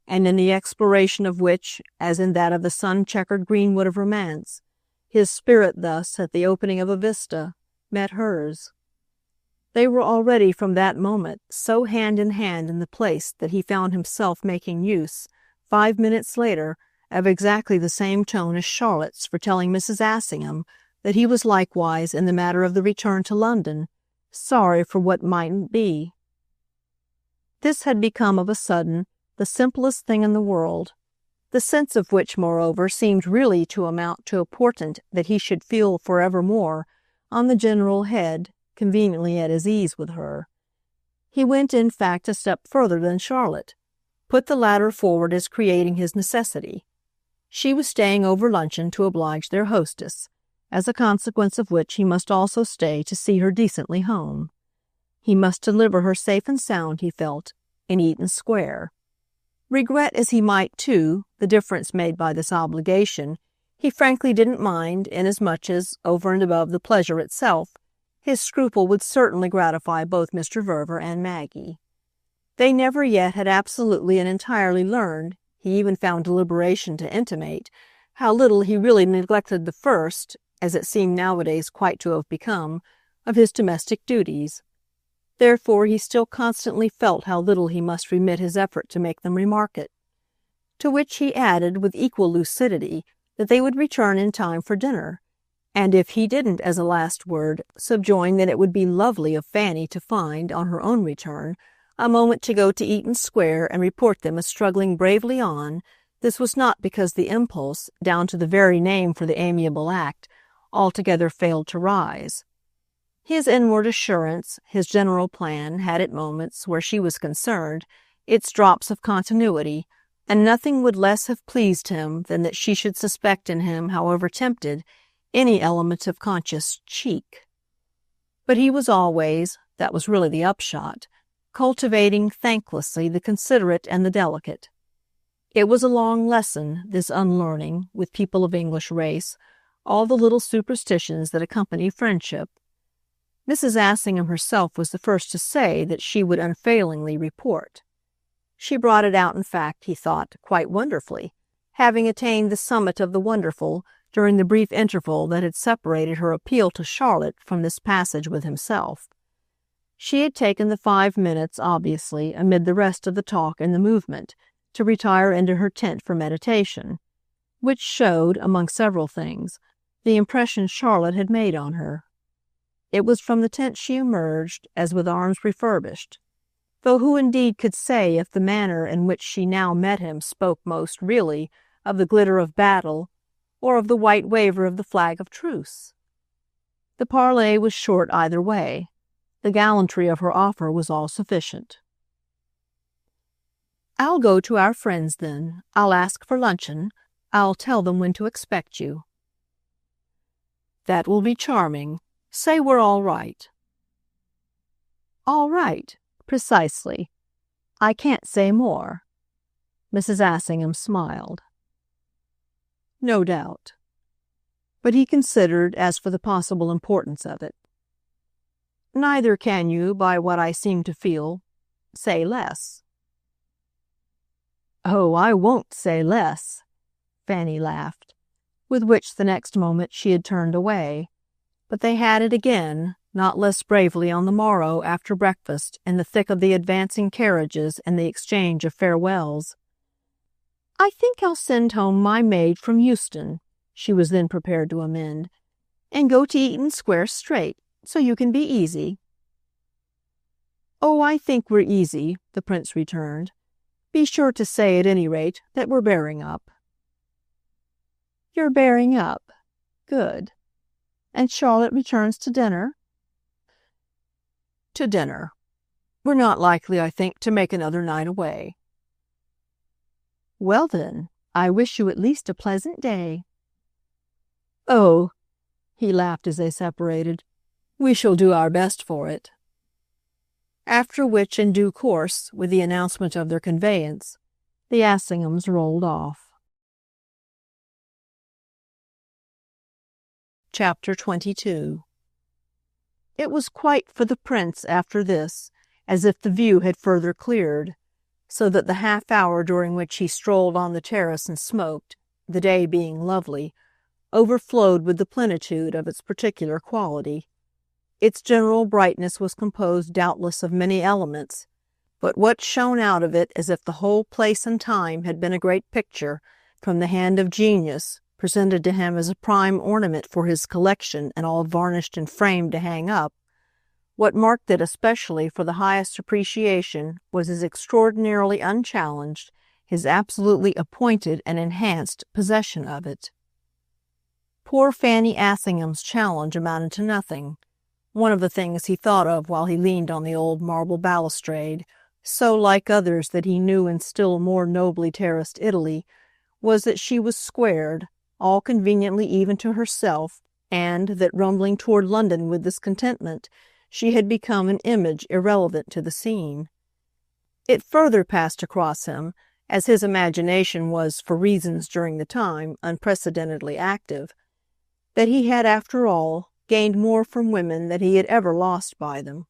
and in the exploration of which, as in that of the sun-checkered greenwood of romance, his spirit thus, at the opening of a vista, met hers. They were already from that moment so hand in hand in the place that he found himself making use, 5 minutes later, of exactly the same tone as Charlotte's for telling Mrs. Assingham that he was likewise, in the matter of the return to London, sorry for what mightn't be. This had become of a sudden the simplest thing in the world, the sense of which, moreover, seemed really to amount to a portent that he should feel forevermore, on the general head, conveniently at his ease with her. He went, in fact, a step further than Charlotte, put the latter forward as creating his necessity. She was staying over luncheon to oblige their hostess, as a consequence of which he must also stay to see her decently home. He must deliver her safe and sound, he felt, in Eaton Square. Regret as he might, too, the difference made by this obligation, he frankly didn't mind, inasmuch as, over and above the pleasure itself, his scruple would certainly gratify both Mr. Verver and Maggie. They never yet had absolutely and entirely learned, he even found deliberation to intimate, how little he really neglected the first, as it seemed nowadays quite to have become, of his domestic duties. Therefore he still constantly felt how little he must remit his effort to make them remark it. To which he added with equal lucidity that they would return in time for dinner, And if he didn't, as a last word, subjoin that it would be lovely of Fanny to find, on her own return, a moment to go to Eaton Square and report them as struggling bravely on, this was not because the impulse, down to the very name for the amiable act, altogether failed to rise. His inward assurance, his general plan, had at moments, where she was concerned, its drops of continuity, and nothing would less have pleased him than that she should suspect in him, however tempted, any element of conscious cheek. But he was always, that was really the upshot, cultivating thanklessly the considerate and the delicate. It was a long lesson, this unlearning, with people of English race, all the little superstitions that accompany friendship. Mrs. Assingham herself was the first to say that she would unfailingly report. She brought it out, in fact, he thought, quite wonderfully, having attained the summit of the wonderful during the brief interval that had separated her appeal to Charlotte from this passage with himself. She had taken the 5 minutes, obviously, amid the rest of the talk and the movement, to retire into her tent for meditation, which showed, among several things, the impression Charlotte had made on her. It was from the tent she emerged, as with arms refurbished, though who indeed could say if the manner in which she now met him spoke most really of the glitter of battle or of the white waver of the flag of truce? The parley was short either way. The gallantry of her offer was all sufficient. "I'll go to our friends, then. I'll ask for luncheon. I'll tell them when to expect you." "That will be charming. Say we're all right." "All right. Precisely. I can't say more." Mrs. Assingham smiled. "No doubt." But he considered as for the possible importance of it. "Neither can you, by what I seem to feel, say less." "Oh, I won't say less," Fanny laughed, with which the next moment she had turned away. But they had it again, not less bravely on the morrow after breakfast, in the thick of the advancing carriages and the exchange of farewells. "I think I'll send home my maid from Euston," she was then prepared to amend, "and go to Eaton Square straight, so you can be easy." "Oh, I think we're easy," the Prince returned. "Be sure to say, at any rate, that we're bearing up." "You're bearing up? Good. And Charlotte returns to dinner?" "To dinner. We're not likely, I think, to make another night away." "Well, then, I wish you at least a pleasant day." "Oh," he laughed as they separated, "we shall do our best for it." After which, in due course, with the announcement of their conveyance, the Assinghams rolled off. Chapter 22. It was quite for the Prince, after this, as if the view had further cleared, so that the half-hour during which he strolled on the terrace and smoked, the day being lovely, overflowed with the plenitude of its particular quality. Its general brightness was composed doubtless of many elements, but what shone out of it as if the whole place and time had been a great picture, from the hand of genius, presented to him as a prime ornament for his collection and all varnished and framed to hang up, what marked it especially for the highest appreciation was his extraordinarily unchallenged, his absolutely appointed and enhanced possession of it. Poor Fanny Assingham's challenge amounted to nothing. One of the things he thought of while he leaned on the old marble balustrade, so like others that he knew in still more nobly terraced Italy, was that she was squared, all conveniently even to herself, and that, rumbling toward London with this contentment, she had become an image irrelevant to the scene. It further passed across him, as his imagination was, for reasons during the time, unprecedentedly active, that he had, after all, gained more from women than he had ever lost by them.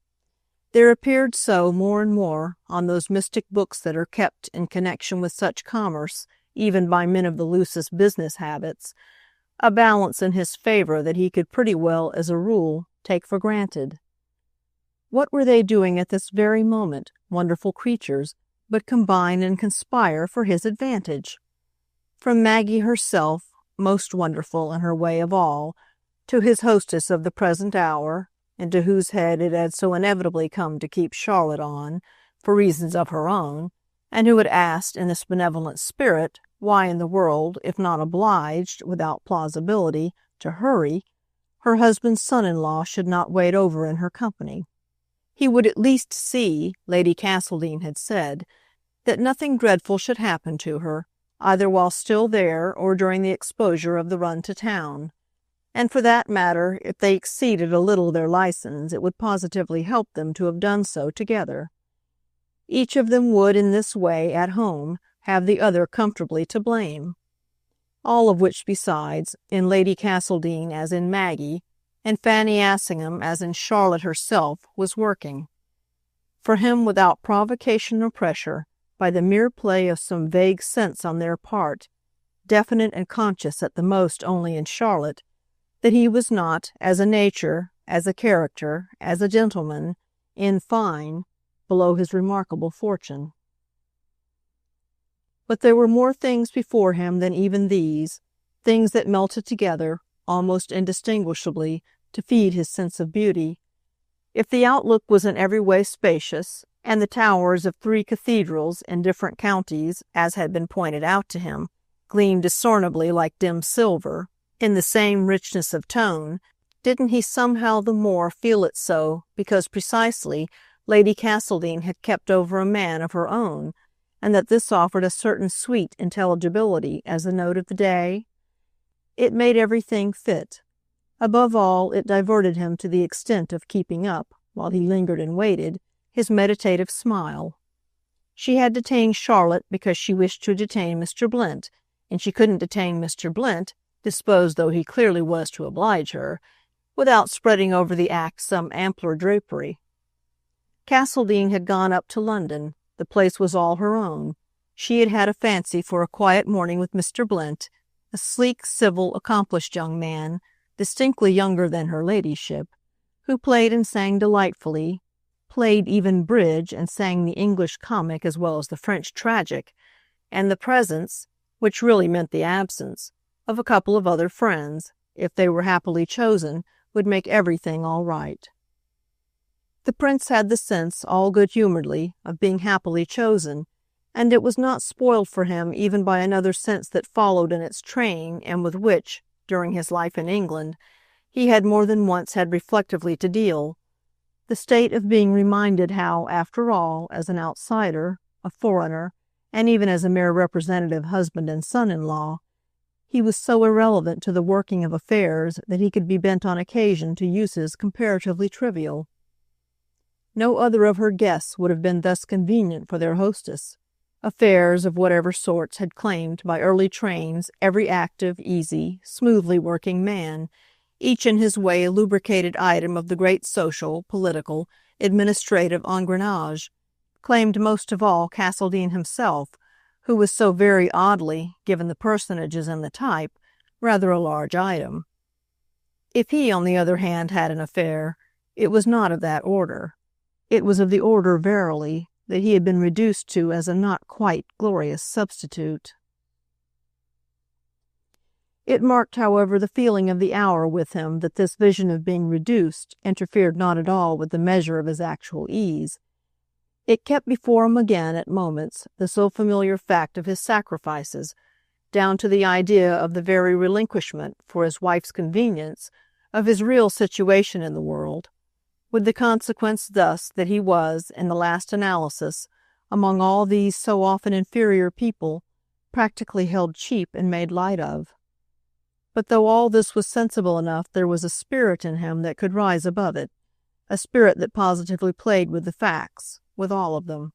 There appeared so, more and more, on those mystic books that are kept in connection with such commerce, even by men of the loosest business habits, a balance in his favor that he could pretty well, as a rule, take for granted. What were they doing at this very moment, wonderful creatures, but combine and conspire for his advantage? From Maggie herself, most wonderful in her way of all, to his hostess of the present hour, into whose head it had so inevitably come to keep Charlotte on, for reasons of her own, and who had asked in this benevolent spirit why in the world, if not obliged, without plausibility, to hurry, her husband's son-in-law should not wait over in her company. He would at least see, Lady Castledine had said, that nothing dreadful should happen to her, either while still there or during the exposure of the run to town. And for that matter, if they exceeded a little their license, it would positively help them to have done so together. Each of them would, in this way, at home, have the other comfortably to blame. All of which, besides, in Lady Castledine as in Maggie, and Fanny Assingham as in Charlotte herself, was working. For him, without provocation or pressure, by the mere play of some vague sense on their part, definite and conscious at the most only in Charlotte, that he was not, as a nature, as a character, as a gentleman, in fine, below his remarkable fortune. But there were more things before him than even these, things that melted together, almost indistinguishably, to feed his sense of beauty. If the outlook was in every way spacious, and the towers of 3 cathedrals in different counties, as had been pointed out to him, gleamed discernibly like dim silver, in the same richness of tone, didn't he somehow the more feel it so because precisely Lady Castledine had kept over a man of her own, and that this offered a certain sweet intelligibility as the note of the day? It made everything fit. Above all, it diverted him to the extent of keeping up, while he lingered and waited, his meditative smile. She had detained Charlotte because she wished to detain Mr. Blint, and she couldn't detain Mr. Blint, disposed though he clearly was to oblige her, without spreading over the act some ampler drapery. Castledine had gone up to London. The place was all her own. She had had a fancy for a quiet morning with Mr. Blint, a sleek, civil, accomplished young man, distinctly younger than her ladyship, who played and sang delightfully, played even bridge and sang the English comic as well as the French tragic, and the presence, which really meant the absence, of a couple of other friends, if they were happily chosen, would make everything all right. The prince had the sense, all good-humoredly, of being happily chosen, and it was not spoiled for him even by another sense that followed in its train and with which, during his life in England, he had more than once had reflectively to deal, the state of being reminded how, after all, as an outsider, a foreigner, and even as a mere representative husband and son-in-law, he was so irrelevant to the working of affairs that he could be bent on occasion to uses comparatively trivial. No other of her guests would have been thus convenient for their hostess. Affairs of whatever sorts had claimed by early trains every active, easy, smoothly working man, each in his way a lubricated item of the great social, political, administrative engrenage, claimed most of all Castledine himself, who was so very oddly, given the personages and the type, rather a large item. If he, on the other hand, had an affair, it was not of that order. It was of the order, verily, that he had been reduced to as a not quite glorious substitute. It marked, however, the feeling of the hour with him that this vision of being reduced interfered not at all with the measure of his actual ease. It kept before him again, at moments, the so familiar fact of his sacrifices, down to the idea of the very relinquishment, for his wife's convenience, of his real situation in the world, with the consequence thus that he was, in the last analysis, among all these so often inferior people, practically held cheap and made light of. But though all this was sensible enough, there was a spirit in him that could rise above it, a spirit that positively played with the facts, with all of them.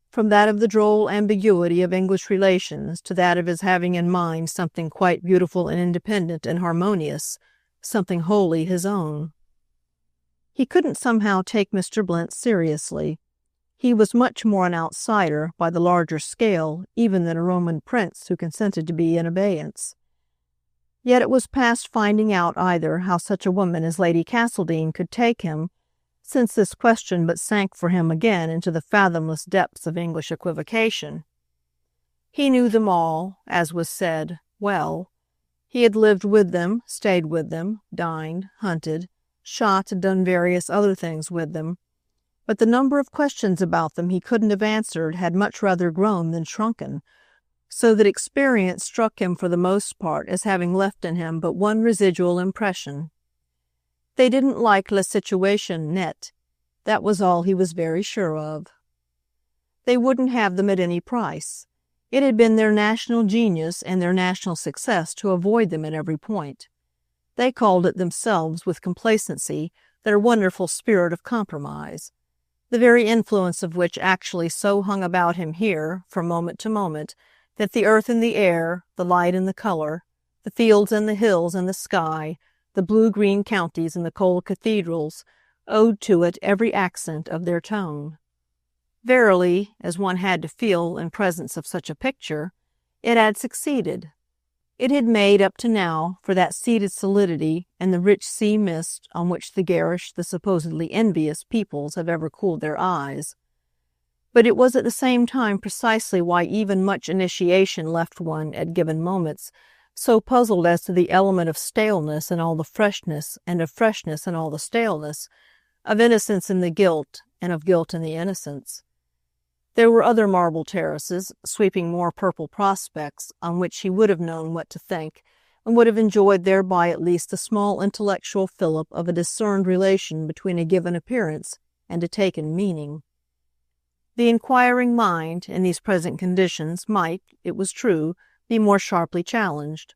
From that of the droll ambiguity of English relations to that of his having in mind something quite beautiful and independent and harmonious, something wholly his own. He couldn't somehow take Mr. Blint seriously. He was much more an outsider, by the larger scale, even than a Roman prince who consented to be in abeyance. Yet it was past finding out either how such a woman as Lady Castledine could take him, since this question but sank for him again into the fathomless depths of English equivocation. He knew them all, as was said, well. He had lived with them, stayed with them, dined, hunted, shot, and done various other things with them, but the number of questions about them he couldn't have answered had much rather grown than shrunken, so that experience struck him for the most part as having left in him but one residual impression. They didn't like la situation net. That was all he was very sure of. They wouldn't have them at any price. It had been their national genius and their national success to avoid them at every point. They called it themselves, with complacency, their wonderful spirit of compromise, the very influence of which actually so hung about him here, from moment to moment, that the earth and the air, the light and the color, the fields and the hills and the sky, the blue-green counties and the cold cathedrals, owed to it every accent of their tone. Verily, as one had to feel in presence of such a picture, it had succeeded. It had made, up to now, for that seated solidity and the rich sea mist on which the garish, the supposedly envious peoples have ever cooled their eyes. But it was at the same time precisely why even much initiation left one, at given moments, so puzzled as to the element of staleness in all the freshness, and of freshness in all the staleness, of innocence in the guilt, and of guilt in the innocence. There were other marble terraces, sweeping more purple prospects, on which he would have known what to think, and would have enjoyed thereby at least a small intellectual fillip of a discerned relation between a given appearance and a taken meaning. The inquiring mind, in these present conditions, might, it was true, be more sharply challenged.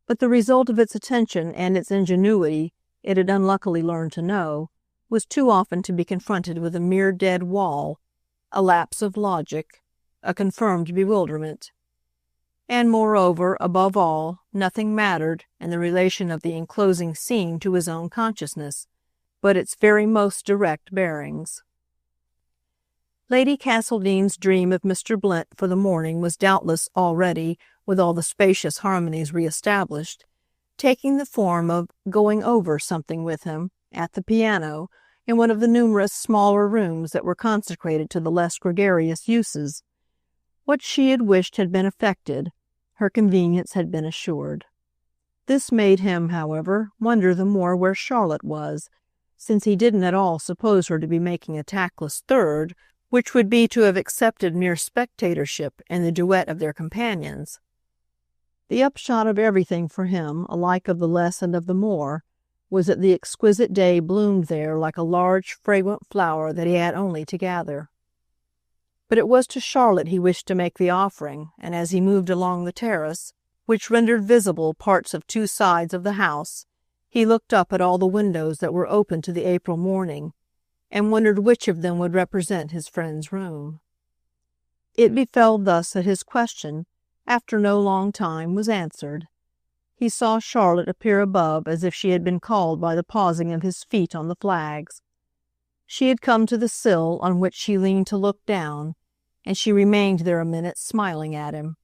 But the result of its attention and its ingenuity, it had unluckily learned to know, was too often to be confronted with a mere dead wall, a lapse of logic, a confirmed bewilderment. And moreover, above all, nothing mattered in the relation of the enclosing scene to his own consciousness, but its very most direct bearings. Lady Castledean's dream of Mr. Blint for the morning was doubtless already, with all the spacious harmonies re-established, taking the form of going over something with him, at the piano, in one of the numerous smaller rooms that were consecrated to the less gregarious uses. What she had wished had been effected, her convenience had been assured. This made him, however, wonder the more where Charlotte was, since he didn't at all suppose her to be making a tactless third, which would be to have accepted mere spectatorship in the duet of their companions. The upshot of everything for him, alike of the less and of the more, was that the exquisite day bloomed there like a large, fragrant flower that he had only to gather. But it was to Charlotte he wished to make the offering, and as he moved along the terrace, which rendered visible parts of two sides of the house, he looked up at all the windows that were open to the April morning, and wondered which of them would represent his friend's room. It befell thus that his question, after no long time, was answered. He saw Charlotte appear above as if she had been called by the pausing of his feet on the flags. She had come to the sill on which she leaned to look down, and she remained there a minute smiling at him.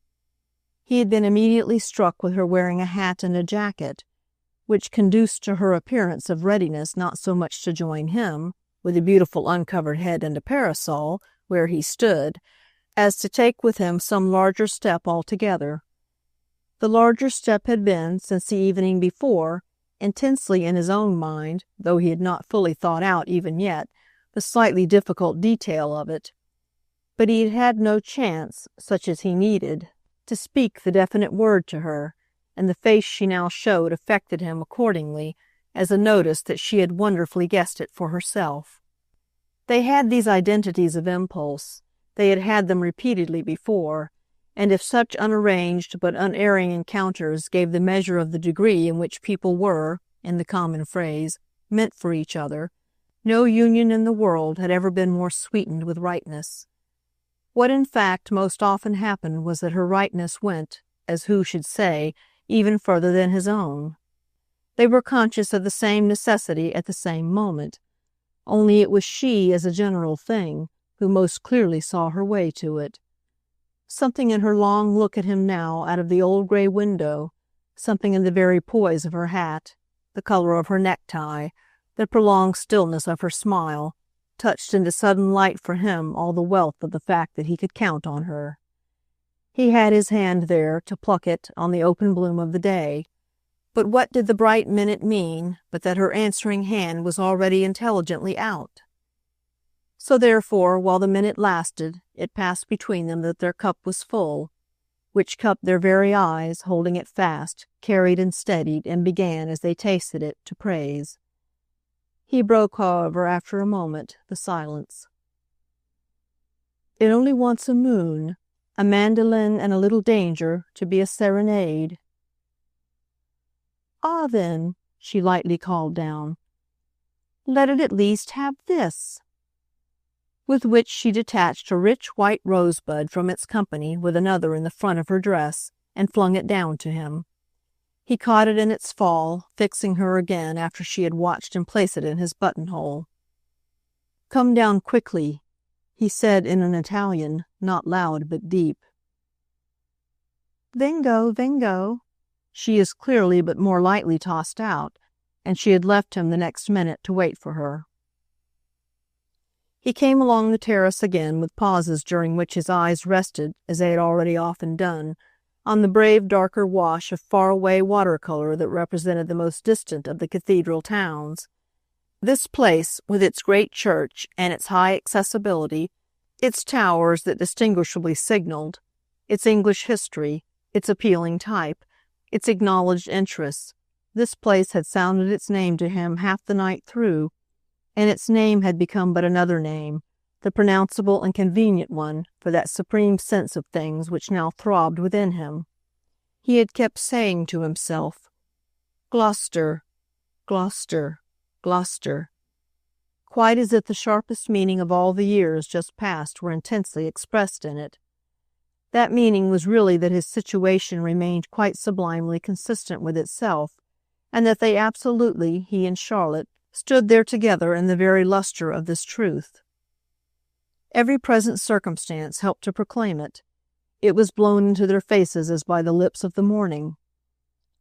He had been immediately struck with her wearing a hat and a jacket, which conduced to her appearance of readiness not so much to join him, with a beautiful uncovered head and a parasol, where he stood, as to take with him some larger step altogether. The larger step had been, since the evening before, intensely in his own mind, though he had not fully thought out even yet the slightly difficult detail of it. But he had had no chance, such as he needed, to speak the definite word to her, and the face she now showed affected him accordingly, as a notice that she had wonderfully guessed it for herself. They had these identities of impulse, they had had them repeatedly before, and if such unarranged but unerring encounters gave the measure of the degree in which people were, in the common phrase, meant for each other, no union in the world had ever been more sweetened with rightness. What in fact most often happened was that her rightness went, as who should say, even further than his own. They were conscious of the same necessity at the same moment, only it was she, as a general thing, who most clearly saw her way to it. Something in her long look at him now out of the old gray window, something in the very poise of her hat, the color of her necktie, the prolonged stillness of her smile, touched into sudden light for him all the wealth of the fact that he could count on her. He had his hand there to pluck it on the open bloom of the day, But what did the bright minute mean but that her answering hand was already intelligently out? So therefore, while the minute lasted, it passed between them that their cup was full, which cup their very eyes, holding it fast, carried and steadied, and began, as they tasted it, to praise. He broke, however, after a moment, the silence. "It only wants a moon, a mandolin, and a little danger to be a serenade." "Ah, then," she lightly called down, "let it at least have this." With which she detached a rich white rosebud from its company with another in the front of her dress, and flung it down to him. He caught it in its fall, fixing her again after she had watched him place it in his buttonhole. "Come down quickly," he said in an Italian, not loud but deep. "Vengo, vengo." She is clearly but more lightly tossed out, and she had left him the next minute to wait for her. He came along the terrace again, with pauses during which his eyes rested, as they had already often done, on the brave darker wash of far-away watercolor that represented the most distant of the cathedral towns. This place, with its great church and its high accessibility, its towers that distinguishably signaled, its English history, its appealing type, its acknowledged interests, this place had sounded its name to him half the night through, and its name had become but another name, the pronounceable and convenient one for that supreme sense of things which now throbbed within him. He had kept saying to himself, "Gloucester, Gloucester, Gloucester," quite as if the sharpest meaning of all the years just past were intensely expressed in it. That meaning was really that his situation remained quite sublimely consistent with itself, and that they absolutely, he and Charlotte, stood there together in the very lustre of this truth. Every present circumstance helped to proclaim it. It was blown into their faces as by the lips of the morning.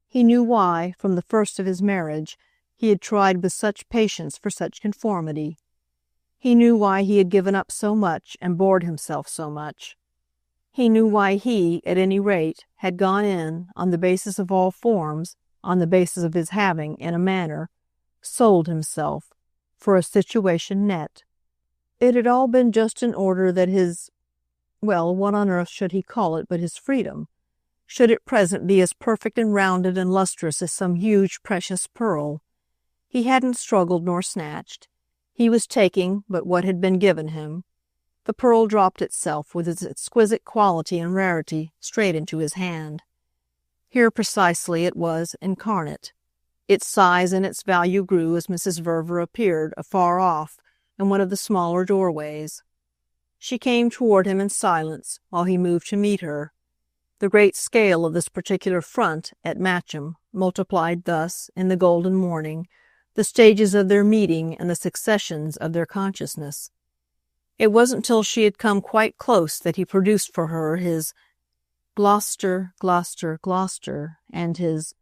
He knew why, from the first of his marriage, he had tried with such patience for such conformity. He knew why he had given up so much and bored himself so much. He knew why he, at any rate, had gone in, on the basis of all forms, on the basis of his having, in a manner, sold himself for a situation net. It had all been just in order that his—well, what on earth should he call it but his freedom—should at present be as perfect and rounded and lustrous as some huge precious pearl. He hadn't struggled nor snatched. He was taking but what had been given him. The pearl dropped itself, with its exquisite quality and rarity, straight into his hand. Here precisely it was incarnate. Its size and its value grew as Mrs. Verver appeared, afar off, in one of the smaller doorways. She came toward him in silence, while he moved to meet her. The great scale of this particular front, at Matcham, multiplied thus, in the golden morning, the stages of their meeting and the successions of their consciousness. It wasn't till she had come quite close that he produced for her his "Gloucester, Gloucester, Gloucester," and his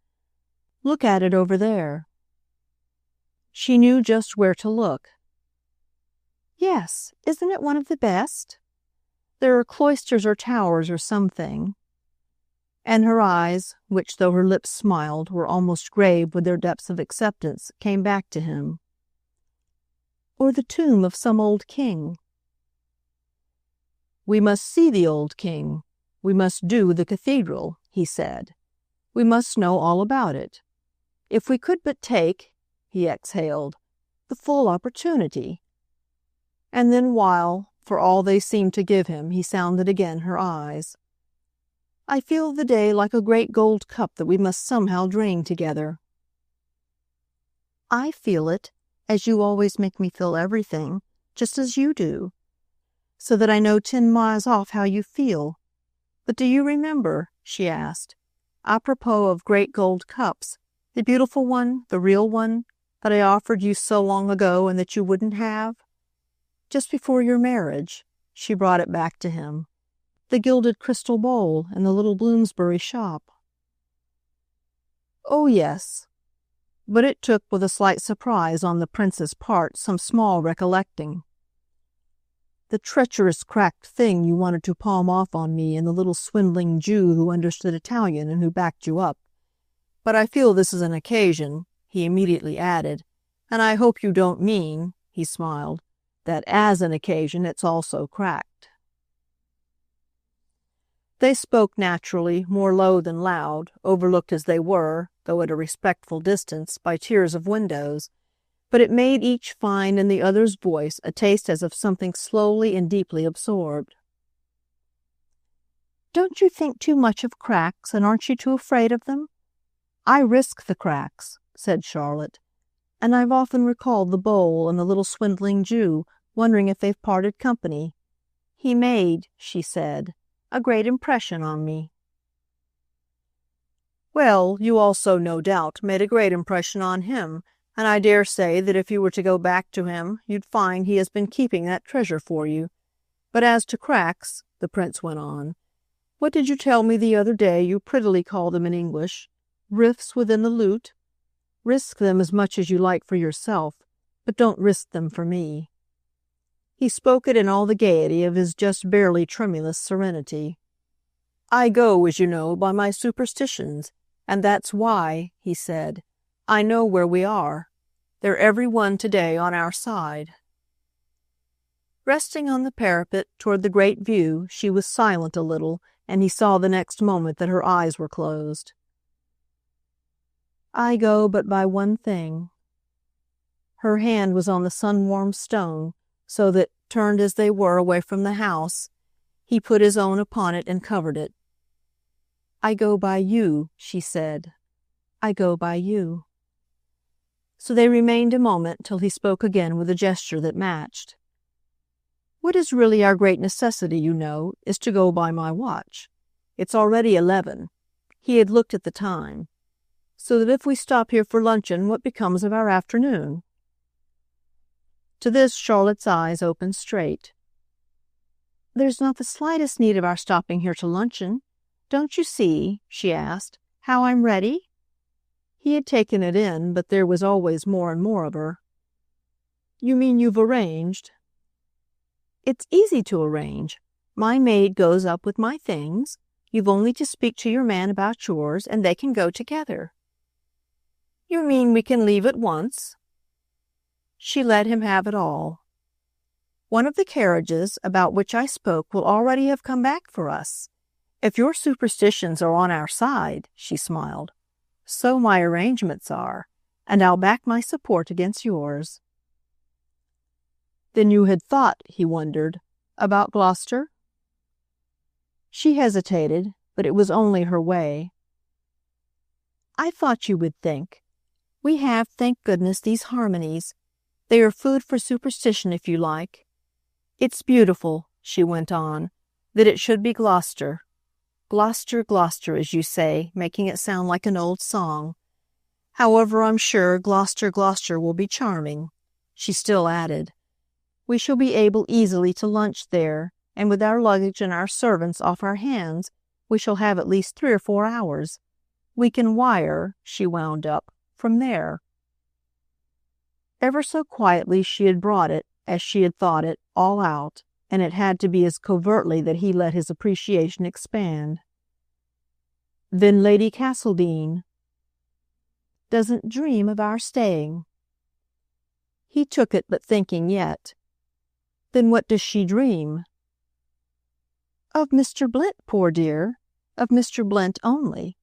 "Look at it over there." She knew just where to look. "Yes, isn't it one of the best? There are cloisters or towers or something." And her eyes, which, though her lips smiled, were almost grave with their depths of acceptance, came back to him. "Or the tomb of some old king." "We must see the old king. We must do the cathedral," he said. "We must know all about it. If we could but take," he exhaled, "the full opportunity." And then while, for all they seemed to give him, he sounded again her eyes, "I feel the day like a great gold cup that we must somehow drain together." "I feel it, as you always make me feel everything, just as you do, so that I know 10 miles off how you feel. But do you remember," she asked, "apropos of great gold cups, the beautiful one, the real one, that I offered you so long ago and that you wouldn't have? Just before your marriage," she brought it back to him, "the gilded crystal bowl in the little Bloomsbury shop." "Oh, yes." But it took, with a slight surprise on the prince's part, some small recollecting. "The treacherous cracked thing you wanted to palm off on me and the little swindling Jew who understood Italian and who backed you up. But I feel this is an occasion," he immediately added, "and I hope you don't mean," he smiled, "that as an occasion it's also cracked." They spoke naturally, more low than loud, overlooked as they were, though at a respectful distance, by tiers of windows, but it made each find in the other's voice a taste as of something slowly and deeply absorbed. "Don't you think too much of cracks, and aren't you too afraid of them?" "I risk the cracks," said Charlotte, "and I've often recalled the bowl and the little swindling Jew, wondering if they've parted company. He made," she said, "a great impression on me." "Well, you also, no doubt, made a great impression on him, and I dare say that if you were to go back to him, you'd find he has been keeping that treasure for you. But as to cracks," the prince went on, "what did you tell me the other day you prettily called them in English? Rifts within the lute? Risk them as much as you like for yourself, but don't risk them for me." He spoke it in all the gaiety of his just barely tremulous serenity. "I go, as you know, by my superstitions, and that's why," he said, "I know where we are. They're every one today on our side." Resting on the parapet toward the great view, she was silent a little, and he saw the next moment that her eyes were closed. "I go but by one thing." Her hand was on the sun-warmed stone, so that, turned as they were away from the house, he put his own upon it and covered it. "I go by you," she said. "I go by you." So they remained a moment till he spoke again with a gesture that matched. "What is really our great necessity, you know, is to go by my watch. It's already 11. He had looked at the time. So that if we stop here for luncheon, what becomes of our afternoon?" To this Charlotte's eyes opened straight. "There's not the slightest need of our stopping here to luncheon. Don't you see," she asked, "how I'm ready?" He had taken it in, but there was always more and more of her. "You mean you've arranged?" "It's easy to arrange. My maid goes up with my things. You've only to speak to your man about yours, and they can go together." "You mean we can leave at once?" She let him have it all. "One of the carriages about which I spoke will already have come back for us. If your superstitions are on our side," she smiled, "so my arrangements are, and I'll back my support against yours." "Then you had thought," he wondered, "about Gloucester?" She hesitated, but it was only her way. "I thought you would think. We have, thank goodness, these harmonies. They are food for superstition, if you like. It's beautiful," she went on, "that it should be Gloucester. Gloucester, Gloucester, as you say, making it sound like an old song. However, I'm sure Gloucester, Gloucester will be charming." She still added, "We shall be able easily to lunch there, and with our luggage and our servants off our hands, we shall have at least 3 or 4 hours. We can wire," she wound up, "from there." Ever so quietly she had brought it, as she had thought it, all out, and it had to be as covertly that he let his appreciation expand. "Then Lady Castledean doesn't dream of our staying." He took it, but thinking yet. "Then what does she dream?" "Of Mr. Blint, poor dear, of Mr. Blint only."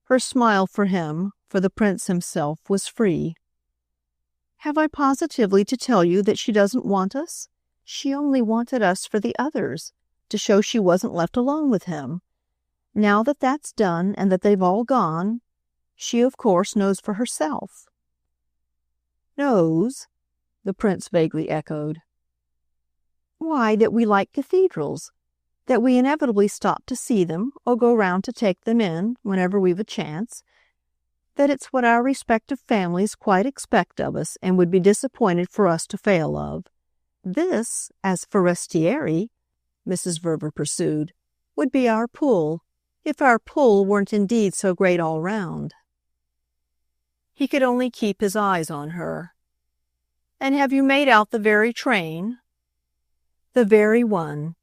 Her smile for him, for the prince himself, was free. "Have I positively to tell you that she doesn't want us? She only wanted us for the others, to show she wasn't left alone with him. Now that that's done, and that they've all gone, she of course knows for herself." "Knows?" the prince vaguely echoed. "Why, that we like cathedrals, that we inevitably stop to see them, or go round to take them in, whenever we've a chance, that it's what our respective families quite expect of us and would be disappointed for us to fail of. This, as forestieri," Mrs. Verver pursued, "would be our pull, if our pull weren't indeed so great all round." He could only keep his eyes on her. "And have you made out the very train?" "The very one.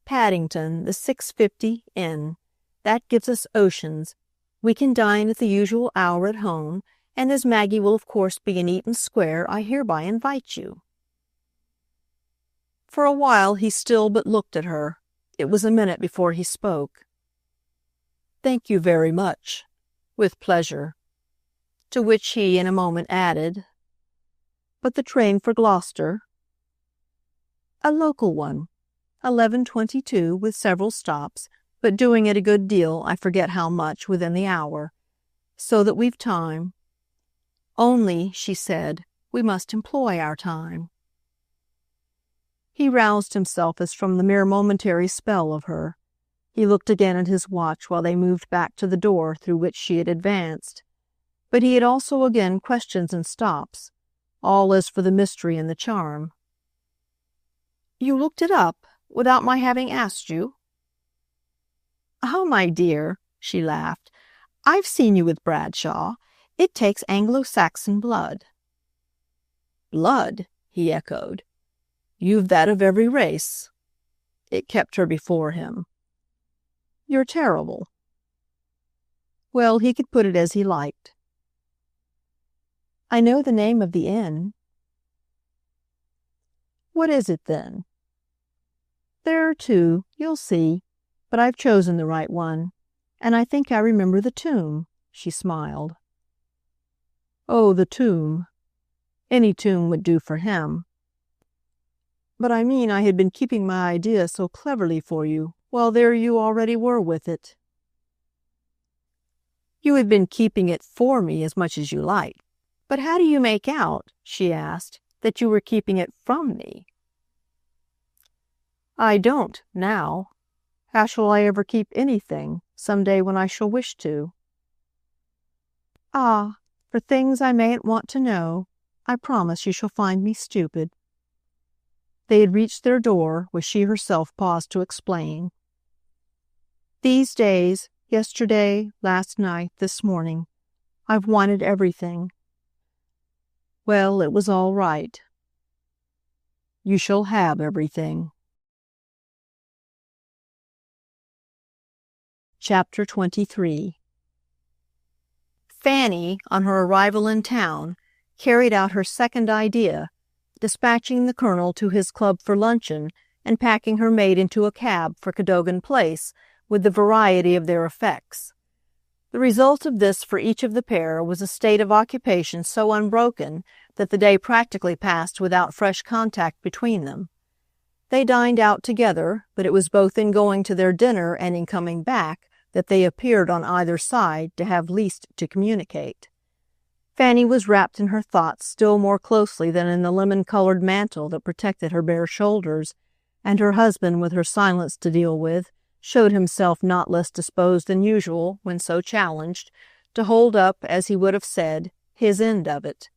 Paddington, the 6:50 in. That gives us oceans. We can dine at the usual hour at home, and as Maggie will of course be in Eaton Square, I hereby invite you." For a while he still but looked at her. It was a minute before he spoke. "Thank you very much. With pleasure." To which he in a moment added, "But the train for Gloucester?" "A local one. 11:22, with several stops, but doing it a good deal, I forget how much, within the hour. So that we've time. Only," she said, "we must employ our time." He roused himself as from the mere momentary spell of her. He looked again at his watch while they moved back to the door through which she had advanced. But he had also again questions and stops, all as for the mystery and the charm. "You looked it up, without my having asked you?" "Oh, my dear," she laughed, "I've seen you with Bradshaw. It takes Anglo-Saxon blood." "Blood?" he echoed. "You've that of every race." It kept her before him. "You're terrible." Well, he could put it as he liked. "I know the name of the inn." "What is it, then?" "There are two, you'll see, but I've chosen the right one, and I think I remember the tomb," she smiled. "Oh, the tomb. Any tomb would do for him. But I mean I had been keeping my idea so cleverly for you, while there you already were with it." "You had been keeping it for me as much as you like. But how do you make out," she asked, "that you were keeping it from me?" "I don't, now. How shall I ever keep anything, some day when I shall wish to?" "Ah, for things I mayn't want to know, I promise you shall find me stupid." They had reached their door, which she herself paused to explain. "These days, yesterday, last night, this morning, I've wanted everything." Well, it was all right. "You shall have everything." Chapter 23. Fanny, on her arrival in town, carried out her second idea, dispatching the Colonel to his club for luncheon and packing her maid into a cab for Cadogan Place with the variety of their effects. The result of this for each of the pair was a state of occupation so unbroken that the day practically passed without fresh contact between them. They dined out together, but it was both in going to their dinner and in coming back that they appeared on either side to have least to communicate. Fanny was wrapped in her thoughts still more closely than in the lemon-colored mantle that protected her bare shoulders, and her husband, with her silence to deal with, showed himself not less disposed than usual, when so challenged, to hold up, as he would have said, his end of it.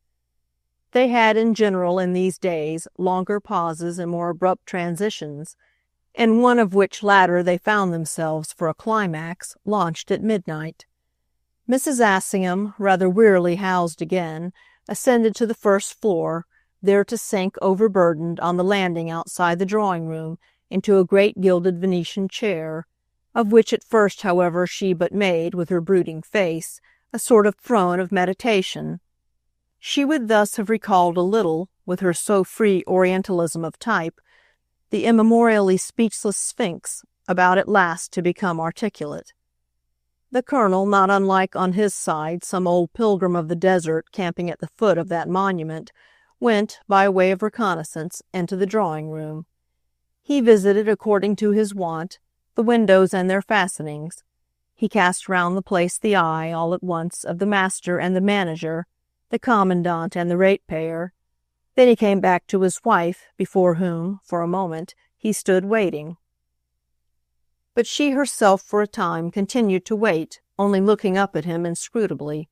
They had, in general, in these days, longer pauses and more abrupt transitions, in one of which latter they found themselves, for a climax, launched at midnight. Mrs. Assingham, rather wearily housed again, ascended to the first floor, there to sink, overburdened, on the landing outside the drawing-room, into a great gilded Venetian chair, of which at first, however, she but made, with her brooding face, a sort of throne of meditation. She would thus have recalled a little, with her so free Orientalism of type, the immemorially speechless Sphinx, about at last to become articulate. The Colonel, not unlike on his side some old pilgrim of the desert camping at the foot of that monument, went, by way of reconnaissance, into the drawing-room. He visited, according to his wont, the windows and their fastenings. He cast round the place the eye, all at once, of the master and the manager, the commandant and the ratepayer. Then he came back to his wife, before whom, for a moment, he stood waiting. But she herself for a time continued to wait, only looking up at him inscrutably.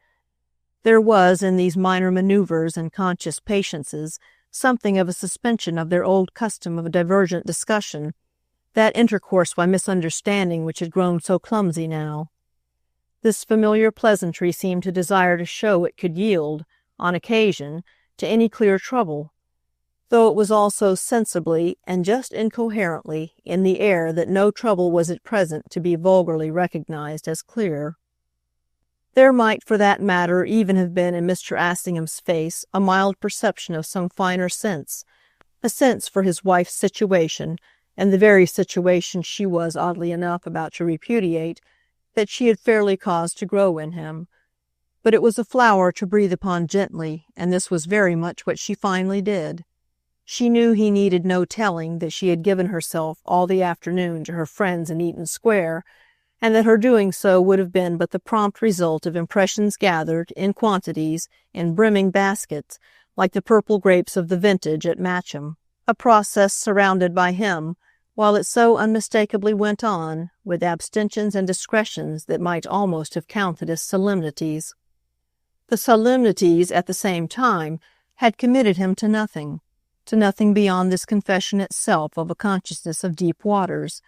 There was, in these minor manoeuvres and conscious patiences, something of a suspension of their old custom of divergent discussion, that intercourse by misunderstanding which had grown so clumsy now. This familiar pleasantry seemed to desire to show it could yield, on occasion, to any clear trouble, though it was also sensibly, and just incoherently, in the air that no trouble was at present to be vulgarly recognized as clear. There might, for that matter, even have been in Mr. Assingham's face a mild perception of some finer sense, a sense for his wife's situation, and the very situation she was, oddly enough, about to repudiate, that she had fairly caused to grow in him. But it was a flower to breathe upon gently, and this was very much what she finally did. She knew he needed no telling that she had given herself all the afternoon to her friends in Eaton Square, and that her doing so would have been but the prompt result of impressions gathered, in quantities, in brimming baskets, like the purple grapes of the vintage at Matcham, a process surrounded by him, while it so unmistakably went on, with abstentions and discretions that might almost have counted as solemnities. The solemnities, at the same time, had committed him to nothing beyond this confession itself of a consciousness of deep waters.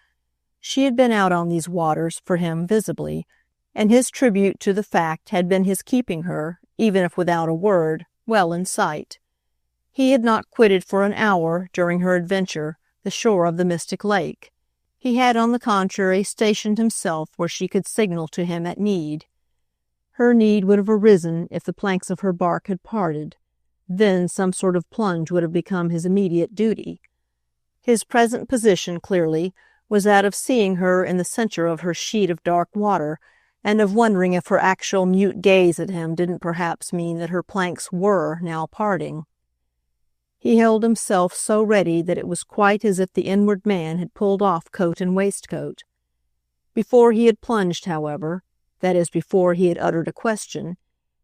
She had been out on these waters for him visibly, and his tribute to the fact had been his keeping her, even if without a word, well in sight. He had not quitted for an hour, during her adventure, the shore of the mystic lake. He had, on the contrary, stationed himself where she could signal to him at need. Her need would have arisen if the planks of her bark had parted. Then some sort of plunge would have become his immediate duty. His present position, clearly, was that of seeing her in the center of her sheet of dark water, and of wondering if her actual mute gaze at him didn't perhaps mean that her planks were now parting. He held himself so ready that it was quite as if the inward man had pulled off coat and waistcoat. Before he had plunged, however, that is, before he had uttered a question,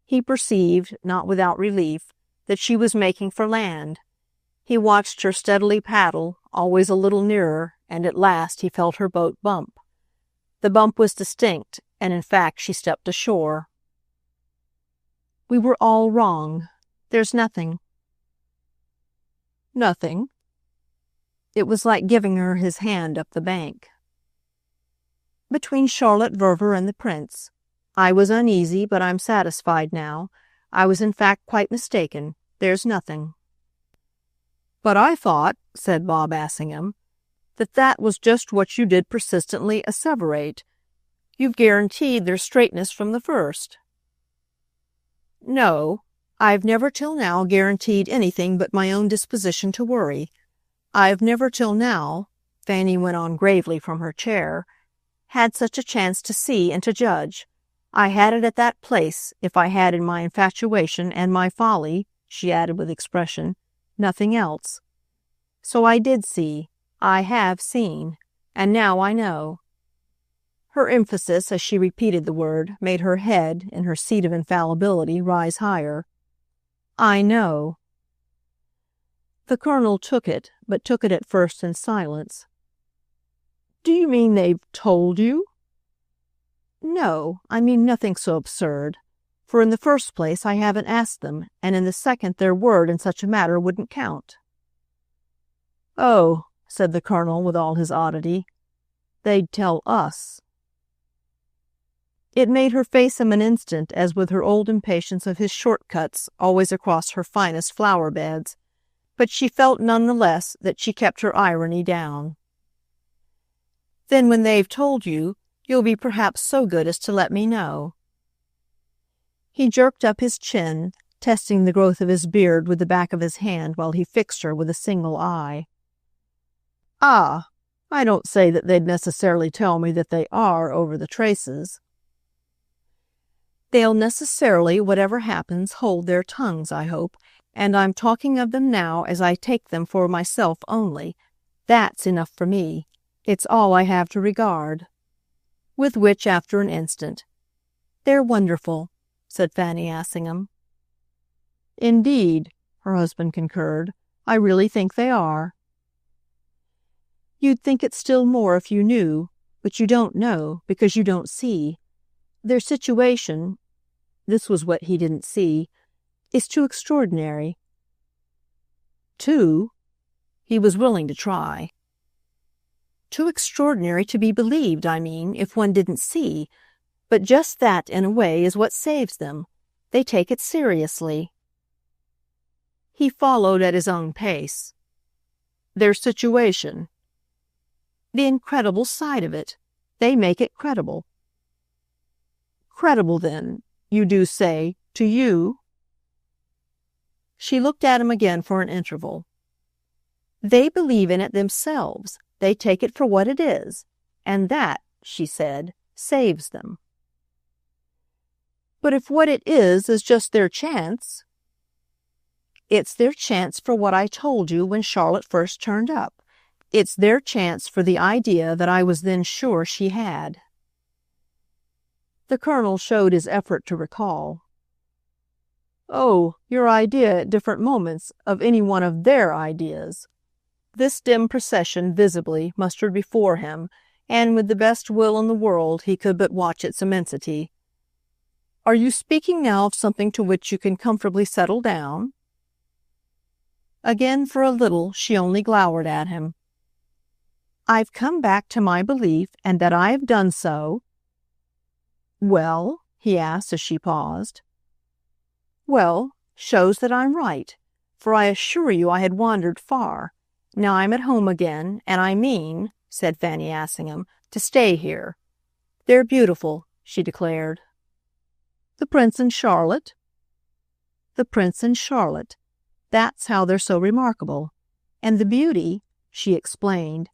he perceived, not without relief, that she was making for land. He watched her steadily paddle, always a little nearer, and at last he felt her boat bump. The bump was distinct, and in fact she stepped ashore. "We were all wrong. There's nothing." "Nothing?" It was like giving her his hand up the bank. "Between Charlotte Verver and the Prince. I was uneasy, but I'm satisfied now. I was in fact quite mistaken. There's nothing." "But I thought," said Bob Assingham, that was just what you did persistently asseverate. You've guaranteed their straightness from the first." "No, I've never till now guaranteed anything but my own disposition to worry. I've never till now," Fanny went on gravely from her chair, "had such a chance to see and to judge. I had it at that place, if I had in my infatuation and my folly," she added with expression, "nothing else. So I did see. I have seen, and now I know." Her emphasis, as she repeated the word, made her head, in her seat of infallibility, rise higher. "I know." The Colonel took it, but took it at first in silence. "Do you mean they've told you?" "No, I mean nothing so absurd. For in the first place I haven't asked them, and in the second their word in such a matter wouldn't count." "Oh," said the Colonel with all his oddity, "they'd tell us." It made her face him an instant as with her old impatience of his short-cuts always across her finest flower-beds, but she felt none the less that she kept her irony down. "Then when they've told you, you'll be perhaps so good as to let me know." He jerked up his chin, testing the growth of his beard with the back of his hand while he fixed her with a single eye. "Ah, I don't say that they'd necessarily tell me that they are over the traces." "They'll necessarily, whatever happens, hold their tongues, I hope, and I'm talking of them now as I take them for myself only. That's enough for me. It's all I have to regard." With which, after an instant, "They're wonderful," said Fanny Assingham. "Indeed," her husband concurred, "I really think they are." "You'd think it still more if you knew, but you don't know, because you don't see. Their situation," this was what he didn't see, "is too extraordinary." "Too?" He was willing to try. "Too extraordinary to be believed, I mean, if one didn't see. But just that, in a way, is what saves them. They take it seriously." He followed at his own pace. "Their situation?" "The incredible side of it. They make it credible." "Credible, then. You do say, to you?" She looked at him again for an interval. "They believe in it themselves. They take it for what it is. And that," she said, "saves them." "But if what it is just their chance—" "It's their chance for what I told you when Charlotte first turned up. It's their chance for the idea that I was then sure she had." The Colonel showed his effort to recall. "Oh, your idea at different moments of any one of their ideas." This dim procession, visibly, mustered before him, and with the best will in the world he could but watch its immensity. "Are you speaking now of something to which you can comfortably settle down?" Again, for a little, she only glowered at him. "I've come back to my belief, and that I have done so—" "Well?" he asked as she paused. "Well, shows that I'm right, for I assure you I had wandered far. Now I'm at home again, and I mean," said Fanny Assingham, "to stay here. They're beautiful," she declared. "The Prince and Charlotte?" "The Prince and Charlotte. That's how they're so remarkable. And the beauty," she explained,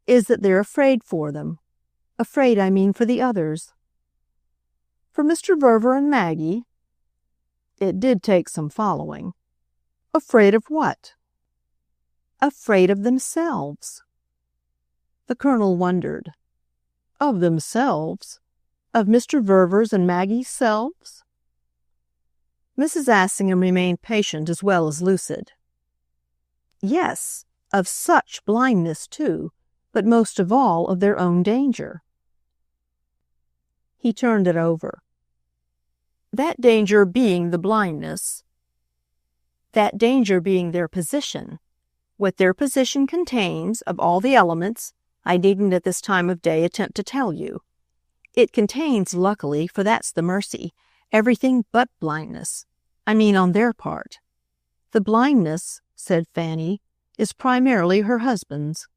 "is that they're afraid for them. Afraid, I mean, for the others." "For Mr. Verver and Maggie?" It did take some following. "Afraid of what?" "Afraid of themselves." The Colonel wondered. Of themselves? Of Mr. Verver's and Maggie's selves? Mrs. Assingham remained patient as well as lucid. "Yes, of such blindness too, but most of all of their own danger." He turned it over. "That danger being the blindness—" "That danger being their position. What their position contains, of all the elements, I needn't at this time of day attempt to tell you. It contains, luckily, for that's the mercy, everything but blindness. I mean on their part. The blindness," said Fanny, "is primarily her husband's."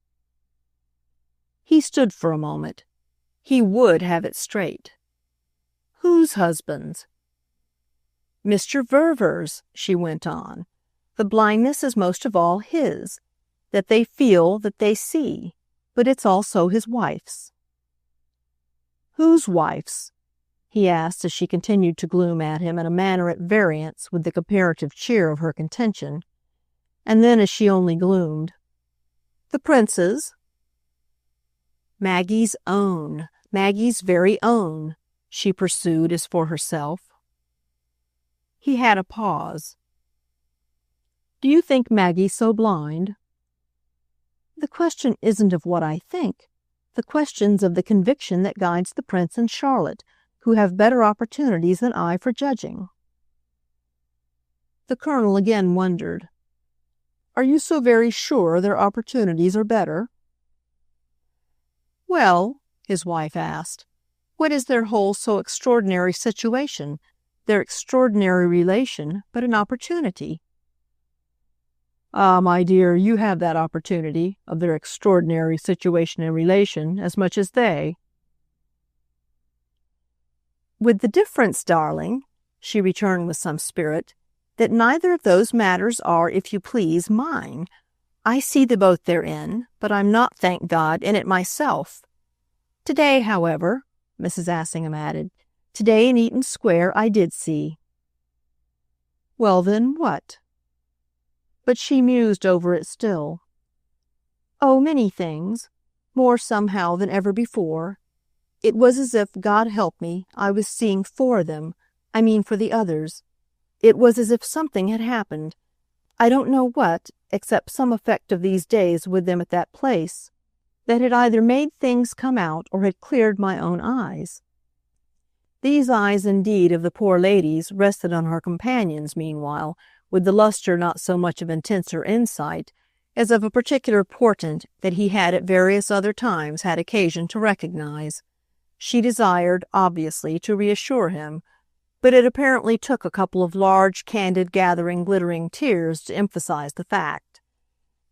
He stood for a moment. He would have it straight. "Whose husband's?" "Mr. Verver's," she went on. "The blindness is most of all his, that they feel, that they see, but it's also his wife's." "Whose wife's?" he asked as she continued to gloom at him in a manner at variance with the comparative cheer of her contention, and then as she only gloomed, "The Prince's?" "Maggie's own, Maggie's very own," she pursued as for herself. He had a pause. "Do you think Maggie so blind?" "The question isn't of what I think. The question's of the conviction that guides the Prince and Charlotte, who have better opportunities than I for judging." The Colonel again wondered. "Are you so very sure their opportunities are better?" "Well," his wife asked, "what is their whole so extraordinary situation, their extraordinary relation, but an opportunity?" "Ah, my dear, you have that opportunity, of their extraordinary situation and relation, as much as they." "With the difference, darling," she returned with some spirit, "that neither of those matters are, if you please, mine. I see the boat they're in, but I'm not, thank God, in it myself. Today, however," Mrs. Assingham added, "today in Eaton Square I did see." "Well then, what?" But she mused over it still. "Oh, many things. More somehow than ever before. It was as if, God help me, I was seeing for them, I mean for the others. It was as if something had happened. I don't know what, except some effect of these days with them at that place, that had either made things come out or had cleared my own eyes." These eyes, indeed, of the poor lady's rested on her companion's meanwhile, with the lustre not so much of intenser insight as of a particular portent that he had at various other times had occasion to recognize. She desired, obviously, to reassure him, but it apparently took a couple of large, candid, gathering, glittering tears to emphasize the fact.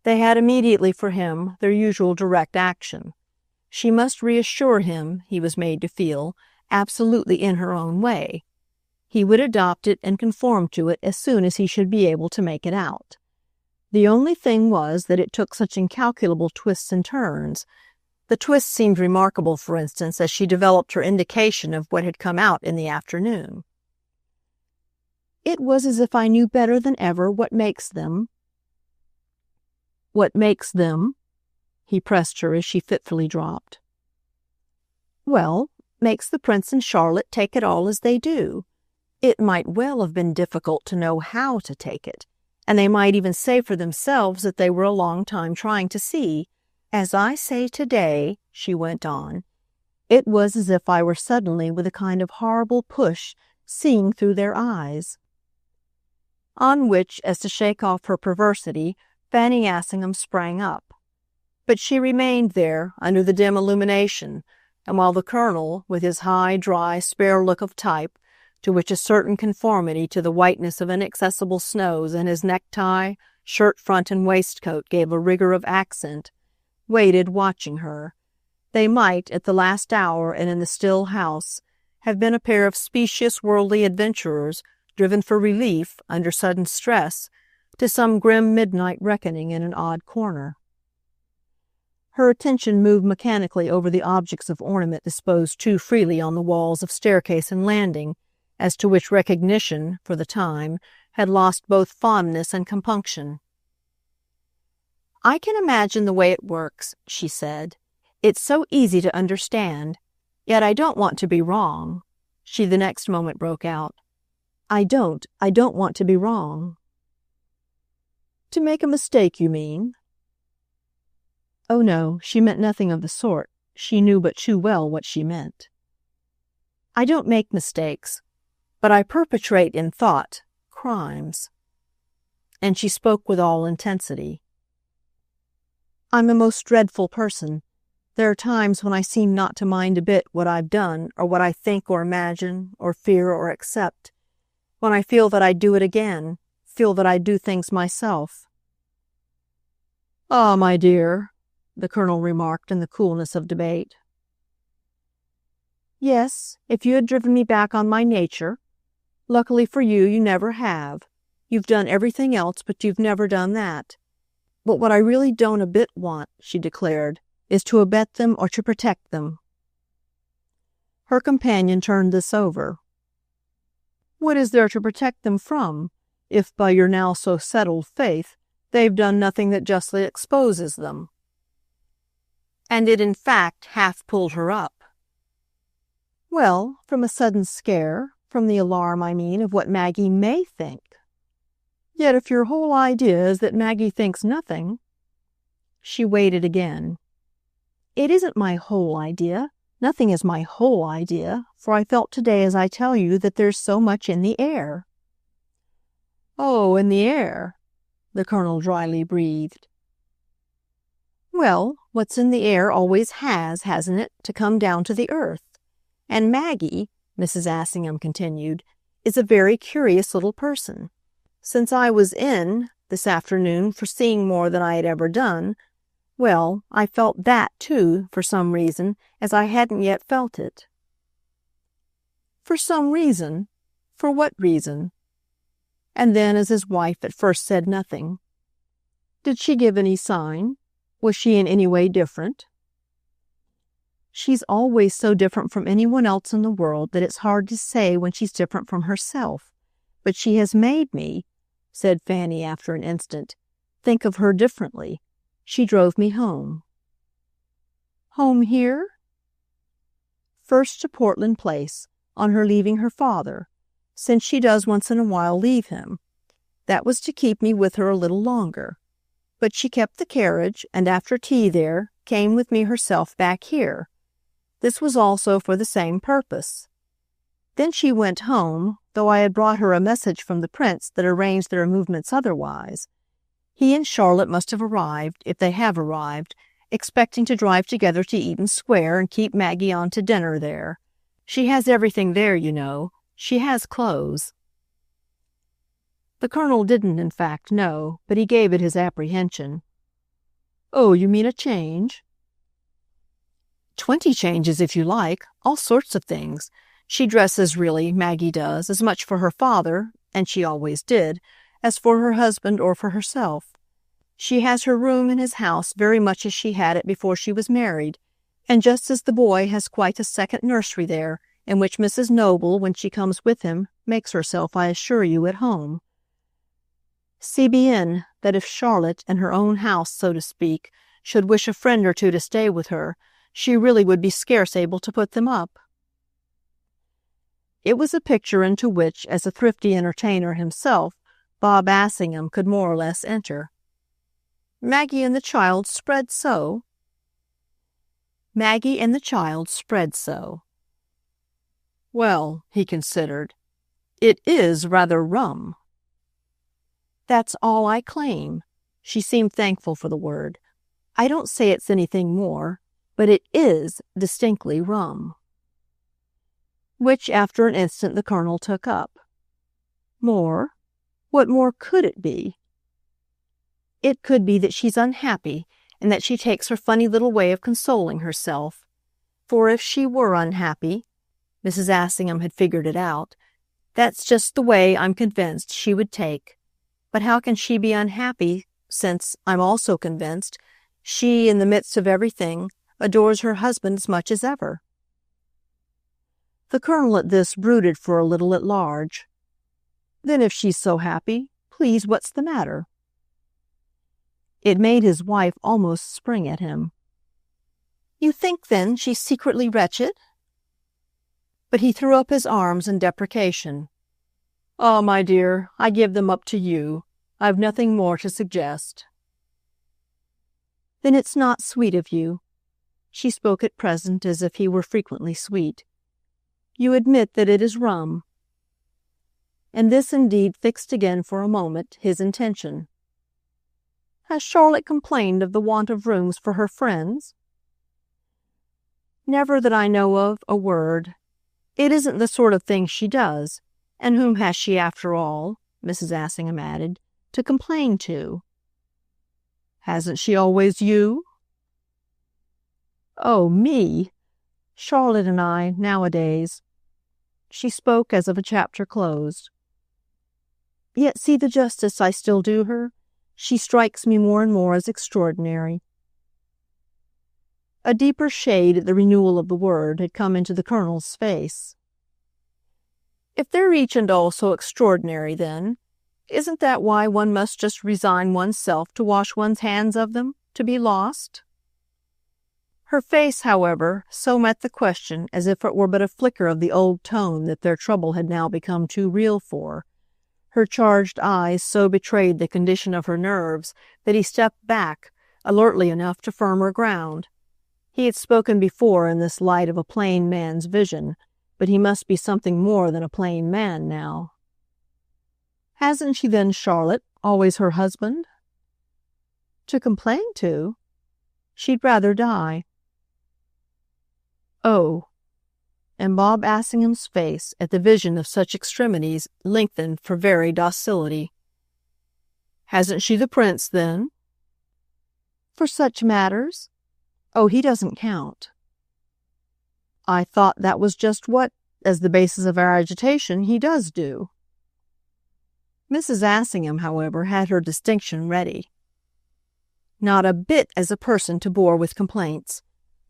They had immediately for him their usual direct action. She must reassure him, he was made to feel, absolutely in her own way. He would adopt it and conform to it as soon as he should be able to make it out. The only thing was that it took such incalculable twists and turns. The twists seemed remarkable, for instance, as she developed her indication of what had come out in the afternoon. It was as if I knew better than ever what makes them. What makes them? He pressed her as she fitfully dropped. Well, makes the Prince and Charlotte take it all as they do. It might well have been difficult to know how to take it, and they might even say for themselves that they were a long time trying to see. As I say today, she went on, it was as if I were suddenly, with a kind of horrible push, seeing through their eyes. On which, as to shake off her perversity, Fanny Assingham sprang up. But she remained there, under the dim illumination, and while the Colonel, with his high, dry, spare look of type, to which a certain conformity to the whiteness of inaccessible snows in his necktie, shirt front, and waistcoat gave a rigor of accent, waited watching her, they might, at the last hour and in the still house, have been a pair of specious worldly adventurers driven for relief, under sudden stress, to some grim midnight reckoning in an odd corner. Her attention moved mechanically over the objects of ornament disposed too freely on the walls of staircase and landing, as to which recognition, for the time, had lost both fondness and compunction. I can imagine the way it works, she said. It's so easy to understand. Yet I don't want to be wrong. She the next moment broke out. I don't want to be wrong. To make a mistake, you mean? Oh, no, she meant nothing of the sort. She knew but too well what she meant. I don't make mistakes, but I perpetrate in thought crimes. And she spoke with all intensity. I'm a most dreadful person. There are times when I seem not to mind a bit what I've done, or what I think or imagine, or fear or accept, when I feel that I'd do it again, feel that I'd do things myself. Ah, my dear, the Colonel remarked in the coolness of debate. Yes, if you had driven me back on my nature. Luckily for you, you never have. You've done everything else, but you've never done that. But what I really don't a bit want, she declared, is to abet them or to protect them. Her companion turned this over. What is there to protect them from, if by your now so settled faith they've done nothing that justly exposes them? And it in fact half pulled her up. Well, from a sudden scare, from the alarm, I mean, of what Maggie may think. Yet if your whole idea is that Maggie thinks nothing— She waited again. It isn't my whole idea. Nothing is my whole idea, for I felt today as I tell you that there's so much in the air. Oh, in the air, the Colonel dryly breathed. Well, what's in the air always has, hasn't it, to come down to the earth? And Maggie, Mrs. Assingham continued, is a very curious little person. Since I was in, this afternoon, for seeing more than I had ever done, well, I felt that, too, for some reason, as I hadn't yet felt it. For some reason? For what reason? And then, as his wife at first said nothing, did she give any sign? Was she in any way different? She's always so different from anyone else in the world that it's hard to say when she's different from herself. But she has made me, said Fanny after an instant, think of her differently. She drove me home. Home here? First to Portland Place, on her leaving her father, since she does once in a while leave him. That was to keep me with her a little longer. But she kept the carriage, and after tea there, came with me herself back here. This was also for the same purpose. Then she went home, though I had brought her a message from the Prince that arranged their movements otherwise. He and Charlotte must have arrived, if they have arrived, expecting to drive together to Eaton Square and keep Maggie on to dinner there. She has everything there, you know. She has clothes. The Colonel didn't, in fact, know, but he gave it his apprehension. Oh, you mean a change? 20 changes, if you like, all sorts of things. She dresses really, Maggie does, as much for her father, and she always did, as for her husband or for herself. She has her room in his house very much as she had it before she was married, and just as the boy has quite a second nursery there, in which Mrs. Noble, when she comes with him, makes herself, I assure you, at home. Si bien that if Charlotte, in her own house, so to speak, should wish a friend or two to stay with her, she really would be scarce able to put them up. It was a picture into which, as a thrifty entertainer himself, Bob Assingham could more or less enter. Maggie and the child spread so. Maggie and the child spread so. Well, he considered, it is rather rum. That's all I claim. She seemed thankful for the word. I don't say it's anything more, but it is distinctly rum. Which, after an instant, the Colonel took up. More? What more could it be? It could be that she's unhappy, and that she takes her funny little way of consoling herself. For if she were unhappy, Mrs. Assingham had figured it out, that's just the way I'm convinced she would take. But how can she be unhappy, since, I'm also convinced, she, in the midst of everything, adores her husband as much as ever? The Colonel at this brooded for a little at large. Then if she's so happy, please, what's the matter? It made his wife almost spring at him. You think, then, she's secretly wretched? But he threw up his arms in deprecation. Oh, my dear, I give them up to you. I've nothing more to suggest. Then it's not sweet of you. She spoke at present as if he were frequently sweet. You admit that it is rum. And this indeed fixed again for a moment his intention. Has Charlotte complained of the want of rooms for her friends? Never that I know of a word. It isn't the sort of thing she does, and whom has she, after all, Mrs. Assingham added, to complain to? Hasn't she always you? Oh, me! Charlotte and I, nowadays. She spoke as of a chapter closed. Yet see the justice I still do her. She strikes me more and more as extraordinary. A deeper shade at the renewal of the word had come into the Colonel's face. If they're each and all so extraordinary, then, isn't that why one must just resign oneself to wash one's hands of them, to be lost? Her face, however, so met the question as if it were but a flicker of the old tone that their trouble had now become too real for. Her charged eyes so betrayed the condition of her nerves that he stepped back, alertly enough to firmer ground. He had spoken before in this light of a plain man's vision, but he must be something more than a plain man now. Hasn't she then, Charlotte, always her husband? To complain to? She'd rather die. Oh, and Bob Assingham's face at the vision of such extremities lengthened for very docility. Hasn't she the prince, then? For such matters? Oh, he doesn't count. I thought that was just what, as the basis of our agitation, he does do. Mrs. Assingham, however, had her distinction ready. Not a bit as a person to bore with complaints.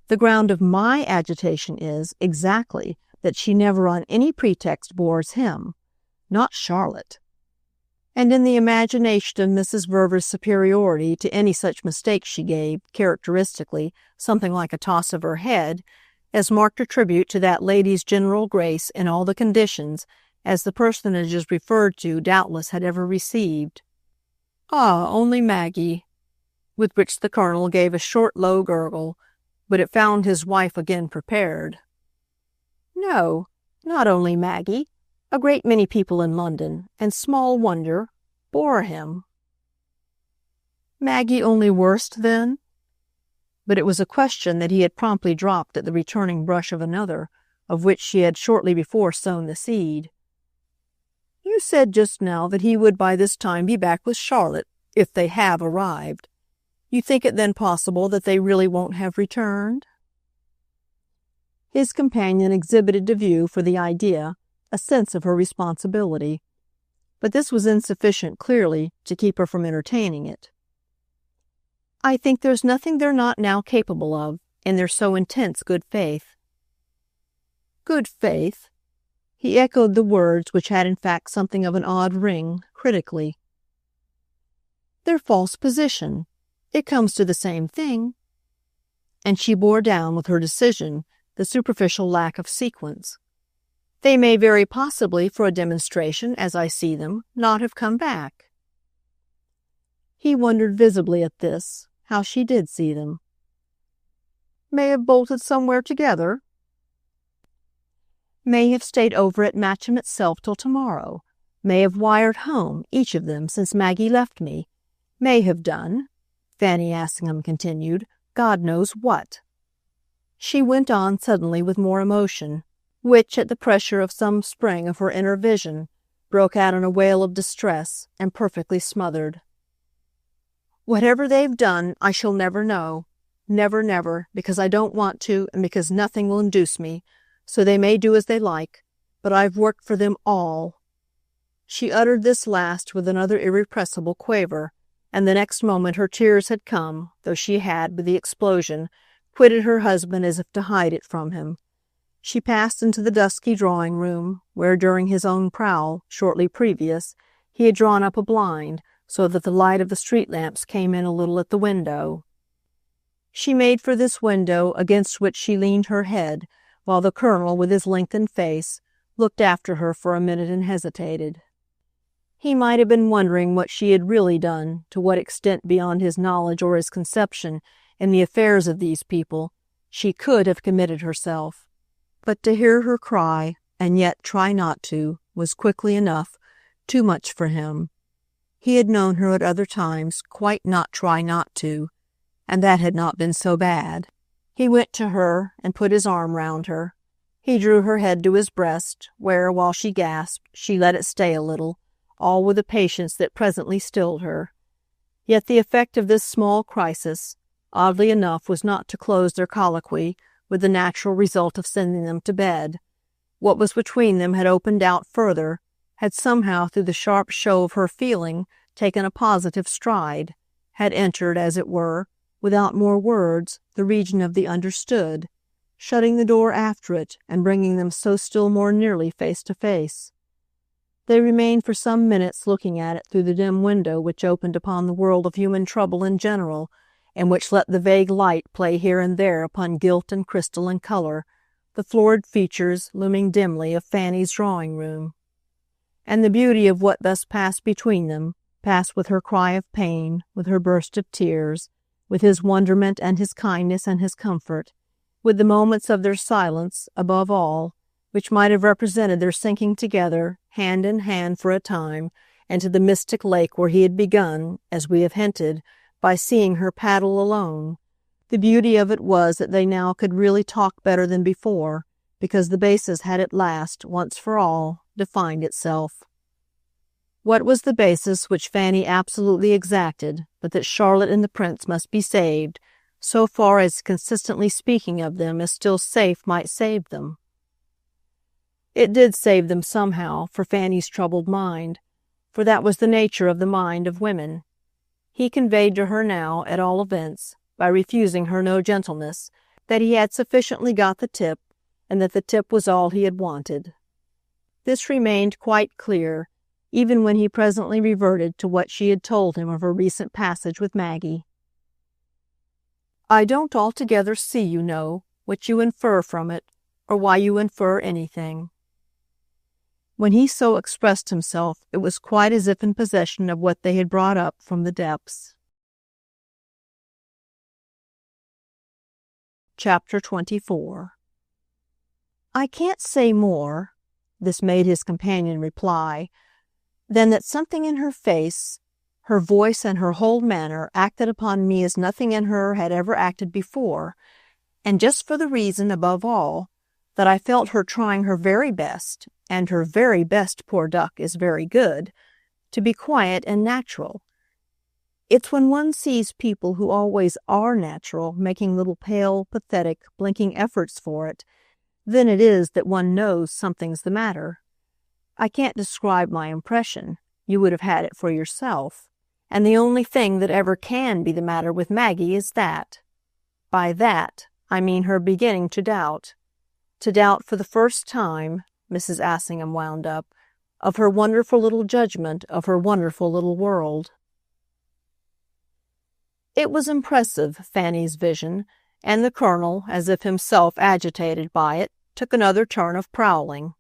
The ground of my agitation is, exactly, that she never on any pretext bores him, not Charlotte. And in the imagination of Mrs. Verver's superiority to any such mistake she gave, characteristically, something like a toss of her head, as marked a tribute to that lady's general grace in all the conditions, as the personages referred to doubtless had ever received. Ah, only Maggie, with which the Colonel gave a short low gurgle, but it found his wife again prepared. No, not only Maggie. A great many people in London, and small wonder, bore him. Maggie only worst, then? But it was a question that he had promptly dropped at the returning brush of another, of which she had shortly before sown the seed. You said just now that he would by this time be back with Charlotte, if they have arrived. You think it then possible that they really won't have returned? His companion exhibited to view for the idea a sense of her responsibility, but this was insufficient, clearly, to keep her from entertaining it. "I think there's nothing they're not now capable of, in their so intense good faith." Good faith? He echoed the words, which had in fact something of an odd ring, critically. "Their false position. It comes to the same thing." And she bore down with her decision the superficial lack of sequence. "They may very possibly, for a demonstration, as I see them, not have come back." He wondered visibly at this, how she did see them. "May have bolted somewhere together." "May have stayed over at Matcham itself till tomorrow. May have wired home, each of them, since Maggie left me. May have done," Fanny Assingham continued, "God knows what." She went on suddenly with more emotion, which, at the pressure of some spring of her inner vision, broke out in a wail of distress, and perfectly smothered. "Whatever they've done, I shall never know. Never, never, because I don't want to, and because nothing will induce me. So they may do as they like, but I've worked for them all." She uttered this last with another irrepressible quaver, and the next moment her tears had come, though she had, with the explosion, quitted her husband as if to hide it from him. She passed into the dusky drawing-room, where during his own prowl, shortly previous, he had drawn up a blind, so that the light of the street lamps came in a little at the window. She made for this window, against which she leaned her head, while the Colonel, with his lengthened face, looked after her for a minute and hesitated. He might have been wondering what she had really done, to what extent beyond his knowledge or his conception, in the affairs of these people, she could have committed herself. But to hear her cry, and yet try not to, was quickly enough too much for him. He had known her at other times quite not try not to, and that had not been so bad. He went to her and put his arm round her. He drew her head to his breast, where, while she gasped, she let it stay a little, all with a patience that presently stilled her. Yet the effect of this small crisis, oddly enough, was not to close their colloquy with the natural result of sending them to bed. What was between them had opened out further, had somehow, through the sharp show of her feeling, taken a positive stride, had entered, as it were, without more words, the region of the understood, shutting the door after it and bringing them so still more nearly face to face. They remained for some minutes looking at it through the dim window which opened upon the world of human trouble in general, and which let the vague light play here and there upon gilt and crystal and color, the florid features, looming dimly, of Fanny's drawing-room. And the beauty of what thus passed between them, passed with her cry of pain, with her burst of tears, with his wonderment and his kindness and his comfort, with the moments of their silence, above all, which might have represented their sinking together, hand in hand for a time, into the mystic lake where he had begun, as we have hinted, by seeing her paddle alone. The beauty of it was that they now could really talk better than before, because the basis had at last, once for all, defined itself. What was the basis which Fanny absolutely exacted, but that Charlotte and the Prince must be saved, so far as consistently speaking of them as still safe might save them? It did save them somehow, for Fanny's troubled mind, for that was the nature of the mind of women. He conveyed to her now, at all events, by refusing her no gentleness, that he had sufficiently got the tip, and that the tip was all he had wanted. This remained quite clear, even when he presently reverted to what she had told him of her recent passage with Maggie. "I don't altogether see, you know, what you infer from it, or why you infer anything." When he so expressed himself, it was quite as if in possession of what they had brought up from the depths. Chapter 24. "I can't say more," this made his companion reply, "than that something in her face, her voice, and her whole manner acted upon me as nothing in her had ever acted before, and just for the reason, above all, that I felt her trying her very best, and her very best, poor duck, is very good, to be quiet and natural. It's when one sees people who always are natural making little pale, pathetic, blinking efforts for it, Then it is that one knows something's the matter. I can't describe my impression. You would have had it for yourself. And the only thing that ever can be the matter with Maggie is that. By that, I mean her beginning to doubt. To doubt for the first time, Mrs. Assingham wound up, of her wonderful little judgment of her wonderful little world. It was impressive, Fanny's vision, and the Colonel, as if himself agitated by it, took another turn of prowling.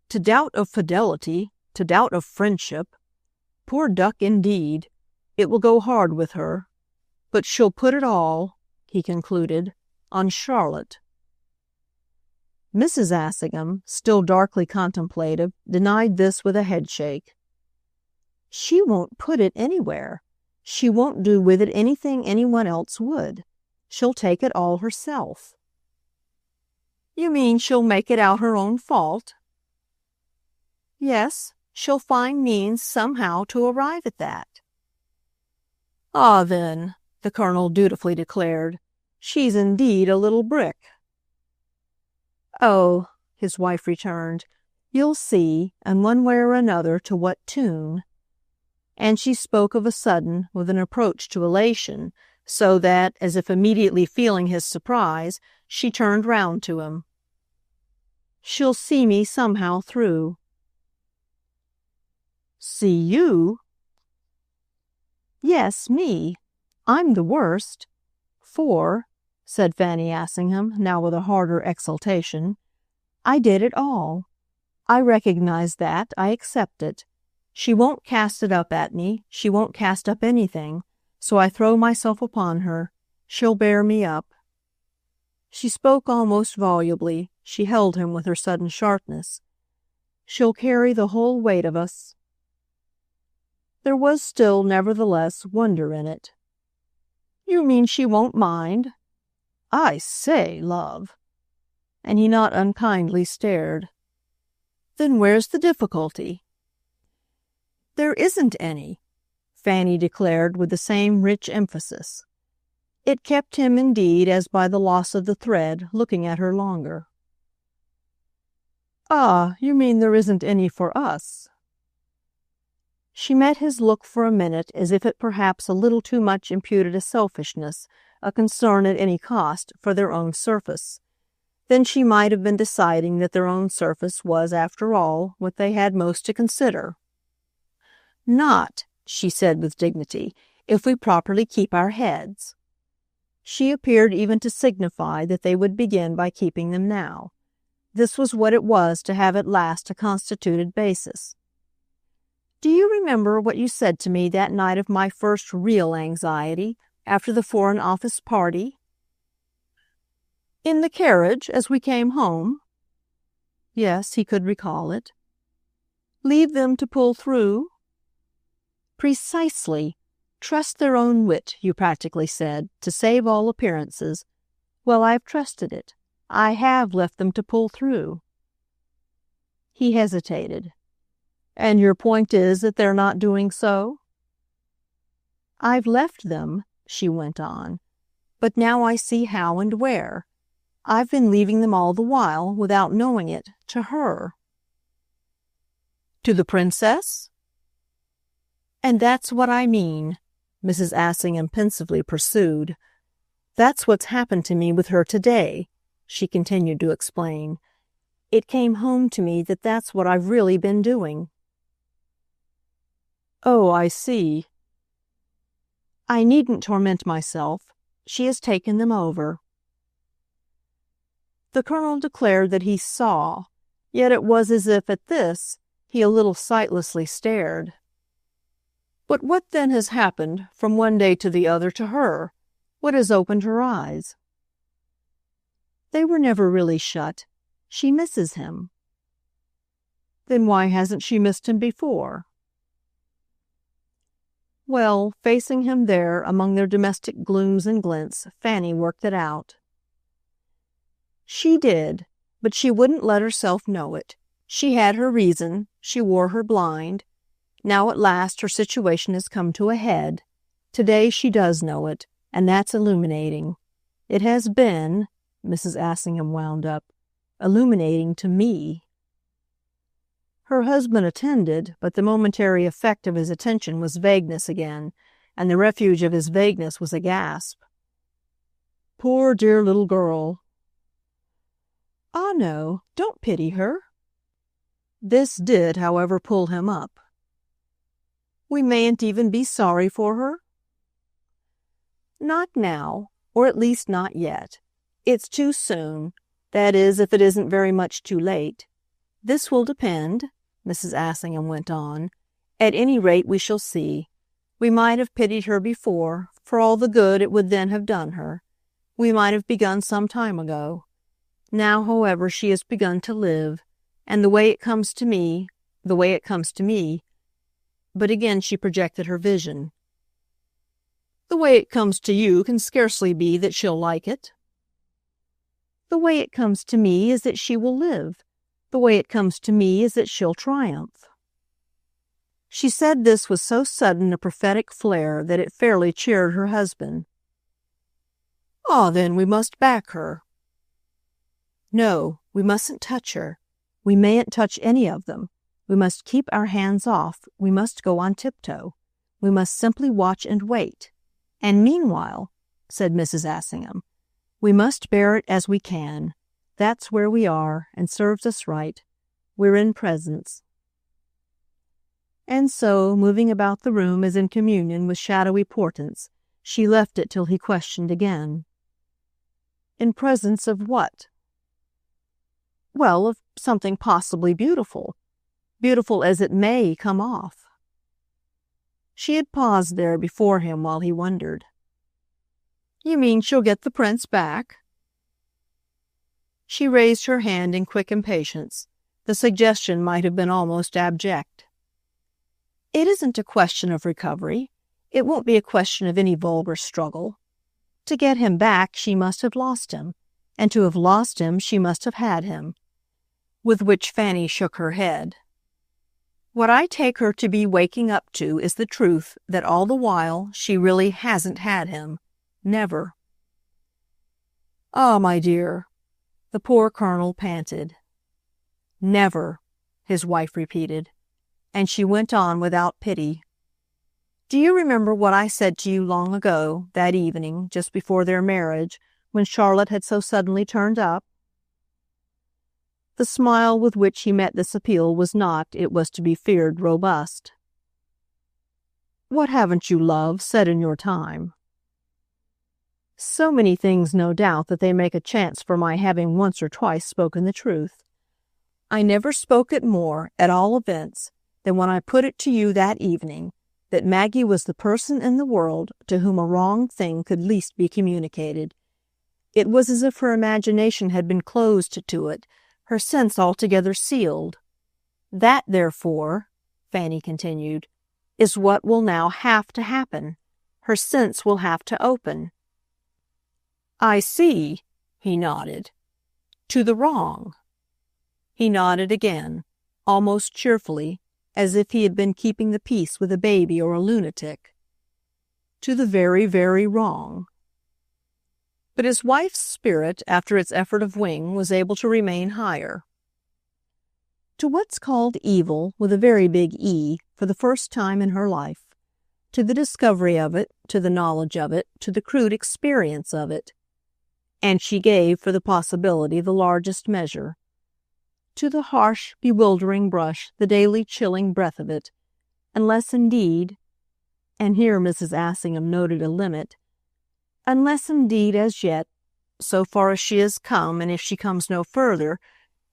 To doubt of fidelity, to doubt of friendship. Poor duck indeed. It will go hard with her. But she'll put it all, he concluded, on Charlotte. Mrs. Assingham, still darkly contemplative, denied this with a headshake. She won't put it anywhere. She won't do with it anything anyone else would. She'll take it all herself. You mean she'll make it out her own fault? Yes, she'll find means somehow to arrive at that. Ah, then, the Colonel dutifully declared, she's indeed a little brick. Oh, his wife returned, you'll see, and one way or another to what tune. And she spoke of a sudden with an approach to elation, so that, as if immediately feeling his surprise, she turned round to him. She'll see me somehow through. See you? Yes, me. I'm the worst. For, said Fanny Assingham, now with a harder exultation, I did it all. I recognize that. I accept it. She won't cast it up at me. She won't cast up anything. So I throw myself upon her. She'll bear me up. She spoke almost volubly. She held him with her sudden sharpness. She'll carry the whole weight of us. There was still, nevertheless, wonder in it. You mean she won't mind? I say, love. And he not unkindly stared. Then where's the difficulty? There isn't any, Fanny declared with the same rich emphasis. It kept him, indeed, as by the loss of the thread, looking at her longer. Ah, you mean there isn't any for us? She met his look for a minute as if it perhaps a little too much imputed a selfishness, a concern at any cost for their own surface. Then she might have been deciding that their own surface was, after all, what they had most to consider. Not, she said with dignity, if we properly keep our heads. She appeared even to signify that they would begin by keeping them now. This was what it was to have at last a constituted basis. Do you remember what you said to me that night of my first real anxiety, after the Foreign Office party? In the carriage, as we came home? Yes, he could recall it. Leave them to pull through? Precisely. Trust their own wit, you practically said, to save all appearances. Well, I've trusted it. I have left them to pull through. He hesitated. And your point is that they're not doing so? I've left them, she went on, but now I see how and where. I've been leaving them all the while, without knowing it, to her. To the princess? And that's what I mean, Mrs. Assingham pensively pursued. That's what's happened to me with her today, she continued to explain. It came home to me that that's what I've really been doing. Oh, I see. I needn't torment myself. She has taken them over. The Colonel declared that he saw, yet it was as if at this he a little sightlessly stared. But what then has happened from one day to the other to her? What has opened her eyes? They were never really shut. She misses him. Then why hasn't she missed him before? Well, facing him there among their domestic glooms and glints, Fanny worked it out. She did, but she wouldn't let herself know it. She had her reason, she wore her blind. Now at last her situation has come to a head. Today she does know it, and that's illuminating. It has been, Mrs. Assingham wound up, illuminating to me. Her husband attended, but the momentary effect of his attention was vagueness again, and the refuge of his vagueness was a gasp. "Poor dear little girl." "Ah, no, don't pity her." This did, however, pull him up. "We mayn't even be sorry for her?" "Not now, or at least not yet. It's too soon, that is, if it isn't very much too late. This will depend," Mrs. Assingham went on. "At any rate, we shall see. We might have pitied her before, for all the good it would then have done her. We might have begun some time ago. Now, however, she has begun to live, and the way it comes to me, but again she projected her vision. "The way it comes to you can scarcely be that she'll like it." "The way it comes to me is that she will live. The way it comes to me is that she'll triumph." She said this with so sudden a prophetic flair that it fairly cheered her husband. "Ah, then we must back her." "No, we mustn't touch her. We mayn't touch any of them. We must keep our hands off. We must go on tiptoe. We must simply watch and wait. And meanwhile," said Mrs. Assingham, "we must bear it as we can. That's where we are, and serves us right. We're in presence." And so, moving about the room as in communion with shadowy portents, she left it till he questioned again. "In presence of what?" "Well, of something possibly beautiful. Beautiful as it may come off." She had paused there before him while he wondered. "You mean she'll get the prince back?" She raised her hand in quick impatience. The suggestion might have been almost abject. "It isn't a question of recovery. It won't be a question of any vulgar struggle. To get him back she must have lost him, and to have lost him she must have had him." With which Fanny shook her head. "What I take her to be waking up to is the truth that all the while she really hasn't had him. Never." "Ah, my dear," the poor Colonel panted. "Never," his wife repeated, and she went on without pity. "Do you remember what I said to you long ago, that evening, just before their marriage, when Charlotte had so suddenly turned up?" The smile with which he met this appeal was not, it was to be feared, robust. "What haven't you, love, said in your time?" "So many things, no doubt, that they make a chance for my having once or twice spoken the truth. I never spoke it more, at all events, than when I put it to you that evening, that Maggie was the person in the world to whom a wrong thing could least be communicated. It was as if her imagination had been closed to it, her sense altogether sealed. That, therefore," Fanny continued, "is what will now have to happen. Her sense will have to open." "I see," he nodded. "To the wrong." He nodded again, almost cheerfully, as if he had been keeping the peace with a baby or a lunatic. "To the very, very wrong." But his wife's spirit, after its effort of wing, was able to remain higher. "To what's called evil, with a very big E, for the first time in her life. To the discovery of it, to the knowledge of it, to the crude experience of it." And she gave, for the possibility, the largest measure. "To the harsh, bewildering brush, the daily chilling breath of it. Unless indeed," and here Mrs. Assingham noted a limit, "unless indeed as yet, so far as she has come, and if she comes no further,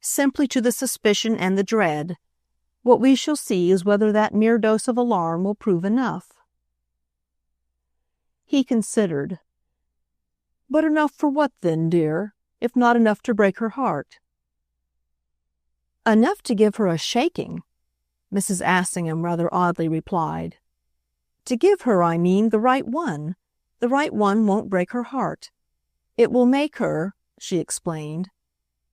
simply to the suspicion and the dread, what we shall see is whether that mere dose of alarm will prove enough." He considered. "But enough for what then, dear, if not enough to break her heart?" "Enough to give her a shaking," Mrs. Assingham rather oddly replied. "To give her, I mean, the right one. The right one won't break her heart. It will make her," she explained,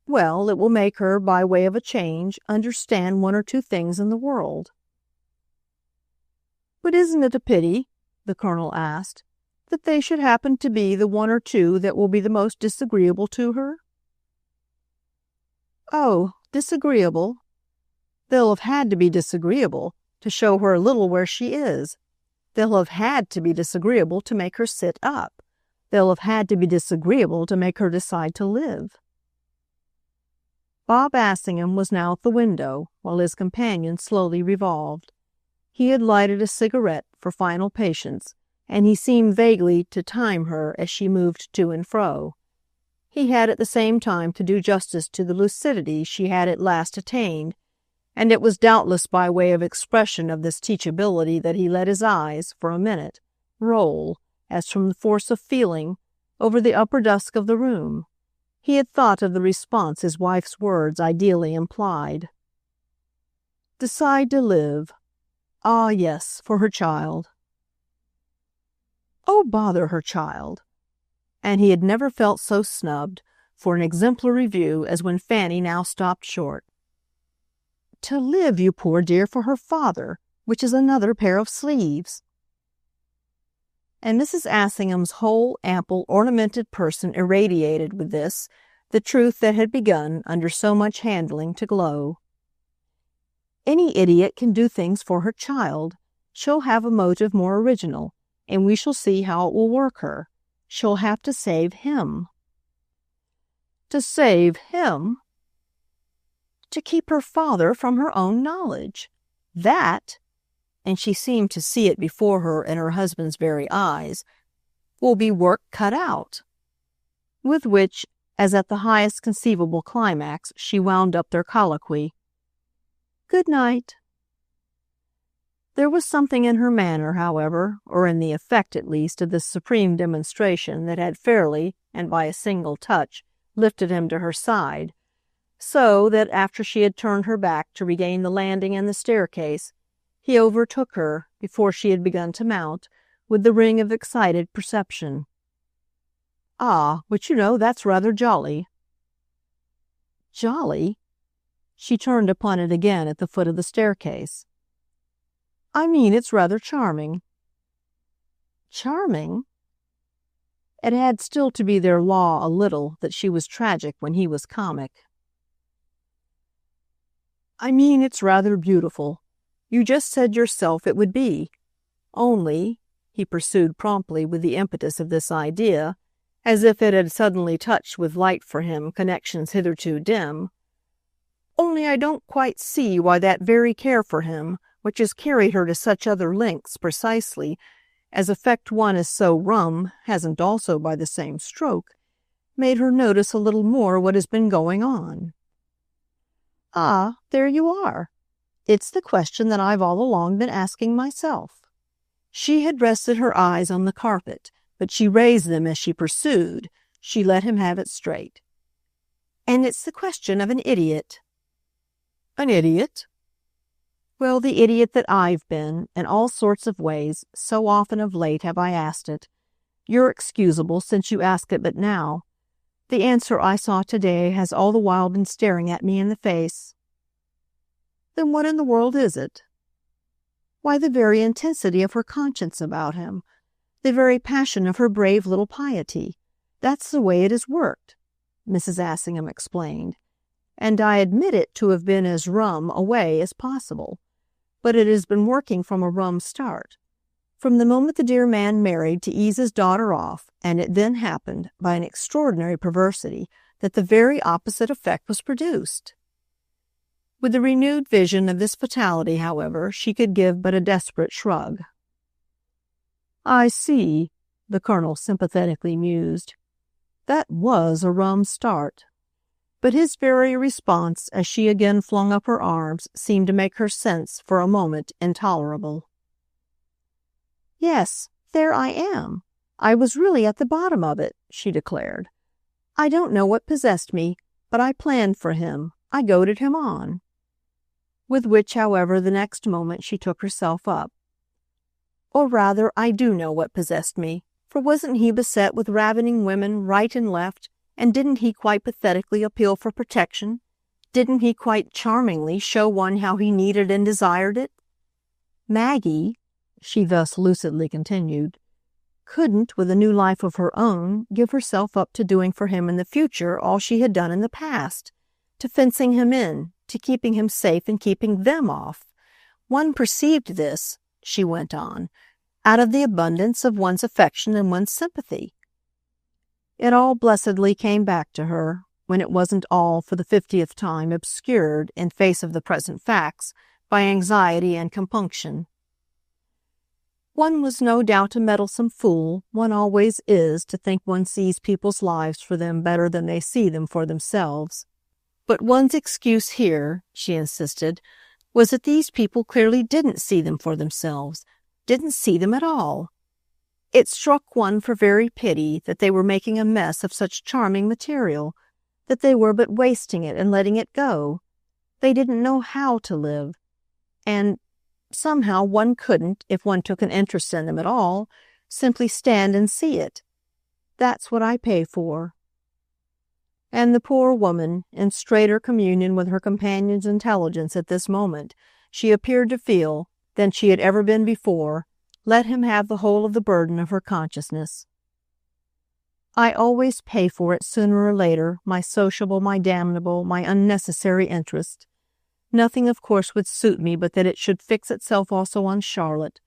"well, it will make her, by way of a change, understand one or two things in the world." "But isn't it a pity," the Colonel asked, that they should happen to be the one or two that will be the most disagreeable to her? Oh, disagreeable. They'll have had to be disagreeable to show her a little where she is. They'll have had to be disagreeable to make her sit up. They'll have had to be disagreeable to make her decide to live. Bob Assingham was now at the window, while his companion slowly revolved. He had lighted a cigarette for final patience, and he seemed vaguely to time her as she moved to and fro. He had at the same time to do justice to the lucidity she had at last attained, and it was doubtless by way of expression of this teachability that he let his eyes, for a minute, roll, as from the force of feeling, over the upper dusk of the room. He had thought of the response his wife's words ideally implied. Decide to live. Ah, yes, for her child. Oh, bother her child. And he had never felt so snubbed for an exemplary view as when Fanny now stopped short. To live, you poor dear, for her father, which is another pair of sleeves. And Mrs. Assingham's whole ample ornamented person irradiated with this, the truth that had begun, under so much handling, to glow. Any idiot can do things for her child. She'll have a motive more original, and we shall see how it will work her. She'll have to save him. To save him? To keep her father from her own knowledge. That, and she seemed to see it before her in her husband's very eyes, will be work cut out. With which, as at the highest conceivable climax, she wound up their colloquy. Good night. There was something in her manner, however, or in the effect at least of this supreme demonstration, that had fairly, and by a single touch, lifted him to her side, so that after she had turned her back to regain the landing and the staircase, he overtook her, before she had begun to mount, with the ring of excited perception. Ah, but you know, that's rather jolly. Jolly? She turned upon it again at the foot of the staircase. I mean, it's rather charming. Charming? It had still to be their law a little that she was tragic when he was comic. I mean, it's rather beautiful. You just said yourself it would be. Only, he pursued promptly with the impetus of this idea, as if it had suddenly touched with light for him connections hitherto dim, only I don't quite see why that very care for him, which has carried her to such other lengths precisely, as affect one as so rum, hasn't also, by the same stroke, made her notice a little more what has been going on. Ah, there you are. It's the question that I've all along been asking myself. She had rested her eyes on the carpet, but she raised them as she pursued. She let him have it straight. And it's the question of an idiot. An idiot? Well, the idiot that I've been, in all sorts of ways, so often of late have I asked it. You're excusable, since you ask it but now. The answer I saw today has all the while been staring at me in the face. Then what in the world is it? Why, the very intensity of her conscience about him, the very passion of her brave little piety. That's the way it has worked, Mrs. Assingham explained, and I admit it to have been as rum a way as possible. But it has been working from a rum start. From the moment the dear man married to ease his daughter off, and it then happened, by an extraordinary perversity, that the very opposite effect was produced. With the renewed vision of this fatality, however, she could give but a desperate shrug. I see, the Colonel sympathetically mused. That was a rum start. But his very response, as she again flung up her arms, seemed to make her sense, for a moment, intolerable. Yes, there I am. I was really at the bottom of it, she declared. I don't know what possessed me, but I planned for him. I goaded him on. With which, however, the next moment she took herself up. Or rather, I do know what possessed me, for wasn't he beset with ravening women right and left, and didn't he quite pathetically appeal for protection? Didn't he quite charmingly show one how he needed and desired it? Maggie, she thus lucidly continued, couldn't, with a new life of her own, give herself up to doing for him in the future all she had done in the past, to fencing him in, to keeping him safe and keeping them off. One perceived this, she went on, out of the abundance of one's affection and one's sympathy. It all blessedly came back to her, when it wasn't all, for the 50th time, obscured, in face of the present facts, by anxiety and compunction. One was no doubt a meddlesome fool, one always is, to think one sees people's lives for them better than they see them for themselves. But one's excuse here, she insisted, was that these people clearly didn't see them for themselves, didn't see them at all. It struck one for very pity that they were making a mess of such charming material, that they were but wasting it and letting it go. They didn't know how to live. And somehow one couldn't, if one took an interest in them at all, simply stand and see it. That's what I pay for. And the poor woman, in straighter communion with her companion's intelligence at this moment, she appeared to feel, than she had ever been before, let him have the whole of the burden of her consciousness. I always pay for it sooner or later, my sociable, my damnable, my unnecessary interest. Nothing, of course, would suit me but that it should fix itself also on Charlotte.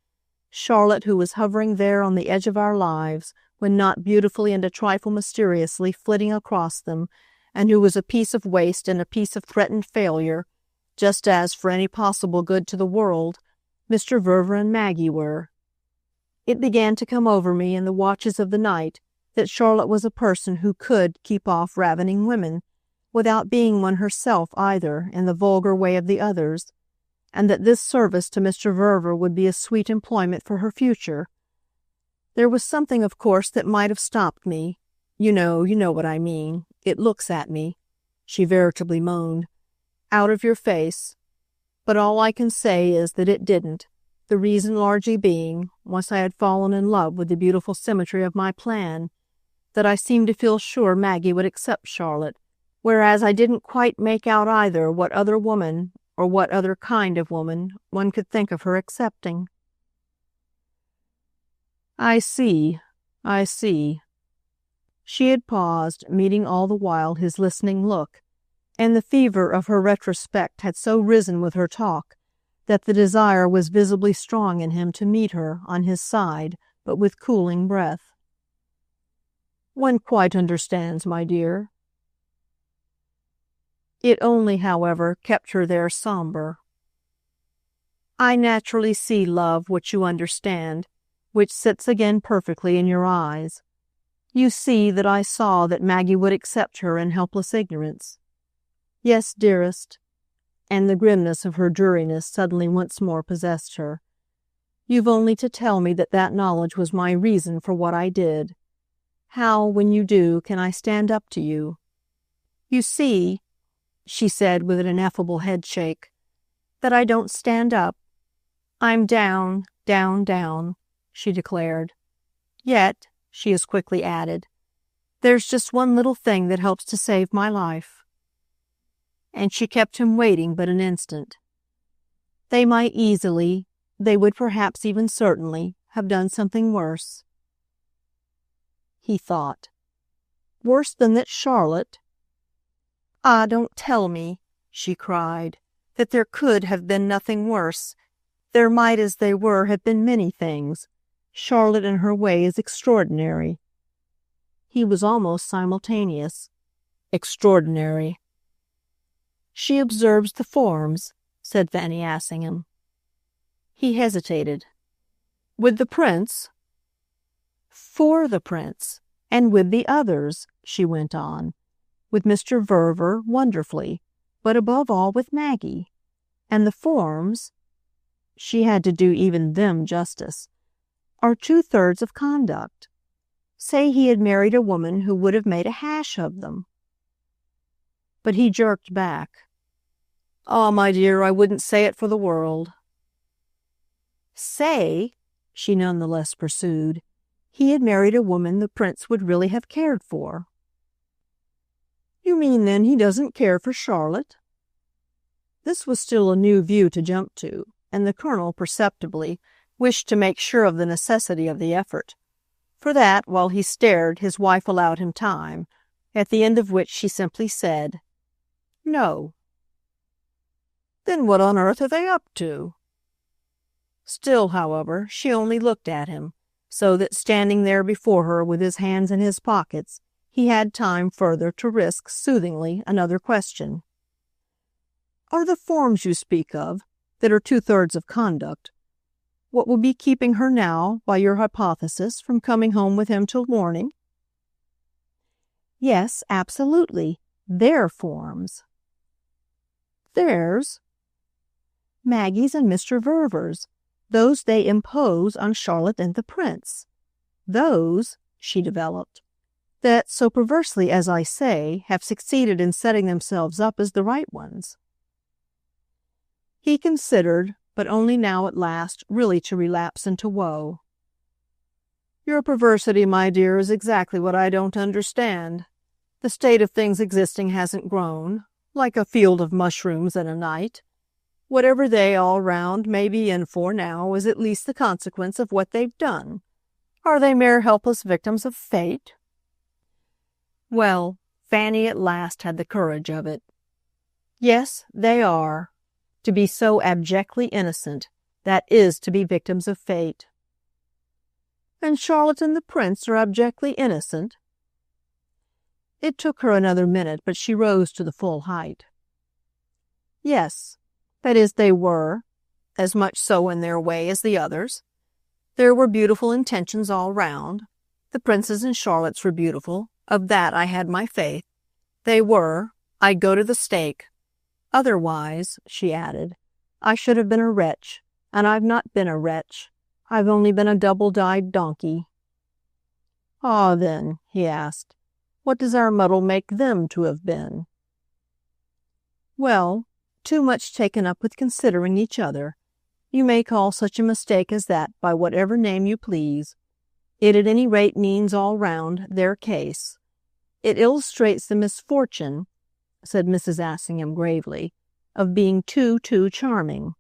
Charlotte, who was hovering there on the edge of our lives, when not beautifully and a trifle mysteriously flitting across them, and who was a piece of waste and a piece of threatened failure, just as, for any possible good to the world, Mr. Verver and Maggie were. It began to come over me in the watches of the night that Charlotte was a person who could keep off ravening women, without being one herself either, in the vulgar way of the others, and that this service to Mr. Verver would be a sweet employment for her future. There was something, of course, that might have stopped me. You know what I mean. It looks at me," she veritably moaned, "out of your face. But all I can say is that it didn't, the reason largely being, once I had fallen in love with the beautiful symmetry of my plan, that I seemed to feel sure Maggie would accept Charlotte, whereas I didn't quite make out either what other woman, or what other kind of woman, one could think of her accepting." I see. She had paused, meeting all the while his listening look, and the fever of her retrospect had so risen with her talk that the desire was visibly strong in him to meet her, on his side, but with cooling breath. "One quite understands, my dear." It only, however, kept her there sombre. "I naturally see, love, what you understand, which sits again perfectly in your eyes. You see that I saw that Maggie would accept her in helpless ignorance. Yes, dearest," and the grimness of her dreariness suddenly once more possessed her. "You've only to tell me that that knowledge was my reason for what I did. How, when you do, can I stand up to you? You see," she said with an ineffable headshake, "that I don't stand up. I'm down, down, down," she declared. "Yet," she as quickly added, "there's just one little thing that helps to save my life." And she kept him waiting but an instant. They might easily, they would perhaps even certainly, have done something worse. He thought. Worse than that Charlotte? "Ah, don't tell me," she cried, "that there could have been nothing worse. There might, as they were, have been many things. Charlotte in her way is extraordinary." He was almost simultaneous. "Extraordinary." "She observes the forms," said Fanny Assingham. He hesitated. "With the prince?" "For the prince, and with the others," she went on. "With Mr. Verver, wonderfully, but above all with Maggie. And the forms," she had to do even them justice, "are 2/3 of conduct. Say he had married a woman who would have made a hash of them." But he jerked back. "Ah, my dear, I wouldn't say it for the world." "Say," she none the less pursued, "he had married a woman the prince would really have cared for." "You mean, then, he doesn't care for Charlotte?" This was still a new view to jump to, and the Colonel, perceptibly, wished to make sure of the necessity of the effort. For that, while he stared, his wife allowed him time, at the end of which she simply said, "No." "Then what on earth are they up to?" Still, however, she only looked at him, so that standing there before her with his hands in his pockets, he had time further to risk, soothingly, another question. "Are the forms you speak of, that are 2/3 of conduct, what will be keeping her now, by your hypothesis, from coming home with him till morning?" "Yes, absolutely. Their forms." "Theirs?" "Maggie's and Mr. Verver's. Those they impose on Charlotte and the Prince. Those," she developed, "that so perversely, as I say, have succeeded in setting themselves up as the right ones." He considered, but only now at last really to relapse into woe. "Your perversity, my dear, is exactly what I don't understand. The state of things existing hasn't grown, like a field of mushrooms in a night. Whatever they all round may be in for now is at least the consequence of what they've done. Are they mere helpless victims of fate?" Well, Fanny at last had the courage of it. "Yes, they are. To be so abjectly innocent, that is to be victims of fate." "And Charlotte and the Prince are abjectly innocent?" It took her another minute, but she rose to the full height. "Yes. That is, they were, as much so in their way as the others. There were beautiful intentions all round. The Prince's and Charlotte's were beautiful. Of that I had my faith. They were. I'd go to the stake. Otherwise," she added, "I should have been a wretch, and I've not been a wretch. I've only been a double-dyed donkey." "Ah, then," he asked, "what does our muddle make them to have been?" "Well, too much taken up with considering each other. You may call such a mistake as that by whatever name you please. It at any rate means all round their case. It illustrates the misfortune," said Mrs. Assingham gravely, "of being too charming."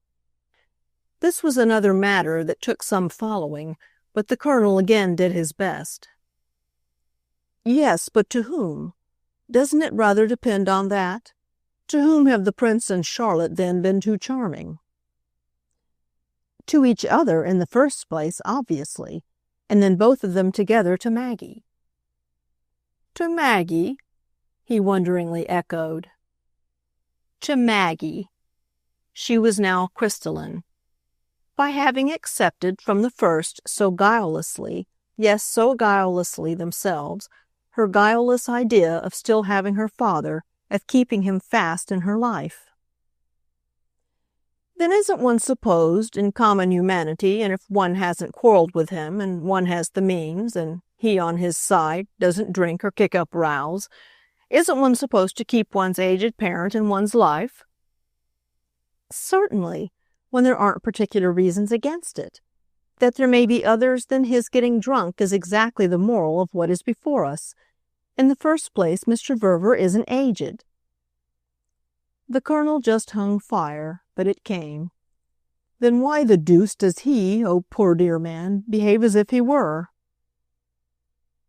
This was another matter that took some following, but the Colonel again did his best. "Yes, but to whom? Doesn't it rather depend on that? To whom have the Prince and Charlotte then been too charming?" "To each other in the first place, obviously, and then both of them together to Maggie." "To Maggie?" he wonderingly echoed. "To Maggie." She was now crystalline. By having accepted from the first so guilelessly, yes, so guilelessly themselves, her guileless idea of still having her father, of keeping him fast in her life. "Then isn't one supposed, in common humanity, and if one hasn't quarreled with him, and one has the means, and he on his side doesn't drink or kick up rows, isn't one supposed to keep one's aged parent in one's life?" "Certainly, when there aren't particular reasons against it. That there may be others than his getting drunk is exactly the moral of what is before us. In the first place, Mr. Verver isn't aged." The Colonel just hung fire, but it came. "Then why the deuce does he, oh poor dear man, behave as if he were?"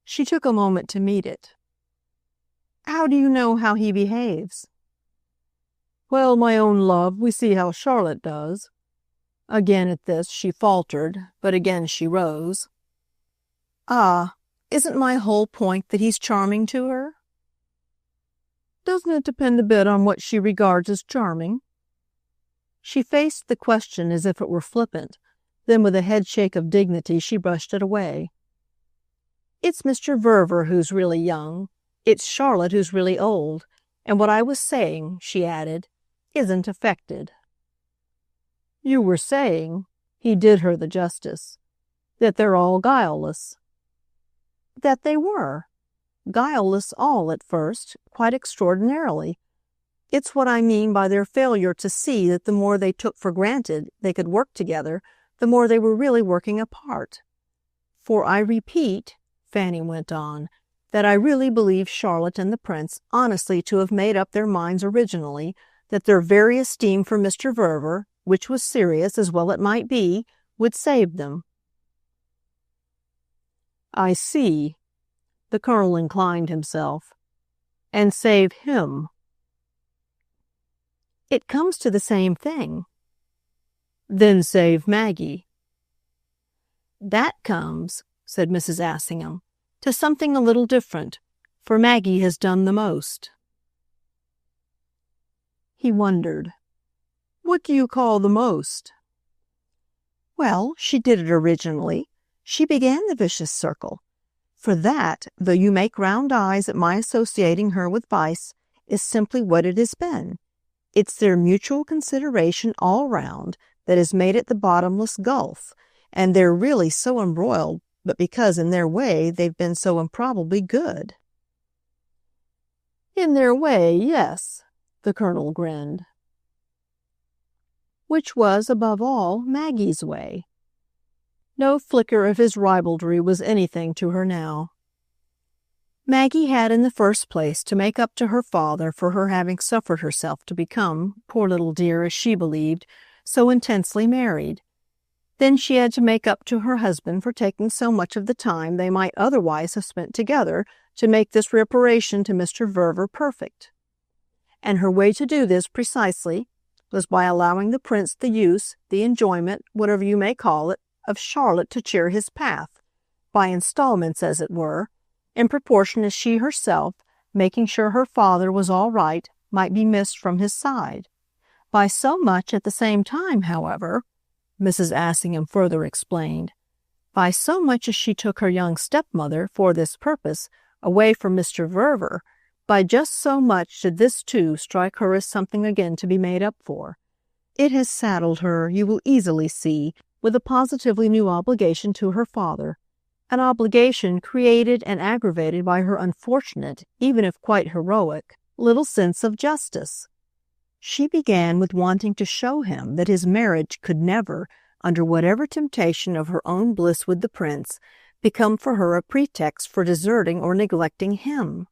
She took a moment to meet it. "How do you know how he behaves?" "Well, my own love, we see how Charlotte does." Again at this she faltered, but again she rose. "Ah, isn't my whole point that he's charming to her?" "Doesn't it depend a bit on what she regards as charming?" She faced the question as if it were flippant, then with a headshake of dignity she brushed it away. "It's Mr. Verver who's really young. It's Charlotte who's really old. And what I was saying," she added, "isn't affected." "You were saying," he did her the justice, "that they're all guileless." "That they were. Guileless all at first, quite extraordinarily. It's what I mean by their failure to see that the more they took for granted they could work together, the more they were really working apart. For I repeat," Fanny went on, "that I really believe Charlotte and the Prince honestly to have made up their minds originally that their very esteem for Mr. Verver, which was serious as well it might be, would save them." I see. The Colonel inclined himself. And save him. It comes to the same thing. Then save Maggie. That comes, said Mrs. Assingham, to something a little different, for Maggie has done the most. He wondered. What do you call the most? Well, she did it originally. She began the vicious circle. For that, though you make round eyes at my associating her with vice, is simply what it has been. It's their mutual consideration all round that has made it the bottomless gulf, and they're really so embroiled, but because in their way they've been so improbably good. In their way, yes, the Colonel grinned. Which was, above all, Maggie's way. No flicker of his ribaldry was anything to her now. Maggie had in the first place to make up to her father for her having suffered herself to become, poor little dear as she believed, so intensely married. Then she had to make up to her husband for taking so much of the time they might otherwise have spent together to make this reparation to Mr. Verver perfect. And her way to do this precisely was by allowing the prince the use, the enjoyment, whatever you may call it, of Charlotte to cheer his path, by installments, as it were, in proportion as she herself, making sure her father was all right, might be missed from his side. By so much at the same time, however, Mrs. Assingham further explained, by so much as she took her young stepmother, for this purpose, away from Mr. Verver, by just so much did this too strike her as something again to be made up for. It has saddled her, you will easily see, with a positively new obligation to her father, an obligation created and aggravated by her unfortunate, even if quite heroic, little sense of justice. She began with wanting to show him that his marriage could never, under whatever temptation of her own bliss with the prince, become for her a pretext for deserting or neglecting him.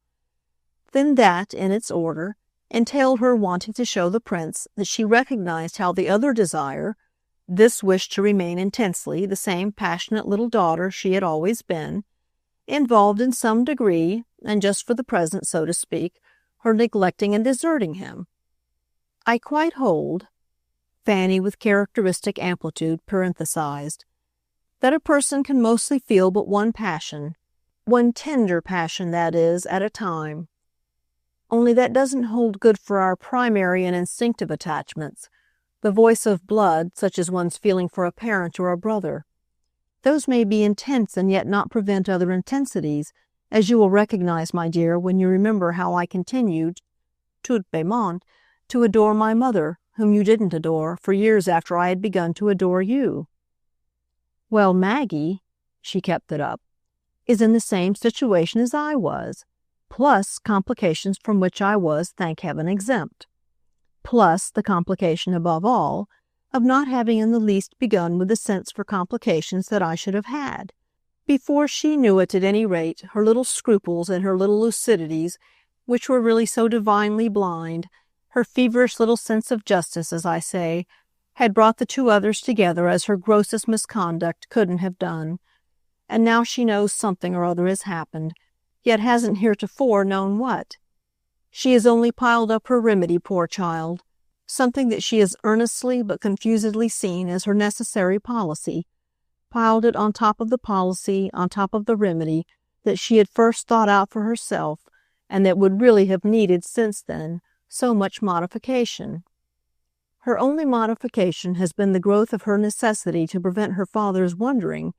Then that, in its order, entailed her wanting to show the prince that she recognized how the other desire, this wish to remain intensely the same passionate little daughter she had always been, involved in some degree, and just for the present, so to speak, her neglecting and deserting him. I quite hold, Fanny with characteristic amplitude parenthesized, that a person can mostly feel but one passion, one tender passion, that is, at a time. Only that doesn't hold good for our primary and instinctive attachments, the voice of blood, such as one's feeling for a parent or a brother. Those may be intense and yet not prevent other intensities, as you will recognize, my dear, when you remember how I continued, tout bêtement, to adore my mother, whom you didn't adore, for years after I had begun to adore you. Well, Maggie, she kept it up, is in the same situation as I was, plus complications from which I was, thank heaven, exempt. Plus the complication, above all, of not having in the least begun with the sense for complications that I should have had. Before she knew it, at any rate, her little scruples and her little lucidities, which were really so divinely blind, her feverish little sense of justice, as I say, had brought the two others together as her grossest misconduct couldn't have done. And now she knows something or other has happened, yet hasn't heretofore known what. She has only piled up her remedy, poor child, something that she has earnestly but confusedly seen as her necessary policy, piled it on top of the policy, on top of the remedy that she had first thought out for herself, and that would really have needed, since then, so much modification. Her only modification has been the growth of her necessity to prevent her father's wondering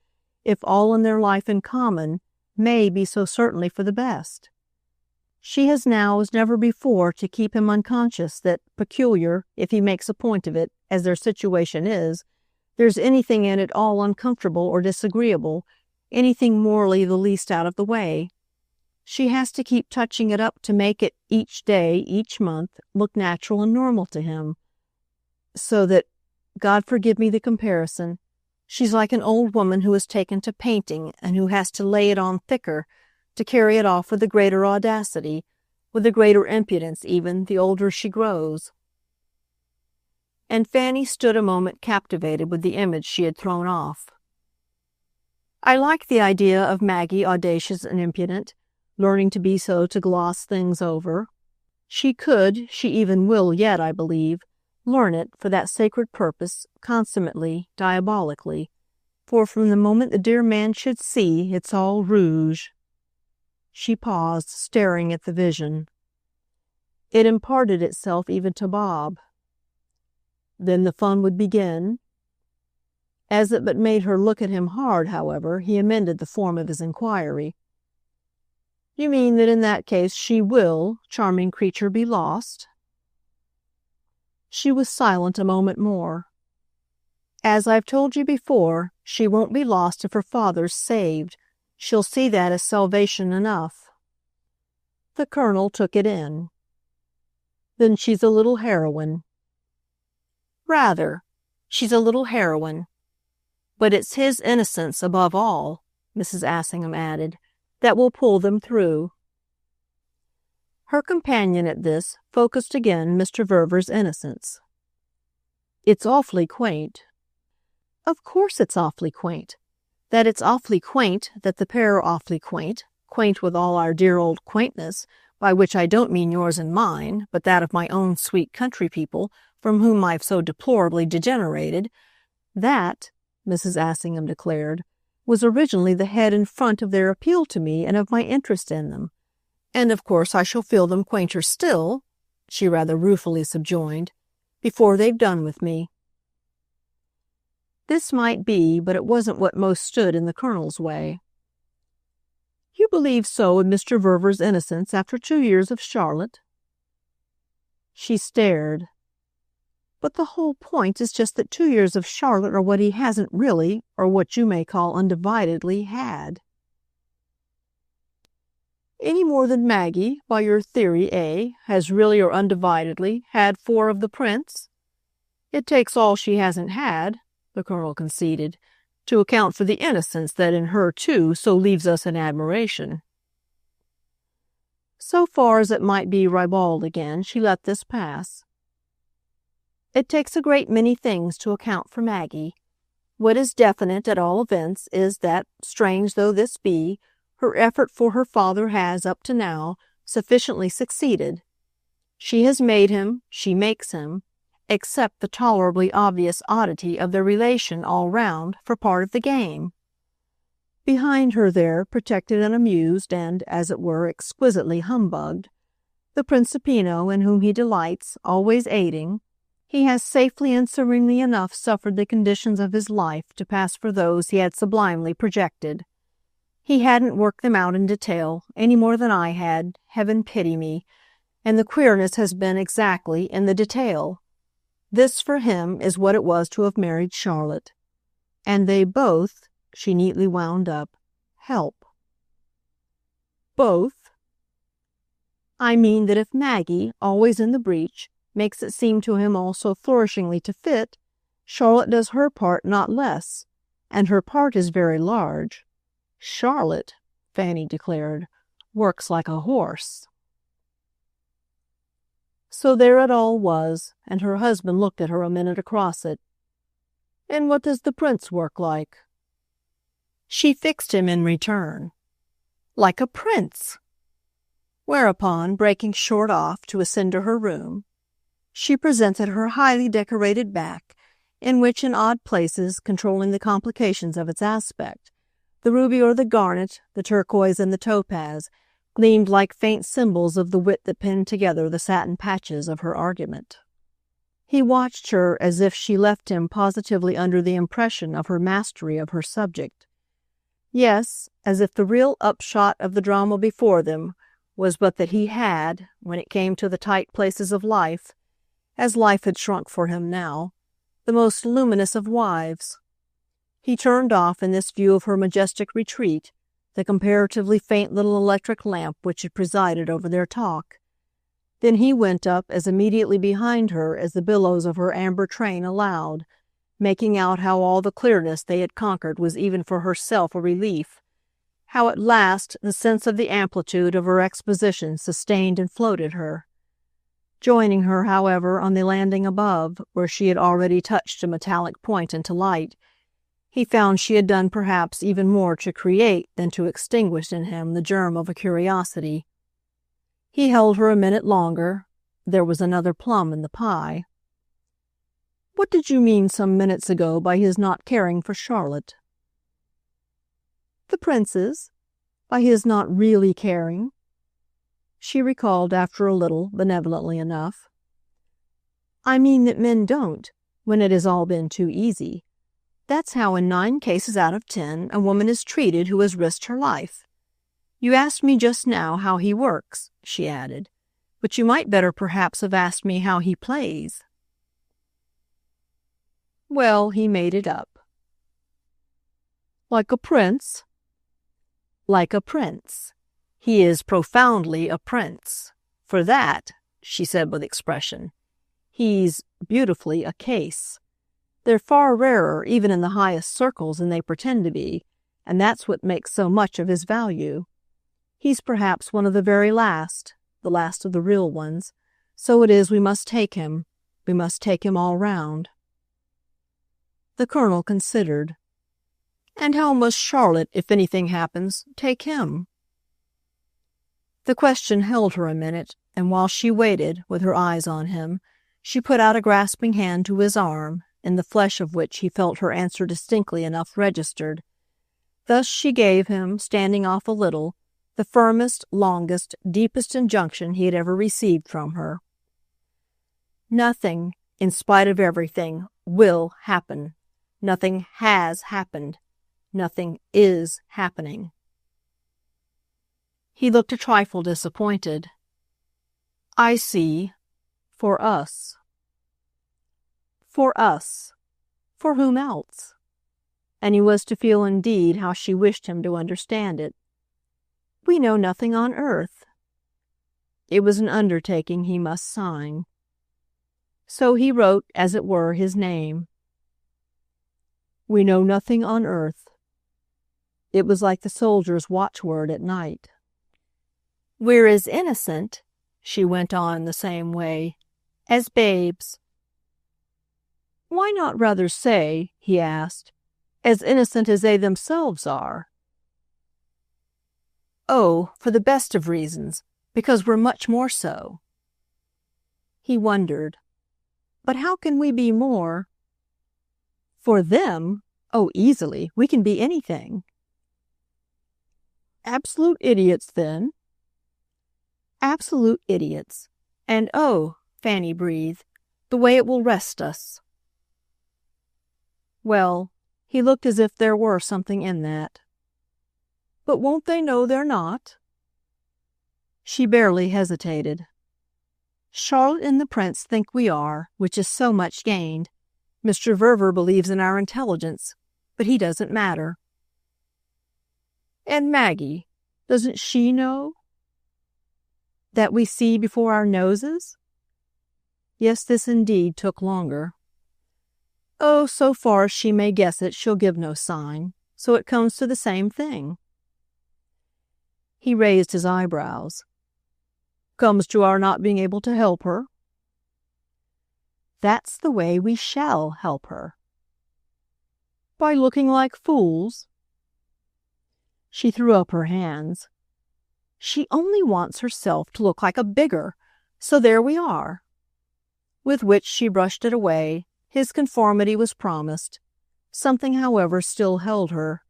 if all in their life in common may be so certainly for the best. She has now, as never before, to keep him unconscious that, peculiar, if he makes a point of it, as their situation is, there's anything in it all uncomfortable or disagreeable, anything morally the least out of the way. She has to keep touching it up to make it, each day, each month, look natural and normal to him. So that, God forgive me the comparison, she's like an old woman who has taken to painting and who has to lay it on thicker, to carry it off with a greater audacity, with a greater impudence even, the older she grows. And Fanny stood a moment captivated with the image she had thrown off. I like the idea of Maggie audacious and impudent, learning to be so to gloss things over. She even will yet, I believe, learn it for that sacred purpose, consummately, diabolically, for from the moment the dear man should see, it's all rouge. She paused, staring at the vision. It imparted itself even to Bob. Then the fun would begin. As it but made her look at him hard, however, he amended the form of his inquiry. You mean that in that case she will, charming creature, be lost? She was silent a moment more. As I've told you before, she won't be lost if her father's saved. She'll see that as salvation enough. The Colonel took it in. Then she's a little heroine. Rather. She's a little heroine. But it's his innocence, above all, Mrs. Assingham added, that will pull them through. Her companion at this focused again Mr. Verver's innocence. It's awfully quaint. Of course it's awfully quaint. That it's awfully quaint, that the pair are awfully quaint, quaint with all our dear old quaintness, by which I don't mean yours and mine, but that of my own sweet country people, from whom I've so deplorably degenerated, that, Mrs. Assingham declared, was originally the head and front of their appeal to me and of my interest in them. And of course I shall feel them quainter still, she rather ruefully subjoined, before they've done with me. This might be, but it wasn't what most stood in the Colonel's way. You believe so in Mr. Verver's innocence after 2 years of Charlotte? She stared. But the whole point is just that 2 years of Charlotte are what he hasn't really, or what you may call undividedly, had. Any more than Maggie, by your theory, has really or undividedly had 4 of the prince? It takes all she hasn't had, the Colonel conceded, to account for the innocence that in her, too, so leaves us in admiration. So far as it might be ribald again, she let this pass. It takes a great many things to account for Maggie. What is definite, at all events, is that, strange though this be, her effort for her father has, up to now, sufficiently succeeded. She has made him, she makes him, except the tolerably obvious oddity of their relation all round, for part of the game. Behind her there, protected and amused and, as it were, exquisitely humbugged, the Principino in whom he delights, always aiding, he has safely and serenely enough suffered the conditions of his life to pass for those he had sublimely projected. He hadn't worked them out in detail, any more than I had, heaven pity me, and the queerness has been exactly in the detail. This, for him, is what it was to have married Charlotte. And they both, she neatly wound up, help. Both? I mean that if Maggie, always in the breach, makes it seem to him all so flourishingly to fit, Charlotte does her part not less, and her part is very large. Charlotte, Fanny declared, works like a horse. So there it all was, and her husband looked at her a minute across it. And what does the prince work like? She fixed him in return. Like a prince! Whereupon, breaking short off to ascend to her room, she presented her highly decorated back, in which in odd places, controlling the complications of its aspect, the ruby or the garnet, the turquoise and the topaz, gleamed like faint symbols of the wit that pinned together the satin patches of her argument. He watched her as if she left him positively under the impression of her mastery of her subject. Yes, as if the real upshot of the drama before them was but that he had, when it came to the tight places of life, as life had shrunk for him now, the most luminous of wives. He turned off in this view of her majestic retreat the comparatively faint little electric lamp which had presided over their talk. Then he went up as immediately behind her as the billows of her amber train allowed, making out how all the clearness they had conquered was even for herself a relief, how at last the sense of the amplitude of her exposition sustained and floated her. Joining her, however, on the landing above, where she had already touched a metallic point into light, He found she had done perhaps even more to create than to extinguish in him the germ of a curiosity. He held her a minute longer. There was another plum in the pie. "What did you mean some minutes ago by his not caring for Charlotte?" "The prince's. By his not really caring," she recalled after a little, benevolently enough. "I mean that men don't, when it has all been too easy. That's how in 9 cases out of 10 a woman is treated who has risked her life. You asked me just now how he works," she added, "but you might better perhaps have asked me how he plays." Well, he made it up. "Like a prince?" "Like a prince. He is profoundly a prince. For that," she said with expression, "he's beautifully a case. They're far rarer even in the highest circles than they pretend to be, and that's what makes so much of his value. He's perhaps one of the very last, the last of the real ones. So it is we must take him. We must take him all round." The Colonel considered. "And how must Charlotte, if anything happens, take him?" The question held her a minute, and while she waited, with her eyes on him, she put out a grasping hand to his arm, in the flesh of which he felt her answer distinctly enough registered. Thus she gave him, standing off a little, the firmest, longest, deepest injunction he had ever received from her. "Nothing, in spite of everything, will happen. Nothing has happened. Nothing is happening." He looked a trifle disappointed. "I see. For us." For us. For whom else? And he was to feel indeed how she wished him to understand it. "We know nothing on earth." It was an undertaking he must sign. So he wrote, as it were, his name. "We know nothing on earth." It was like the soldier's watchword at night. "We're as innocent," she went on in the same way, "as babes." "Why not rather say," he asked, "as innocent as they themselves are?" "Oh, for the best of reasons, because we're much more so." He wondered. "But how can we be more?" "For them? Oh, easily. We can be anything." "Absolute idiots, then?" "Absolute idiots. And oh," Fanny breathed, "the way it will rest us." Well, he looked as if there were something in that. "But won't they know they're not?" She barely hesitated. "Charlotte and the prince think we are, which is so much gained. Mr. Verver believes in our intelligence, but he doesn't matter." "And Maggie, doesn't she know?" "That we see before our noses?" Yes, this indeed took longer. "Oh, so far as she may guess it, she'll give no sign, so it comes to the same thing." He raised his eyebrows. "Comes to our not being able to help her?" "That's the way we shall help her." "By looking like fools?" She threw up her hands. "She only wants herself to look like a bigger, so there we are." With which she brushed it away. His conformity was promised. Something, however, still held her.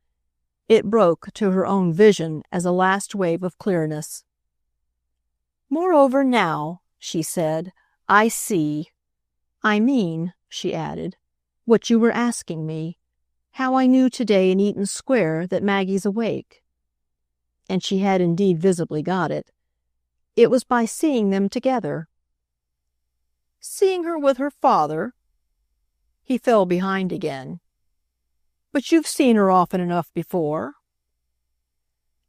It broke, to her own vision, as a last wave of clearness. "Moreover now," she said, "I see. I mean," she added, "what you were asking me, how I knew today in Eaton Square that Maggie's awake." And she had indeed visibly got it. It was by seeing them together. "Seeing her with her father?" He fell behind again. "But you've seen her often enough before."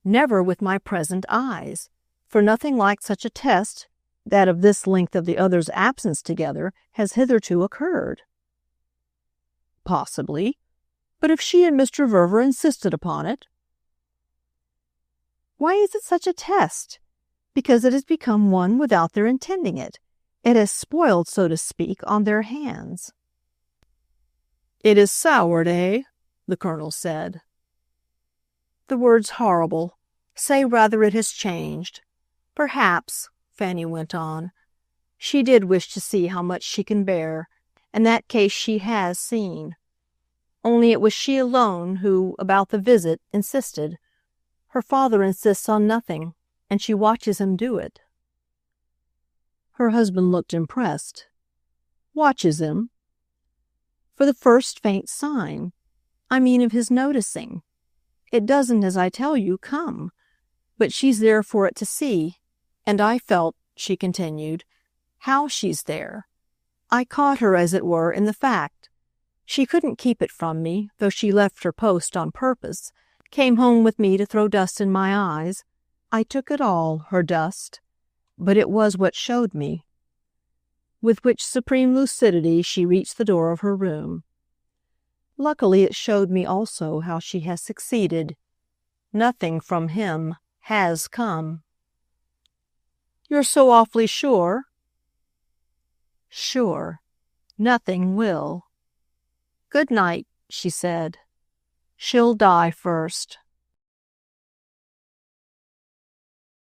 "Never with my present eyes, for nothing like such a test, that of this length of the other's absence together, has hitherto occurred." "Possibly. But if she and Mr. Verver insisted upon it?" "Why is it such a test? Because it has become one without their intending it. It has spoiled, so to speak, on their hands." "It is soured, eh? the Colonel said. The word's horrible. Say rather it has changed. Perhaps, Fanny went on, she did wish to see how much she can bear. In that case she has seen. Only it was she alone who, about the visit, insisted. Her father insists on nothing, and she watches him do it. Her husband looked impressed. Watches him? For the first faint sign. I mean of his noticing. It doesn't, as I tell you, come. But she's there for it to see. And I felt, she continued, how she's there. I caught her, as it were, in the fact. She couldn't keep it from me, though she left her post on purpose, came home with me to throw dust in my eyes. I took it all, her dust. But it was what showed me. With which supreme lucidity she reached the door of her room. Luckily it showed me also how she has succeeded. Nothing from him has come. You're so awfully sure? Sure. Nothing will. Good night, she said. She'll die first.